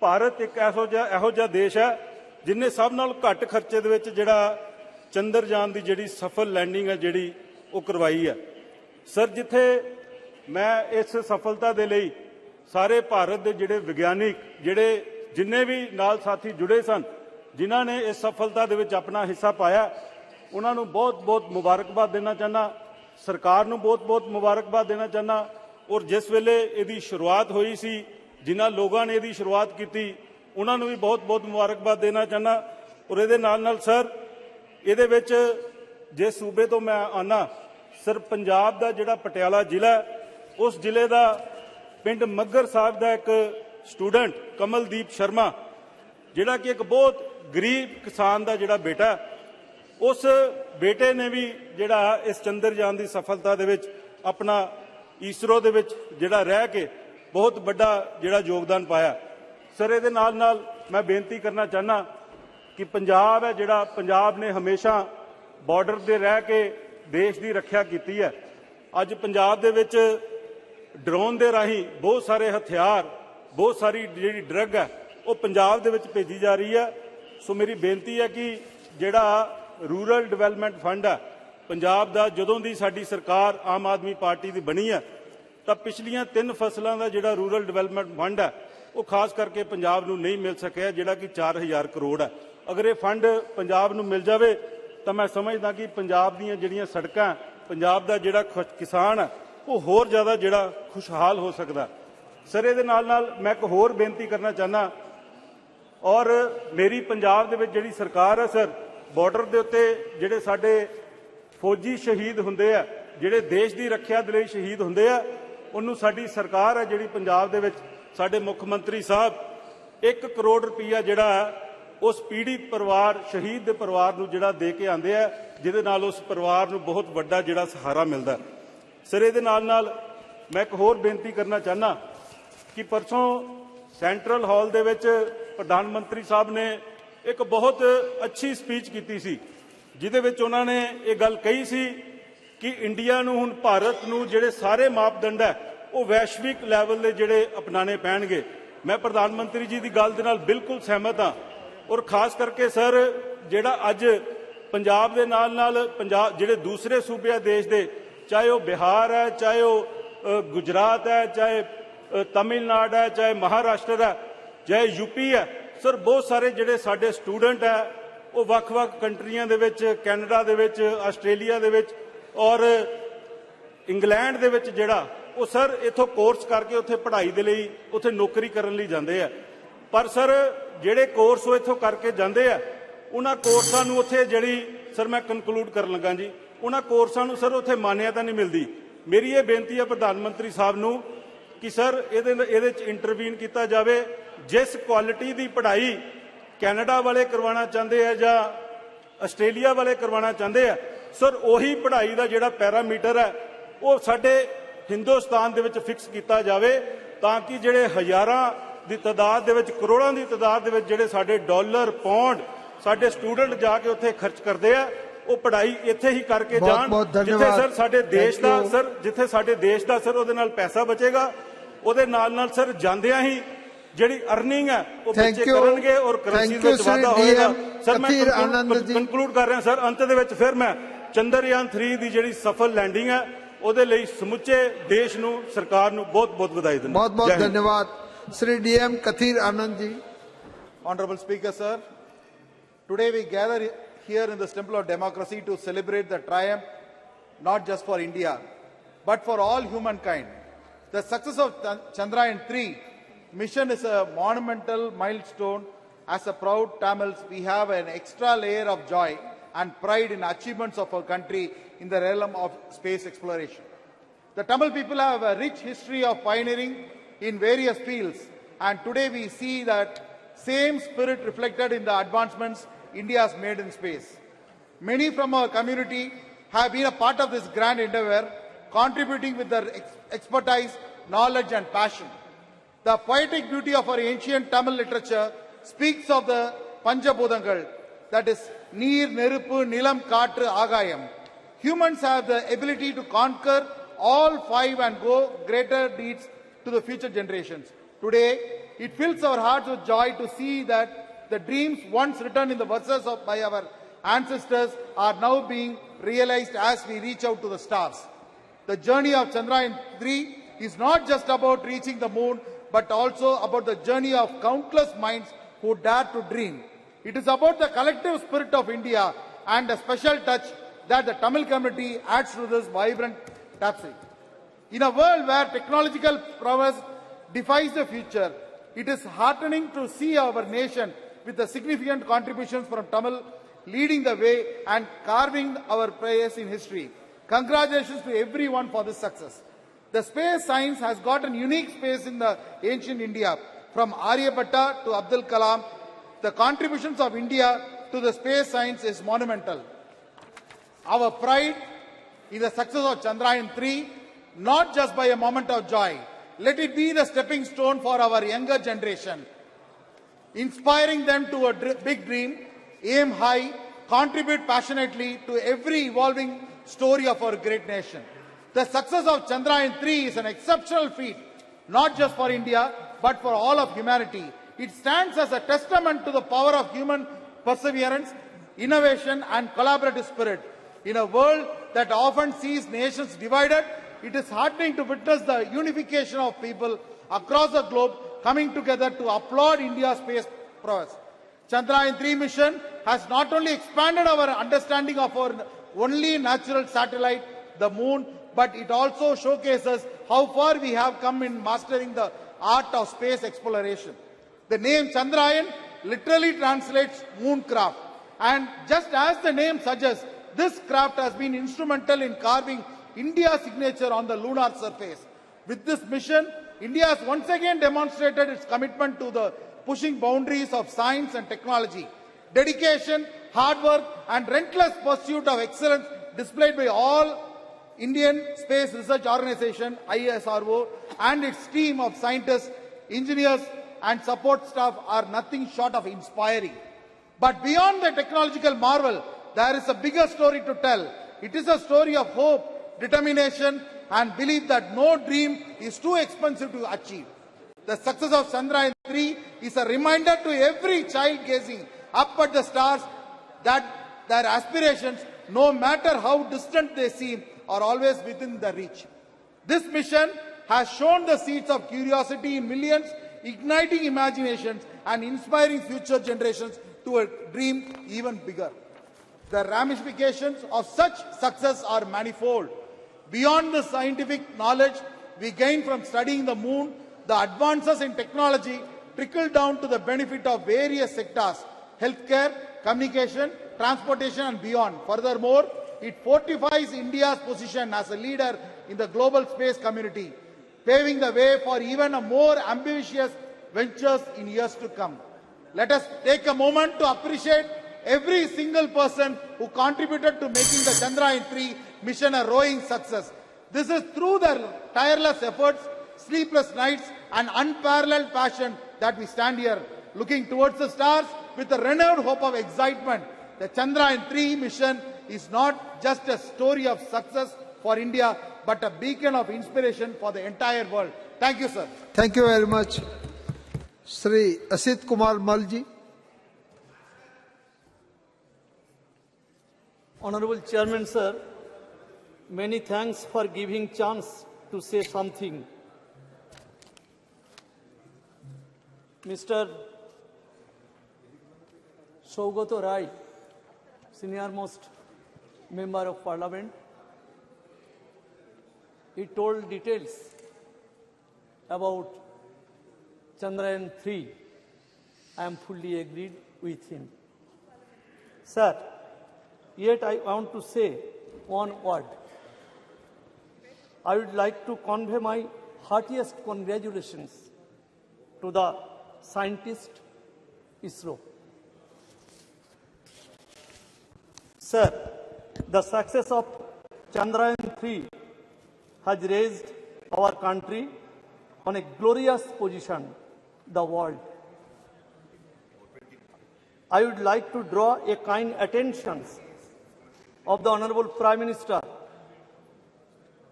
ਭਾਰਤ ਇੱਕ ਇਹੋ ਜਿਹਾ ਦੇਸ਼ ਹੈ ਜਿਨੇ ਸਭ ਨਾਲੋਂ ਘੱਟ ਖਰਚੇ ਦੇ ਵਿੱਚ ਜਿਹੜਾ ਚੰਦਰਯਾਨ ਦੀ ਜਿਹੜੀ ਸਫਲ ਲੈਂਡਿੰਗ ਹੈ ਜਿਹੜੀ ਉਹ ਕਰਵਾਈ ਹੈ। ਸਰ ਜਿੱਥੇ ਮੈਂ ਇਸ ਸਫਲਤਾ ਦੇ ਲਈ ਸਾਰੇ ਭਾਰਤ ਦੇ ਜਿਹੜੇ ਵਿਗਿਆਨਿਕ ਜਿਹੜੇ ਜਿੰਨੇ ਵੀ ਨਾਲ ਸਾਥੀ ਜੁੜੇ ਸਨ ਜਿਨ੍ਹਾਂ ਨੇ ਇਸ ਸਫਲਤਾ ਦੇ ਵਿੱਚ ਆਪਣਾ ਹਿੱਸਾ ਪਾਇਆ ਉਹਨਾਂ ਨੂੰ ਬਹੁਤ-ਬਹੁਤ ਮੁਬਾਰਕਬਾਦ ਦੇਣਾ ਚਾਹੁੰਦਾ, ਸਰਕਾਰ ਨੂੰ ਬਹੁਤ-ਬਹੁਤ ਮੁਬਾਰਕਬਾਦ ਦੇਣਾ ਚਾਹੁੰਦਾ। ਔਰ ਜਿਸ ਵੇਲੇ ਇਹਦੀ ਸ਼ੁਰੂਆਤ ਹੋਈ ਸੀ ਜਿਨ੍ਹਾਂ ਲੋਕਾਂ ਨੇ ਇਹਦੀ ਸ਼ੁਰੂਆਤ ਕੀਤੀ ਉਹਨਾਂ ਨੂੰ ਵੀ ਬਹੁਤ-ਬਹੁਤ ਮੁਬਾਰਕਬਾਦ ਦੇਣਾ ਚਾਹੁੰਦਾ। ਔਰ ਇਹਦੇ ਨਾਲ ਸਰ ਇਹਦੇ ਵਿੱਚ ਜੇ ਸੂਬੇ ਤੋਂ ਮੈਂ ਆਉਣਾ ਸਰ ਪੰਜਾਬ ਦਾ ਜਿਹੜਾ ਪਟਿਆਲਾ ਜ਼ਿਲ੍ਹਾ ਉਸ ਜ਼ਿਲ੍ਹੇ ਦਾ ਪਿੰਡ ਮੱਗਰ ਸਾਹਿਬ ਦਾ ਇੱਕ ਸਟੂਡੈਂਟ ਕਮਲਦੀਪ ਸ਼ਰਮਾ ਜਿਹੜਾ ਕਿ ਇੱਕ ਬਹੁਤ ਗਰੀਬ ਕਿਸਾਨ ਦਾ ਜਿਹੜਾ ਬੇਟਾ ਉਸ ਬੇਟੇ ਨੇ ਵੀ ਜਿਹੜਾ ਇਸ ਚੰਦਰਯਾਨ ਦੀ ਸਫਲਤਾ ਦੇ ਵਿੱਚ ਆਪਣਾ ਈਸਰੋ ਦੇ ਵਿੱਚ ਜਿਹੜਾ ਰਹਿ ਕੇ ਬਹੁਤ ਵੱਡਾ ਜਿਹੜਾ ਯੋਗਦਾਨ ਪਾਇਆ। ਸਰ ਇਹਦੇ ਨਾਲ ਮੈਂ ਬੇਨਤੀ ਕਰਨਾ ਚਾਹੁੰਦਾ ਕਿ ਪੰਜਾਬ ਹੈ ਜਿਹੜਾ ਪੰਜਾਬ ਨੇ ਹਮੇਸ਼ਾ ਬਾਰਡਰ ਤੇ ਰਹਿ ਕੇ ਦੇਸ਼ ਦੀ ਰੱਖਿਆ ਕੀਤੀ ਹੈ। ਅੱਜ ਪੰਜਾਬ ਦੇ ਵਿੱਚ ਡਰੋਨ ਦੇ ਰਾਹੀਂ ਬਹੁਤ ਸਾਰੇ ਹਥਿਆਰ ਬਹੁਤ ਸਾਰੀ ਜਿਹੜੀ ਡਰੱਗ ਹੈ ਉਹ ਪੰਜਾਬ ਦੇ ਵਿੱਚ ਭੇਜੀ ਜਾ ਰਹੀ ਹੈ। ਸੋ ਮੇਰੀ ਬੇਨਤੀ ਹੈ ਕਿ ਜਿਹੜਾ ਰੂਰਲ ਡਿਵੈਲਪਮੈਂਟ ਫੰਡ ਹੈ ਪੰਜਾਬ ਦਾ ਜਦੋਂ ਦੀ ਸਾਡੀ ਸਰਕਾਰ ਆਮ ਆਦਮੀ ਪਾਰਟੀ ਦੀ ਬਣੀ ਹੈ ਤਾਂ ਪਿਛਲੀਆਂ 3 ਫਸਲਾਂ ਦਾ ਜਿਹੜਾ ਰੂਰਲ ਡਿਵੈਲਪਮੈਂਟ ਫੰਡ ਹੈ ਉਹ ਖਾਸ ਕਰਕੇ ਪੰਜਾਬ ਨੂੰ ਨਹੀਂ ਮਿਲ ਸਕਿਆ ਜਿਹੜਾ ਕਿ 4000 ਕਰੋੜ ਹੈ। ਅਗਰ ਇਹ ਫੰਡ ਪੰਜਾਬ ਨੂੰ ਮਿਲ ਜਾਵੇ ਤਾਂ ਮੈਂ ਸਮਝਦਾ ਕਿ ਪੰਜਾਬ ਦੀਆਂ ਜਿਹੜੀਆਂ ਸੜਕਾਂ ਪੰਜਾਬ ਦਾ ਜਿਹੜਾ ਕਿਸਾਨ ਹੈ ਉਹ ਹੋਰ ਜ਼ਿਆਦਾ ਜਿਹੜਾ ਖੁਸ਼ਹਾਲ ਹੋ ਸਕਦਾ। ਸਰ ਇਹਦੇ ਨਾਲ ਮੈਂ ਇੱਕ ਹੋਰ ਬੇਨਤੀ ਕਰਨਾ ਚਾਹੁੰਦਾ ਔਰ ਮੇਰੀ ਪੰਜਾਬ ਦੇ ਵਿੱਚ ਜਿਹੜੀ ਸਰਕਾਰ ਹੈ ਸਰ ਬਾਰਡਰ ਦੇ ਉੱਤੇ ਜਿਹੜੇ ਸਾਡੇ ਫੌਜੀ ਸ਼ਹੀਦ ਹੁੰਦੇ ਆ ਜਿਹੜੇ ਦੇਸ਼ ਦੀ ਰੱਖਿਆ ਦੇ ਲਈ ਸ਼ਹੀਦ ਹੁੰਦੇ ਆ ਉਹਨੂੰ ਸਾਡੀ ਸਰਕਾਰ ਹੈ ਜਿਹੜੀ ਪੰਜਾਬ ਦੇ ਵਿੱਚ ਸਾਡੇ ਮੁੱਖ ਮੰਤਰੀ ਸਾਹਿਬ 1 ਕਰੋੜ ਰੁਪਈਆ ਜਿਹੜਾ ਉਸ ਪੀੜਿਤ ਪਰਿਵਾਰ ਸ਼ਹੀਦ ਦੇ ਪਰਿਵਾਰ ਨੂੰ ਜਿਹੜਾ ਦੇ ਕੇ ਆਉਂਦੇ ਆ ਜਿਹਦੇ ਨਾਲ ਉਸ ਪਰਿਵਾਰ ਨੂੰ ਬਹੁਤ ਵੱਡਾ ਜਿਹੜਾ ਸਹਾਰਾ ਮਿਲਦਾ। ਸਰ ਇਹਦੇ ਨਾਲ ਮੈਂ ਇੱਕ ਹੋਰ ਬੇਨਤੀ ਕਰਨਾ ਚਾਹੁੰਦਾ ਕਿ ਪਰਸੋਂ ਸੈਂਟਰਲ ਹਾਲ ਦੇ ਵਿੱਚ ਪ੍ਰਧਾਨ ਮੰਤਰੀ ਸਾਹਿਬ ਨੇ ਇੱਕ ਬਹੁਤ ਅੱਛੀ ਸਪੀਚ ਕੀਤੀ ਸੀ ਜਿਹਦੇ ਵਿੱਚ ਉਹਨਾਂ ਨੇ ਇਹ ਗੱਲ ਕਹੀ ਸੀ ਕਿ ਇੰਡੀਆ ਨੂੰ ਹੁਣ ਭਾਰਤ ਨੂੰ ਜਿਹੜੇ ਸਾਰੇ ਮਾਪਦੰਡ ਹੈ ਉਹ ਵੈਸ਼ਵਿਕ ਲੈਵਲ ਦੇ ਜਿਹੜੇ ਅਪਣਾਣੇ ਪੈਣਗੇ। ਮੈਂ ਪ੍ਰਧਾਨ ਮੰਤਰੀ ਜੀ ਦੀ ਗੱਲ ਦੇ ਨਾਲ ਬਿਲਕੁਲ ਸਹਿਮਤ ਹਾਂ। ਔਰ ਖਾਸ ਕਰਕੇ ਸਰ ਜਿਹੜਾ ਅੱਜ ਪੰਜਾਬ ਦੇ ਨਾਲ ਪੰਜਾਬ ਜਿਹੜੇ ਦੂਸਰੇ ਸੂਬੇ ਆ ਦੇਸ਼ ਦੇ ਚਾਹੇ ਉਹ ਬਿਹਾਰ ਹੈ ਚਾਹੇ ਉਹ ਗੁਜਰਾਤ ਹੈ ਚਾਹੇ ਤਮਿਲਨਾਡੂ ਹੈ ਚਾਹੇ ਮਹਾਰਾਸ਼ਟਰ ਹੈ ਚਾਹੇ ਯੂਪੀ ਹੈ ਸਰ ਬਹੁਤ ਸਾਰੇ ਜਿਹੜੇ ਸਾਡੇ ਸਟੂਡੈਂਟ ਹੈ ਉਹ ਵੱਖ-ਵੱਖ ਕੰਟਰੀਆਂ ਦੇ ਵਿੱਚ ਕੈਨੇਡਾ ਦੇ ਵਿੱਚ ਆਸਟ੍ਰੇਲੀਆ ਦੇ ਵਿੱਚ ਔਰ ਇੰਗਲੈਂਡ ਦੇ ਵਿੱਚ ਜਿਹੜਾ ਉਹ ਸਰ ਇੱਥੋਂ ਕੋਰਸ ਕਰਕੇ ਉੱਥੇ ਪੜ੍ਹਾਈ ਦੇ ਲਈ ਉੱਥੇ ਨੌਕਰੀ ਕਰਨ ਲਈ ਜਾਂਦੇ ਆ। ਪਰ ਸਰ ਜਿਹੜੇ ਕੋਰਸ ਉਹ ਇੱਥੋਂ ਕਰਕੇ ਜਾਂਦੇ ਆ ਉਹਨਾਂ ਕੋਰਸਾਂ ਨੂੰ ਉੱਥੇ ਜਿਹੜੀ ਸਰ ਮੈਂ ਕਨਕਲੂਡ ਕਰਨ ਲੱਗਾ ਜੀ ਉਹਨਾਂ ਕੋਰਸਾਂ ਨੂੰ ਸਰ ਉੱਥੇ ਮਾਨਿਅਤਾ ਨਹੀਂ ਮਿਲਦੀ। ਮੇਰੀ ਇਹ ਬੇਨਤੀ ਹੈ ਪ੍ਰਧਾਨ ਮੰਤਰੀ ਸਾਹਿਬ ਨੂੰ ਕਿ ਸਰ ਇਹਦੇ 'ਚ ਇੰਟਰਵੀਨ ਕੀਤਾ ਜਾਵੇ। ਜਿਸ ਕੁਆਲਿਟੀ ਦੀ ਪੜ੍ਹਾਈ ਕੈਨੇਡਾ ਵਾਲੇ ਕਰਵਾਉਣਾ ਚਾਹੁੰਦੇ ਆ ਜਾਂ ਆਸਟ੍ਰੇਲੀਆ ਵਾਲੇ ਕਰਵਾਉਣਾ ਚਾਹੁੰਦੇ ਆ ਸਰ ਉਹੀ ਪੜ੍ਹਾਈ ਦਾ ਜਿਹੜਾ ਪੈਰਾਮੀਟਰ ਹੈ ਉਹ ਸਾਡੇ ਹਿੰਦੁਸਤਾਨ ਦੇ ਵਿੱਚ ਫਿਕਸ ਕੀਤਾ ਜਾਵੇ ਤਾਂ ਕਿ ਜਿਹੜੇ ਹਜ਼ਾਰਾਂ ਦੀ ਤਾਦਾਦ ਦੇ ਵਿੱਚ, ਕਰੋੜਾਂ ਦੀ ਤਾਦਾਦ ਦੇ ਵਿੱਚ ਜਿਹੜੇ ਸਾਡੇ ਡਾਲਰ ਪੌਂਡ ਸਾਡੇ ਸਟੂਡੈਂਟ ਜਾ ਕੇ ਉੱਥੇ ਖਰਚ ਕਰਦੇ ਆ, ਉਹ ਪੜ੍ਹਾਈ ਇੱਥੇ ਹੀ ਕਰਕੇ ਜਾਣ, ਜਿੱਥੇ ਸਰ ਸਾਡੇ ਦੇਸ਼ ਦਾ ਜਿੱਥੇ ਸਾਡੇ ਦੇਸ਼ ਦਾ ਉਹਦੇ ਨਾਲ ਪੈਸਾ ਬਚੇਗਾ, ਉਹਦੇ ਨਾਲ ਸਰ ਜਾਂਦਿਆਂ ਹੀ ਜਿਹੜੀ ਅਰਨਿੰਗ ਹੈ ਉਹ ਬੱਚੇ ਕਰਨਗੇ ਔਰ ਕਰੰਸੀ ਵਿੱਚ ਵਾਧਾ ਹੋਏਗਾ। ਸਰ ਮੈਂ ਕੰਕਲੂਡ ਕਰ ਰਿਹਾ ਸਰ, ਅੰਤ ਦੇ ਵਿੱਚ ਫਿਰ ਮੈਂ ਚੰਦਰਯਾਨ 3 ਦੀ ਜਿਹੜੀ ਸਫਲ ਲੈਂਡਿੰਗ ਹੈ ਉਹਦੇ ਲਈ ਸਮੁੱਚੇ ਦੇਸ਼ ਨੂੰ, ਸਰਕਾਰ ਨੂੰ ਬਹੁਤ ਵਧਾਈ ਦਿੰਦਾ। बहुत धन्यवाद। Shri DM Kathir Anand ji. Honorable Speaker, sir, today we gather here in this temple of democracy to celebrate the triumph not just for India but for all humankind. The success of Chandrayaan 3 mission is a monumental milestone. As a proud Tamils, we have an extra layer of joy and pride in achievements of our country in the realm of space exploration. The Tamil people have a rich history of pioneering in various fields, and today we see that same spirit reflected in the advancements India has made in space. Many from our community have been a part of this grand endeavor, contributing with their expertise, knowledge and passion. The poetic beauty of our ancient Tamil literature speaks of the Panchabhudangal, that is Neer, Neruppu, Nilam, Kaatru, Agayam. Humans have the ability to conquer all five and go greater deeds to the future generations. Today, it fills our hearts with joy to see that the dreams once written in the verses by our ancestors are now being realized as we reach out to the stars. The journey of Chandrayaan 3 is not just about reaching the moon, but also about the journey of countless minds who dare to dream. It is about the collective spirit of India and a special touch that the Tamil community adds to this vibrant tapestry. In a world where technological prowess defies the future, it is heartening to see our nation with the significant contributions from Tamil leading the way and carving our place in history. Congratulations to everyone for this success. The space science has got a unique space in the ancient India. From Aryabhatta to Abdul Kalam, the contributions of India to the space science is monumental. Our pride in the success of Chandrayaan 3, not just by a moment of joy, let it be the stepping stone for our younger generation, inspiring them to a big dream, aim high, contribute passionately to every evolving story of our great nation. The success of Chandrayaan 3 is an exceptional feat, not just for India, but for all of humanity. It stands as a testament to the power of human perseverance, innovation and collaborative spirit. In a world that often sees nations divided, it is heartening to witness the unification of people across the globe coming together to applaud India's space prowess. Chandrayaan 3 mission has not only expanded our understanding of our only natural satellite, the moon, but it also showcases how far we have come in mastering the art of space exploration. The name Chandrayaan literally translates mooncraft, and just as the name suggests, this craft has been instrumental in carving India's signature on the lunar surface. With this mission, India has once again demonstrated its commitment to the pushing boundaries of science and technology. Dedication, hard work and relentless pursuit of excellence displayed by all Indian Space Research Organization, ISRO, and its team of scientists, engineers and support staff are nothing short of inspiring. But beyond the technological marvel, there is a bigger story to tell. It is a story of hope, determination and belief that no dream is too expensive to achieve. The success of Chandrayaan 3 is a reminder to every child gazing up at the stars that their aspirations, no matter how distant they seem, are always within the reach. This mission has shown the seeds of curiosity in millions, igniting imaginations and inspiring future generations to a dream even bigger. The ramifications of such success are manifold. Beyond the scientific knowledge we gain from studying the moon, the advances in technology trickle down to the benefit of various sectors: healthcare, communication, transportation and beyond. Furthermore, it fortifies India's position as a leader in the global space community, paving the way for even a more ambitious ventures in years to come. Let us take a moment to appreciate every single person who contributed to making the Chandrayaan 3 mission a roaring success. This is through their tireless efforts, sleepless nights and unparalleled passion that we stand here looking towards the stars with a renewed hope of excitement. The Chandrayaan 3 mission is not just a story of success for India, but a beacon of inspiration for the entire world. Thank you, sir. Thank you very much. Shri Asit Kumar Malji. Honorable Chairman, sir, many thanks for giving chance to say something. Mr. Saugato Rai, senior most member of Parliament, he told details about Chandrayaan 3. I am fully agreed with him. Sir, yet I want to say one word. I would like to convey my heartiest congratulations to the scientist ISRO. Sir, the success of Chandrayaan 3 has raised our country on a glorious position in the world. I would like to draw a kind attention of the Honorable Prime Minister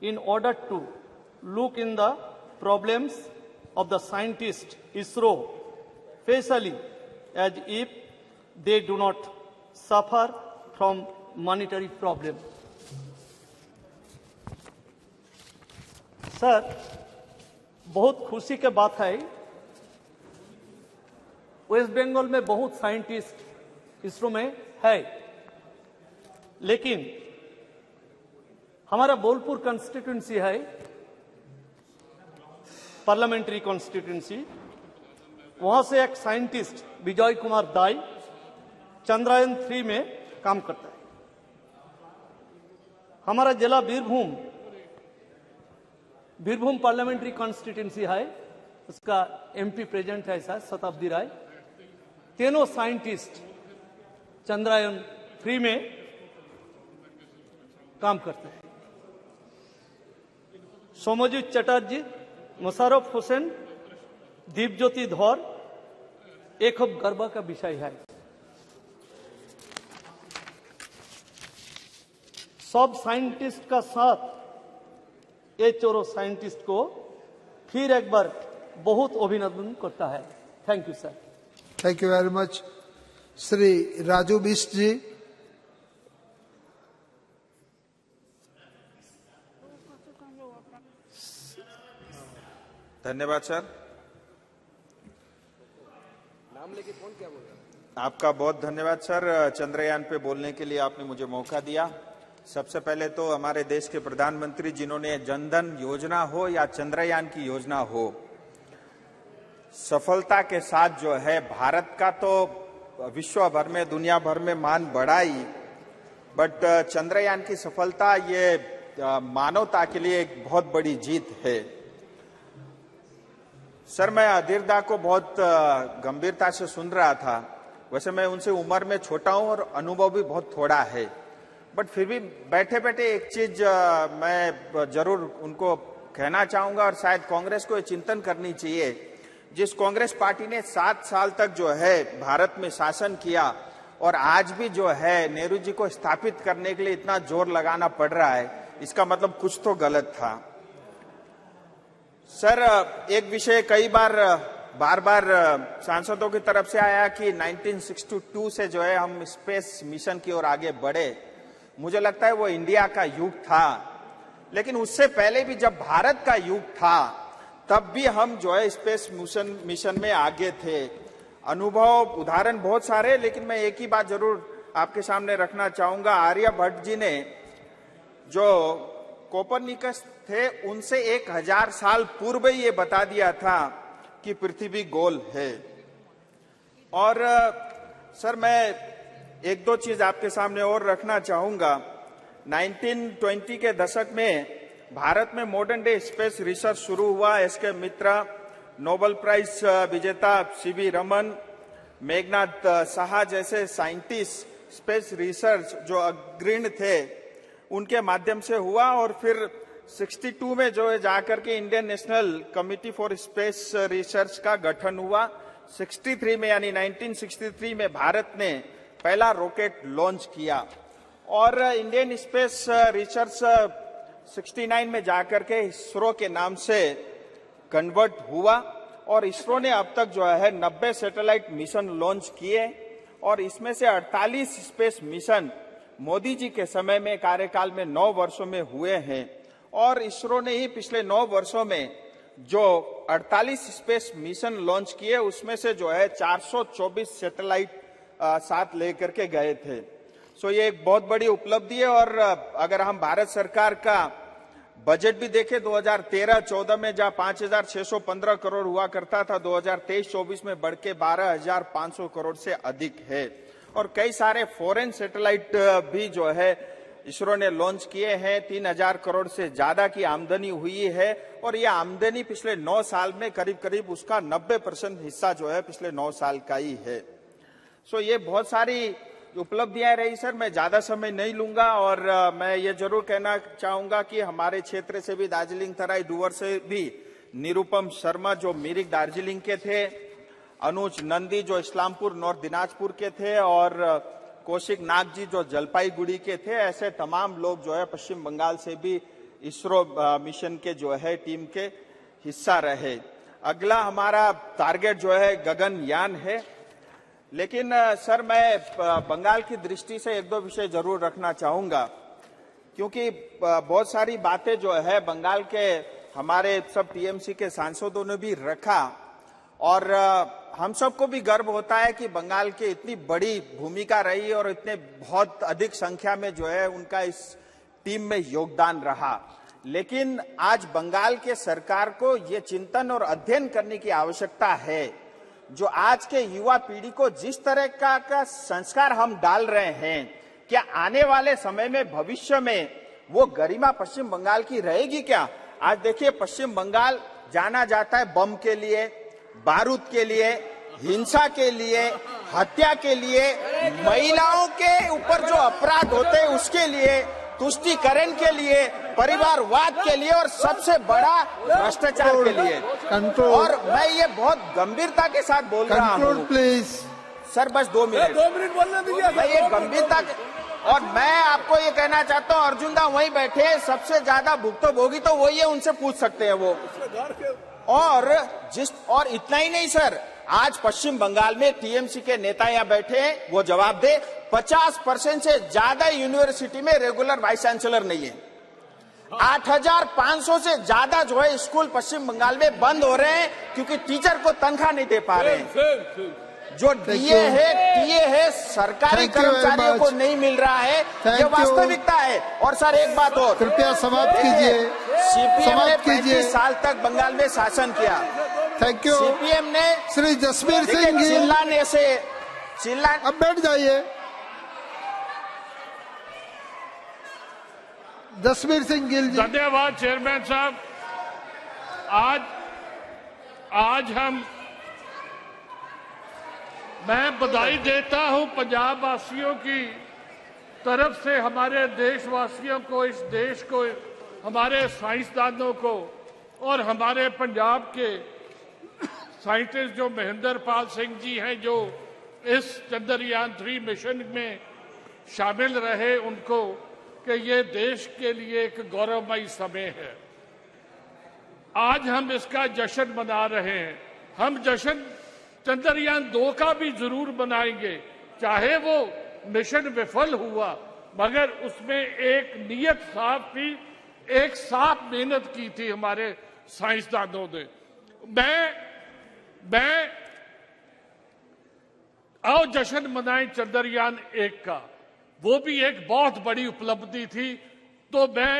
in order to look in the problems of the scientist ISRO, especially as if they do not suffer from monetary problem. Sir, बहुत खुशी की बात है, waste Bengal में बहुत scientist ISRO में है, लेकिन हमारा बोलपुर कॉन्स्टिट्यूंसी है, पार्लियामेंट्री कॉन्स्टिट्यूंसी, वहां से एक साइंटिस्ट विजय कुमार दाई चंद्रयान 3 में काम करता है। हमारा जिला बीरभूम पार्लियामेंट्री कॉन्स्टिट्यूंसी है, उसका एमपी प्रेजेंट है सर शताब्दी राय। तीनों साइंटिस्ट चंद्रयान 3 में काम करते हैं। सोमजीत चटर्जी, मुशर्रफ हुसैन, दीपज्योति धर, एक खूब गर्व का विषय है। सब साइंटिस्ट का साथ ये चोरो साइंटिस्ट को फिर एक बार बहुत अभिनंदन करता है। Thank you sir. Thank you very much. Shri Raju Bista ji. धन्यवाद सर। नाम लेके कौन क्या बोल रहा है? आपका बहुत धन्यवाद सर, चंद्रयान पे बोलने के लिए आपने मुझे मौका दिया। सबसे पहले तो हमारे देश के प्रधानमंत्री जिन्होंने जनधन योजना हो या चंद्रयान की योजना हो, सफलता के साथ जो है भारत का तो विश्व भर में दुनिया भर में मान बढ़ाई, बट चंद्रयान की सफलता ये मानवता के लिए एक बहुत बड़ी जीत है। सर, मैं अधीरदा को बहुत गंभीरता से सुन रहा था। वैसे मैं उनसे उम्र में छोटा हूं और अनुभव भी बहुत थोड़ा है, बट फिर भी बैठे बैठे एक चीज मैं जरूर उनको कहना चाहूंगा और शायद कांग्रेस को ये चिंतन करनी चाहिए। जिस कांग्रेस पार्टी ने 7 साल तक जो है भारत में शासन किया और आज भी जो है नेहरू जी को स्थापित करने के लिए इतना जोर लगाना पड़ रहा है, इसका मतलब कुछ तो गलत था। सर, एक विषय कई बार बार सांसदों की तरफ से आया कि 1962 से जो है हम स्पेस मिशन की ओर आगे बढ़े। मुझे लगता है वो इंडिया का युग था, लेकिन उससे पहले भी जब भारत का युग था तब भी हम जो है स्पेस मिशन में आगे थे। अनुभव उदाहरण बहुत सारे, लेकिन मैं एक ही बात जरूर आपके सामने रखना चाहूंगा। आर्यभट्ट जी ने जो कोपरनिकस थे उनसे 1000 साल पूर्व ही ये बता दिया था कि पृथ्वी गोल है। और सर, मैं एक दो चीज आपके सामने और रखना चाहूंगा। 1920 के दशक में भारत में मॉडर्न डे स्पेस रिसर्च शुरू हुआ। एसके मित्रा, नोबेल प्राइज विजेता सीवी रमन, मेघनाथ साहा जैसे साइंटिस्ट स्पेस रिसर्च जो अग्रणी थे, उनके माध्यम से हुआ। और फिर 62 में जो है जाकर के Indian national committee for space research का गठन हुआ। 63 में यानी 1963 में भारत ने पहला रॉकेट लॉन्च किया और इंडियन स्पेस रिसर्च 69 में जाकर के इसरो के नाम से कन्वर्ट हुआ और इसरो ने अब तक जो है 90 सैटेलाइट मिशन लॉन्च किए और इसमें से 48 स्पेस मिशन मोदी जी के समय में कार्यकाल में 9 वर्षों में हुए हैं और इसरो ने ही पिछले 9 वर्षों में जो 48 स्पेस मिशन लॉन्च किए उसमें से जो है 424 सैटेलाइट साथ लेकर के गए थे। सो ये एक बहुत बड़ी उपलब्धि है और अगर हम भारत सरकार का बजट भी देखें 2013-14 में जहां 5,615 करोड़ हुआ करता था 2023-24 में बढ़ के 12,500 करोड़ से अधिक है और कई सारे फॉरेन सैटेलाइट भी जो है इसरो ने लॉन्च किए हैं। 3,000 करोड़ से ज्यादा की आमदनी हुई है और यह आमदनी पिछले 9 साल में करीब करीब उसका 90% हिस्सा जो है पिछले 9 साल का ही है। सो ये बहुत सारी उपलब्धियां रही सर, मैं ज्यादा समय नहीं लूंगा और मैं ये जरूर कहना चाहूंगा कि हमारे क्षेत्र से भी दार्जिलिंग तराई डुवर से भी निरुपम शर्मा जो मिरिक दार्जिलिंग के थे, अनुज नंदी जो इस्लामपुर नॉर्थ दिनाजपुर के थे और कौशिक नाग जी जो जलपाईगुड़ी के थे, ऐसे तमाम लोग जो है पश्चिम बंगाल से भी इसरो मिशन के जो है टीम के हिस्सा रहे। अगला हमारा टारगेट जो है गगनयान है, लेकिन सर मैं बंगाल की दृष्टि से एक दो विषय जरूर रखना चाहूंगा क्योंकि बहुत सारी बातें जो है बंगाल के हमारे सब टीएमसी के सांसदों ने भी रखा और हम सबको भी गर्व होता है कि बंगाल की इतनी बड़ी भूमिका रही और इतने बहुत अधिक संख्या में जो है उनका इस टीम में योगदान रहा। लेकिन आज बंगाल के सरकार को ये चिंतन और अध्ययन करने की आवश्यकता है जो आज के युवा पीढ़ी को जिस तरह का संस्कार हम डाल रहे हैं, क्या आने वाले समय में भविष्य में वो गरिमा पश्चिम बंगाल की रहेगी क्या? आज देखिए पश्चिम बंगाल जाना जाता है बम के लिए, बारूद के लिए, हिंसा के लिए, हत्या के लिए, महिलाओं के ऊपर जो अपराध होते हैं उसके लिए, तुष्टीकरण के लिए, परिवारवाद के लिए और सबसे बड़ा भ्रष्टाचार के लिए। और मैं ये बहुत गंभीरता के साथ बोल रहा हूँ प्लीज सर, बस 2 मिनट बोलने दीजिए। मैं ये गंभीरता और मैं आपको ये कहना चाहता हूँ अर्जुन दा वहीं बैठे, सबसे ज्यादा भुक्तभोगी तो वही है, उनसे पूछ सकते हैं वो। और इतना ही नहीं सर, आज पश्चिम बंगाल में टीएमसी के नेता यहाँ बैठे हैं, वो जवाब दे 50% से ज्यादा यूनिवर्सिटी में रेगुलर वाइस चांसलर नहीं है। 8,500 से ज्यादा जो है स्कूल पश्चिम बंगाल में बंद हो रहे हैं क्योंकि टीचर को तनख्वाह नहीं दे पा रहे हैं। जो टीए है सरकारी कर्मचारियों को नहीं मिल रहा है, ये वास्तविकता है। और सर एक बात और, कृपया समाप्त कीजिए। सीपीएम ने 35 साल तक बंगाल में शासन किया। Thank you. सीपीएम ने श्री जसबीर सिंह चिल्लाने से अब बैठ जाइए। जसबीर सिंह गिल जी। धन्यवाद चेयरमैन साहब। आज मैं बधाई देता हूं पंजाब वासियों की तरफ से हमारे देशवासियों को, इस देश को, हमारे साइंसदानों को और हमारे पंजाब के साइंटिस्ट जो महेंद्र पाल सिंह जी हैं जो इस चंद्रयान 3 मिशन में शामिल रहे, उनको कि ये देश के लिए एक गौरवमयी समय है। आज हम इसका जश्न मना रहे हैं। हम जश्न चंद्रयान 2 का भी जरूर मनाएंगे, चाहे वो मिशन विफल हुआ मगर उसमें एक नियत साफ थी, एक साफ मेहनत की थी हमारे साइंसदानों ने। मैं आओ जश्न मनाएं चंद्रयान 1 का, वो भी एक बहुत बड़ी उपलब्धि थी। तो मैं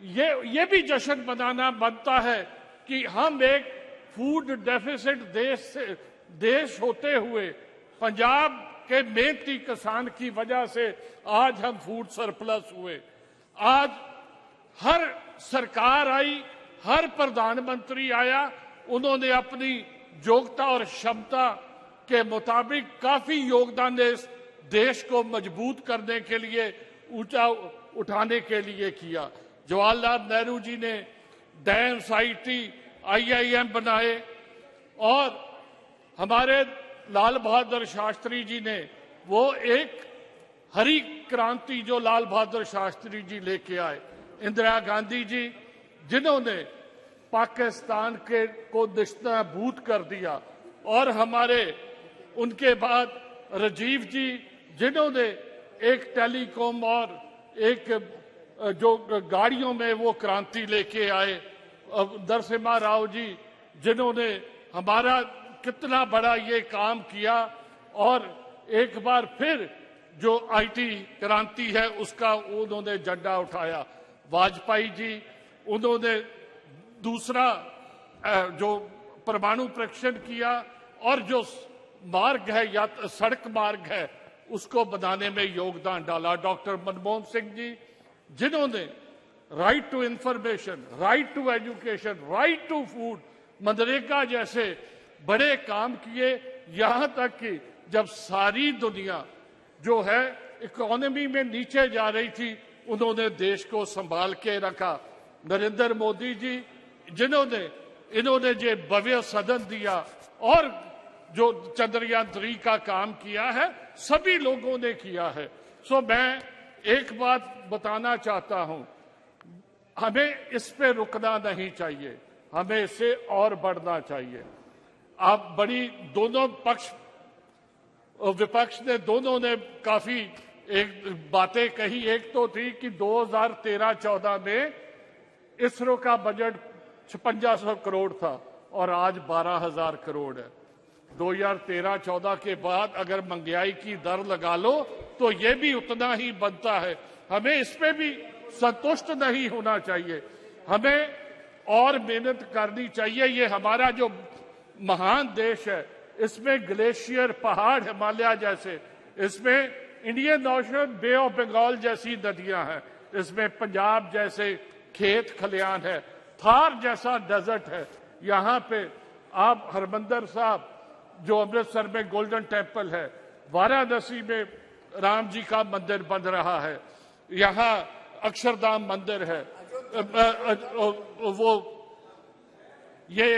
ये भी जश्न मनाना बनता है कि हम एक फूड डेफिसिट देश होते हुए पंजाब के मेहनती किसान की वजह से आज हम फूड सरप्लस हुए। आज हर सरकार आई, हर प्रधानमंत्री आया, उन्होंने अपनी योग्यता और क्षमता के मुताबिक काफी योगदान इस देश को मजबूत करने के लिए, ऊंचा उठाने के लिए किया। जवाहरलाल नेहरू जी ने डैम्स, आईटी, आईआईएम बनाए और हमारे लाल बहादुर शास्त्री जी ने वो एक हरी क्रांति जो लाल बहादुर शास्त्री जी लेके आए, इंदिरा गांधी जी जिन्होंने पाकिस्तान के को निस्ताभूत कर दिया, और हमारे उनके बाद राजीव जी जिन्होंने एक टेलीकॉम और एक जो गाड़ियों में वो क्रांति लेके आए, नरसिम्हा राव जी जिन्होंने हमारा कितना बड़ा ये काम किया, और एक बार फिर जो आईटी क्रांति है उसका उन्होंने झंडा उठाया। वाजपेयी जी उन्होंने दूसरा जो परमाणु परीक्षण किया और जो मार्ग है या सड़क मार्ग है उसको बनाने में योगदान डाला। डॉक्टर मनमोहन सिंह जी जिन्होंने right to information, right to education, right to food, MNREGA जैसे बड़े काम किए, यहां तक कि जब सारी दुनिया जो है इकोनॉमी में नीचे जा रही थी उन्होंने देश को संभाल के रखा। नरेंद्र मोदी जी जिन्होंने इन्होंने जो भव्य सदन दिया और जो चंद्रयान 3 का काम किया है सभी लोगों ने किया है। सो मैं एक बात बताना चाहता हूं, हमें इस पे रुकना नहीं चाहिए, हमें इससे और बढ़ना चाहिए। आप बड़ी दोनों पक्ष विपक्ष ने दोनों ने काफी एक बातें कही। एक तो थी कि 2013-14 में इसरो का बजट 5500 करोड़ था और आज 12,000 करोड़ है। 2013-14 के बाद अगर महंगाई की दर लगा लो तो ये भी उतना ही बनता है। हमें इस पे भी संतुष्ट नहीं होना चाहिए, हमें और मेहनत करनी चाहिए। ये हमारा जो महान देश है इसमें ग्लेशियर, पहाड़, हिमालय जैसे, इसमें Indian ocean, bay of Bengal जैसी नदियां हैं, इसमें पंजाब जैसे खेत खलियान है, थार जैसा डेजर्ट है। यहाँ पे आप हरमंदर साहब जो अमृतसर में गोल्डन टेम्पल है, वाराणसी में राम जी का मंदिर बन रहा है, यहाँ अक्षरधाम मंदिर है, वो ये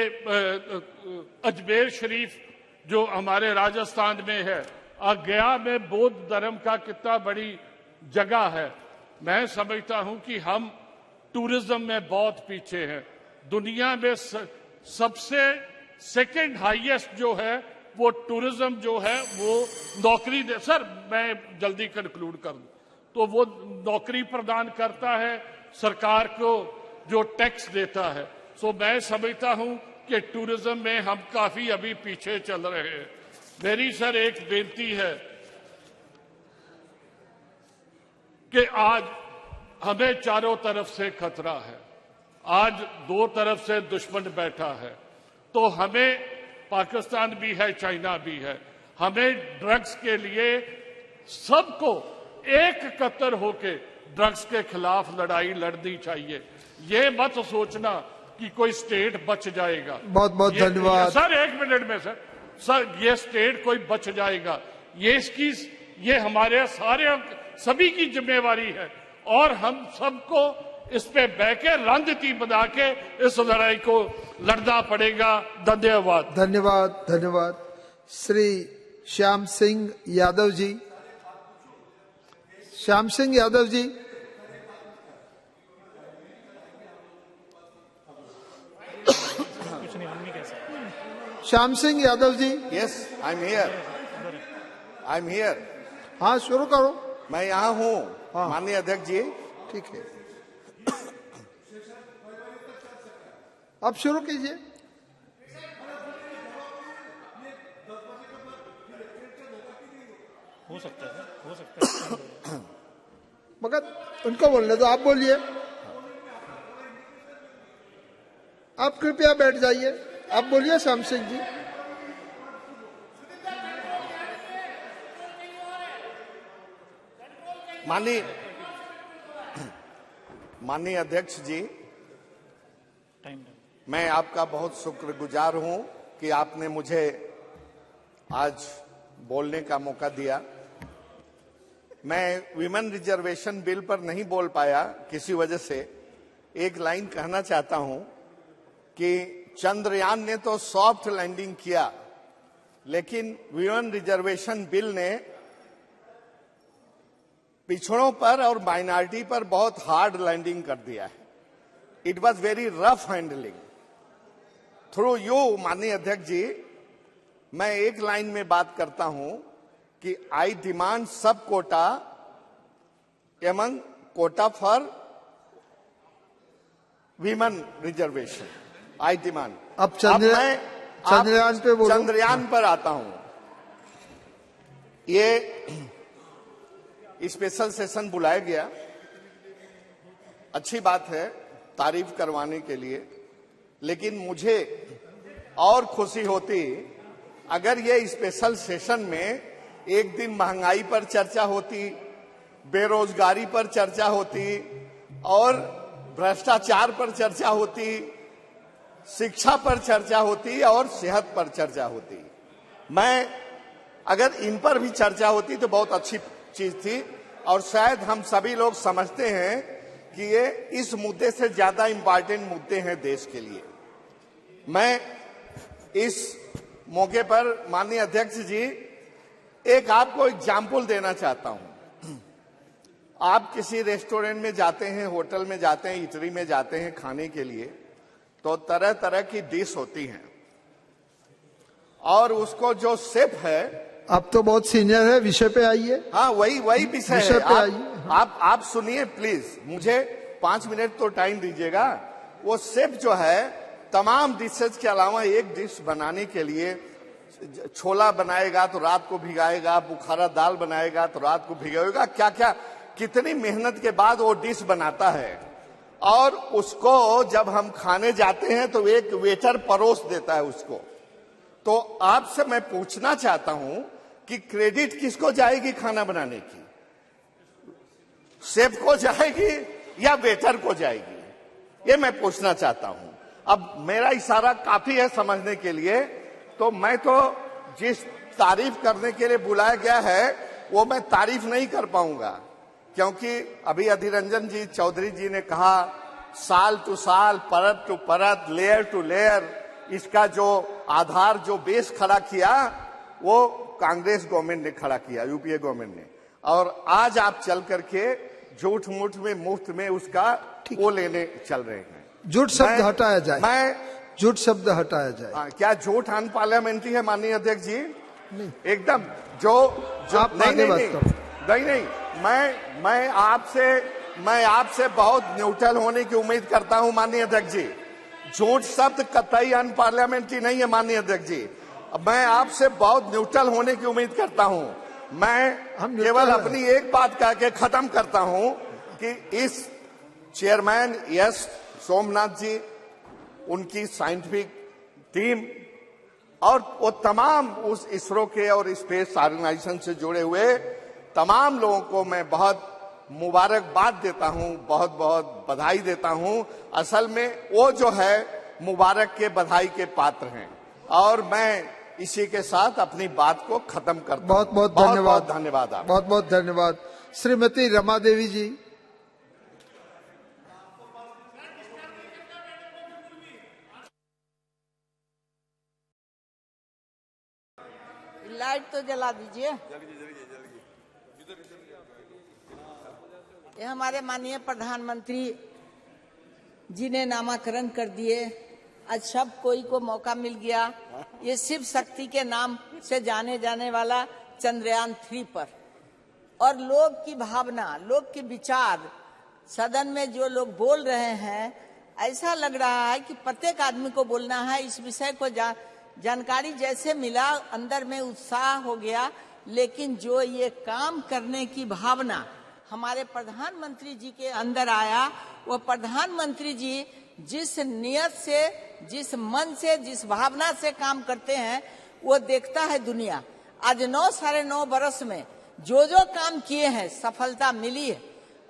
अजमेर शरीफ जो हमारे राजस्थान में है, गया में बौद्ध धर्म का कितना बड़ी जगह है। मैं समझता हूं कि हम टूरिज्म में बहुत पीछे हैं। दुनिया में सबसे सेकंड हाईएस्ट जो है वो टूरिज्म जो है वो नौकरी दे, सर मैं जल्दी कंक्लूड कर दूं, तो वो नौकरी प्रदान करता है, सरकार को जो टैक्स देता है। सो मैं समझता हूं कि टूरिज्म में हम काफी अभी पीछे चल रहे हैं। मेरी सर एक बेनती है कि आज हमें चारों तरफ से खतरा है, आज दो तरफ से दुश्मन बैठा है, तो हमें पाकिस्तान भी है, चाइना भी है, हमें ड्रग्स के लिए सबको एक कतर होके ड्रग्स के खिलाफ लड़ाई लड़नी चाहिए। ये मत सोचना कि कोई स्टेट बच जाएगा। बहुत बहुत धन्यवाद सर। एक मिनट में सर, ये स्टेट कोई बच जाएगा, ये हमारे सारे सभी की जिम्मेवारी है और हम सबको इस पे बह के रणनीति बना के इस लड़ाई को लड़ना पड़ेगा। धन्यवाद। धन्यवाद धन्यवाद। Shri Shyam Singh Yadav ji, Shyam Singh Yadav ji. Shyam Singh Yadav ji. Yes, I am here, I am here. हाँ शुरू करो। मैं यहाँ हूँ। हाँ। माननीय अध्यक्ष जी। ठीक है, अब शुरू कीजिए। हो सकता है, हो सकता है। मगर उनको बोलने दो, आप बोलिए। आप कृपया बैठ जाइए, आप बोलिए श्याम सिंह जी। माननीय अध्यक्ष जी, मैं आपका बहुत शुक्रगुजार हूं कि आपने मुझे आज बोलने का मौका दिया। मैं विमेन रिजर्वेशन बिल पर नहीं बोल पाया किसी वजह से, एक लाइन कहना चाहता हूं कि चंद्रयान ने तो सॉफ्ट लैंडिंग किया, लेकिन वीमेन रिजर्वेशन बिल ने पिछड़ों पर और माइनॉरिटी पर बहुत हार्ड लैंडिंग कर दिया है। It was very rough handling. Through you माननीय अध्यक्ष जी, मैं एक लाइन में बात करता हूं कि I demand sub quota among quota for women reservation. I demand. अब चंद्रयान पे बोलो। चंद्रयान पर आता हूं। ये स्पेशल सेशन बुलाया गया, अच्छी बात है, तारीफ करवाने के लिए, लेकिन मुझे और खुशी होती अगर ये स्पेशल सेशन में एक दिन महंगाई पर चर्चा होती, बेरोजगारी पर चर्चा होती और भ्रष्टाचार पर चर्चा होती, शिक्षा पर चर्चा होती और सेहत पर चर्चा होती। मैं अगर इन पर भी चर्चा होती तो बहुत अच्छी चीज थी, और शायद हम सभी लोग समझते हैं कि ये इस मुद्दे से ज्यादा इंपॉर्टेंट मुद्दे हैं देश के लिए। मैं इस मौके पर माननीय अध्यक्ष जी एक आपको एग्जाम्पल देना चाहता हूं। आप किसी रेस्टोरेंट में जाते हैं, होटल में जाते हैं, इटरी में जाते हैं खाने के लिए, तो तरह तरह की डिश होती हैं और उसको जो शेफ है, आप तो बहुत सीनियर है, विषय पे आइए। हाँ, वही विषय विषय पे आइए। आप सुनिए प्लीज, मुझे 5 मिनट तो टाइम दीजिएगा। वो शेफ जो है तमाम डिशेज के अलावा एक डिश बनाने के लिए छोला बनाएगा तो रात को भिगाएगा, बुखारा दाल बनाएगा तो रात को भिगाएगा, क्या क्या कितनी मेहनत के बाद वो डिश बनाता है। और उसको जब हम खाने जाते हैं तो एक वेटर परोस देता है उसको। तो आपसे मैं पूछना चाहता हूं कि क्रेडिट किसको जाएगी खाना बनाने की? शेफ को जाएगी या वेटर को जाएगी? ये मैं पूछना चाहता हूं। अब मेरा इशारा काफी है समझने के लिए, तो मैं तो जिस तारीफ करने के लिए बुलाया गया है वो मैं तारीफ नहीं कर पाऊंगा, क्योंकि अभी अधीर रंजन जी चौधरी जी ने कहा साल टू साल, परत टू परत, लेयर टू लेयर, इसका जो आधार, जो बेस खड़ा किया वो कांग्रेस गवर्नमेंट ने खड़ा किया, यूपीए गवर्नमेंट ने। और आज आप चल करके झूठ मूठ में, मुफ्त में उसका वो लेने चल रहे हैं। झूठ शब्द हटाया जाए। झूठ शब्द हटाया जाए। क्या झूठ अनपार्लियामेंट्री है माननीय अध्यक्ष जी? नहीं, एकदम जो आप नहीं, मैं आपसे बहुत न्यूट्रल होने की उम्मीद करता हूं माननीय अध्यक्ष जी। झूठ शब्द कतई अनपार्लियामेंट्री नहीं है माननीय अध्यक्ष जी। मैं आपसे बहुत न्यूट्रल होने की उम्मीद करता हूं। मैं केवल अपनी एक बात कह के खत्म करता हूं कि इस चेयरमैन यस सोमनाथ जी, उनकी साइंटिफिक टीम और वो तमाम उस इसरो के और स्पेस ऑर्गेनाइजेशन से जुड़े हुए तमाम लोगों को मैं बहुत मुबारकबाद देता हूं, बहुत बहुत बधाई देता हूं। असल में वो जो है मुबारक के, बधाई के पात्र हैं। और मैं इसी के साथ अपनी बात को खत्म करता हूं। बहुत बहुत धन्यवाद। धन्यवाद। बहुत बहुत धन्यवाद। श्रीमती रमा देवी जी। लाइट तो जला दीजिए। ये हमारे माननीय प्रधानमंत्री जी ने नामाकरण कर दिए। आज सब कोई को मौका मिल गया ये शिव शक्ति के नाम से जाने जाने वाला चंद्रयान 3 पर, और लोग की भावना, लोग के विचार, सदन में जो लोग बोल रहे हैं, ऐसा लग रहा है कि प्रत्येक आदमी को बोलना है इस विषय को। जानकारी जैसे मिला अंदर में उत्साह हो गया, लेकिन जो ये काम करने की भावना हमारे प्रधानमंत्री जी के अंदर आया, वो प्रधानमंत्री जी जिस नियत से, जिस मन से, जिस भावना से काम करते हैं वो देखता है दुनिया। आज 9 साढ़े 9 बरस में जो जो काम किए हैं सफलता मिली है,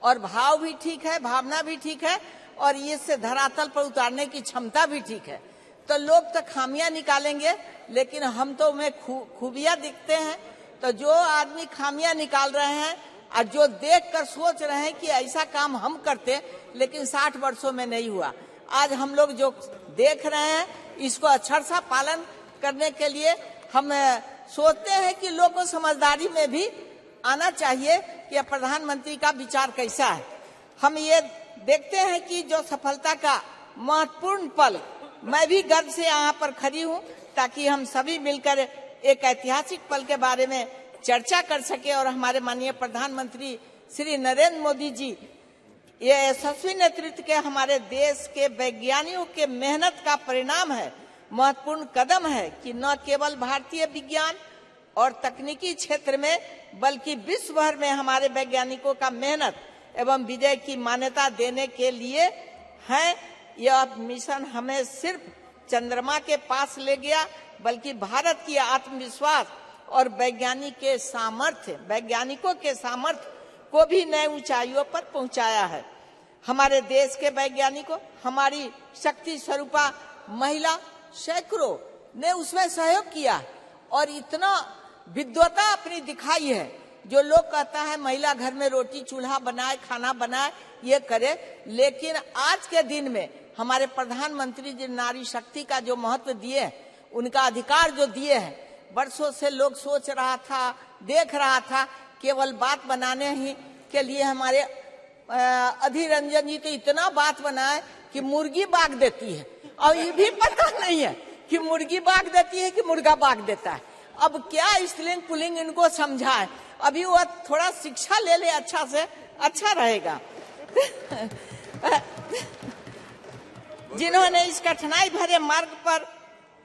और भाव भी ठीक है, भावना भी ठीक है, और ये से धरातल पर उतारने की क्षमता भी ठीक है। तो लोग तो खामियां निकालेंगे, लेकिन हम तो में खूबियां दिखते हैं। तो जो आदमी खामियां निकाल रहे हैं, और जो देखकर सोच रहे हैं कि ऐसा काम हम करते लेकिन 60 वर्षों में नहीं हुआ। आज हम लोग जो देख रहे हैं इसको अक्षरशः पालन करने के लिए हम सोचते हैं कि लोगों को समझदारी में भी आना चाहिए कि प्रधानमंत्री का विचार कैसा है। हम ये देखते हैं कि जो सफलता का महत्वपूर्ण पल, मैं भी गर्व से यहाँ पर खड़ी हूँ ताकि हम सभी मिलकर एक ऐतिहासिक पल के बारे में चर्चा कर सके और हमारे माननीय प्रधानमंत्री श्री नरेंद्र मोदी जी ये यशस्वी नेतृत्व के हमारे देश के वैज्ञानिकों के मेहनत का परिणाम है, महत्वपूर्ण कदम है कि न केवल भारतीय विज्ञान और तकनीकी क्षेत्र में बल्कि विश्व भर में हमारे वैज्ञानिकों का मेहनत एवं विजय की मान्यता देने के लिए है। यह मिशन हमें सिर्फ चंद्रमा के पास ले गया बल्कि भारत की आत्मविश्वास और वैज्ञानिकों के सामर्थ्य को भी नए ऊंचाइयों पर पहुंचाया है। हमारे देश के वैज्ञानिकों, हमारी शक्ति स्वरूपा महिला सैकड़ों ने उसमें सहयोग किया और इतना विद्वता अपनी दिखाई है। जो लोग कहता है महिला घर में रोटी चूल्हा बनाए, खाना बनाए, ये करे, लेकिन आज के दिन में हमारे प्रधानमंत्री जी नारी शक्ति का जो महत्व दिए, उनका अधिकार जो दिए हैं, वर्षों से लोग सोच रहा था, देख रहा था, केवल बात बनाने ही के लिए हमारे अधीर रंजन जी तो इतना बात बनाए कि मुर्गी बाग देती है और ये भी पता नहीं है कि मुर्गी बाग देती है कि मुर्गा बाग देता है। अब क्या स्त्रीलिंग पुल्लिंग इनको समझाए, अभी वो थोड़ा शिक्षा ले ले अच्छा से अच्छा रहेगा। जिन्होंने इस कठिनाई भरे मार्ग पर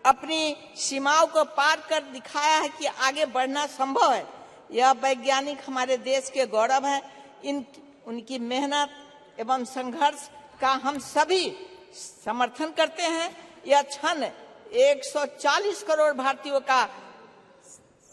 अपनी सीमाओं को पार कर दिखाया है कि आगे बढ़ना संभव है, यह वैज्ञानिक हमारे देश के गौरव है। उनकी मेहनत एवं संघर्ष का हम सभी समर्थन करते हैं। यह क्षण 140 करोड़ भारतीयों का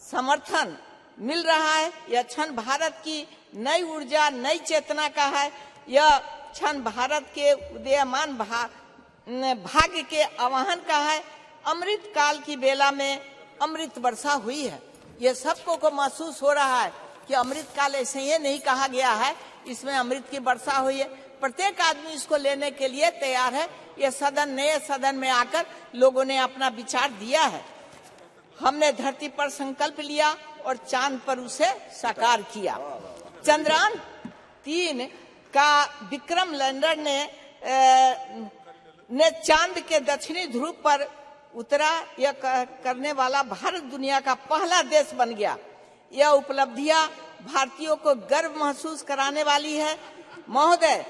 समर्थन मिल रहा है। यह क्षण भारत की नई ऊर्जा, नई चेतना का है। यह क्षण भारत के उदीयमान भाग्य के आह्वान का है। अमृत काल की बेला में अमृत वर्षा हुई है। ये सबको को महसूस हो रहा है कि अमृत काल ऐसे ही नहीं कहा गया है, इसमें अमृत की वर्षा हुई है। प्रत्येक आदमी इसको लेने के लिए तैयार है। ये सदन, नए सदन में आकर लोगों ने अपना विचार दिया है। हमने धरती पर संकल्प लिया और चांद पर उसे साकार किया। चंद्रयान 3 का विक्रम लैंडर ने चांद के दक्षिणी ध्रुव पर उतरा। यह करने वाला भारत दुनिया का पहला देश बन गया। यह उपलब्धियां भारतीयों को गर्व महसूस कराने वाली है। महोदय,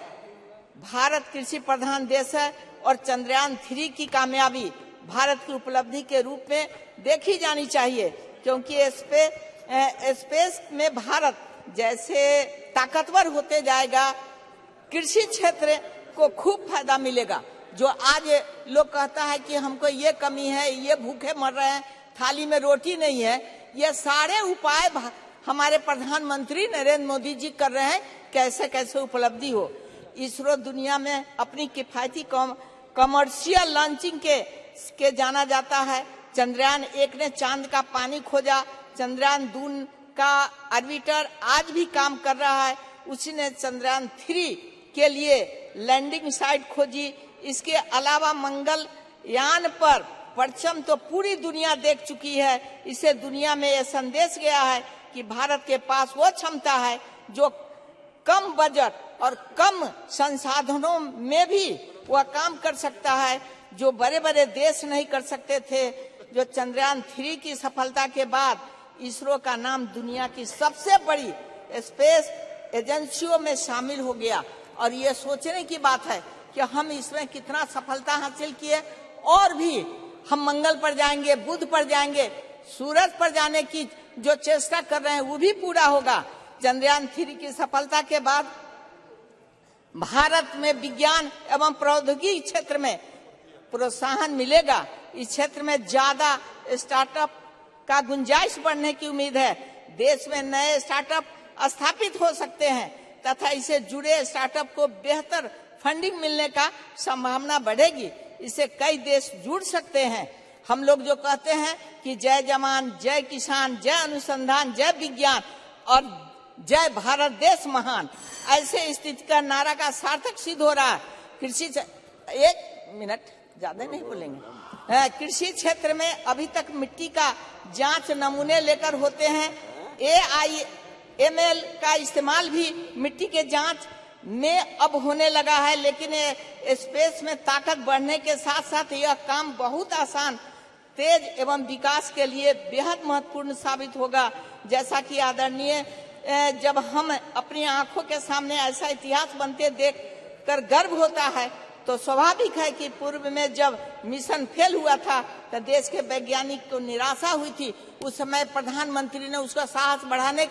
भारत कृषि प्रधान देश है और चंद्रयान 3 की कामयाबी भारत की उपलब्धि के रूप में देखी जानी चाहिए, क्योंकि स्पेस में भारत जैसे ताकतवर होते जाएगा, कृषि क्षेत्र को खूब फायदा मिलेगा। जो आज लोग कहता है कि हमको ये कमी है, ये भूखे मर रहे हैं, थाली में रोटी नहीं है, ये सारे उपाय हमारे प्रधानमंत्री नरेंद्र मोदी जी कर रहे हैं, कैसे कैसे उपलब्धि हो। इसरो दुनिया में अपनी किफायती कमर्शियल लॉन्चिंग के जाना जाता है। चंद्रयान 1 ने चांद का पानी खोजा। चंद्रयान 2 का ऑर्बिटर आज भी काम कर रहा है। उसी ने चंद्रयान 3 के लिए लैंडिंग साइट खोजी। इसके अलावा मंगल यान पर परचम तो पूरी दुनिया देख चुकी है। इसे दुनिया में यह संदेश गया है कि भारत के पास वो क्षमता है जो कम बजट और कम संसाधनों में भी वह काम कर सकता है, जो बड़े बड़े देश नहीं कर सकते थे। जो चंद्रयान 3 की सफलता के बाद इसरो का नाम दुनिया की सबसे बड़ी स्पेस एजेंसियों में शामिल हो गया। और ये सोचने की बात है कि हम इसमें कितना सफलता हासिल किए, और भी हम मंगल पर जाएंगे, बुध पर जाएंगे, सूरज पर जाने की जो चेष्टा कर रहे हैं वो भी पूरा होगा। चंद्रयान 3 की सफलता के बाद भारत में विज्ञान एवं प्रौद्योगिकी क्षेत्र में प्रोत्साहन मिलेगा। इस क्षेत्र में ज्यादा स्टार्टअप का गुंजाइश बढ़ने की उम्मीद है। देश में नए स्टार्टअप स्थापित हो सकते हैं तथा इसे जुड़े स्टार्टअप को बेहतर फंडिंग मिलने का संभावना बढ़ेगी। इससे कई देश जुड़ सकते हैं। हम लोग जो कहते हैं कि जय जवान, जय किसान, जय अनुसंधान, जय विज्ञान, और जय भारत देश महान, ऐसे स्थिति का नारा का सार्थक सिद्ध हो रहा है। एक मिनट ज्यादा नहीं बोलेंगे। कृषि क्षेत्र में अभी तक मिट्टी का जांच नमूने लेकर होते हैं। AIML का इस्तेमाल भी मिट्टी के जांच में अब होने लगा है, लेकिन स्पेस में ताकत बढ़ने के साथ साथ यह काम बहुत आसान, तेज एवं विकास के लिए बेहद महत्वपूर्ण साबित होगा। जैसा कि आदरणीय, जब हम अपनी आंखों के सामने ऐसा इतिहास बनते देख कर गर्व होता है, तो स्वाभाविक है कि पूर्व में जब मिशन फेल हुआ था तो देश के वैज्ञानिक को निराशा हुई थी। उस समय प्रधानमंत्री ने उसका साहस बढ़ाने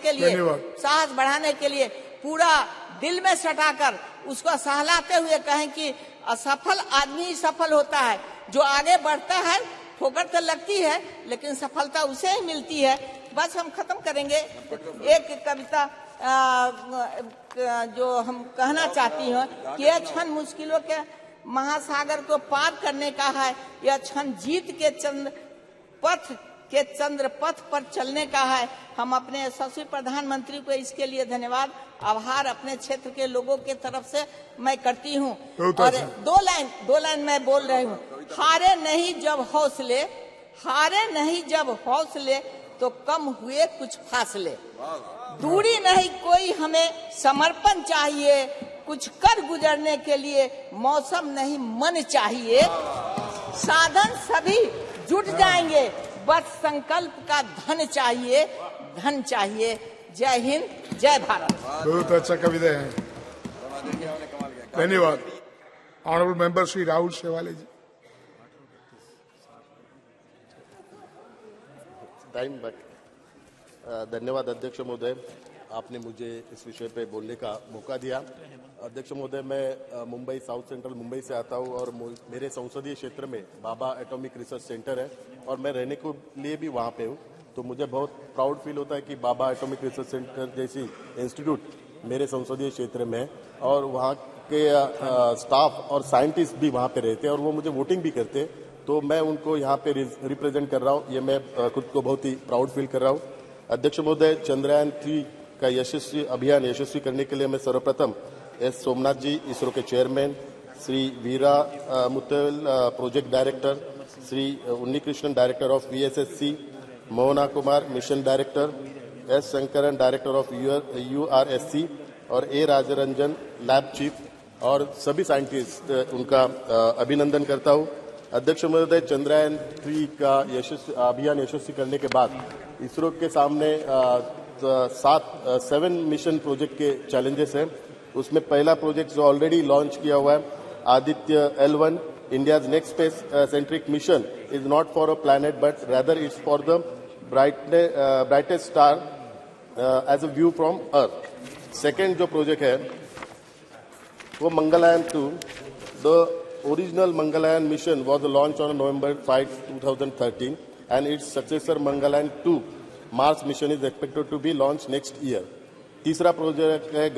के लिए पूरा दिल में सटाकर उसको सहलाते हुए कहें कि असफल आदमी ही सफल होता है। जो आगे बढ़ता है ठोकर तो लगती है, लेकिन सफलता उसे ही मिलती है। बस हम खत्म करेंगे। एक कविता जो हम कहना चाहती हूँ कि यह क्षण मुश्किलों के महासागर को पार करने का है, यह क्षण जीत के चंद्र पथ पर चलने का है। हम अपने यशस्वी प्रधानमंत्री को इसके लिए धन्यवाद, आभार अपने क्षेत्र के लोगों के तरफ से मैं करती हूँ। और दो लाइन मैं बोल रही हूँ। हारे नहीं जब हौसले तो कम हुए कुछ फासले, दूरी नहीं कोई हमें समर्पण चाहिए, कुछ कर गुजरने के लिए मौसम नहीं मन चाहिए। साधन सभी जुट जाएंगे, बस संकल्प का धन चाहिए। जय हिंद, जय भारत। बहुत अच्छा कविता है, धन्यवाद। Honourable member Shri Rahul Shewale ji. Time but धन्यवाद अध्यक्ष महोदय, आपने मुझे इस विषय पे बोलने का मौका दिया। अध्यक्ष महोदय, मैं मुंबई साउथ सेंट्रल मुंबई से आता हूँ और मेरे संसदीय क्षेत्र में बाबा एटॉमिक रिसर्च सेंटर है और मैं रहने के लिए भी वहाँ पे हूँ। तो मुझे बहुत प्राउड फील होता है कि बाबा एटॉमिक रिसर्च सेंटर जैसी इंस्टीट्यूट मेरे संसदीय क्षेत्र में है और वहाँ के स्टाफ और साइंटिस्ट भी वहाँ पे रहते हैं और वो मुझे वोटिंग भी करते हैं। तो मैं उनको यहाँ पे रिप्रेजेंट कर रहा हूँ, ये मैं खुद को बहुत ही प्राउड फील कर रहा हूँ। अध्यक्ष महोदय, चंद्रयान 3 का अभियान यशस्वी करने के लिए मैं सर्वप्रथम एस सोमनाथ जी, इसरो के chairman, Shri Veera Muthuvel project director, Shri Unnikrishnan director of VSSC, Mohana Kumar mission director, S Sankaran director of URSC और A राजरंजन लैब चीफ और सभी साइंटिस्ट उनका अभिनंदन करता हूँ। अध्यक्ष महोदय, चंद्रयान 3 का अभियान यशस्वी करने के बाद इसरो के सामने 7 मिशन प्रोजेक्ट के चैलेंजेस हैं। उसमें पहला प्रोजेक्ट जो ऑलरेडी लॉन्च किया हुआ है, Aditya L1, India's next space centric mission is not for a planet but rather it's for the brightest star as a view from earth. Second जो प्रोजेक्ट है वो Mangalyaan 2। The original Mangalyaan mission was launched on November 5, 2013 and its successor Mangalyaan 2 Mars mission is expected to be launched next year. तीसरा project है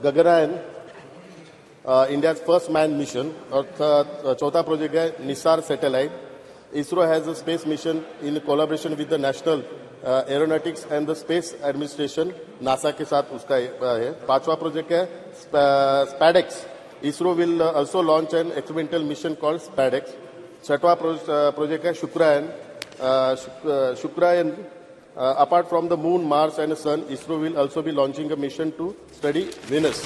Gaganyaan, India first man mission और चौथा project है Nisar satellite. ISRO has a space mission in collaboration with the national aeronautics and the space administration, NASA के साथ उसका है। पांचवा प्रोजेक्ट है SpaDeX. ISRO will also launch an experimental mission called SPADEX. छठवा प्रोजेक्ट है शुक्रायन। Apart from the moon, Mars and sun, ISRO will also be launching a mission to study Venus.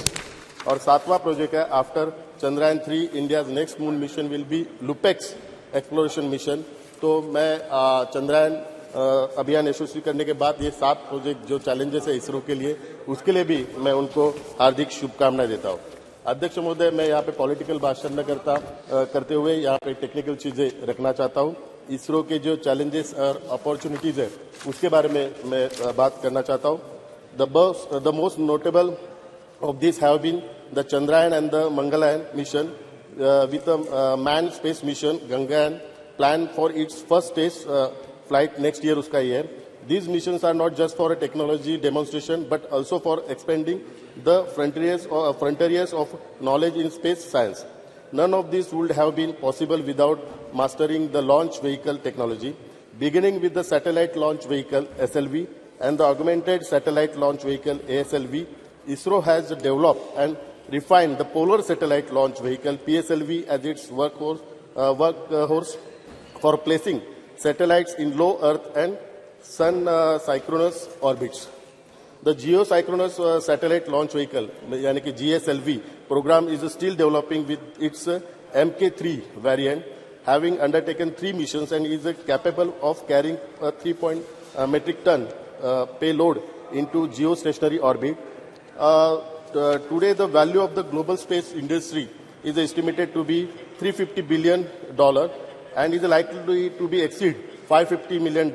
और सातवां प्रोजेक्ट है after Chandrayaan 3, India's next moon mission will be LUPEX exploration mission. तो मैं चंद्रयान अभियान यशस्वी करने के बाद ये 7 प्रोजेक्ट जो चैलेंजेस है इसरो के लिए, उसके लिए भी मैं उनको हार्दिक शुभकामनाएं देता हूँ। अध्यक्ष महोदय, मैं यहाँ पे पॉलिटिकल भाषण न करते हुए यहाँ पे टेक्निकल चीजें रखना चाहता हूँ। इसरो के जो चैलेंजेस और अपॉर्चुनिटीज है उसके बारे में मैं बात करना चाहता हूँ। The most notable of this have been the Chandrayaan and the Mangalyaan mission with a man space mission Gaganyaan plan for its first test flight next year, उसका ये है। These missions are not just for a technology demonstration, but also for expanding the frontiers of knowledge in space science. None of this would have been possible without mastering the launch vehicle technology. Beginning with the satellite launch vehicle, SLV, and the Augmented Satellite Launch Vehicle ASLV, ISRO has developed and refined the Polar Satellite Launch Vehicle PSLV as its workhorse for placing satellites in low Earth and Sun synchronous orbits. The Geosynchronous Satellite Launch Vehicle, यानी कि GSLV program, is still developing with its MK3 variant, having undertaken 3 missions and is capable of carrying a 3 metric ton payload into geostationary orbit. Today, the value of the global space industry is estimated to be $350 billion and is likely to be exceed $550 million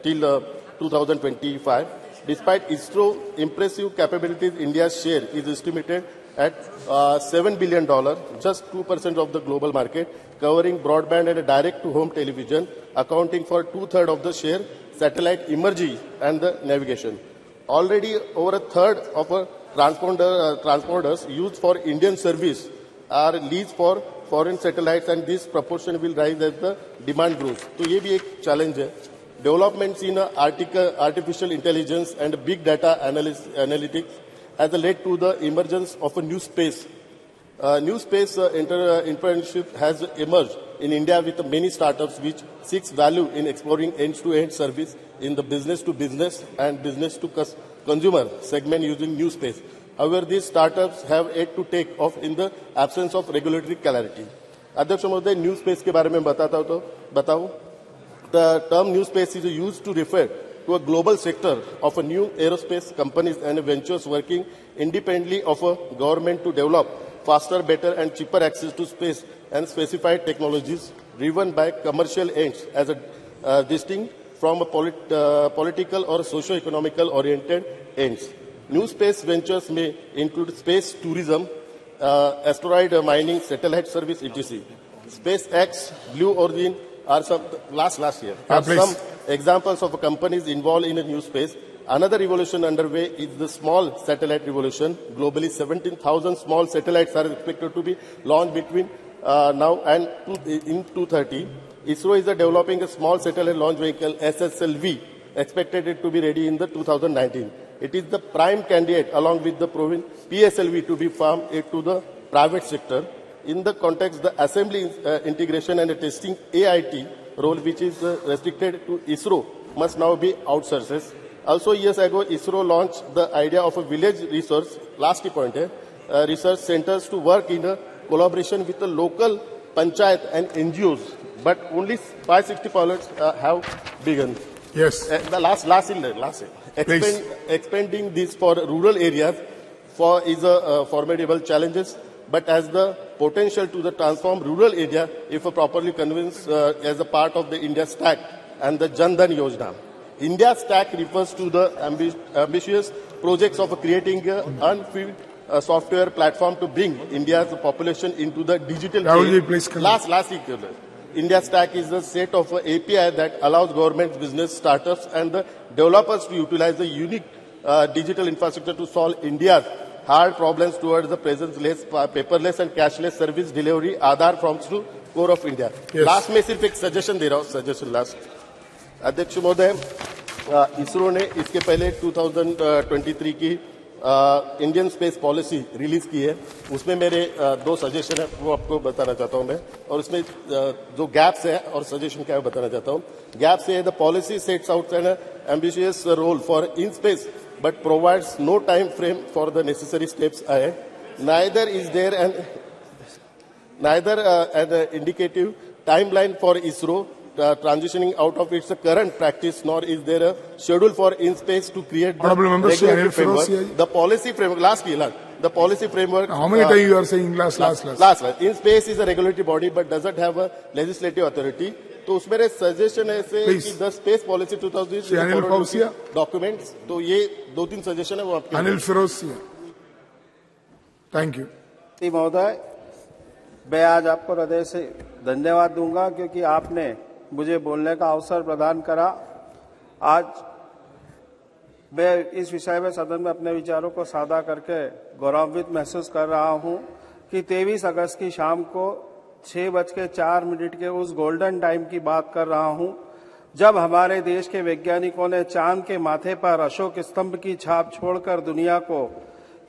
till 2025. Despite ISRO's impressive capabilities, India's share is estimated at $7 billion, just 2% of the global market, covering broadband and direct-to-home television, accounting for 2/3 of the share, satellite imagery and the navigation. Already over a third of transponders used for Indian service are leased for foreign satellites, and this proportion will rise as the demand grows. So ये भी एक challenge है. Developments in artificial intelligence and big data analytics has led to the emergence of a new space. New space entrepreneurship has emerged in India with many startups which seeks value in exploring end-to-end service in the business-to-business and business-to-consumer segment using new space. However, these startups have yet to take off in the absence of regulatory clarity. अध्यक्ष महोदय, new space के बारे में बताऊं. The term new space is used to refer to a global sector of a new aerospace companies and ventures working independently of a government to develop faster, better and cheaper access to space and specified technologies driven by commercial ends as a distinct from a political or socio-economical oriented ends. New space ventures may include space tourism, asteroid mining, satellite service, etc. SpaceX, Blue Origin are some last year. Are some examples of companies involved in a new space. Another revolution underway is the small satellite revolution. Globally, 17,000 small satellites are expected to be launched between now and in 2030. ISRO is developing a small satellite launch vehicle, SSLV, expected to be ready in the 2019. It is the prime candidate along with the proven PSLV to be farmed to the private sector. In the context, the assembly, integration and testing AIT role, which is restricted to ISRO, must now be outsourced. Also, years ago, ISRO launched the idea of a village research, last point, research centers to work in a collaboration with the local panchayat and NGOs, but only 560 pilots have begun. Yes. The last expanding this for rural areas is a formidable challenges, but has the potential to transform rural area if properly convinced as a part of the India Stack and the Jan Dhan Yojana. India Stack refers to the ambitious projects of creating an unfilled software platform to bring India's population into the digital age. Last India Stack is a set of API that allows government, business, startups and the developers to utilize the unique digital infrastructure to solve India's hard problems towards the presence-less, paperless and cashless service delivery, Aadhaar forms to core of India. Yes. Last में सिर्फ एक suggestion दे रहा हूँ, suggestion last. अध्यक्ष महोदय, इसरो ने इसके पहले 2023 की इंडियन स्पेस पॉलिसी रिलीज की है. उसमें मेरे 2 सजेशन है, वो आपको बताना चाहता हूं मैं. और उसमें जो गैप्स है और सजेशन क्या है बताना चाहता हूं. गैप्स है, the policy sets out an ambitious role for in space but provides no time frame for the necessary steps ahead. Neither is there an indicative timeline for ISRO transitioning out of its current practice, nor is there a schedule for in-space to create the regulatory framework. The policy framework, the policy framework. How many times you are saying last? In-space is a regulatory body but doesn't have a legislative authority. तो उसमें suggestion ऐसे कि the space policy 2000 documents, तो ये 2-3 suggestion है वो आपके. Anil Firojiya, thank you. महोदय, मैं आज आपको हृदय से धन्यवाद दूंगा क्योंकि आपने मुझे बोलने का अवसर प्रदान करा. आज मैं इस विषय में सदन में अपने विचारों को साझा करके गौरवान्वित महसूस कर रहा हूं कि 23 अगस्त की शाम को 6:04 के उस गोल्डन टाइम की बात कर रहा हूं जब हमारे देश के वैज्ञानिकों ने चांद के माथे पर अशोक स्तंभ की छाप छोड़कर दुनिया को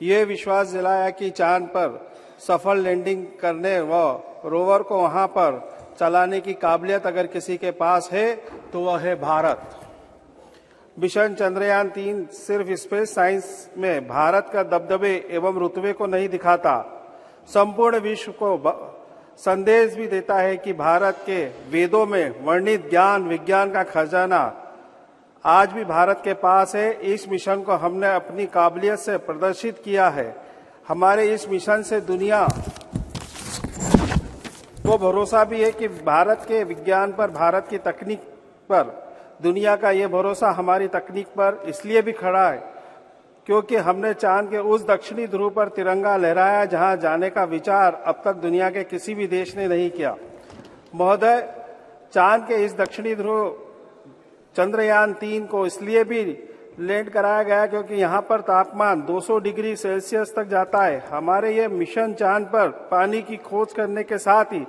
ये विश्वास दिलाया कि चांद पर सफल लैंडिंग करने व रोवर को वहां पर चलाने की काबिलियत अगर किसी के पास है तो वह है भारत। मिशन चंद्रयान 3 सिर्फ स्पेस साइंस में भारत का दबदबे एवं रुतबे को नहीं दिखाता, संपूर्ण विश्व को संदेश भी देता है कि भारत के वेदों में वर्णित ज्ञान विज्ञान का खजाना आज भी भारत के पास है। इस मिशन को हमने अपनी काबिलियत से प्रदर्शित किया है। हमारे इस मिशन से दुनिया को भरोसा भी है कि भारत के विज्ञान पर, भारत की तकनीक पर दुनिया का ये भरोसा हमारी तकनीक पर इसलिए भी खड़ा है क्योंकि हमने चांद के उस दक्षिणी ध्रुव पर तिरंगा लहराया जहां जाने का विचार अब तक दुनिया के किसी भी देश ने नहीं किया। महोदय, चांद के इस दक्षिणी ध्रुव चंद्रयान 3 को इसलिए भी लैंड कराया गया क्योंकि यहाँ पर तापमान 200 डिग्री सेल्सियस तक जाता है। हमारे ये मिशन चांद पर पानी की खोज करने के साथ ही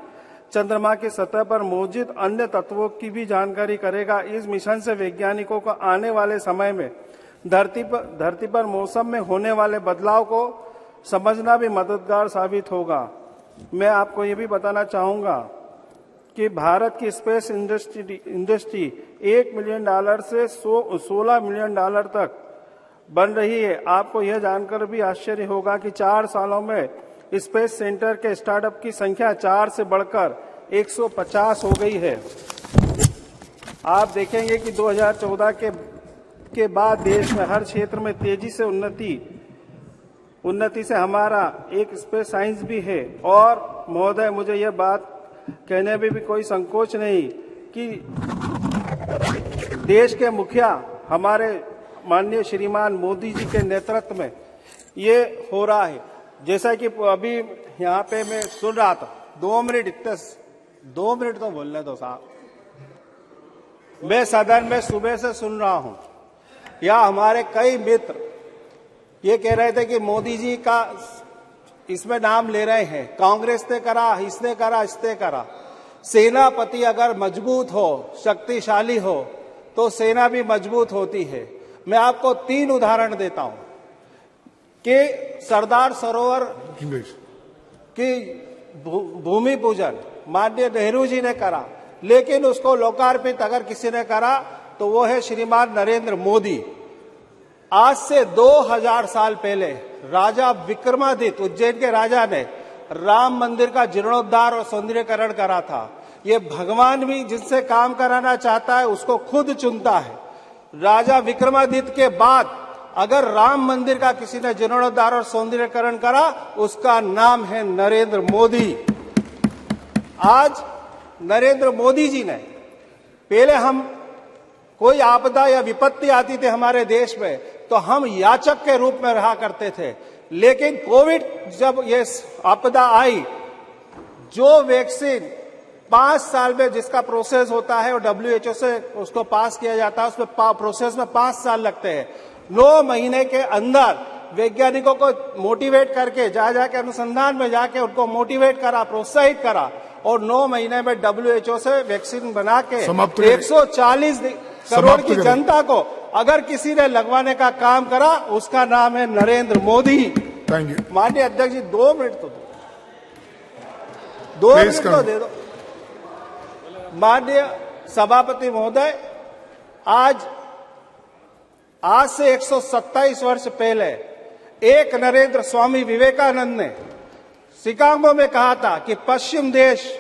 चंद्रमा की सतह पर मौजूद अन्य तत्वों की भी जानकारी करेगा। इस मिशन से वैज्ञानिकों को आने वाले समय में धरती पर मौसम में होने वाले बदलाव को समझना भी मददगार साबित होगा। मैं आपको ये भी बताना चाहूंगा कि भारत की स्पेस इंडस्ट्री $1 मिलियन से $16 मिलियन तक बन रही है। आपको यह जानकर भी आश्चर्य होगा कि 4 सालों में स्पेस सेंटर के स्टार्टअप की संख्या 4 से बढ़कर 150 हो गई है। आप देखेंगे कि 2014 के बाद देश में हर क्षेत्र में तेजी से उन्नति से हमारा एक स्पेस साइंस भी है। और महोदय, मुझे यह बात कहने में भी कोई संकोच नहीं कि देश के मुखिया हमारे माननीय श्रीमान मोदी जी के नेतृत्व में ये हो रहा है। जैसा कि अभी यहाँ पे मैं सुन रहा था, 2 मिनट तो बोलने दो साहब। मैं सदन में सुबह से सुन रहा हूँ, या हमारे कई मित्र ये कह रहे थे कि मोदी जी का इसमें नाम ले रहे हैं, कांग्रेस ने करा, इसने करा, इसने करा। सेनापति अगर मजबूत हो, शक्तिशाली हो, तो सेना भी मजबूत होती है। मैं आपको 3 उदाहरण देता हूं कि सरदार सरोवर की भूमि पूजन माननीय नेहरू जी ने करा, लेकिन उसको लोकार्पित अगर किसी ने करा तो वो है श्रीमान नरेंद्र मोदी। आज से 2000 साल पहले राजा विक्रमादित्य, उज्जैन के राजा ने राम मंदिर का जीर्णोद्धार और सौंदर्यीकरण करा था। ये भगवान भी जिससे काम कराना चाहता है उसको खुद चुनता है। राजा विक्रमादित्य के बाद अगर राम मंदिर का किसी ने जीर्णोद्धार और सौंदर्यीकरण करा, उसका नाम है नरेंद्र मोदी। आज नरेंद्र मोदी जी ने, पहले हम कोई आपदा या विपत्ति आती थी हमारे देश में तो हम याचक के रूप में रहा करते थे, लेकिन कोविड जब ये आपदा आई, जो वैक्सीन 5 साल में जिसका प्रोसेस होता है और WHO से उसको पास किया जाता है, उसमें प्रोसेस में 5 साल लगते हैं। 9 महीने के अंदर वैज्ञानिकों को मोटिवेट करके जाके अनुसंधान में जाके उनको मोटिवेट करा, प्रोत्साहित करा और 9 महीने में WHO से वैक्सीन बना के 140 करोड़ की जनता को अगर किसी ने लगवाने का काम करा, उसका नाम है नरेंद्र मोदी। माननीय अध्यक्ष जी, 2 मिनट तो दो, 2 मिनट तो दे दो। माननीय सभापति महोदय, आज से 127 वर्ष पहले एक नरेंद्र स्वामी विवेकानंद ने शिकागो में कहा था कि पश्चिम देश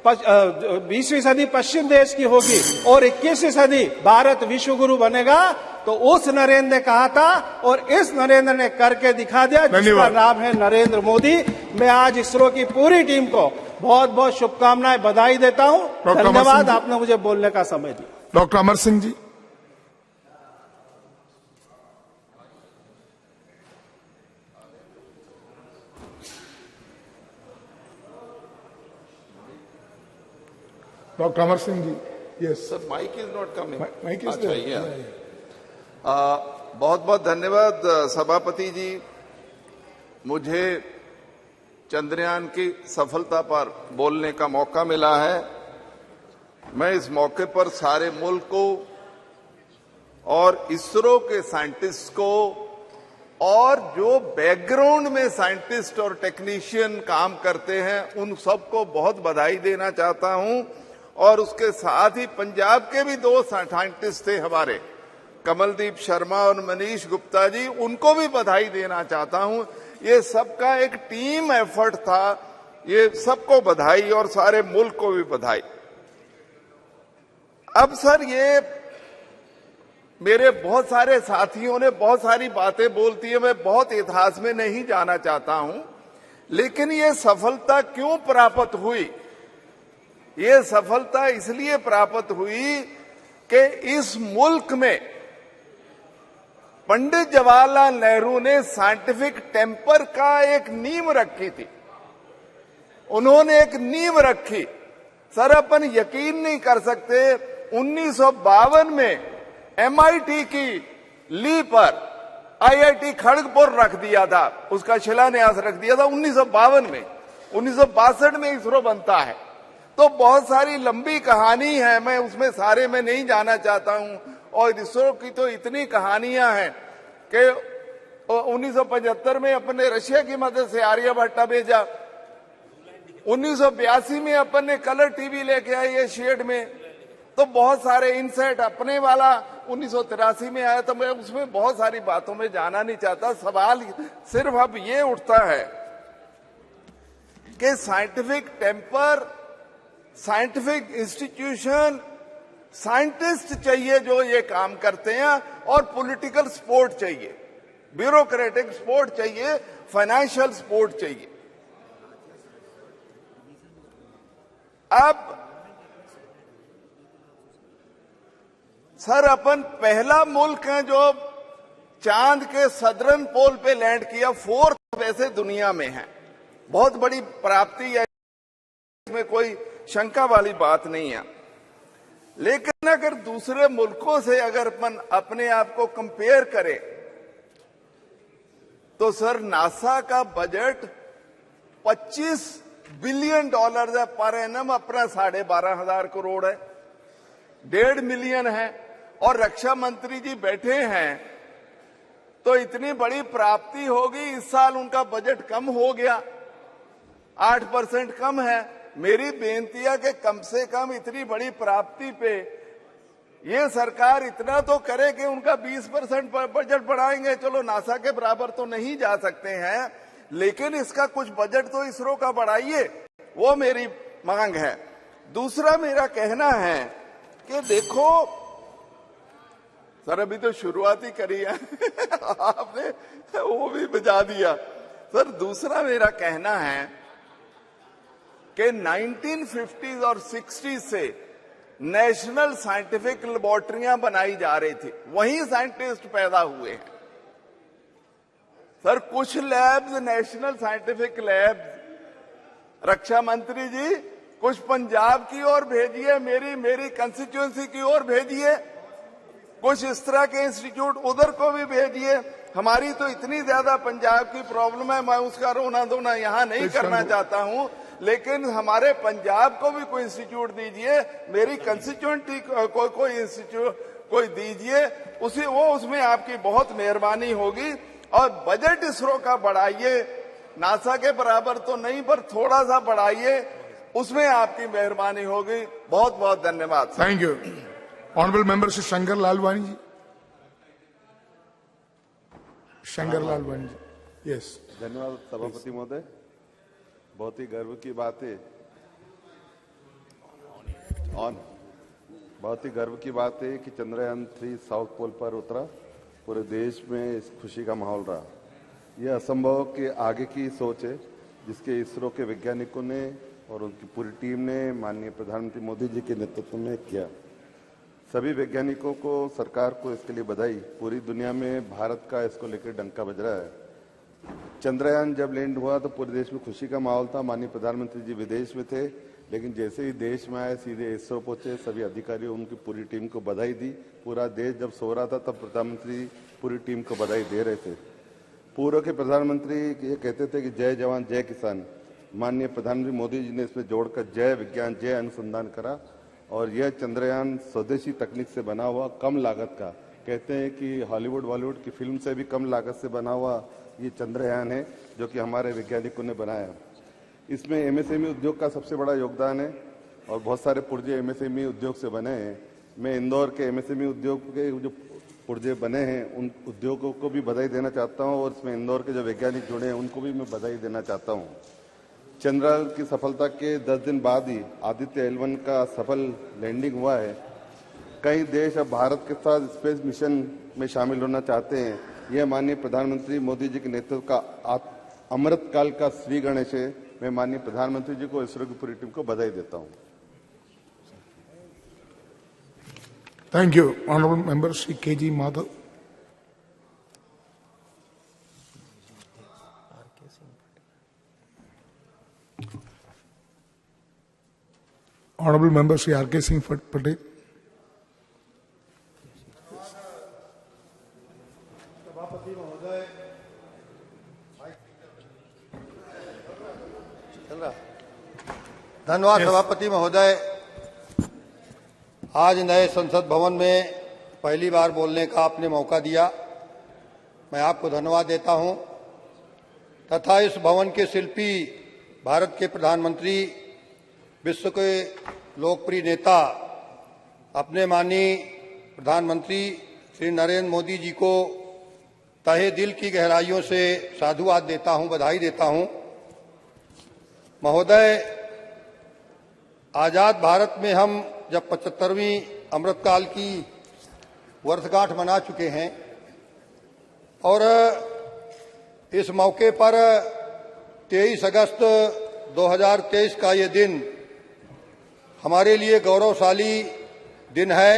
20वीं सदी पश्चिम देश की होगी और 21वीं सदी भारत विश्व गुरु बनेगा। तो उस नरेंद्र ने कहा था और इस नरेंद्र ने करके दिखा दिया, जिसका नाम है नरेंद्र मोदी। मैं आज इसरो की पूरी टीम को बहुत बहुत शुभकामनाएं, बधाई देता हूं। धन्यवाद, आपने मुझे बोलने का समय दिया। Doctor Amar Singh ji. Dr. Amar Singh ji, yes. Sir, mic is not coming. Mic is there. Yeah. बहुत बहुत धन्यवाद सभापति जी। मुझे चंद्रयान की सफलता पर बोलने का मौका मिला है। मैं इस मौके पर सारे मुल्क को और इसरो के साइंटिस्ट को और जो बैकग्राउंड में साइंटिस्ट और टेक्नीशियन काम करते हैं उन सबको बहुत बधाई देना चाहता हूं। और उसके साथ ही पंजाब के भी 2 साइंटिस्ट थे हमारे, कमलदीप शर्मा और मनीष गुप्ता जी, उनको भी बधाई देना चाहता हूं। ये सबका एक टीम एफर्ट था, ये सबको बधाई और सारे मुल्क को भी बधाई। अब सर, ये मेरे बहुत सारे साथियों ने बहुत सारी बातें बोलती है, मैं बहुत इतिहास में नहीं जाना चाहता हूं, लेकिन ये सफलता क्यों प्राप्त हुई? ये सफलता इसलिए प्राप्त हुई कि इस मुल्क में पंडित जवाहरलाल नेहरू ने साइंटिफिक टेम्पर का एक नींव रखी थी। उन्होंने एक नींव रखी। सर, अपन यकीन नहीं कर सकते, 1952 में MIT की ली पर IIT खड़गपुर रख दिया था, उसका शिलान्यास रख दिया था 1952 में। 1962 में इसरो बनता है। तो बहुत सारी लंबी कहानी है, मैं उसमें सारे में नहीं जाना चाहता हूं। और इसरो की तो इतनी कहानियां हैं कि 1975 में अपने रशिया की मदद से आर्यभट्टा भेजा, 1982 में अपन ने कलर टीवी लेके आए ये शेड में, तो बहुत सारे इनसेट अपने वाला 1983 में आया। तो मैं उसमें बहुत सारी बातों में जाना नहीं चाहता। सवाल सिर्फ अब ये उठता है कि scientific temper, scientific institution, scientist चाहिए जो ये काम करते हैं, और पॉलिटिकल सपोर्ट चाहिए, ब्यूरोक्रेटिक सपोर्ट चाहिए, फाइनेंशियल सपोर्ट चाहिए। अब सर, अपन पहला मुल्क है जो चांद के सदर्न पोल पे लैंड किया, 4th वैसे दुनिया में है। बहुत बड़ी प्राप्ति है, इसमें कोई शंका वाली बात नहीं है। लेकिन अगर दूसरे मुल्कों से अगर अपन अपने आप को कंपेयर करें तो सर, नासा का बजट $25 बिलियन है पर एनम, अपना 12,500 करोड़ है, 1.5 मिलियन है। और रक्षा मंत्री जी बैठे हैं, तो इतनी बड़ी प्राप्ति होगी। इस साल उनका बजट कम हो गया, 8% कम है। मेरी बेनती है कि कम से कम इतनी बड़ी प्राप्ति पे ये सरकार इतना तो करे कि उनका 20% बजट बढ़ाएंगे। चलो, नासा के बराबर तो नहीं जा सकते हैं, लेकिन इसका कुछ बजट तो इसरो का बढ़ाइए, वो मेरी मांग है। दूसरा मेरा कहना है कि देखो सर, अभी तो शुरुआत ही करी है आपने वो भी बजा दिया। सर, दूसरा मेरा कहना है कि 1950s और 60s से नेशनल साइंटिफिक लेबोरेटरियां बनाई जा रही थी, वहीं साइंटिस्ट पैदा हुए हैं। सर, कुछ लैब्स नेशनल साइंटिफिक लैब्स रक्षा मंत्री जी कुछ पंजाब की ओर भेजिए, मेरी कंस्टिट्यूएंसी की ओर भेजिए, कुछ इस तरह के इंस्टीट्यूट उधर को भी भेजिए। हमारी तो इतनी ज्यादा पंजाब की प्रॉब्लम है, मैं उसका रोना धोना यहाँ नहीं करना चाहता हूँ, लेकिन हमारे पंजाब को भी कोई इंस्टीट्यूट दीजिए, मेरी कंस्टिट्यूएंसी को कोई इंस्टीट्यूट कोई दीजिए, उसमें आपकी बहुत मेहरबानी होगी। और बजट इसरो का बढ़ाइए, नासा के बराबर तो नहीं पर थोड़ा सा बढ़ाइए, उसमें आपकी मेहरबानी होगी। बहुत बहुत धन्यवाद। Thank you. Honourable member Shri Shankar Lalwani ji. Shankar Lalwani ji, yes. धन्यवाद सभापति महोदय। बहुत ही गर्व की बात है बहुत ही गर्व की बात है कि चंद्रयान 3 साउथ पोल पर उतरा। पूरे देश में इस खुशी का माहौल रहा। यह असंभव के आगे की सोच है, जिसके इसरो के वैज्ञानिकों ने और उनकी पूरी टीम ने माननीय प्रधानमंत्री मोदी जी के नेतृत्व में किया। सभी वैज्ञानिकों को, सरकार को इसके लिए बधाई। पूरी दुनिया में भारत का इसको लेकर डंका बज रहा है। चंद्रयान जब लैंड हुआ तो पूरे देश में खुशी का माहौल था। माननीय प्रधानमंत्री जी विदेश में थे, लेकिन जैसे ही देश में आए सीधे इसरो पहुंचे। सभी अधिकारियों, उनकी पूरी टीम को बधाई दी। पूरा देश जब सो रहा था तब प्रधानमंत्री पूरी टीम को बधाई दे रहे थे। पूर्व के प्रधानमंत्री ये कहते थे कि जय जवान जय किसान। माननीय प्रधानमंत्री मोदी जी ने इसमें जोड़कर जय विज्ञान जय अनुसंधान करा और यह चंद्रयान स्वदेशी तकनीक से बना हुआ, कम लागत का, कहते हैं कि हॉलीवुड बॉलीवुड की फिल्म से भी कम लागत से बना हुआ ये चंद्रयान है, जो कि हमारे वैज्ञानिकों ने बनाया। इसमें एमएसएमई उद्योग का सबसे बड़ा योगदान है और बहुत सारे पुर्जे एमएसएमई उद्योग से बने हैं। मैं इंदौर के एमएसएमई उद्योग के जो पुर्जे बने हैं उन उद्योगों को भी बधाई देना चाहता हूं और इसमें इंदौर के जो वैज्ञानिक जुड़े हैं उनको भी मैं बधाई देना चाहता हूं। चंद्रयान की सफलता के 10 दिन बाद ही आदित्य L1 का सफल लैंडिंग हुआ है। कई देश अब भारत के साथ स्पेस मिशन में शामिल होना चाहते हैं। यह माननीय प्रधानमंत्री मोदी जी के नेतृत्व का अमृतकाल का श्री गणेश है। मैं माननीय प्रधानमंत्री जी को, इसरो की पूरी टीम को बधाई देता हूं। Thank you. Honorable Member Shri K.G. Madhav. Honorable Member Shri R.K. Singh Patel. धन्यवाद सभापति महोदय। आज नए संसद भवन में पहली बार बोलने का आपने मौका दिया, मैं आपको धन्यवाद देता हूं तथा इस भवन के शिल्पी भारत के प्रधानमंत्री, विश्व के लोकप्रिय नेता, अपने माननीय प्रधानमंत्री श्री नरेंद्र मोदी जी को तहे दिल की गहराइयों से साधुवाद देता हूं, बधाई देता हूं। महोदय, आजाद भारत में हम जब 75वीं अमृतकाल की वर्षगांठ मना चुके हैं और इस मौके पर 23 अगस्त 2023 का ये दिन हमारे लिए गौरवशाली दिन है,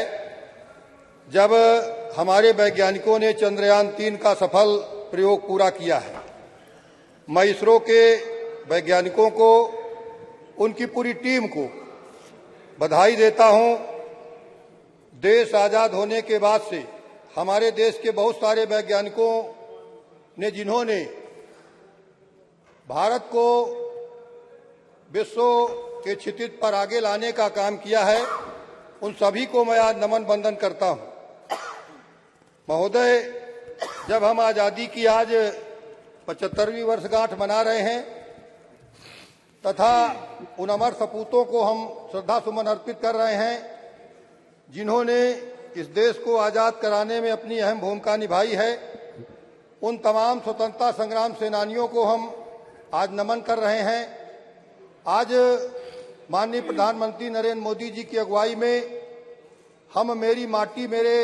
जब हमारे वैज्ञानिकों ने चंद्रयान 3 का सफल प्रयोग पूरा किया है। मैं इसरो के वैज्ञानिकों को, उनकी पूरी टीम को बधाई देता हूं। देश आजाद होने के बाद से हमारे देश के बहुत सारे वैज्ञानिकों ने, जिन्होंने भारत को विश्व के क्षितिज पर आगे लाने का काम किया है, उन सभी को मैं आज नमन बंदन करता हूं। महोदय, जब हम आजादी की आज 75वीं वर्षगांठ मना रहे हैं तथा उन अमर सपूतों को हम श्रद्धा सुमन अर्पित कर रहे हैं, जिन्होंने इस देश को आजाद कराने में अपनी अहम भूमिका निभाई है, उन तमाम स्वतंत्रता संग्राम सेनानियों को हम आज नमन कर रहे हैं। आज माननीय प्रधानमंत्री नरेंद्र मोदी जी की अगुवाई में हम मेरी माटी मेरे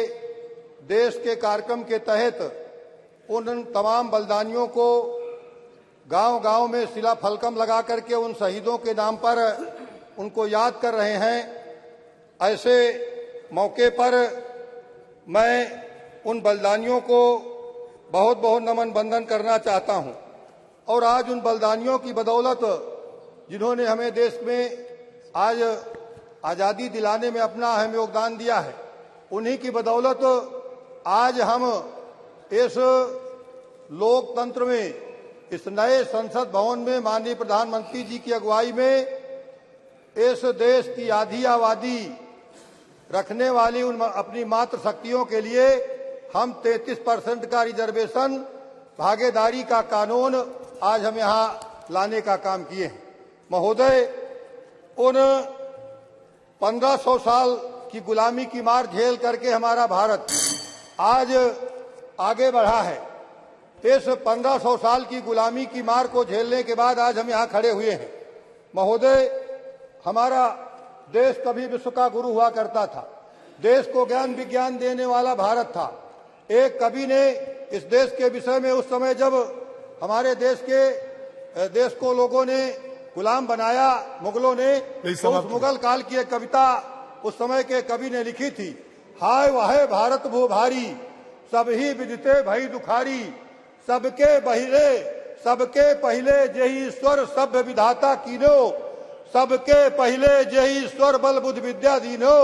देश के कार्यक्रम के तहत उन तमाम बलिदानियों को गांव-गांव में शिला फलकम लगा करके उन शहीदों के नाम पर उनको याद कर रहे हैं। ऐसे मौके पर मैं उन बलिदानियों को बहुत बहुत नमन बंदन करना चाहता हूं और आज उन बलिदानियों की बदौलत, जिन्होंने हमें देश में आज आज़ादी दिलाने में अपना अहम योगदान दिया है, उन्हीं की बदौलत आज हम इस लोकतंत्र में, इस नए संसद भवन में माननीय प्रधानमंत्री जी की अगुवाई में इस देश की आधी आबादी रखने वाली उन अपनी मात्र शक्तियों के लिए हम 33% का रिजर्वेशन, भागीदारी का कानून आज हम यहाँ लाने का काम किए हैं। महोदय, उन 1500 साल की गुलामी की मार झेल करके हमारा भारत आज आगे बढ़ा है। इस 1500 साल की गुलामी की मार को झेलने के बाद आज हम यहाँ खड़े हुए हैं। महोदय, हमारा देश कभी विश्व का गुरु हुआ करता था, देश को ज्ञान विज्ञान देने वाला भारत था। एक कवि ने इस देश के विषय में, उस समय जब हमारे देश को लोगों ने गुलाम बनाया मुगलों ने, तो उस मुगल काल की एक कविता उस समय के कवि ने लिखी थी, हाय वाहे भारत भू भारी, सब ही विदिते भई दुखारी, सबके पहिले जेहि ईश्वर सभ्य विधाता कीनो, सबके पहिले जेहि ईश्वर बल बुद्धि विद्या दीनो,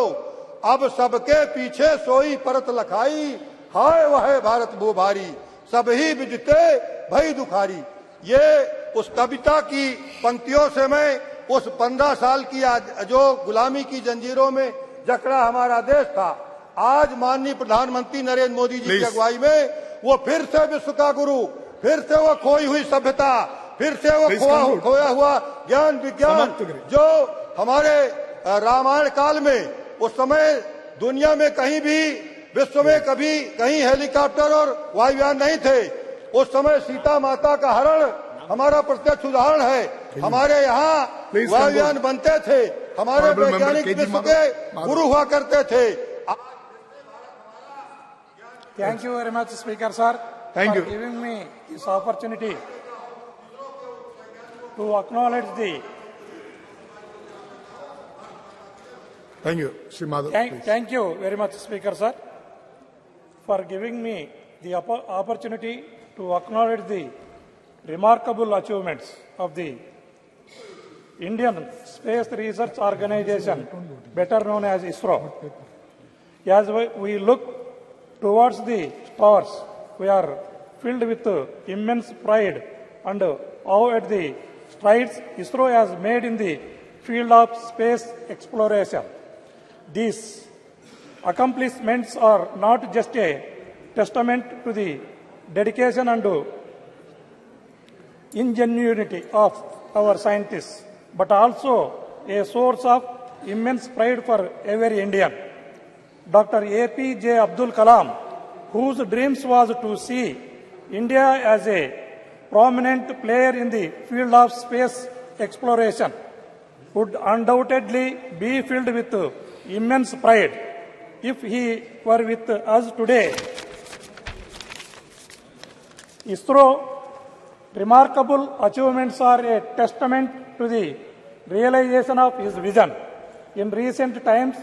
अब सबके पीछे सोई परत लखाई, हाय वह भारत भू भारी, सब ही विदिते भई दुखारी। ये उस कविता की पंक्तियों से मैं उस 15 साल की जो गुलामी की जंजीरों में जकड़ा हमारा देश था, आज माननीय प्रधानमंत्री नरेंद्र मोदी जी की अगुवाई में वो फिर से विश्व का गुरु, फिर से वो खोई हुई सभ्यता, फिर से वो खोया हुआ ज्ञान विज्ञान जो हमारे रामायण काल में उस समय दुनिया में कहीं भी विश्व में कभी कहीं हेलीकॉप्टर और वायुयान नहीं थे। उस समय सीता माता का हरण हमारा प्रत्यक्ष उदाहरण है। हमारे यहाँ वायुयान बनते थे, हमारे वैज्ञानिक विश्व के गुरु हुआ करते थे। Thank you very much, Speaker sir, Thank for you. giving me this opportunity to acknowledge the. Thank you, Sri Madhav. Thank you very much, Speaker sir, for giving me the opportunity to acknowledge the remarkable achievements of the Indian Space Research Organization, better known as ISRO. As we look towards the stars, we are filled with immense pride and awe at the strides ISRO has made in the field of space exploration. These accomplishments are not just a testament to the dedication and ingenuity of our scientists, but also a source of immense pride for every Indian. Dr. APJ Abdul Kalam, whose dreams was to see India as a prominent player in the field of space exploration, would undoubtedly be filled with immense pride if he were with us today. ISRO remarkable achievements are a testament to the realization of his vision. In recent times,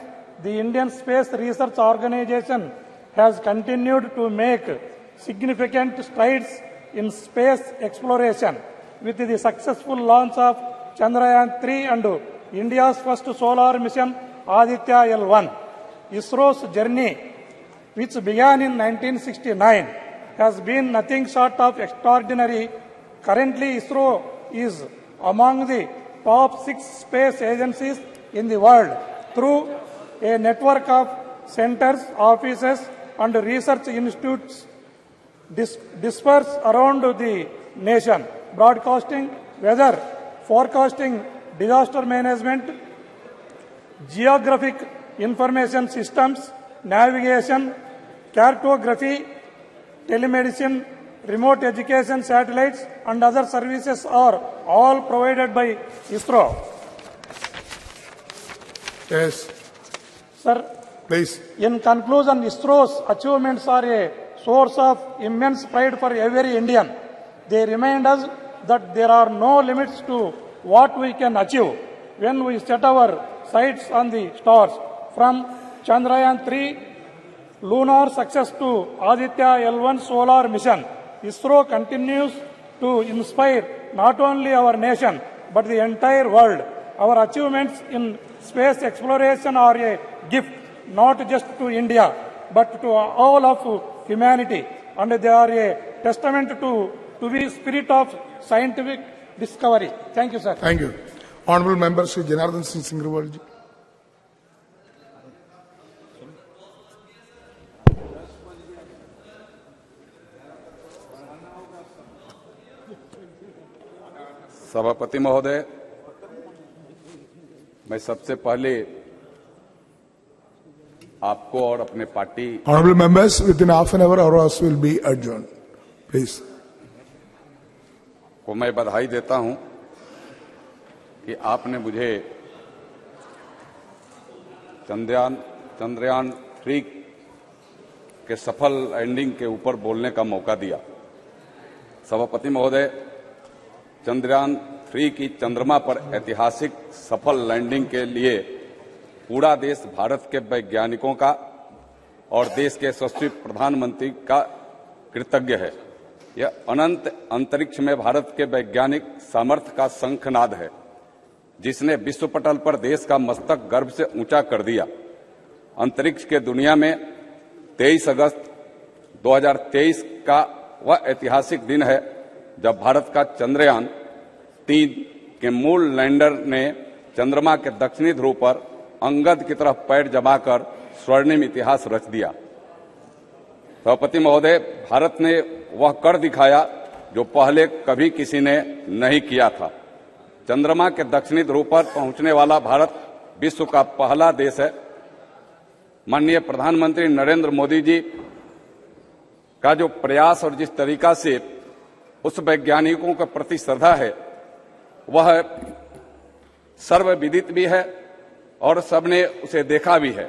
the Indian Space Research Organization has continued to make significant strides in space exploration with the successful launch of Chandrayaan 3 and India's first solar mission Aditya L1. ISRO's journey, which began in 1969, has been nothing short of extraordinary. Currently, ISRO is among the top 6 space agencies in the world through a network of centers, offices, and research institutes dispersed around the nation, broadcasting, weather forecasting, disaster management, geographic information systems, navigation, cartography, telemedicine, remote education satellites, and other services are all provided by ISRO. Yes. Sir, please. In conclusion, ISRO's achievements are a source of immense pride for every Indian. They remind us that there are no limits to what we can achieve when we set our sights on the stars. From Chandrayaan 3 lunar success to Aditya L1 solar mission, ISRO continues to inspire not only our nation but the entire world. Our achievements in space exploration are a gift not just to India but to all of humanity, and they are a testament to the spirit of scientific discovery. Thank you, sir. Thank you. Honorable Member Sri Janardhan Singh Singrawal ji. सभापति महोदय, मैं सबसे पहले आपको और अपने party Honorable members, within half an hour our house will be adjourned. Please. को मैं बधाई देता हूं कि आपने मुझे चंद्रयान 3 के सफल लैंडिंग के ऊपर बोलने का मौका दिया। सभापति महोदय, चंद्रयान 3 की चंद्रमा पर ऐतिहासिक सफल लैंडिंग के लिए पूरा देश भारत के वैज्ञानिकों का और देश के यशस्वी प्रधानमंत्री का कृतज्ञ है। यह अनंत अंतरिक्ष में भारत के वैज्ञानिक सामर्थ्य का शंखनाद है, जिसने विश्व पटल पर देश का मस्तक गर्व से ऊंचा कर दिया। अंतरिक्ष के दुनिया में 23 अगस्त 2023 का वह ऐतिहासिक दिन है जब भारत का चंद्रयान 3 कि मूल लैंडर ने चंद्रमा के दक्षिणी ध्रुव पर अंगद की तरफ पैर जमाकर स्वर्णिम इतिहास रच दिया। सभापति महोदय, भारत ने वह कर दिखाया जो पहले कभी किसी ने नहीं किया था। चंद्रमा के दक्षिणी ध्रुव पर पहुंचने वाला भारत विश्व का पहला देश है। माननीय प्रधानमंत्री नरेंद्र मोदी जी का जो प्रयास और जिस तरीका से उस वैज्ञानिकों के प्रति श्रद्धा है वह सर्वविदित भी है और सबने उसे देखा भी है।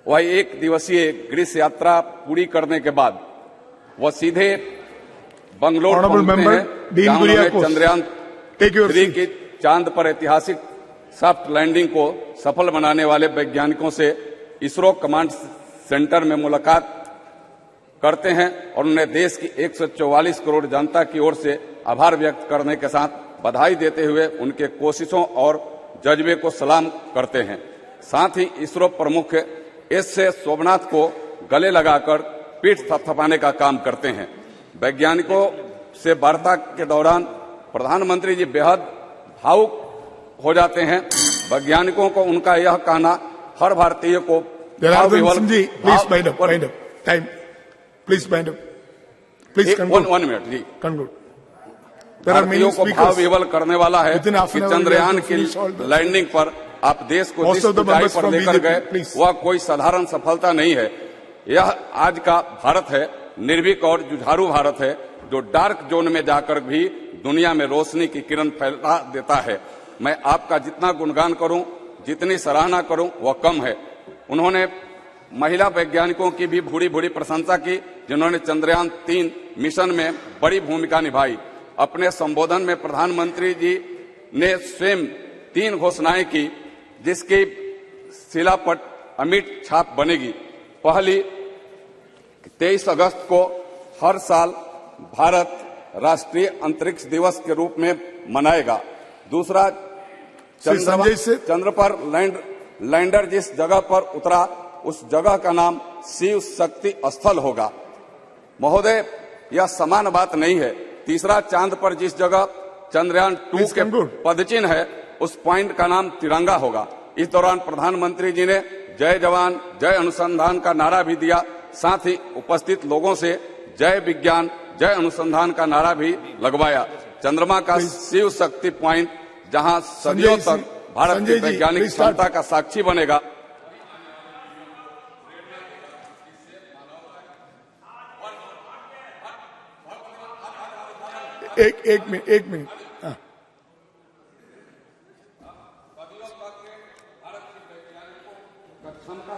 वह 1 दिवसीय ग्रीस यात्रा पूरी करने के बाद वह सीधे बंगलोर पहुंचते हैं, जहां उन्होंने चंद्रयान 3 की चांद पर ऐतिहासिक सॉफ्ट लैंडिंग को सफल बनाने वाले वैज्ञानिकों से इसरो कमांड सेंटर में मुलाकात करते हैं और उन्हें देश की 144 करोड़ जनता की ओर से आभार व्यक्त करने के साथ बधाई देते हुए उनके कोशिशों और जज्बे को सलाम करते हैं। साथ ही इसरो प्रमुख एस सोमनाथ को गले लगाकर पीठ थपथपाने का काम करते हैं। वैज्ञानिकों से वार्ता के दौरान प्रधानमंत्री जी बेहद भावुक हो जाते हैं। वैज्ञानिकों को उनका यह कहना हर भारतीय को भारतीयों को भाव विवल करने वाला है कि चंद्रयान की लैंडिंग पर आप देश को जिस ऊंचाई पर लेकर गए वह कोई साधारण सफलता नहीं है। यह आज का भारत है, निर्भीक और जुझारू भारत है, जो डार्क जोन में जाकर भी दुनिया में रोशनी की किरण फैला देता है। मैं आपका जितना गुणगान करूं, जितनी सराहना करूं, वह कम है। उन्होंने महिला वैज्ञानिकों की भी भूरी भूरी प्रशंसा की, जिन्होंने चंद्रयान 3 मिशन में बड़ी भूमिका निभाई। अपने संबोधन में प्रधानमंत्री जी ने स्वयं 3 घोषणाएं की, जिसकी शिलापट अमिट छाप बनेगी। पहली, 23 अगस्त को हर साल भारत राष्ट्रीय अंतरिक्ष दिवस के रूप में मनाएगा। दूसरा, चंद्र पर लैंडर जिस जगह पर उतरा उस जगह का नाम शिव शक्ति स्थल होगा। महोदय, यह समान बात नहीं है। तीसरा, चांद पर जिस जगह चंद्रयान 2 के पदचिन्ह है उस पॉइंट का नाम तिरंगा होगा। इस दौरान प्रधानमंत्री जी ने जय जवान जय अनुसंधान का नारा भी दिया। साथ ही उपस्थित लोगों से जय विज्ञान जय अनुसंधान का नारा भी लगवाया। चंद्रमा का शिव शक्ति पॉइंट, जहां सदियों तक भारत की वैज्ञानिक क्षमता का साक्षी बनेगा। एक मिनट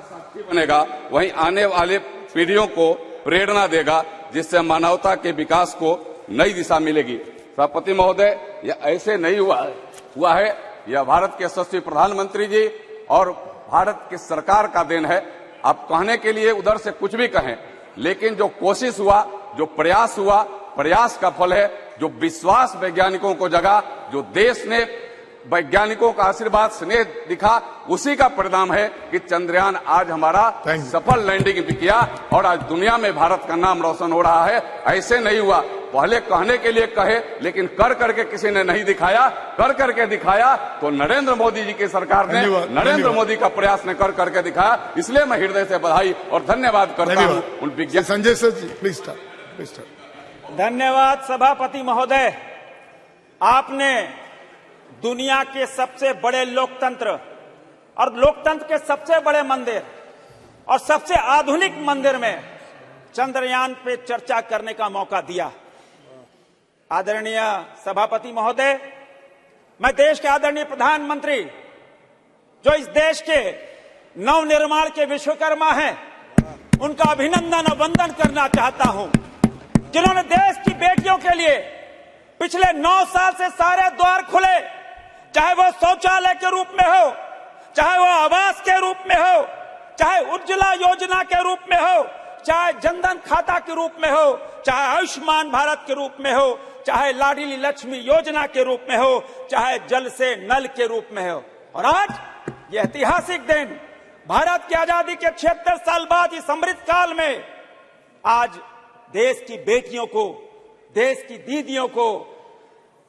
साक्षी बनेगा, वहीं आने वाले पीढ़ियों को प्रेरणा देगा, जिससे मानवता के विकास को नई दिशा मिलेगी। सभापति महोदय, यह ऐसे नहीं हुआ है, यह भारत के यशस्वी प्रधानमंत्री जी और भारत की सरकार का देन है। आप कहने के लिए उधर से कुछ भी कहें, लेकिन जो कोशिश हुआ, जो प्रयास हुआ, प्रयास का फल है। जो विश्वास वैज्ञानिकों को जगा, जो देश ने वैज्ञानिकों का आशीर्वाद स्नेह दिखा, उसी का परिणाम है कि चंद्रयान आज हमारा सफल लैंडिंग भी किया और आज दुनिया में भारत का नाम रोशन हो रहा है। ऐसे नहीं हुआ, पहले कहने के लिए कहे लेकिन कर करके किसी ने नहीं दिखाया। कर करके दिखाया तो नरेंद्र मोदी जी की सरकार ने, नरेंद्र मोदी का प्रयास ने कर करके दिखाया। इसलिए मैं हृदय से बधाई और धन्यवाद करता हूँ उन विज्ञान। Sanjay sir ji, please start. धन्यवाद सभापति महोदय। आपने दुनिया के सबसे बड़े लोकतंत्र और लोकतंत्र के सबसे बड़े मंदिर और सबसे आधुनिक मंदिर में चंद्रयान पे चर्चा करने का मौका दिया। आदरणीय सभापति महोदय, मैं देश के आदरणीय प्रधानमंत्री, जो इस देश के नवनिर्माण के विश्वकर्मा हैं, उनका अभिनंदन और वंदन करना चाहता हूं, जिन्होंने देश की बेटियों के लिए पिछले 9 साल से सारे द्वार खुले, चाहे वो शौचालय के रूप में हो, चाहे वो आवास के रूप में हो, चाहे उज्ज्वला योजना के रूप में हो, चाहे जनधन खाता के रूप में हो, चाहे आयुष्मान भारत के रूप में हो, चाहे लाडली लक्ष्मी योजना के रूप में हो, चाहे जल से नल के रूप में हो। और आज ये ऐतिहासिक दिन, भारत की आजादी के 76 साल बाद इस अमृत काल में आज देश की बेटियों को, देश की दीदियों को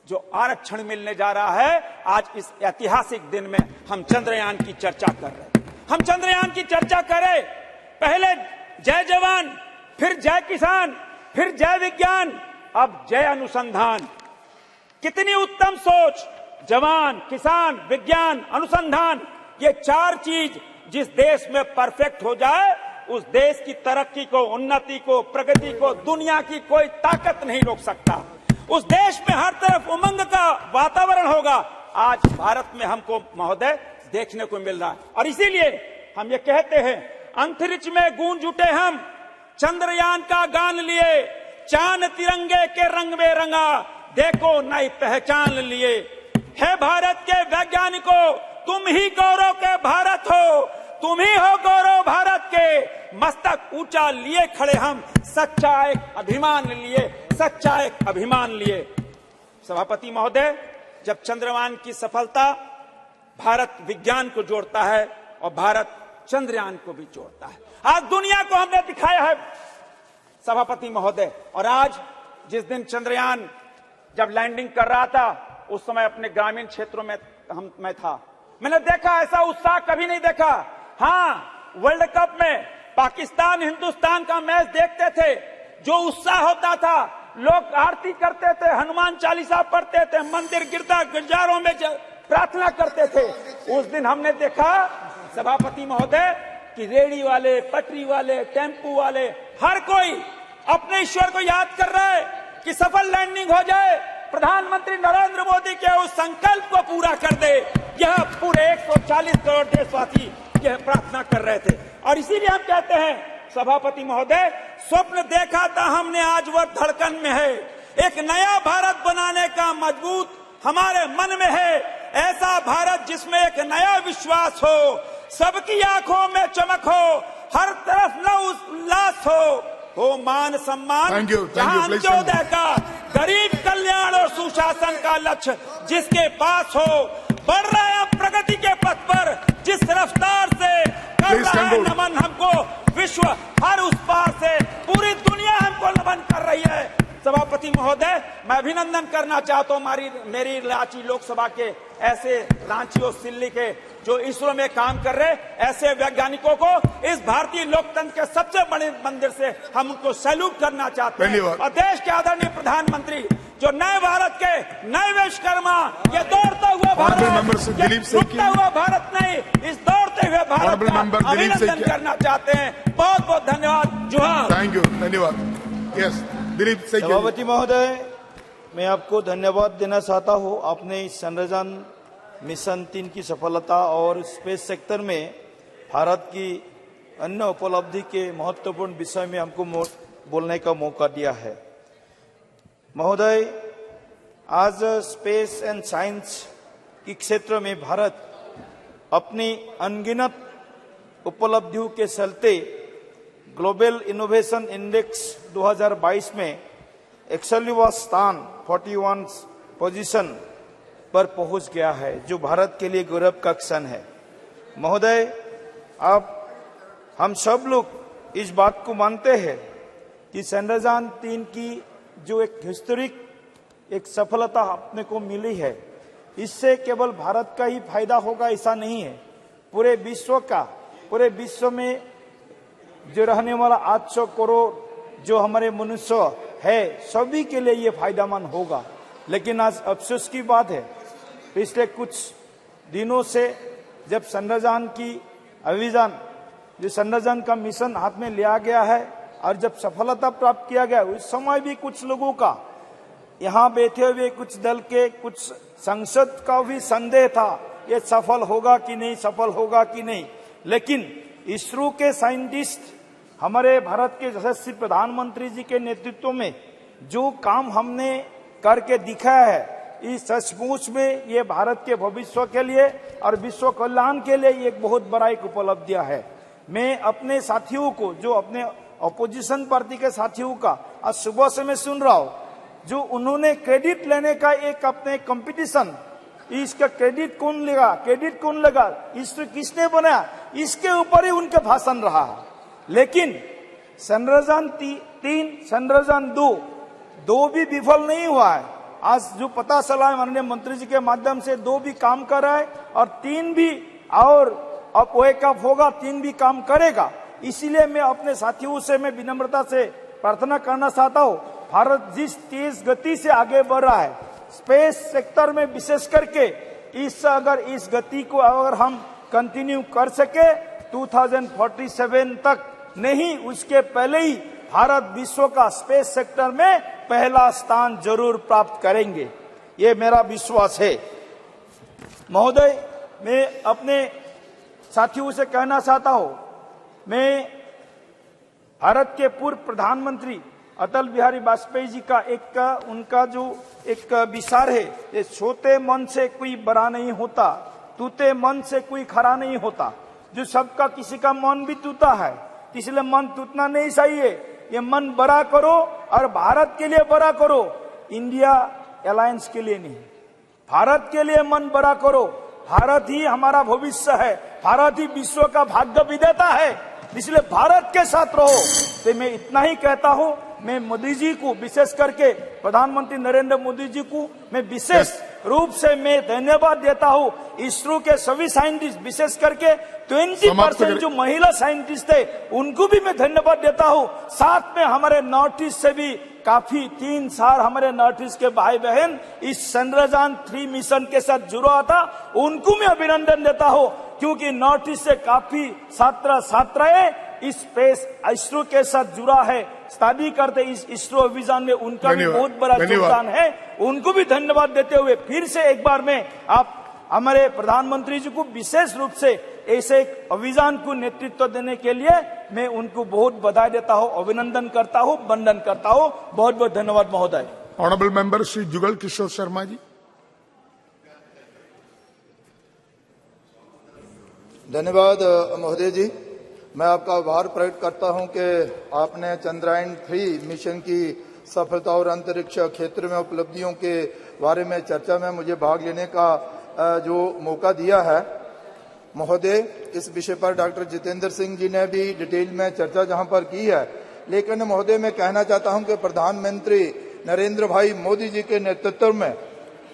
जो आरक्षण मिलने जा रहा है, आज इस ऐतिहासिक दिन में हम चंद्रयान की चर्चा कर रहे हैं। हम चंद्रयान की चर्चा करें, पहले जय जवान, फिर जय किसान, फिर जय विज्ञान, अब जय अनुसंधान। कितनी उत्तम सोच! जवान, किसान, विज्ञान, अनुसंधान, ये चार चीज जिस देश में परफेक्ट हो जाए, उस देश की तरक्की को, उन्नति को, प्रगति को दुनिया की कोई ताकत नहीं रोक सकता। उस देश में हर तरफ उमंग का वातावरण होगा। आज भारत में हमको महोदय देखने को मिल रहा है, और इसीलिए हम ये कहते हैं, अंतरिक्ष में गूंज उठे हम, चंद्रयान का गान लिए, चांद तिरंगे के रंग में रंगा, देखो नई पहचान लिए। है भारत के वैज्ञानिकों, तुम ही गौरव के भारत हो, तुम ही हो गौरव भारत के। मस्तक ऊंचा लिए खड़े हम, सच्चा एक अभिमान लिए, सच्चा एक अभिमान लिए। सभापति महोदय, जब चंद्रयान की सफलता भारत विज्ञान को जोड़ता है और भारत चंद्रयान को भी जोड़ता है। आज दुनिया को हमने दिखाया है सभापति महोदय, और आज जिस दिन चंद्रयान जब लैंडिंग कर रहा था, उस समय अपने ग्रामीण क्षेत्रों में मैं था, मैंने देखा ऐसा उत्साह कभी नहीं देखा। हाँ, वर्ल्ड कप में पाकिस्तान हिंदुस्तान का मैच देखते थे, जो उत्साह होता था, लोग आरती करते थे, हनुमान चालीसा पढ़ते थे, मंदिर गिरजारों में प्रार्थना करते थे। उस दिन हमने देखा सभापति महोदय कि रेडी वाले, पटरी वाले, टेम्पू वाले, हर कोई अपने ईश्वर को याद कर रहा है कि सफल लैंडिंग हो जाए, प्रधानमंत्री नरेंद्र मोदी के उस संकल्प को पूरा कर दे। यह पूरे 140 करोड़ देशवासी यह प्रार्थना कर रहे थे, और इसीलिए हम कहते हैं सभापति महोदय, स्वप्न देखा था हमने, आज वह धड़कन में है। एक नया भारत बनाने का मजबूत हमारे मन में है, ऐसा भारत जिसमें एक नया विश्वास हो, सबकी आंखों में चमक हो, हर तरफ न उल्लास हो मान सम्मान, जहां अंत्योदय का, गरीब कल्याण और सुशासन का लक्ष्य जिसके पास हो, बढ़ रहा है प्रगति के पथ पर, जिस रफ्तार से कर रहा है नमन हमको विश्व, हर उस पार से पूरी दुनिया हमको नमन कर रही है। सभापति महोदय, मैं अभिनंदन करना चाहता हूँ मेरी रांची लोकसभा के ऐसे रांची और दिल्ली के जो इसरो में काम कर रहे ऐसे वैज्ञानिकों को, इस भारतीय लोकतंत्र के सबसे बड़े मंदिर से हम उनको सैल्यूट करना चाहते हैं। और देश के आदरणीय प्रधानमंत्री जो नए भारत के नए विश्वकर्मा, ये दौड़ता हुआ भारत, ये रुकता हुआ भारत नहीं, इस दौड़ते हुए भारत का अभिनंदन करना चाहते हैं। बहुत बहुत धन्यवाद। जोहार। थैंक यू, धन्यवाद। यस, दिलीप सभापति महोदय, मैं आपको धन्यवाद देना चाहता हूँ। आपने इस चंद्रयान मिशन 3 की सफलता और स्पेस सेक्टर में भारत की अन्य उपलब्धि के महत्वपूर्ण विषय में हमको बोलने का मौका दिया है। महोदय, आज स्पेस एंड साइंस के क्षेत्र में भारत अपनी अनगिनत उपलब्धियों के चलते ग्लोबल इनोवेशन इंडेक्स 2022 में 41वां स्थान 41 पोजीशन पर पहुंच गया है, जो भारत के लिए गौरव का क्षण है। महोदय, हम सब लोग इस बात को मानते हैं कि चंद्रयान 3 की जो एक हिस्टोरिक एक सफलता अपने को मिली है, इससे केवल भारत का ही फायदा होगा ऐसा नहीं है, पूरे विश्व का, पूरे विश्व में जो रहने वाला 800 करोड़ जो हमारे मनुष्य है, सभी के लिए ये फायदेमंद होगा। लेकिन आज अफसोस की बात है, पिछले कुछ दिनों से जब चंद्रयान की अभियान, जो चंद्रयान का मिशन हाथ में लिया गया है और जब सफलता प्राप्त किया गया, उस समय भी कुछ लोगों का, यहाँ बैठे हुए कुछ दल के, कुछ संसद का भी संदेह था, ये सफल होगा कि नहीं, सफल होगा कि नहीं। लेकिन इसरो के साइंटिस्ट, हमारे भारत के यशस्वी प्रधानमंत्री जी के नेतृत्व में जो काम हमने करके दिखाया है, इस सचमुच में ये भारत के भविष्य के लिए और विश्व कल्याण के लिए एक बहुत बड़ा एक उपलब्धि है। मैं अपने साथियों को, जो अपने अपोजिशन पार्टी के साथियों का आज सुबह से मैं सुन रहा हूँ, जो उन्होंने क्रेडिट लेने का एक अपने कंपटीशन, इसका क्रेडिट कौन लेगा, क्रेडिट कौन लेगा, इसको किसने बनाया, इसके ऊपर ही उनका भाषण रहा है। लेकिन चंद्रयान 3, चंद्रयान 2 भी विफल नहीं हुआ है। आज जो पता चला है माननीय मंत्री जी के माध्यम से 2 भी काम कर रहा है और 3 भी और अब वेकअप होगा, 3 भी काम करेगा। इसीलिए मैं अपने साथियों से मैं विनम्रता से प्रार्थना करना चाहता हूँ, भारत जिस तेज गति से आगे बढ़ रहा है स्पेस सेक्टर में विशेष करके अगर इस गति को अगर हम कंटिन्यू कर सके 2047 तक नहीं उसके पहले ही भारत विश्व का स्पेस सेक्टर में पहला स्थान जरूर प्राप्त करेंगे, ये मेरा विश्वास है। महोदय, मैं अपने साथियों से कहना चाहता हूं, मैं भारत के पूर्व प्रधानमंत्री अटल बिहारी वाजपेयी जी का उनका जो एक विचार है, ये छोटे मन से कोई बड़ा नहीं होता, टूटे मन से कोई खड़ा नहीं होता। जो सबका किसी का मन भी टूटा है, इसलिए मन टूटना नहीं चाहिए, ये मन बड़ा करो और भारत के लिए बड़ा करो, इंडिया अलायंस के लिए नहीं, भारत के लिए मन बड़ा करो। भारत ही हमारा भविष्य है, भारत ही विश्व का भाग्य विधाता है, इसलिए भारत के साथ रहो। तो मैं इतना ही कहता हूं, मैं मोदी जी को विशेष करके प्रधानमंत्री नरेंद्र मोदी जी को मैं विशेष रूप से मैं धन्यवाद देता हूं। इसरो के सभी साइंटिस्ट विशेष करके 20% जो महिला साइंटिस्ट थे उनको भी मैं धन्यवाद देता हूं। साथ में हमारे नॉर्थ ईस्ट से भी काफी 3 साल हमारे नॉर्थ ईस्ट के भाई बहन इस चंद्रयान 3 मिशन के साथ जुड़ा था, उनको मैं अभिनंदन देता हूं, क्योंकि नॉर्थ ईस्ट से काफी छात्राएं इस स्पेस इसरो के साथ जुड़ा है, स्टडी करते इस इसरो अभियान में, उनका भी बहुत बड़ा योगदान है, उनको भी धन्यवाद देते हुए फिर से एक बार में आप हमारे प्रधानमंत्री जी को विशेष रूप से ऐसे एक अभियान को नेतृत्व देने के लिए मैं उनको बहुत बधाई देता हूं, अभिनंदन करता हूं, वंदन करता हूं। बहुत बहुत धन्यवाद महोदय। Honourable member Shri Jugal Kishore Sharma ji. धन्यवाद महोदय जी, मैं आपका आभार प्रकट करता हूं कि आपने चंद्रयान 3 मिशन की सफलता और अंतरिक्ष क्षेत्र में उपलब्धियों के बारे में चर्चा में मुझे भाग लेने का जो मौका दिया है। महोदय, इस विषय पर डॉक्टर जितेंद्र सिंह जी ने भी डिटेल में चर्चा जहां पर की है, लेकिन महोदय मैं कहना चाहता हूं कि प्रधानमंत्री नरेंद्र भाई मोदी जी के नेतृत्व में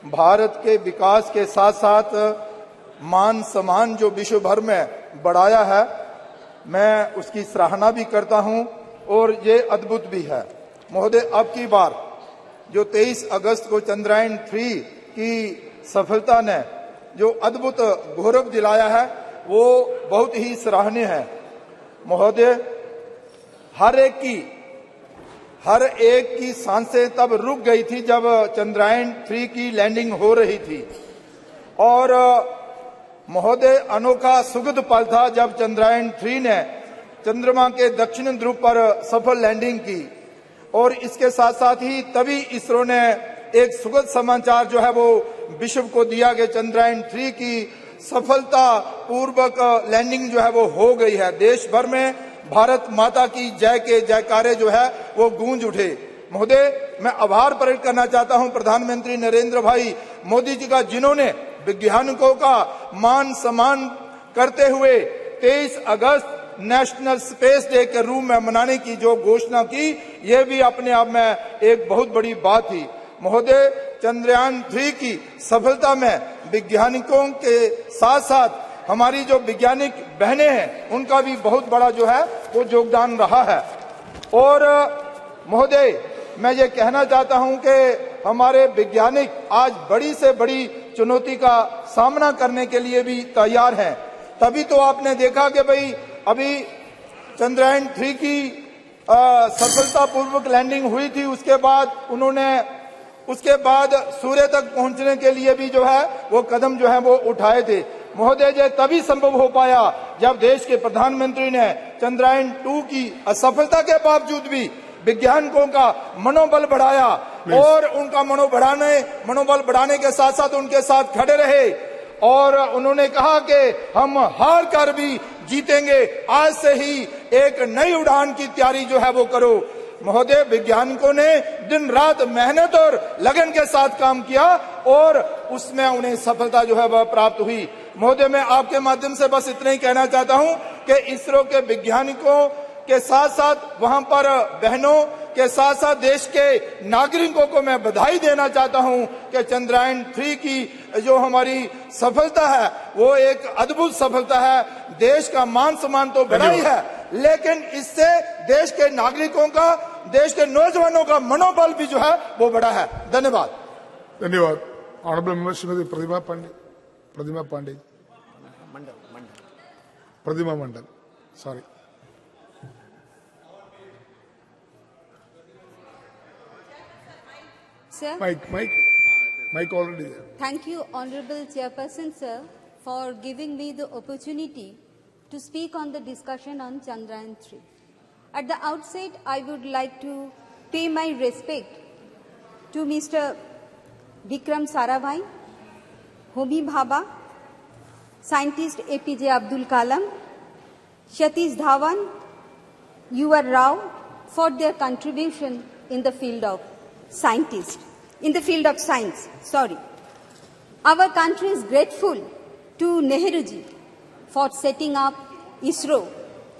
भारत के विकास के साथ साथ मान सम्मान जो विश्व भर में बढ़ाया है, मैं उसकी सराहना भी करता हूं और ये अद्भुत भी है। महोदय, अब की बार जो 23 अगस्त को चंद्रयान 3 की सफलता ने जो अद्भुत गौरव दिलाया है वो बहुत ही सराहनीय है। महोदय, हर एक की सांसें तब रुक गई थी जब चंद्रयान 3 की लैंडिंग हो रही थी, और महोदय अनोखा सुखद पल था जब चंद्रयान 3 ने चंद्रमा के दक्षिण ध्रुव पर सफल लैंडिंग की, और इसके साथ साथ ही तभी इसरो ने एक सुखद समाचार जो है वो विश्व को दिया कि चंद्रयान 3 की सफलता पूर्वक लैंडिंग जो है वो हो गई है। देश भर में भारत माता की जय के जयकारे जो है वो गूंज उठे। महोदय, मैं आभार प्रकट करना चाहता हूं प्रधानमंत्री नरेंद्र भाई मोदी जी का, जिन्होंने वैज्ञानिकों का मान सम्मान करते हुए 23 अगस्त नेशनल स्पेस डे के रूप में मनाने की जो घोषणा की, यह भी अपने आप में एक बहुत बड़ी बात थी। महोदय, चंद्रयान 3 की सफलता में वैज्ञानिकों के साथ साथ हमारी जो वैज्ञानिक बहनें हैं उनका भी बहुत बड़ा जो है वो योगदान रहा है। और महोदय, मैं ये कहना चाहता हूं कि हमारे वैज्ञानिक आज बड़ी से बड़ी चुनौती का सामना करने के लिए भी तैयार हैं। तभी तो आपने देखा कि भाई अभी चंद्रयान 3 की सफलतापूर्वक लैंडिंग हुई थी, उसके बाद सूर्य तक पहुंचने के लिए भी जो है वो कदम जो है वो उठाए थे। महोदय, ये तभी संभव हो पाया जब देश के प्रधानमंत्री ने चंद्रयान 2 की असफलता के बावजूद भी वैज्ञानिकों का मनोबल बढ़ाया और उनका मनोबल बढ़ाने के साथ साथ उनके साथ खड़े रहे, और उन्होंने कहा कि हम हार कर भी जीतेंगे, आज से ही एक नई उड़ान की तैयारी जो है वो करो। महोदय, वैज्ञानिकों ने दिन रात मेहनत और लगन के साथ काम किया और उसमें उन्हें सफलता जो है वह प्राप्त हुई। महोदय, मैं आपके माध्यम से बस इतना ही कहना चाहता हूं कि इसरो के वैज्ञानिकों के साथ साथ वहां पर बहनों के साथ साथ देश के नागरिकों को मैं बधाई देना चाहता हूं कि चंद्रयान 3 की जो हमारी सफलता है वो एक अद्भुत सफलता है। देश का मान सम्मान तो बढ़ा ही है, लेकिन इससे देश के नागरिकों का, देश के नौजवानों का मनोबल भी जो है वो बढ़ा है। धन्यवाद। धन्यवाद। Honourable member Shrimati Pratima Mandal, sorry. Sir, Mike already there. thank you, Honorable Chairperson, sir, for giving me the opportunity to speak on the discussion on Chandrayaan 3. At the outset, I would like to pay my respect to Mr. Vikram Sarabhai, Homi Bhabha, scientist APJ Abdul Kalam, Satish Dhawan, U.R. Rao for their contribution in the field of science. Our country is grateful to Nehruji for setting up ISRO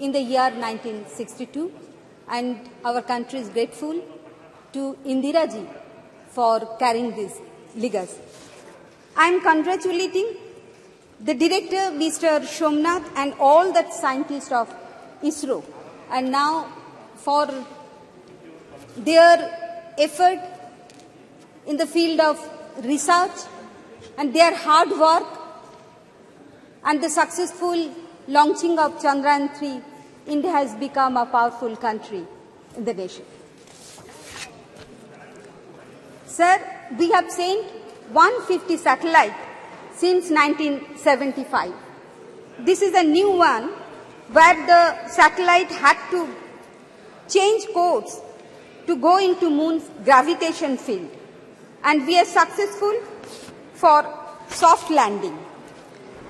in the year 1962, and our country is grateful to Indiraji for carrying this legacy. I am congratulating the director, Mr. Somnath, and all the scientists of ISRO, and now for their effort in the field of research and their hard work and the successful launching of Chandrayaan 3, India has become a powerful country in the nation. Sir, we have sent 150 satellites since 1975. This is a new one where the satellite had to change course to go into moon's gravitation field, and we are successful for soft landing.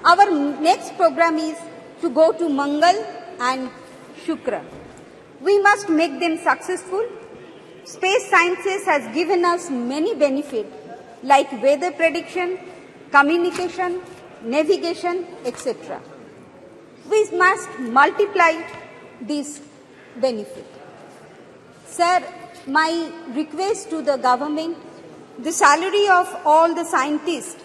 Our next program is to go to Mangal and Shukra. We must make them successful. Space sciences has given us many benefits like weather prediction, communication, navigation, etc. We must multiply this benefit. Sir, my request to the government, the salary of all the scientists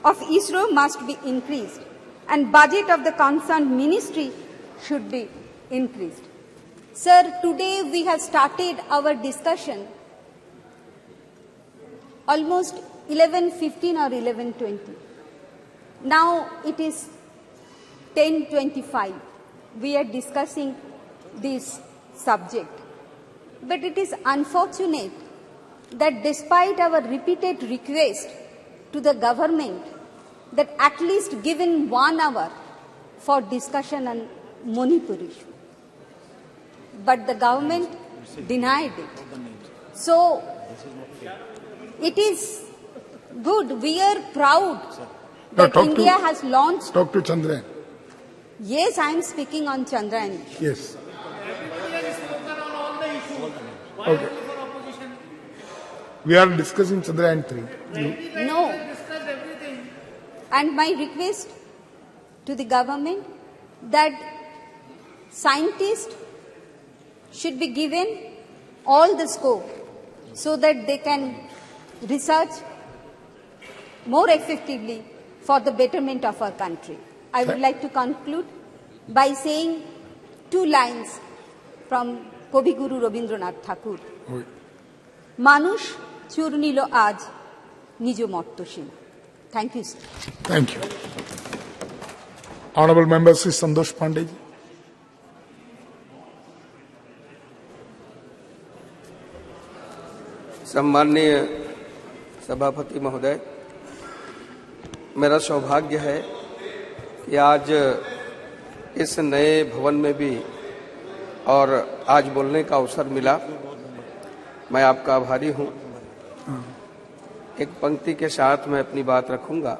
of ISRO must be increased, and budget of the concerned ministry should be increased. Sir, today we have started our discussion almost 11:15 or 11:20. Now it is 10:25. We are discussing this subject. But it is unfortunate that despite our repeated request to the government that at least given 1 hour for discussion on Manipur issue, but the government denied it. So it is good. We are proud that India has launched. Talk to Chandrayaan. Yes, I am speaking on Chandrayaan. Yes. Okay. We are discussing Chandrayaan 3. No. And my request to the government that scientists should be given all the scope so that they can research more effectively for the betterment of our country. I would like to conclude by saying 2 lines from Kavi Guru Rabindranath Thakur. Manush churnilo aaj nijo mortoshina. Thank you, sir. Thank you. Honorable Member Sri Santosh Pandey ji. सम्माननीय सभापति महोदय, मेरा सौभाग्य है कि आज इस नए भवन में भी और आज बोलने का अवसर मिला। मैं आपका आभारी हूं। एक पंक्ति के साथ मैं अपनी बात रखूंगा।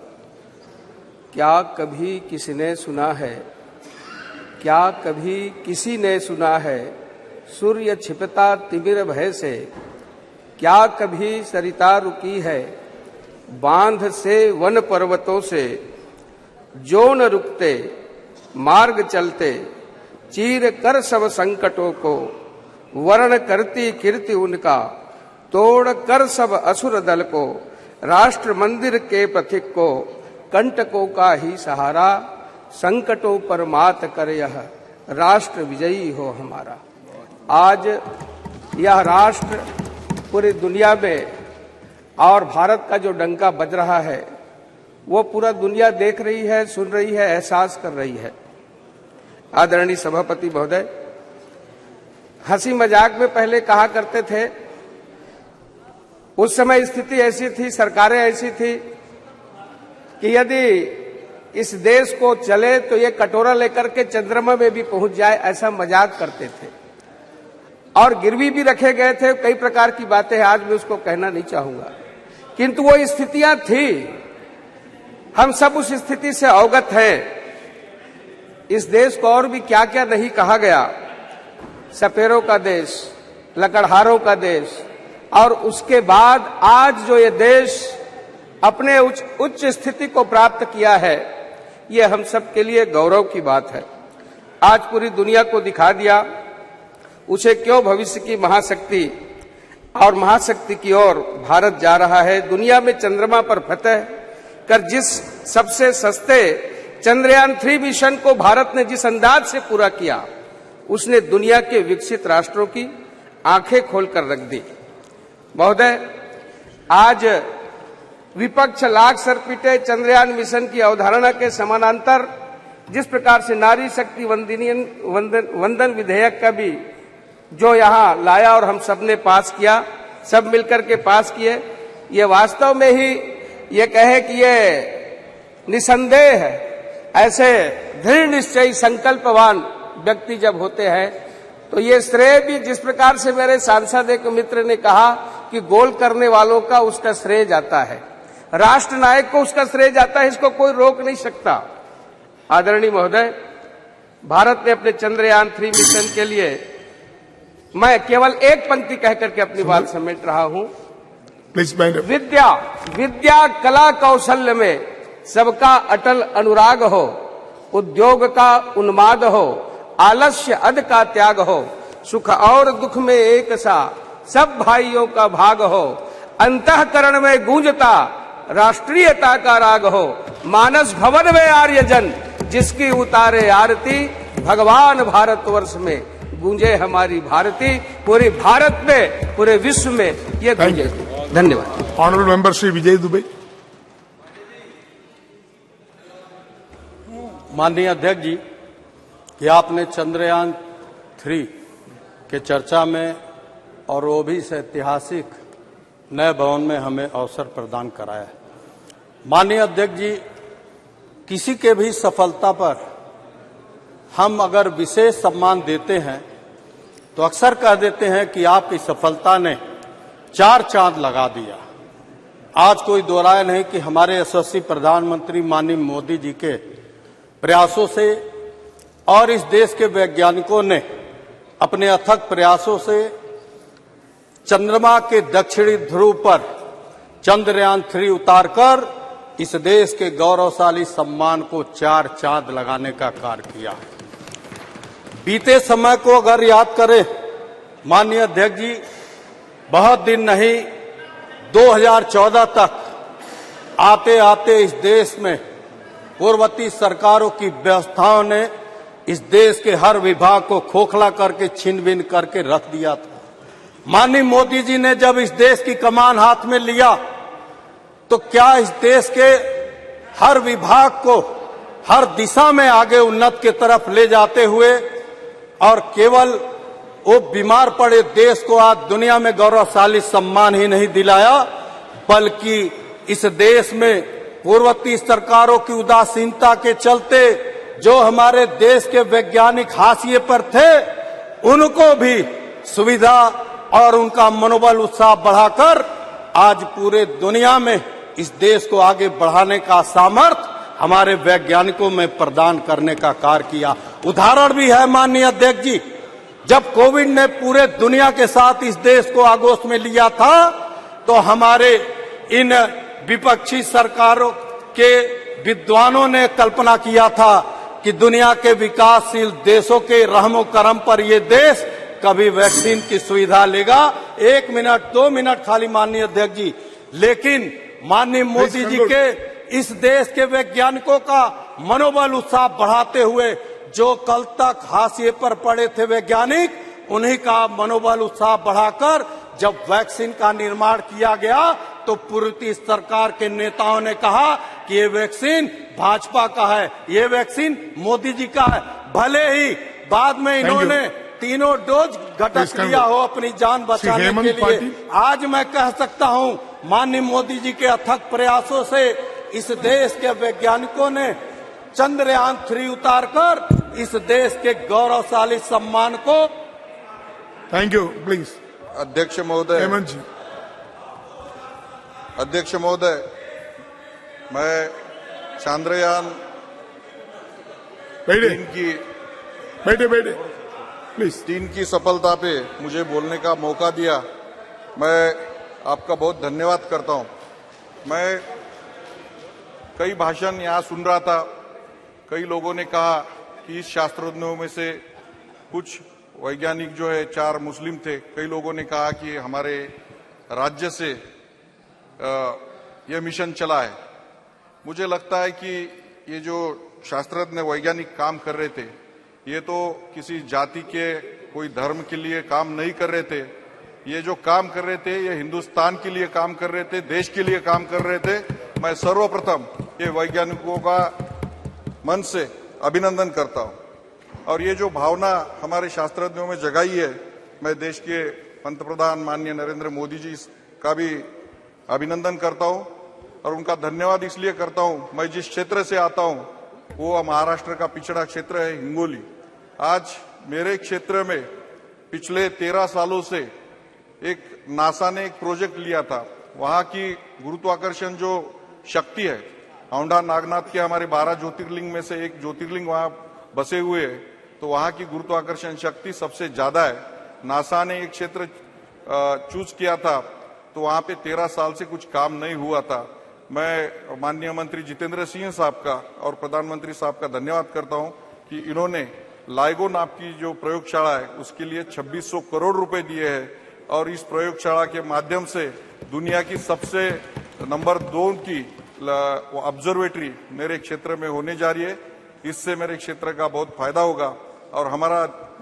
क्या कभी किसी ने सुना है, क्या कभी किसी ने सुना है, सूर्य छिपता तिमिर भय से, क्या कभी सरिता रुकी है, बांध से वन पर्वतों से, जो न रुकते मार्ग चलते, चीर कर सब संकटों को, वर्ण करती कीर्ति उनका, तोड़ कर सब असुर दल को, राष्ट्र मंदिर के पथिक को, कंटकों का ही सहारा, संकटों पर मात कर यह राष्ट्र विजयी हो हमारा। आज यह राष्ट्र पूरी दुनिया में और भारत का जो डंका बज रहा है वो पूरा दुनिया देख रही है, सुन रही है, एहसास कर रही है। आदरणीय सभापति महोदय, हंसी मजाक में पहले कहा करते थे, उस समय स्थिति ऐसी थी, सरकारें ऐसी थी कि यदि इस देश को चले तो ये कटोरा लेकर के चंद्रमा में भी पहुंच जाए, ऐसा मजाक करते थे और गिरवी भी रखे गए थे। कई प्रकार की बातें आज मैं उसको कहना नहीं चाहूंगा, किंतु वो स्थितियां थी, हम सब उस स्थिति से अवगत हैं। इस देश को और भी क्या क्या नहीं कहा गया, सपेरों का देश, लकड़हारों का देश, और उसके बाद आज जो ये देश अपने उच्च स्थिति को प्राप्त किया है, ये हम सब के लिए गौरव की बात है। आज पूरी दुनिया को दिखा दिया उसे क्यों भविष्य की महाशक्ति और महाशक्ति की ओर भारत जा रहा है। दुनिया में चंद्रमा पर फतह कर जिस सबसे सस्ते चंद्रयान 3 मिशन को भारत ने जिस अंदाज से पूरा किया, उसने दुनिया के विकसित राष्ट्रों की आंखें खोलकर रख दी। महोदय, आज विपक्ष लाख सर पीटे चंद्रयान मिशन की अवधारणा के समानांतर जिस प्रकार से नारी शक्ति वंदन विधेयक का भी जो यहाँ लाया और हम सब ने पास किया, सब मिलकर के पास किए, ये वास्तव में ही ये कहे कि ये निसंदेह है। ऐसे दृढ़ निश्चयी संकल्पवान व्यक्ति जब होते हैं तो ये श्रेय भी, जिस प्रकार से मेरे सांसद एक मित्र ने कहा कि गोल करने वालों का उसका श्रेय जाता है, राष्ट्र नायक को उसका श्रेय जाता है, इसको कोई रोक नहीं सकता। आदरणीय महोदय, भारत ने अपने चंद्रयान 3 मिशन के लिए, मैं केवल एक पंक्ति कह करके अपनी बात समेट रहा हूं, विद्या कला कौशल्य में सबका अटल अनुराग हो, उद्योग का उन्माद हो, आलस्य अध का त्याग हो, सुख और दुख में एक सा सब भाइयों का भाग हो, अंतःकरण में गूंजता राष्ट्रीयता का राग हो, मानस भवन में आर्यजन जिसकी उतारे आरती, भगवान भारतवर्ष में गूंजे हमारी भारती, पूरे भारत में, पूरे विश्व में ये गूंजे। धन्यवाद। Honourable member Shri Vijay Dubey. माननीय अध्यक्ष जी, कि आपने चंद्रयान 3 के चर्चा में और वो भी इस ऐतिहासिक नए भवन में हमें अवसर प्रदान कराया है। माननीय अध्यक्ष जी, किसी के भी सफलता पर हम अगर विशेष सम्मान देते हैं तो अक्सर कह देते हैं कि आपकी सफलता ने 4 चांद लगा दिया। आज कोई दो राय नहीं कि हमारे यशस्वी प्रधानमंत्री माननीय मोदी जी के प्रयासों से और इस देश के वैज्ञानिकों ने अपने अथक प्रयासों से चंद्रमा के दक्षिणी ध्रुव पर चंद्रयान 3 उतारकर इस देश के गौरवशाली सम्मान को 4 चांद लगाने का कार्य किया। बीते समय को अगर याद करें माननीय अध्यक्ष जी, बहुत दिन नहीं 2014 तक आते आते इस देश में पूर्ववर्ती सरकारों की व्यवस्थाओं ने इस देश के हर विभाग को खोखला करके छीन बीन करके रख दिया था। माननीय मोदी जी ने जब इस देश की कमान हाथ में लिया तो क्या इस देश के हर विभाग को हर दिशा में आगे उन्नत की तरफ ले जाते हुए और केवल वो बीमार पड़े देश को आज दुनिया में गौरवशाली सम्मान ही नहीं दिलाया, बल्कि इस देश में पूर्ववर्ती सरकारों की उदासीनता के चलते जो हमारे देश के वैज्ञानिक हाशिए पर थे, उनको भी सुविधा और उनका मनोबल उत्साह बढ़ाकर आज पूरे दुनिया में इस देश को आगे बढ़ाने का सामर्थ्य हमारे वैज्ञानिकों में प्रदान करने का कार्य किया। उदाहरण भी है माननीय अध्यक्ष जी, जब कोविड ने पूरे दुनिया के साथ इस देश को आगोश में लिया था तो हमारे इन विपक्षी सरकारों के विद्वानों ने कल्पना किया था कि दुनिया के विकासशील देशों के रहमो करम पर ये देश कभी वैक्सीन की सुविधा लेगा। 1 मिनट 2 मिनट खाली माननीय अध्यक्ष जी। लेकिन माननीय मोदी जी के इस देश के वैज्ञानिकों का मनोबल उत्साह बढ़ाते हुए, जो कल तक हाशिए पर पड़े थे वैज्ञानिक, उन्हीं का मनोबल उत्साह बढ़ाकर जब वैक्सीन का निर्माण किया गया तो पूर्व सरकार के नेताओं ने कहा कि ये वैक्सीन भाजपा का है, ये वैक्सीन मोदी जी का है। भले ही बाद में इन्होंने तीनों डोज घटक लिया हो अपनी जान बचाने के लिए, आज मैं कह सकता हूं माननीय मोदी जी के अथक प्रयासों से इस देश के वैज्ञानिकों ने चंद्रयान 3 उतारकर इस देश के गौरवशाली सम्मान को। Thank you. प्लीज अध्यक्ष महोदय, हेमंत जी। अध्यक्ष महोदय, मैं चंद्रयान बैठे प्लीज 3 की सफलता पे मुझे बोलने का मौका दिया, मैं आपका बहुत धन्यवाद करता हूं। मैं कई भाषण यहां सुन रहा था, कई लोगों ने कहा कि इस शास्त्रज्ञों में से कुछ वैज्ञानिक जो है 4 मुस्लिम थे। कई लोगों ने कहा कि हमारे राज्य से यह मिशन चला है। मुझे लगता है कि ये जो शास्त्रज्ञ वैज्ञानिक काम कर रहे थे, ये तो किसी जाति के कोई धर्म के लिए काम नहीं कर रहे थे। ये जो काम कर रहे थे ये हिंदुस्तान के लिए काम कर रहे थे, देश के लिए काम कर रहे थे। मैं सर्वप्रथम ये वैज्ञानिकों का मन से अभिनंदन करता हूं। और ये जो भावना हमारे शास्त्रज्ञों में जगाई है, मैं देश के पंतप्रधान माननीय नरेंद्र मोदी जी का भी अभिनंदन करता हूं और उनका धन्यवाद इसलिए करता हूं। मैं जिस क्षेत्र से आता हूं वो महाराष्ट्र का पिछड़ा क्षेत्र है, हिंगोली। आज मेरे क्षेत्र में पिछले 13 सालों से एक नासा ने एक प्रोजेक्ट लिया था। वहां की गुरुत्वाकर्षण जो शक्ति है, औंढा नागनाथ के हमारे 12 ज्योतिर्लिंग में से एक ज्योतिर्लिंग वहां बसे हुए है, तो वहां की गुरुत्वाकर्षण शक्ति सबसे ज्यादा है। नासा ने एक क्षेत्र चूज किया था, तो वहां पे 13 साल से कुछ काम नहीं हुआ था। मैं माननीय मंत्री जितेंद्र सिंह साहब का और प्रधानमंत्री साहब का धन्यवाद करता हूं कि इन्होंने लाइगो नाम की जो प्रयोगशाला है उसके लिए 2600 करोड़ रुपए दिए हैं और इस प्रयोगशाला के माध्यम से दुनिया की सबसे नंबर 2 की ऑब्जर्वेटरी मेरे क्षेत्र में होने जा रही है। इससे मेरे क्षेत्र का बहुत फायदा होगा और हमारा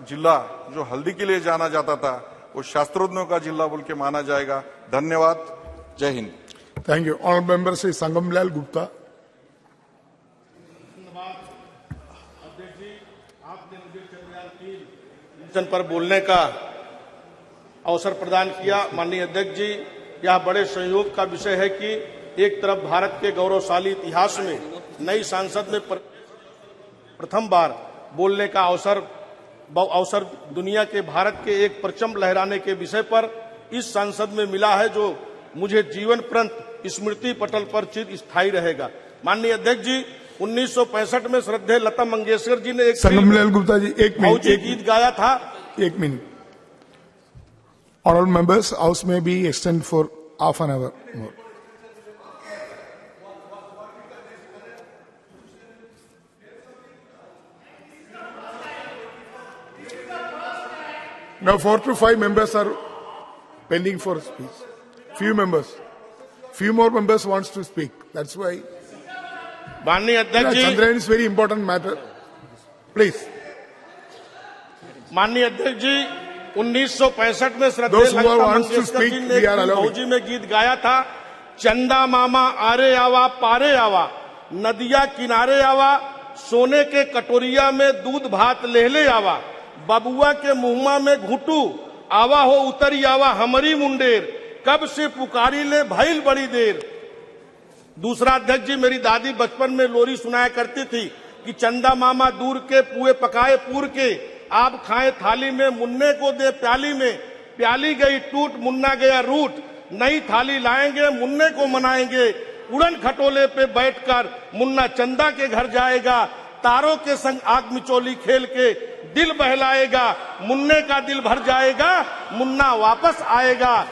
जिला जो हल्दी के लिए जाना जाता था वो शास्त्रज्ञों का जिला बोल के माना जाएगा। धन्यवाद। जय Hind. Thank you. Honourable member Shri Sangamlal Gupta. अध्यक्ष जी, आपने मुझे चंद्रयान 3 मिशन पर बोलने का अवसर प्रदान किया। माननीय अध्यक्ष जी, यह बड़े संयोग का विषय है कि एक तरफ भारत के गौरवशाली इतिहास में नई सांसद में प्रथम बार बोलने का अवसर दुनिया के भारत के एक परचम लहराने के विषय पर इस सांसद में मिला है, जो मुझे जीवन पर्यंत स्मृति पटल पर चिर स्थायी रहेगा। माननीय अध्यक्ष जी, 1965 में श्रद्धेय लता मंगेशकर जी ने एक संगमलाल गुप्ता जी एक फौजी गीत गाया था। 1 मिनट। ऑनरेबल मेंबर्स, हाउस में be extend for half an hour more. Now 4 to 5 members are pending for speech. Few more members wants to speak. That's why. माननीय अध्यक्ष जी, Chandrayaan is very important matter. Please. माननीय अध्यक्ष जी, 1965 में श्रद्धेय लता मंगेशकर जी ने फौजी में गीत गाया था। चंदा मामा आरे आवा पारे आवा, नदिया किनारे आवा, सोने के कटोरिया में दूध भात लेहले आवा, बबुआ के मुहमा में घुटू, आवा हो उतरी आवा हमारी मुंडेर, कब से पुकारी ले भइल बड़ी देर। दूसरा अध्यक्ष जी, मेरी दादी बचपन में लोरी सुनाया करती थी कि चंदा मामा दूर के पुए पकाए पूर के, आप खाए थाली में मुन्ने को दे प्याली में, प्याली गई टूट मुन्ना गया रूट, नई थाली लाएंगे मुन्ने को मनाएंगे, उड़न खटोले पे बैठकर मुन्ना चंदा के घर जाएगा, तारों के संग आग मिचोली खेल के दिल बहलाएगा, मुन्ने का दिल भर जाएगा, मुन्ना वापस आएगा।